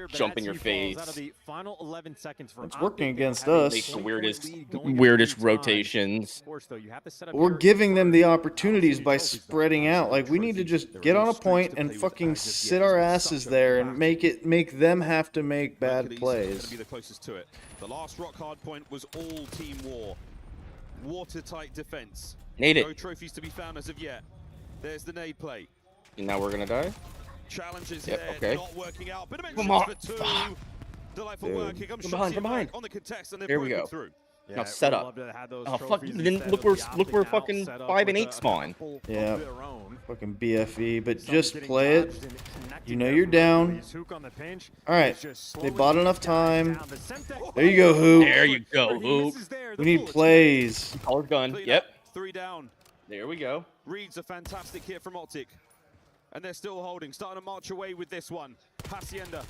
jump in your face. It's working against us. Make the weirdest rotations. We're giving them the opportunities by spreading out. Like, we need to just get on a point and fucking sit our asses there and make them have to make bad plays. Be the closest to it. The last rock hard point was all Team War. Watertight defense. Nade it. No trophies to be found as of yet. There's the nade play. And now we're gonna die. Challenges here, not working out. But come on. For 2. Delightful work. Here comes from behind. On the contest, and There we go. Through. Now set up. Oh fuck! Then look where fucking 5 and 8 spawn. Yeah. Fucking BFE, but just play it. You know you're down. All right. They bought enough time. There you go, Hoop. There you go, Hoop. We need plays. Powered gun. Yep. 3 down. There we go. Reads a fantastic hit from OpTic. And they're still holding. Starting to march away with this one. Hacienda.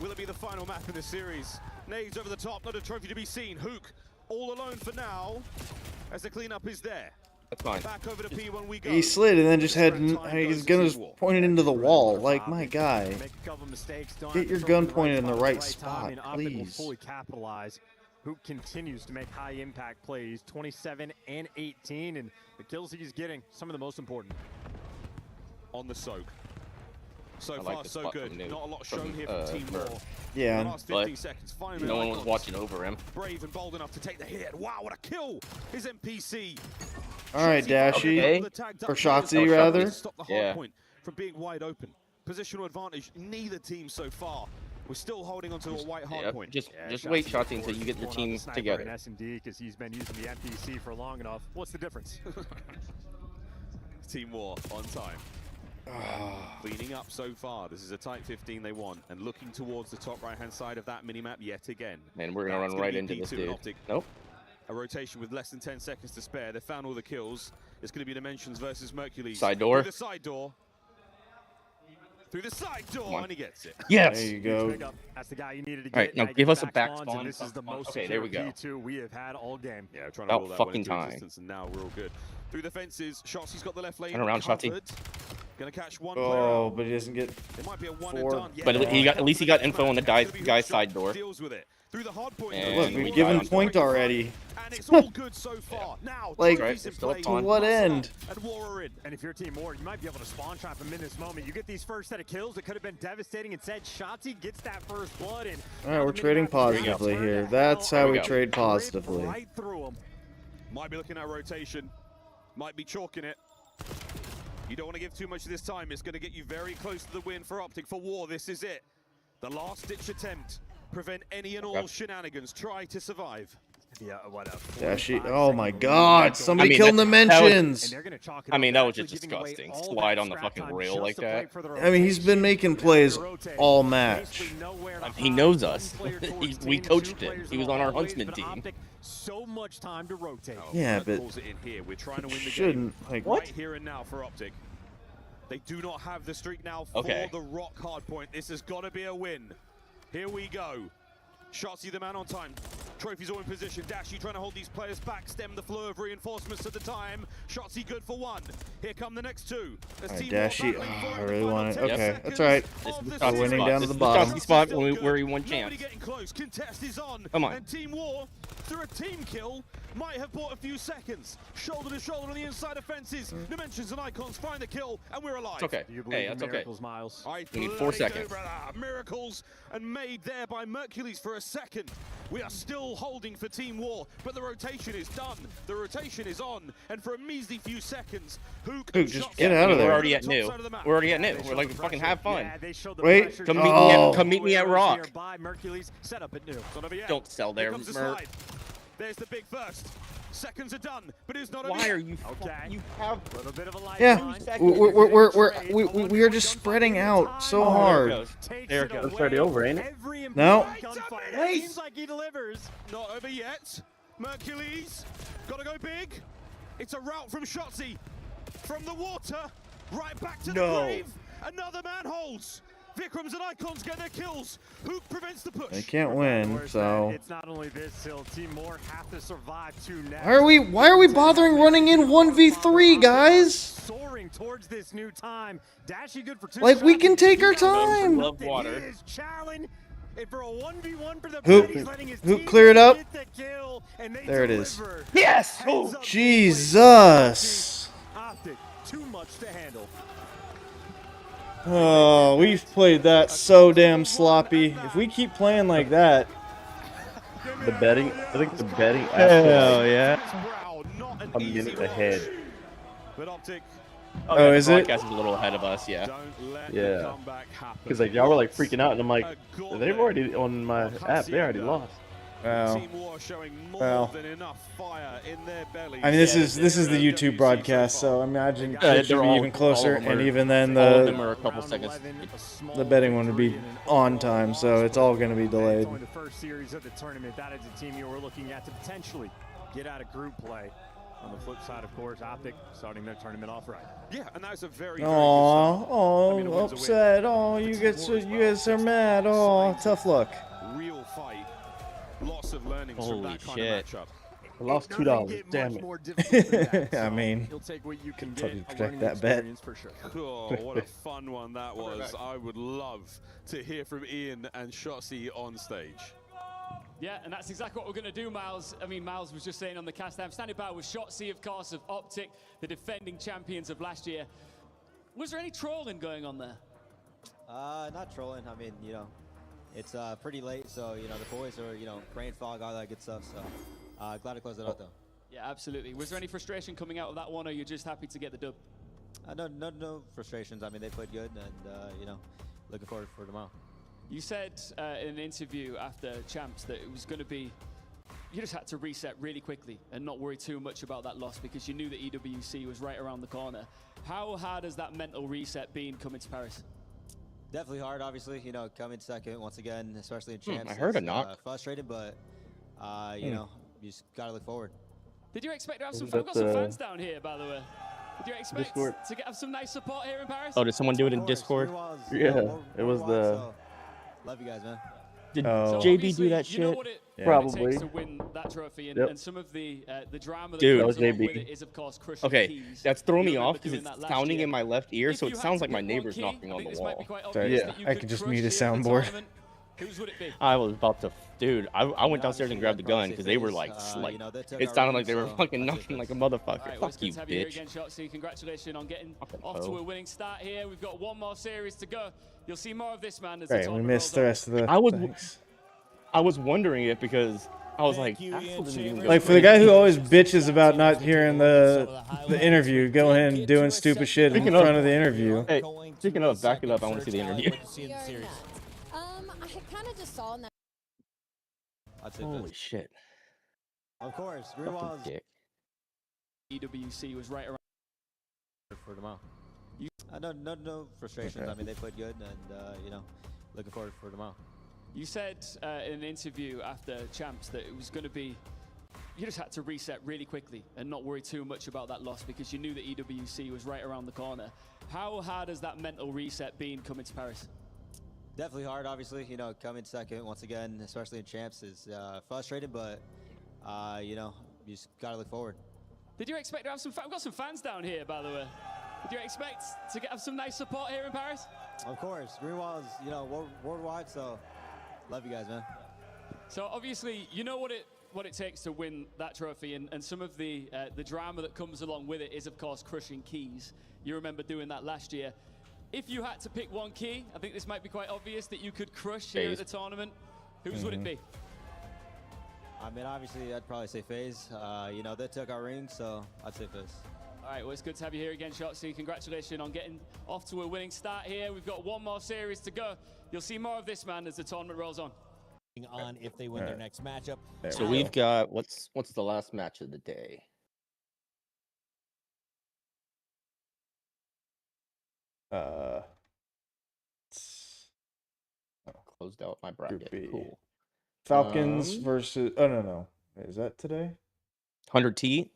Will it be the final map in the series? Nades over the top. Not a trophy to be seen. Hook all alone for now. As the cleanup is there. That's fine. Back over to P1 we go. He slid and then just had his gun was pointed into the wall. Like, my guy. Get your gun pointed in the right spot, please. Fully capitalize. Who continues to make high impact plays, 27 and 18, and the kills he's getting, some of the most important. On the soak. So far, so good. Not a lot shown here from Team War. Yeah, the last 15 seconds, finally no one was watching over him. Brave and bold enough to take the hit. Wow, what a kill! His NPC. All right, Dashi, or Shotzi rather. Stop the hard point from being wide open. Positional advantage. Neither team so far. We're still holding onto a white hard point. Just wait, Shotzi, until you get your team together. S&D because he's been using the NPC for long enough. What's the difference? Team War on time. Cleaning up so far. This is a tight 15 they want, and looking towards the top right-hand side of that minimap yet again. Man, we're gonna run right into this dude. Nope. A rotation with less than 10 seconds to spare. They found all the kills. It's going to be Dimensions versus Mercules. Side door. Through the side door. Through the side door, and he gets it. Yes. There you go. That's the guy you needed to get. All right, now give us a back spawn. This is the most okay, there we go. P2 we have had all game. Yeah, trying to roll that one into existence, and now we're all good. Through the fences, Shotzi's got the left lane. Turn around, Shotzi. Gonna catch one. Oh, but he doesn't get. It might be a one and done. But at least he got info on the guy's side door. Deals with it. Through the hard point. And look, we've given point already. And it's all good so far. Now, like, to what end? And War are in. And if you're Team War, you might be able to spawn trap him in this moment. You get these first set of kills. It could have been devastating. Instead, Shotzi gets that first blood. And all right, we're trading positively here. That's how we trade positively. Right through him. Might be looking at rotation. Might be chalking it. You don't want to give too much of this time. It's going to get you very close to the win for OpTic. For War, this is it. The last-ditch attempt. Prevent any and all shenanigans. Try to survive. Yeah, what up? Oh my God! Somebody killed Dimensions. I mean, that was just disgusting. Slide on the fucking rail like that. I mean, he's been making plays all match. He knows us. We coached him. He was on our Huntsman team. So much time to rotate. Yeah, but shouldn't like right here and now for OpTic. They do not have the streak now for the rock hard point. This has got to be a win. Here we go. Shotzzy the man on time. Trophies all in position. Dashy trying to hold these players back, stem the flow of reinforcements at the time. Shotzzy good for one. Here come the next two. Dashy, I really want it. Okay, that's all right. We're winning down to the bottom. Spot where he won champs. Getting close. Contest is on. Come on. And Team War, through a team kill, might have bought a few seconds. Shoulder to shoulder on the inside of fences. Dimensions and Icons find the kill, and we're alive. It's okay. Hey, that's okay. Miles? We need 4 seconds. Miracles, and made there by Mercules for a second. We are still holding for Team War, but the rotation is done. The rotation is on, and for a measly few seconds, just get out of there. We're already at new. We're already at new. We're like, fucking have fun. Wait. Come meet me at Rock. Mercules set up at new. Don't sell there, Merc. There's the big first. Seconds are done, but it's not. Why are you? You have a little bit of a light. Yeah, we are just spreading out so hard. There it goes. It's already over, ain't it? No. Seems like he delivers. Not over yet. Mercules, gotta go big. It's a route from Shotzzy, from the water, right back to the grave. Another man holds. Vikrams and Icons get their kills. Who prevents the push? They can't win, so. It's not only this, Hill. Team More have to survive too now. Why are we bothering running in 1v3, guys? Soaring towards this new time. Dashy good for 2 Like, we can take our time. Love water. And for a 1v1 for the Who clear it up? There it is. Yes! Oh, Jesus. OpTic, too much to handle. Oh, we've played that so damn sloppy. If we keep playing like that. The betting, I think the betting Hell yeah. a minute ahead. Oh, is it? Podcast is a little ahead of us, yeah. Yeah. Because like y'all were like freaking out, and I'm like, they've already on my app. They already lost. Wow. Well, I mean, this is the YouTube broadcast, so I imagine it should be even closer, and even then all of them are a couple seconds. The betting one would be on time, so it's all going to be delayed. The first series of the tournament, that is a team you were looking at to potentially get out of group play. On the flip side, of course, OpTic starting their tournament off right. Yeah, and that's a very upset. Oh, you guys are mad. Oh, tough luck. Real fight. Lots of learnings from that kind of matchup. I lost $2. Damn it. I mean, you'll take what you can probably get. protect that bet. For sure. Oh, what a fun one that was. I would love to hear from Ian and Shotzzy on stage. Yeah, and that's exactly what we're going to do, Miles. I mean, Miles was just saying on the cast, I'm standing by with Shotzzy, of course, of OpTic, the defending champions of last year. Was there any trolling going on there? Not trolling. I mean, you know, it's pretty late, so, you know, the boys are, you know, brain fog, all that good stuff, so glad to close it out, though. Yeah, absolutely. Was there any frustration coming out of that one, or you're just happy to get the dub? No frustrations. I mean, they played good, and, you know, looking forward for tomorrow. You said in an interview after Champs that it was going to be, you just had to reset really quickly and not worry too much about that loss because you knew that EWC was right around the corner. How hard has that mental reset been coming to Paris? Definitely hard, obviously. You know, coming second once again, especially in Champs. I heard a knock. Frustrated, but, you know, you just got to look forward. Did you expect to have some, we've got some fans down here, by the way. Did you expect to have some nice support here in Paris? Oh, did someone do it in Discord? Yeah, it was the... Love you guys, man. Did so JB do that you shit? Know what it Probably. to win that trophy, and, and some of the drama that goes along with it is, of course, crushing keys. That's throwing me off because it's sounding in my left ear, so it sounds like my neighbor's knocking on the wall. Yeah, I could just mute a soundboard. Whose would it be? I was about to, dude. I went downstairs and grabbed the gun because they were like, it sounded like they were fucking knocking like a motherfucker. Right, Fuck you, have you here bitch. again, Shotzzy. Congratulations on getting off to a winning start here. We've got one more series to go. You'll see more of this, man. As Right, we missed the rest of the. I was wondering it because I was like, Axel didn't even go Like for the guy who always bitches about not hearing the interview, going in doing stupid shit in front of the interview. Hey, speaking of, back it up. I want to see the interview. I kind of just saw in that. Holy shit. Of course, Greenwald's EWC was right around for tomorrow. No frustrations. Okay. I mean, they played good, and you know, looking forward for tomorrow. You said in an interview after Champs that it was going to be, you just had to reset really quickly and not worry too much about that loss because you knew that EWC was right around the corner. How hard has that mental reset been coming to Paris? Definitely hard, obviously. You know, coming second once again, especially in Champs, is frustrating, but you know, you just gotta look forward. Did you expect to have some? We've got some fans down here, by the way. Did you expect to have some nice support here in Paris? Of course, Greenwald's, you know, worldwide, so love you guys, man. So obviously, you know what it takes to win that trophy, and some of the drama that comes along with it is, of course, crushing keys. You remember doing that last year. If you had to pick one key, I think this might be quite obvious that you could crush here at the tournament. Whose would it be? I mean, obviously, I'd probably say FaZe. You know, they took our ring, so I'd say FaZe. All right, well, it's good to have you here again, Shotzzy. Congratulations on getting off to a winning start here. We've got one more series to go. You'll see more of this, man, as the tournament rolls on. On if they win their next matchup. So we've got what's the last match of the day? Closed out my bracket. Cool. Falcons versus. Oh no. Is that today? 100 Thieves.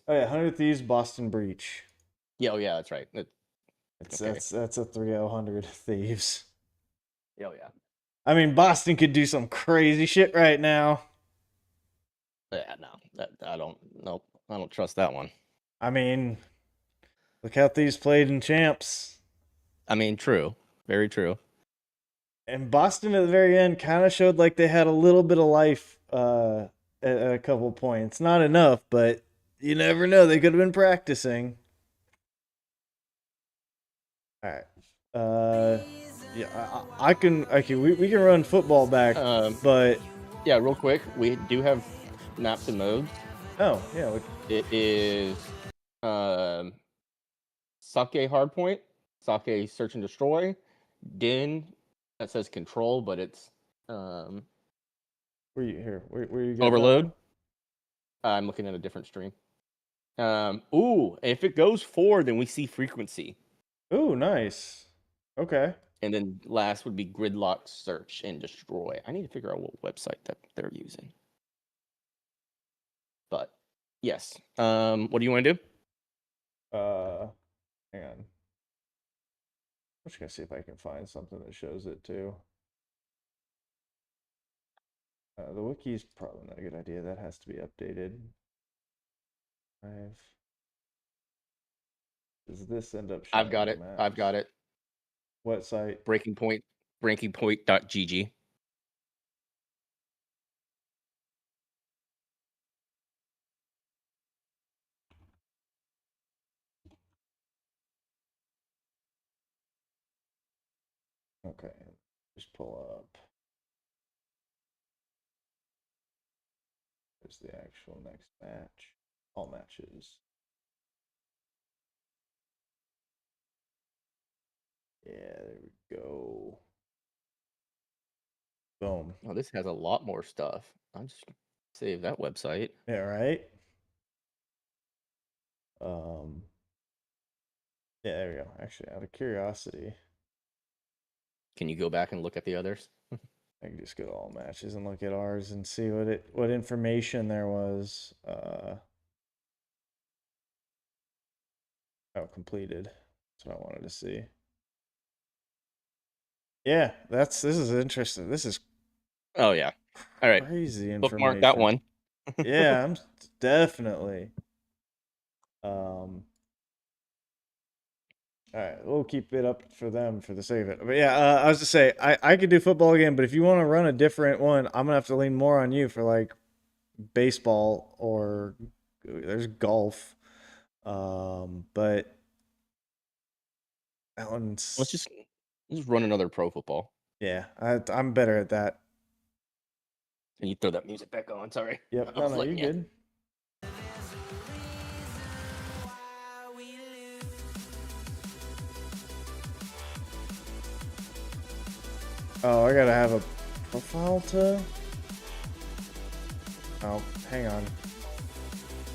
Oh yeah, 100 Thieves, Boston Breach. Yeah, oh yeah, that's right. That's a 3-0 Thieves. Oh yeah. I mean, Boston could do some crazy shit right now. Yeah, no, I don't trust that one. I mean, look how Thieves played in Champs. I mean, true, very true. And Boston at the very end kind of showed like they had a little bit of life at a couple points. Not enough, but you never know. They could have been practicing. All right. Yeah, I can. Okay, we can run football back, but yeah, real quick, we do have maps and modes. Oh yeah, it is Sake Hardpoint, Sake Search and Destroy, Din that says Control, but it's Where you get Overload. I'm looking at a different stream. Ooh, if it goes 4, then we see Frequency. Ooh, nice. Okay. And then last would be Gridlock Search and Destroy. I need to figure out what website that they're using. But yes. What do you want to do? Hang on. I'm just gonna see if I can find something that shows it too. The wiki is probably not a good idea. That has to be updated. Does this end up showing I've got it. I've got it. What site? Breakingpoint.gg. Okay, just pull up. There's the actual next match. All matches. Yeah, there we go. Boom. Oh, this has a lot more stuff. I'll just save that website. Yeah, right? Yeah, there we go. Actually, out of curiosity, can you go back and look at the others? I can just go to all matches and look at ours and see what information there was. Oh, completed. That's what I wanted to see. Yeah, this is interesting. This is oh yeah. All right. Crazy information. Bookmark that one. Yeah, I'm definitely. All right, we'll keep it up for them for the sake of it. But yeah, I was to say I could do football again, but if you want to run a different one, I'm gonna have to lean more on you for like baseball or there's golf. But that one's let's just run another pro football. Yeah, I'm better at that. And you throw that music back on. Sorry. Yep. No, you're good. Oh, I gotta have a profile to. Oh, hang on.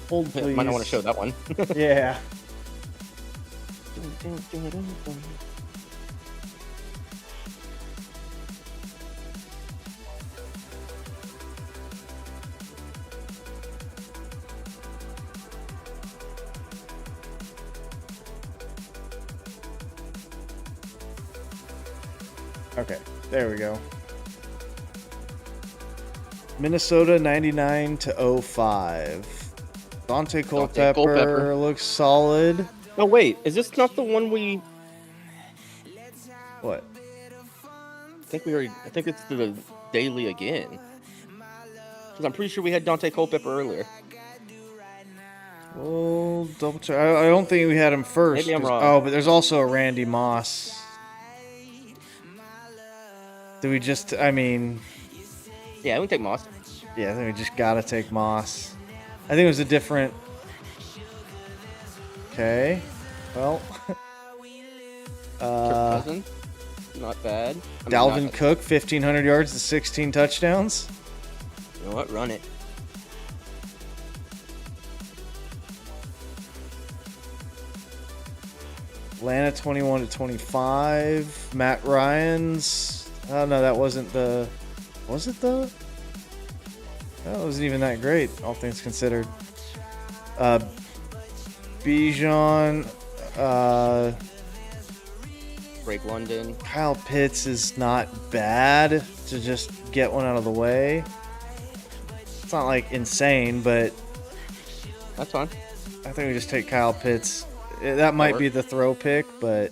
Hold, please. Might not want to show that one. Yeah. Okay, there we go. Minnesota 99-05. Dante Culpepper looks solid. No, wait, is this not the one we? What? I think it's the daily again. Because I'm pretty sure we had Dante Culpepper earlier. Well, double check. I don't think we had him first. Maybe I'm wrong. Oh, but there's also a Randy Moss. Do we just? I mean. Yeah, we can take Moss. Yeah, I think we just gotta take Moss. I think it was a different. Okay. Well. Cousins, not bad. Dalvin Cook, 1,500 yards to 16 touchdowns. You know what? Run it. Atlanta 21-25. Matt Ryan's. Oh no, that wasn't the. Was it though? That wasn't even that great, all things considered. Bijan. Drake London. Kyle Pitts is not bad to just get one out of the way. It's not like insane, but that's fine. I think we just take Kyle Pitts. That might be the throw pick, but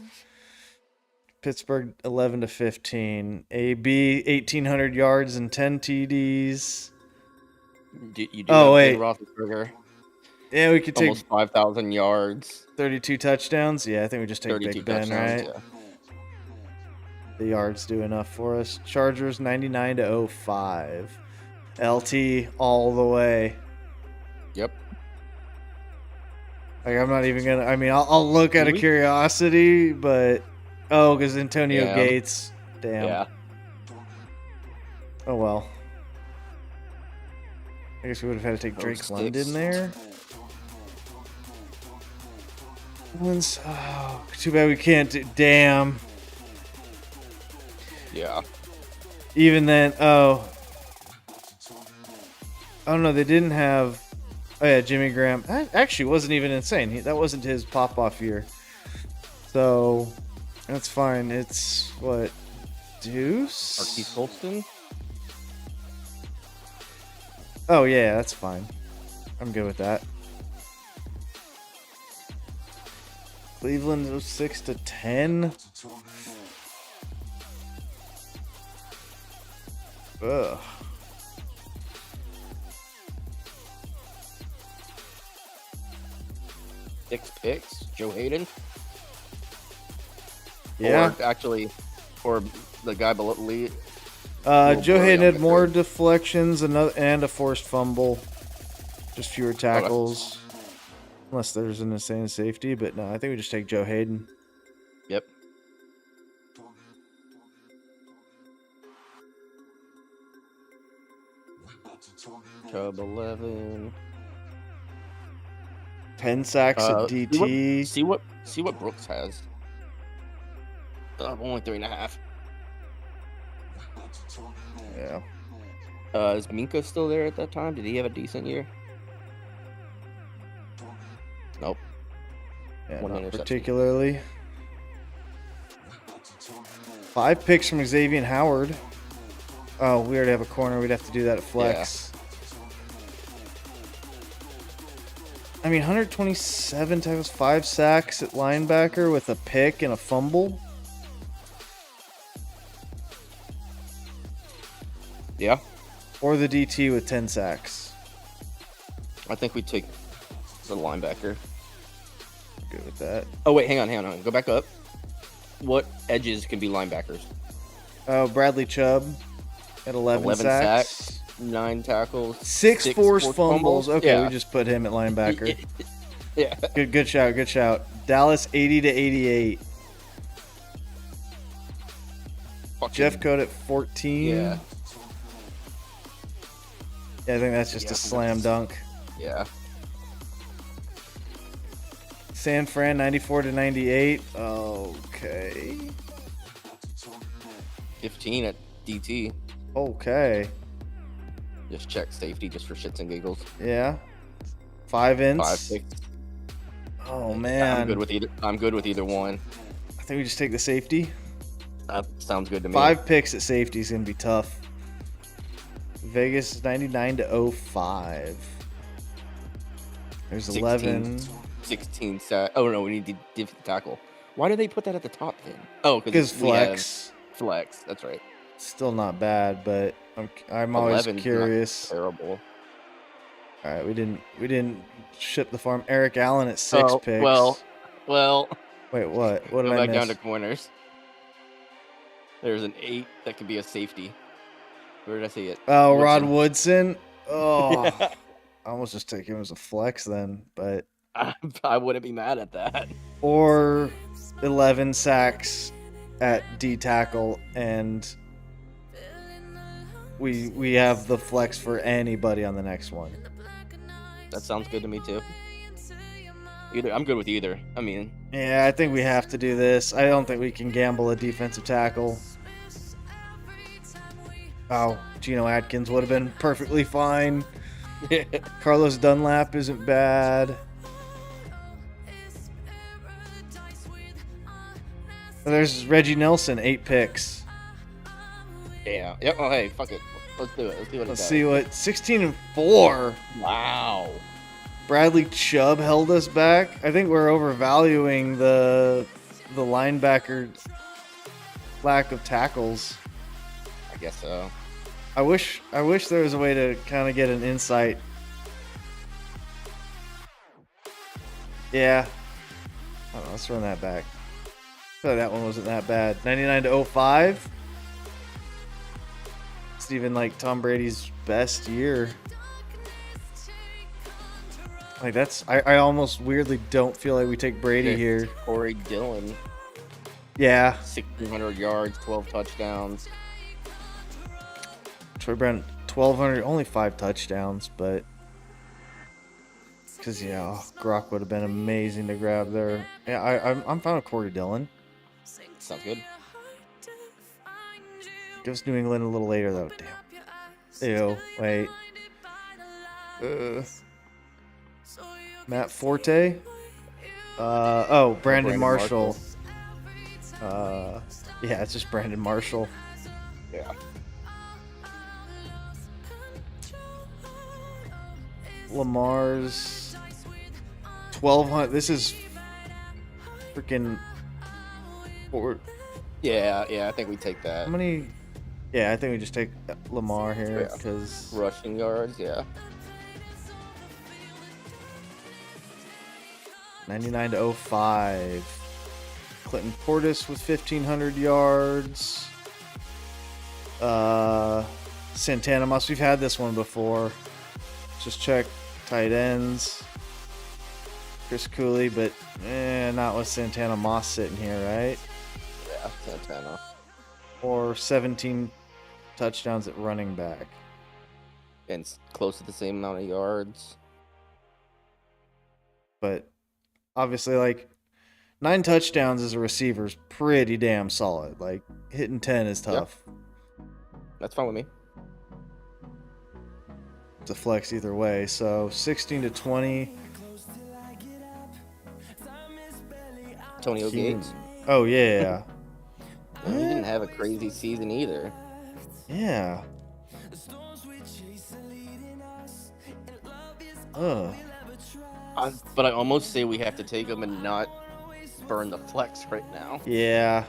Pittsburgh 11-15. AB 1,800 yards and 10 TDs. You do wait. Roethlisberger. Yeah, we could take almost 5,000 yards. 32 touchdowns. Yeah, I think we just take Big Ben, right? Yeah. The yards do enough for us. Chargers 99-05. LT all the way. Yep. Like I'm not even gonna. I mean, I'll look out of curiosity, but because Antonio Gates. Damn. Yeah. Oh well. I guess we would have had to take Drake London there. Oh, too bad we can't do. Damn. Yeah. Even then, oh no, they didn't have. Oh yeah, Jimmy Graham. That actually wasn't even insane. That wasn't his pop-off year. So that's fine. It's what? Deuce? Marquise Colston? Oh yeah, that's fine. I'm good with that. Cleveland was 6-10. Ugh. Six picks. Joe Hayden. Yeah. Or the guy below Lee. Joe Hayden had more deflections and a forced fumble. Just fewer tackles. Unless there's an insane safety, but no, I think we just take Joe Hayden. Yep. Chubb 11. 10 sacks at DT. See what Brooks has. Only 3.5. Yeah. Is Minka still there at that time? Did he have a decent year? Nope. Yeah, not particularly. 5 picks from Xavier Howard. Oh, we already have a corner. We'd have to do that at flex. Yeah. I mean, 127 tackles, 5 sacks at linebacker with a pick and a fumble. Yeah. Or the DT with 10 sacks. I think we take the linebacker. Good with that. Oh, wait, hang on. Go back up. What edges can be linebackers? Oh, Bradley Chubb at 11 sacks. 9 tackles, 6 forced fumbles. Okay, yeah. we just put him at linebacker. Yeah. Good shout. Good shout. Dallas 80-88. Jeff Code at 14. Yeah. I think that's just a slam dunk. Yeah. San Fran 94-98. Okay. 15 at DT. Okay. Just check safety just for shits and giggles. Yeah. 5 inch. 5 picks. Oh man. I'm good with either one. I think we just take the safety. That sounds good to me. 5 picks at safety is gonna be tough. Vegas 99-05. There's 11. 16 sack. Oh no, we need the tackle. Why do they put that at the top then? Oh, because flex. Flex. That's right. Still not bad, but I'm always curious. Not terrible. All right, we didn't ship the farm. Eric Allen at 6 picks. Well. Wait, what? What did Go I back miss? down to corners. There's an 8 that could be a safety. Where did I see it? Oh, Rod Woodson. Oh, I almost just take him as a flex then, but I wouldn't be mad at that. Or 11 sacks at D tackle, and we have the flex for anybody on the next one. That sounds good to me too. I'm good with either. I mean, yeah, I think we have to do this. I don't think we can gamble a defensive tackle. Oh, Geno Atkins would have been perfectly fine. Carlos Dunlap isn't bad. There's Reggie Nelson, 8 picks. Yeah. Yep. Oh, hey, fuck it. Let's do it. Let's see what 16-4. Wow. Bradley Chubb held us back. I think we're overvaluing the linebacker lack of tackles. I guess so. I wish there was a way to kind of get an insight. Yeah. I don't know, let's run that back. I feel like that one wasn't that bad. 99-05. It's even like Tom Brady's best year. Like that's I almost weirdly don't feel like we take Brady here. Corey Dillon. Yeah. 1,600 yards, 12 touchdowns. Troy Brown 1,200, only 5 touchdowns, but because Gronk would have been amazing to grab there. Yeah, I'm fine with Corey Dillon. Sounds good. Gives New England a little later though. Damn. Ew. Wait. Matt Forte. Brandon Marshall. Yeah, it's just Brandon Marshall. Yeah. Lamar's 1,200. This is freaking. Yeah, I think we take that. How many? Yeah, I think we just take Lamar here because rushing yards. Yeah. 99-05. Clinton Portis with 1,500 yards. Santana Moss. We've had this one before. Just check tight ends. Chris Cooley, but not with Santana Moss sitting here, right? Yeah, Santana. Or 17 touchdowns at running back. And close to the same amount of yards. But obviously, like, 9 touchdowns as a receiver is pretty damn solid. Like, hitting 10 is tough. Yep. That's fine with me. It's a flex either way. So 16-20. Antonio Gates. Oh, yeah. He didn't have a crazy season either. Yeah. But I almost say we have to take him and not burn the flex right now. Yeah.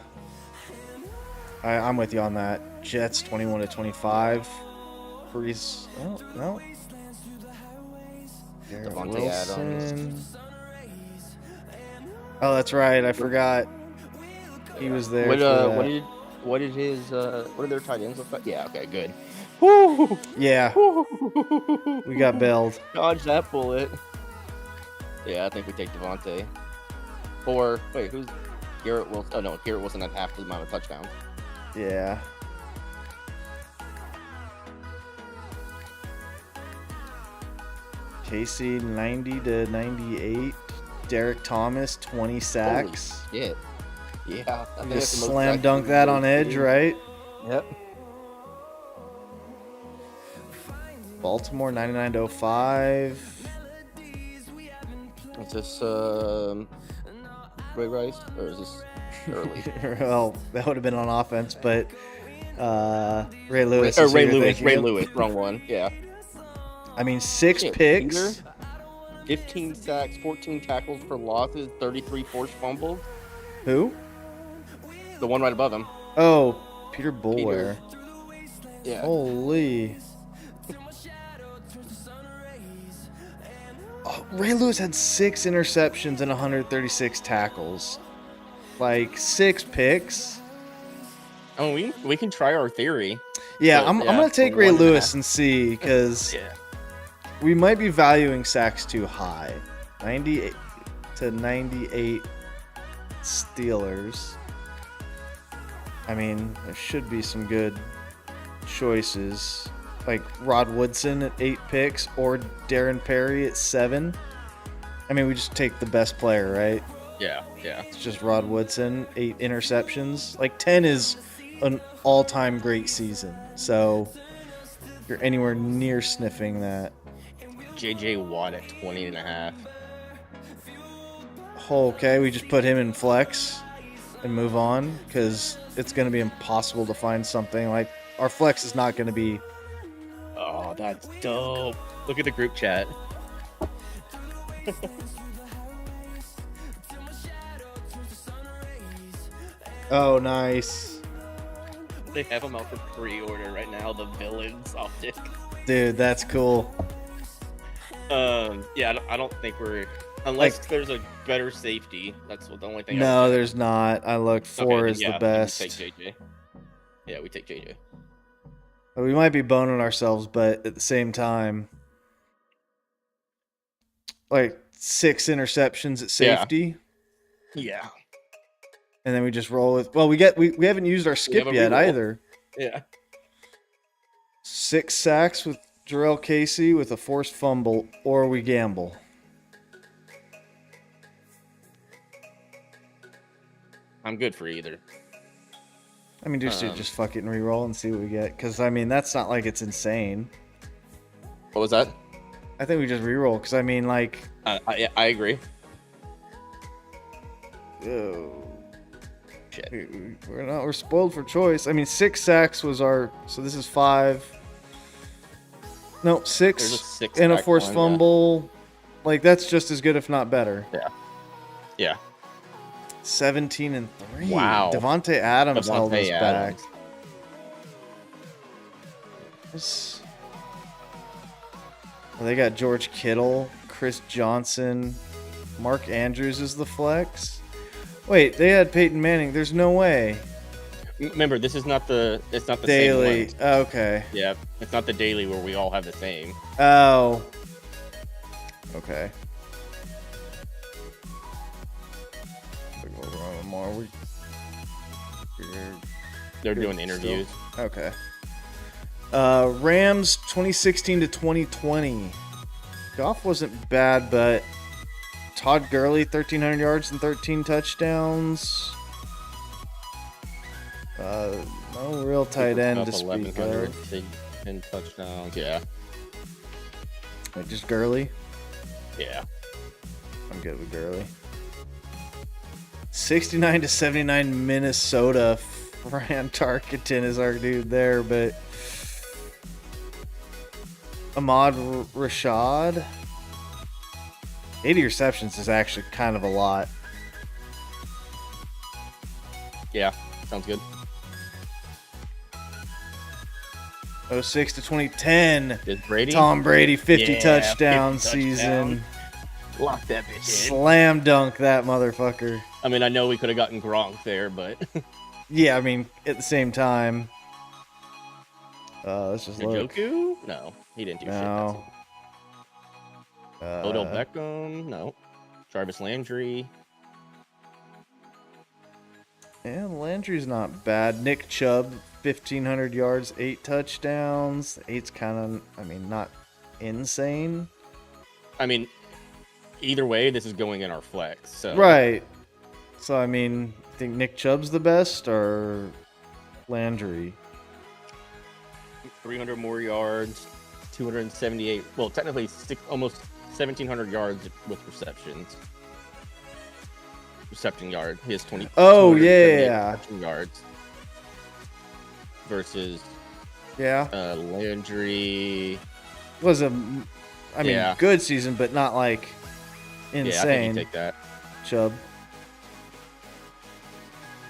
I'm with you on that. Jets 21-25. Breeze. Oh, no. Garrett Devontae Adams. Oh, that's right. I forgot. He was there. What did their tight ends look like? Yeah, okay, good. Woo! Yeah. We got bailed. Dodge that bullet. Yeah, I think we take Devontae. Or, wait, who's Garrett Wilson? Oh, no, Garrett Wilson at half the amount of touchdowns. Yeah. Casey 90 to 98. Derek Thomas 20 sacks. Holy shit. Yeah. I think Just slam dunk that on edge, right? Yep. Baltimore 99 to 05. Is this Ray Rice or is this early? Well, that would have been on offense, but Ray Lewis. Ray Lewis, wrong one. Yeah. I mean, 6 picks. Peter, 15 sacks, 14 tackles for losses, 33 forced fumbles. Who? The one right above him. Oh, Peter Bulware. Yeah. Holy. Oh, Ray Lewis had 6 interceptions and 136 tackles. Like 6 picks. Oh, we can try our theory. Yeah, I'm gonna take Ray Lewis and see, because we might be valuing sacks too high. 98 to 98 Steelers. I mean, there should be some good choices, like Rod Woodson at 8 picks or Darren Perry at 7. I mean, we just take the best player, right? Yeah. It's just Rod Woodson, 8 interceptions. Like 10 is an all-time great season. So if you're anywhere near sniffing that. JJ Watt at 20.5. Okay, we just put him in flex and move on, because it's going to be impossible to find something. Like, our flex is not going to be... Oh, that's dope. Look at the group chat. Oh, nice. They have them out for pre-order right now, the villains OpTic. Dude, that's cool. Yeah, I don't think we're... Unless there's a better safety. That's the only thing. No, there's not. I looked. 4 is the best. We take JJ. Yeah, we take JJ. We might be boning ourselves, but at the same time, like 6 interceptions at safety. Yeah. And then we just roll with. Well, we haven't used our skip yet either. Yeah. 6 sacks with Jarrell Casey with a forced fumble, or we gamble. I'm good for either. I mean, just fucking re-roll and see what we get. Because, I mean, that's not like it's insane. What was that? I think we just re-roll. Because, I mean, like... I agree. Oh. Shit. We're spoiled for choice. I mean, 6 sacks was our... So this is 5. No, 6 and a forced fumble. Yeah. Like, that's just as good, if not better. Yeah. 17 and 3. Wow. Devontae Adams held us back. Well, they got George Kittle, Chris Johnson, Mark Andrews is the flex. Wait, they had Peyton Manning. There's no way. Remember, this is not the daily. Same Okay. Yeah, it's not the daily where we all have the same. Oh. Okay. They're doing interviews. Okay. Rams 2016 to 2020. Goff wasn't bad, but Todd Gurley 1,300 yards and 13 touchdowns. No real tight end to speak of. 10 touchdowns. Yeah. Like just Gurley? Yeah. I'm good with Gurley. 69 to 79 Minnesota. Fran Tarkenton is our dude there, but Ahmad Rashad. 80 receptions is actually kind of a lot. Yeah, sounds good. 06 to 2010. Is Brady? Tom Brady, 50 touchdown 50 season. Lock that bitch in. Slam dunk that motherfucker. I mean, I know we could have gotten Gronk there, but... Yeah, I mean, at the same time. Let's just look. Njoku? No, he didn't do No. shit. Odell Beckham? No. Jarvis Landry? Yeah, Landry's not bad. Nick Chubb, 1,500 yards, 8 touchdowns. 8's kind of, I mean, not insane. I mean, either way, this is going in our flex. So. Right. So, I mean, think Nick Chubb's the best or Landry? 300 more yards, 278. Well, technically, almost 1,700 yards with receptions. Reception yard. He has 20. Oh, yeah. Reception yards. Versus. Yeah. Landry. Was a, I mean, good season, but not like insane. Yeah, I think you take that. Chubb.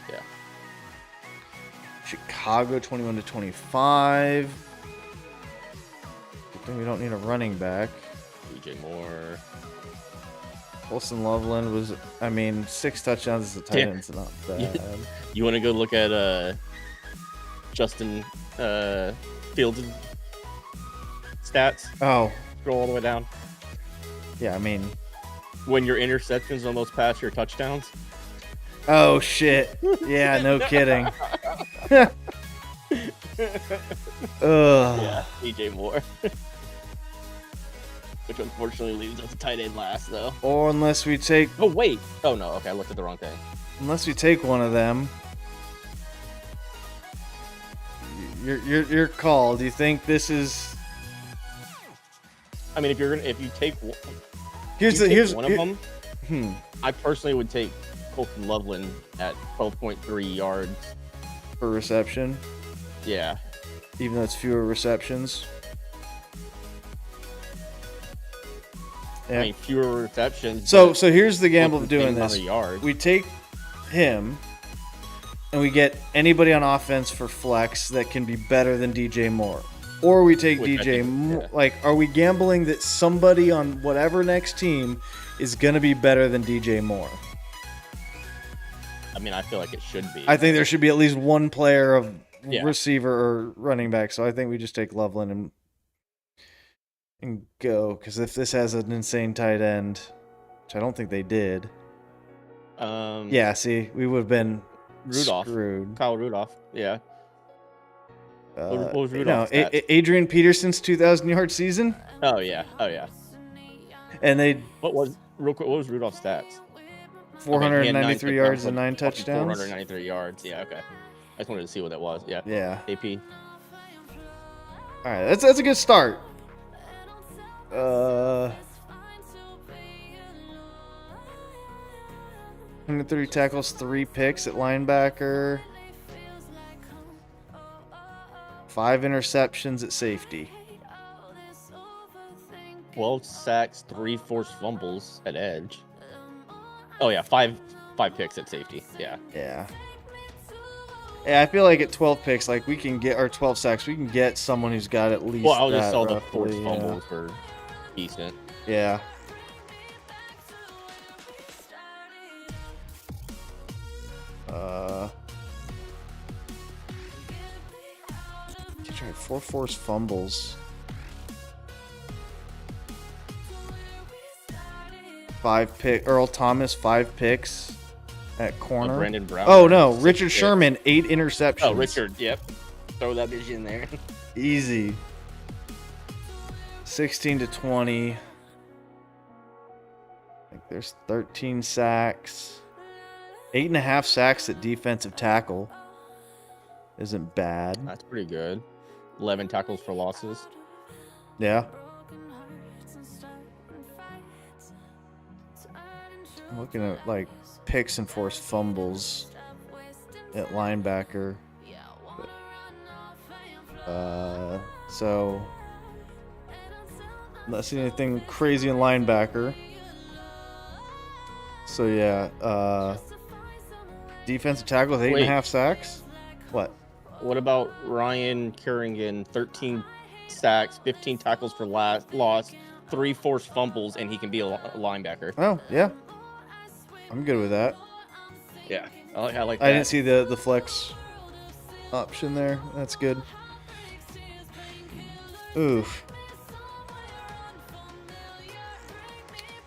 Yeah. Chicago 21-25. Good thing we don't need a running back. DJ Moore. Wilson Loveland was, I mean, 6 touchdowns as a tight end. It's not bad. You want to go look at Justin Fields' stats? Oh. Scroll all the way down. Yeah, I mean. When your interceptions almost pass your touchdowns. Oh, shit. Yeah, no kidding. Ugh. Yeah, DJ Moore. Which unfortunately leaves us a tight end last, though. Or unless we take... Oh, wait. Oh, no. Okay, I looked at the wrong thing. Unless we take one of them. Your call. Do you think this is... I mean, if you take one, here's one of them, I personally would take Colton Loveland at 12.3 yards per reception. Yeah. Even though it's fewer receptions. Yeah. I mean, fewer receptions. So here's the gamble of doing this. Yards. We take him, and we get anybody on offense for flex that can be better than DJ Moore. Or we take DJ Moore. Like, are we gambling that somebody on whatever next team is going to be better than DJ Moore? I mean, I feel like it should be. I think there should be at least one player of receiver or running back. So I think we just take Loveland and go. Because if this has an insane tight end, which I don't think they did. Yeah, see, we would have been screwed. Kyle Rudolph, yeah. What was Rudolph's Adrian Peterson's 2,000-yard season? Oh yeah. And they... What was Rudolph's stats? 493 yards and 9 touchdowns? 493 yards, yeah, okay. I just wanted to see what that was, yeah. Yeah. AP. All right, that's a good start. 130 tackles, 3 picks at linebacker. 5 interceptions at safety. 12 sacks, 3 forced fumbles at edge. Oh yeah, 5 picks at safety. Yeah. Yeah, I feel like at 12 picks, like we can get, or 12 sacks, we can get someone who's got at least. Well, I'll just sell the forced fumbles for decent. Yeah. You tried 4 forced fumbles. 5 pick. Earl Thomas, 5 picks at corner. Brandon Brown. Oh no, Richard Sherman, 8 interceptions. Oh, Richard. Yep. Throw that bitch in there. Easy. 16-20. I think there's 13 sacks. 8.5 sacks at defensive tackle. Isn't bad. That's pretty good. 11 tackles for losses. Yeah. I'm looking at like picks and forced fumbles at linebacker. So not seeing anything crazy in linebacker. So yeah, defensive tackle with 8.5 sacks. What? What about Ryan Kerrigan? 13 sacks, 15 tackles for loss, 3 forced fumbles, and he can be a linebacker. Oh yeah, I'm good with that. Yeah, I like that. I didn't see the flex option there. That's good. Oof.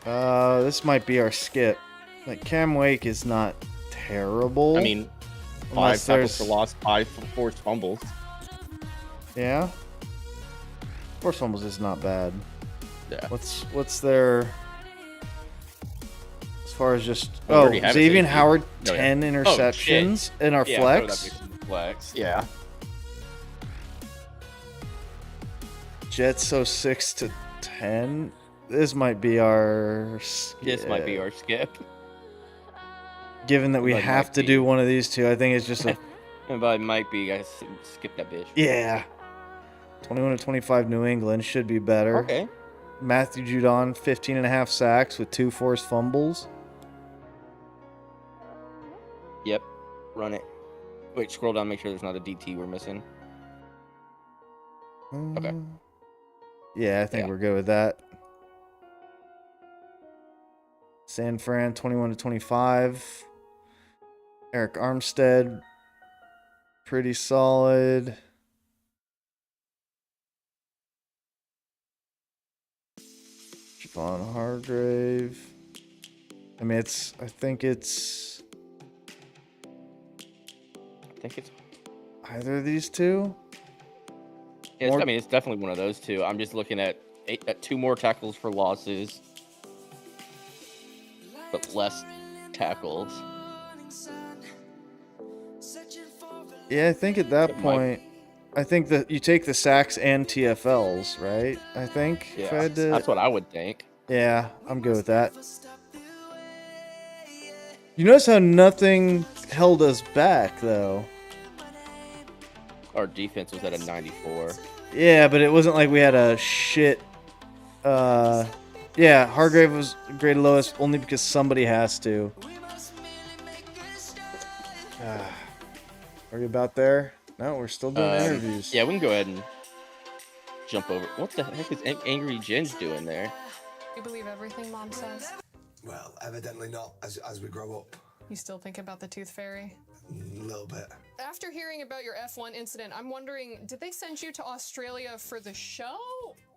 This might be our skip. Like, Cam Wake is not terrible. I mean, 5 tackles for loss, 5 forced fumbles. Yeah. Forced fumbles is not bad. Yeah. What's their... As far as just... Well, Oh, Xavier Howard, 10 interceptions in our flex. Yeah. Jets 6 to 10. This might be our skip. This might be our skip. Given that we have to do one of these two, I think it's just a... But it might be, guys. Skip that bitch. Yeah. 21 to 25 New England should be better. Okay. Matthew Judon, 15.5 sacks with 2 forced fumbles. Yep. Run it. Wait, scroll down, make sure there's not a DT we're missing. Okay. Yeah, I think we're good with that. San Fran, 21 to 25. Eric Armstead, pretty solid. Javon Hargrave. I mean, I think it's either of these two. Yeah, I mean, it's definitely one of those two. I'm just looking at 2 more tackles for losses, but less tackles. Yeah, I think at that point, I think that you take the sacks and TFLs, right? I think. Yeah, if I had to... that's what I would think. Yeah, I'm good with that. You notice how nothing held us back, though. Our defense was at a 94. Yeah, but it wasn't like we had a shit... Yeah, Hargrave was graded lowest only because somebody has to. Are you about there? No, we're still doing interviews. Yeah, we can go ahead and jump over. What the heck is Angry Jen's doing there? You believe everything Mom says? Well, evidently not, as we grow up. You still think about the Tooth Fairy? A little bit. After hearing about your F1 incident, I'm wondering, did they send you to Australia for the show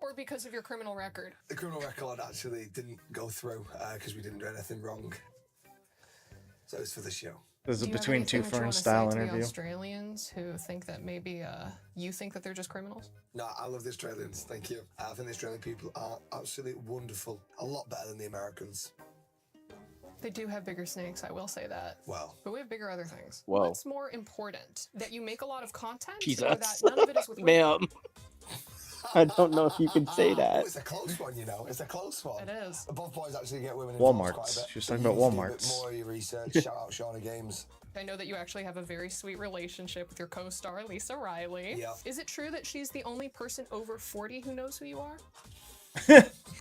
or because of your criminal record? The criminal record actually didn't go through because we didn't do anything wrong. So it's for the show. This is a Between Two Ferns style interview. Australians who think that maybe you think that they're just criminals? No, I love the Australians, thank you. I think the Australian people are absolutely wonderful. A lot better than the Americans. They do have bigger snakes, I will say that. Well. But we have bigger other things. Whoa. What's more important? That you make a lot of content? Jesus. Or that none of it is with Ma'am. I don't know if you can say that. It's a close one, you know. It's a close one. It is. Both boys actually get women Walmart's. quite a bit. She was talking about Walmart's. Do a bit more of your research. Shout out Shauna Games. I know that you actually have a very sweet relationship with your co-star, Lisa Riley. Yeah. Is it true that she's the only person over 40 who knows who you are?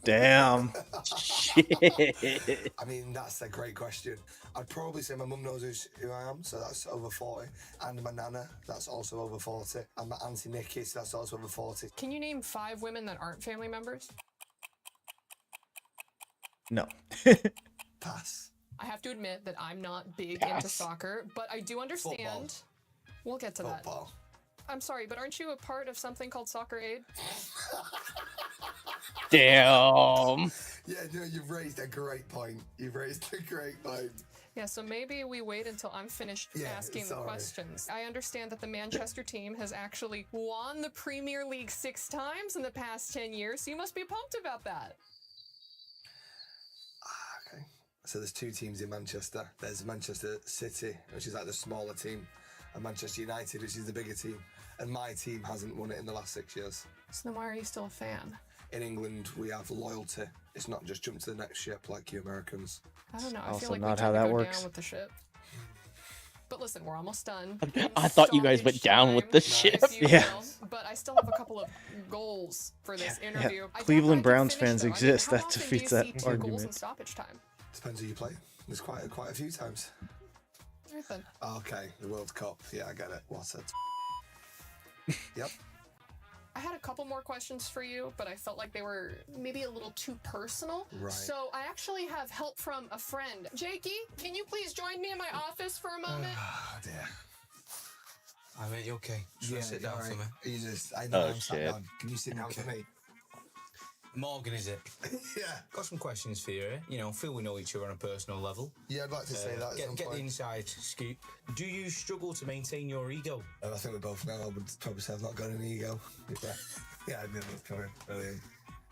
Damn. Shit. I mean, that's a great question. I'd probably say my mum knows who I am, so that's over 40. And my nana, that's also over 40. And my auntie Nikki, so that's also over 40. Can you name 5 women that aren't family members? No. Pass. I have to admit that I'm not big into soccer, but I do understand. Football. We'll get to Football. that. I'm sorry, but aren't you a part of something called Soccer Aid? Damn. Yeah, no, you've raised a great point. Yeah, so maybe we wait until I'm finished asking the questions. I understand that the Manchester team has actually won the Premier League 6 times in the past 10 years, so you must be pumped about that. Okay. So there's 2 teams in Manchester. There's Manchester City, which is like the smaller team, and Manchester United, which is the bigger team. And my team hasn't won it in the last 6 years. So then why are you still a fan? In England, we have loyalty. It's not just jump to the next ship like you Americans. I don't know. I Also feel like not we how tend to that go works. down with the ship. But listen, we're almost done. I thought you guys went down with the ship. Yeah. But I still have a couple of goals for this interview. I Cleveland thought I could Browns finish fans them. I mean, exist. how That often defeats do you that see 2 goals in argument. stoppage time? Depends who you play. There's quite a few times. Right then. Okay, the World Cup. Yeah, I get it. What's it? Yep. I had a couple more questions for you, but I felt like they were maybe a little too personal. Right. So I actually have help from a friend. Jakey, can you please join me in my office for a moment? Oh, dear. Hi, mate. You okay? Just sit down for me. You just, I know I'm sat down. Can you sit down for me? Morgan, is it? Yeah. Got some questions for you, eh? You know, feel we know each other on a personal level. Yeah, I'd like to say that. Get the inside scoop. Do you struggle to maintain your ego? I think we both know. I would probably say I've not got an ego. Yeah, I did it. Brilliant.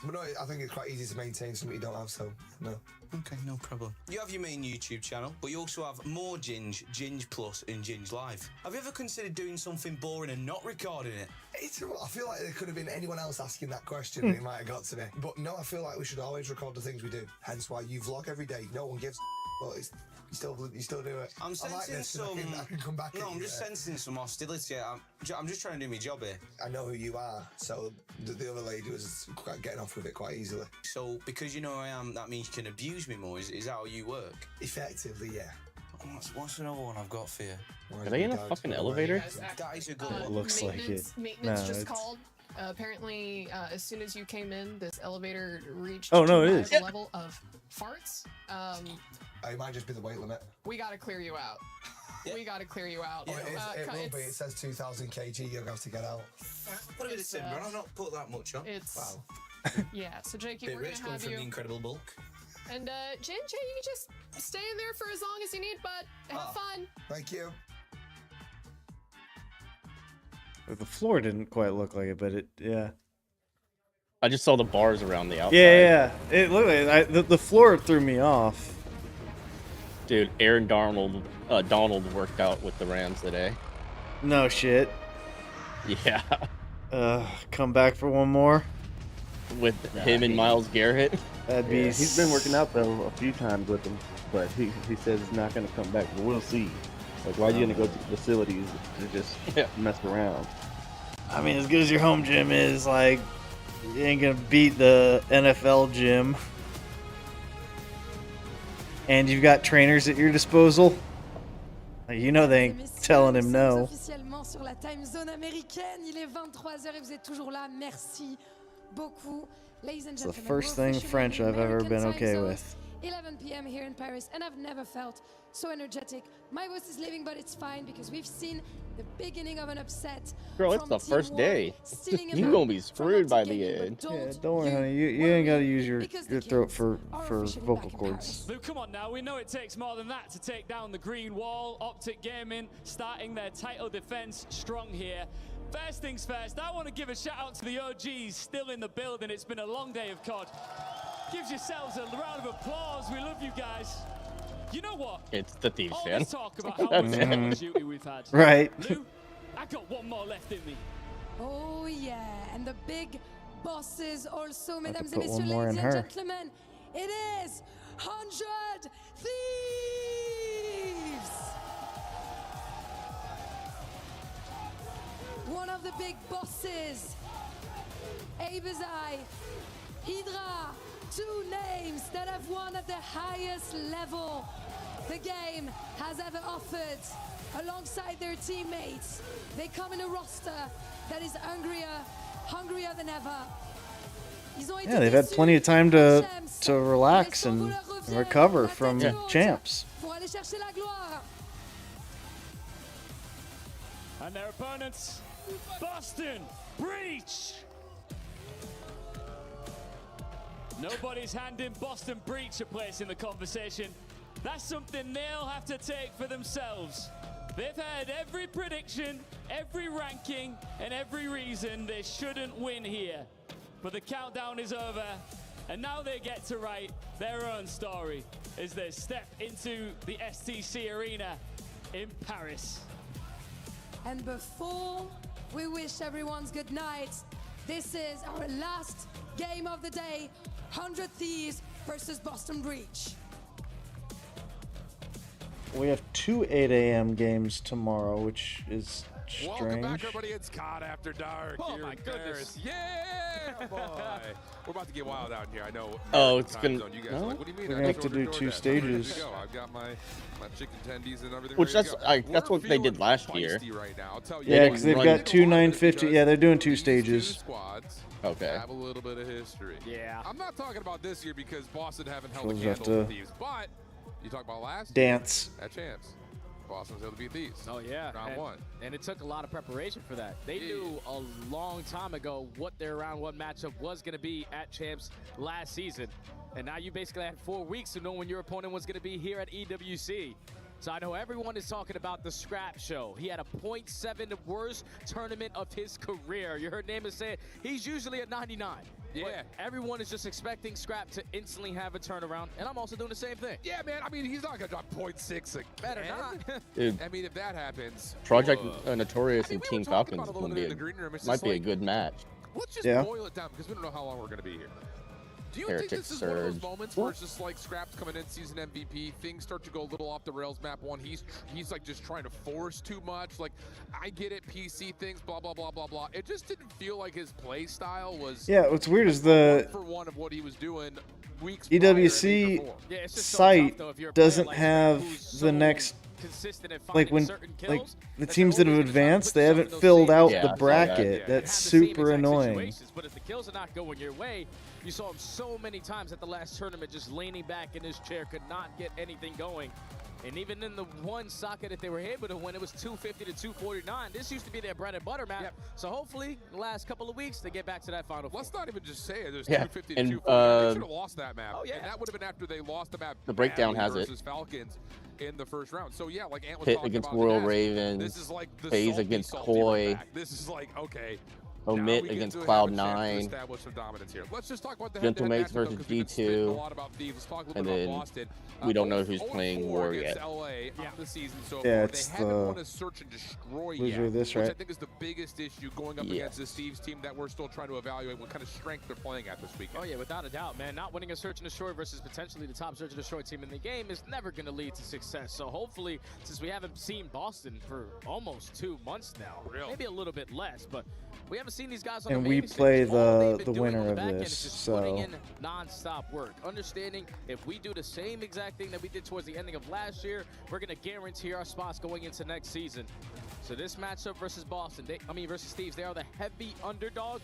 But no, I think it's quite easy to maintain something you don't have, so no. Okay, no problem. You have your main YouTube channel, but you also have more Ginge, Ginge Plus, and Ginge Live. Have you ever considered doing something boring and not recording it? I feel like there could have been anyone else asking that question and it might have got to me. But no, I feel like we should always record the things we do. Hence why you vlog every day. No one gives but you still do it. I'm sensing some... I can come back. No, I'm just sensing some hostility. I'm just trying to do my job here. I know who you are, so the other lady was getting off with it quite easily. So, because you know who I am, that means you can abuse me more. Is that how you work? Effectively, yeah. What's another one I've got for you? Are they in a fucking elevator? That is a good It looks like it. Maintenance just called. Apparently, as soon as you came in, this elevator reached it is. a level of farts. It might just be the weight limit. We gotta clear you out. We gotta clear you out. It will be. It says 2,000 kg. You're gonna have to get out. Put a bit of timber. I've not put that much on. Wow. Yeah. So Jakey, we're rich gonna have from you. the incredible bulk. And Ginger, you can just stay in there for as long as you need, bud. Have fun. Thank you. The floor didn't quite look like it, but yeah. I just saw the bars around the outside. Yeah. It looked like the floor threw me off. Dude, Aaron Donald worked out with the Rams today. No shit. Yeah. Come back for one more. With him and Myles Garrett. That'd be. He's been working out though a few times with him, but he says he's not going to come back. But we'll see. Like, why are you going to go to the facilities to just mess around? I mean, as good as your home gym is, like, you ain't going to beat the NFL gym. And you've got trainers at your disposal. You know they ain't telling him no. Officiellement sur la time zone américaine, il est 23h et vous êtes toujours là. Merci beaucoup, ladies and It's the gentlemen. first thing French I've ever been okay with. 11 p.m. here in Paris, and I've never felt so energetic. My voice is leaving, but it's fine because we've seen the beginning of an upset. Girl, it's the first day. You're gonna be screwed by the end. Yeah, don't worry, honey. You ain't gotta use your throat for vocal cords. Luke, come on now. We know it takes more than that to take down the green wall. OpTic Gaming starting their title defense strong here. First things first, I want to give a shout out to the OGs still in the building. It's been a long day of COD. Give yourselves a round of applause. We love you guys. You know what? It's the Thieves All fan. this talk about how much Call of Duty we've had. Right. Lou, I got one more left in me. Oh yeah, and the big bosses also, mesdames et put one messieurs, more ladies in and her. gentlemen. It is 100 Thieves! One of the big bosses, Abazai, Hydra, two names that have won at the highest level the game has ever offered. Alongside their teammates, they come in a roster that is hungrier than ever. Yeah, they've had plenty of time to relax and recover from champs. Pour aller chercher la gloire. And their opponents, Boston Breach. Nobody's handing Boston Breach a place in the conversation. That's something they'll have to take for themselves. They've had every prediction, every ranking, and every reason they shouldn't win here. But the countdown is over, and now they get to write their own story as they step into the STC arena in Paris. And before we wish everyone's good night, this is our last game of the day, 100 Thieves versus Boston Breach. We have 2 8 a.m. games tomorrow, which is strange. Welcome back, everybody. It's COD After Dark. Oh here my in goodness. Paris. Yeah, boy. We're about to get wild out here. I know. Oh, it's time gonna. zone. You guys are like, what do you mean? We're I gonna just have to do ordered 2 DoorDash. I'm ready to stages. go. I've got my chicken tendies and everything. Which ready to that's go. what they did last year. Right now. I'll tell you. Yeah, because they've got 2 950. Yeah, they're doing 2 stages. Squads Okay. have a little bit of history. Yeah. I'm not talking about this year because Boston haven't held So a we'll have candle to to Thieves, but you talk about last dance. year, that chance. Boston was able to beat Thieves. Oh, yeah. Round one. And it took a lot of preparation for that. They knew a long time ago what their round one matchup was going to be at Champs last season. And now you basically had 4 weeks to know when your opponent was going to be here at EWC. So I know everyone is talking about the Scrap Show. He had a .7 worst tournament of his career. You heard Namath say it. He's usually at 99. Yeah. But everyone is just expecting Scrap to instantly have a turnaround, and I'm also doing the same thing. Yeah, man. I mean, he's not going to drop .6 again. Better not. Dude, I mean, if that happens. Project Notorious and Team Falcons might be a good match. Let's just boil it down because we don't know how long we're going to be here. Do you think this is one of those moments where it's just like Scrap's coming in season MVP, things start to go a little off the rails map one, he's like just trying to force too much, like I get it, PC things, blah blah blah blah blah. It just didn't feel like his play style was what's weird is the for one of what he was doing weeks EWC site doesn't have the next like when the teams that have advanced, they haven't filled out the bracket. That's super annoying. But if the kills are not going your way, you saw him so many times at the last tournament just leaning back in his chair, could not get anything going. And even in the one socket that they were able to win, it was 250 to 249. This used to be their bread and butter map. Yep. So hopefully, the last couple of weeks, they get back to that final four. Let's not even just say it. There's 250 to 249. They should have lost that map. Oh, yeah. And that would have been after they lost the map. The breakdown has versus Falcons in the first round. So yeah, like Ant was Pit talking against about Royal this Ravens, is like the FaZe against Koi. This is like, okay. Omit against Cloud9. Establish some dominance here. Let's just talk about the Gentlemates versus G2. And then we don't know who's playing War yet. It's the loser of this, right? Which I think is the biggest issue going up against this Thieves team that we're still trying to evaluate what kind of strength they're playing at this weekend. Oh yeah, without a doubt, man. Not winning a Search and Destroy versus potentially the top Search and Destroy team in the game is never going to lead to success. So hopefully, since we haven't seen Boston for almost 2 months now, maybe a little bit less, but we haven't seen these guys on and the we main play stage. the winner of this, so putting in non-stop work, understanding if we do the same exact thing that we did towards the ending of last year, we're going to guarantee our spots going into next season. So this matchup versus Boston, versus Thieves, they are the heavy underdog,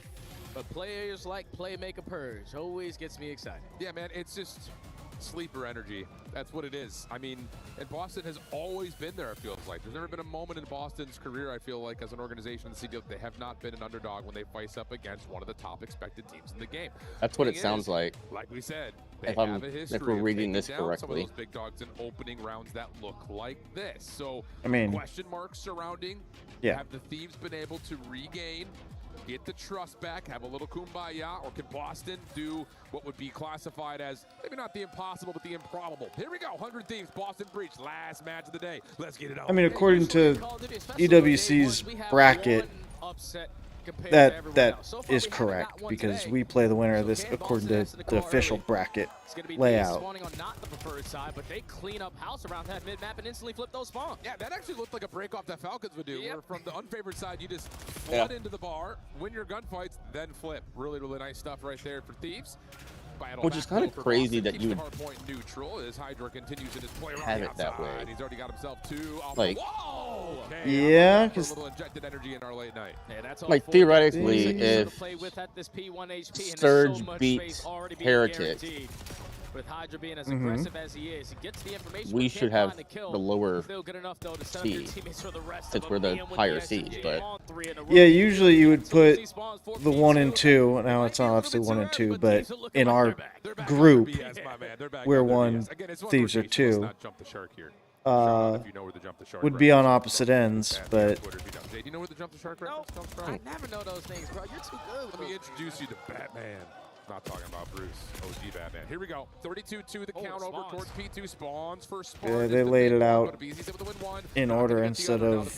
but players like Playmaker Purge always gets me excited. Yeah, man, it's just sleeper energy. That's what it is. I mean, and Boston has always been there, it feels like. There's never been a moment in Boston's career, I feel like, as an organization in the CDL, they have not been an underdog when they face up against one of the top expected teams in the game. That's what it sounds like. Like we said, they if have a history if we're reading this down some of correctly. those big dogs in opening rounds that look like this. So, I mean, question marks surrounding. Have the Thieves been able to regain, get the trust back, have a little kumbaya, or can Boston do what would be classified as maybe not the impossible, but the improbable? Here we go, 100 Thieves, Boston Breach, last match of the day. Let's get it on. I mean, according to EWC's bracket, that is correct because we play the winner of this according to the official bracket layout. Spawning on not the preferred side, but they clean up house around that mid-map and instantly flip those spawns. Yeah, that actually looked like a break off that Falcons would do, where from the unfavored side, you just flood into the bar, win your gunfights, then flip. Really, really nice stuff right there for Thieves. Which is kind of crazy that you would neutral as Hydra continues in his play have it that way. He's already got himself 2 off like, the wall. Yeah, because injected energy in our late night. Like theoretically, if Surge beats Heretic, with Hydra being as aggressive as he is, he gets the information. We should have the lower seed since we're the higher seed. But yeah, usually you would put the 1 and 2. Now it's not obviously 1 and 2, but in our group, we're 1, Thieves are 2. Would be on opposite ends, but Do you know where the jump the shark reference comes from? I never know those things, bro. You're too good. Let me introduce you to Batman. Not talking about Bruce, OG Batman. Here we go. 32-2 the count over towards P2 spawns for Spartan. yeah, they laid it out in order instead of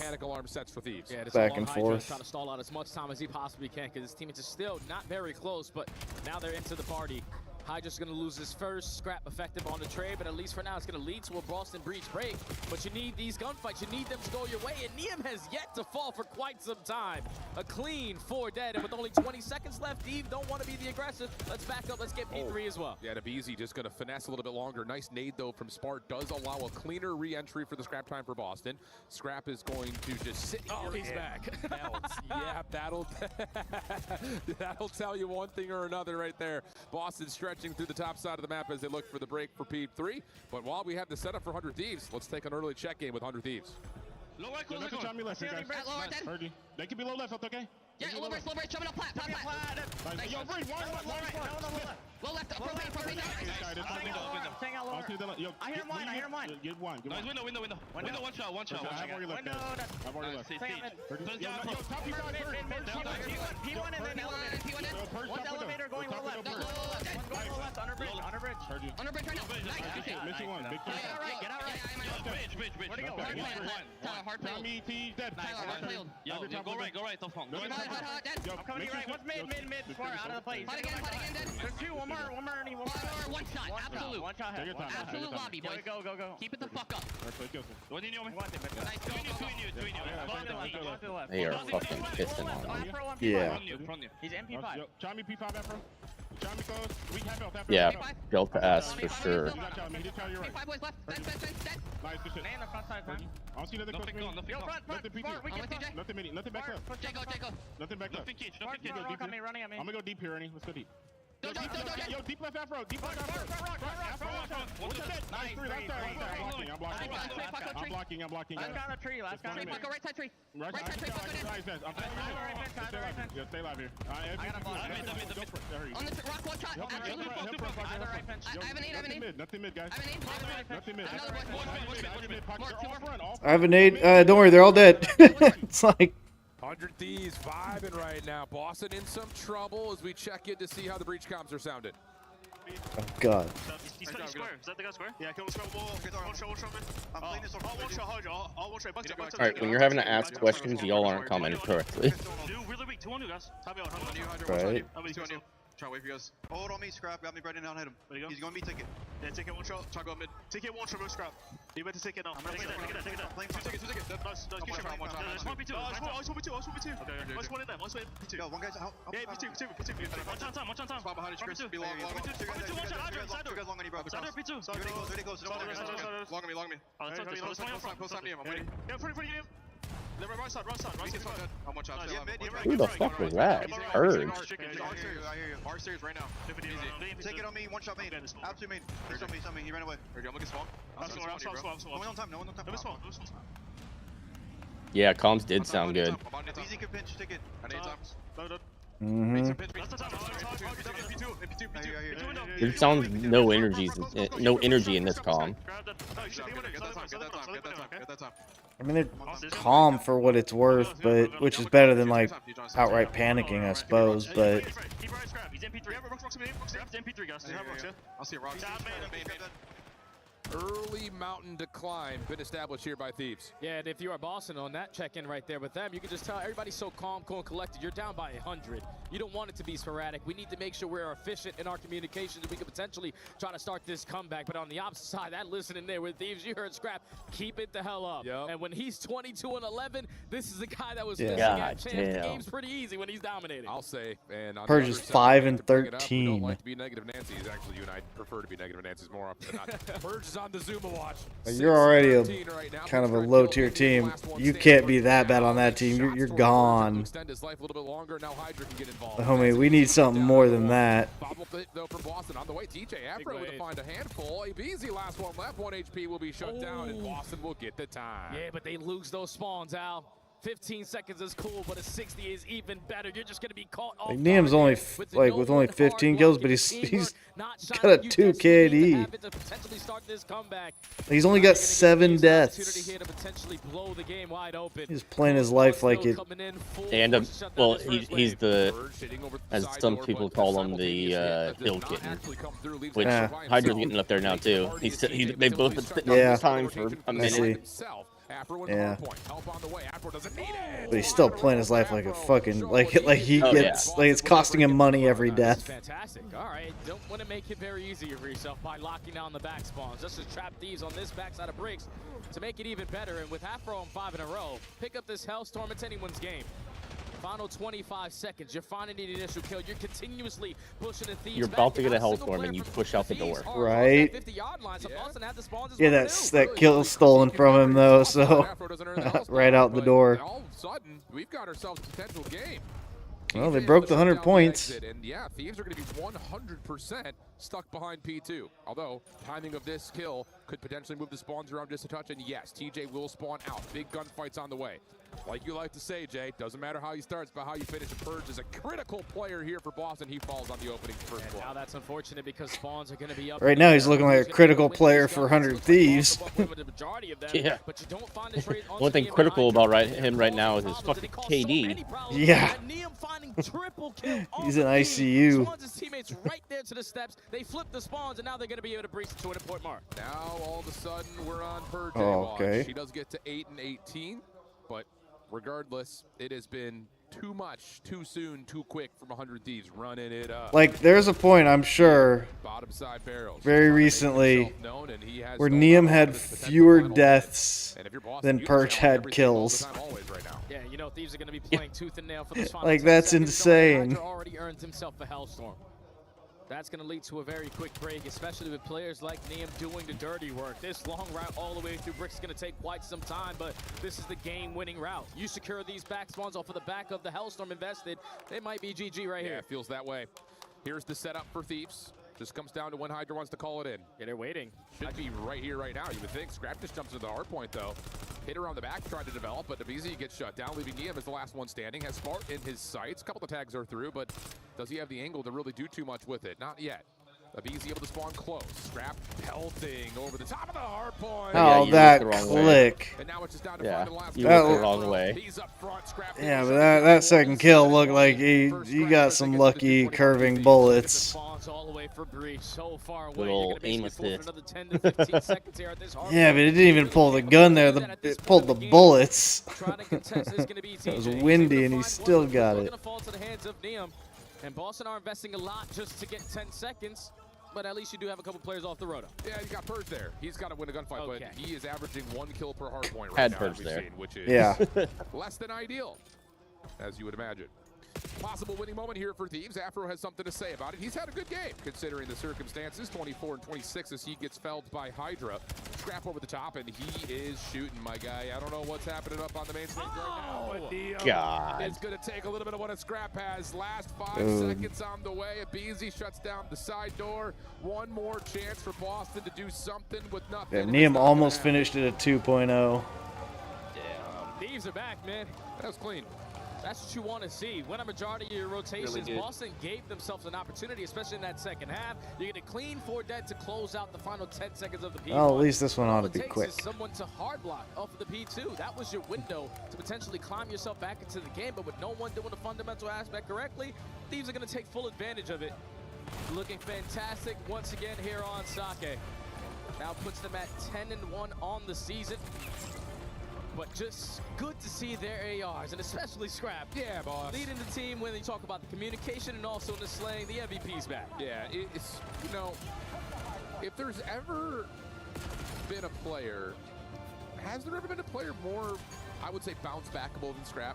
back and forth. Trying to stall out as much time as he possibly can because his teammates are still not very close, but now they're into the party. Hydra's going to lose his first Scrap effective on the trade, but at least for now it's going to lead to a Boston Breach break. But you need these gunfights. You need them to go your way, and Neum has yet to fall for quite some time. A clean 4 dead, and with only 20 seconds left, Eve don't want to be the aggressive. Let's back up. Let's get P3 as well. Yeah, Nabeezy just going to finesse a little bit longer. Nice nade, though, from Spart. Does allow a cleaner re-entry for the Scrap time for Boston. Scrap is going to just sit here. Oh, he's back. Yeah, that'll tell you one thing or another right there. Boston stretch stretching through the top side of the map as they look for the break for P3. But while we have the setup for 100 Thieves, let's take an early check in with 100 Thieves. Low right, close left, guys. Heard you. They can be low left, okay? Yeah, low right, jumping up flat. Yo, Bree, one. Low left, propane. I hear mine. Get one. Nice, window, one shot. I've already left. Yo, top P1 and then elevator. One's elevator going low left. One's going low left, under bridge. Under bridge right now. Missing one. Big Get out right. Bridge. Where'd he go? Hard failed. Dead. Hard failed. Yo, go right. Don't fall. I'm coming to you right. What's mid, far out of the place. Fight again, dead. There's two, one more, Ernie. One shot, absolute. One shot. Absolute lobby, boys. Go. Keep it the fuck up. What do you know me? Nice, two in you. They are fucking pissing on me. Yeah. He's MP5. Try me P5 afro. Try me close. We have health. Yeah, Delta S for sure. P5 boys left. Dead. Nice, good shit. Man, the front side, man. I don't see nothing close to me. Yo, front. Nothing mini. Nothing back up. Jacob. Nothing back up. Running at me. I'm gonna go deep here, Ernie. Let's go deep. Yo, deep left afro. What's that? Nice. I'm blocking. I'm down a tree. Last guy. Go right side tree. Right side. I'm stay alive here. I got a block. On the rock, one shot. I have an aid. Nothing mid, guys. Nothing mid. I have a nade. Don't worry, they're all dead. It's like 100 Thieves vibing right now. Boston in some trouble as we check in to see how the breach comms are sounded. oh god. He's square. Is that the guy square? Yeah, kill the square. One shot. I'm playing this on one shot. I'll one shot. Alright, when you're having to ask questions, y'all aren't commenting correctly. Really weak. 2 on you guys. Right. Try to wait for you guys. Hold on me, Scrap. Got me right in, I'll hit him. He's going to be ticket. Yeah, ticket one shot. Try to go mid. Ticket one shot, Scrap. You better take it now. Take it. Playing 2 tickets. Nice. Keep shot. There's one P2. I just want P2. Okay. Let's one in them. Let's wait P2. Yo, one guy's out. Yeah, P2. One time. Spot behind you, Chris. Be long. Two guys long on you, bro. P2. Really close. Long on me. Close time to him. I'm waiting. Yeah, pretty good. Right side. I'm one shot. Who the fuck was that? Urge. I hear you. R series right now. Easy. Take it on me. One shot main. Absolute main. He's on me. He ran away. I'm looking small. No one on time. Yeah, comms did sound good. Easy can pinch ticket. I need times. There sounds no energy in this comm. I mean, they're calm for what it's worth, but which is better than like outright panicking, I suppose. But Early mountain decline been established here by Thieves. Yeah, and if you are Boston on that check-in right there with them, you can just tell everybody's so calm, cool, and collected. You're down by 100. You don't want it to be sporadic. We need to make sure we're efficient in our communications and we can potentially try to start this comeback. But on the opposite side, that listening there with Thieves, you heard Scrap, keep it the hell up. Yep. And when he's 22-11, this is the guy that was missing at chance. The game's pretty easy when he's dominating. I'll say, and on Purge is 5-13. We don't like to be negative Nancy's. Actually, you and I prefer to be negative Nancy's more often than not. Purge is on the Zuma watch. You're already a kind of a low tier team. You can't be that bad on that team. You're gone. Homie, we need something more than that. Though from Boston on the way, TJ Afro to find a handful. A busy last one left. 1 HP will be shut down, and Boston will get the time. Yeah, but they lose those spawns, Al. 15 seconds is cool, but a 60 is even better. You're just going to be caught off. Niam's only with only 15 kills, but he's got a 2 KD. He's only got 7 deaths. He's playing his life like it. And well, he's the, as some people call him, the hill kitten, which Hydra's getting up there now too. They both been sitting on the time for a minute. Yeah, but he's still playing his life like a fucking like he gets like it's costing him money every death. Fantastic. All right, don't want to make it very easy for yourself by locking down the back spawns. Just to trap Thieves on this backside of bricks to make it even better. And with Afro on 5 in a row, pick up this Hellstorm. It's anyone's game. Final 25 seconds. You're finding the initial kill. You're continuously pushing the Thieves. You're about to get a Hellstorm and you push out the door. Right. Yeah, that kill stolen from him though, so right out the door. All of a sudden, we've got ourselves a potential game. Well, they broke the 100 points. And yeah, Thieves are going to be 100% stuck behind P2. Although, timing of this kill could potentially move the spawns around just a touch, and yes, TJ will spawn out. Big gunfights on the way. Like you like to say, Jay, doesn't matter how you start, it's about how you finish. And Purge is a critical player here for Boston. He falls on the opening first blood. Now that's unfortunate because spawns are going to be up. Right now he's looking like a critical player for 100 Thieves. Yeah. One thing critical about him right now is his fucking KD. Yeah. He's in ICU. Spawns his teammates right there to the steps. They flip the spawns, and now they're going to be able to breach to an important mark. Now all of a sudden we're on Purge. Okay. He does get to 8 and 18, but regardless, it has been too much, too soon, too quick from 100 Thieves running it up. Like, there's a point, I'm sure, Bottom side barrels. very recently, where Neum had fewer deaths than Perch had kills. Yeah, you know, Thieves are going to be playing tooth and nail for this final. Like, that's insane. Already earned himself a Hellstorm. That's going to lead to a very quick break, especially with players like Neum doing the dirty work. This long route all the way through bricks is going to take quite some time, but this is the game-winning route. You secure these back spawns off of the back of the Hellstorm invested, it might be GG right here. Yeah, it feels that way. Here's the setup for Thieves. Just comes down to when Hydra wants to call it in. Yeah, they're waiting. Should be right here, right now, you would think. Scrap just jumps into the hard point, though. Hit around the back, tried to develop, but EWC gets shut down, leaving Neum as the last one standing. Has Smart in his sights. A couple of tags are through, but does he have the angle to really do too much with it? Not yet. EWC able to spawn close. Scrap pelting over the top of the hard point. Oh, that click. And now it's just down to Yeah, find the last you went the wrong way. He's up front, Scrap. Yeah, but that second kill looked like he got some lucky curving bullets. All the way for breach, so far away. Little aim assist. Yeah, but it didn't even pull the gun there. It pulled the bullets. It was windy, and he still got it. And Boston are investing a lot just to get 10 seconds, but at least you do have a couple players off the roto. Yeah, he's got Purge there. He's got to win a gunfight, but he is averaging 1 kill per hard point right now. Purge there. Which is less than ideal, as you would imagine. Possible winning moment here for Thieves. Afro has something to say about it. He's had a good game, considering the circumstances. 24 and 26 as he gets felled by Hydra. Scrap over the top, and he is shooting, my guy. I don't know what's happening up on the main stage right now, but God. It's going to take a little bit of what a Scrap has. Last 5 seconds on the way. EWC shuts down the side door. One more chance for Boston to do something with nothing. Yeah, Neum almost finished it at 2.0. Damn. Thieves are back, man. That was clean. That's what you want to see. Win a majority of your rotations. Really Boston gave themselves an opportunity, especially in that second half. You're going to clean 4 dead to close out the final 10 seconds of the P1. Well, at least this one ought to be quick. Is someone to hard block off of the P2. That was your window to potentially climb yourself back into the game, but with no one doing the fundamental aspect correctly, Thieves are going to take full advantage of it. Looking fantastic once again here on Sake. Now puts them at 10-1 on the season. But just good to see their ARs, and especially Scrap. Yeah, boss. Leading the team when they talk about the communication and also in the slaying, the MVP's back. Yeah, it's, you know, if there's ever been a player, has there ever been a player more, I would say, bounce-backable than Scrap?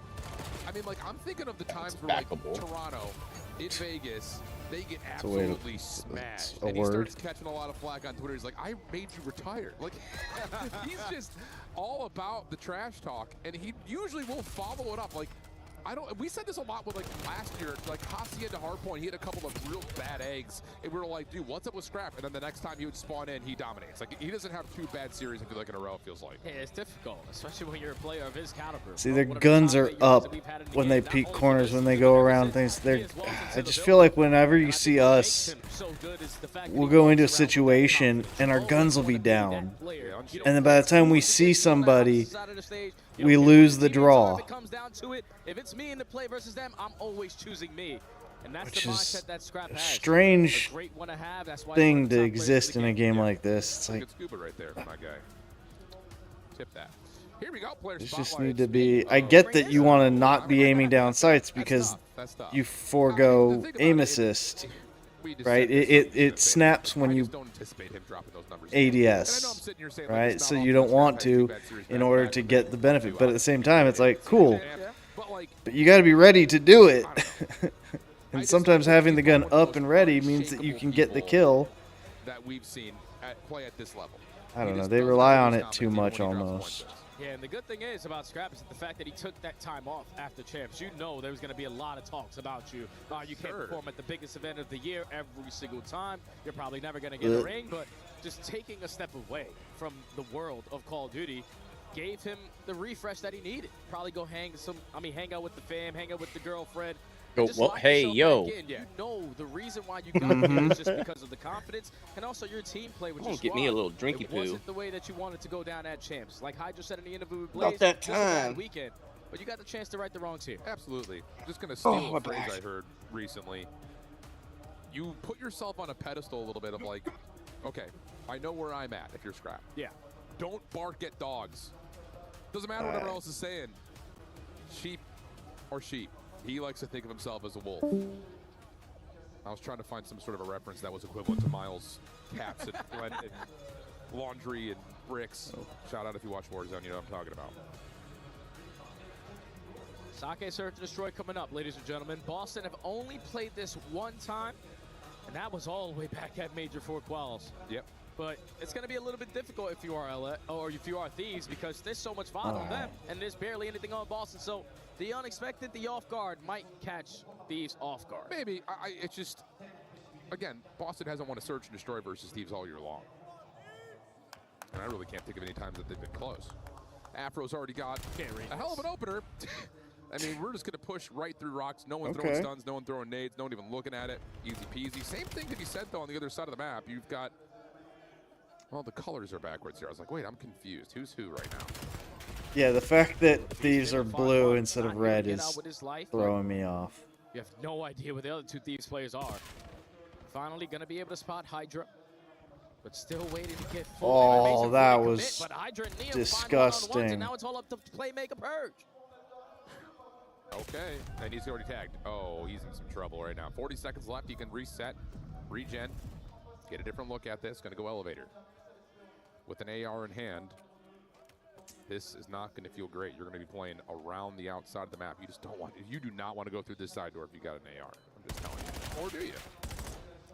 I mean, like, I'm thinking of the times where, like, Toronto, in Vegas, they get absolutely smashed. And he starts catching a lot of flack on Twitter. He's like, I made you retire. Like, he's just all about the trash talk, and he usually will follow it up. Like, we said this a lot with, like, last year, like, Hasi into hardpoint, he had a couple of real bad eggs, and we were like, dude, what's up with Scrap? And then the next time he would spawn in, he dominates. Like, he doesn't have 2 bad series, I feel like, in a row, it feels like. Yeah, it's difficult, especially when you're a player of his caliber. See, their guns are up when they peek corners, when they go around things. I just feel like whenever you see us, we'll go into a situation, and our guns will be down. And then by the time we see somebody, we lose the draw. If it's me in the play versus them, I'm always choosing me. And that's Which the is mindset that Scrap has. Strange That's why thing to exist in a game like this. It's like, good scuba right there, my guy. Tip that. Here we go, player it just need to be. I get that you want to not be aiming down sights because you forego aim assist, right? It snaps when you ADS, right? So you don't want to in order to get the benefit. But at the same time, it's like, cool, but you got to be ready to do it. And sometimes having the gun up and ready means that you can get the kill. That we've seen play at this level. I don't know. They rely on it too much almost. Yeah, and the good thing is about Scrap is the fact that he took that time off after Champs. You know there was going to be a lot of talks about you. You can't perform at the biggest event of the year every single time. You're probably never going to get a ring, but just taking a step away from the world of Call of Duty gave him the refresh that he needed. Probably go hang out with the fam, hang out with the girlfriend. Well, hey, yo. You know the reason why you got here is just because of the confidence and also your team play with your squad. Get me a little drinky It poo. wasn't the way that you wanted to go down at Champs. Like Hydra said in the interview with Blaze, About that just a bad time. weekend. But you got the chance to right the wrongs here. Absolutely. I'm just going to steal a phrase I heard recently. You put yourself on a pedestal a little bit of like, okay, I know where I'm at if you're Scrap. Yeah. Don't bark at dogs. Doesn't matter what everyone else is saying. Sheep or sheep. He likes to think of himself as a wolf. I was trying to find some sort of a reference that was equivalent to Miles' caps and laundry and bricks. Shout out if you watch Warzone, you know what I'm talking about. Sake Search and Destroy coming up, ladies and gentlemen. Boston have only played this one time, and that was all the way back at Major 4 Quals. Yep. But it's going to be a little bit difficult if you are LA, or if you are Thieves, because there's so much VOD on them, and there's barely anything on Boston. So the unexpected, the off guard might catch Thieves off guard. Maybe. It's just, again, Boston hasn't won a Search and Destroy versus Thieves all year long. And I really can't think of any times that they've been close. Afro's already got a hell of an opener. I mean, we're just going to push right through rocks. No one throwing stuns, no one throwing nades, no one even looking at it. Easy peasy. Same thing to be said, though, on the other side of the map. You've got, well, the colors are backwards here. I was like, wait, I'm confused. Who's who right now? Yeah, the fact that Thieves are blue instead of red is throwing me off. You have no idea where the other two Thieves players are. Finally going to be able to spot Hydra, but still waiting to get full. Oh, that was but Hydra and Neum disgusting. And now it's all up to Playmaker Purge. Okay, and he's already tagged. Oh, he's in some trouble right now. 40 seconds left. He can reset, regen, get a different look at this. Going to go elevator. With an AR in hand, this is not going to feel great. You're going to be playing around the outside of the map. You just don't want. You do not want to go through this side door if you got an AR. I'm just telling you. Or do you?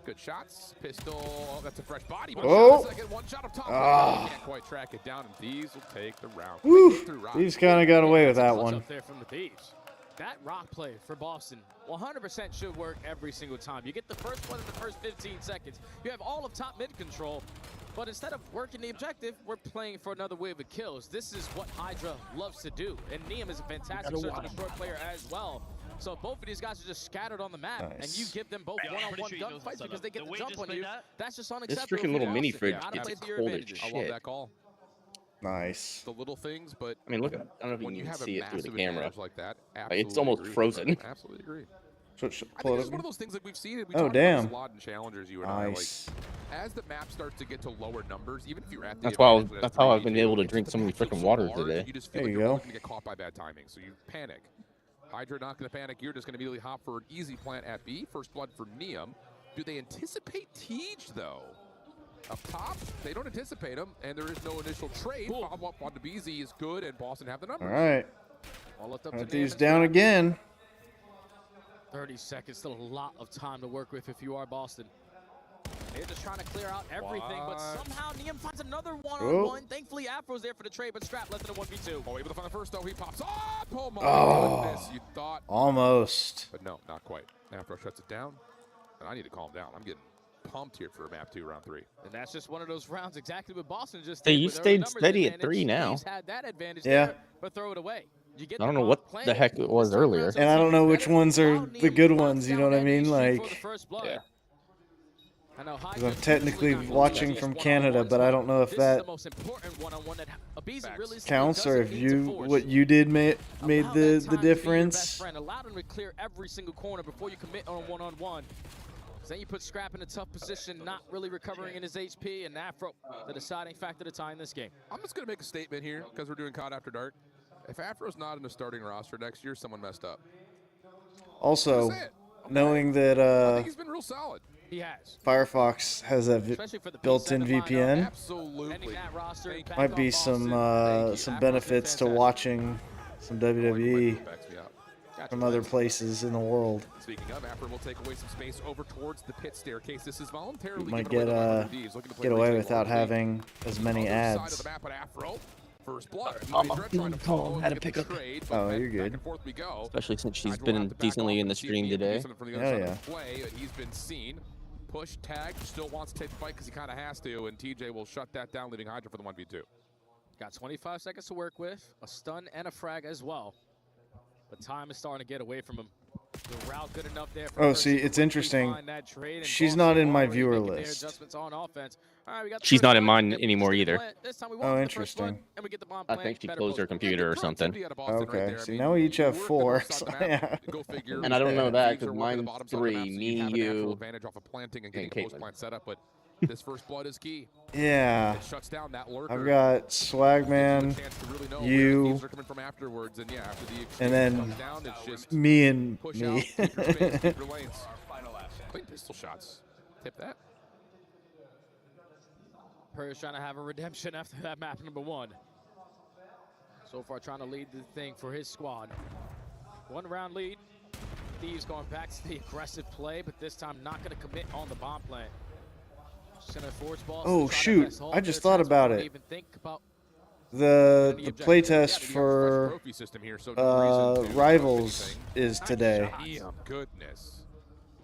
Good shots. Pistol. Oh, that's a fresh body. One shot up top. Can't quite track it down, and Thieves will take the round. Woo! Thieves kind of got away with that one. Up there from the Thieves. That rock play for Boston 100% should work every single time. You get the first one in the first 15 seconds. You have all of top mid control, but instead of working the objective, we're playing for another wave of kills. This is what Hydra loves to do, and Neum is a fantastic search and destroy player as well. So both of these guys are just scattered on the map, and you give them both one-on-one gunfights because they get the jump on you. That's just unacceptable. This freaking little mini fridge gets cold as shit. I love that call. Nice. The little things, but I mean, look at. I don't know if you can see it through the camera. Like that, it's almost frozen. Absolutely agree. So I think it's one of those things like we've seen it. We oh, talked damn. about this a lot in challengers, you and I. Like, as the map starts to get to lower numbers, even if you're at the That's how I've been able to drink so many freaking water today. You just feel like you're going to get caught by bad timing, so you panic. Hydra not going to panic. You're just going to immediately hop for an easy plant at B. First blood for Neum. Do they anticipate Tej though? Up top, they don't anticipate him, and there is no initial trade. Follow-up on the BZ is good, and Boston have the numbers. All right. These down again. 30 seconds, still a lot of time to work with if you are Boston. They're just trying to clear out everything, but somehow Neum finds another one-on-one. Thankfully, Afro's there for the trade, but Strap less than a 1v2. Oh, able to find the first, though. He pops up. Oh, my goodness. You thought. Almost. But no, not quite. Afro shuts it down, and I need to calm down. I'm getting pumped here for map 2, round 3. And that's just one of those rounds exactly what Boston just did. Hey, you stayed steady at 3 now. He's had that advantage there, but throw it away. You get I don't know what the heck it was earlier. And I don't know which ones are the good ones, you know what I mean? Like, yeah. because I'm technically watching from Canada, but I don't know if that counts or if what you did made the difference. Allowed him to clear every single corner before you commit on a one-on-one. Then you put Scrap in a tough position, not really recovering in his HP, and Afro, the deciding factor to tie in this game. I'm just going to make a statement here because we're doing COD After Dark. If Afro's not in the starting roster next year, someone messed up. Also, knowing that I think he's been real solid. He has. Firefox has a built-in VPN. Absolutely. Might be some benefits to watching some WWE from other places in the world. Speaking of, Afro will take away some space over towards the pit staircase. This is voluntarily might get away without having as many ads. First blood. Had to pick up. Oh, you're good. Especially since she's been decently in the stream today. Hell yeah. He's been seen. Push, tag, still wants to take the fight because he kind of has to, and TJ will shut that down, leaving Hydra for the 1v2. Got 25 seconds to work with, a stun and a frag as well. But time is starting to get away from him. The route good enough there for oh, see, it's interesting. She's not in my viewer list. She's not in mine anymore either. Oh, interesting. I think she closed her computer or something. Okay, so now we each have 4. So, yeah. And I don't know that because mine's 3. Me, you, advantage off of planting and getting post-plant setup, but this first blood is key. Yeah. It shuts down that lurker. I've got Swagman, you, and then me and me. Clean pistol shots. Tip that. Purge trying to have a redemption after that map number 1. So far trying to lead the thing for his squad. 1 round lead. Thieves going back to the aggressive play, but this time not going to commit on the bomb plant. Oh shoot, I just thought about it. The playtest for Rivals is today.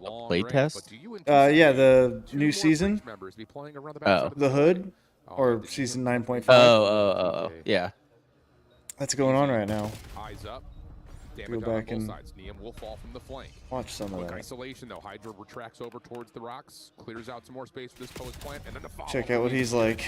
Playtest? Yeah, the new season. Oh. The Hood, or season 9.5. Oh, yeah. That's going on right now. Eyes up. Go back and Neum will fall from the flank. Watch some of that. Isolation though. Hydra retracts over towards the rocks, clears out some more space for this post plant, and then the follow. Check out what he's like.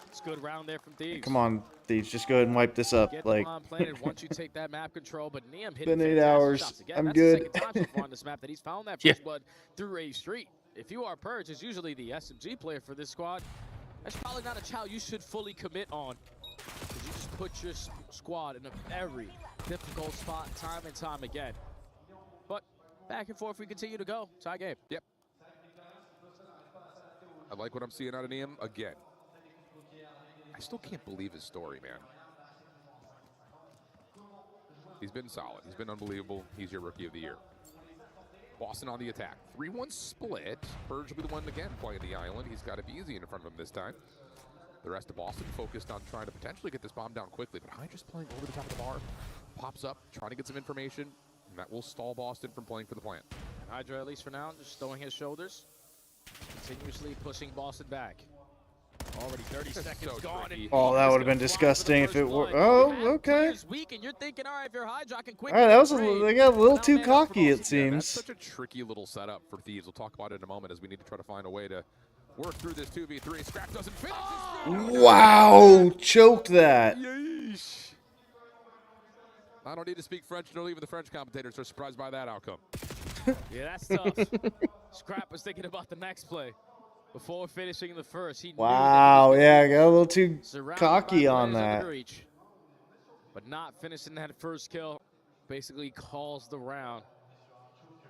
It's a good round there from Thieves. Come on, Thieves, just go ahead and wipe this up. Get like. planted once you take that map control, but Neum hit been 8 hours. Again, I'm that's good. The second time so far on this map that he's found that first blood through a street. If you are Purge, is usually the SMG player for this squad. That's probably not a chow you should fully commit on. Because you just put your squad in a very difficult spot time and time again. But back and forth we continue to go. Tie game. Yep. I like what I'm seeing out of Neum again. I still can't believe his story, man. He's been solid. He's been unbelievable. He's your rookie of the year. Boston on the attack. 3-1 split. Purge will be the one again playing the island. He's got to be easy in front of him this time. The rest of Boston focused on trying to potentially get this bomb down quickly, but Hydra's playing over the top of the bar. Pops up, trying to get some information, and that will stall Boston from playing for the plant. Hydra, at least for now, just throwing his shoulders. Continuously pushing Boston back. Already 30 seconds gone. Oh, that would have been disgusting if it were. Oh, okay. Weak and you're thinking, all right, if you're Hydra, I can quick. All right, that was they got a little too cocky, it seems. That's such a tricky little setup for Thieves. We'll talk about it in a moment as we need to try to find a way to work through this 2v3. Scrap doesn't finish. Wow, choked that. Yeesh. I don't need to speak French, nor even the French commentators are surprised by that outcome. Yeah, that's tough. Scrap was thinking about the next play before finishing the first. He wow, yeah, got a little too cocky on that. But not finishing that first kill basically calls the round.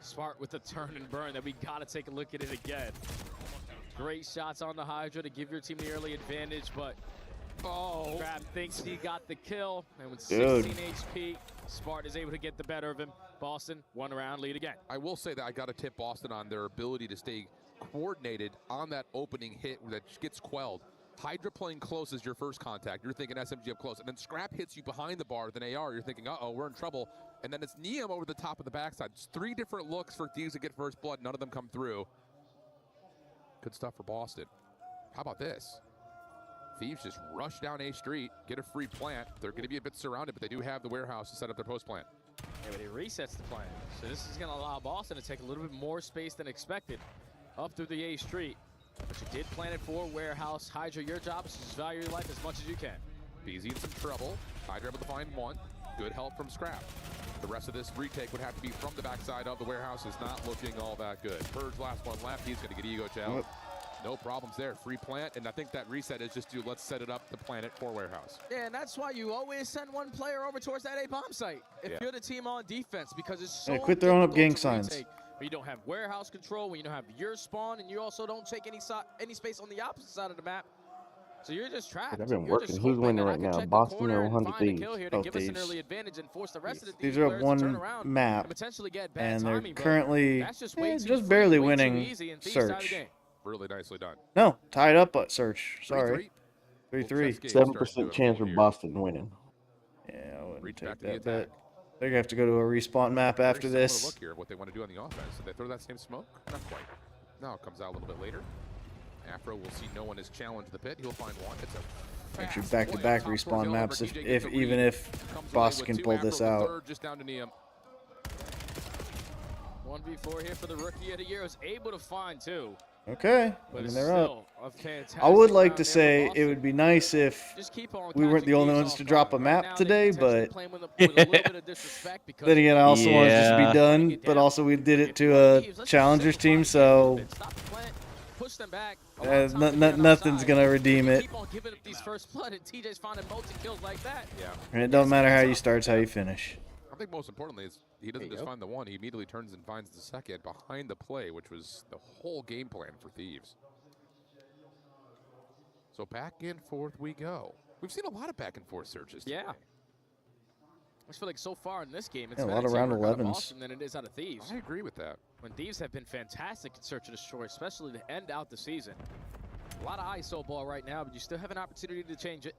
Smart with the turn and burn that we got to take a look at it again. Great shots on the Hydra to give your team the early advantage, but Scrap thinks he got the kill, and with 16 HP, Smart is able to get the better of him. Boston, 1 round lead again. I will say that I got to tip Boston on their ability to stay coordinated on that opening hit that gets quelled. Hydra playing close is your first contact. You're thinking SMG up close, and then Scrap hits you behind the bar with an AR. You're thinking, uh-oh, we're in trouble. And then it's Neum over the top of the backside. It's 3 different looks for Thieves to get first blood. None of them come through. Good stuff for Boston. How about this? Thieves just rush down A Street, get a free plant. They're going to be a bit surrounded, but they do have the warehouse to set up their post plant. Yeah, but he resets the plant. So this is going to allow Boston to take a little bit more space than expected up through the A Street. But you did plan it for warehouse. Hydra, your job is to just value your life as much as you can. BZ in some trouble. Hydra able to find 1. Good help from Scrap. The rest of this retake would have to be from the backside of the warehouse. Is not looking all that good. Purge last one left. He's going to get ego challenge. No problems there. Free plant, and I think that reset is just to let's set it up to planet for warehouse. Yeah, and that's why you always send 1 player over towards that A bomb site if you're the team on defense, because it's so quit throwing up gang signs. When you don't have warehouse control, when you don't have your spawn, and you also don't take any space on the opposite side of the map. So you're just trapped. I've been working. Who's winning right now? Boston or 100 Thieves? Oh, give us an early advantage and force the rest of the These are up 1 map, and they're currently just barely winning Search. Really nicely done. No, tied up at Search. Sorry. 3-3. 7% chance for Boston winning. Yeah, I wouldn't take that bet. They're gonna have to go to a respawn map after this. Look here, what they want to do on the offense. So they throw that same smoke? Not quite. Now it comes out a little bit later. Afro will see no one has challenged the pit. He'll find one. It's a Actually, back-to-back respawn maps. Even if Boston can pull this out. Just down to Neum. 1v4 here for the rookie of the year. Was able to find two. Okay, I mean, they're up. I would like to say it would be nice if we weren't the only ones to drop a map today, but then again, I also want it to just be done, but also we did it to a challengers team, so nothing's gonna redeem it. And it don't matter how you start, it's how you finish. I think most importantly is he doesn't just find the one, he immediately turns and finds the second behind the play, which was the whole game plan for Thieves. So back and forth we go. We've seen a lot of back and forth searches today. Yeah. I just feel like so far in this game, it's a been lot of round 11s Boston than it is out of Thieves. I agree with that. When Thieves have been fantastic in search and destroy, especially to end out the season. A lot of ISO ball right now, but you still have an opportunity to change it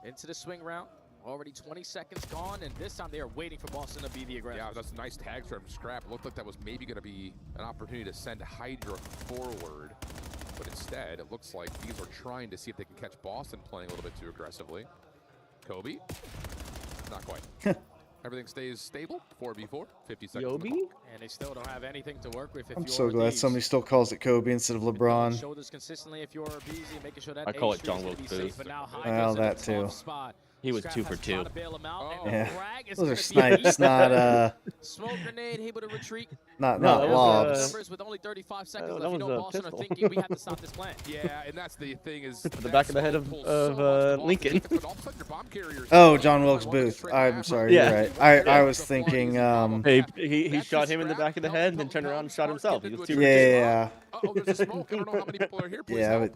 into the swing round. Already 20 seconds gone, and this time they are waiting for Boston to be the aggressor. Yeah, that's a nice tag from Scrap. It looked like that was maybe going to be an opportunity to send Hydra forward, but instead it looks like these are trying to see if they can catch Boston playing a little bit too aggressively. Kobe, not quite. Everything stays stable. 4v4, 50 seconds. And they still don't have anything to work with. If I'm so glad somebody still calls it Kobe instead of LeBron. Shoulders consistently if you're busy, making sure that I call it John Wilkes Booth. Well, that too. He was 2 for 2. Yeah, those are snipes, not smoke grenade, able to retreat. Not lobs. With only 35 seconds left, you know Boston are thinking we have to stop this plan. Yeah, and that's the thing is the back of the head of Lincoln. Oh, John Wilkes Booth. I'm sorry. Yeah. You're right. I was thinking. He shot him in the back of the head and then turned around and shot himself. He was too Yeah. Oh, there's a smoke. I don't know how many people are here. Yeah, but.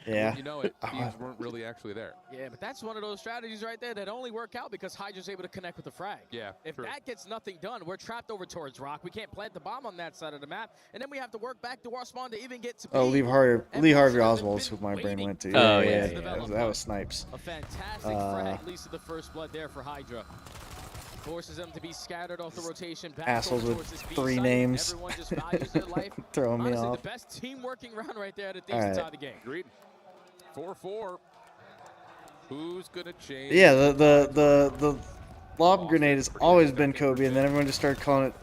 Yeah. You know it. Thieves weren't really actually there. Yeah, but that's one of those strategies right there that only work out because Hydra's able to connect with the frag. Yeah. If that gets nothing done, we're trapped over towards Rock. We can't plant the bomb on that side of the map, and then we have to work back to our spawn to even get to. Oh, Lee Harvey Oswald's who my brain went to. Yeah, that was snipes. A fantastic frag, at least of the first blood there for Hydra. Forces them to be scattered off the rotation. Back assholes with 3 names. Everyone just values their life. Throwing me Honestly, off. The best team working round right there to Thieves inside the game. Agreed. 4-4. Who's gonna change? Yeah, the lob grenade has always been Kobe, and then everyone just started calling it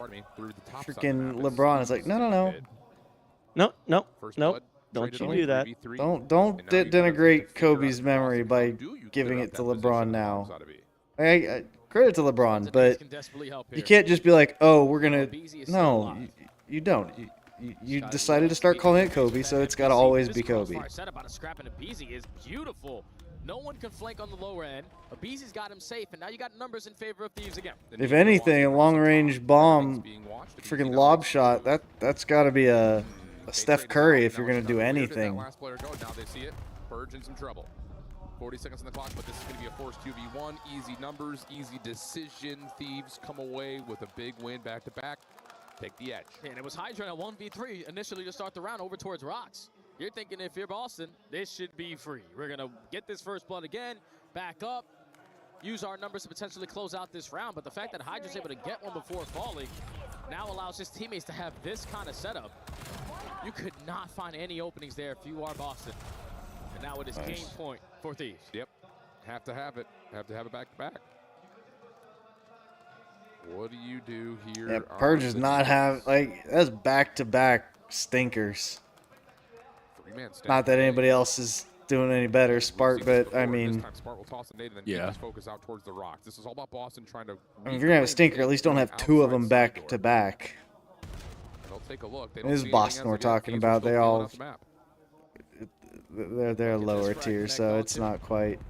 freaking LeBron. It's like, no. No. Don't you do that. Don't denigrate Kobe's memory by giving it to LeBron now. Credit to LeBron, but you can't just be like, oh, we're gonna. No, you don't. You decided to start calling it Kobe, so it's got to always be Kobe. Said about a scrap and a Beezy is beautiful. No one can flank on the lower end. Abeezy's got him safe, and now you got numbers in favor of Thieves again. If anything, a long-range bomb, freaking lob shot, that's got to be a Steph Curry if you're gonna do anything. Last player go. Now they see it. Purge in some trouble. 40 seconds on the clock, but this is going to be a forced 2v1. Easy numbers, easy decision. Thieves come away with a big win back-to-back. Take the edge. And it was Hydra at 1v3 initially to start the round over towards Rocks. You're thinking if you're Boston, this should be free. We're going to get this first blood again, back up, use our numbers to potentially close out this round. But the fact that Hydra's able to get one before falling now allows his teammates to have this kind of setup. You could not find any openings there if you are Boston. And now it is game point for Thieves. Yep. Have to have it. Have to have it back-to-back. What do you do here? Yeah, Purge does not have, like, that's back-to-back stinkers. Not that anybody else is doing any better, Spark, but I mean, Spark will toss a nade and then yeah. Focus out towards the rocks. This is all about Boston trying to. I mean, if you're gonna have a stinker, at least don't have 2 of them back-to-back. They'll take a look. This is Boston we're talking about. They all, they're lower tier, so it's not quite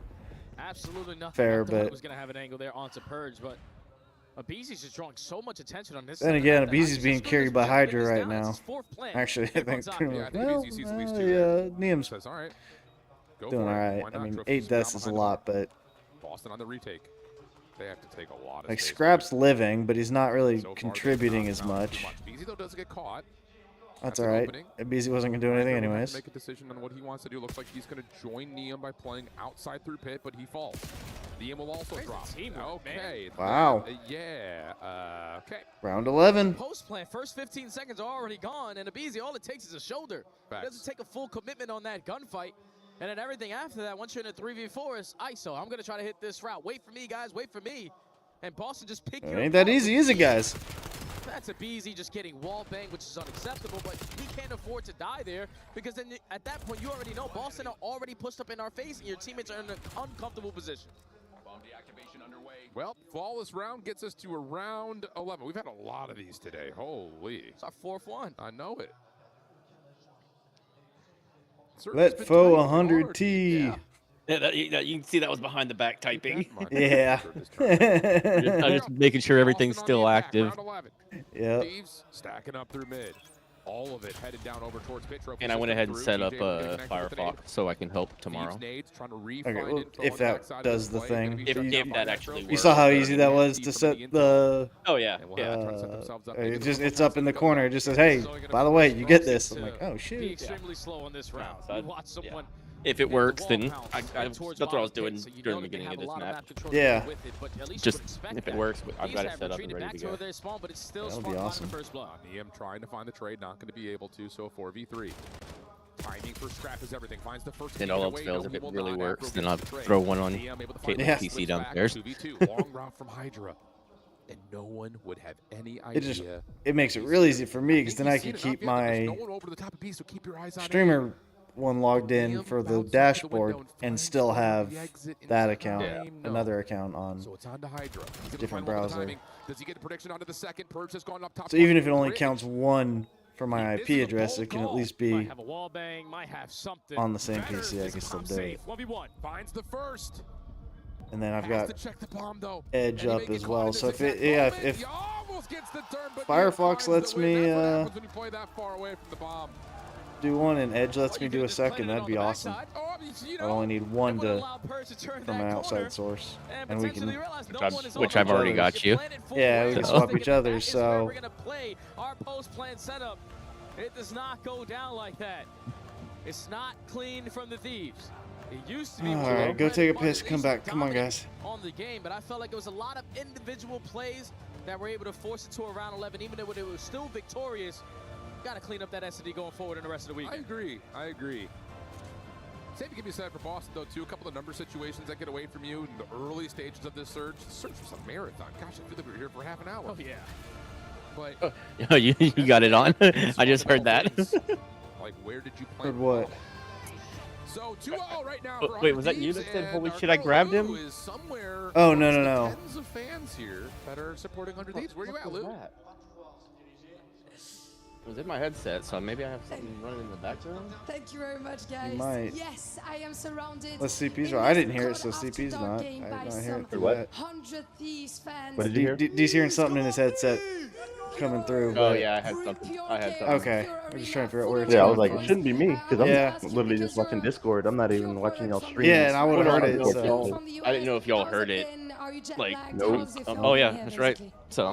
fair, but. Was gonna have an angle there onto Purge, but Abeezy's just drawing so much attention on this. Then again, Abeezy's being carried by Hydra right now. Actually, I think Neum's doing all right. I mean, 8 deaths is a lot, but Boston on the retake. They have to take a lot of like Scrap's living, but he's not really contributing as much. Beezy though doesn't get caught. That's all right. BZ wasn't going to do anything anyways. Make a decision on what he wants to do. Looks like he's going to join Neum by playing outside through pit, but he falls. Neum will also drop. Okay. Wow. Yeah. Okay. Round 11. Post plan, first 15 seconds are already gone, and Abizi, all it takes is a shoulder. It doesn't take a full commitment on that gunfight. And then everything after that, once you're in a 3v4, is ISO. I'm going to try to hit this route. Wait for me, guys. Wait for me. And Boston just picked It ain't that easy, is it, guys? That's Abizi just getting wall bang, which is unacceptable, but he can't afford to die there because then at that point, you already know Boston are already pushed up in our face and your teammates are in an uncomfortable position. Well, flawless round gets us to a round 11. We've had a lot of these today. Holy. It's our 4th one. I know it. Let foe 100T. Yeah, you can see that was behind the back typing. Yeah. I'm just making sure everything's still active. Yeah. Thieves stacking up through mid. All of it headed down over towards pit trophy. And I went ahead and set up Firefox so I can help tomorrow. Okay, well, if that does the thing. If that actually works. You saw how easy that was to set the... Oh, yeah. It's up in the corner. It just says, hey, by the way, you get this. I'm like, oh, Be shoot. extremely slow on this round. You watch someone... If it works, then that's what I was doing during the beginning of this map. Yeah. Just if it works, I've got it set up and ready to go. That'll be awesome. Neum trying to find the trade, not going to be able to, so 4v3. Timing for scrap is everything. Finds the first. And all else fails. If it really works, then I'll throw one on Caitlin's PC downstairs. 2v2, long route from Hydra. And no one would have any idea. It makes it real easy for me because then I can keep my streamer one logged in for the dashboard and still have that account, another account on different browser. Does he get a prediction onto the second? Purge has gone up top. So even if it only counts one for my IP address, it can at least be on the same PC. I can still do it. 1v1 finds the first. And then I've got Edge up as well. So if if Firefox lets me do one and Edge lets me do a second, that'd be awesome. I only need one from an outside source, and we can which I've already got you. Yeah, we can swap each other. So our post plan setup, it does not go down like that. It's not clean from the Thieves. It used to be. All right, go take a piss. Come back. Come on, guys. On the game, but I felt like it was a lot of individual plays that were able to force it to a round 11, even though it was still victorious. Got to clean up that SD going forward in the rest of the week. I agree. Same can be said for Boston, though, too. A couple of number situations that get away from you in the early stages of this surge. The surge was a marathon. Gosh, I feel like we were here for half an hour. Oh, yeah. But you got it on? I just heard that. Like, where did you play? Heard what? So 2-0 right now. Wait, was that you that said, holy shit, I grabbed him? Oh, no. Tens of fans here that are supporting 100 Thieves. Where are you at, Lou? It was in my headset, so maybe I have something running in the background. Thank you very much, guys. You might. Yes, I am surrounded. Let's CP's right. I didn't hear it, so CP's not. I did not hear it. What? 100 Thieves fans. What did you hear? D's hearing something in his headset coming through. Oh, yeah, I had something. Okay. I'm just trying to figure out where it's I was coming like, it shouldn't be me, because I'm literally just watching Discord. I'm not even watching y'all stream. Yeah, and I would have heard it. So. I didn't know if y'all heard it. Like, nope. Oh, yeah, that's right. So,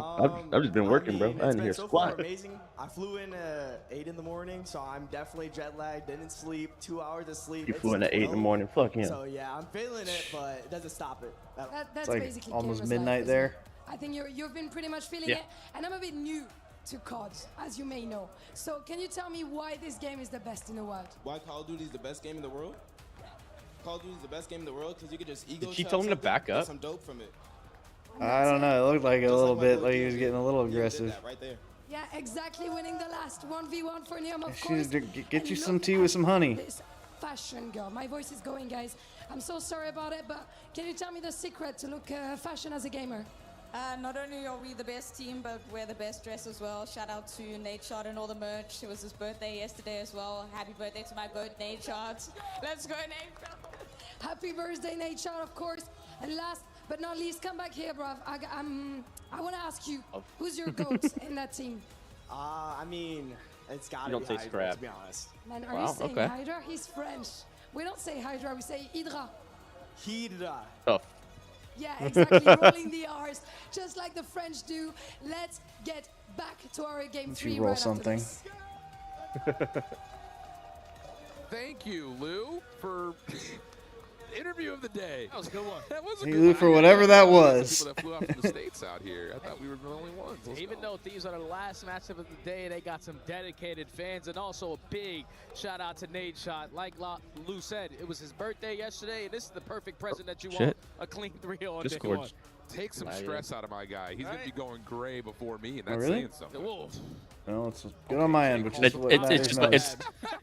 I've just been working, bro. I didn't hear so squat. Amazing. I flew in at 8 in the morning, so I'm definitely jet lagged. Didn't sleep. 2 hours of sleep. You flew in at 8 in the morning. Fuck him. So yeah, I'm feeling it, but it doesn't stop it. That's like basically almost midnight there. I think you've been pretty much feeling it, and I'm a bit new to COD, as you may know. So can you tell me why this game is the best in the world? Why Call of Duty is the best game in the world? Call of Duty is the best game in the world because you could just ego. Did she tell him to back up? Some dope from it. I don't know. It looked like a little bit like he was getting a little aggressive. Right there. Yeah, exactly. Winning the last 1v1 for Neum, of She course. get you some tea with some honey. This fashion girl. My voice is going, guys. I'm so sorry about it, but can you tell me the secret to look fashion as a gamer? Not only are we the best team, but we're the best dressed as well. Shout out to Nate Shot and all the merch. It was his birthday yesterday as well. Happy birthday to my goat, Nate Shot. Let's go, Nate. Happy birthday, Nate Shot, of course. And last but not least, come back here, bruv. I want to ask you, who's your goat in that team? I mean, it's got to be You don't say Hydra, Scrap. to be honest. Man, are you saying Hydra? He's French. We don't say Hydra, we say Hydra. Hydra. Oh. Yeah, exactly. Rolling the R's, just like the French do. Let's get back to our game 3 roll right something. after this. Thank you, Lou, for interview of the day. That was a good one. That was a Thank good you, Lou, one. for whatever that was. People that flew out from the States out here. I thought we were the only ones. Even though Thieves are the last matchup of the day, they got some dedicated fans, and also a big shout out to Nate Shot. Like Lou said, it was his birthday yesterday, and this is the perfect present that you want. A clean 3-0 on day one. Take some stress out of my guy. He's going to be going gray before me, and that's really? saying something. Well, it's good on my end, which is what matters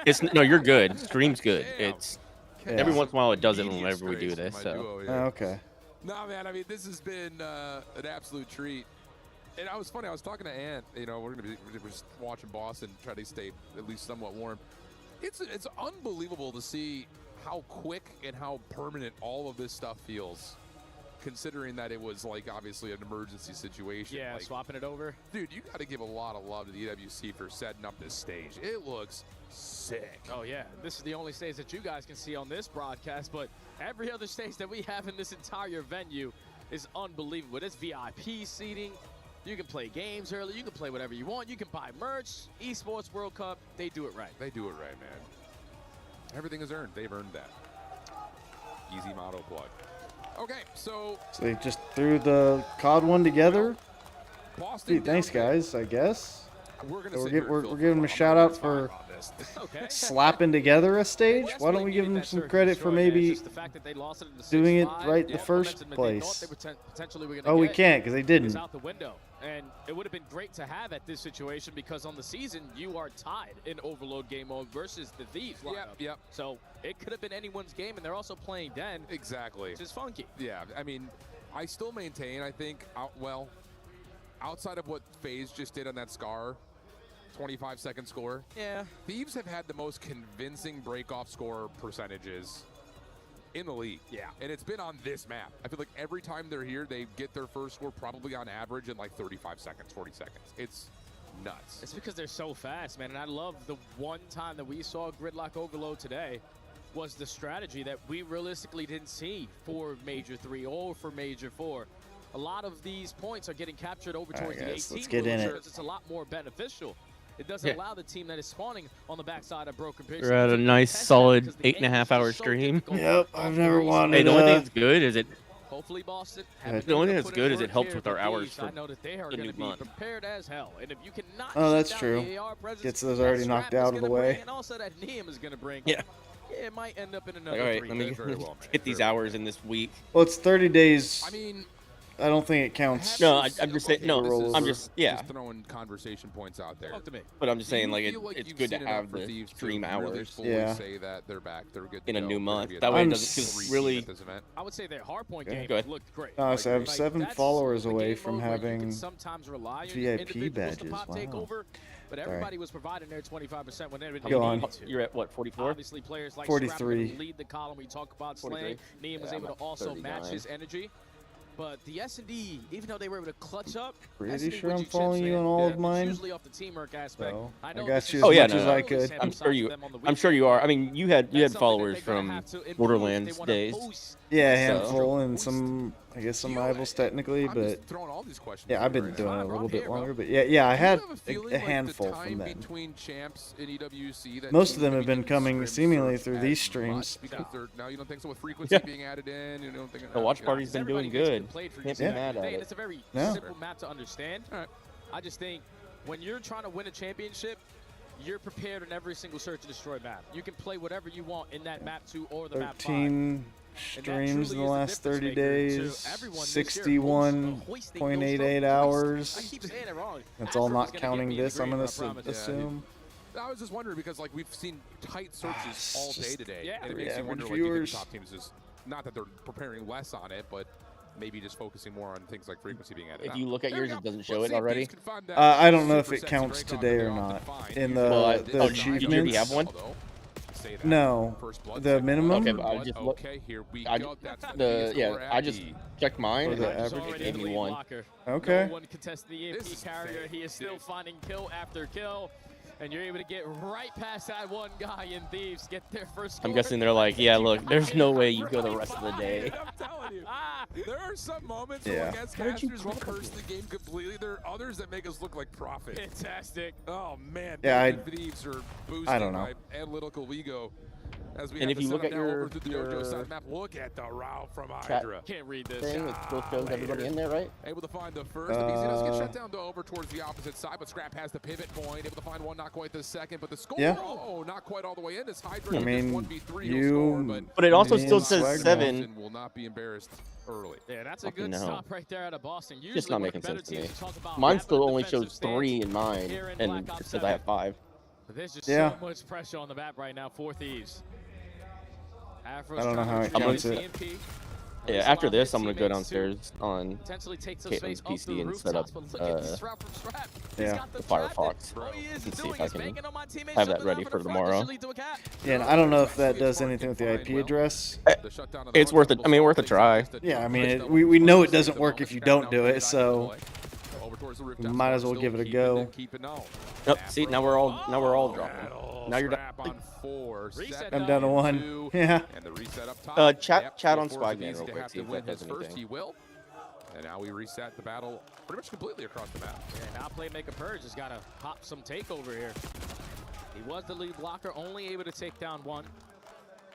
it's no, you're good. Stream's good. It's Yeah. every once in a while it doesn't whenever we do this. So okay. No, man. I mean, this has been an absolute treat. And I was funny. I was talking to Ant. You know, we're just watching Boston, try to stay at least somewhat warm. It's unbelievable to see how quick and how permanent all of this stuff feels. Considering that it was like obviously an emergency situation. Yeah, like, swapping it over. Dude, you got to give a lot of love to the EWC for setting up this stage. It looks sick. Oh yeah, this is the only stage that you guys can see on this broadcast, but every other stage that we have in this entire venue is unbelievable. It's VIP seating. You can play games early. You can play whatever you want. You can buy merch. Esports World Cup, they do it right. They do it right, man. Everything is earned. They've earned that. Easy motto plug. Okay, so they just threw the COD one together. Boston, Dude, thanks, guys. I guess we're giving them a shout out for slapping together a stage. Why don't we give them some credit for maybe doing it right the first place? Oh, we can't because they didn't. Out the window, and it would have been great to have at this situation because on the season you are tied in Overload game mode versus the Thieves lineup. Yep. So it could have been anyone's game, and they're also playing Den. Exactly. Which is funky. Yeah, I mean, I still maintain. I think outside of what FaZe just did on that Scar 25-second score. Yeah. Thieves have had the most convincing break-off score percentages in the league. Yeah. And it's been on this map. I feel like every time they're here, they get their first score probably on average in like 35 seconds, 40 seconds. It's nuts. It's because they're so fast, man. And I love the one time that we saw Gridlock Overload today was the strategy that we realistically didn't see for Major 3 or for Major 4. A lot of these points are getting captured over towards the 18. Let's get in it. It's a lot more beneficial. It doesn't allow the team that is spawning on the backside of Broken Pitch. we're at a nice solid 8.5-hour stream. Yep, I've never wanted. Hey, the only thing that's good is it. Hopefully, Boston. The only thing that's good is it helps with our hours for I know that they are going to be prepared as hell, and if you cannot. Oh, that's true. Gets those already knocked out of the way. And also that Neum is going to bring. Yeah. It might end up in another. All right, let me get these hours in this week. Well, it's 30 days. I mean, I don't think it counts. No, I'm just saying. No, I'm just just throwing conversation points out there. Talk to me. But I'm just saying, like, like it's you've good to seen have enough for the Thieves stream to hours. really fully say that they're back. They're good to in a go. new They're month. gonna be That way, it I'm doesn't really. I would say their hardpoint game Go ahead. looked great. So I have 7 that's followers the away game from mode where you having can sometimes rely on VIP individuals to badges. pop Wow. takeover, but everybody was providing their 25% when they Go on. You're at what, 44? Obviously, players like 43. Scrap lead the column. We talk about Slaying. 43. Neum was Yeah, able I'm to at also 39. match his energy. But the S&D, even though they were able to clutch up, Pretty S&D sure wins I'm you chips, following you man. on all of It's mine. usually off the teamwork aspect. So, I I know got this you is as yeah, much as I could. I'm sure you are. I mean, you had followers from Borderlands days. Yeah, a So- handful and some, I guess some rivals technically, but throwing all these questions. yeah, I've been doing it a little bit longer. But yeah, I had a handful from then. Between champs in EWC that Most of them have been coming seemingly through these streams. Because they're, now you don't think so with frequency being added in. You don't think The watch party's been doing good. Can't be Yeah. mad at It's it. a very Yeah. simple map to understand. I just think when you're trying to win a championship, you're prepared in every single search and destroy map. You can play whatever you want in that map 2 or the map 5. 13 streams in the last 30 days, 61.88 hours. I keep saying it wrong. That's all Africa's not gonna counting get me in this, the I'm green, going I to promise. assume. I was just wondering because like we've seen tight searches all day today, yeah. and it makes you Yeah, wonder like viewers. if the top teams is not that they're preparing less on it, but maybe just focusing more on things like frequency being added. If you look at yours, it doesn't show Let's it see if already. these can find that I don't know if super it sexy counts break off today that or they not. often find. In Usually the did achievements. you already have one? Say that. No, First blood, the second minimum. blood, Okay, but I just look. okay, here we I go. That's what the it is. yeah, We're I at just E. checked mine. Or the and average. it gave me one. Okay. No one contested the EMP This is carrier. He is still finding kill after kill. And you're able to get right past that one guy in Thieves, get their first score. I'm guessing they're like, yeah, look, there's no way you go the rest of the day. I'm telling you. There are some moments where against casters we curse the game completely. There are others that make us look like profit. Fantastic. Oh man. Yeah, Thieves are boosting I don't know. my analytical ego. As we And have if you look at your side map, look at the route from Hydra. Can't read this. Thing, it still shows everybody in there, right? Able to find the first. The BZ does get shut down to over towards the opposite side, but Scrap has the pivot point. Able to find one, not quite the second, but the score. Yeah. Oh, not quite all the way in. As Hydra I mean, 1v3 but it also still says 7. Will not be embarrassed early. Yeah, that's a good stop right there out of Boston. Usually Just not making sense to me. Mine still only shows 3 in mine, and it says I have 5. But there's just so much pressure on the map right now for Thieves. I don't know how it counts it. Yeah, after this, I'm gonna go downstairs on Caitlin's PC and set up the Firefox and see if I can have that ready for tomorrow. Yeah, and I don't know if that does anything with the IP address. It's worth it. I mean, worth a try. Yeah, I mean, we know it doesn't work if you don't do it, so you might as well give it a go. Nope. See, now we're all dropping. Now you're down. I'm down to 1. Yeah. Chat on Swagman real quick. See if that does anything. He will. And now we reset the battle pretty much completely across the map. Yeah, now Playmaker Purge has got to pop some takeover here. He was the lead blocker, only able to take down 1.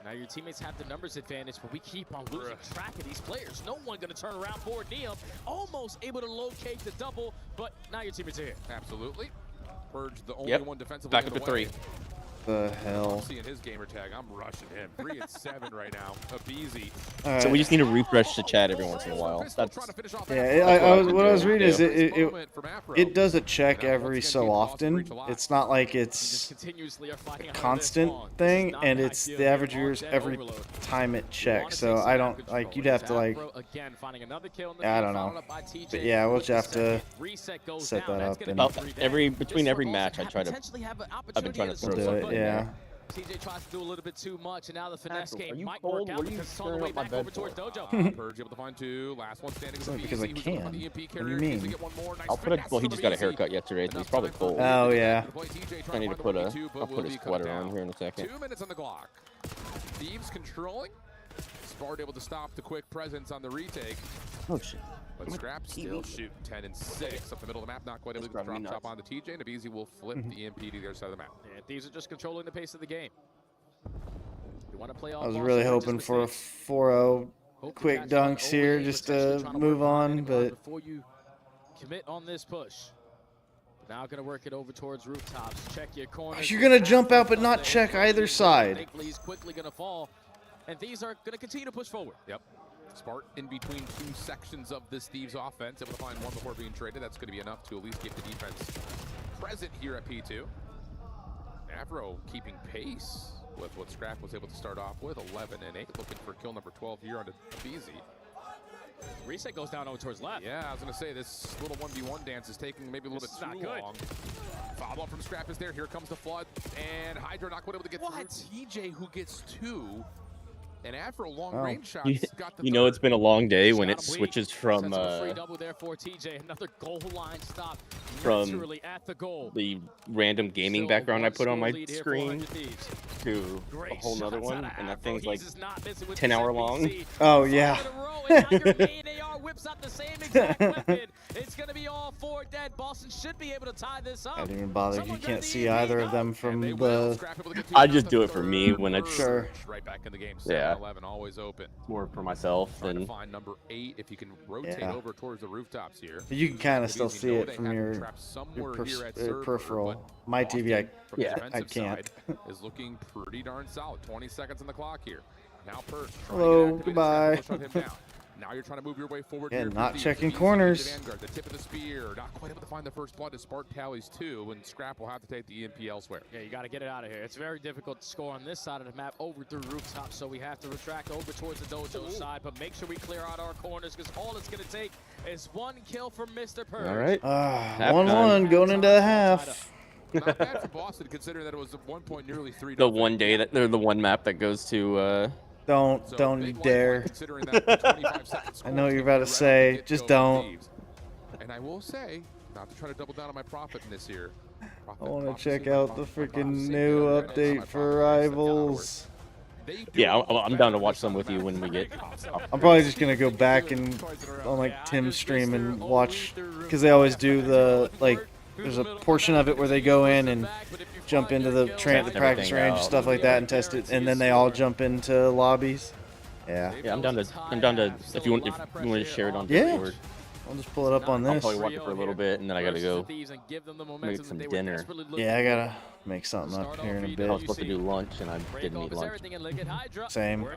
Now your teammates have the numbers advantage, but we keep on losing track of these players. No one going to turn around for Neum. Almost able to locate the double, but now your teammates are here. Absolutely. Purge the only one defensively. Back up to 3. The hell? I'm seeing his gamer tag. I'm rushing him. 3 and 7 right now. Easy. So we just need to refresh the chat every once in a while. That's, what I was reading is it does a check every so often. It's not like it's a constant thing, and it's the average viewers every time it checks. So I don't like, you'd have to like, I don't know. But yeah, we'll just have to set that up. And between every match, I've been trying to throw it. Yeah. TJ tries to do a little bit too much, and now the finesse game might work out because it's on the way back over towards Dojo. Purge able to find 2. Last one standing. It's not because I can. What do you mean? Well, he just got a haircut yesterday, so he's probably cold. Oh yeah. I need to put a. I'll put a sweater on here in a second. 2 minutes on the clock. Thieves controlling. Spart able to stop the quick presence on the retake. Oh shit. But Scrap still shooting 10 and 6 up the middle of the map. Not quite able to drop top on the TJ. And Abizi will flip the EMP to the other side of the map. Yeah, Thieves are just controlling the pace of the game. You want to play all I was really hoping for a 4-0 quick dunks here just to move on, but before you commit on this push. Now going to work it over towards rooftops. Check your corners. You're gonna jump out but not check either side. He's quickly going to fall, and these are going to continue to push forward. Yep. Spart in between 2 sections of this Thieves offense, able to find 1 before being traded. That's going to be enough to at least keep the defense present here at P2. Avro keeping pace with what Scrap was able to start off with, 11 and 8, looking for kill number 12 here on Abizi. Reset goes down over towards left. Yeah, I was going to say, this little 1v1 dance is taking maybe a little bit too long. Follow up from Scrap is there. Here comes the flood, and Hydra not quite able to get through. TJ who gets 2. And after a long range shot, got the you know it's been a long day when it switches from free double there for TJ. Another goal line stop from at the goal. The random gaming background I put on my screen to a whole nother one, and that thing's like 10 hour long. Oh yeah. Whips out the same exact weapon. It's going to be all 4 dead. Boston should be able to tie this up. I didn't even bother. You can't see either of them from the. I just do it for me when it's sure. Right back in the game. Yeah. 11 always open. More for myself than. Find number 8 if you can rotate over towards the rooftops here. But you can kind of still see it from your peripheral. My TV, I can't. Is looking pretty darn solid. 20 seconds on the clock here. Now Purge. Hello, goodbye. Now you're trying to move your way forward. And not checking corners. The tip of the spear. Not quite able to find the first blood as Spart tallies 2, and Scrap will have to take the EMP elsewhere. Yeah, you got to get it out of here. It's very difficult to score on this side of the map over through rooftop, so we have to retract over towards the Dojo side, but make sure we clear out our corners because all it's going to take is 1 kill from Mr. Purge. All right. 1-1 going into the half. Not bad for Boston considering that it was at one point nearly 3. The one day that they're the one map that goes to. Don't you dare. I know what you're about to say. Just don't. And I will say, not to try to double down on my profit in this year. I want to check out the freaking new update for Rivals. Yeah, I'm down to watch some with you when we get. I'm probably just gonna go back and on like Tim's stream and watch, because they always do the like. There's a portion of it where they go in and jump into the practice range, stuff like that, and test it, and then they all jump into lobbies. Yeah. Yeah, I'm down to if you want to share it on Discord. I'll just pull it up on this. I'll probably watch it for a little bit, and then I gotta go make some dinner. Yeah, I gotta make something up here in a bit. I was supposed to do lunch, and I didn't eat lunch. Same.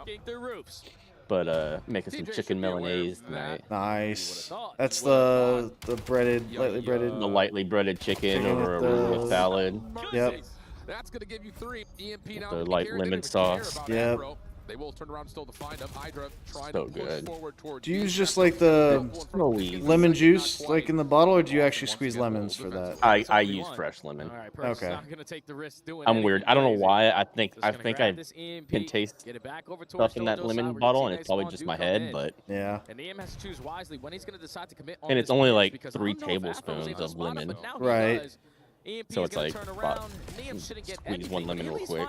But making some chicken Milanese tonight. Nice. That's the breaded, lightly breaded. The lightly breaded chicken over a salad. Yep. That's gonna give you 3. EMP now. The light lemon sauce. Yep. They will turn around still to find him. Hydra trying so to push good. forward towards. Do you use just like the lemon juice like in the bottle, or do you actually squeeze lemons for that? I use fresh lemon. Okay. I'm weird. I don't know why. I think I can taste stuff in that lemon bottle, and it's probably just my head. But yeah. And it's only like 3 tablespoons of lemon. Right. So it's like squeeze 1 lemon real quick.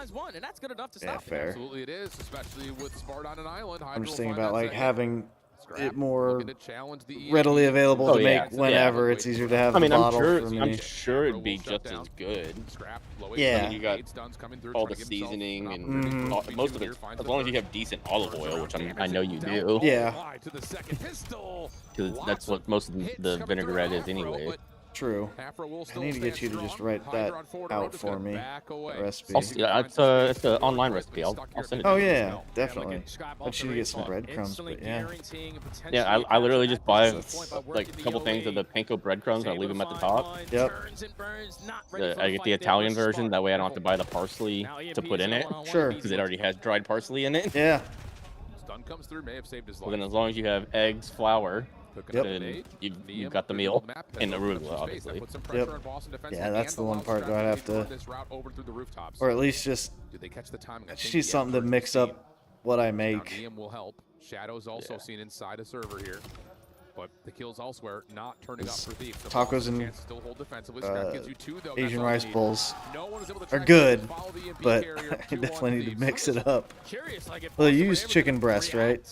Yeah, fair. Absolutely it is, especially with Spart on an island. I'm just thinking about like having it more readily available to make whenever. It's easier to have. I mean, the bottle I'm sure it'd be just as good. Yeah. I mean, you got all the seasoning and most of it. As long as you have decent olive oil, which I know you do. Yeah. Because that's what most of the vinaigrette is anyway. True. I need to get you to just write that out for me. The recipe. It's an online recipe. I'll send it. Oh yeah, definitely. I want you to get some breadcrumbs, but yeah. Yeah, I literally just buy like a couple things of the panko breadcrumbs and I leave them at the top. Yep. I get the Italian version. That way I don't have to buy the parsley to put in it. Sure. Because it already has dried parsley in it. Yeah. Stun comes through, may have saved his life. Well, then as long as you have eggs, flour. Yep. Then you've got the meal and arugula, obviously. Yep. Yeah, that's the one part that I have to, or at least just, she's something to mix up what I make. Will help. Shadows also seen inside a server here, but the kills elsewhere not turning up for Thief. Tacos and Asian rice bowls are good, but I definitely need to mix it up. Well, you use chicken breast, right?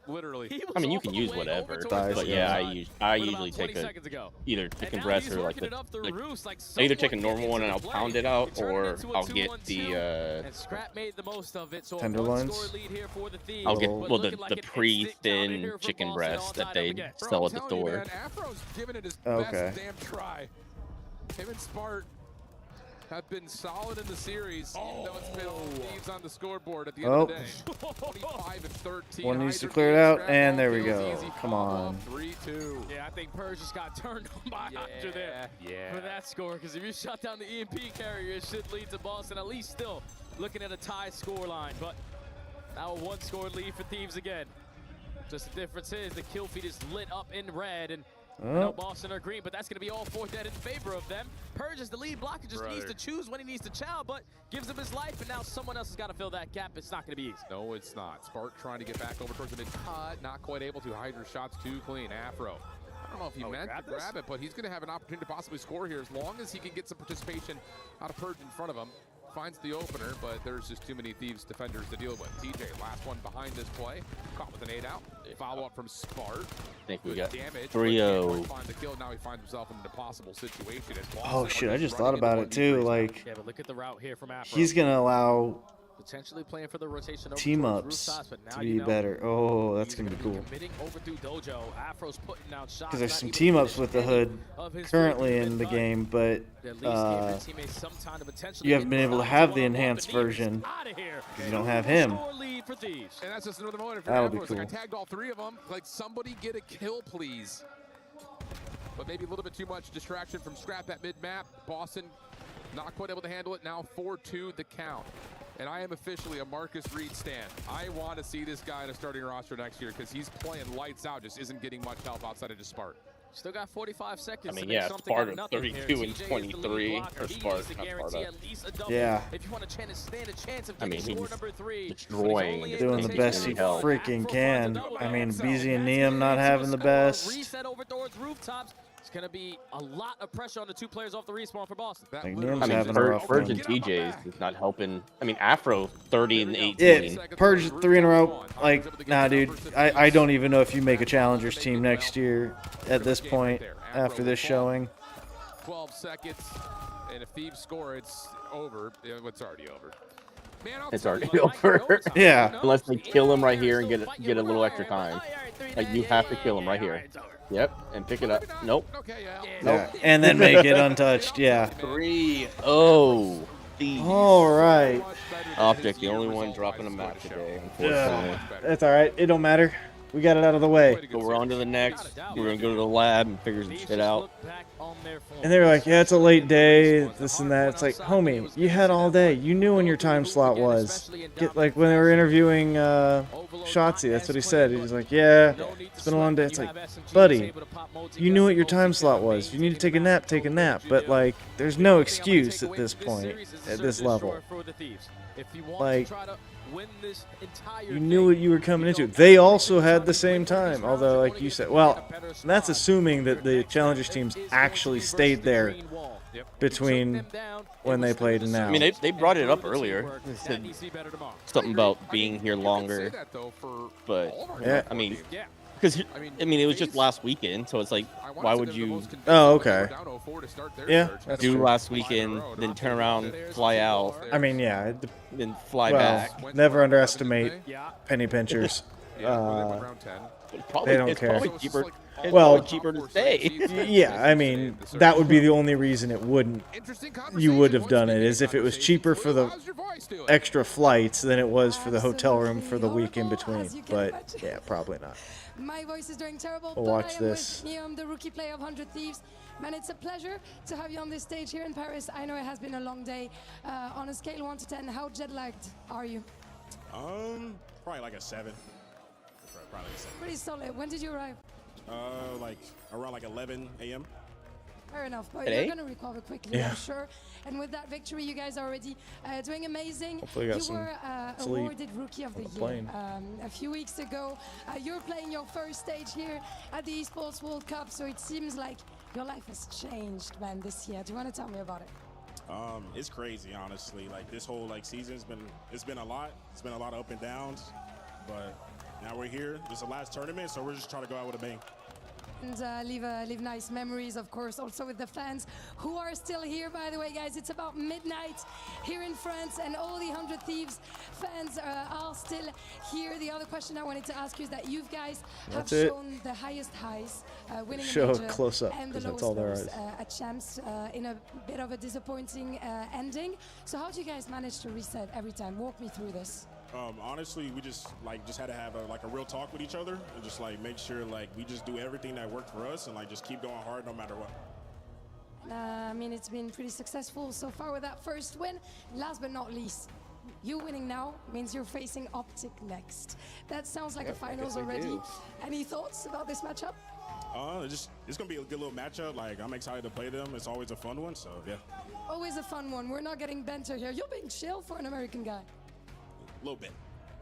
Literally. I mean, you can use whatever, but yeah, I usually take either chicken breast or like I either take a normal one and I'll pound it out, or I'll get the tenderloins. I'll get the pre-thin chicken breast that they sell at the store. Okay. Him and Spart have been solid in the series, even though it's been Thieves on the scoreboard at the end of the day. 25 and 13. One needs to clear it out, and there we go. Come on. 3-2. Yeah, I think Purge just got turned on by Hydra there for that score, because if you shut down the EMP carrier, it should lead to Boston, at least still looking at a tie score line. But now a 1-score lead for Thieves again. Just the difference is the kill feed is lit up in red, and I know Boston are green, but that's going to be all 4 dead in favor of them. Purge is the lead blocker, just needs to choose when he needs to chow, but gives him his life, and now someone else has got to fill that gap. It's not going to be easy. No, it's not. Spart trying to get back over towards the mid-cut, not quite able to. Hydra shots too clean. Afro. I don't know if he meant to grab it, but he's going to have an opportunity to possibly score here as long as he can get some participation out of Purge in front of him. Finds the opener, but there's just too many Thieves defenders to deal with. TJ, last one behind this play, caught with an 8-out. Follow up from Spart. I think we got 3-0. Now he finds himself in an impossible situation. Oh shit! I just thought about it too. Like, yeah, but look at the route here from Afro. He's gonna allow potentially playing for the rotation team ups to be better. Oh, that's gonna be cool. Because there's some team ups with the hood currently in the game, but you haven't been able to have the enhanced version because you don't have him. And that's just another moment for That'll be Afro. cool. I tagged all 3 of them. Like, somebody get a kill, please. But maybe a little bit too much distraction from Scrap at mid-map. Boston not quite able to handle it. Now 4-2 the count. And I am officially a Marcus Reed stan. I want to see this guy in a starting roster next year because he's playing lights out, just isn't getting much help outside of just Spart. Still got 45 seconds. I mean, yeah, Spart 32 and 23 for Spart. Yeah. If you want to stand a chance of I mean, score he's number 3, destroying. Doing the best he freaking can. I mean, BZ and Neum not having the best. Reset over towards rooftops. going to be a lot of pressure on the 2 players off the respawn for Boston. I mean, Purge and TJ's is not helping. I mean, Afro 30 and 18. Yeah, Purge 3 in a row. Like, nah, dude. I don't even know if you make a Challengers team next year at this point after this showing. 12 seconds, and if Thieves score, it's over. It's already over. Man, it's already over. Yeah. Unless they kill him right here and get a little extra time. Like, you have to kill him right here. Yep, and pick it up. Nope. Yeah. And then make it untouched. Yeah. 3-0. All right. OpTic, the only one dropping a map today, unfortunately. That's all right. It don't matter. We got it out of the way. So we're on to the next. We're going to go to the lab and figure some shit out. And they were like, yeah, it's a late day, this and that. It's like, homie, you had all day. You knew when your time slot was. Like, when they were interviewing Shotzi, that's what he said. He was like, yeah, it's been a long day. It's like, buddy, you knew what your time slot was. If you need to take a nap, take a nap. But, like, there's no excuse at this point, at this level. Like, you knew what you were coming into. They also had the same time, although, like you said, well, that's assuming that the Challengers teams actually stayed there between when they played and now. I mean, they brought it up earlier. Said something about being here longer, but yeah. I mean, because I mean, it was just last weekend, so it's like, why would you? Oh, okay. Yeah, do true. Last weekend, then turn around, fly out. I mean, yeah, then fly back. Never underestimate penny pinchers. They don't care. Well, cheaper to stay. Yeah, I mean, that would be the only reason it wouldn't. You would have done it, is if it was cheaper for the extra flights than it was for the hotel room for the week in between. But yeah, probably not. My voice is doing terrible. We'll watch this. The rookie player of 100 Thieves. Man, it's a pleasure to have you on this stage here in Paris. I know it has been a long day. On a scale 1 to 10, how jet lagged are you? Probably like a 7. Probably a 7. Pretty solid. When did you arrive? Like around like 11 a.m. Fair enough, but you're going to recover quickly, I'm sure. And with that victory, you guys are already doing amazing. Hopefully you were awarded Rookie of the Year a few weeks ago. You're playing your first stage here at the Esports World Cup, so it seems like your life has changed, man, this year. Do you want to tell me about it? It's crazy, honestly. Like this whole season's been a lot. It's been a lot of up and downs, but now we're here. This is the last tournament, so we're just trying to go out with a bang. And leave nice memories, of course, also with the fans who are still here, by the way, guys. It's about midnight here in France, and all the 100 Thieves fans are still here. The other question I wanted to ask you is that you guys have shown the highest highs, winning a major close up, and the lowest lows at Champs in a bit of a disappointing ending. So how do you guys manage to reset every time? Walk me through this. Honestly, we just had to have a real talk with each other and just make sure we just do everything that worked for us and just keep going hard no matter what. I mean, it's been pretty successful so far with that first win. Last but not least, you winning now means you're facing OpTic next. That sounds like a finals already. Any thoughts about this matchup? It's gonna be a good little matchup. I'm excited to play them. It's always a fun one, so yeah. Always a fun one. We're not getting banter here. You're being chill for an American guy. A little bit.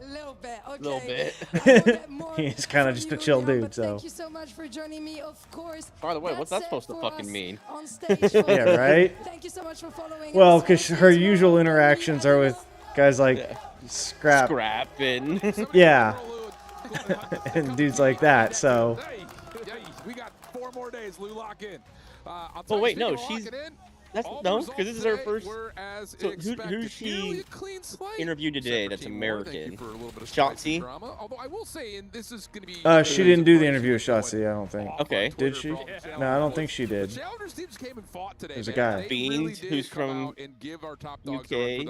A little bit, okay. A little bit. He's kind of just a chill dude, so. Thank you so much for joining me, of course. By the way, what's that supposed to fucking mean? On stage yeah, right? Thank you so much for following. Well, because her usual interactions are with guys like Scrap. Scrapping. Yeah. And dudes like that, so. Hey, we got 4 more days, Lou, lock in. Oh, wait, no, she's... That's no, because this is her first. So who's she interviewed today? That's American. Shotzi. Although I will say, and this is going to be. She didn't do the interview with Shotzi, I don't think. Okay. Did she? No, I don't think she did. There's a guy. Beans, who's from UK.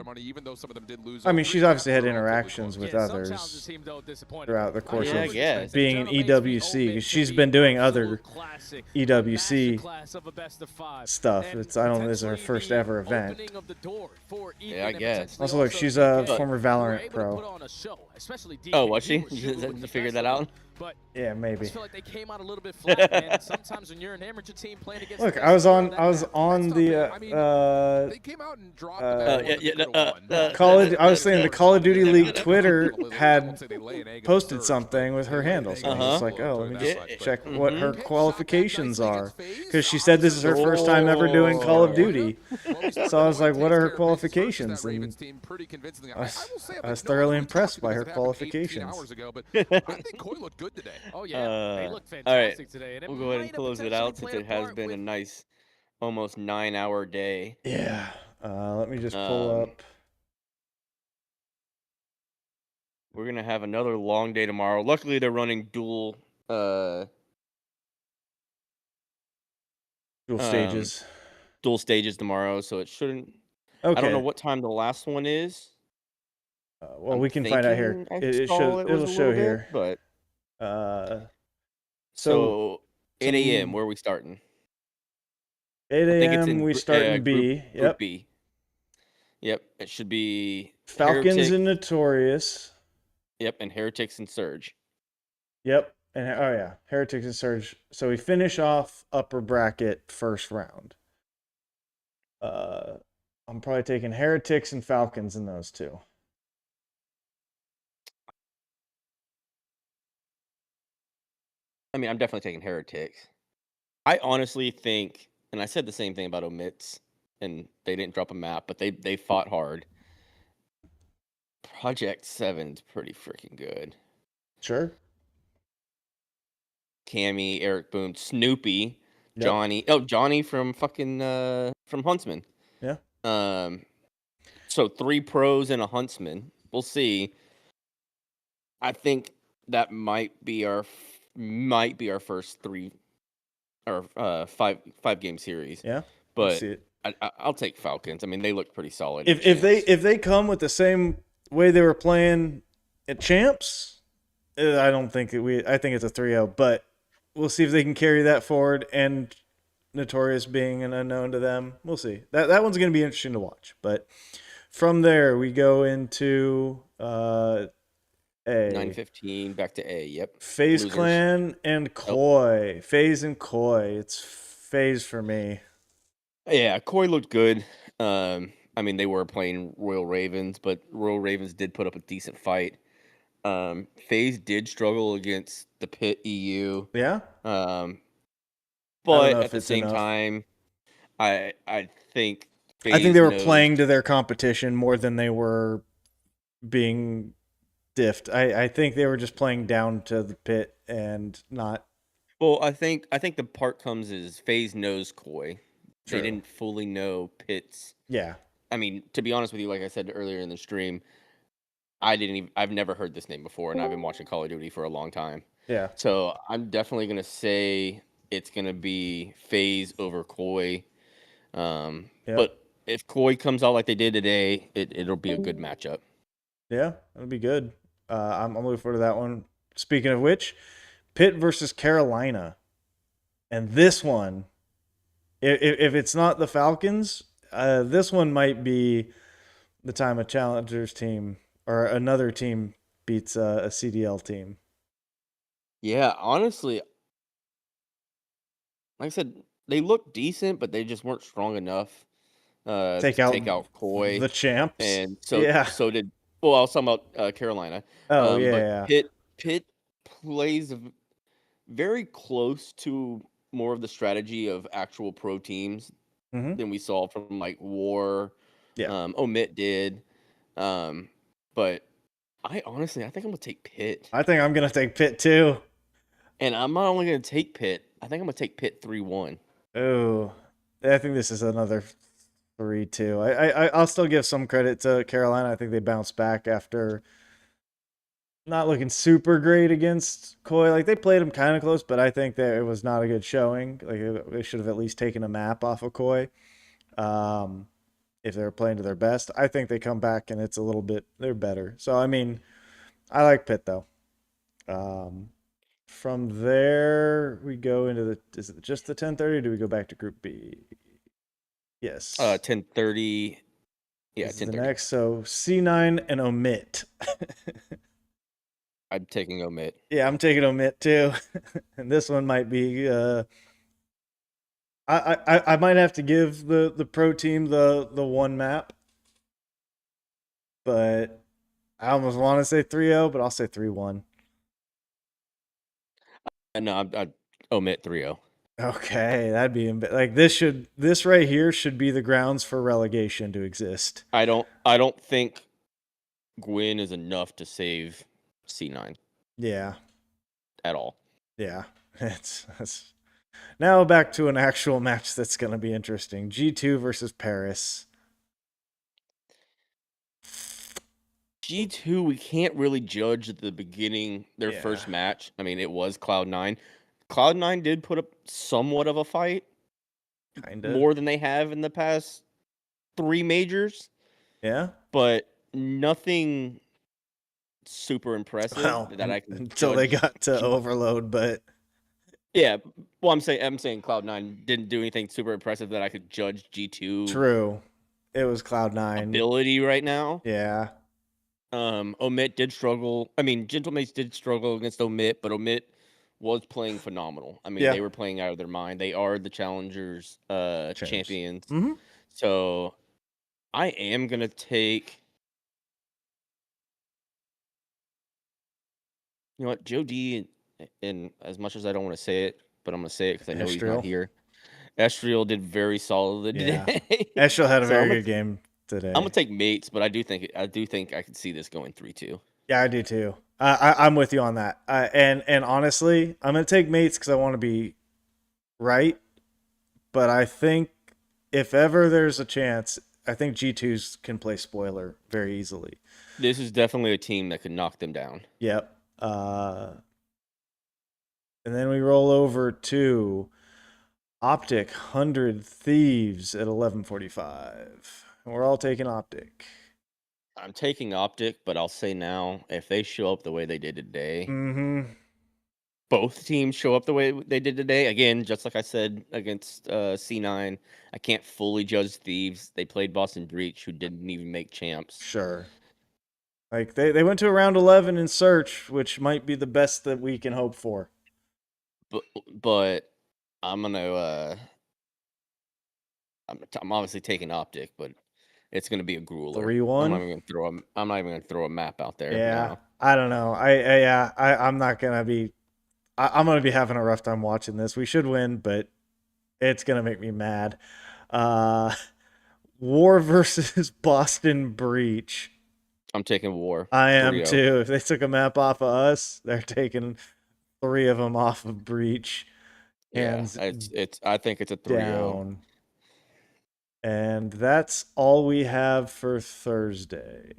I mean, she's obviously had interactions with others throughout the course of being an EWC. She's been doing other EWC stuff. I don't know. This is her first ever event. Yeah, I guess. Also, look, she's a former Valorant pro. Oh, was she? Did you figure that out? But yeah, maybe. I just feel like they came out a little bit flat, man. Sometimes when you're an amateur team playing against Look, I was on the they came out and dropped I was saying the Call of Duty League Twitter had posted something with her handle, so I was like, oh, let me just check what her qualifications are, because she said this is her first time ever doing Call of Duty. So I was like, what are her qualifications? And I was thoroughly impressed by her qualifications. I think Koi looked good today. Oh yeah, they look fantastic all right. today. And we'll go ahead and close it out since it has been a nice, almost 9-hour day. Yeah. Let me just pull up. We're gonna have another long day tomorrow. Luckily, they're running dual stages. Dual stages tomorrow, so it shouldn't. Okay. I don't know what time the last one is. Well, we can find out here. It'll show here. But so 8 a.m. Where are we starting? 8 a.m. we start in B. Group B. Yep, it should be Falcons and Notorious. Yep, and Heretics and Surge. Yep, and oh yeah, Heretics and Surge. So we finish off upper bracket first round. I'm probably taking Heretics and Falcons in those two. I mean, I'm definitely taking Heretics. I honestly think, and I said the same thing about Omits, and they didn't drop a map, but they fought hard. Project 7's pretty freaking good. Sure. Cammy, Eric Boone, Snoopy, Johnny. Oh, Johnny from fucking from Huntsman. Yeah. So 3 pros and a Huntsman. We'll see. I think that might be our first 3 or 5 game series. Yeah. But I'll take Falcons. I mean, they look pretty solid. If they come with the same way they were playing at Champs, I don't think I think it's a 3-0, but we'll see if they can carry that forward, and Notorious being an unknown to them. We'll see. That one's going to be interesting to watch. But from there, we go into A. 9-15, back to A, yep. FaZe Clan and Koi. FaZe and Koi. It's FaZe for me. Yeah, Koi looked good. I mean, they were playing Royal Ravens, but Royal Ravens did put up a decent fight. FaZe did struggle against the Pit EU. Yeah. But at the same time, I think FaZe I think they were playing to their competition more than they were being diffed. I think they were just playing down to the Pit and not. Well, I think the part comes is FaZe knows Koi. They didn't fully know Pit's. Yeah. I mean, to be honest with you, like I said earlier in the stream, I've never heard this name before, and I've been watching Call of Duty for a long time. Yeah. So I'm definitely gonna say it's gonna be FaZe over Koi. But if Koi comes out like they did today, it'll be a good matchup. Yeah, it'll be good. I'm looking forward to that one. Speaking of which, Pitt versus Carolina, and this one, if it's not the Falcons, this one might be the time a Challengers team or another team beats a CDL team. Yeah, honestly, like I said, they look decent, but they just weren't strong enough to take out Koi, the champs. And so did. Well, I was talking about Carolina. Oh, but Pitt plays very close to more of the strategy of actual pro teams than we saw from like War. Yeah. Omit did. But I think I'm gonna take Pitt. I think I'm gonna take Pitt too. And I'm not only gonna take Pitt. I think I'm gonna take Pitt 3-1. Oh, I think this is another 3-2. I'll still give some credit to Carolina. I think they bounced back after not looking super great against Koi. Like, they played them kind of close, but I think that it was not a good showing. Like, they should have at least taken a map off of Koi if they were playing to their best. I think they come back and it's a little bit, they're better. So, I mean, I like Pitt, though. From there, we go into is it just the 10:30 or do we go back to Group B? Yes. 10:30. Yeah, 10:30. The next, so C9 and Omit. I'm taking omit. Yeah, I'm taking omit too. And this one might be I might have to give the pro team the one map. But I almost want to say 3-0, but I'll say 3-1. No, I omit 3-0. Okay, that'd be like this right here should be the grounds for relegation to exist. I don't think Gwyn is enough to save C9. Yeah. At all. Yeah. That's now back to an actual match that's going to be interesting. G2 versus Paris. G2, we can't really judge at the beginning their first match. I mean, it was Cloud9. Cloud9 did put up somewhat of a fight. Kinda. More than they have in the past 3 majors. Yeah. But nothing super impressive that I can until they got to Overload, but yeah. Well, I'm saying Cloud9 didn't do anything super impressive that I could judge G2. True. It was Cloud9 ability right now. Yeah. Omit did struggle. I mean, Gentlemates did struggle against Omit, but Omit was playing phenomenal. I mean, they were playing out of their mind. They are the challengers champions. Mm-hmm. So I am gonna take. You know what, Joe D, and as much as I don't want to say it, but I'm gonna say it because I know he's not here. Estriel did very solid today. Estriel had a very good game today. I'm gonna take Mates, but I do think I could see this going 3-2. Yeah, I do too. I'm with you on that. And honestly, I'm gonna take Mates because I want to be right. But I think if ever there's a chance, I think G2s can play spoiler very easily. This is definitely a team that could knock them down. Yep. And then we roll over to OpTic 100 Thieves at 11:45. We're all taking OpTic. I'm taking OpTic, but I'll say now, if they show up the way they did today, both teams show up the way they did today. Again, just like I said against C9, I can't fully judge Thieves. They played Boston Breach, who didn't even make champs. Sure. Like they went to around 11 in search, which might be the best that we can hope for. But I'm gonna I'm obviously taking OpTic, but it's gonna be a grueler. 3-1. I'm not even gonna throw a map out there. Yeah, no. I don't know. I'm not gonna be. I'm gonna be having a rough time watching this. We should win, but it's gonna make me mad. War versus Boston Breach. I'm taking War. I am too. If they took a map off of us, they're taking 3 of them off of Breach. Yeah, I think it's a 3-0. And that's all we have for Thursday.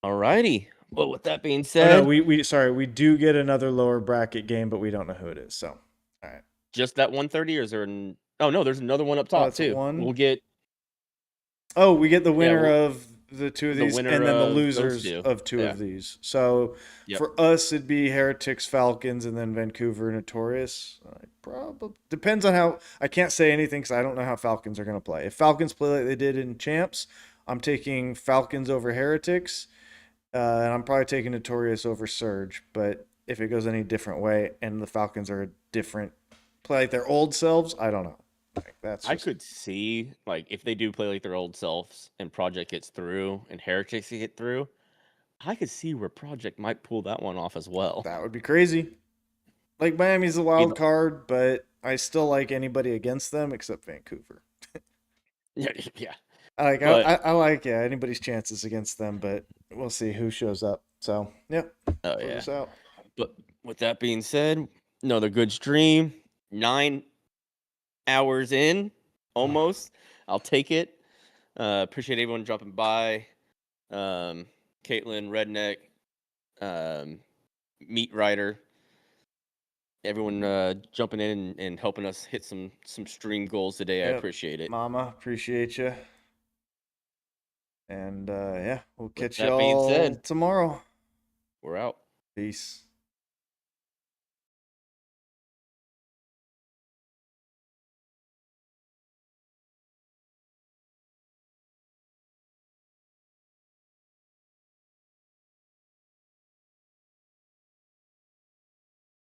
Alrighty. Well, with that being said, we do get another lower bracket game, but we don't know who it is. So, all right. Just that 130, or is there? Oh no, there's another one up top too. We'll get. Oh, we get the winner of the 2 of these, and then the losers of 2 of these. So for us, it'd be Heretics, Falcons, and then Vancouver Notorious. Probably depends on how. I can't say anything because I don't know how Falcons are going to play. If Falcons play like they did in Champs, I'm taking Falcons over Heretics, and I'm probably taking Notorious over Surge. But if it goes any different way, and the Falcons are a different play like their old selves, I don't know. I could see, like, if they do play like their old selves and Project gets through and Heretics get through, I could see where Project might pull that one off as well. That would be crazy. Like, Miami's a wild card, but I still like anybody against them except Vancouver. yeah. I like anybody's chances against them, but we'll see who shows up. So, This out. But with that being said, another good stream. 9 hours in, almost. I'll take it. Appreciate everyone dropping by. Caitlin, Redneck, Meat Rider, everyone jumping in and helping us hit some stream goals today. I appreciate it. Mama, appreciate you. And we'll catch y'all tomorrow. We're out. Peace.